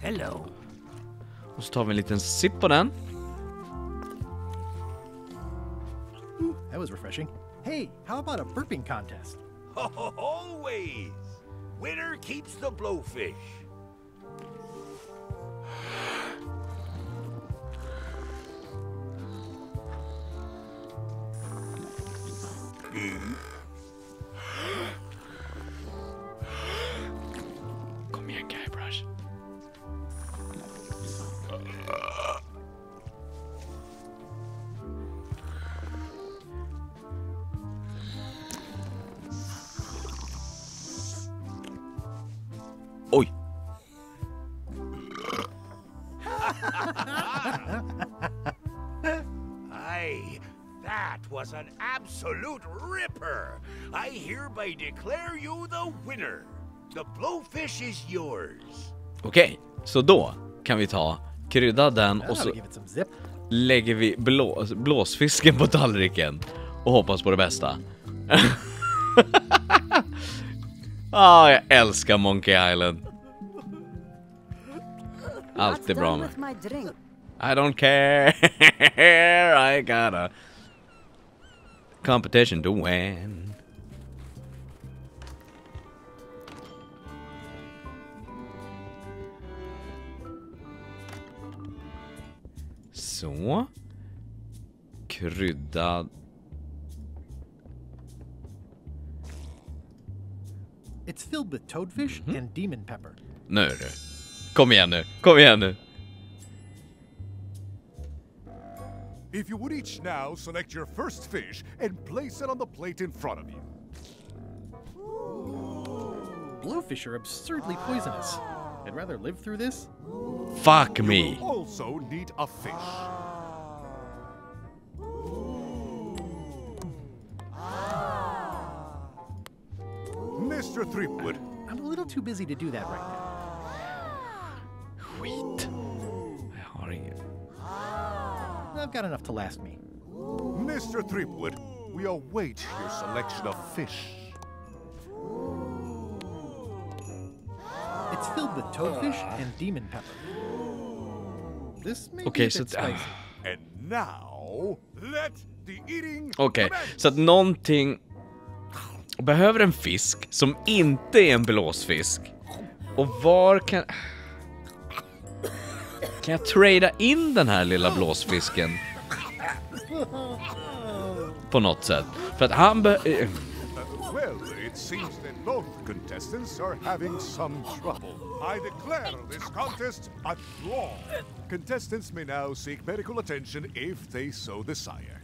Hello. Och så tar vi en liten sipp på den. That was refreshing. Hey, how about a burping contest? Always. Winner keeps the blowfish. Kom igen, Guybrush. Oj. Aye, that was an absolute ripper. I hereby declare you the winner. The blowfish is yours. Okej, så då kan vi ta krydda den och så lägger vi blåsfisken på tallriken och hoppas på det bästa. Jag älskar Monkey Island. Allt är bra med. I don't care. I got a competition to win. Så. Kryddad. It's filled with toadfish and demon pepper. Nu. Kom igen nu. Kom igen nu. If you would each now select your first fish and place it on the plate in front of you. Blowfish are absurdly poisonous. I'd rather live through this. Fuck me. You will also need a fish. Mr. Threepwood. I'm a little too busy to do that right now. Skit. Jag har inget. I've got enough to last me. Mr. Threepwood, we await your selection of fish. It's filled with toadfish and demon pepper. This may be a Okej, bit så spicy. And now, let the eating Okej, så att någonting behöver en fisk som inte är en blåsfisk. Och var kan jag trada in den här lilla blåsfisken på något sätt? För att han Well, it seems that both contestants are having some trouble. I declare this contest a draw. Contestants may now seek medical attention if they so desire.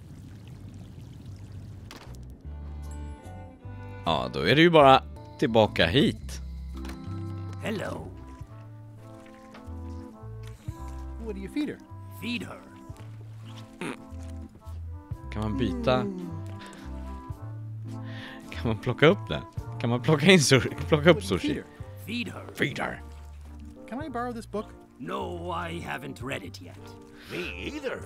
Ja, då är det ju bara tillbaka hit. Hello. What do you feed her? Feed her. Kan man byta? Kan man plocka upp den? Kan man plocka upp sushi? Feed her. Feed her. Can I borrow this book? No, I haven't read it yet. Me either.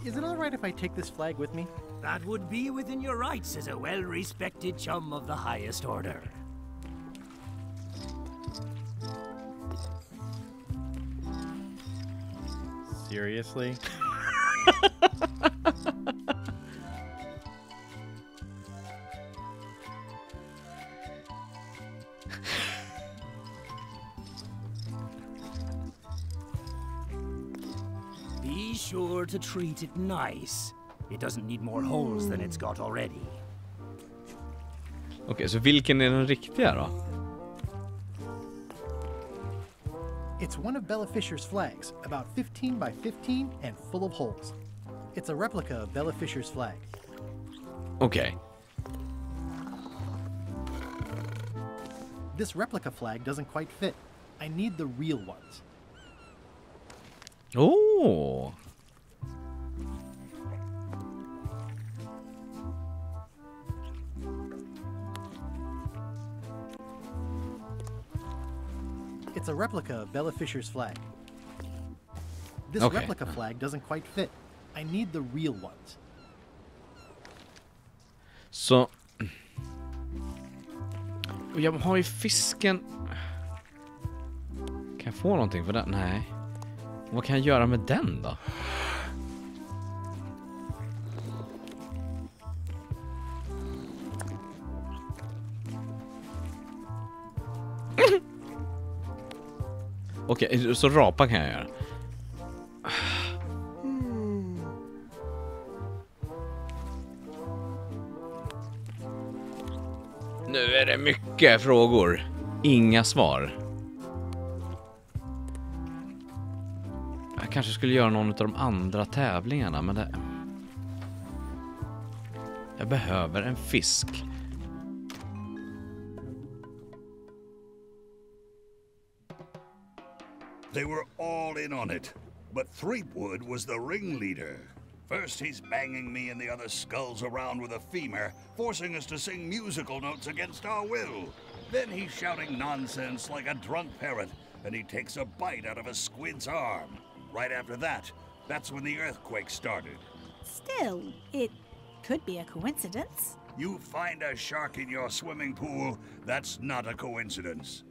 Is it all right if I take this flag with me? That would be within your rights as a well-respected chum of the highest order. Seriously? Be sure to treat it nice. It doesn't need more holes than it's got already. Okej, så vilken är den riktiga då? It's one of Bella Fisher's flags, about 15 by 15 and full of holes. It's a replica of Bella Fisher's flag. Okej. This replica flag doesn't quite fit. I need the real ones. Oh. It's a replica of Bella Fisher's flag. This Okay. replica flag doesn't quite fit. I need the real ones. Så. Och jag har ju fisken. Kan jag få någonting för den? Nej. Vad kan jag göra med den då? Okej, så rapa kan jag göra. Nu är det mycket frågor. Inga svar. Jag kanske skulle göra någon av de andra tävlingarna, men det... Jag behöver en fisk. They were all in on it, but Threepwood was the ringleader. First he's banging me and the other skulls around with a femur, forcing us to sing musical notes against our will. Then he's shouting nonsense like a drunk parrot, and he takes a bite out of a squid's arm. Right after that, that's when the earthquake started. Still, it could be a coincidence. You find a shark in your swimming pool, that's not a coincidence.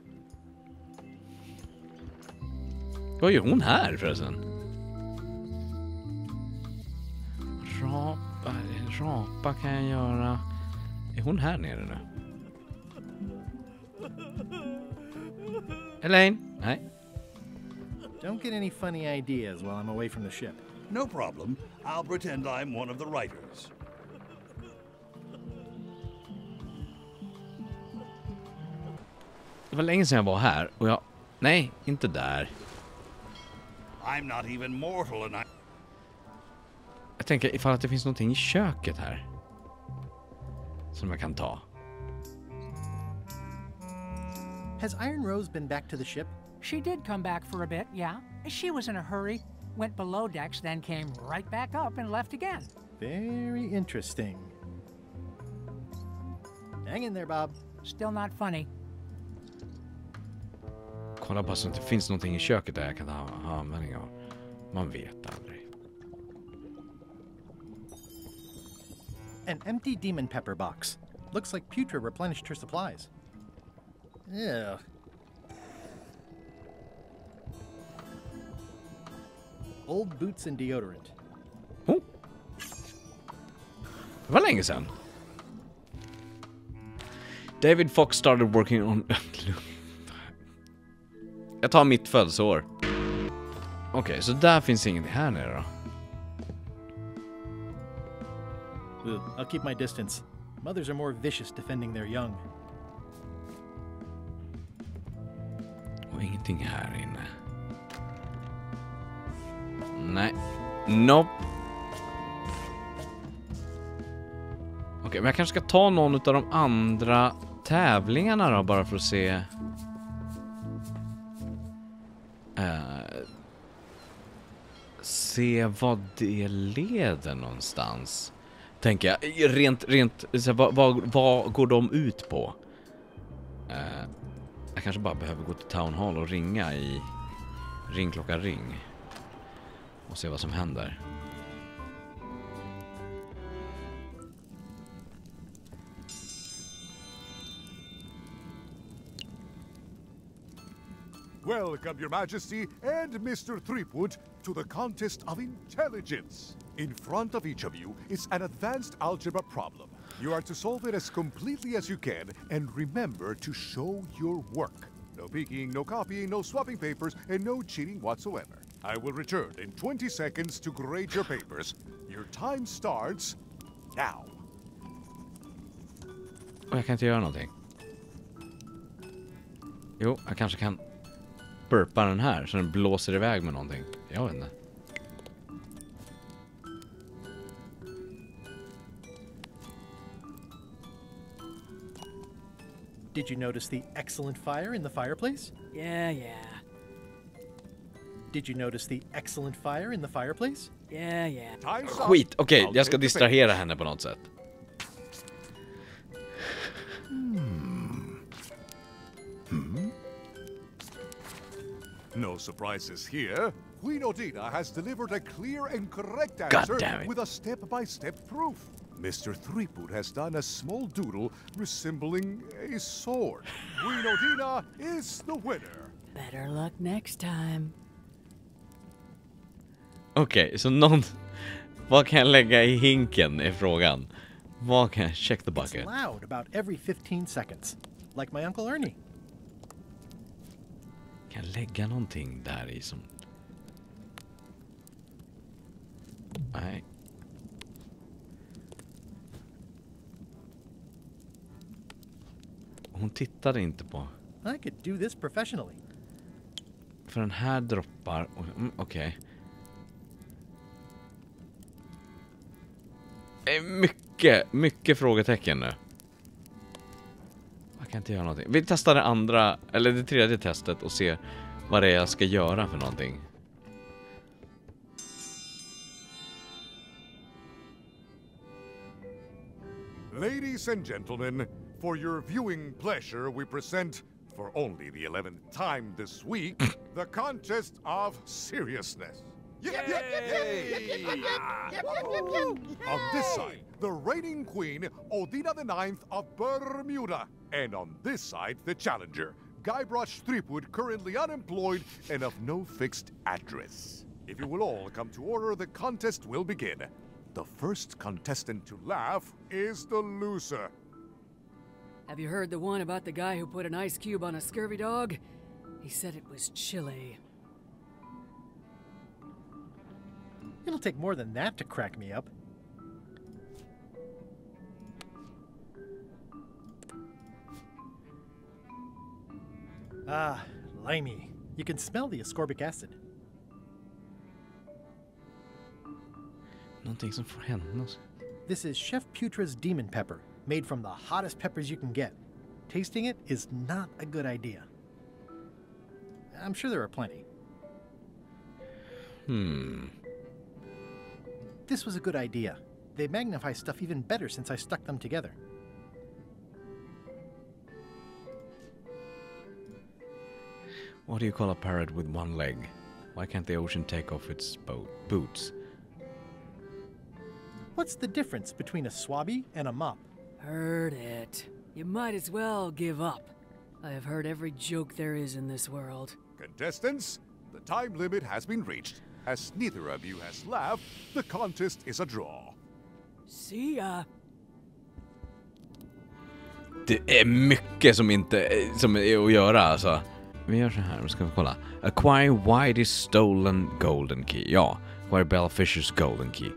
Vad gör hon här förresten? Rapa kan jag göra. Är hon här nere nu? Elaine? Nej. Don't get any funny ideas while I'm away from the ship. No problem. I'll pretend I'm one of the writers. Det var länge sedan jag var här och jag... Nej, inte där. I'm not even mortal and Jag tänker ifall att det finns någonting i köket här som jag kan ta. Has Iron Rose been back to the ship? She did come back for a bit, yeah. She was in a hurry, went below decks, then came right back up and left again. Very interesting. Hang in there, Bob. Still not funny. Kolla bara så att det finns någonting i köket där jag kan ha användning av. Man vet aldrig. An empty demon pepper box. Looks like Putra replenished her supplies. Yeah. Old boots and deodorant. Oh. Det var länge sedan. David Fox started working on... Jag tar mitt födelseår. Okej, så där finns inget här nere då. I'll keep my distance. Mothers are more vicious defending their young. Och ingenting här inne. Nej. Nope. Okej, men jag kanske ska ta någon av de andra tävlingarna då, bara för att se... se vad det leder någonstans. Tänker jag. Rent så vad går de ut på? Jag kanske bara behöver gå till Town Hall och ringa i Ring klocka ring. Och se vad som händer. Welcome, Your Majesty and Mr. Threepwood, to the contest of intelligence. In front of each of you is an advanced algebra problem. You are to solve it as completely as you can, and remember to show your work. No peeking, no copying, no swapping papers, and no cheating whatsoever. I will return in 20 seconds to grade your papers. Your time starts now. Och jag kan inte göra någonting. Jo, jag kanske kan burpa den här så den blåser iväg med någonting. Jag vet inte. Did you notice the excellent fire in the fireplace? Yeah, yeah. Did you notice the excellent fire in the fireplace? Yeah, yeah. Skit, okej, jag ska distrahera henne på något sätt. No surprises here. Queen Odina has delivered a clear and correct answer with a step-by-step proof. Mr. Threepwood has done a small doodle resembling a sword. Queen Odina is the winner. Better luck next time. Okej, så någon... Vad kan jag lägga i hinken är frågan. Vad kan jag... Check the bucket. It's loud about every 15 seconds. Like my Uncle Ernie. Kan jag lägga någonting där i som... Nej. Hon tittade inte på... I could do this professionally. För den här droppar... Okej. mycket frågetecken nu. Jag kan inte göra någonting. Vi testar det tredje testet och se vad det är jag ska göra för någonting. Ladies and gentlemen, for your viewing pleasure, we present, for only the 11th time this week, the contest of seriousness. On this side, the reigning queen, Odina IX of Bermuda. And on this side, the challenger, Guybrush Threepwood, currently unemployed and of no fixed address. If you will all come to order, the contest will begin. The first contestant to laugh is the loser. Have you heard the one about the guy who put an ice cube on a scurvy dog? He said it was chilly. It'll take more than that to crack me up. Ah, limey. You can smell the ascorbic acid. Någonting som får hända. This is Chef Putra's demon pepper, made from the hottest peppers you can get. Tasting it is not a good idea. I'm sure there are plenty. This was a good idea. They magnify stuff even better since I stuck them together. What do you call a parrot with one leg? Why can't the ocean take off its boots? What's the difference between a swabby and a mop? Heard it. You might as well give up. I have heard every joke there is in this world. Contestants, the time limit has been reached. As neither of you has laughed, the contest is a draw. See ya. Det är mycket som är att göra alltså. Vi gör så här, ska vi kolla. Acquire Whitey's stolen golden key. Ja, acquire Bella Fisher's golden key.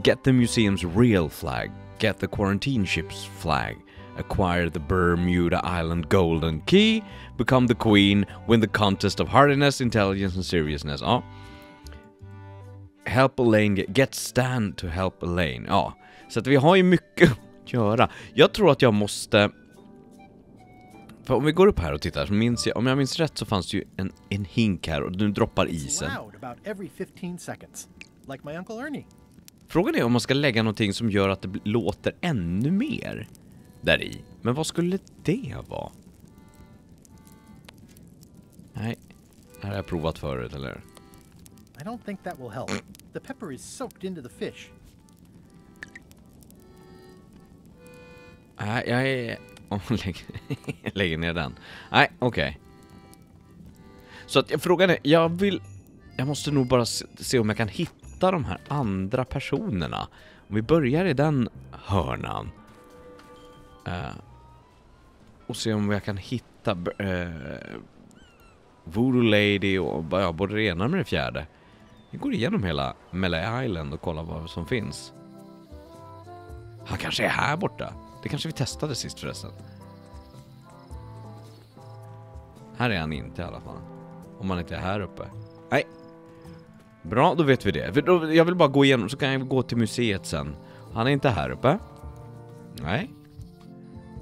Get the museum's real flag. Get the quarantine ship's flag. Acquire the Bermuda Island golden key. Become the queen. Win the contest of hardiness, intelligence and seriousness. Ja. Help Elaine. Get Stan to help Elaine. Ja, så att vi har ju mycket att göra. Jag tror att jag måste... För om vi går upp här och tittar så minns jag, om jag minns rätt så fanns det ju en hink här och nu droppar isen. Frågan är om man ska lägga någonting som gör att det låter ännu mer där i. Men vad skulle det vara? Nej, det här har jag provat förut, eller? I don't think that will help. The pepper is soaked into the fish. Nej, jag är... lägger ner den. Nej, okej. Så att frågan är, jag måste nog bara se om jag kan hitta de här andra personerna. Om vi börjar i den hörnan. Och se om jag kan hitta Voodoo Lady och både det ena med det fjärde. Vi går igenom hela Melee Island och kollar vad som finns. Han kanske är här borta. Det kanske vi testade sist förresten. Här är han inte i alla fall. Om han inte är här uppe. Nej. Bra, då vet vi det. Jag vill bara gå igenom så kan jag gå till museet sen. Han är inte här uppe. Nej.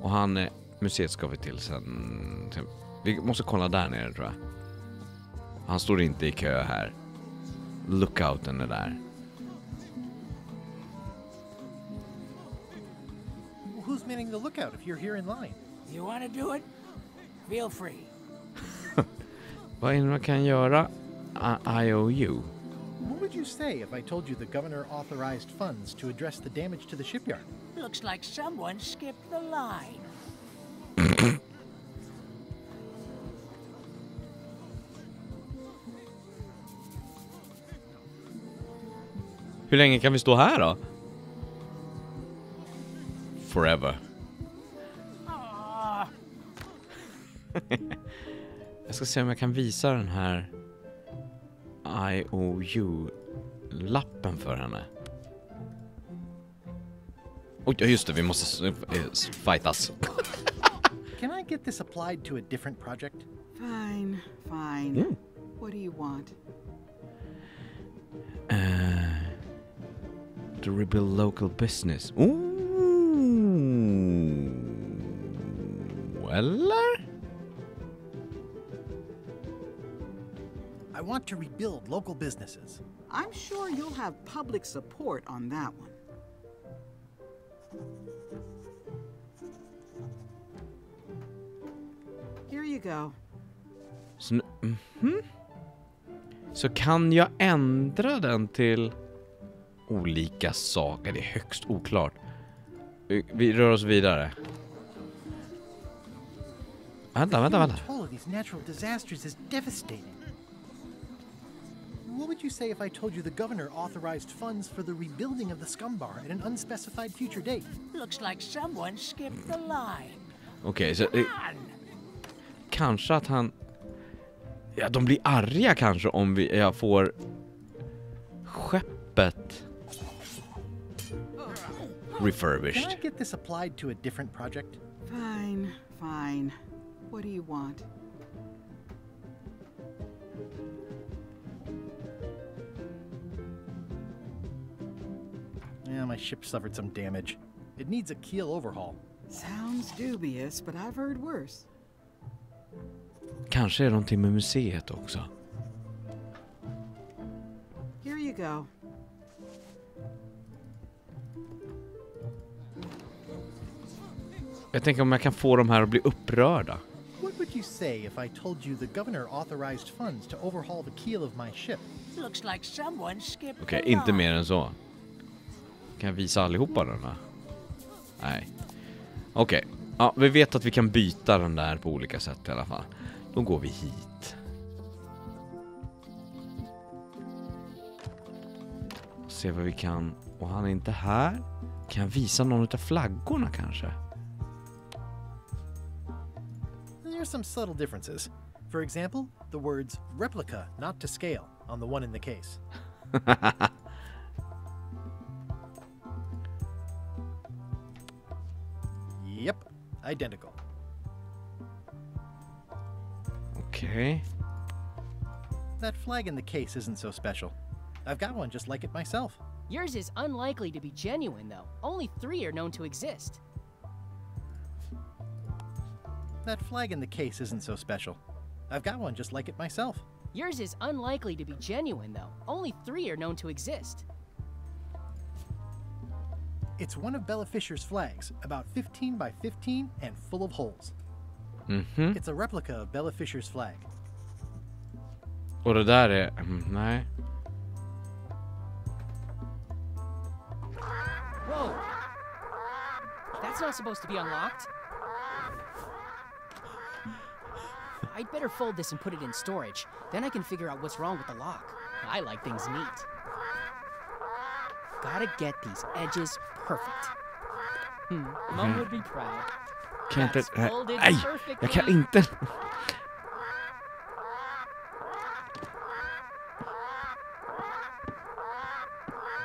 Och museet ska vi till sen. Vi måste kolla där nere tror jag. Han står inte i kö här. Lookouten är där. Who's manning the lookout if you're here in line? You want to do it? Feel free. Vad är det man kan göra? IOU. What would you say if I told you the governor authorized funds to address the damage to the shipyard? Looks like someone skipped the line. Hur länge kan vi stå här då? Forever. Jag ska se om jag kan visa den här IOU-lappen för henne. Oj, just det, vi måste fightas. Can I get this applied to a different project? Fine. What do you want? To rebuild local business. Eller? I want to rebuild local businesses. I'm sure you'll have public support on that one. Here you go. Så kan jag ändra den till olika saker? Det är högst oklart. Vi rör oss vidare. Vänta. All of these natural disasters is devastating. What would you say if I told you the governor authorized funds for the rebuilding of the Scumbar at an unspecified future date? Looks like someone skipped the line. Okej, så kanske att han... Ja, de blir arga kanske om jag får skeppet refurbished. Can I get this applied to a different project? Fine. What do you want? Yeah, my ship suffered some damage. It needs a keel overhaul. Sounds dubious, but I've heard worse. Kanske är det någonting med museet också. Here you go. Jag tänker om jag kan få de här att bli upprörda. What would you say if I told you the governor authorized funds to overhaul the keel of my ship? Looks like someone skipped Okej, inte mer än så. Kan jag visa allihopa den här? Nej. Okej. Ja, vi vet att vi kan byta den där på olika sätt i alla fall. Då går vi hit. Se vad vi kan. Och han är inte här. Kan jag visa någon av flaggorna kanske? There are some subtle differences. For example, the words replica, not to scale, on the one in the case. Yep, identical. Okay. That flag in the case isn't so special. I've got one just like it myself. Yours is unlikely to be genuine, though. Only 3 are known to exist. That flag in the case isn't so special. I've got one just like it myself. Yours is unlikely to be genuine, though. Only 3 are known to exist. It's one of Bella Fisher's flags, about 15 by 15 and full of holes. Mm-hmm. It's a replica of Bella Fisher's flag. Och det där är... nej. Whoa! That's not supposed to be unlocked. I'd better fold this and put it in storage. Then I can figure out what's wrong with the lock. I like things neat. Gotta get these edges perfect. Mom would be proud. Kan inte... Nej! Jag kan inte...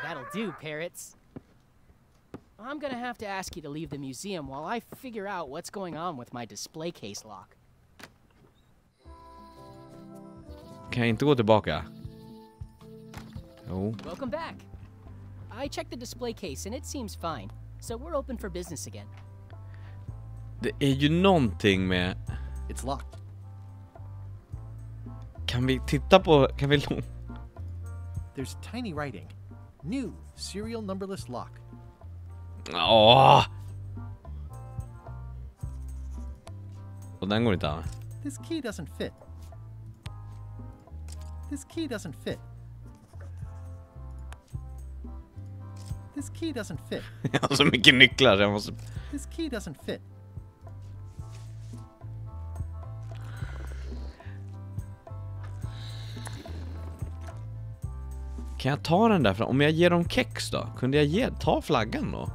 That'll do, parrots. I'm gonna have to ask you to leave the museum while I figure out what's going on with my display case lock. Kan jag inte gå tillbaka? Jo. Welcome back. I checked the display case and it seems fine. So we're open for business again. Det är ju någonting med... It's locked. Kan vi titta på... Kan vi... There's tiny writing. New serial numberless lock. Åh! Och den går inte an. This key doesn't fit. This key doesn't fit. This key doesn't fit. Jag har så mycket nycklar, jag måste... This key doesn't fit. Kan jag ta den där? För om jag ger dem kex då? Kunde jag ta flaggan då?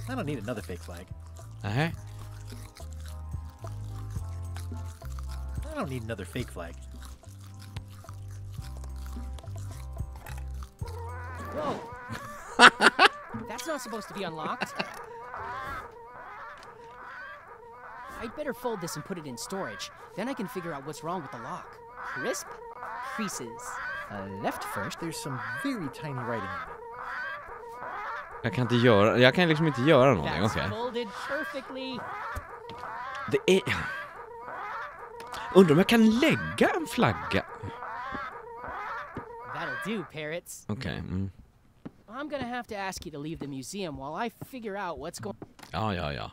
I don't need another fake flag. Nej. I don't need another fake flag. Whoa! That's not supposed to be unlocked. I'd better fold this and put it in storage. Then I can figure out what's wrong with the lock. Crisp? Creases. Left first. There's some very tiny writing on it. Jag kan liksom inte göra någonting, okej. Folded perfectly. Det är... Undrar om jag kan lägga en flagga. That'll do, parrots. Okej. I'm gonna have to ask you to leave the museum while I figure out what's going... Ja.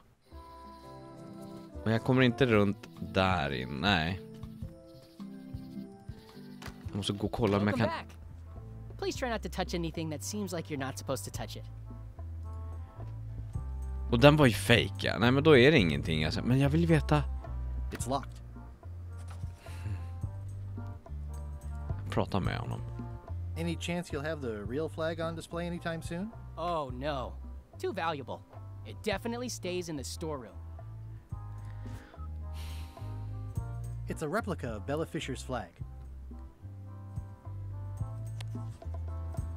Men jag kommer inte runt där in, nej. Jag måste gå och kolla om jag kan... Back. Please try not to touch anything that seems like you're not supposed to touch it. Och den var ju fake, ja. Nej, men då är det ingenting. Alltså. Men jag vill veta... It's locked. Prata med honom. Any chance you'll have the real flag on display anytime soon? Oh, no. Too valuable. It definitely stays in the storeroom. It's a replica of Bella Fisher's flag.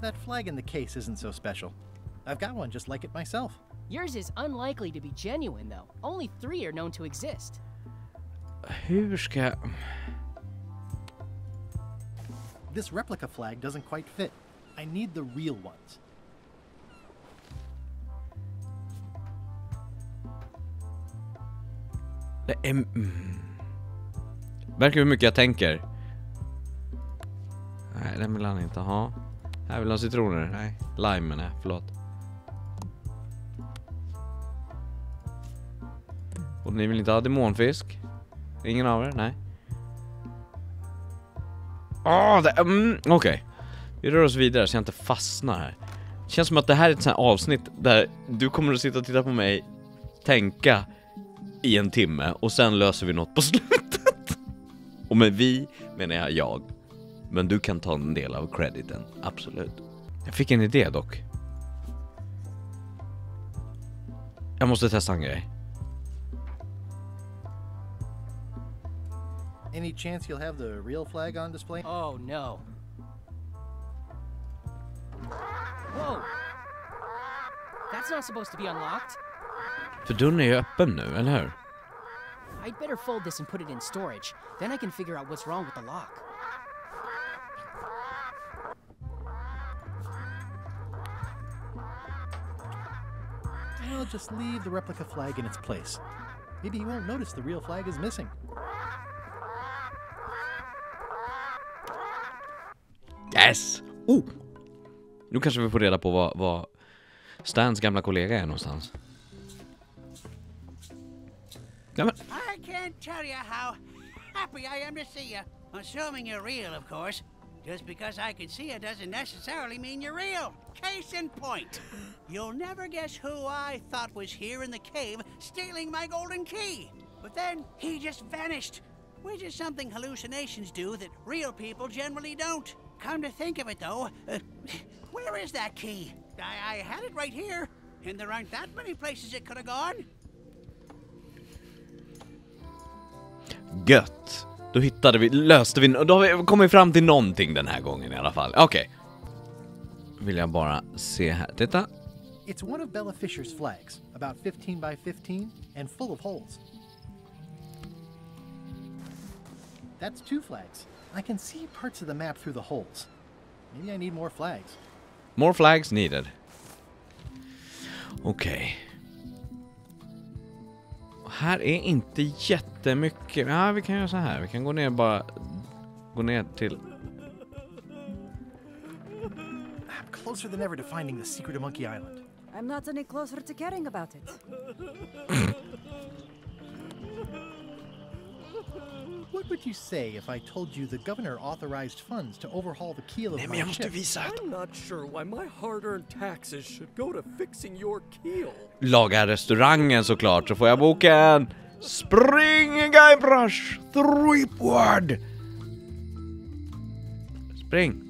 That flag in the case isn't so special. I've got one just like it myself. Yours is unlikely to be genuine, though. Only 3 are known to exist. Hur ska jag... This replica flag doesn't quite fit. I need the real ones. Det är... Verkar hur mycket jag tänker. Nej, den vill han inte ha. Här vill han citroner. Nej, lime, nej, förlåt. Och ni vill inte ha demonfisk? Ingen av er? Nej. Okej. Vi rör oss vidare så jag inte fastnar här. Det känns som att det här är ett sånt här avsnitt där du kommer att sitta och titta på mig, tänka i en timme och sen löser vi något på slutet. Och med vi menar jag. Men du kan ta en del av crediten, absolut. Jag fick en idé dock. Jag måste testa en grej. Any chance you'll have the real flag on display? Oh, no. Whoa! That's not supposed to be unlocked. För dörren är ju öppen nu, eller hur? I'd better fold this and put it in storage. Then I can figure out what's wrong with the lock. I'll just leave the replica flag in its place. Maybe he won't notice the real flag is missing. Yes! Nu kanske vi får reda på vad Stans gamla kollega är någonstans. Ja, men... I can't tell you how happy I am to see you. Assuming you're real, of course. Just because I can see you doesn't necessarily mean you're real. Case in point. You'll never guess who I thought was here in the cave stealing my golden key. But then he just vanished. Which is something hallucinations do that real people generally don't. Come to think of it, though, where is that key? I had it right here, and there aren't that many places it could have gone. Gött. Då löste vi, då har vi kommit fram till någonting den här gången i alla fall. Okej. Vill jag bara se här. Titta. It's one of Bella Fisher's flags, about 15 by 15 and full of holes. That's 2 flags. I can see parts of the map through the holes. Maybe I need more flags. More flags needed. Okej. Här är inte jättemycket. Ja, vi kan göra så här. Vi kan gå ner till... I'm closer than ever to finding the secret of Monkey Island. I'm not any closer to caring about it. What would you say if I told you the governor authorized funds to overhaul the keel of my ship? I'm not sure why my hard-earned taxes should go to fixing your keel. Laga restaurangen såklart, så får jag boken. Spring, Guybrush! Threepwood! Spring.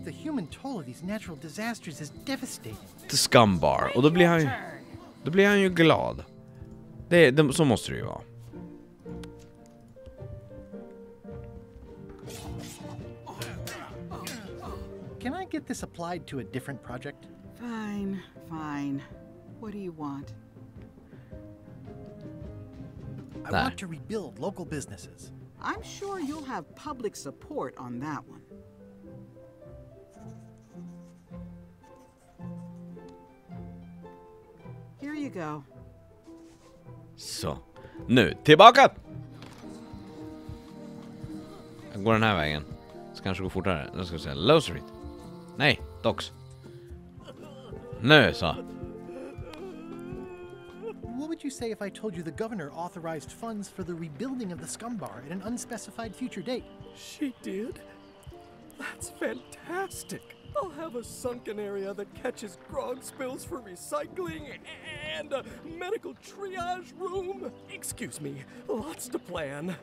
The human toll of these natural disasters is devastating. The Scumbar. Och då blir han ju glad. Så måste det ju vara. Can I get this applied to a different project? Fine. What do you want? I want to rebuild local businesses. I'm sure you'll have public support on that one. Here you go. Så, nu tillbaka! Jag går den här vägen. Så kanske gå fortare. Nu ska vi se. Low Street. Nej, Docks. Nu så. What would you say if I told you the governor authorized funds for the rebuilding of the scum bar at an unspecified future date? She did? That's fantastic. I'll have a sunken area that catches grog spills for recycling and a medical triage room. Excuse me, lots to plan.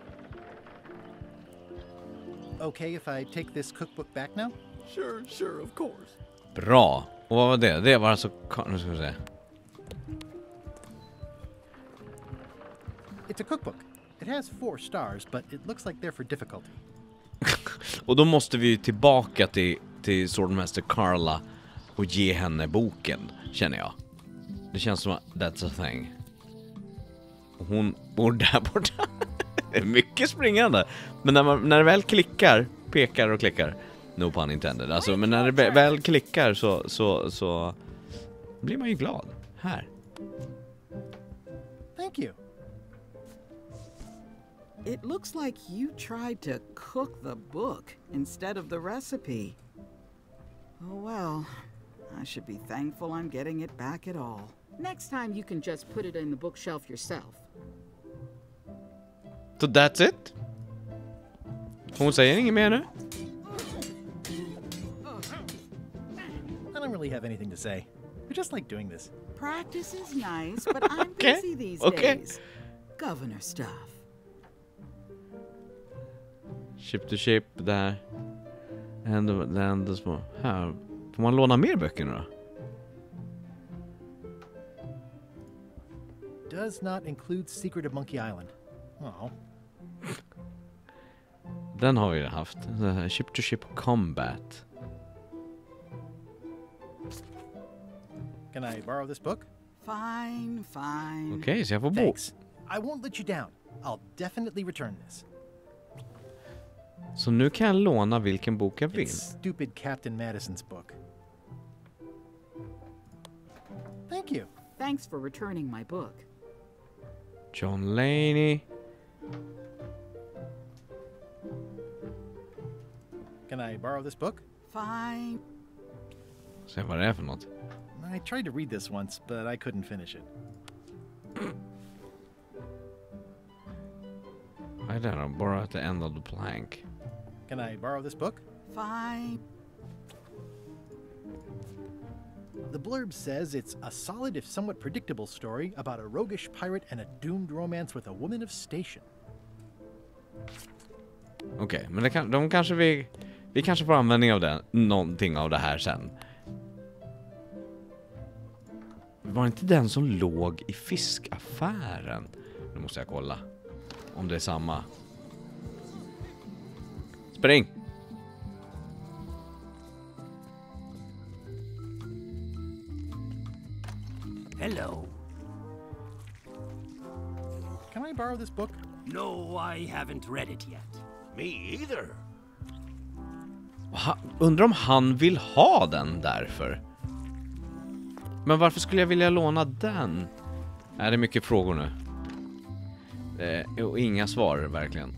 Okay if I take this cookbook back now? Sure, of course. Bra. Och vad var det? Det var alltså... Nu ska vi se. It's a cookbook. It has 4 stars, but it looks like they're for difficulty. Och då måste vi tillbaka till Swordmaster Carla och ge henne boken, känner jag. Det känns som att that's a thing. Och hon bor där borta. Det är mycket springande. Men när det väl klickar, pekar och klickar, no pun intended. Alltså, men när det väl klickar så blir man ju glad. Här. Thank you. It looks like you tried to cook the book instead of the recipe. Oh well, I should be thankful I'm getting it back at all. Next time you can just put it in the bookshelf yourself. So that's it? Hon säger inget mer nu? I don't really have anything to say. I just like doing this. Practice is nice, but I'm busy these days. Governor stuff. Ship to ship där. And the small. Här. Får man låna mer böcker nu då? Does not include Secret of Monkey Island. Oh. Den har vi haft. Ship to ship combat. Can I borrow this book? Fine. Okej, så jag får Thanks. I won't let you down. I'll definitely return this. Så nu kan jag låna vilken bok jag vill. It's stupid Captain Madison's book. Thank you. Thanks for returning my book. John Laney. Can I borrow this book? Fine. Se vad det är för något. I tried to read this once, but I couldn't finish it. I don't know, borrow at the end of the plank. Can I borrow this book? Fine. The blurb says it's a solid if somewhat predictable story about a roguish pirate and a doomed romance with a woman of station. Okej, men vi kanske får användning av det, någonting av det här sen. Var inte den som låg i fiskaffären? Nu måste jag kolla om det är samma. Spring! Hello. Can I borrow this book? No, I haven't read it yet. Me either. Undrar om han vill ha den därför. Men varför skulle jag vilja låna den? Det är mycket frågor nu. Och inga svar verkligen.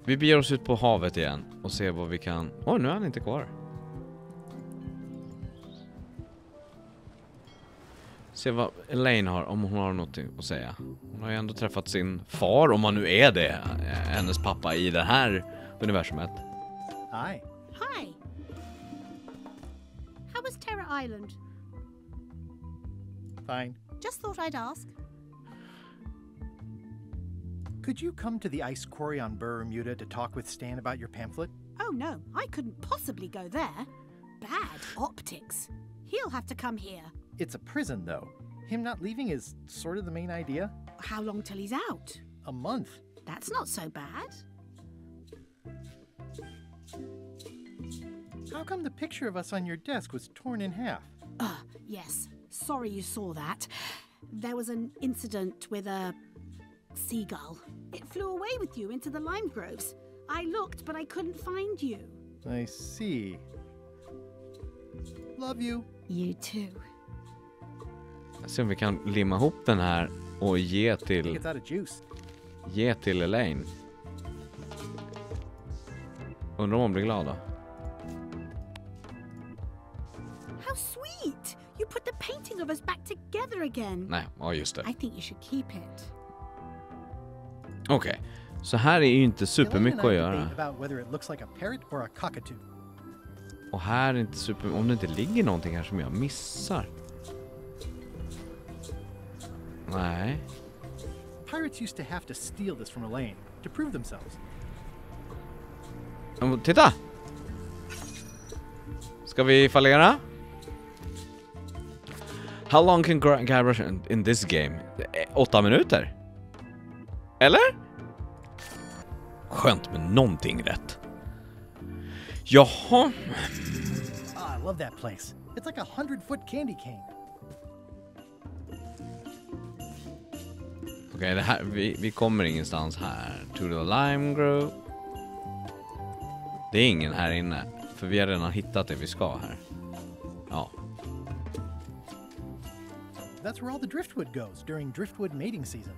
Vi beger oss ut på havet igen och ser vad vi kan... nu är han inte kvar. Se vad Elaine har, om hon har något att säga. Hon har ju ändå träffat sin far, om han nu är det, hennes pappa i det här universumet. Hi. Hi. How was Terra Island? Fine. Just thought I'd ask. Could you come to the ice quarry on Bermuda to talk with Stan about your pamphlet? Oh no, I couldn't possibly go there. Bad optics. He'll have to come here. It's a prison, though. Him not leaving is sort of the main idea. How long till he's out? A month. That's not so bad. How come the picture of us on your desk was torn in half? Yes. Sorry you saw that. There was an incident with a seagull. It flew away with you into the lime groves. I looked, but I couldn't find you. I see. Love you. You too. Jag ser om vi kan limma ihop den här och ge till Elaine. Undrar om hon blir glad då. How sweet! You put the painting of us back together again. Nej, ja just det. I think you should keep it. Okej, så här är ju inte supermycket att göra. Och här är inte om det inte ligger någonting här som jag missar. Nej. Pirates used to have to steal this from Elaine to prove themselves. Titta! Ska vi fallera? How long can Guybrush in this game? 8 minuter? Eller? Skönt med någonting rätt. Jaha. I love that place. It's like a 100-foot candy cane. Okej, det här vi kommer ingenstans här. To the lime grove. Det är ingen här inne, för vi har redan hittat det vi ska här. Ja. That's where all the driftwood goes during driftwood mating season.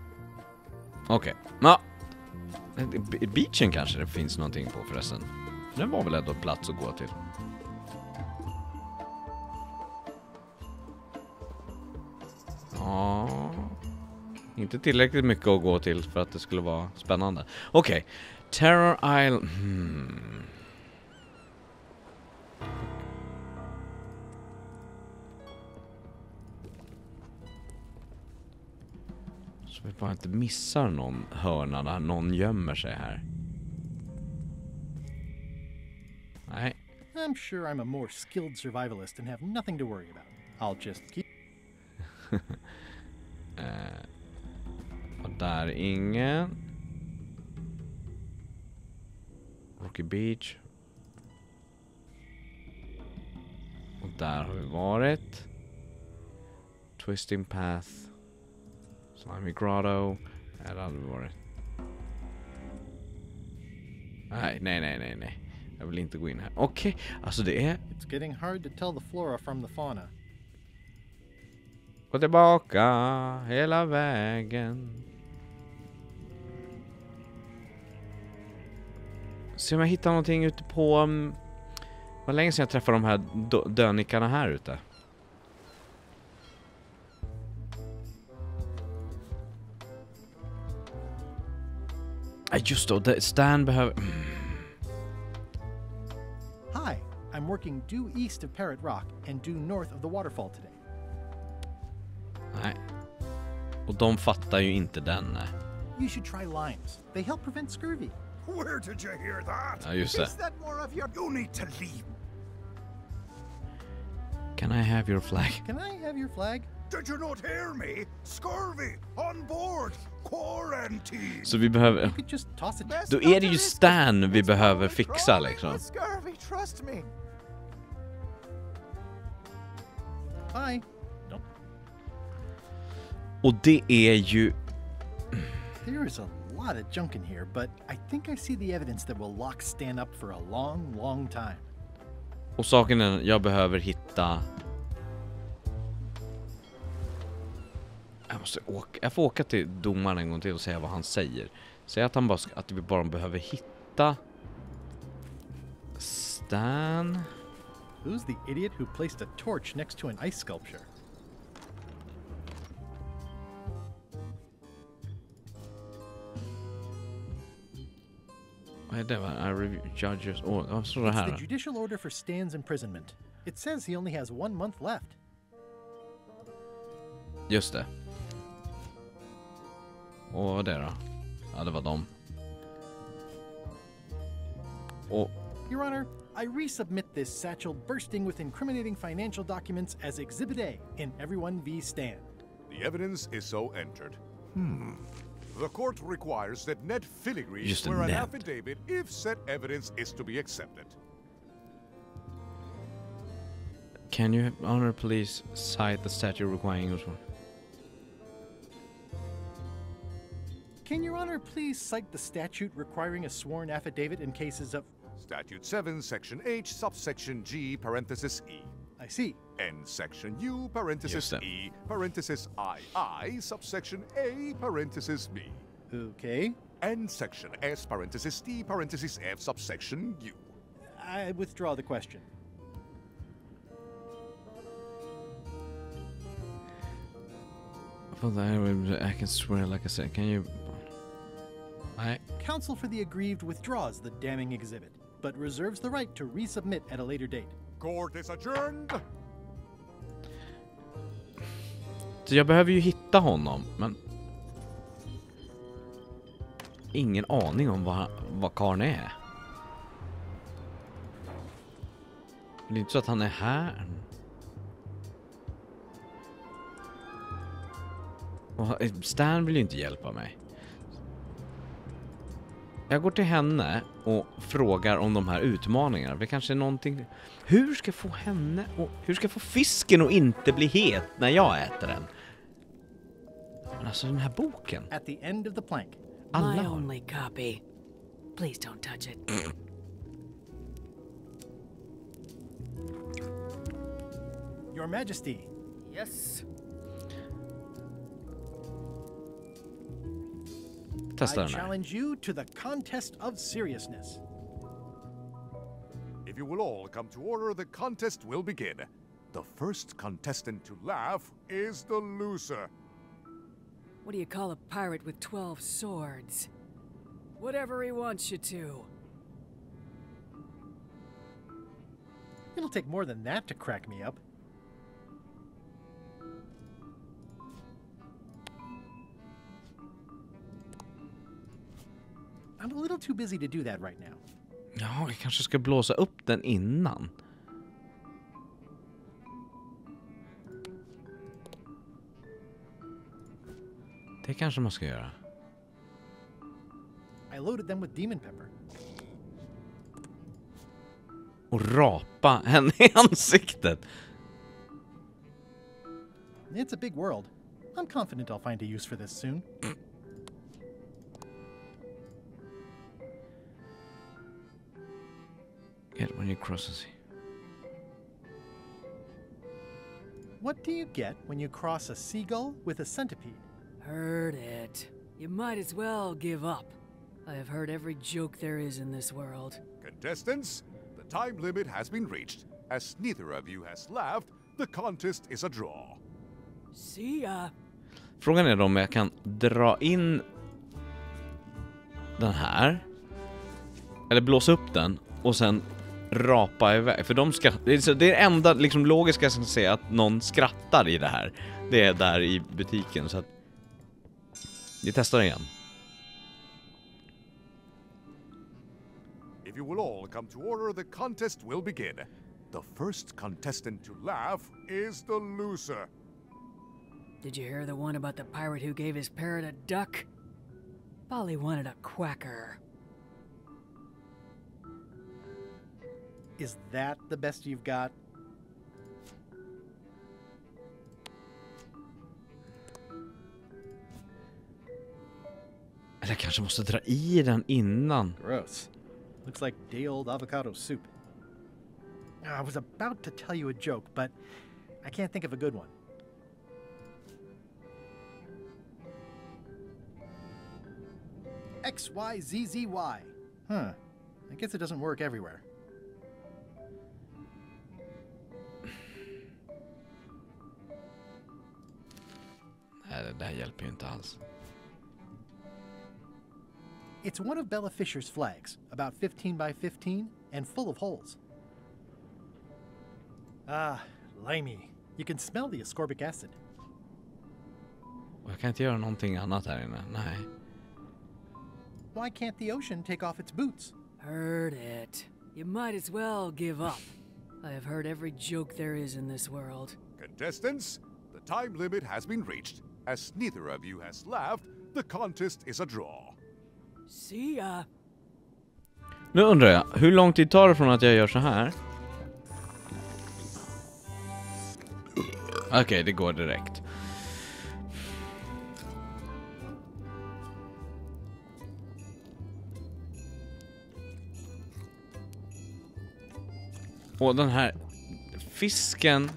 Okej. Ja. Beachen kanske det finns någonting på förresten. Den var väl ändå plats att gå till. Ja. Inte tillräckligt mycket att gå till för att det skulle vara spännande. Okej. Terror Island. Så vi bara inte missar någon hörna där någon gömmer sig här. Nej. I'm sure I'm a more skilled survivalist and have nothing to worry about. I'll just keep... Och där är ingen. Rocky Beach. Och där har vi varit. Twisting Path. Slimy Grotto. Här hade vi varit. Nej. Jag vill inte gå in här. Okej, alltså det är... It's getting hard to tell the flora from the fauna. Gå tillbaka hela vägen. Se om jag hittar någonting ute på... Vad länge sedan jag träffade de här dönickarna här ute. Just då, Stan behöver... Hi, I'm working due east of Parrot Rock and due north of the waterfall today. Nej. Och de fattar ju inte den. You should try limes. They help prevent scurvy. Where did you hear that? Ja, just det. Is that more of your... You need to leave. Can I have your flag? Can I have your flag? Did you not hear me? Scurvy on board. Quarantine. Så vi behöver... Då är det ju Stan vi behöver fixa liksom. Scurvy, trust me. Bye. Och det är ju... There is a lot of junk in here, but I think I see the evidence that will lock Stan up for a long, long time. Och saken är, jag behöver hitta... Jag får åka till domaren en gång till och säga vad han säger. Säg att han bara att vi bara behöver hitta Stan. Who's the idiot who placed a torch next to an ice sculpture? Vad är det? I review judges. Vad står det här? It's the judicial order for Stan's imprisonment. It says he only has 1 month left. Just det. Och vad det då? Ja, det var dem. Och... Your Honor, I resubmit this satchel bursting with incriminating financial documents as Exhibit A in Everyone v. Stan. The evidence is so entered. The court requires that Ned Filigree Just swear an Ned. affidavit if said evidence is to be accepted. Can you honor police cite the statute requiring us? Can Your Honor please cite the statute requiring a sworn affidavit in cases of... Statute 7, Section H, subsection G, parenthesis E. I see. And Section U, parenthesis E, parenthesis II, subsection A, parenthesis B. Okay. And Section S, parenthesis T, parenthesis F, subsection U. I withdraw the question. I can swear, like I said, can you... Counsel for the aggrieved withdraws the damning exhibit, but reserves the right to resubmit at a later date. Court is adjourned. Så jag behöver ju hitta honom, men... Ingen aning om vad karln är. Det är inte så att han är här. Och Stan vill ju inte hjälpa mig. Jag går till henne och frågar om de här utmaningarna. Det kanske är någonting... Hur ska jag få henne och hur ska jag få fisken att inte bli het när jag äter den? Men alltså den här boken. At the end of the plank. My only copy. Please don't touch it. Your Majesty. Yes. I challenge you to the contest of seriousness. If you will all come to order, the contest will begin. The first contestant to laugh is the loser. What do you call a pirate with 12 swords? Whatever he wants you to. It'll take more than that to crack me up. I'm a little too busy to do that right now. Ja, jag kanske ska blåsa upp den innan. Det kanske man ska göra. I loaded them with demon pepper. Och rapa henne i ansiktet. It's a big world. I'm confident I'll find a use for this soon. Get when you cross the sea. What do you get when you cross a seagull with a centipede? Heard it. You might as well give up. I have heard every joke there is in this world. Contestants, the time limit has been reached. As neither of you has laughed, the contest is a draw. See ya. Frågan är då om jag kan dra in den här. Eller blåsa upp den och sen rapa iväg. För de skrattar. Det är det enda liksom logiska jag ska säga att någon skrattar i det här. Det är där i butiken. Så att vi testar igen. If you will all come to order, the contest will begin. The first contestant to laugh is the loser. Did you hear the one about the pirate who gave his parrot a duck? Polly wanted a quacker. Is that the best you've got? Eller kanske måste dra i den innan. Gross. Looks like day old avocado soup. I was about to tell you a joke, but I can't think of a good one. XYZZY. Huh. I guess it doesn't work everywhere. Nej, det där hjälper ju inte alls. It's one of Bella Fisher's flags, about 15 by 15 and full of holes. Ah, limey. You can smell the ascorbic acid. Jag kan inte göra någonting annat här inne. Nej. Why can't the ocean take off its boots? Heard it. You might as well give up. I have heard every joke there is in this world. Contestants, the time limit has been reached. As neither of you has laughed, the contest is a draw. See ya. Nu undrar jag, hur lång tid tar det från att jag gör så här Okej, det går direkt. Och den här fisken.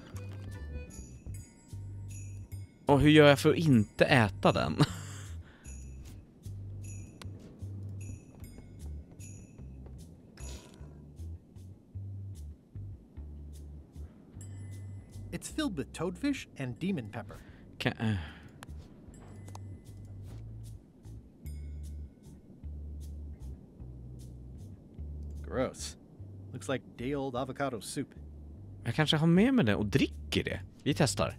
Och hur gör jag för att inte äta den? It's filled with toadfish and demon pepper. Gross. Looks like day old avocado soup. Jag kanske har med mig det och dricker det. Vi testar.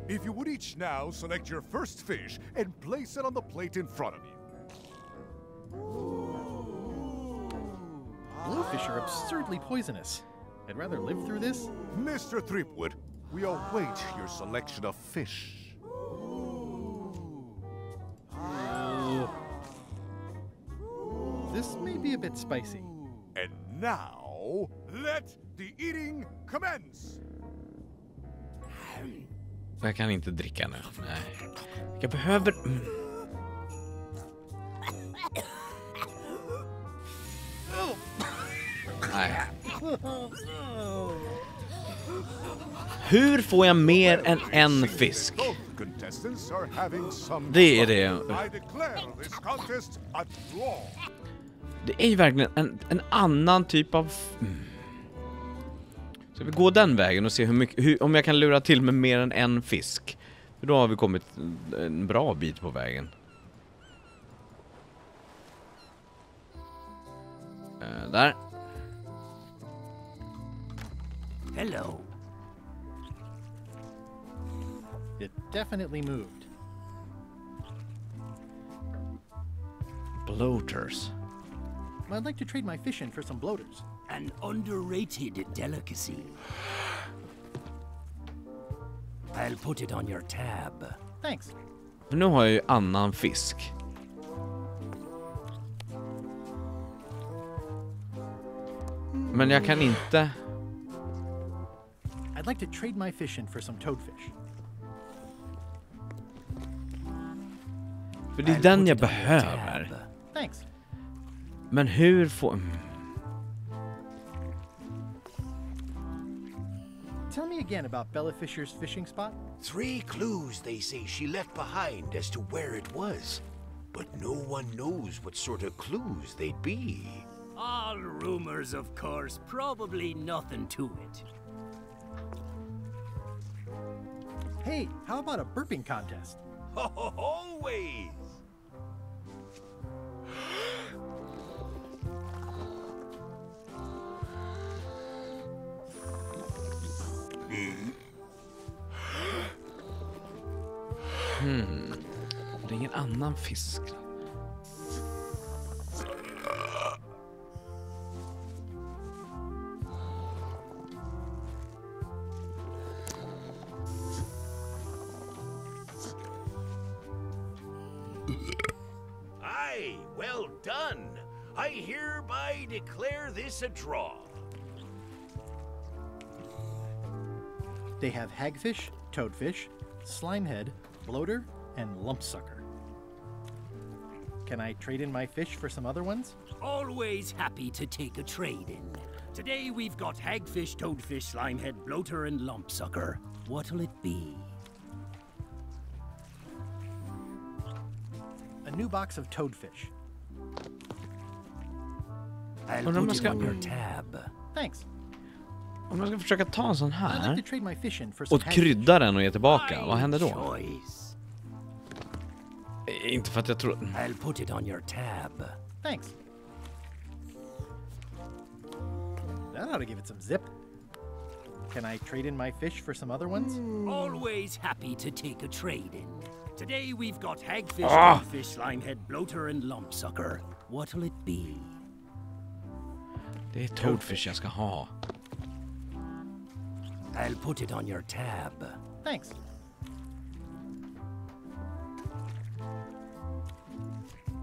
If you would each now select your first fish and place it on the plate in front of you. Blowfish are absurdly poisonous. I'd rather live through this. Mr. Threepwood, we await your selection of fish. This may be a bit spicy. And now, let the eating commence! Jag kan inte dricka nu. Nej. Jag behöver... Nej. Hur får jag mer än en fisk? Det är det. Det är ju verkligen en annan typ av... Så vi går den vägen och se om jag kan lura till med mer än en fisk. För då har vi kommit en bra bit på vägen. Där. Hello. It definitely moved. Bloaters. I'd like to trade my fish in for some bloaters. An underrated delicacy. I'll put it on your tab. Thanks. Nu har jag ju annan fisk. Men jag kan inte... I'd like to trade my fish in for some toadfish. För det är den jag behöver. Thanks. Men hur får... Tell me again about Bella Fisher's fishing spot. 3 clues they say she left behind as to where it was. But no one knows what sort of clues they'd be. All rumors, of course. Probably nothing to it. Hey, how about a burping contest? Always! Det är ingen annan fisk. Aye, well done. I hereby declare this a draw. They have hagfish, toadfish, slimehead, bloater, and lumpsucker. Can I trade in my fish for some other ones? Always happy to take a trade-in. Today we've got hagfish, toadfish, slimehead, bloater, and lumpsucker. What'll it be? A new box of toadfish. I'll put it on your tab. Thanks. Om jag ska försöka ta en sån I'd här like to trade my fish in for some och krydda den och ge tillbaka, vad händer då? Inte för att jag tror... I'll put it on your tab. Thanks. That ought to give it some zip. Can I trade in my fish for some other ones? Always happy to take a trade-in. Today we've got hagfish, toadfish, slimehead, bloater, and lumpsucker. What'll it be? Det är toadfish jag ska ha. I'll put it on your tab. Thanks.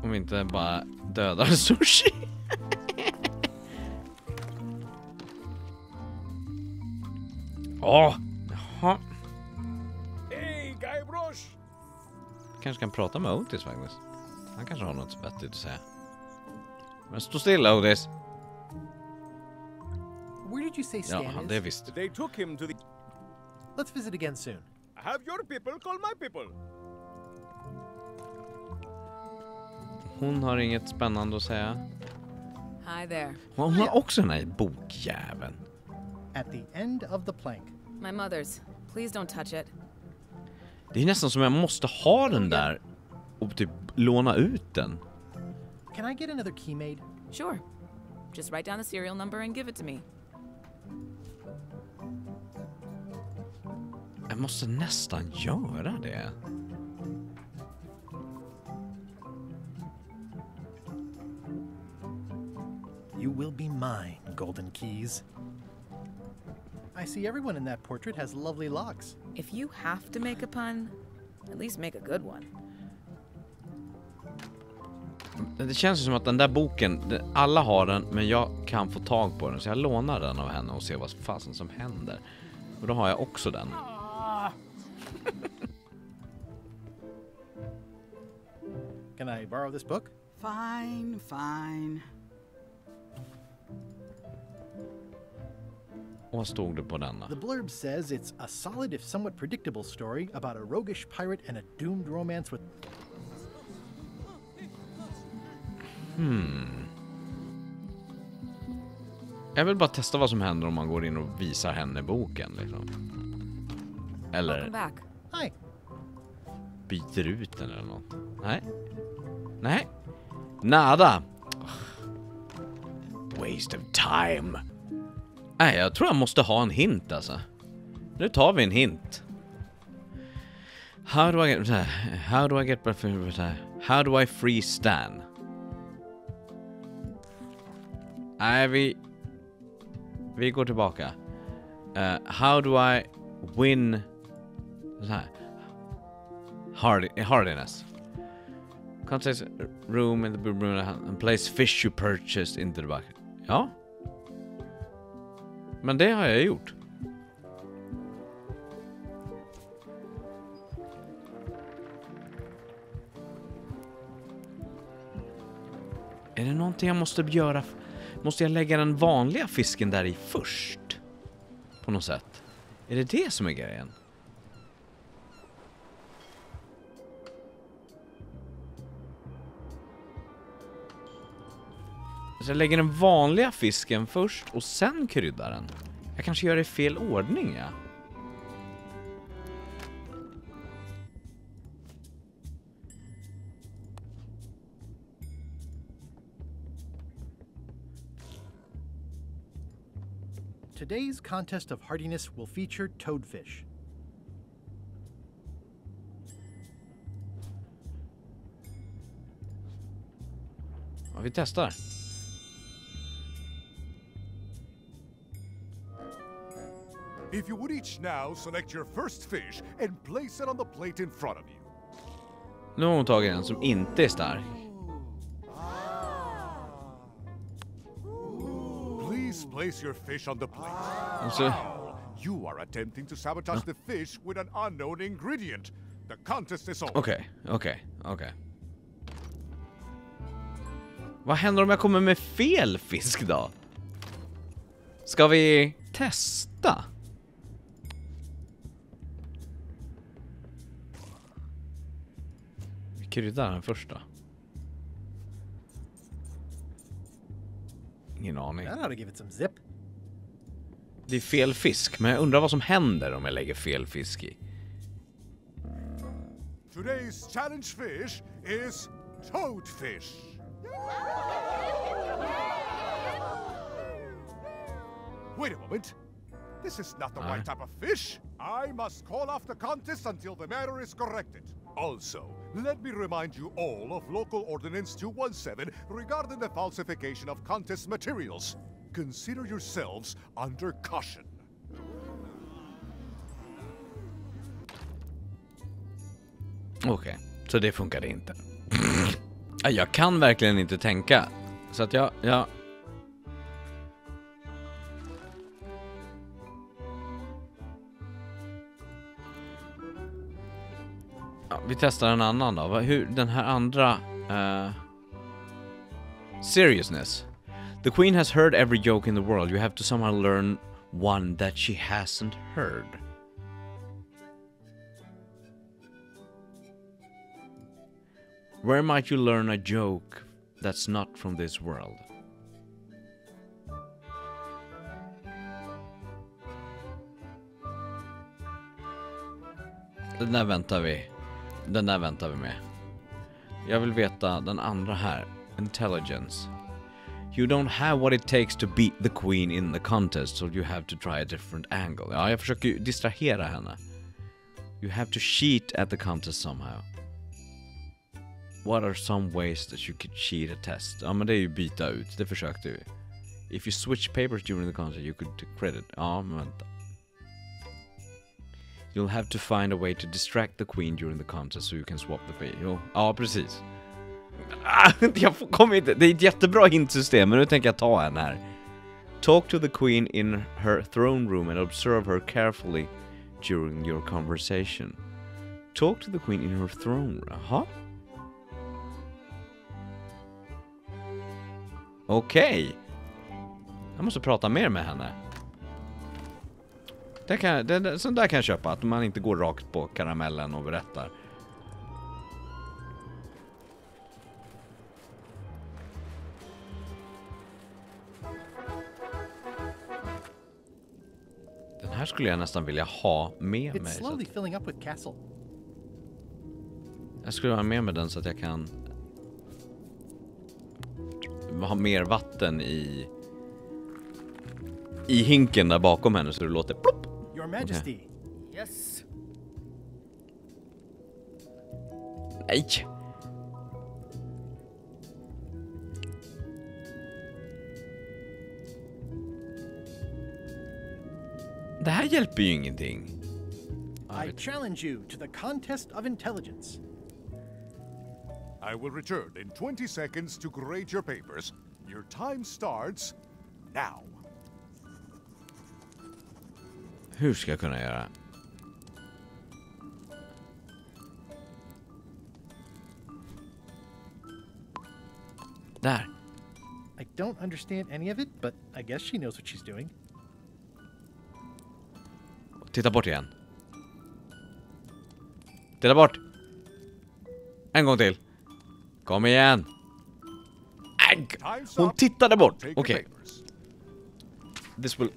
Om vi inte bara dödar sushi. Jaha. Hej, Guybrush! Kanske kan prata med Otis faktiskt. Han kanske har något vettigt att säga. Men stå stilla, Otis. Where did you say Stan Ja, is? det visste. They took him to the... Let's visit again soon. Have your people call my people. Hon har inget spännande att säga. Hi there. Hon har också den här bokjäveln. At the end of the plank. My mother's. Please don't touch it. Det är nästan som jag måste ha den där och typ låna ut den. Can I get another key made? Sure. Just write down the serial number and give it to me. Jag måste nästan göra det. You will be mine, Golden Keys. I see everyone in that portrait has lovely locks. If you have to make a pun, at least make a good one. Det känns som att den där boken, alla har den, men jag kan få tag på den. Så jag lånar den av henne och ser vad fasen som händer. Och då har jag också den. Can I borrow this book? Fine, fine. Och vad stod det på denna? The blurb says it's a solid if somewhat predictable story about a roguish pirate and a doomed romance with... Jag vill bara testa vad som händer om man går in och visar henne boken liksom. Eller Hi. byter ut den eller något. Nej. Nej. Nada. Waste of time. Nej, jag tror jag måste ha en hint alltså. Nu tar vi en hint. How do I free Stan? Nej, vi går tillbaka. How do I win hardiness? Contact room in the room and place fish you purchased into the bucket. Ja. Men det har jag gjort. Är det någonting jag måste göra? Måste jag lägga den vanliga fisken där i först? På något sätt. Är det det som är grejen? Så jag lägger den vanliga fisken först och sen kryddar den. Jag kanske gör det i fel ordning, ja. Today's contest of hardiness will feature toadfish. Ja, vi testar. If you would each now select your first fish and place it on the plate in front of you. Nu har hon tagit en som inte är stark. Please place your fish on the plate. Alltså... You are attempting to sabotage the fish with an unknown ingredient. The contest is over. Okej. Vad händer om jag kommer med fel fisk då? Ska vi testa? Vi kryddar den första. Ingen aning. I ought to give it some zip. Det är fel fisk, men jag undrar vad som händer om jag lägger fel fisk i. Today's challenge fish is toadfish. Wait a moment. This is not the right type of fish. I must call off the contest until the matter is corrected. Also, let me remind you all of Local Ordinance 217 regarding the falsification of contest materials. Consider yourselves under caution. Okej, så det funkade inte. Jag kan verkligen inte tänka. Så att jag... Ja, vi testar en annan då. Hur den här andra... seriousness. The queen has heard every joke in the world. You have to somehow learn one that she hasn't heard. Where might you learn a joke that's not from this world? Den där väntar vi med. Jag vill veta den andra här. Intelligence. You don't have what it takes to beat the queen in the contest, so you have to try a different angle. Ja, jag försöker ju distrahera henne. You have to cheat at the contest somehow. What are some ways that you could cheat a test? Ja, men det är ju byta ut. Det försökte vi. If you switch papers during the contest, you could credit. Ja, men vänta. You'll have to find a way to distract the queen during the contest so you can swap the paper. Jo, ja, precis. Jag kommer inte. Det är ett jättebra hintsystem, men nu tänker jag ta en här. Talk to the queen in her throne room and observe her carefully during your conversation. Talk to the queen in her throne room. Jaha. Okej. Jag måste prata mer med henne. Sånt där kan jag köpa. Att man inte går rakt på karamellen och berättar. Den här skulle jag nästan vilja ha med mig. It's slowly filling up with castle. Jag skulle ha med mig den så att jag kan ha mer vatten i hinken där bakom henne så det låter plopp. Your Majesty. Okay. Yes. Nej. Det här hjälper ju ingenting. I challenge you to the contest of intelligence. I will return in 20 seconds to grade your papers. Your time starts now. Hur ska jag kunna göra? Där. I don't understand any of it, but I guess she knows what she's doing. Titta bort igen. Titta bort. En gång till. Kom igen. Ägg. Hon tittade bort. Okej. This will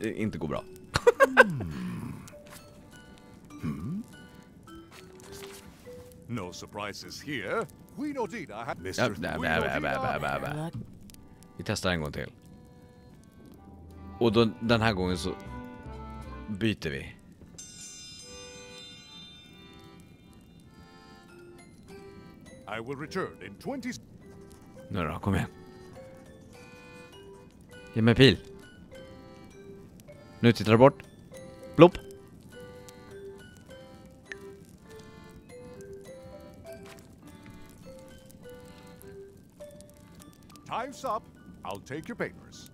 inte gå bra. No surprises here. Queen Odina had Vi testar en gång till. Och då, den här gången så byter vi. I will return in 20. Nu då, kom igen. Ge mig pil. Nu tittar du bort. Plopp. Time's up. I'll take your papers.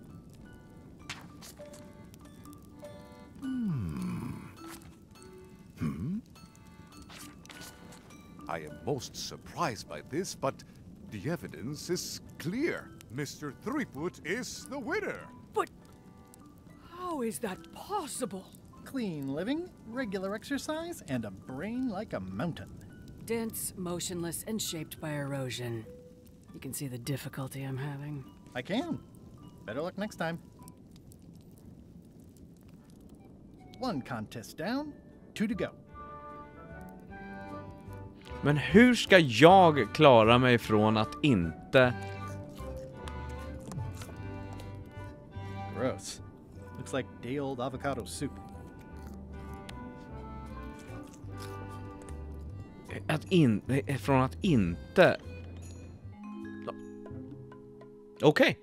I am most surprised by this, but the evidence is clear. Mr. Threepwood is the winner. But how is that possible? Clean living, regular exercise, and a brain like a mountain. Dense, motionless, and shaped by erosion. You can see the difficulty I'm having. I can. Better luck next time. One contest down, 2 to go. Men hur ska jag klara mig från att inte... Gross. Looks like day old avocado soup. Från att inte... Okej.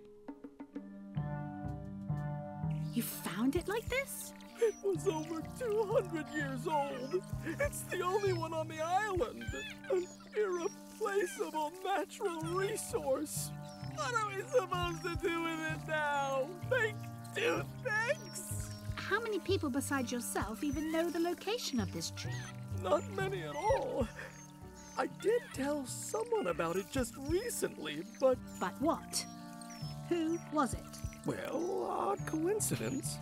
You found it like this? It was over 200 years old. It's the only one on the island. An irreplaceable natural resource. What are we supposed to do with it now? Make toothpicks? How many people besides yourself even know the location of this tree? Not many at all. I did tell someone about it just recently, but... But what? Who was it? Well, odd coincidence.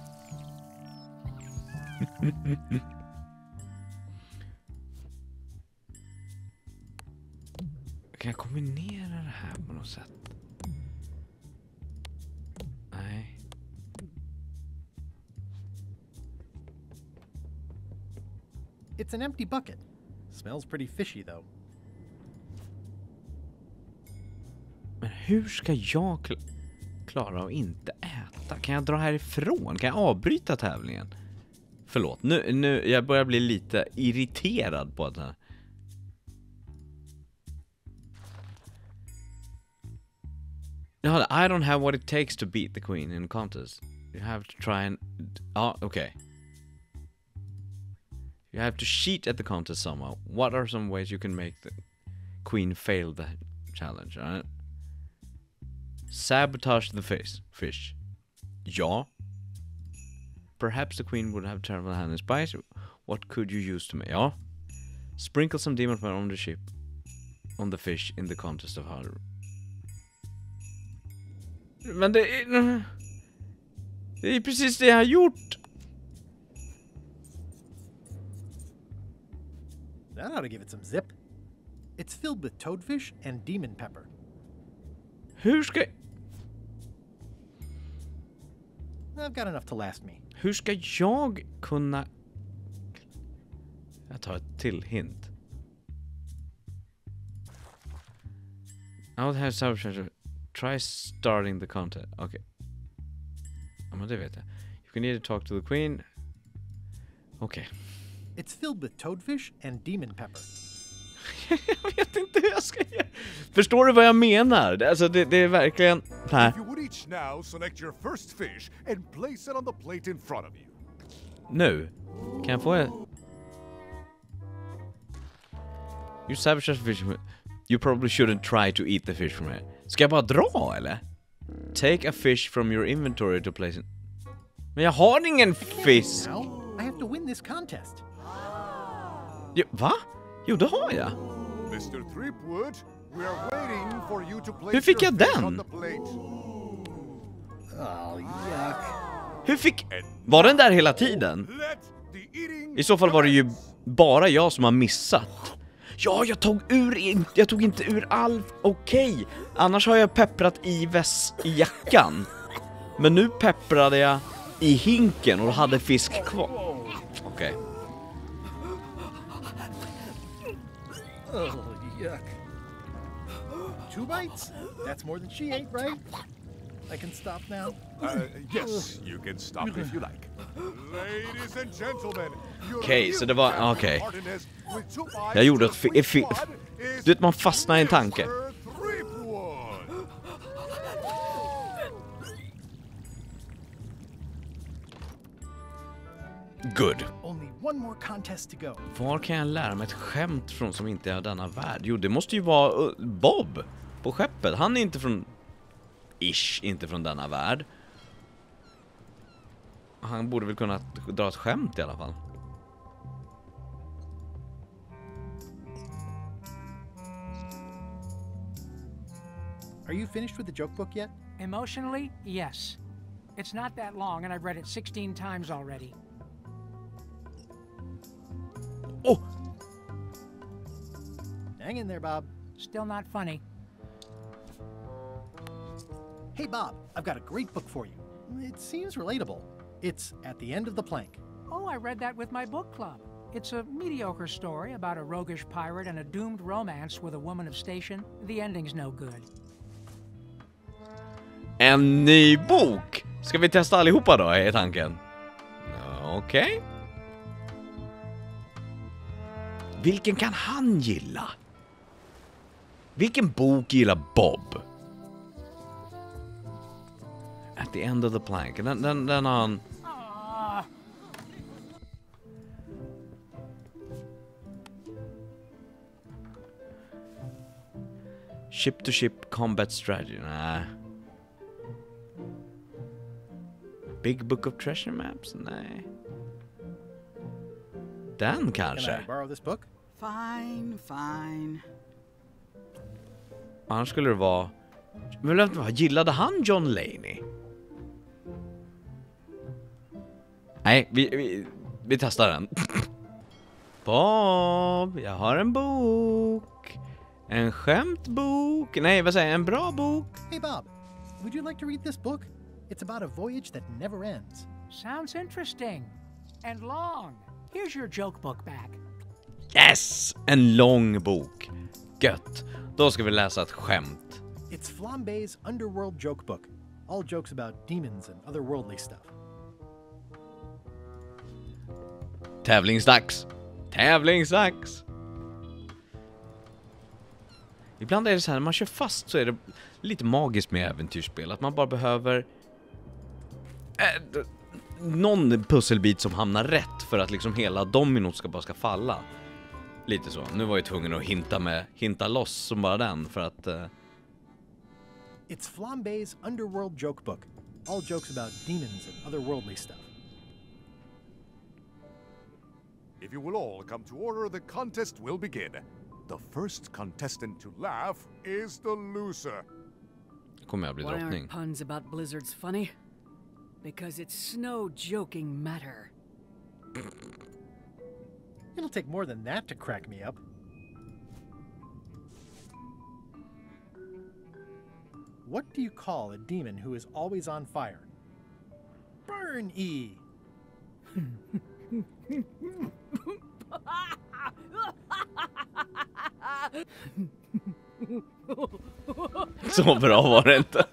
Kan jag kombinera det här på något sätt? Nej. It's an empty bucket. Smells pretty fishy though. Men hur ska jag klara att inte äta? Kan jag dra härifrån? Kan jag avbryta tävlingen? Förlåt, nu jag börjar bli lite irriterad på det här. No, I don't have what it takes to beat the queen in a contest. You have to try and... okay. You have to cheat at the contest somehow. What are some ways you can make the queen fail the challenge? Right? Sabotage the fish. Ja. Perhaps the queen would have terrible hand and spice. What could you use to make? Ja. Sprinkle some demon fire on the ship. On the fish in the contest of how... Men det är precis det jag har gjort. That ought to give it some zip. It's filled with toadfish and demon pepper. Hur ska... I've got enough to last me. Hur ska jag kunna... Jag tar ett till hint. I would have some... Try starting the contest. Okay. Ja, men det vet jag. You can either talk to the queen. Okay. It's filled with toadfish and demon pepper. Jag vet inte hur jag ska göra. Förstår du vad jag menar? Alltså det är verkligen... Nej. If you would each now select your first fish and place it on the plate in front of you. Nu. Kan jag få ett... You savage a fish. You probably shouldn't try to eat the fish from here. Ska jag bara dra, eller? Take a fish from your inventory to place it. Men jag har ingen fisk. I have to win this contest. Jo, va? Jo, det har jag. Mr. Threepwood, we are waiting for you to place Hur fick jag your fish den? on the plate. Oh, yuck. Hur fick... Var den där hela tiden? I så fall var det ju bara jag som har missat. Ja, jag tog inte ur allt. Okej. Annars har jag pepprat i jackan. Men nu pepprade jag i hinken och hade fisk kvar. Okej. Oh, yuck. 2 bites? That's more than she ate, right? I can stop now? Yes, you can stop if you like. Ladies and gentlemen, Okej, så det var... Okej. Jag gjorde ett du vet, man fastnar i en tanke. Good. Only one more contest to go. Var kan jag lära mig ett skämt från som inte är denna värld? Jo, det måste ju vara Bob på skeppet. Han är inte från... inte från denna värld. Han borde väl kunna dra ett skämt i alla fall. Are you finished with the joke book yet? Emotionally, yes. It's not that long, and I've read it 16 times already. Oh! Hang in there, Bob. Still not funny. Hey, Bob, I've got a great book for you. It seems relatable. It's At the End of the Plank. Oh, I read that with my book club. It's a mediocre story about a roguish pirate and a doomed romance with a woman of station. The ending's no good. En ny bok! Ska vi testa allihopa då, är tanken? Okej. Vilken kan han gilla? Vilken bok gillar Bob? At the End of the Plank. Den har han... Ship to ship combat strategy. Nej. Big Book of Treasure Maps? Nej. Den kanske. Can I borrow this book? Fine, fine. Annars skulle det vara... Men gillade han John Laney? Nej, vi testar den. Bob, jag har en bok. En skämtbok. Nej, vad säger jag? En bra bok. Hey Bob, would you like to read this book? It's about a voyage that never ends. Sounds interesting. And long. Here's your joke book back. Yes! En lång bok. Gött. Då ska vi läsa ett skämt. It's Flambe's Underworld Joke Book. All jokes about demons and otherworldly stuff. Tävlingsdags. Tävlingsdags. Ibland är det så här, när man kör fast så är det lite magiskt med äventyrsspel. Att man bara behöver någon pusselbit som hamnar rätt för att liksom hela dominot ska falla. Lite så. Nu var jag tvungen att hinta loss som bara den för att... It's Flambe's Underworld Joke Book. All jokes about demons and otherworldly stuff. If you will all come to order, the contest will begin. The first contestant to laugh is the loser. Kommer jag bli Why drottning? aren't puns about blizzards funny? Because it's no joking matter. It'll take more than that to crack me up. What do you call a demon who is always on fire? Burn E! Så bra var det inte.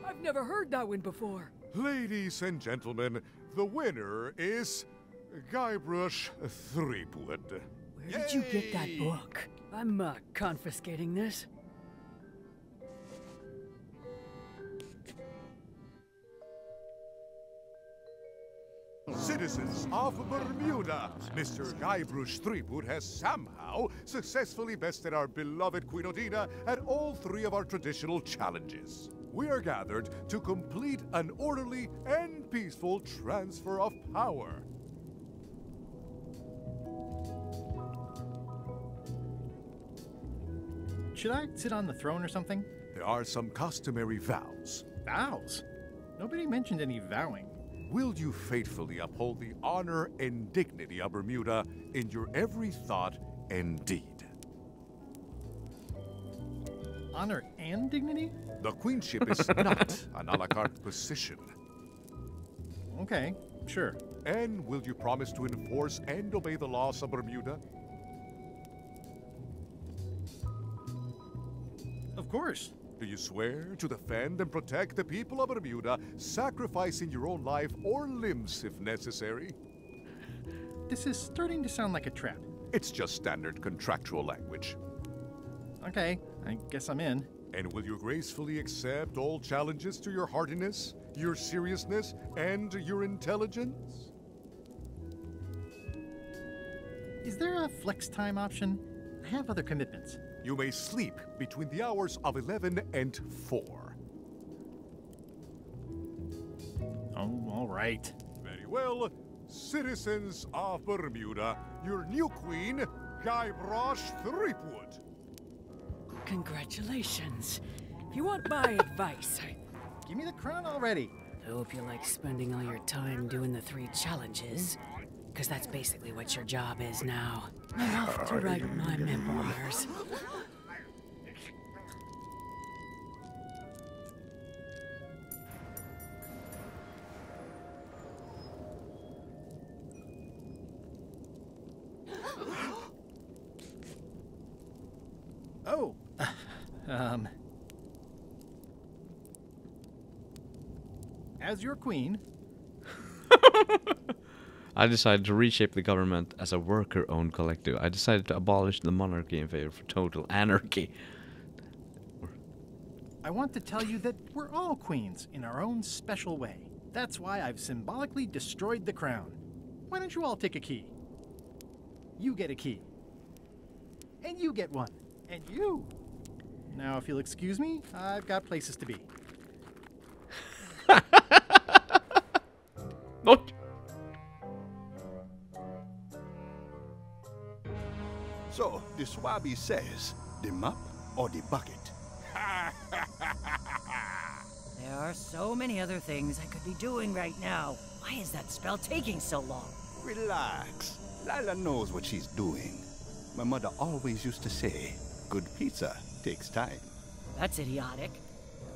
I've never heard that one before. Ladies and gentlemen, the winner is Guybrush Threepwood. Where did you get that book? I'm confiscating this. Citizens of Bermuda, Mr. Guybrush Threepwood has somehow successfully bested our beloved Queen Odina at all three of our traditional challenges. We are gathered to complete an orderly and peaceful transfer of power. Should I sit on the throne or something? There are some customary vows. Vows? Nobody mentioned any vowing. Will you faithfully uphold the honor and dignity of Bermuda in your every thought and deed? Honor and dignity? The queenship is not an a la carte position. Okay, sure. And will you promise to enforce and obey the laws of Bermuda? Of course. Do you swear to defend and protect the people of Bermuda, sacrificing your own life or limbs if necessary? This is starting to sound like a trap. It's just standard contractual language. Okay, I guess I'm in. And will you gracefully accept all challenges to your heartiness, your seriousness, and your intelligence? Is there a flex time option? I have other commitments. You may sleep between the hours of 11 and 4. Oh, all right. Very well. Citizens of Bermuda, your new queen, Guybrush Threepwood. Congratulations. If you want my advice, Give me the crown already. I hope you like spending all your time doing the 3 challenges. Because that's basically what your job is now. I'm off to write my memoirs. Oh, as your queen, I decided to reshape the government as a worker-owned collective. I decided to abolish the monarchy in favor of total anarchy. I want to tell you that we're all queens in our own special way. That's why I've symbolically destroyed the crown. Why don't you all take a key? You get a key. And you get one. And you. Now, if you'll excuse me, I've got places to be. What? Bobby says, the mop or the bucket? There are so many other things I could be doing right now. Why is that spell taking so long? Relax. Lila knows what she's doing. My mother always used to say, good pizza takes time. That's idiotic.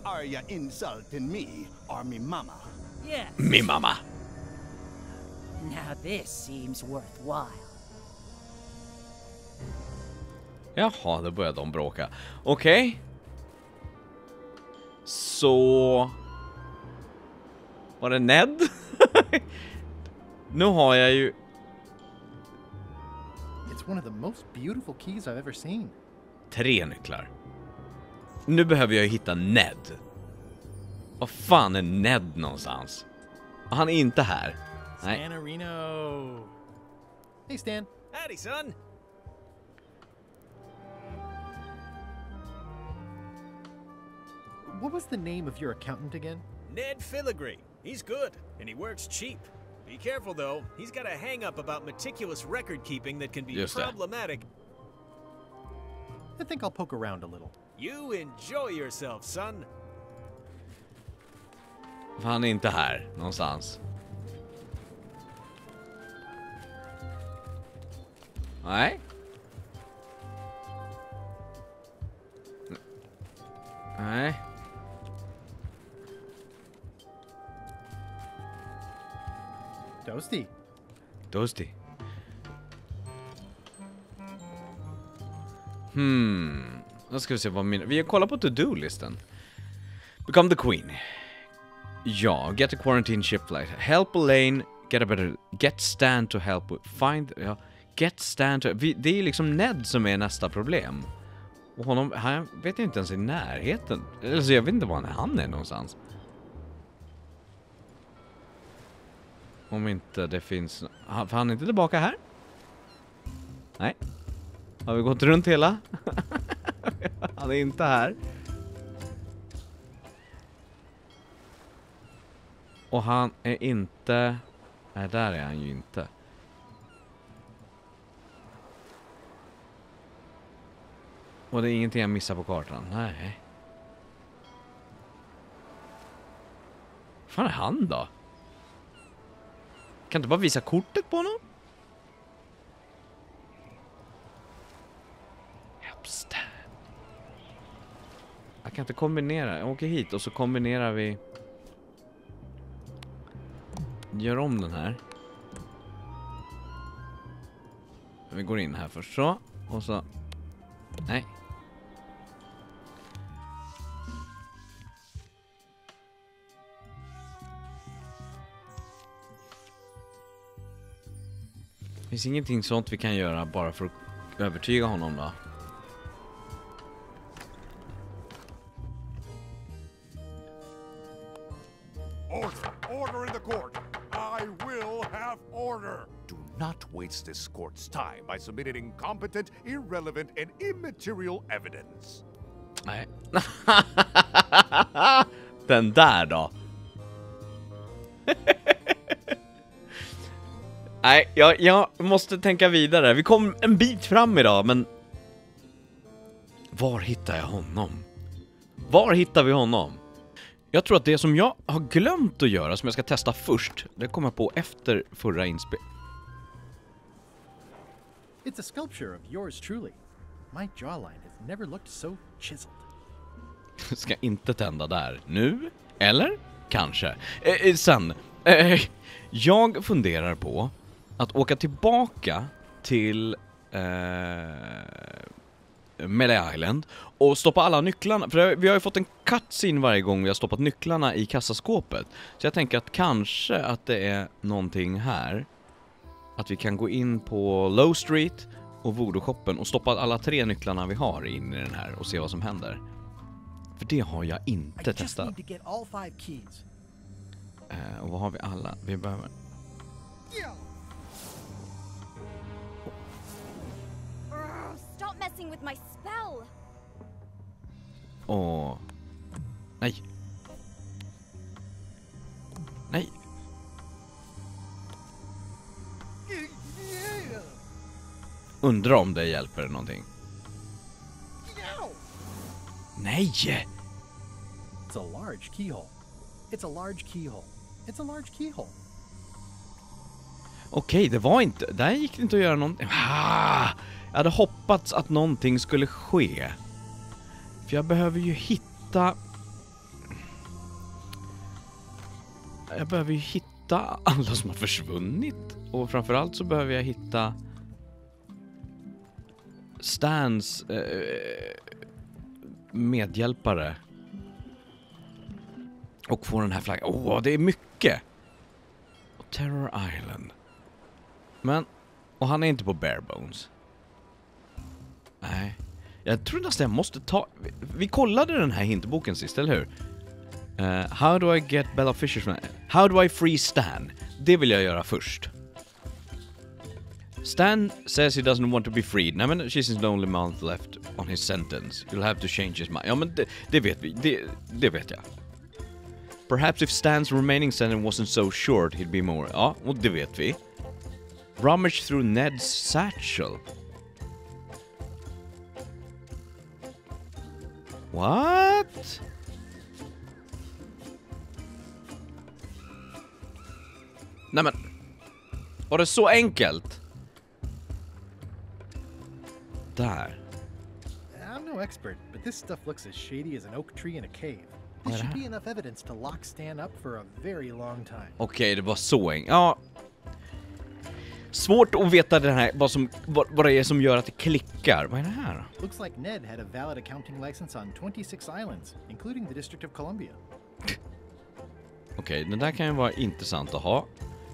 Are you insulting me or me mama? Yes. Min mamma. Now this seems worthwhile. Jaha, då började de bråka. Okej. Så... Var det Ned? Nu har jag ju... It's one of the most beautiful keys I've ever seen. 3 nycklar. Nu behöver jag hitta Ned. Var fan är Ned någonstans? Han är inte här. Nej. Stanarino. Hey, Stan. Howdy, son. What was the name of your accountant again? Ned Filigree. He's good, and he works cheap. Be careful, though. He's got a hang-up about meticulous record-keeping that can be Just that. problematic. I think I'll poke around a little. You enjoy yourself, son. Han är inte här någonstans. Nej. Nej. Toasty. Toasty. Då ska vi se vad vi kollar på to-do-listen. Become the queen. Ja, get a quarantine ship flight. Help Elaine get Stan to help find... Ja, get Stan to... Det är liksom Ned som är nästa problem. Och honom, han vet ju inte ens i närheten. Alltså jag vet inte var han är någonstans. Om inte det finns... För han är inte tillbaka här? Nej. Har vi gått runt hela? Han är inte här. Och han är inte... Nej, där är han ju inte. Och det är ingenting jag missar på kartan. Nej. Vad fan är han då? Kan du bara visa kortet på honom? Helpstan. Jag kan inte kombinera. Jag åker hit och så kombinerar vi. Gör om den här. Vi går in här först så. Och så. Nej. Det finns ingenting sånt vi kan göra bara för att övertyga honom då. Order in the court. I will have order. Do not waste this court's time by submitting incompetent, irrelevant, and immaterial evidence. Nej. Den där då. Nej, jag måste tänka vidare. Vi kom en bit fram idag, men... Var hittar jag honom? Var hittar vi honom? Jag tror att det som jag har glömt att göra, som jag ska testa först, det kommer jag på efter förra inspel. It's a sculpture of yours truly. My jawline has never looked so chiseled. Ska inte tända där nu, eller? Kanske. Sen, jag funderar på att åka tillbaka till Melee Island och stoppa alla nycklarna. För vi har ju fått en cutscene varje gång vi har stoppat nycklarna i kassaskåpet. Så jag tänker att kanske att det är någonting här. Att vi kan gå in på Low Street och Voodoo-shoppen och stoppa alla 3 nycklarna vi har in i den här och se vad som händer. För det har jag inte testat. Och vad har vi alla? Vi behöver... Stop messing with my spell. Åh. Nej. Nej. Undrar om det hjälper någonting. Nej! It's a large keyhole. It's a large keyhole. It's a large keyhole. Okej, det var inte... Där gick det inte att göra någonting. Jag hade hoppats att någonting skulle ske. För jag behöver ju hitta... Jag behöver ju hitta alla som har försvunnit. Och framförallt så behöver jag hitta... Stans... medhjälpare. Och få den här flaggan. Det är mycket! Och Terror Island. Men... Och han är inte på Barebones. Nej. Jag tror nästan jag måste ta... Vi kollade den här hintboken sist, eller hur? How do I get Bella Fisher? How do I free Stan? Det vill jag göra först. Stan says he doesn't want to be freed. Nej, men she's in the only month left on his sentence. You'll have to change his mind. Ja, men det vet vi. Det vet jag. Perhaps if Stan's remaining sentence wasn't so short, he'd be more... Ja, och det vet vi. Rummage through Ned's satchel. What? Nej men... Var det så enkelt? Där. I'm no expert, but this stuff looks as shady as an oak tree in a cave. This should be enough evidence to lock Stan up for a very long time. Okej, det var så enkelt. Ja. Svårt att veta det här, vad det är som gör att det klickar. Vad är det här? Looks like Ned had a valid accounting license on 26 islands, including the District of Columbia. Okej, det där kan ju vara intressant att ha.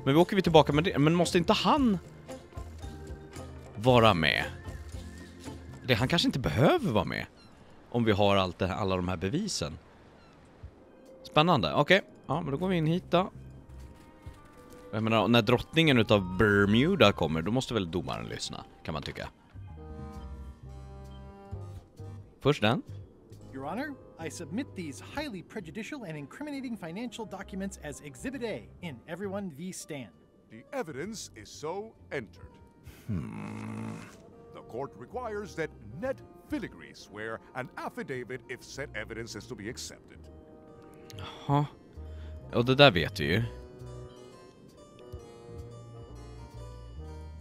Men vi åker tillbaka med det. Men måste inte han vara med? Han kanske inte behöver vara med. Om vi har alla de här bevisen. Spännande. Okej. Ja, men då går vi in hit då. Jag menar, när drottningen utav Bermuda kommer, då måste väl domaren lyssna, kan man tycka. Först den. Your Honor, I submit these highly prejudicial and incriminating financial documents as Exhibit A in Everyone v. Stan. The evidence is so entered. The court requires that Ned Filigree swear an affidavit if said evidence is to be accepted. Jaha. Och det där vet vi ju.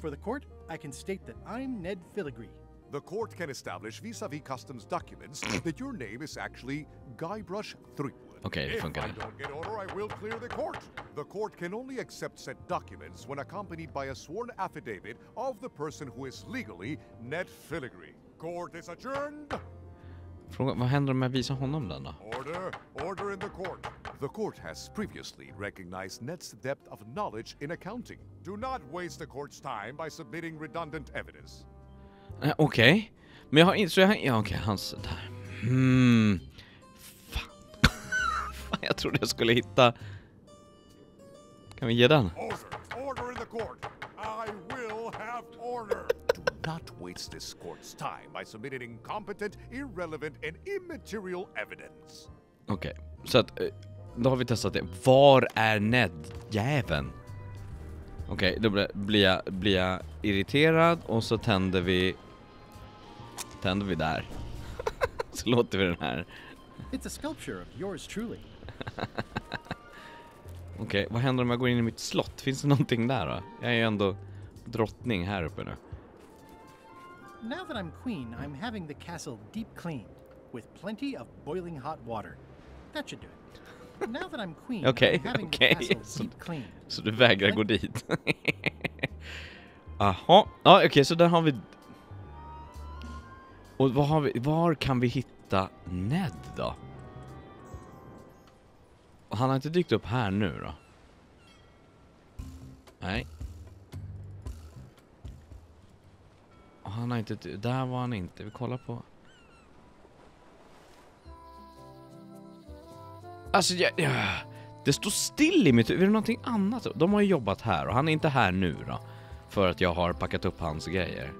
For the court, I can state that I'm Ned Filigree. The court can establish vis-a-vis customs documents that your name is actually Guybrush Threepwood. Okej, det funkar. If I don't get order, I will clear the court. The court can only accept said documents when accompanied by a sworn affidavit of the person who is legally Ned Filigree. Court is adjourned. Fråga, vad händer om jag visar honom den då? Order in the court. The court has previously recognized Ned's depth of knowledge in accounting. Do not waste the court's time by submitting redundant evidence. Okej. Men jag har inte... Ja, okej, hans... Där. Fan. Fan, jag trodde jag skulle hitta... Kan vi ge den? Order in the court. I will have order. Do not waste this court's time by submitting incompetent, irrelevant and immaterial evidence. Okej, så att... Då har vi testat det. Var är Ned-jäveln? Okej, då blir jag irriterad och så tänder vi där. Så låter vi den här. It's a sculpture of yours truly. Okej, vad händer om jag går in i mitt slott? Finns det någonting där då? Jag är ju ändå drottning här uppe nu. Now that I'm queen, I'm having the castle deep cleaned with plenty of boiling hot water. That should do it. Now that I'm queen, Okej. I'm having the castle deep cleaned. Så du vägrar gå dit. Aha. Ja, okej, så där har vi... Och vad har vi... Var kan vi hitta Ned då? Och han har inte dykt upp här nu då? Nej. Och han har inte... Där var han inte. Vi kollar på... Alltså, det står still i mitt huvud. Är det någonting annat? De har ju jobbat här och han är inte här nu då. För att jag har packat upp hans grejer.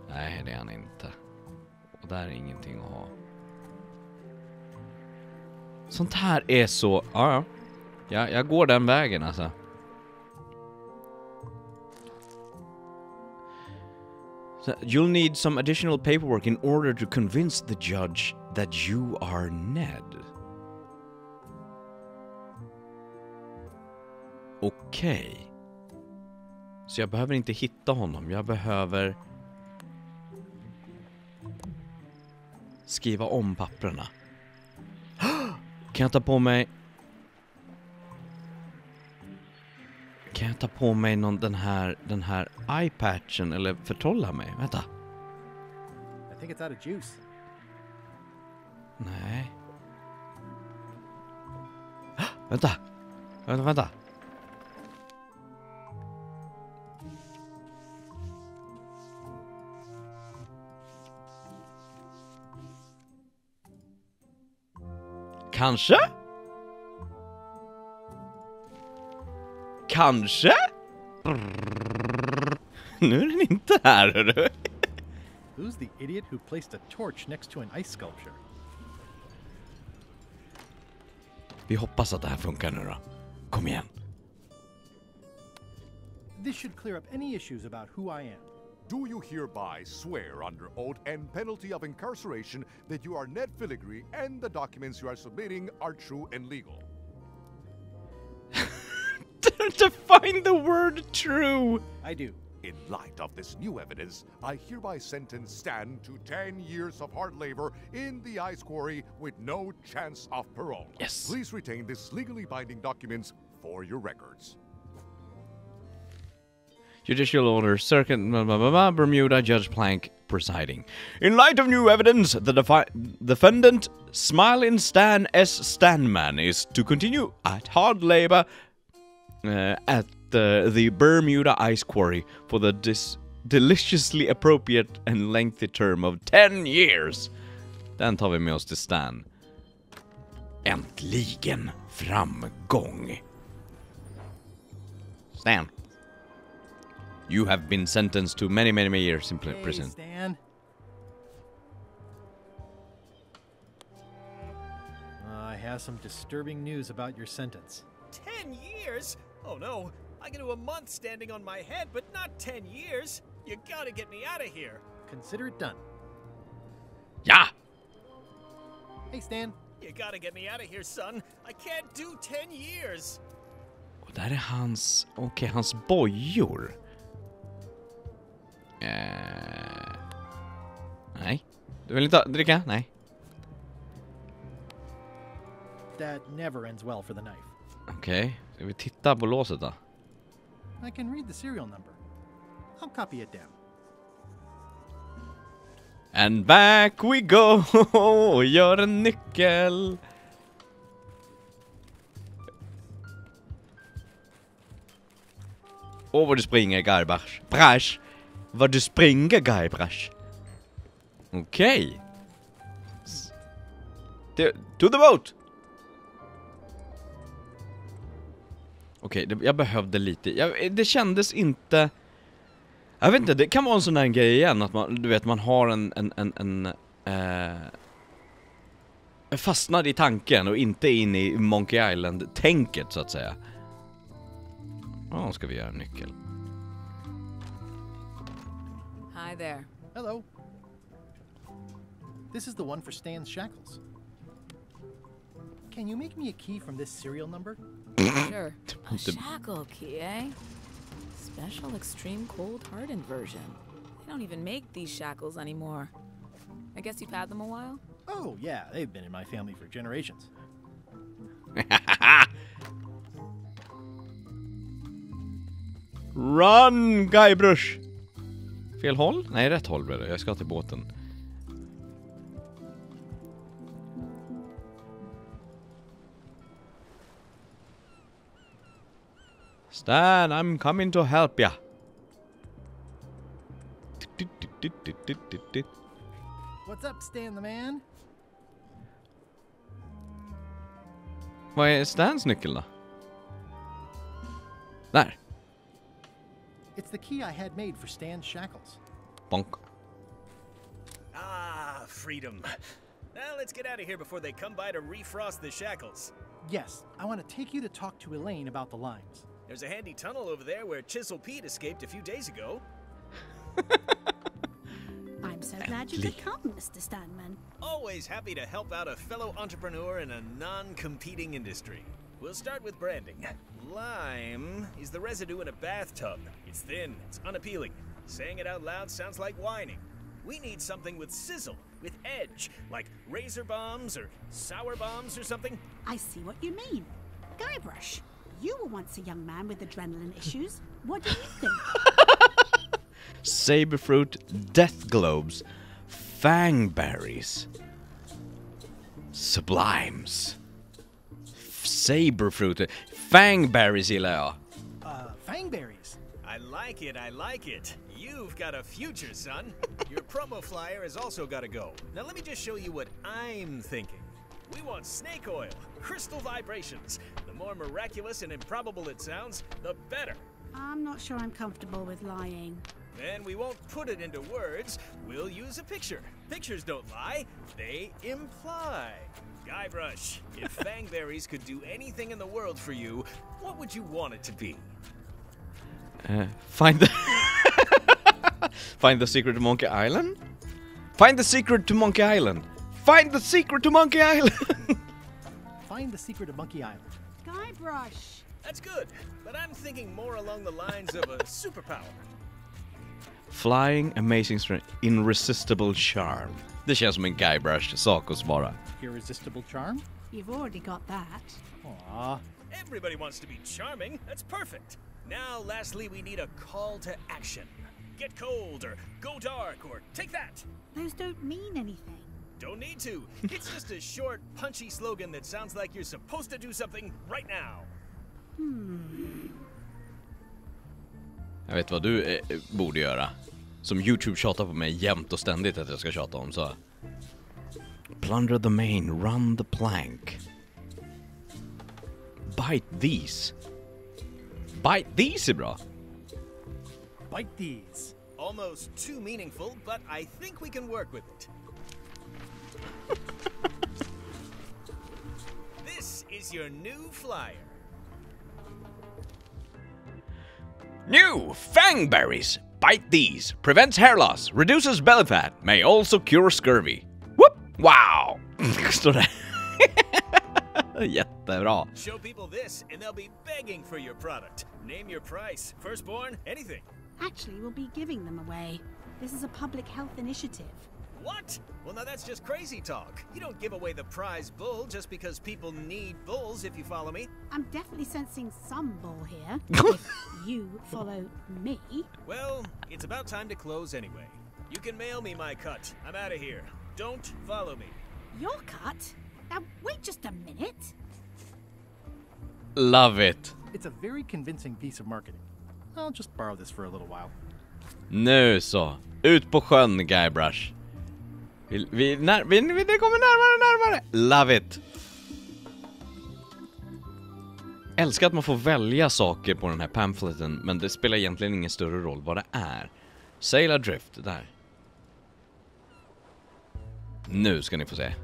Nej, det är han inte. Och där är ingenting att ha. Sånt här är så... Ja, jag går den vägen alltså. So you'll need some additional paperwork in order to convince the judge that you are Ned. Okej. Så jag behöver inte hitta honom. Jag behöver skriva om papperna. Kan jag ta på mig... Kan jag ta på mig den här eye-patchen eller förtrolla mig? Vänta. I think it's out of juice. Nej. Vänta. Kanske? Nu är den inte här, hörru. Who's the idiot who placed a torch next to an ice sculpture? Vi hoppas att det här funkar nu då. Kom igen. This should clear up any issues about who I am. Do you hereby swear under oath and penalty of incarceration that you are Ned Filigree and the documents you are submitting are true and legal? To find the word true. I do. In light of this new evidence, I hereby sentence Stan to 10 years of hard labor in the ice quarry with no chance of parole. Yes. Please retain this legally binding documents for your records. Judicial Order, Circuit, Bermuda, Judge Plank presiding. In light of new evidence, the defendant, Smiling Stan S. Stanman, is to continue at hard labor at the Bermuda Ice Quarry for the deliciously appropriate and lengthy term of 10 years. Den tar vi med oss till Stan. Äntligen framgång. Stan. You have been sentenced to many years in prison. Stan. I have some disturbing news about your sentence. 10 years? Oh no, I can do a month standing on my head, but not 10 years. You gotta get me out of here. Consider it done. Ja! Hey, Stan. You gotta get me out of here, son. I can't do 10 years. Och där är hans... Okej, hans bojor. Nej. Du vill inte dricka? Nej. That never ends well for the knife. Okej, ska vi titta på låset då? I can read the serial number. I'll copy it down. And back we go! Och gör en nyckel! Åh, vad du springer, Guybrush. Brash! Vad du springer, Guybrush. Okej. To the boat! Okej, jag behövde lite. Det kändes inte... Jag vet inte, det kan vara en sån där grej igen. Att man, du vet, man har fastnar i tanken och inte in i Monkey Island-tänket, så att säga. Ska vi göra en nyckel. Hi there. Hello. This is the one for Stan's shackles. Can you make me a key from this serial number? Sure. A shackle key, eh? Special extreme cold hardened version. They don't even make these shackles anymore. I guess you've had them a while? Oh, yeah, they've been in my family for generations. Run, Guybrush! Fel håll? Nej, rätt håll blev det. Jag ska till båten. Stan, I'm coming to help ya. What's up, Stan the man? Vad är Stans nyckel då? Där. It's the key I had made for Stan's shackles. Bonk. Ah, freedom. Now let's get out of here before they come by to refrost the shackles. Yes, I want to take you to talk to Elaine about the limes. There's a handy tunnel over there where Chisel Pete escaped a few days ago. glad you could come, Mr. Stanman. Always happy to help out a fellow entrepreneur in a non-competing industry. We'll start with branding. Lime is the residue in a bathtub. It's thin, it's unappealing. Saying it out loud sounds like whining. We need something with sizzle, with edge, like razor bombs or sour bombs or something. I see what you mean. Guybrush, you were once a young man with adrenaline issues. What do you think? Saberfruit, death globes, fangberries, sublimes, saberfruit, fangberries gillar jag. Fangberries. I like it, I like it. You've got a future, son. Your promo flyer has also got to go. Now let me just show you what I'm thinking. We want snake oil, crystal vibrations. The more miraculous and improbable it sounds, the better. I'm not sure I'm comfortable with lying. Then we won't put it into words. We'll use a picture. Pictures don't lie, they imply. Guybrush, if Fangberries could do anything in the world for you, what would you want it to be? Find the secret to Monkey Island? Find the secret to Monkey Island. Find the secret to Monkey Island. Find the secret of Monkey Island. Guybrush. That's good, but I'm thinking more along the lines of a superpower. Flying, amazing strength, irresistible charm. Det känns som en Guybrush-sak att svara. Irresistible charm? You've already got that. Aw. Everybody wants to be charming. That's perfect. Now, lastly, we need a call to action. Get cold, or go dark, or take that. Those don't mean anything. Don't need to. It's just a short, punchy slogan that sounds like you're supposed to do something right now. Jag vet vad du borde göra. Som YouTube tjatar på mig jämt och ständigt att jag ska tjata om, så. Plunder the main, run the plank. Bite these. Bite these är bra. Bite these. Almost too meaningful, but I think we can work with it. This is your new flyer. New Fangberries. Bite these. Prevents hair loss. Reduces belly fat. May also cure scurvy. Whoop! Wow! Står det. Jättebra. Show people this and they'll be begging for your product. Name your price. Firstborn, anything. Actually, we'll be giving them away. This is a public health initiative. What? Well, now that's just crazy talk. You don't give away the prize bull just because people need bulls, if you follow me. I'm definitely sensing some bull here. If you follow me. Well, it's about time to close anyway. You can mail me my cut. I'm out of here. Don't follow me. Your cut? Now, wait just a minute. Love it. It's a very convincing piece of marketing. I'll just borrow this for a little while. Nu så. Ut på sjön, Guybrush. Vi kommer närmare. Love it. Älskar att man får välja saker på den här pamfleten, men det spelar egentligen ingen större roll vad det är. Sail Adrift, där. Nu ska ni få se.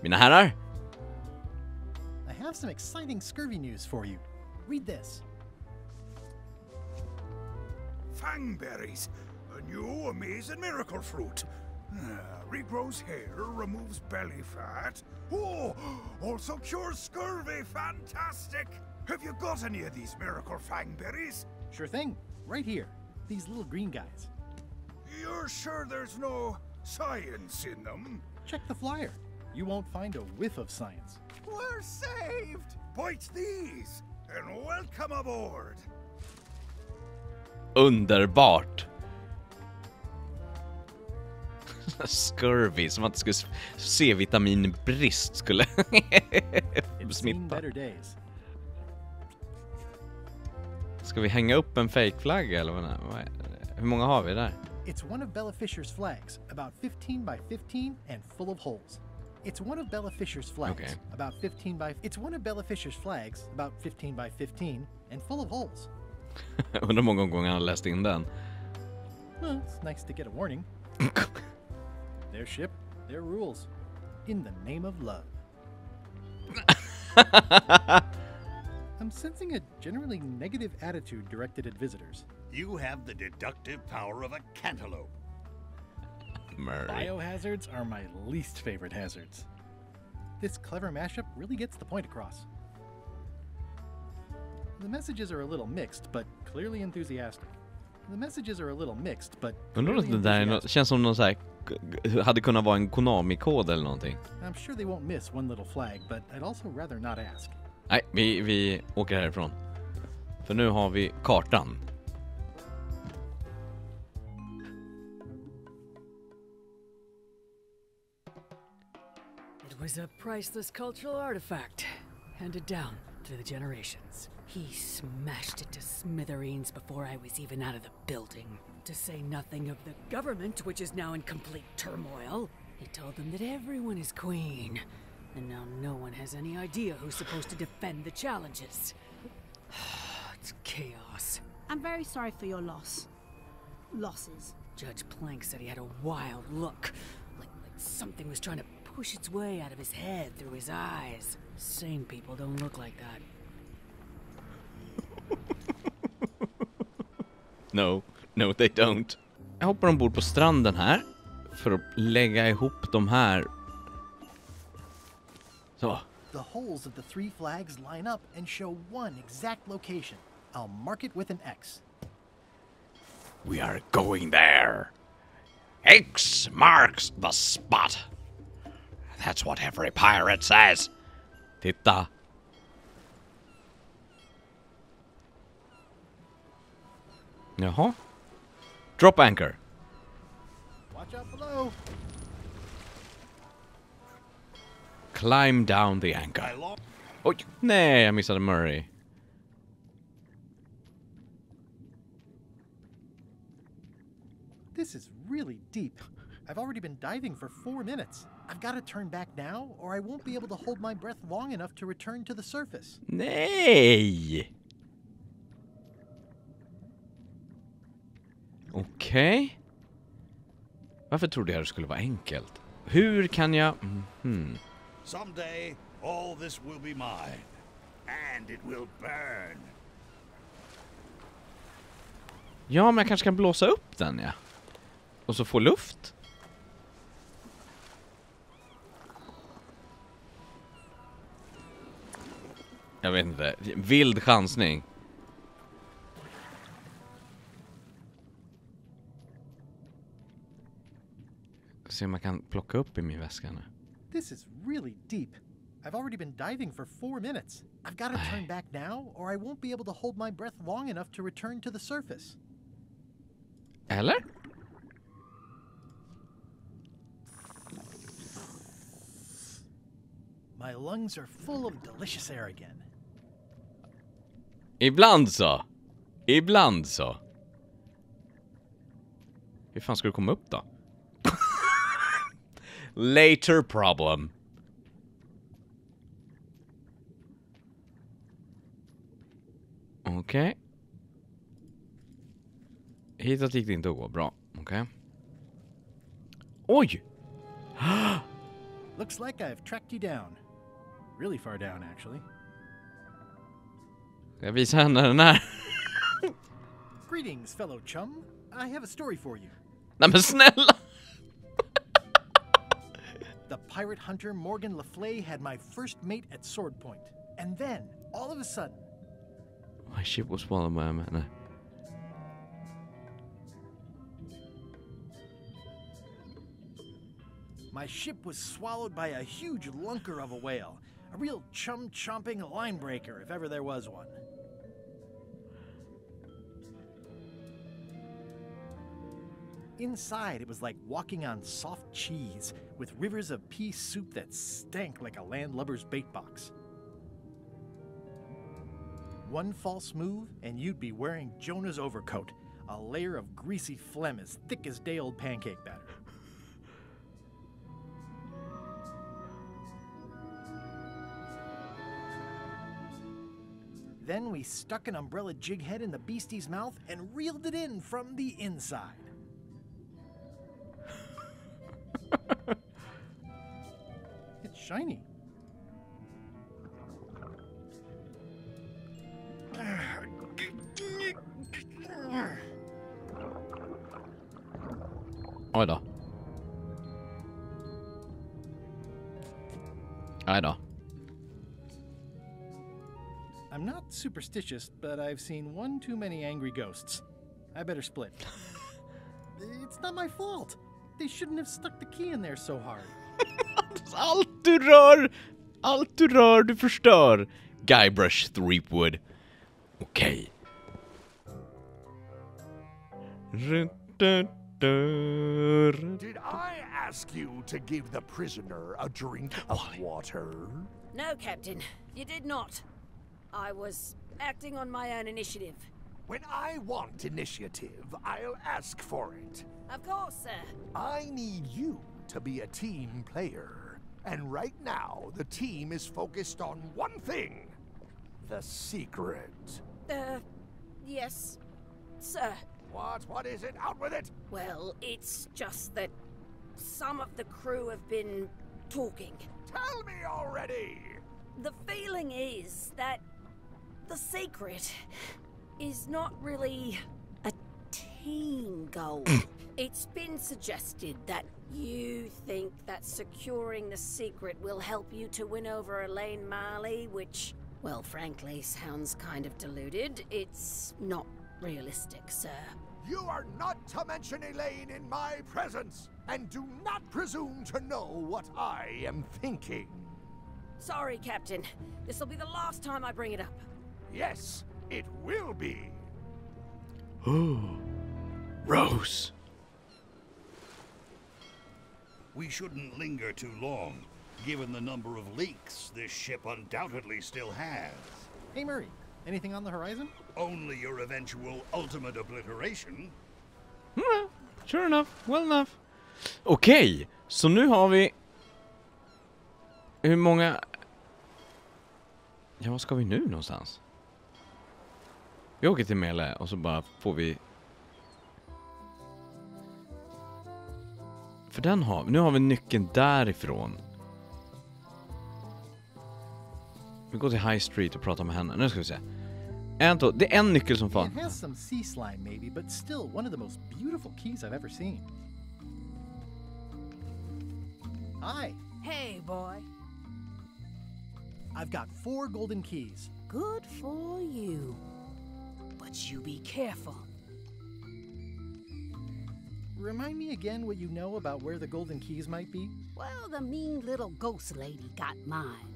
Mina herrar. I have some exciting scurvy news for you. Read this. Fangberries, a new amazing miracle fruit. Regrows hair, removes belly fat. Oh, also cures scurvy. Fantastic! Have you got any of these miracle fangberries? Sure thing. Right here. These little green guys. You're sure there's no science in them? Check the flyer. You won't find a whiff of science. We're saved! Bite these, and welcome aboard! Underbart. Scurvy, som att det skulle C-vitaminbrist skulle smitta. Ska vi hänga upp en fake-flagga eller vad? Hur många har vi där? It's one of Bella Fisher's flags, about 15 by 15 and full of holes. It's one of Bella Fisher's flags, about 15 by... It's one of Bella Fisher's flags, about 15 by 15 and full of holes. Undrar många gånger han läst in den. Well, it's nice to get a warning. Their ship, their rules. In the name of love. I'm sensing a generally negative attitude directed at visitors. You have the deductive power of a cantaloupe. Murray. Biohazards are my least favorite hazards. This clever mashup really gets the point across. The messages are a little mixed, but clearly enthusiastic. The messages are a little mixed, but Undrar om det där är något, känns som någon så här, hade kunnat vara en Konami-kod eller någonting. I'm sure they won't miss one little flag, but I'd also rather not ask. Nej, vi åker härifrån. För nu har vi kartan. It was a priceless cultural artifact, handed down through the generations. He smashed it to smithereens before I was even out of the building. To say nothing of the government, which is now in complete turmoil. He told them that everyone is queen, and now no one has any idea who's supposed to defend the challenges. It's chaos. I'm very sorry for your loss. Losses. Judge Plank said he had a wild look, like something was trying to push its way out of his head through his eyes. Sane people don't look like that. No, they don't. Jag hoppar ombord på stranden här för att lägga ihop de här. Så. The holes of the 3 flags line up and show one exact location. I'll mark it with an X. We are going there. X marks the spot. That's what every pirate says. Titta. Jaha. Drop anchor. Watch out below. Climb down the anchor. Oj, nej, jag missade Murray. This is really deep. I've already been diving for 4 minutes. I've got to turn back now, or I won't be able to hold my breath long enough to return to the surface. Nej! Okej. Varför trodde jag det skulle vara enkelt? Hur kan jag... Someday, all this will be mine. And it will burn. Ja, men jag kanske kan blåsa upp den, ja. Och så få luft. Jag vet inte. Vild chansning. Se om man kan plocka upp i min väska nu. This is really deep. I've already been diving for 4 minutes. I've got to turn back now, or I won't be able to hold my breath long enough to return to the surface. Eller? My lungs are full of delicious air again. Ibland så. Ibland så. Hur fan ska du komma upp då? Later problem. Okej. Hitåt gick det inte att gå. Bra. Okej. Oj! Looks like I've tracked you down. Really far down, actually. Jag visar henne den här. Greetings, fellow chum. I have a story for you. Nej men snälla! The pirate hunter Morgan Le Fay had my first mate at sword point. And then, all of a sudden... My ship was swallowed by a man. My ship was swallowed by a huge lunker of a whale. A real chum-chomping line breaker, if ever there was one. Inside, it was like walking on soft cheese, with rivers of pea soup that stank like a landlubber's bait box. One false move, and you'd be wearing Jonah's overcoat, a layer of greasy phlegm as thick as day-old pancake batter. Then we stuck an umbrella jig head in the beastie's mouth and reeled it in from the inside. It's shiny. Oj då. Nej då. I'm not superstitious, but I've seen one too many angry ghosts. I better split. It's not my fault. They shouldn't have stuck the key in there so hard. Allt du rör, du förstör. Guybrush Threepwood. Okej. Did I ask you to give the prisoner a drink of water? No, Captain. You did not. I was acting on my own initiative. When I want initiative, I'll ask for it. Of course, sir. I need you to be a team player. And right now, the team is focused on one thing. The secret. Yes, sir. What is it? Out with it! Well, it's just that some of the crew have been talking. Tell me already! The feeling is that the secret is not really a team goal. It's been suggested that you think that securing the secret will help you to win over Elaine Marley, which, well, frankly, sounds kind of deluded. It's not realistic, sir. You are not to mention Elaine in my presence, and do not presume to know what I am thinking. Sorry, Captain. This'll be the last time I bring it up. Yes, it will be. Rose. We shouldn't linger too long, given the number of leaks this ship undoubtedly still has. Hey, Murray. Anything on the horizon? Only your eventual ultimate obliteration. Sure enough, well enough. Okej, så nu har vi... Hur många... Ja, vad ska vi nu någonstans? Vi åker till Mele och så bara får vi... För den har... Nu har vi nyckeln därifrån. Vi går till High Street och pratar med henne. Nu ska vi se. Det är en nyckel som fan. It has some sea slime maybe, but still one of the most beautiful keys I've ever seen. Hi. Hey, boy. I've got 4 golden keys. Good for you. But you be careful. Remind me again what you know about where the golden keys might be? Well, the mean little ghost lady got mine.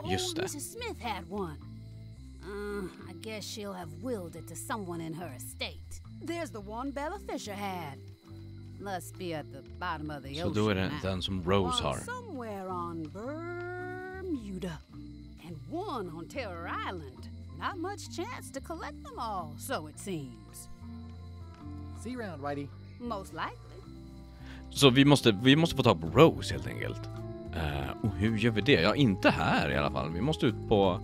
Just det. Mrs. Smith had one. I guess she'll have willed it to someone in her estate. There's the one Bella Fisher had. Must be at the bottom of the Så ocean då är det now. den som Rose har. Somewhere on Bermuda. And one on Terror Island. Not much chance to collect them all, so it seems. See you around, Whitey. Most likely. Så vi måste få tag på Rose helt enkelt. Och hur gör vi det? Ja, inte här i alla fall. Vi måste ut på...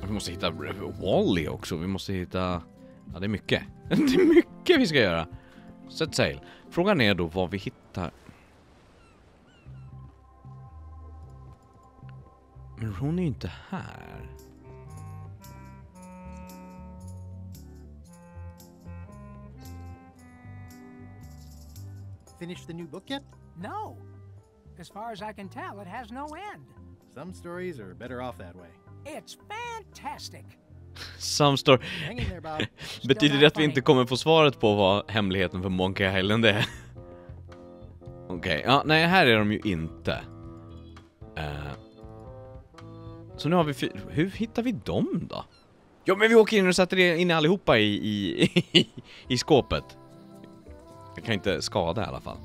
Vi måste hitta Wally också. Vi måste hitta... Ja, det är mycket. Det är mycket vi ska göra. Set sail. Frågan är då vad vi hittar. Men hon är ju inte här. Finished the new book yet? No. As far as I can tell, it has no end. Some stories are better off that way. It's fantastic. Some story. Hang in there, Bob. Betyder det att vi inte kommer få svaret på vad hemligheten för Monkey Island är? Okej, ja, nej, här är de ju inte. Så nu har vi... Hur hittar vi dem då? Ja, men vi åker in och sätter in allihopa i skåpet. Jag kan inte skada i alla fall.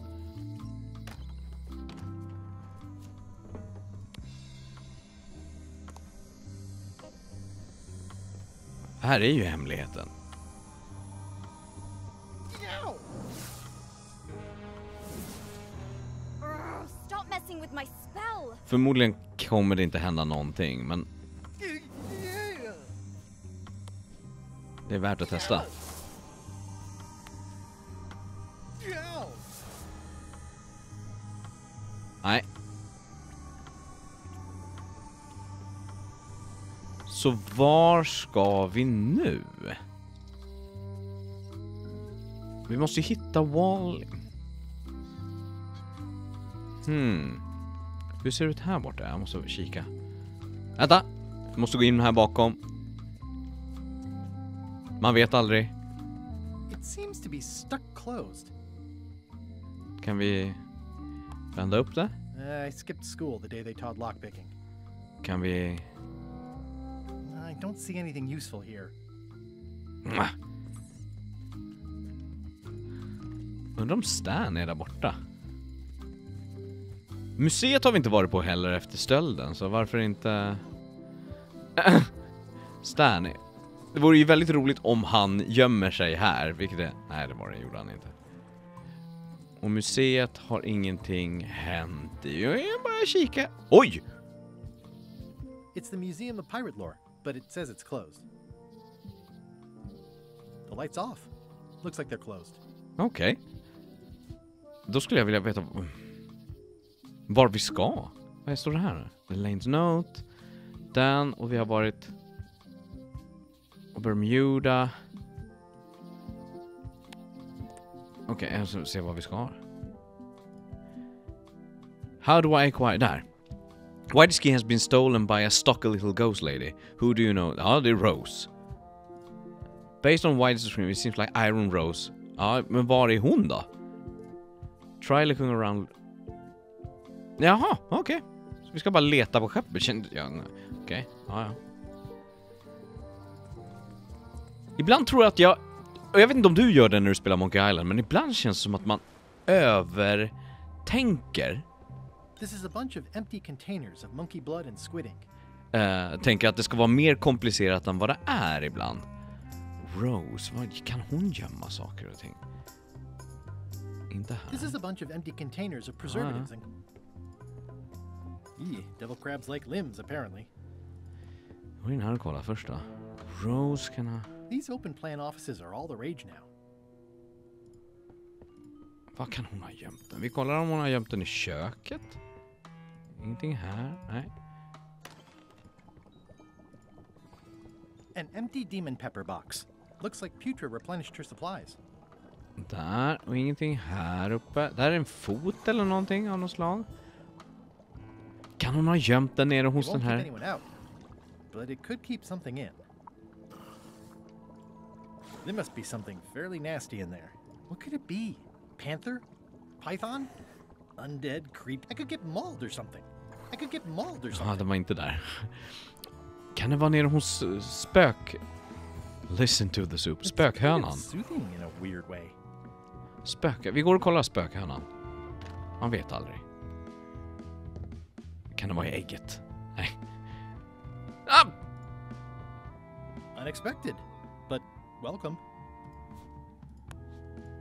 Här är ju hemligheten. Stop messing with my spell. Förmodligen kommer det inte hända någonting, men det är värt att testa. Nej. Så var ska vi nu? Vi måste hitta Wally. Hur ser det ut här borta? Jag måste kika. Vänta! Jag måste gå in här bakom. Man vet aldrig. It seems to be stuck closed. Kan vi vända upp det? I skipped school the day they taught lockpicking. Kan vi... I don't see anything useful here. Undrar om Stan är där borta. Museet har vi inte varit på heller efter stölden, så varför inte... Stan. Det vore ju väldigt roligt om han gömmer sig här, vilket är... Nej, det gjorde han inte. Och museet har ingenting hänt i. Jag bara kika. Oj! It's the Museum of Pirate Lore, but it says it's closed. The light's off. Looks like they're closed. Okej. Då skulle jag vilja veta var vi ska. Vad står det här? The Lane's Note. Den, och vi har varit Bermuda. Okej, jag ska se vad vi ska. How do I acquire... Där. White Ski has been stolen by a stocky little ghost lady. Who do you know? Ja, det är Rose. Based on White's description, it seems like Iron Rose. Ja, men var är hon då? Try looking around. Jaha, okej. Så vi ska bara leta på skeppet. Okej, ja. Ibland tror jag att och jag vet inte om du gör det när du spelar Monkey Island, men ibland känns det som att man övertänker. This is a bunch of empty containers of monkey blood and squid ink. Tänker att det ska vara mer komplicerat än vad det är ibland. Rose, vad kan hon gömma saker och ting? Inte här. This is a bunch of empty containers of preservatives and... devil crabs like limbs, apparently. Gå in här och kolla först då. Rose kan ha... These open plan offices are all the rage now. Vad kan hon ha gömt den? Vi kollar om hon har gömt den i köket. Ingenting här, nej. An empty demon pepper box. Looks like Putra replenished her supplies. Där, och ingenting här uppe. Där är en fot eller någonting av något slag. Kan hon ha gömt den nere hos den här? Out, but it could keep something in. There must be something fairly nasty in there. What could it be? Panther? Python? Undead creep? I could get mauled or something. Ja, den var inte där. Kan det vara nere hos Listen to the soup. Spökhönan. Soothing in a weird way. Vi går och kollar spökhönan. Man vet aldrig. Kan det vara i ägget? Nej. Ah! Unexpected, but welcome.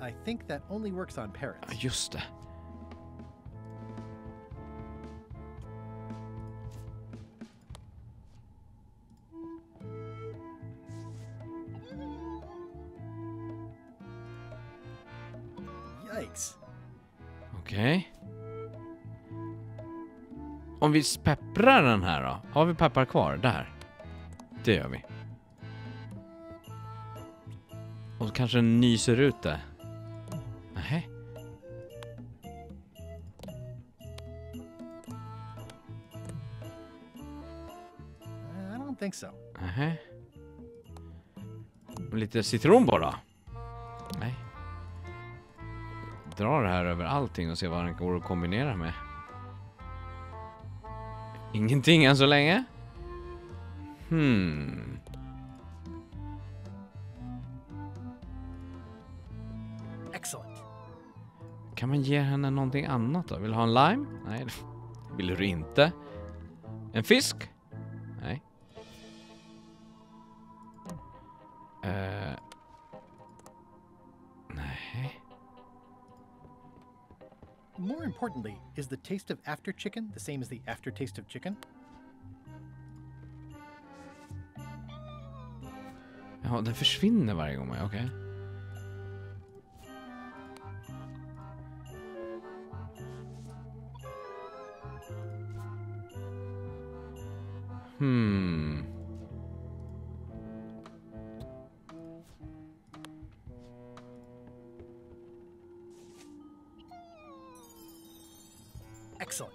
I think that only works on parrots. Ja, just det. Yikes. Okej. Om vi pepprar den här då? Har vi peppar kvar? Där. Det gör vi. Och så kanske den nyser ut det. Nej. I don't think so. Nej. Lite citron bara. Nej. Dra det här över allting och se vad den går att kombinera med. Ingenting än så länge. Excellent. Kan man ge henne någonting annat då? Vill du ha en lime? Nej, vill du inte. En fisk? Nej. Nej. More importantly, is the taste of after chicken the same as the aftertaste of chicken? Ja, den försvinner varje gång. Okej. Excellent.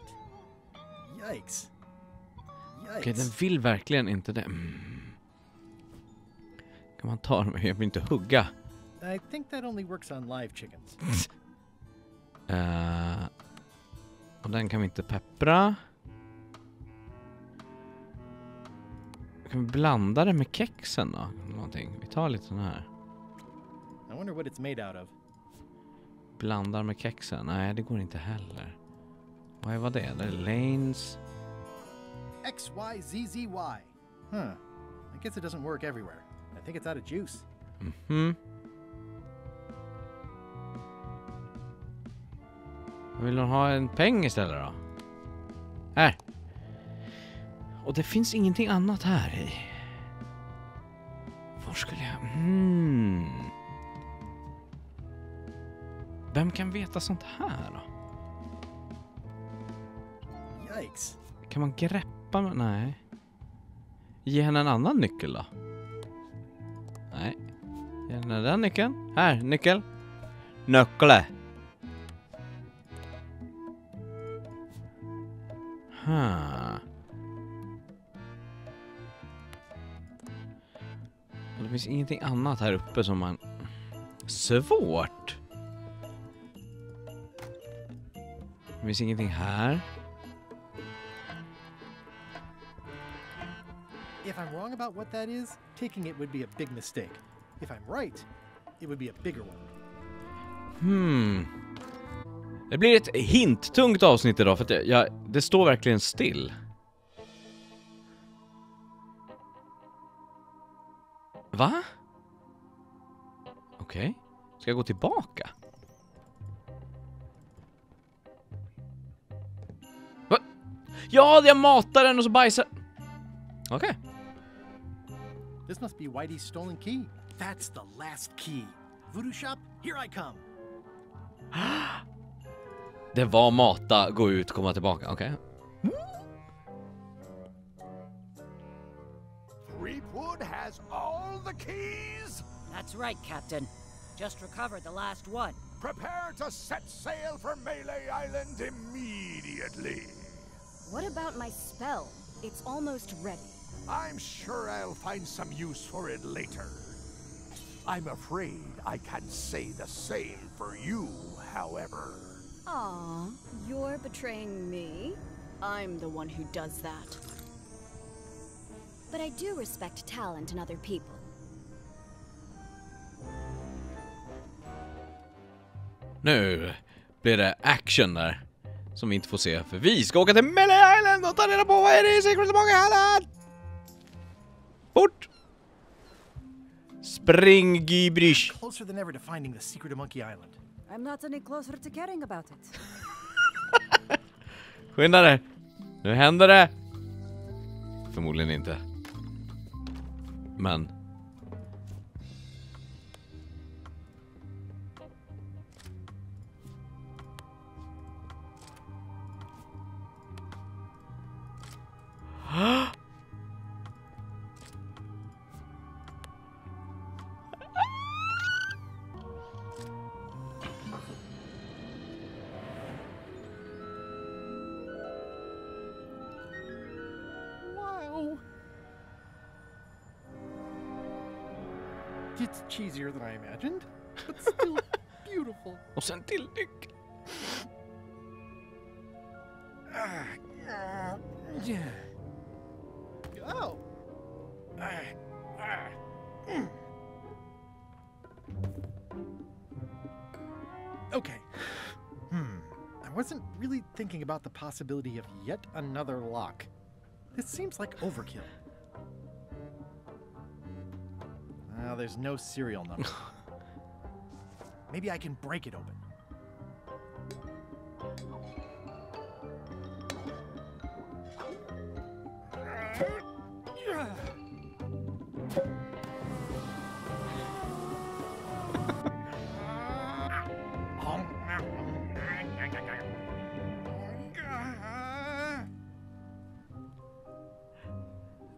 Yikes. Okej, den vill verkligen inte det. Kan man ta dem? Jag vill inte hugga. I think that only works on live chickens. Och den kan vi inte peppra. Kan vi blanda det med kexen då? Någonting. Vi tar lite sån här. I wonder what it's made out of. Blandar med kexen? Nej, det går inte heller. Vad var det? Det är Lanes. XYZZY. Huh. I guess it doesn't work everywhere. I think it's out of juice. Vill de ha en peng istället då? Här. Och det finns ingenting annat här i. Var skulle jag... Vem kan veta sånt här då? Yikes. Kan man greppa med... Nej. Ge henne en annan nyckel då? Nej. Ge henne den nyckeln. Här, nyckel. Nyckle. Och det finns ingenting annat här uppe som man... Svårt. Det finns ingenting här. If I'm wrong about what that is, taking it would be a big mistake. If I'm right, it would be a bigger one. Det blir ett hinttungt avsnitt idag för att det står verkligen still. Va? Okej. Ska jag gå tillbaka? Va? Ja, jag matar den och så bajsar. Okej. This must be Whitey's stolen key. That's the last key. Voodoo shop, here I come. Det var mata, gå ut, komma tillbaka. Okej. Threepwood has all the keys? That's right, Captain. Just recovered the last one. Prepare to set sail for Melee Island immediately. What about my spell? It's almost ready. I'm sure I'll find some use for it later. I'm afraid I can't say the same for you, however. Aw, you're betraying me? I'm the one who does that. But I do respect talent in other people. Nu blir det action där. Som vi inte får se. För vi ska åka till Melee Island och ta reda på vad är det i Secret Monkey Island. Bort! Spring, Gibrish. Closer than ever to finding the secret of Monkey Island. I'm not any closer to caring about it. Skynda dig. Nu händer det. Förmodligen inte. Men... It's cheesier than I imagined, but still beautiful. Och sen till nyckel. Oh. Okay. I wasn't really thinking about the possibility of yet another lock. This seems like overkill. Well, there's no serial number. Maybe I can break it open.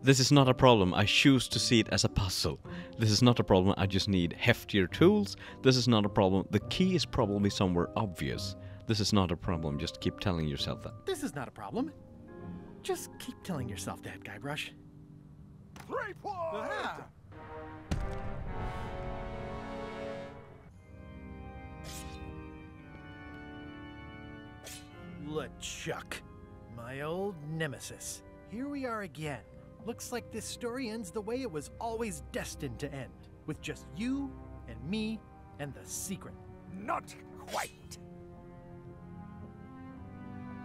This is not a problem. I choose to see it as a puzzle. This is not a problem. I just need heftier tools. This is not a problem. The key is probably somewhere obvious. This is not a problem. Just keep telling yourself that. This is not a problem. Just keep telling yourself that, Guybrush. Threepwood! LeChuck, my old nemesis. Here we are again. Looks like this story ends the way it was always destined to end, with just you and me and the secret. Not quite.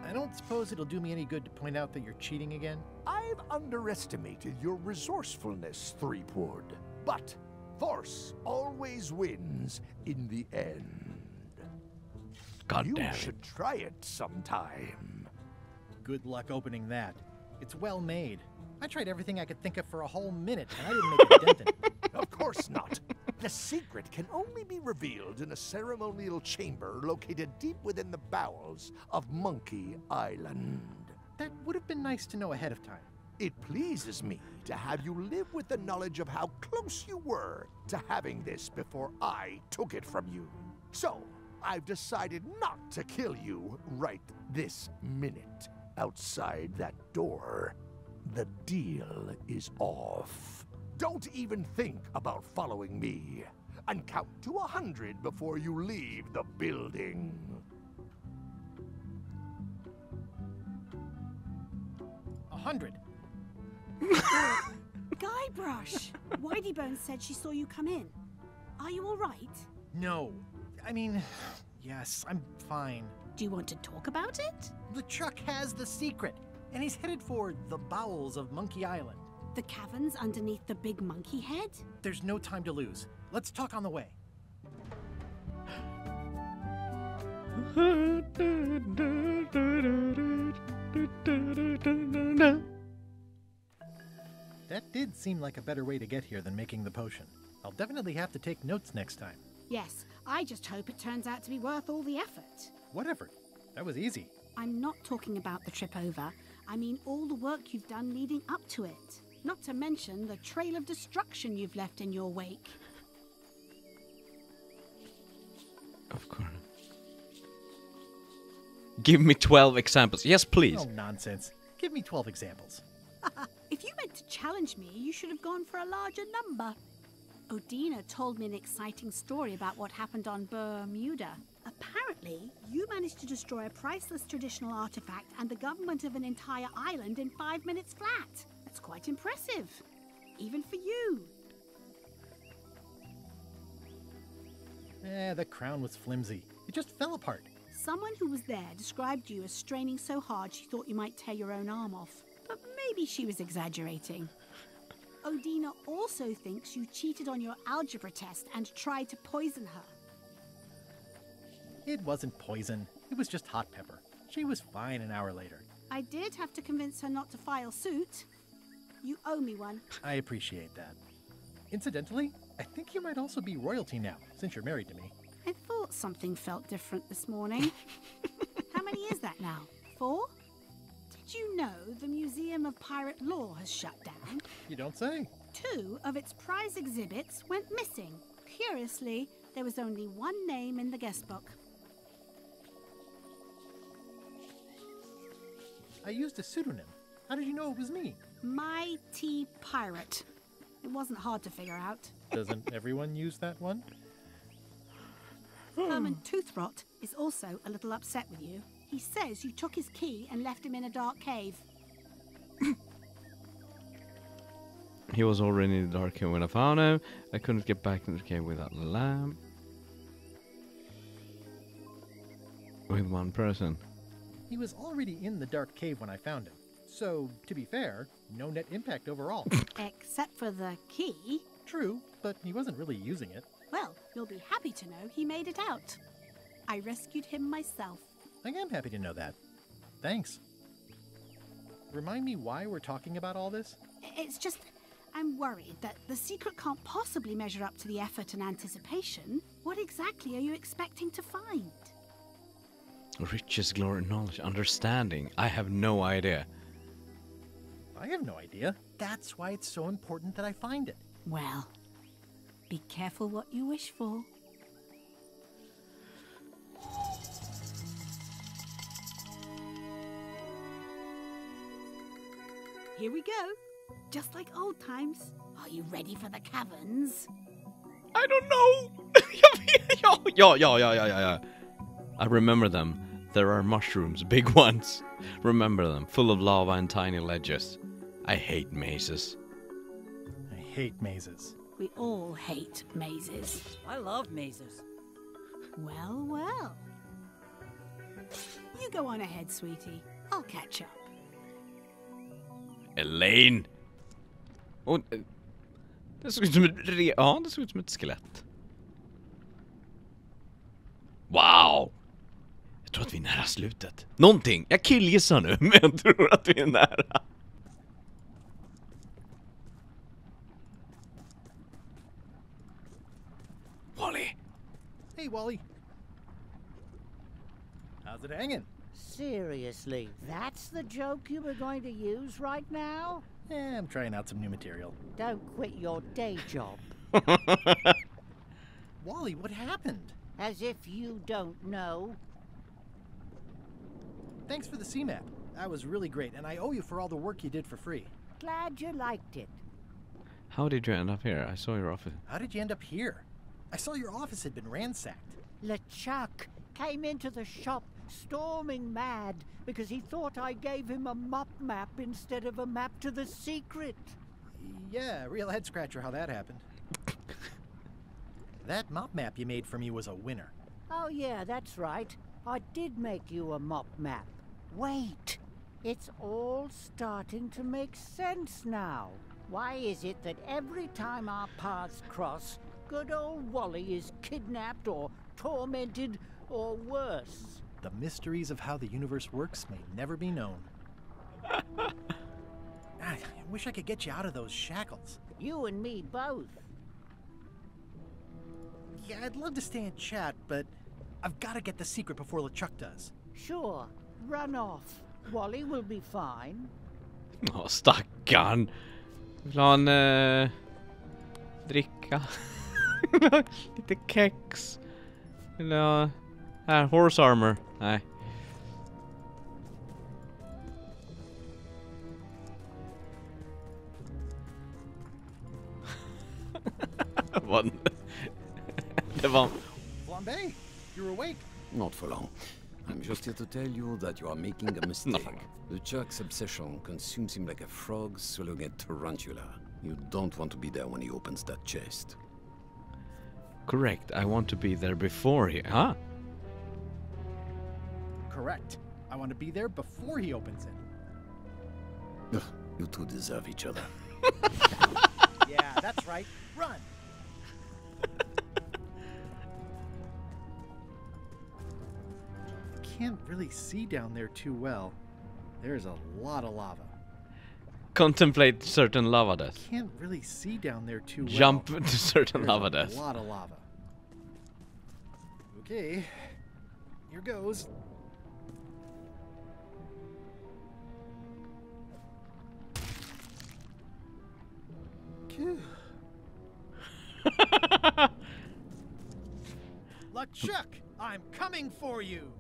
I don't suppose it'll do me any good to point out that you're cheating again? I've underestimated your resourcefulness, Threepwood. But force always wins in the end. God you damn it. should try it sometime. Good luck opening that. It's well made. I tried everything I could think of for a whole minute, and I didn't make a dent in it. Of course not. The secret can only be revealed in a ceremonial chamber located deep within the bowels of Monkey Island. That would have been nice to know ahead of time. It pleases me to have you live with the knowledge of how close you were to having this before I took it from you. So, I've decided not to kill you right this minute. Outside that door, the deal is off. Don't even think about following me, and count to 100 before you leave the building. $100. Guybrush! Whiteybones said she saw you come in. Are you all right? No. I mean, yes, I'm fine. Do you want to talk about it? LeChuck has the secret, and he's headed for the bowels of Monkey Island. The caverns underneath the big monkey head? There's no time to lose. Let's talk on the way. That did seem like a better way to get here than making the potion. I'll definitely have to take notes next time. Yes, I just hope it turns out to be worth all the effort. What effort? That was easy. I'm not talking about the trip over. I mean all the work you've done leading up to it. Not to mention the trail of destruction you've left in your wake. Of course. Give me 12 examples. Yes, please. Oh, nonsense. Give me 12 examples. If you meant to challenge me, you should have gone for a larger number. Odina told me an exciting story about what happened on Bermuda. Apparently, you managed to destroy a priceless traditional artifact and the government of an entire island in 5 minutes flat. That's quite impressive. Even for you. The crown was flimsy. It just fell apart. Someone who was there described you as straining so hard she thought you might tear your own arm off. But maybe she was exaggerating. Odina also thinks you cheated on your algebra test and tried to poison her. It wasn't poison. It was just hot pepper. She was fine an hour later. I did have to convince her not to file suit. You owe me one. I appreciate that. Incidentally, I think you might also be royalty now, since you're married to me. I thought something felt different this morning. How many is that now? 4? Did you know the Museum of Pirate Lore has shut down? You don't say. 2 of its prize exhibits went missing. Curiously, there was only one name in the guest book. I used a pseudonym. How did you know it was me? Mighty Pirate. It wasn't hard to figure out. Doesn't everyone use that one? Herman Toothrot is also a little upset with you. He says you took his key and left him in a dark cave. He was already in the dark cave when I found him. I couldn't get back in the cave without a lamp. With one person. He was already in the dark cave when I found him. So, to be fair, no net impact overall. Except for the key. True, but he wasn't really using it. Well, you'll be happy to know he made it out. I rescued him myself. I am happy to know that. Thanks. Remind me why we're talking about all this? It's just, I'm worried that the secret can't possibly measure up to the effort and anticipation. What exactly are you expecting to find? Riches, glory, knowledge, understanding. I have no idea. I have no idea. That's why it's so important that I find it. Well, be careful what you wish for. Here we go. Just like old times. Are you ready for the caverns? I don't know. Yeah. I remember them. There are mushrooms, big ones. Remember them, full of lava and tiny ledges. I hate mazes. I hate mazes. We all hate mazes. I love mazes. Well, well. You go on ahead, sweetie. I'll catch up. Elaine! Och, det såg ut som ja, det såg ut som ett skelett. Wow! Jag tror att vi är nära slutet. Någonting! Jag killgissar nu, men jag tror att vi är nära. Wally! Hey, Wally. How's it hanging? Seriously, that's the joke you were going to use right now? I'm trying out some new material. Don't quit your day job. Wally, what happened? As if you don't know. Thanks for the C-map. That was really great, and I owe you for all the work you did for free. Glad you liked it. How did you end up here? I saw your office. How did you end up here? I saw your office had been ransacked. LeChuck came into the shop storming mad because he thought I gave him a mop map instead of a map to the secret. Yeah, real head scratcher how that happened. That mop map you made for me was a winner. Oh yeah, that's right. I did make you a mop map. Wait, it's all starting to make sense now. Why is it that every time our paths cross, good old Wally is kidnapped or tormented or worse? The mysteries of how the universe works may never be known. I wish I could get you out of those shackles. You and me both. Yeah, I'd love to stay and chat, but I've got to get the secret before LeChuck does. Sure, run off. Wally will be fine. Åh, stackarn. Vill ha en dricka. Lite kex. Vill ha här, horse armor. Nej. Det var... Flambe, you're awake. Not for long. I'm just here to tell you that you are making a mistake. LeChuck's obsession consumes him like a frog swallowing a tarantula. You don't want to be there when he opens that chest. Correct. I want to be there before he... Huh? Correct. I want to be there before he opens it. Ugh, you two deserve each other. Yeah, that's right. Run! Can't really see down there too well. There's a lot of lava. Contemplate certain lava death. Can't really see down there too well. Jump to certain There's lava a death. lot of lava. Okay, here goes. LeChuck, I'm coming for you.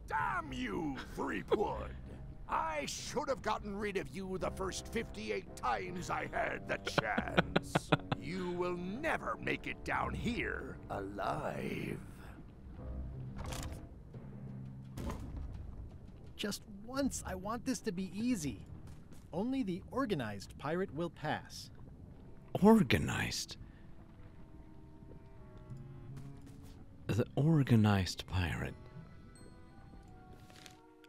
Damn you, Threepwood! I should have gotten rid of you the first 58 times I had the chance. You will never make it down here alive. Just once, I want this to be easy. Only the organized pirate will pass. Organized? The organized pirate.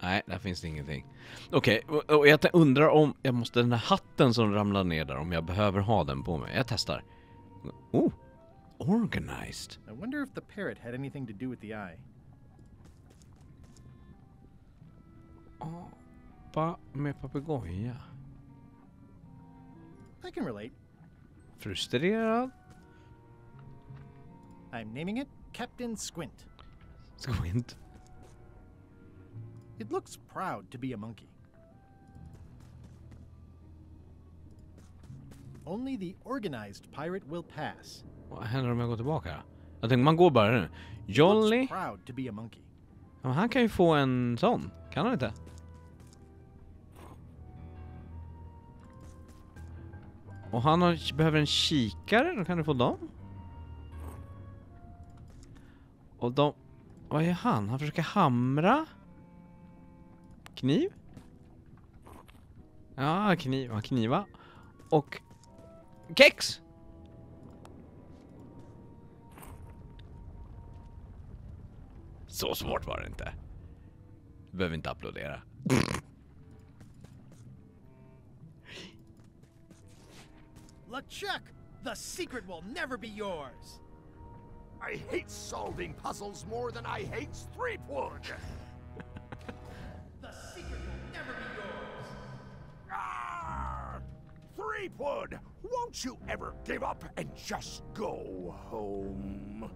Nej, där finns det ingenting. Okej, och jag undrar om jag måste den här hatten som ramlar ner där, om jag behöver ha den på mig. Jag testar. Oh, organized. I wonder if the parrot had anything to do with the eye. Apa med papegoja. I can relate. Frustrerad. I'm naming it Captain Squint. Squint. It looks proud to be a monkey. Only the organized pirate will pass. Vad händer om jag går tillbaka? Jag tänkte man går bara nu. Jolly. Proud to be a monkey. Ja, han kan ju få en sån. Kan han inte? Och han behöver en kikare. Då kan du få dem. Och de... Vad är han? Han försöker hamra. Kniv? Ja, kniva. Och... kex! Så svårt var det inte. Du behöver inte applådera. LeChuck, the secret will never be yours. I hate solving puzzles more than I hate Threepwood. The secret will never be yours. Ah! Threepwood, won't you ever give up and just go home?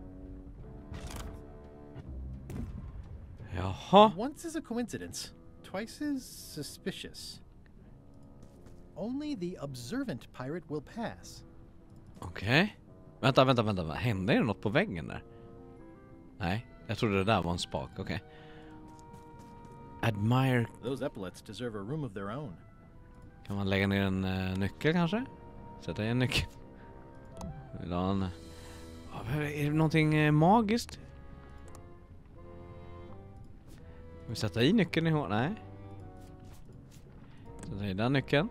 Jaha. Once is a coincidence, twice is suspicious. Only the observant pirate will pass. Okej. Vänta. Hände det något på väggen där? Nej, jag trodde det där var en spak. Okej. Admire. Those epaulets deserve a room of their own. Kan man lägga ner en nyckel kanske? Sätta i en nyckel. Är det någonting magiskt? Vi sätta i nyckeln i hål? Nej. Sätta i den nyckeln.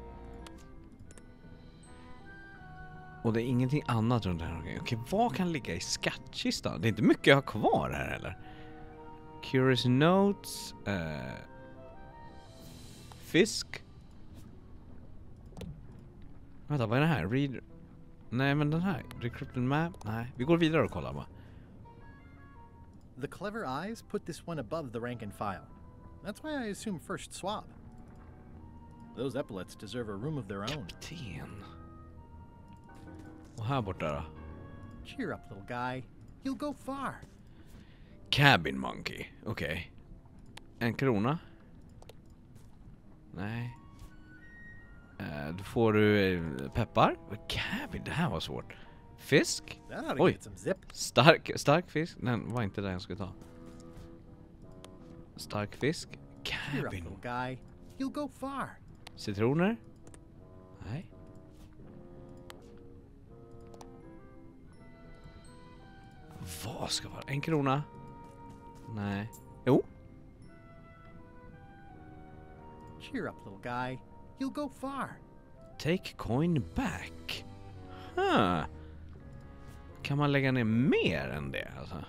Och det är ingenting annat runt det här. Okej, vad kan ligga i skattkistan? Det är inte mycket jag har kvar här heller. Curious notes. Fisk. Vänta, vad är det här? Read. Nej, men den här. Decrypted map. Nej, vi går vidare och kollar bara. The clever eyes put this one above the rank and file. That's why I assume first swab. Those epaulets deserve a room of their own. Kapten. Och här borta då? Cheer up, little guy. You'll go far. Cabin monkey. Okej. En krona? Nej. Då får du peppar. Cabin, det här var svårt. Fisk? Oj. Stark fisk. Nej, var inte det jag skulle ta. Stark fisk. Cabin. Guy. You'll go far. Citroner? Nej. Vad ska vara? En krona? Nej. Jo. Cheer up, little guy. You'll go far. Take coin back. Huh. Kan man lägga ner mer än det alltså?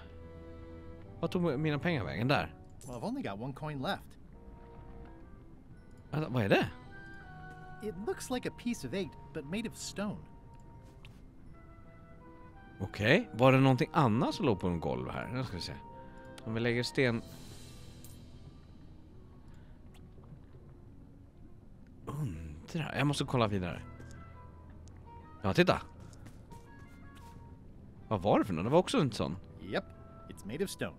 Vad tog mina pengar vägen där? Well, I've only got one coin left. Vad är det? It looks like a piece of 8, but made of stone. Okej, var det någonting annat som låg på en golv här? Nu ska vi se. Om vi lägger sten... Undrar, jag måste kolla vidare. Ja, titta. Vad var det för något? Det var också en sån. Yep, it's made of stone.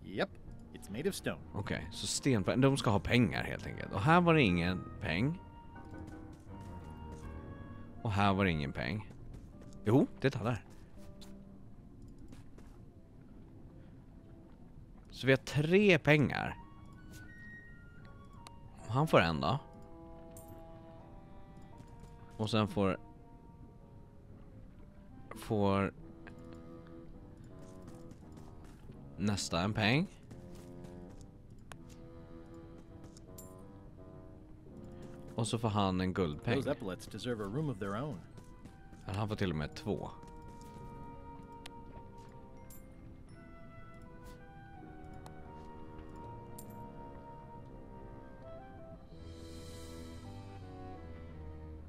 Yep, it's made of stone. Okej, så sten, de ska ha pengar helt enkelt. Och här var det ingen peng. Och här var det ingen peng. Jo, titta där. Så vi har 3 pengar. Han får en då. Och sen får nästa en peng. Och så får han en guldpeng. Those epaulets deserve a room of their own. Han får till och med 2.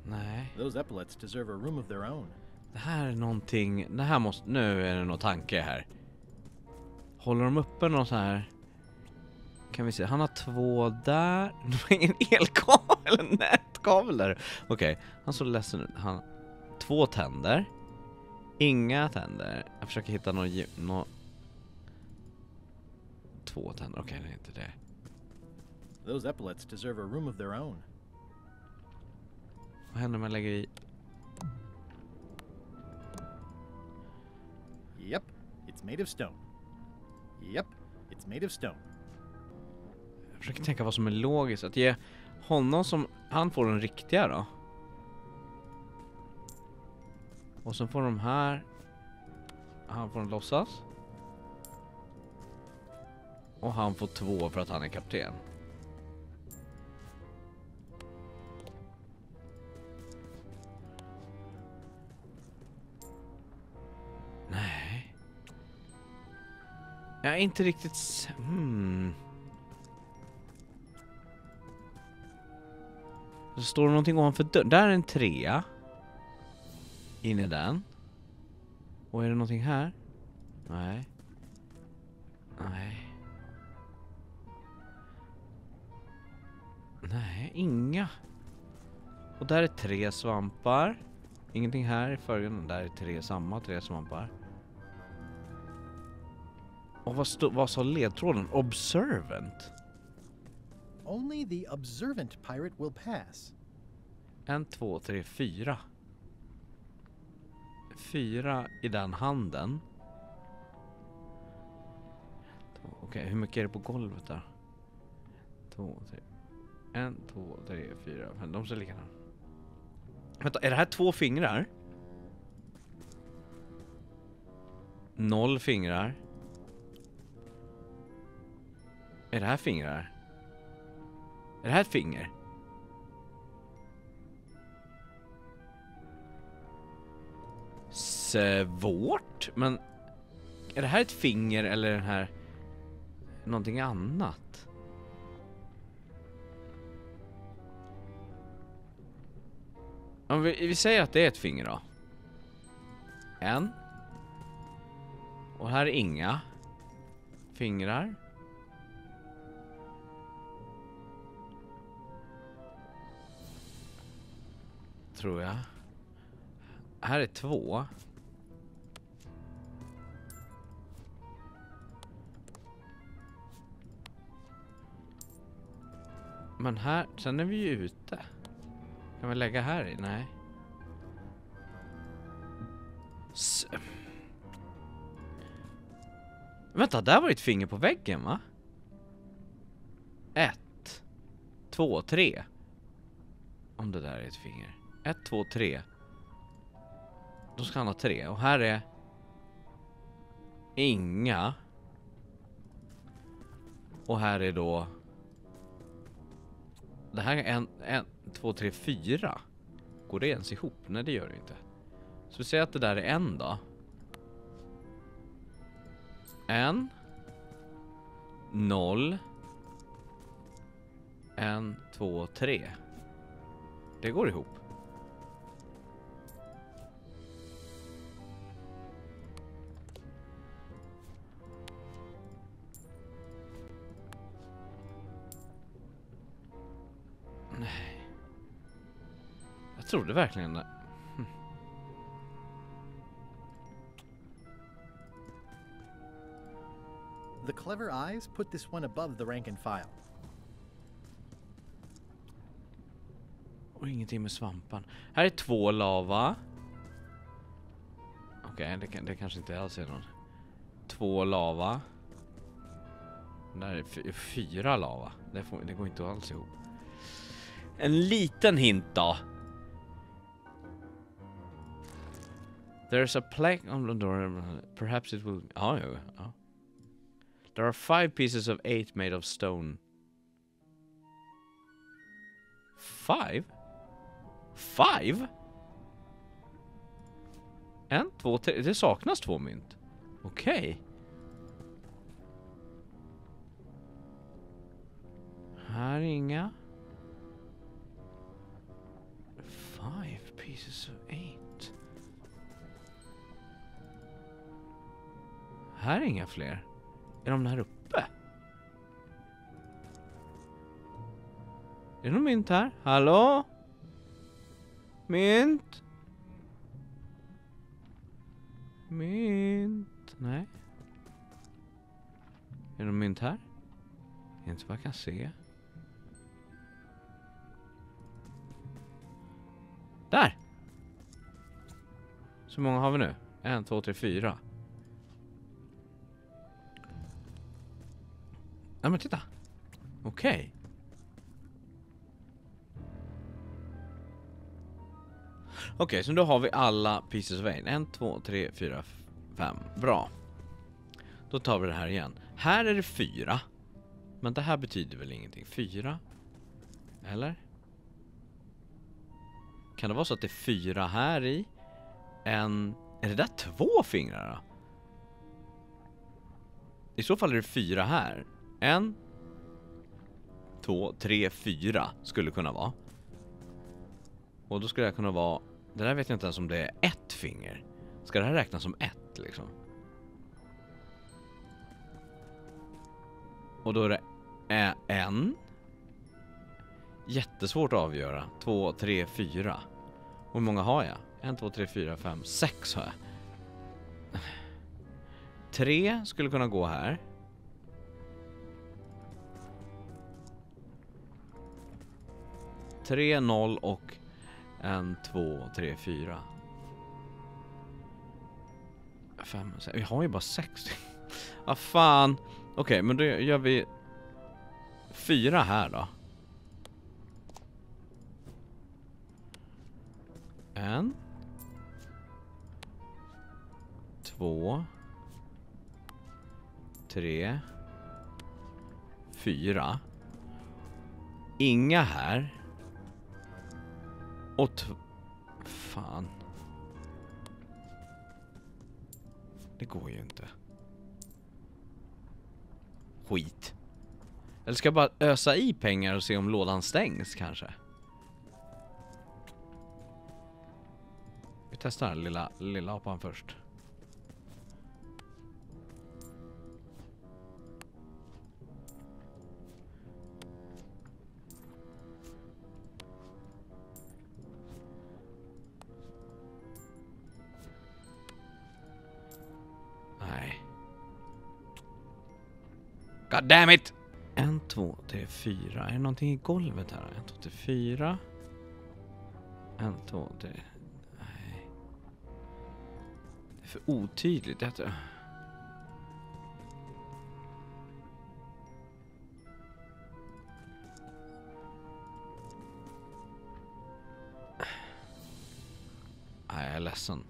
Nej. Those epaulets deserve a room of their own. Det här är någonting. Det här måste. Nu är det någon tanke här. Håller de uppe någon så här? Kan vi se. Han har 2 där. Det var ingen elkabel eller nätkabel där. Okej. Han så ledsen ut. Han 2 tänder. Inga tänder. Jag försöker hitta någon 2 tänder. Okej, det är inte det. Those epaulets deserve a room of their own. Vad händer om jag lägger i? Yep, made of stone. Yep, it's made of stone. Jag försöker tänka vad som är logiskt. Att ge honom som... Han får den riktiga då. Och så får de här... Han får en låtsas. Och han får 2 för att han är kapten. Nej. Jag är inte riktigt... Så står det någonting ovanför dörren. Där är en 3. In i den. Och är det någonting här? Nej. Nej. Nej, inga. Och där är 3 svampar. Ingenting här i förgrunden. Där är 3 svampar. Och vad sa ledtråden? Observant. Only the observant pirate will pass. 1, 2, 3, 4. 4 i den handen. Okej, hur mycket är det på golvet där? 2, 3. 1, 2, 3, 4, 5. De ser likadana. Vänta, är det här 2 fingrar? 0 fingrar. Är det här fingrar? Är det här ett finger? Svårt, men är det här ett finger eller den här någonting annat? Om vi säger att det är ett finger då. 1. Och här är inga fingrar. Tror jag. Här är 2. Men här, sen är vi ju ute. Kan vi lägga här i? Nej. Vänta, där var ett finger på väggen, va? 1, 2, 3. Om det där är ett finger. 1, 2, 3. Då ska han ha 3. Och här är inga. Och här är då... Det här är 1, 2, 3, 4. Går det ens ihop? Nej, det gör det inte. Så vi säger att det där är 1 då. 1. 0. 1, 2, 3. Det går ihop. Nej. Jag trodde verkligen det. The clever eyes put this one above the rank and file. Och ingenting med svampan. Här är 2 lava. Okej, det kanske inte alls är någon. 2 lava. Där är 4 lava. Det går inte alls ihop. En liten hint då. There's a plaque on the door. Perhaps it will... Oh. There are 5 pieces of 8 made of stone. 5? 5? 1, 2, 3. Det saknas 2 mynt. Okej. Här är inga. 5 pieces of 8. Här är inga fler. Är de här uppe? Är det någon mynt här? Hallå? Mynt? Mynt? Nej. Är det någon mynt här? Inte vad jag kan se. Där! Så många har vi nu? 1, 2, 3, 4. Nej men titta. Okej. Okej, så då har vi alla pieces of 8. 1, 2, 3, 4, 5. Bra. Då tar vi det här igen. Här är det 4. Men det här betyder väl ingenting. 4. Eller? Kan det vara så att det är 4 här i? Är det där 2 fingrar då? I så fall är det 4 här. 1, 2, 3, 4 skulle kunna vara. Och då skulle det kunna vara... Det där vet jag inte ens om det är 1 finger. Ska det här räknas som 1 liksom? Och då är det 1. Jättesvårt att avgöra. 2, 3, 4. Och hur många har jag? 1, 2, 3, 4, 5, 6 har jag. 3 skulle kunna gå här. Tre, 0 och 1, 2, 3, 4. 5, 6. Vi har ju bara 6. Ah fan. Okej, men då gör vi 4 här då. 1, 2, 3, 4. Inga här. Och fan. Det går ju inte. Skit. Eller ska jag bara ösa i pengar och se om lådan stängs kanske? Vi testar lilla apan först. Nej. God damn it! 1, 2, 3, 4. Är det någonting i golvet här? 1, 2, 3, 4. 1, 2, 3. Nej. Det är för otydligt detta. Nej, jag är ledsen.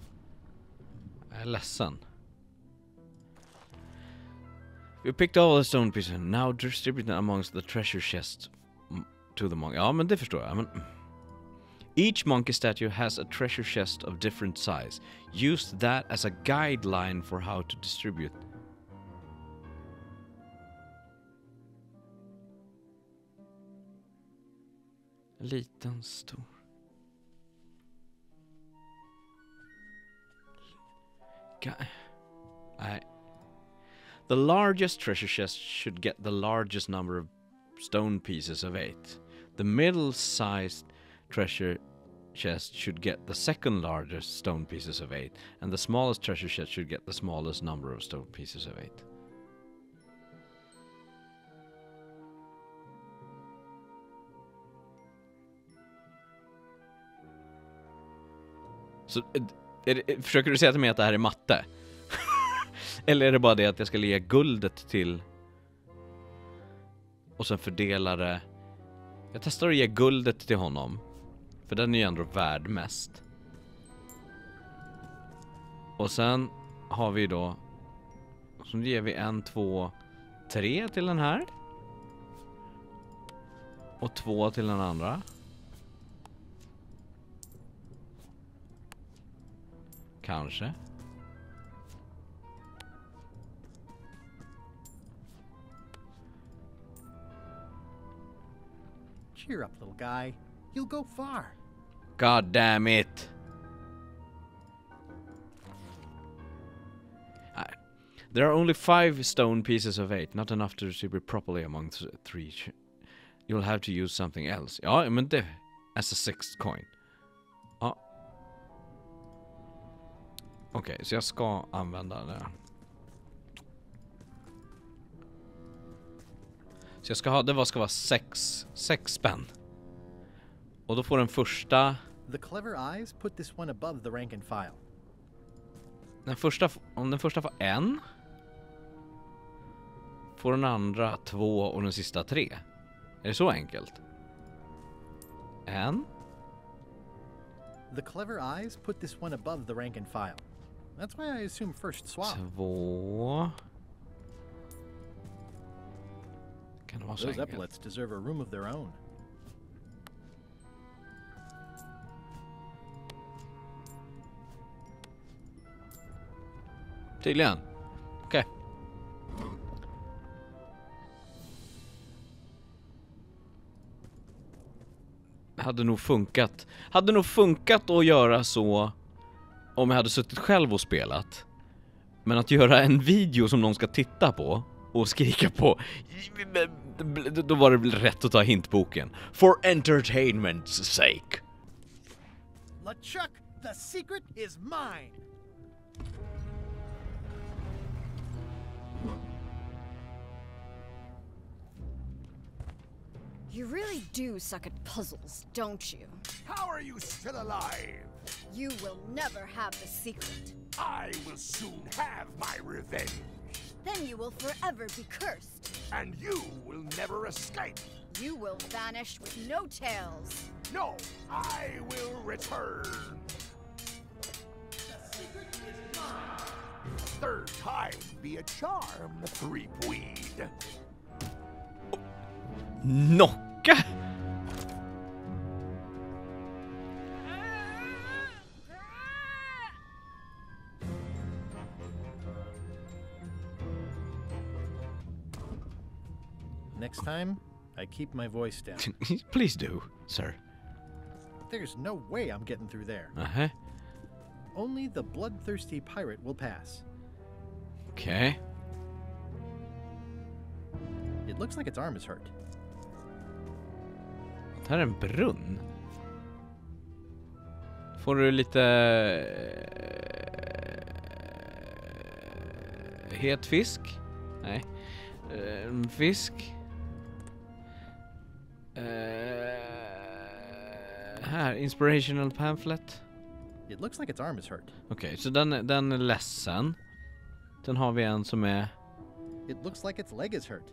Jag är ledsen. You picked all the stone pieces and now distribute them amongst the treasure chests to the monkey. Ja, men det förstår jag. Men each monkey statue has a treasure chest of different size. Use that as a guideline for how to distribute. Liten, stor. Nej. The largest treasure chest should get the largest number of stone pieces of 8. The middle-sized treasure chest should get the second largest stone pieces of 8. And the smallest treasure chest should get the smallest number of stone pieces of 8. Så försöker du säga till mig att det här är matte? Eller är det bara det att jag ska lägga guldet till och sen fördela det? Jag testar att ge guldet till honom, för den är ju ändå värd mest. Och sen har vi då, så ger vi 1, 2, 3 till den här. Och 2 till den andra. Kanske. Cheer up, little guy. You'll go far. God damn it. There are only 5 stone pieces of 8, not enough to distribute properly among 3. You'll have to use something else. Ja, men det as a 6th coin. Ja. Okej, så jag ska använda det. Så jag ska ha, det ska vara 6 spänn. Och då får den första... The clever eyes put this one above the rank and file. Den första, om den första får 1, får den andra 2 och den sista 3. Är det så enkelt? En. The clever eyes put this one above the rank and file. That's why I assume first swap. 2. Kan det vara så Those enkelt? epaulets deserve a room of their own. Tydligen. Okej. Hade nog funkat att göra så om jag hade suttit själv och spelat. Men att göra en video som någon ska titta på och skrika på, då var det väl rätt att ta hintboken. For entertainment's sake. LeChuck, the secret is mine. You really do suck at puzzles, don't you? How are you still alive? You will never have the secret. I will soon have my revenge. Then you will forever be cursed. And you will never escape. You will vanish with no tails. No, I will return. The secret is mine. Third time be a charm, Threepweed. Knocka! Next time, I keep my voice down. Please do, sir. There's no way I'm getting through there. Uh-huh. Only the bloodthirsty pirate will pass. Okej. It looks like its arm is hurt. Det här är en brunn. Får du lite het fisk? Nej. Fisk. Här, inspirational pamphlet. It looks like its arm is hurt. Okej, så den är ledsen. Sen har vi en som är It looks like its leg is hurt.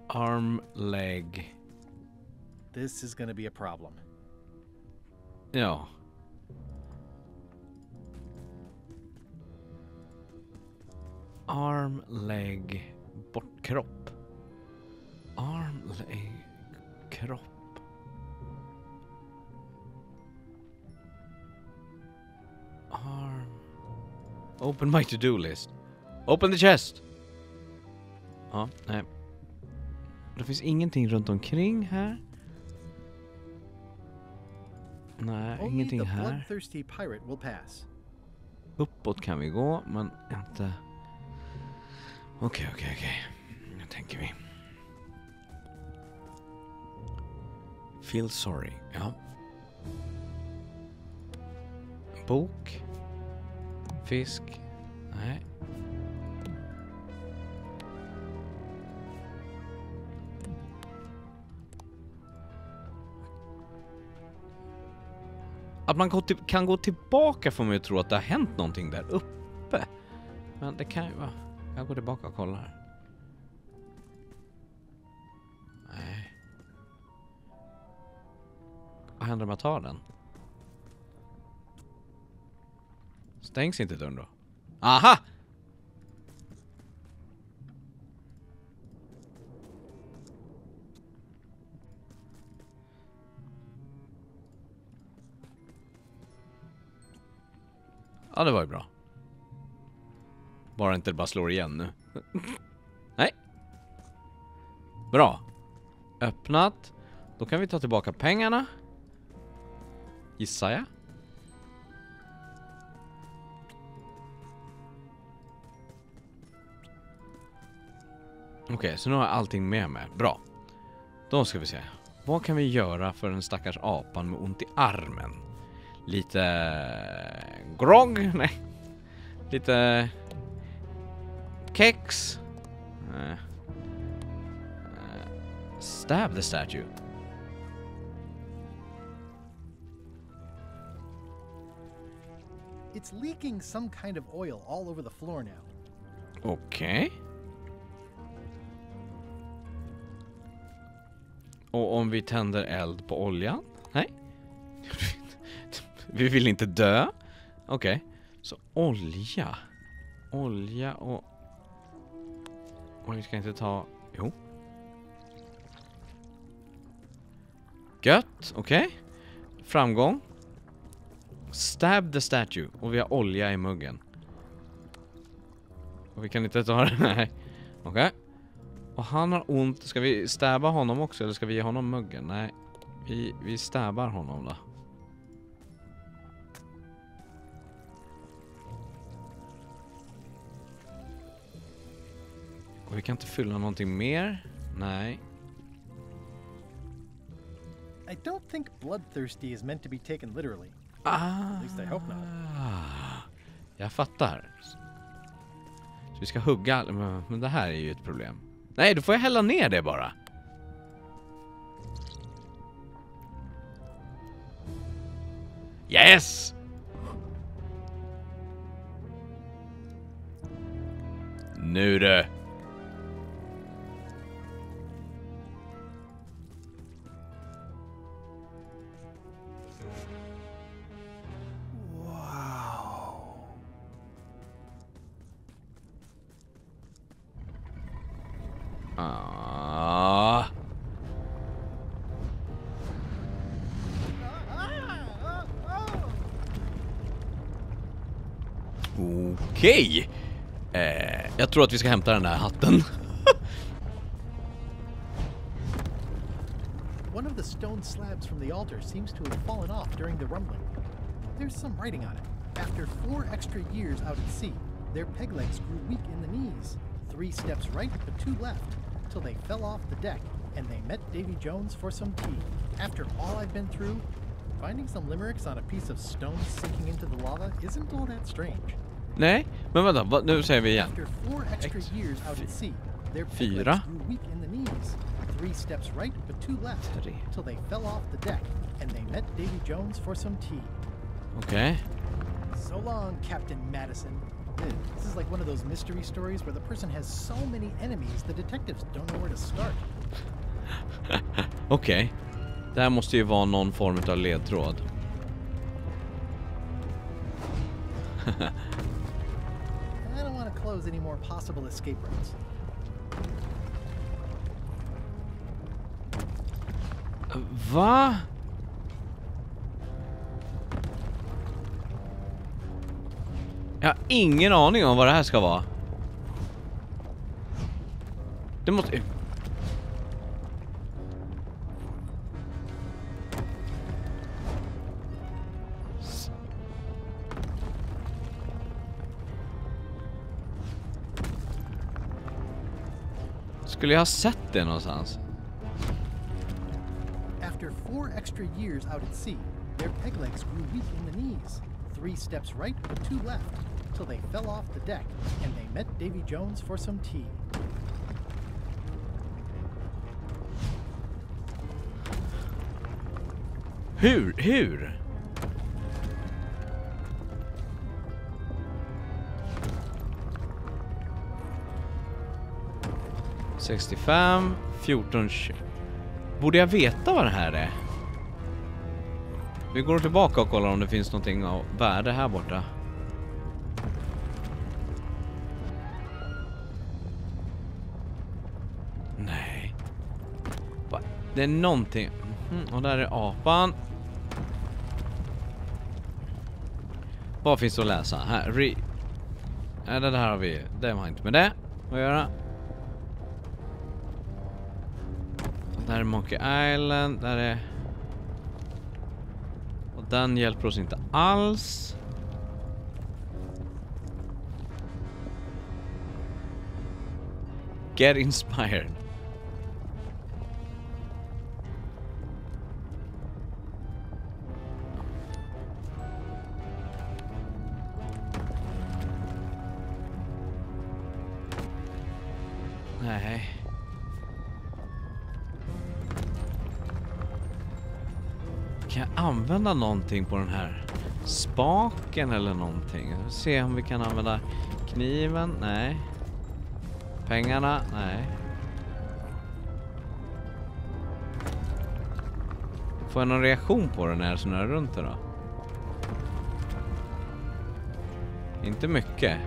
arm, leg. This is gonna be a problem. Ja. Arm, leg, bort, kropp. Arm, leg, kropp. Arm. Open my to-do list. Open the chest. Ja, nej. Det finns ingenting runt omkring här. Nej, Only ingenting the här. bloodthirsty pirate will pass. Uppåt kan vi gå, men inte... Okej. Nu tänker vi. Feel sorry, ja. Bok. Fisk. Nej. Att man kan gå tillbaka får man ju tro att det har hänt någonting där uppe. Men det kan ju vara... Jag går tillbaka och kollar. Nej. Vad händer om jag tar den? Stängs inte dörren då? Aha! Ja, det var ju bra. Bara inte bara slår igen nu. Nej. Bra. Öppnat. Då kan vi ta tillbaka pengarna. Gissar jag. Okej, så nu har jag allting med mig. Bra. Då ska vi se. Vad kan vi göra för en stackars apan med ont i armen? Lite grogg? Nej. Lite kex? Stab the statue. It's leaking some kind of oil all over the floor now. Okej. Och om vi tänder eld på oljan? Nej. Vi vill inte dö. Okej. Så olja. Olja och vi ska inte ta... Jo. Gött. Okej. Framgång. Stab the statue. Och vi har olja i muggen. Och vi kan inte ta det. Nej. Okej. Och han har ont. Ska vi stäba honom också? Eller ska vi ge honom muggen? Nej. Vi stäbar honom då. Och vi kan inte fylla någonting mer. Nej. I don't think bloodthirsty is meant to be taken literally. At least I hope not. Jag fattar. Så vi ska hugga. Men det här är ju ett problem. Nej, då får jag hälla ner det bara. Yes! Nu det. Okej. Jag tror att vi ska hämta den här hatten. One of the stone slabs from the altar seems to have fallen off during the rumbling. There's some writing on it. After 4 extra years out at sea, their peg legs grew weak in the knees. 3 steps right, but 2 left, till they fell off the deck, and they met Davy Jones for some tea. After all I've been through, finding some limericks on a piece of stone sinking into the lava isn't all that strange. Nej, men vänta, nu säger vi igen. After 4 extra years out at sea, their peg 4. legs grew weak in the knees. 3 steps right, but 2 left, till they fell off the deck, and they met Davy Jones for some tea. Okay. So long, Captain Madison. This is like one of those mystery stories where the person has so many enemies the detectives don't know where to start. Okej. Det här måste ju vara någon form av ledtråd. I don't want to close any more possible escape routes. Va? Jag har ingen aning om vad det här ska vara. Det måste... Skulle jag ha sett det någonstans? After 4 extra years out at sea, their peg legs grew weak in the knees. 3 steps right, but 2 left, till they fell off the deck, and they met Davy Jones for some tea. Hur? 65, 14, 20. Borde jag veta vad det här är? Vi går tillbaka och kollar om det finns någonting av värde här borta. Nej. Det är någonting. Och där är apan. Vad finns det att läsa? Här, Nej, det här har vi. Det har inte med det att göra. Där är Monkey Island. Där är... Och den hjälper oss inte alls. Get inspired. Nej. Kan jag använda någonting på den här spaken eller någonting? Vi får se om vi kan använda kniven. Nej. Pengarna. Nej. Får jag någon reaktion på den här som är runt det då? Inte mycket.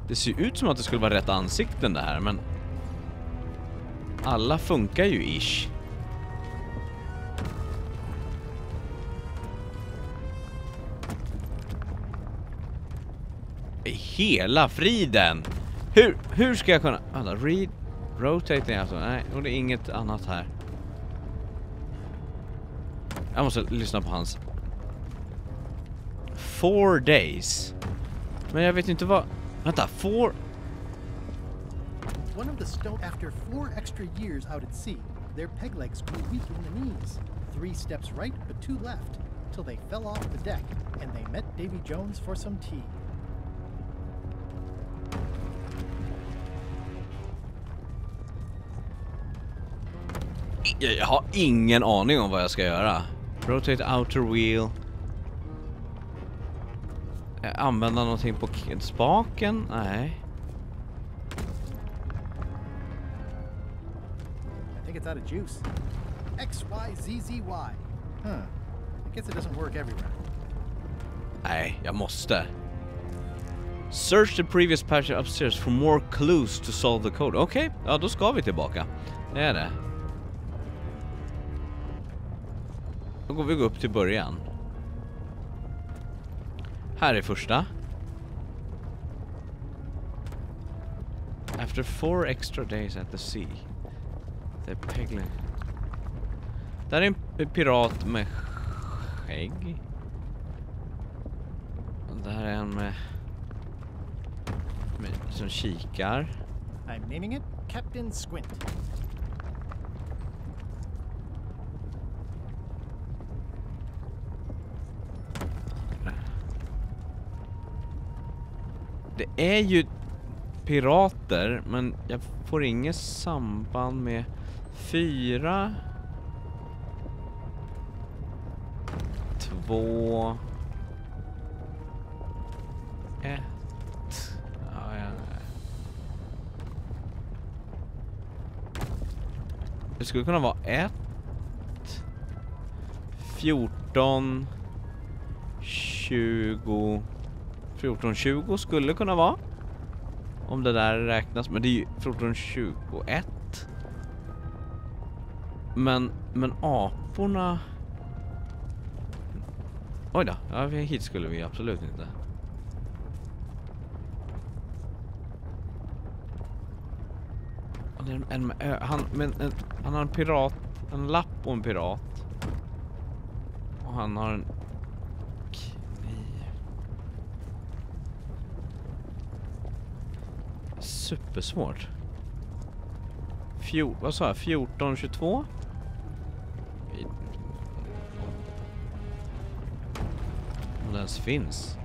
Det ser ut som att det skulle vara rätt ansikten det här, men alla funkar ju ish. I hela friden! Hur ska jag kunna... Alltså, read, rotating alltså. Nej, och det är inget annat här. Jag måste lyssna på hans. 4 days. Men jag vet inte vad... Vänta, 4... One of the stone after 4 extra years out at sea, their peg legs grew weak in the knees. 3 steps right, but 2 left, till they fell off the deck, and they met Davy Jones for some tea. Jag har ingen aning om vad jag ska göra. Rotate outer wheel. Använda någonting på spaken? Nej. I think it's out of juice. X, Y, Z, Z, Y. I guess it doesn't work everywhere. Nej, jag måste. Search the previous passage upstairs for more clues to solve the code. Okej, ja då ska vi tillbaka. Det är det. Då går vi upp till början. Här är första. After 4 extra days at the sea. The Pegling. Där är en pirat med skägg. Och där är en med som kikar. I'm naming it Captain Squint. Det är ju pirater, men jag får inget samband med 4 2 1. Det skulle kunna vara 1 14 20 14-20 skulle kunna vara. Om det där räknas. Men det är ju 14-21. Men aporna... Oj då. Ja, hit skulle vi absolut inte. Han har en pirat. En lapp och en pirat. Och han har en... Supersvårt. Vad sa jag? 14-22? Om det ens finns.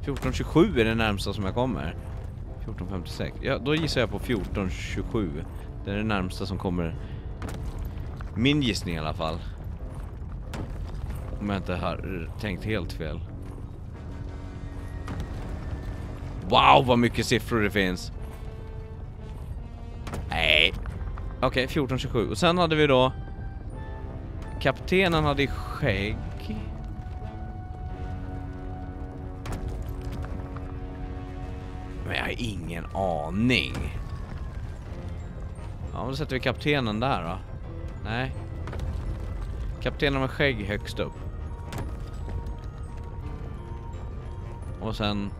$14.27 är det närmsta som jag kommer. 14.56. Ja, då gissar jag på 14.27. Det är det närmsta som kommer. Min gissning i alla fall. Om jag inte har tänkt helt fel. Wow, vad mycket siffror det finns. Nej. Okej, 14.27. Och sen hade vi då... Kaptenen hade skägg. Men jag har ingen aning. Ja, då sätter vi kaptenen där då. Nej. Kaptenen med skägg högst upp. Och sen...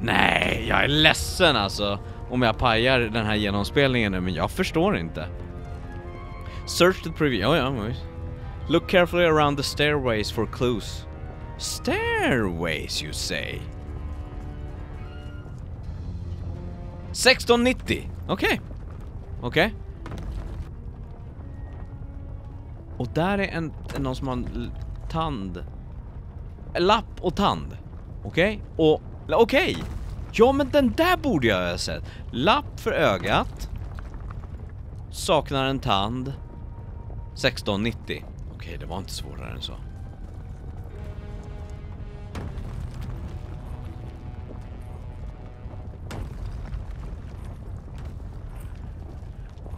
Nej, jag är ledsen alltså. Om jag pajar den här genomspelningen nu, men jag förstår inte. Search the preview. Ja. Look carefully around the stairways for clues. Stairways, you say? 1690. Okej. Och där är någon som har en tand. Lapp och tand. Okej. Ja, men den där borde jag ha sett. Lapp för ögat. Saknar en tand. 1690. Okej, det var inte svårare än så.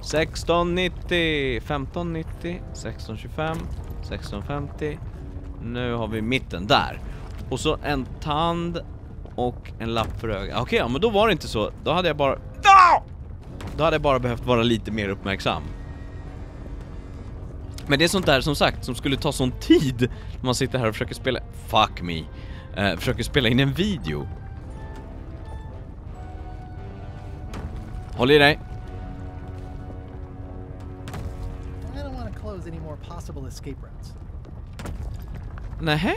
$16.90, 15.90, 16.25, 16.50. Nu har vi mitten där. Och så en tand och en lapp för ögat. Okej, ja, men då var det inte så. Då hade jag bara... Då hade jag bara behövt vara lite mer uppmärksam. Men det är sånt där, som sagt, som skulle ta sån tid när man sitter här och försöker spela... Fuck me. Försöker spela in en video. Håll i dig. I don't want to close any more possible escape routes. Nähä?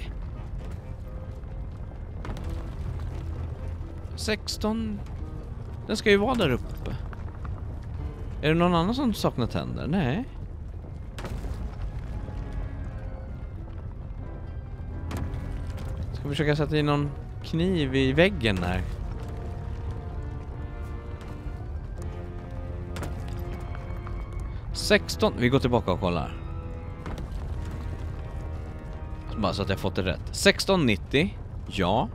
16... Den ska ju vara där uppe. Är det någon annan som saknar tänder? Nej. Ska vi försöka sätta in någon kniv i väggen där? Vi går tillbaka och kollar. Bara så att jag fått det rätt. 16.90. Ja.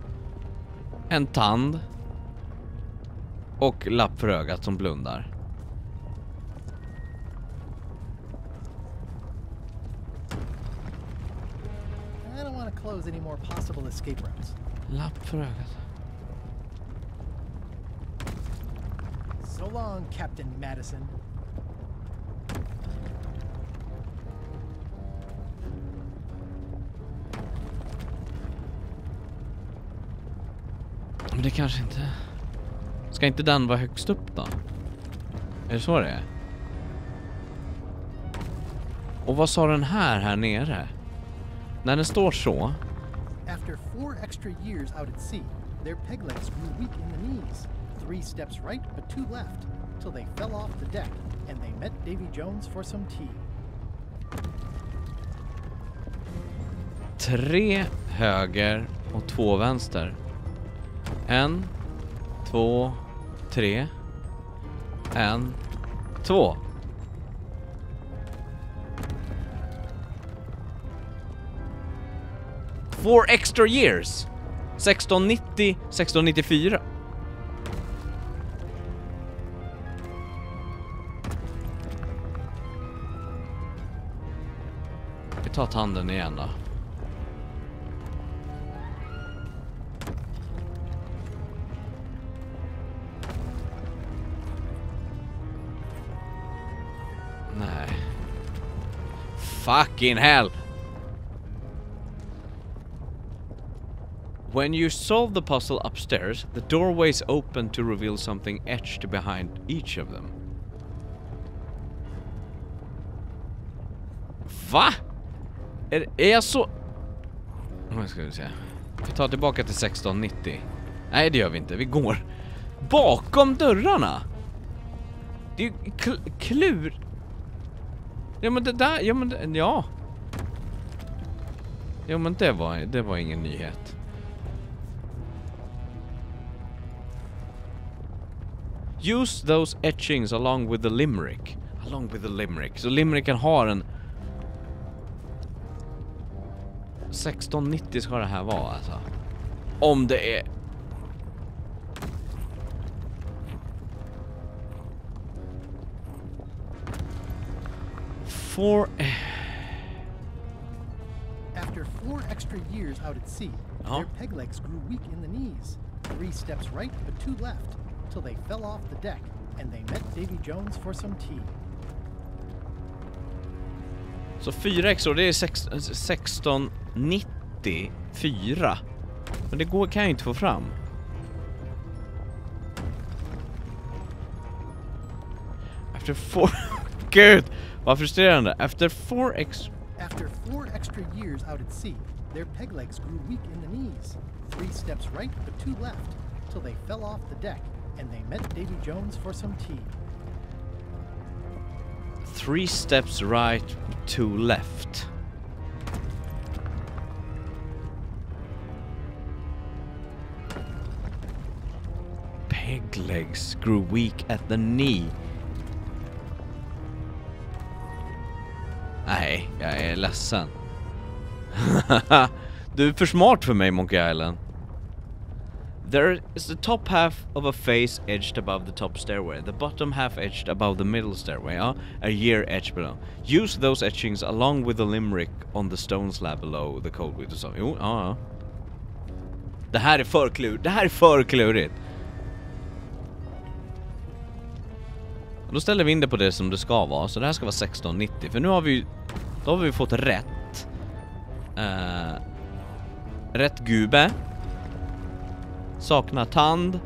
En tand. Och lapp för ögat som blundar. I don't want to close any more possible escape routes. Lapp för ögat. So long, Captain Madison. Men det kanske inte... Ska inte den vara högst upp då? Är det så det är? Och vad sa den här nere? När den står så... After 4 extra years out at sea, their peg legs grew weak in the knees. 3 steps right, but 2 left, till they fell off the deck, and they met Davy Jones for some tea. 3 höger och 2 vänster. 1, 2, 3. 1, 2. Four extra years. 1690, 1694. Vi tar tanden igen då. Nej. Fucking hell. When you solve the puzzle upstairs, the doorways open to reveal something etched behind each of them. Va? Är jag så... Vad ska vi säga? Vi tar tillbaka till 1690. Nej, det gör vi inte. Vi går bakom dörrarna. Det är ju klur. Ja, men det där... Ja, men... Ja. Ja, men det var ingen nyhet. Use those etchings along with the limerick. Along with the limerick. Så limericken har en... 1690 ska det här vara alltså. Om det är... After 4 extra years out at sea, their peg legs grew weak in the knees. 3 steps right, but 2 left, till they fell off the deck, and they met Davy Jones for some tea. Så 4 extra, det är 1694. Men det kan jag inte få fram. After 4... Gud, vad frustrerande. After 4 extra years out at sea, their peg legs grew weak in the knees. 3 steps right, but 2 left, till they fell off the deck, and they met Davy Jones for some tea. 3 steps right, 2 left. peg legs grew weak at the knee. Nej, jag är ledsen. Du är för smart för mig, Monkey Island. There is the top half of a face edged above the top stairway. The bottom half edged above the middle stairway. A year edged below. Use those etchings along with the limerick on the stone slab below the code with the song. Jo, ja. Det här är för klurigt. Det här är för klurigt. Då ställer vi in det på det som det ska vara. Så det här ska vara 1690. För nu har vi då har vi fått rätt. Rätt gube. Saknar tand.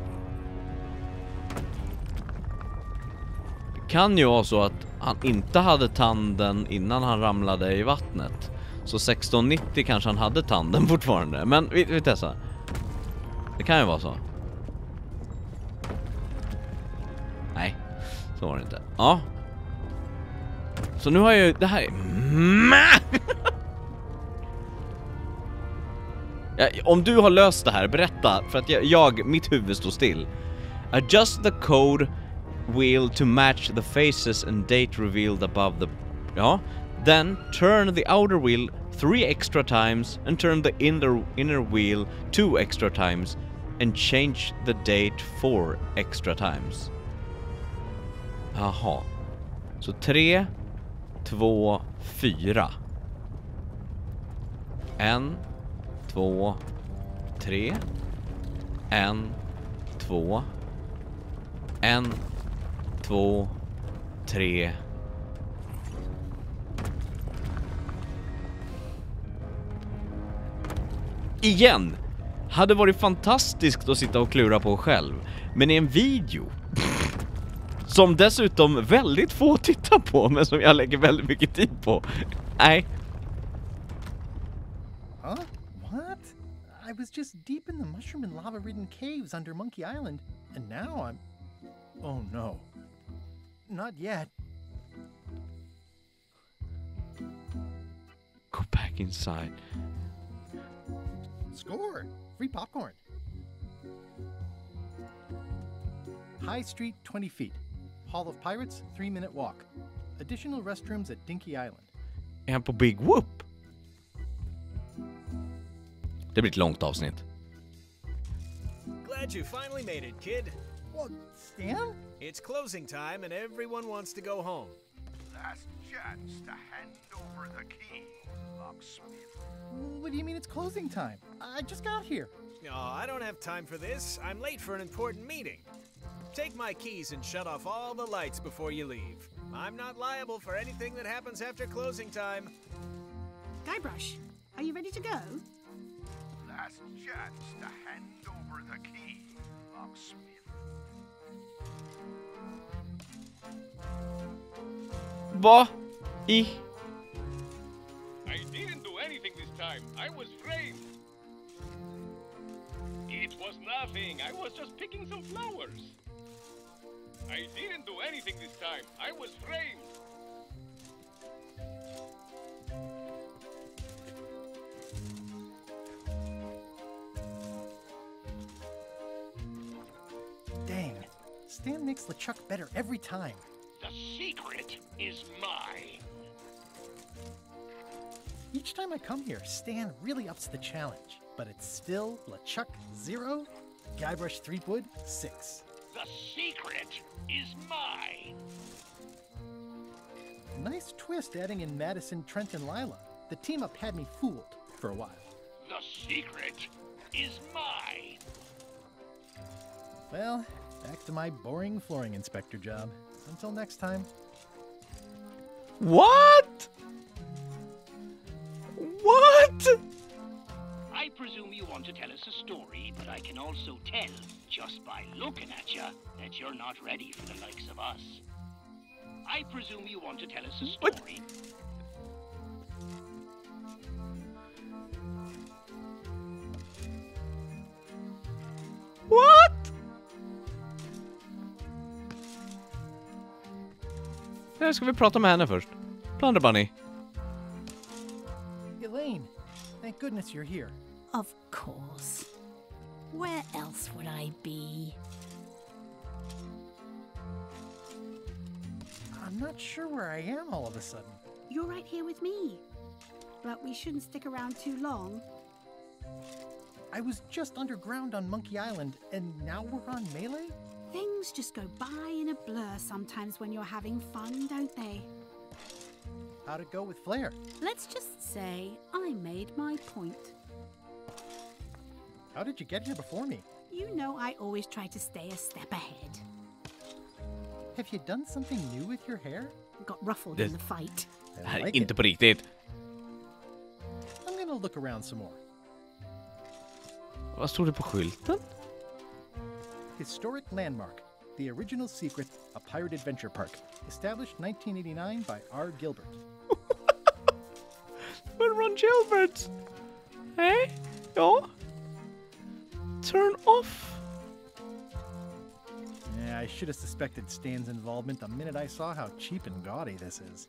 Det kan ju vara så att han inte hade tanden innan han ramlade i vattnet. Så 1690 kanske han hade tanden fortfarande. Men vi testar. Det kan ju vara så. Nej, så var det inte. Ja. Så nu har jag ju det här. Ja, om du har löst det här, berätta. För att mitt huvud står still. Adjust the code wheel to match the faces and date revealed above the... Ja. Then turn the outer wheel 3 extra times and turn the inner wheel 2 extra times and change the date 4 extra times. Jaha. Så 3, 2, 4. 1, 2, 3. 1, 2. 1, 2, 3. Igen! Hade varit fantastiskt att sitta och klura på själv. Men i en video som dessutom väldigt få tittar på, men som jag lägger väldigt mycket tid på. Nej. Huh? What? I was just deep in the mushroom and lava-ridden caves under Monkey Island, and now I'm... Oh no. Not yet. Go back inside. Score! Free popcorn. High Street, 20 feet. Hall of Pirates, 3-minute walk. Additional restrooms at Dinky Island. Är han på Big Whoop? Det blir ett långt avsnitt. Glad you finally made it, kid. Well, Stan? It's closing time and everyone wants to go home. Last chance to hand over the key, locksmith. What do you mean it's closing time? I just got here. No, I don't have time for this. I'm late for an important meeting. Take my keys and shut off all the lights before you leave. I'm not liable for anything that happens after closing time. Guybrush, are you ready to go? Last chance to hand over the key, locksmith. Va? I? I didn't do anything this time. I was framed. It was nothing. I was just picking some flowers. I didn't do anything this time. I was framed. Dang. Stan makes LeChuck better every time. The secret is mine. Each time I come here, Stan really ups the challenge. But it's still LeChuck 0, Guybrush Threepwood 6. The secret is mine. Nice twist adding in Madison, Trent, and Lila. The team up had me fooled for a while. The secret is mine. Well, back to my boring flooring inspector job. Until next time. What? What? I presume you want to tell us a story, but I can also tell, just by looking at you, that you're not ready for the likes of us. I presume you want to tell us a story. What? Nu ska vi prata med henne först. Plunder Bunny. Elaine, thank goodness you're here. Of course. Where else would I be? I'm not sure where I am all of a sudden. You're right here with me. But we shouldn't stick around too long. I was just underground on Monkey Island, and now we're on Melee? Things just go by in a blur sometimes when you're having fun, don't they? How'd it go with Flare? Let's just say I made my point. How did you get here before me? You know I always try to stay a step ahead. Have you done something new with your hair? Got ruffled in the fight. Det här är inte på riktigt. I'm gonna look around some more. Vad stod det på skylten? Historic landmark. The original secret, a pirate adventure park. Established 1989 by R. Gilbert. Men Ron Gilbert? Nej? Ja? Turn off. Yeah, I should have suspected Stan's involvement the minute I saw how cheap and gaudy this is.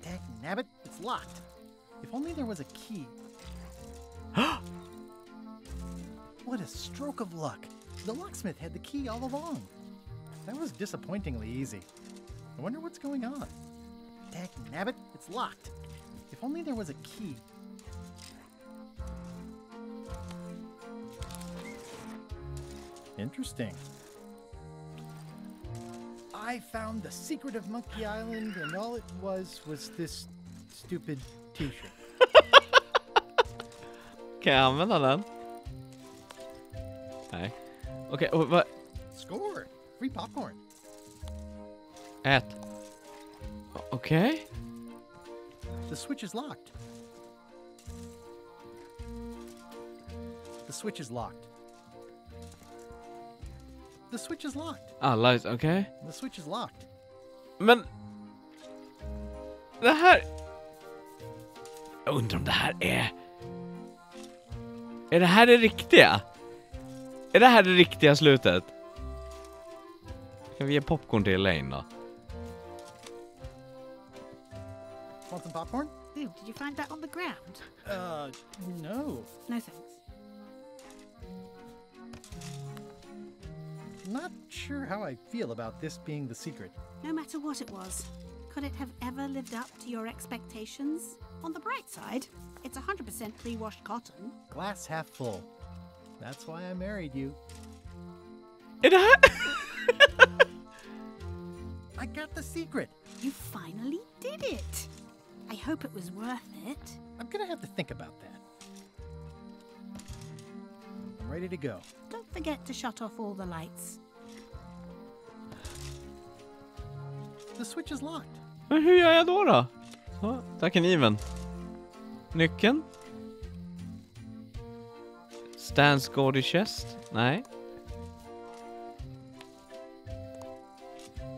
Dagnabbit, it's locked. If only there was a key. What a stroke of luck. The locksmith had the key all along. That was disappointingly easy. I wonder what's going on. Dagnabbit, it's locked. If only there was a key. Interesting. I found the secret of Monkey Island, and all it was this stupid t-shirt. Kan jag använda den? Nej. Okej, vad? Score! Free popcorn. Ät. Okej. The switch is locked. The switch is locked. The switch is locked. Alla, okej. The switch is locked. Men... Det här... Jag undrar om det här är... Är det här det riktiga? Är det här det riktiga slutet? Kan vi ge popcorn till Elaine då? Want some popcorn? Ooh, did you find that on the ground? No. No thanks. Not sure how I feel about this being the secret. No matter what it was, could it have ever lived up to your expectations? On the bright side, it's 100% pre-washed cotton. Glass half full. That's why I married you. Är det här? I got the secret. You finally did it. I hope it was worth it. I'm gonna have to think about that. I'm ready to go. Don't forget to shut off all the lights. The switch is locked. Men hur gör jag då? Så, där kniven. Nyckeln. Stan's Gaudy Chest. Nej.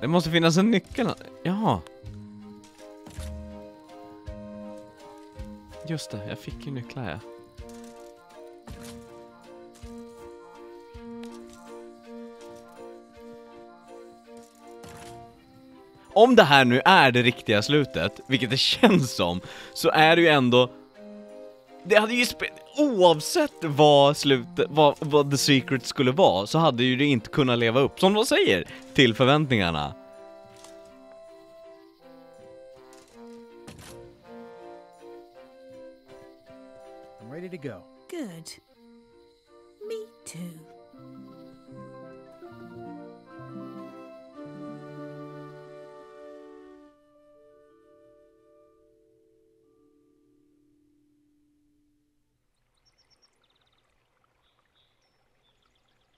Det måste finnas en nyckel. Jaha. Just det, jag fick ju nycklar här. Om det här nu är det riktiga slutet, vilket det känns som, så är det ju ändå... Det hade ju oavsett vad slutet, vad The Secret skulle vara, så hade ju det inte kunnat leva upp, som de säger, till förväntningarna. I'm ready to go. Good. Me too.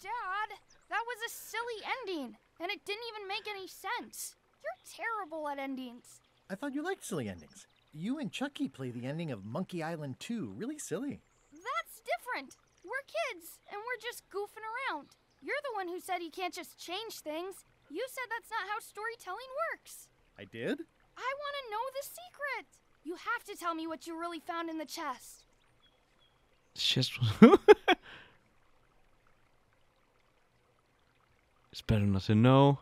Dad, that was a silly ending, and it didn't even make any sense. You're terrible at endings. I thought you liked silly endings. You and Chucky play the ending of Monkey Island 2 really silly. That's different. We're kids, and we're just goofing around. You're the one who said you can't just change things. You said that's not how storytelling works. I did? I want to know the secret. You have to tell me what you really found in the chest. Chest. It's better not to know.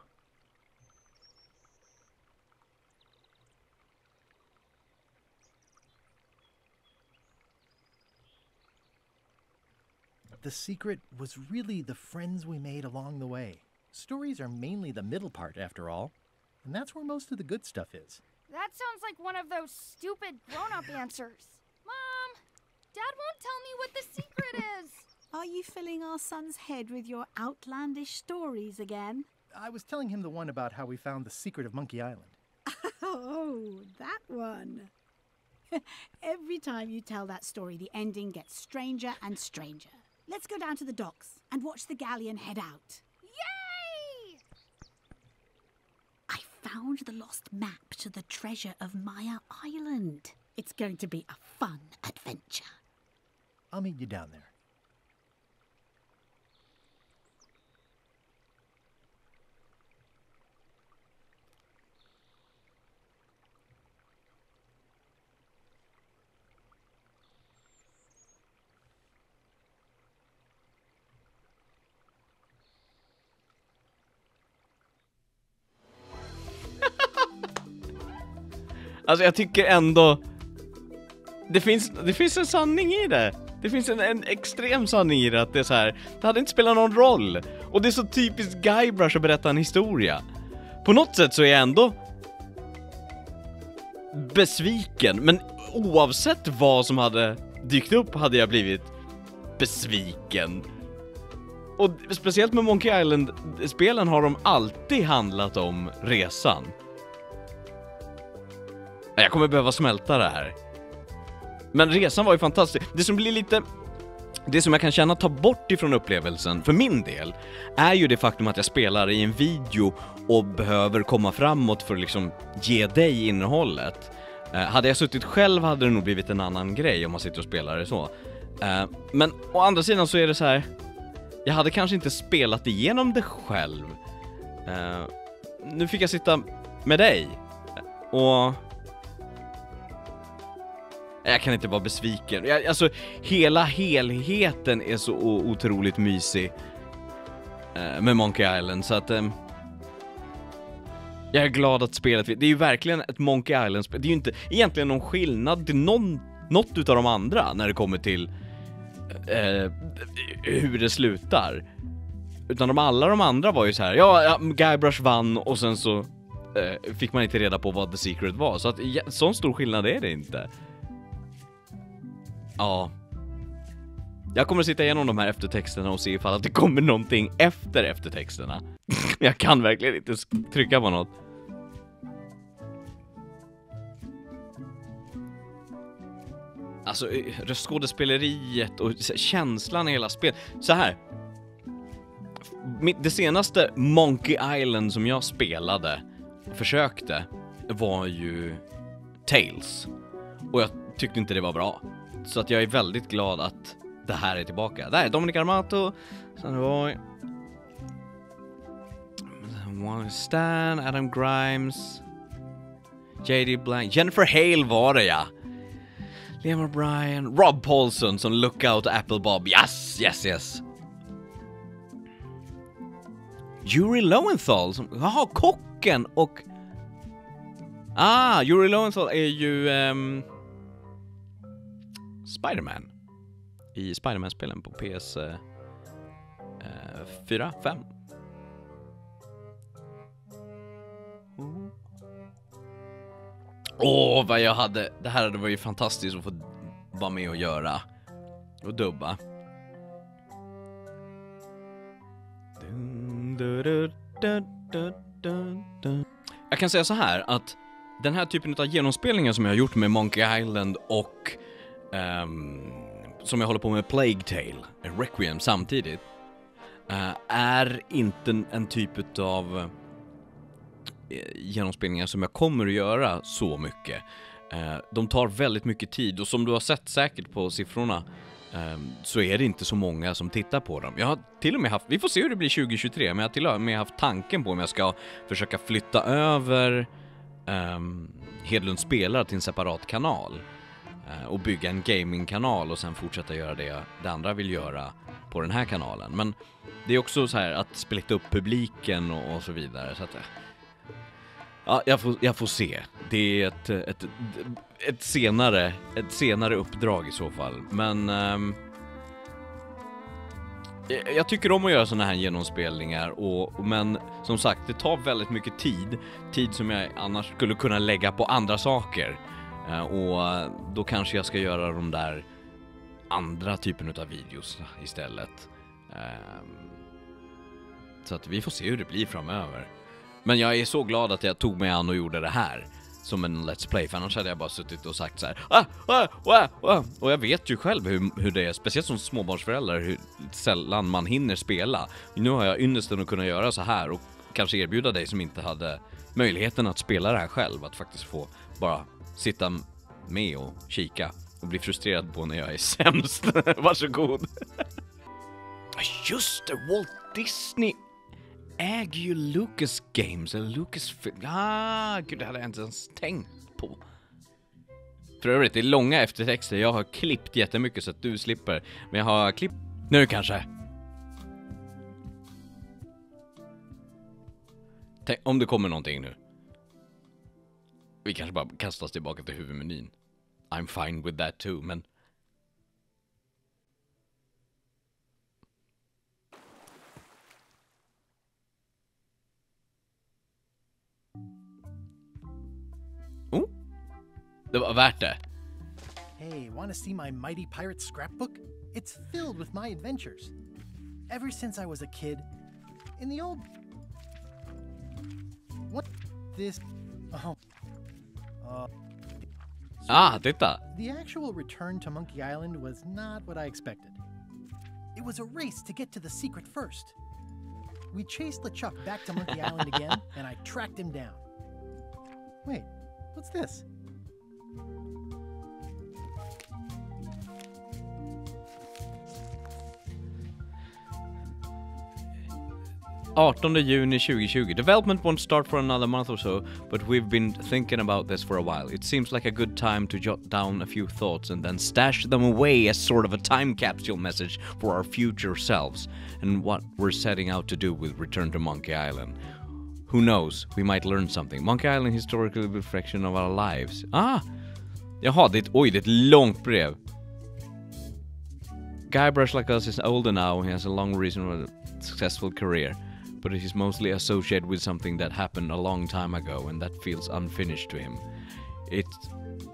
The secret was really the friends we made along the way. Stories are mainly the middle part, after all. and that's where most of the good stuff is. That sounds like one of those stupid grown-up answers. Mom, Dad won't tell me what the secret is. Are you filling our son's head with your outlandish stories again? I was telling him the one about how we found the secret of Monkey Island. Oh, that one. Every time you tell that story, the ending gets stranger and stranger. Let's go down to the docks and watch the galleon head out. Yay! I found the lost map to the treasure of Maya Island. It's going to be a fun adventure. I'll meet you down there. Alltså jag tycker ändå det finns en sanning i det. Det finns en extrem sanning i det, att det är så här, det hade inte spelat någon roll. Och det är så typiskt Guybrush att berätta en historia. På något sätt så är jag ändå besviken, men oavsett vad som hade dykt upp hade jag blivit besviken. Och speciellt med Monkey Island-spelen har de alltid handlat om resan. Jag kommer behöva smälta det här. Men resan var ju fantastisk. Det som jag kan känna tar bort ifrån upplevelsen för min del är ju det faktum att jag spelar i en video och behöver komma framåt för att liksom ge dig innehållet. Hade jag suttit själv hade det nog blivit en annan grej om man sitter och spelar det så. Men å andra sidan så är det så här, jag hade kanske inte spelat igenom det själv. Nu fick jag sitta med dig och jag kan inte vara besviken. Alltså, hela helheten är så otroligt mysig med Monkey Island. Så att jag är glad att spelet... Det är ju verkligen ett Monkey Island-spel. Det är ju inte egentligen någon skillnad till något utav de andra när det kommer till hur det slutar. Utan alla de andra var ju så här: ja, Guybrush vann och sen så fick man inte reda på vad The Secret var. Så att sån stor skillnad är det inte. Ja. Jag kommer att sitta igenom de här eftertexterna och se ifall att det kommer någonting efter eftertexterna. Jag kan verkligen inte trycka på något. Alltså röstskådespeleriet och känslan i hela spelet. Så här. Det senaste Monkey Island som jag spelade och försökte var ju Tales. Och jag tyckte inte det var bra. Så att jag är väldigt glad att det här är tillbaka. Där är Dominic Armato. Sen var Stan, Adam Grimes, J.D. Blank, Jennifer Hale var det, ja. Liam O'Brien, Rob Paulson som Lookout Apple Bob. Yes. Yuri Lowenthal som... Jaha, kocken och... Yuri Lowenthal är ju... Spider-Man i Spider-Man-spelen på PS 4, 5. Vad jag hade... Det här var ju fantastiskt att få vara med och göra. Och dubba. Jag kan säga så här att den här typen av genomspelningar som jag har gjort med Monkey Island och som jag håller på med Plague Tale, Requiem samtidigt, är inte en typ av genomspelningar som jag kommer att göra så mycket. De tar väldigt mycket tid och som du har sett säkert på siffrorna så är det inte så många som tittar på dem. Jag har till och med haft, vi får se hur det blir 2023, men jag har till och med haft tanken på om jag ska försöka flytta över Hedlund spelar till en separat kanal och bygga en gamingkanal och sen fortsätta göra det andra vill göra på den här kanalen. Men det är också så här att splitta upp publiken och så vidare, så att ja, jag får se. Det är ett senare uppdrag i så fall. Men Jag tycker om att göra såna här genomspelningar men som sagt, det tar väldigt mycket tid som jag annars skulle kunna lägga på andra saker. Och då kanske jag ska göra de där andra typen av videos istället. Så att vi får se hur det blir framöver. Men jag är så glad att jag tog mig an och gjorde det här som en Let's Play, för annars hade jag bara suttit och sagt så här. Och jag vet ju själv hur det är, speciellt som småbarnsförälder, hur sällan man hinner spela. Nu har jag ynnesten att kunna göra så här och kanske erbjuda dig som inte hade möjligheten att spela det här själv, att faktiskt få bara sitta med och kika och bli frustrerad på när jag är sämst. Varsågod. Just det, Walt Disney äger ju Lucas Games eller Lucasfilm. Gud, det hade jag inte ens tänkt på. För övrigt, det är långa eftertexter. Jag har klippt jättemycket så att du slipper. Men jag har klippt... Nu kanske. Tänk, om det kommer någonting nu. Vi kanske bara kastas tillbaka till huvudmenyn. I'm fine with that too, men... Oh, det var värt det. Hey, want to see my Mighty Pirate scrapbook? It's filled with my adventures. Ever since I was a kid. In the old... What? This... Oh. Titta. The actual return to Monkey Island was not what I expected. It was a race to get to the secret first. We chased LeChuck back to Monkey Island again, and I tracked him down. Wait, what's this? Juni 2020. Development won't start for another month or so, but we've been thinking about this for a while. It seems like a good time to jot down a few thoughts and then stash them away as sort of a time capsule message for our future selves and what we're setting out to do with Return to Monkey Island. Who knows? We might learn something. Monkey Island, historical reflection of our lives. Jaha, det är ett långt brev. Guybrush, like us, is older now. He has a long, reasonable, successful career. But it is mostly associated with something that happened a long time ago, and that feels unfinished to him.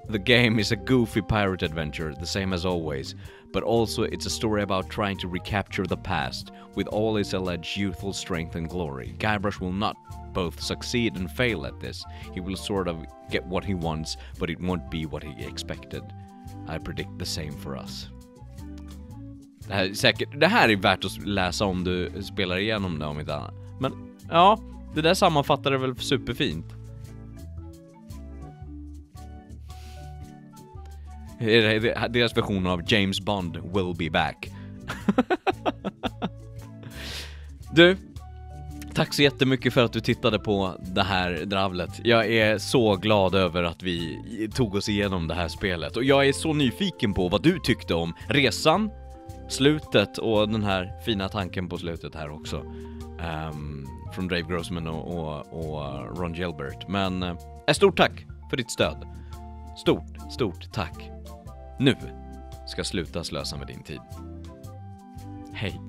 The game is a goofy pirate adventure, the same as always, but also it's a story about trying to recapture the past, with all its alleged youthful strength and glory. Guybrush will not both succeed and fail at this. He will sort of get what he wants, but it won't be what he expected. I predict the same for us. Det här är värt att läsa om du spelar igenom det, om inte annat. Men ja, det där sammanfattar det väl superfint. Deras version av James Bond will be back. Du, tack så jättemycket för att du tittade på det här dravlet. Jag är så glad över att vi tog oss igenom det här spelet. Och jag är så nyfiken på vad du tyckte om resan, slutet och den här fina tanken på slutet här också. Från Dave Grossman och Ron Gilbert. Men stort tack för ditt stöd. Stort tack. Nu ska jag sluta slösa med din tid. Hej.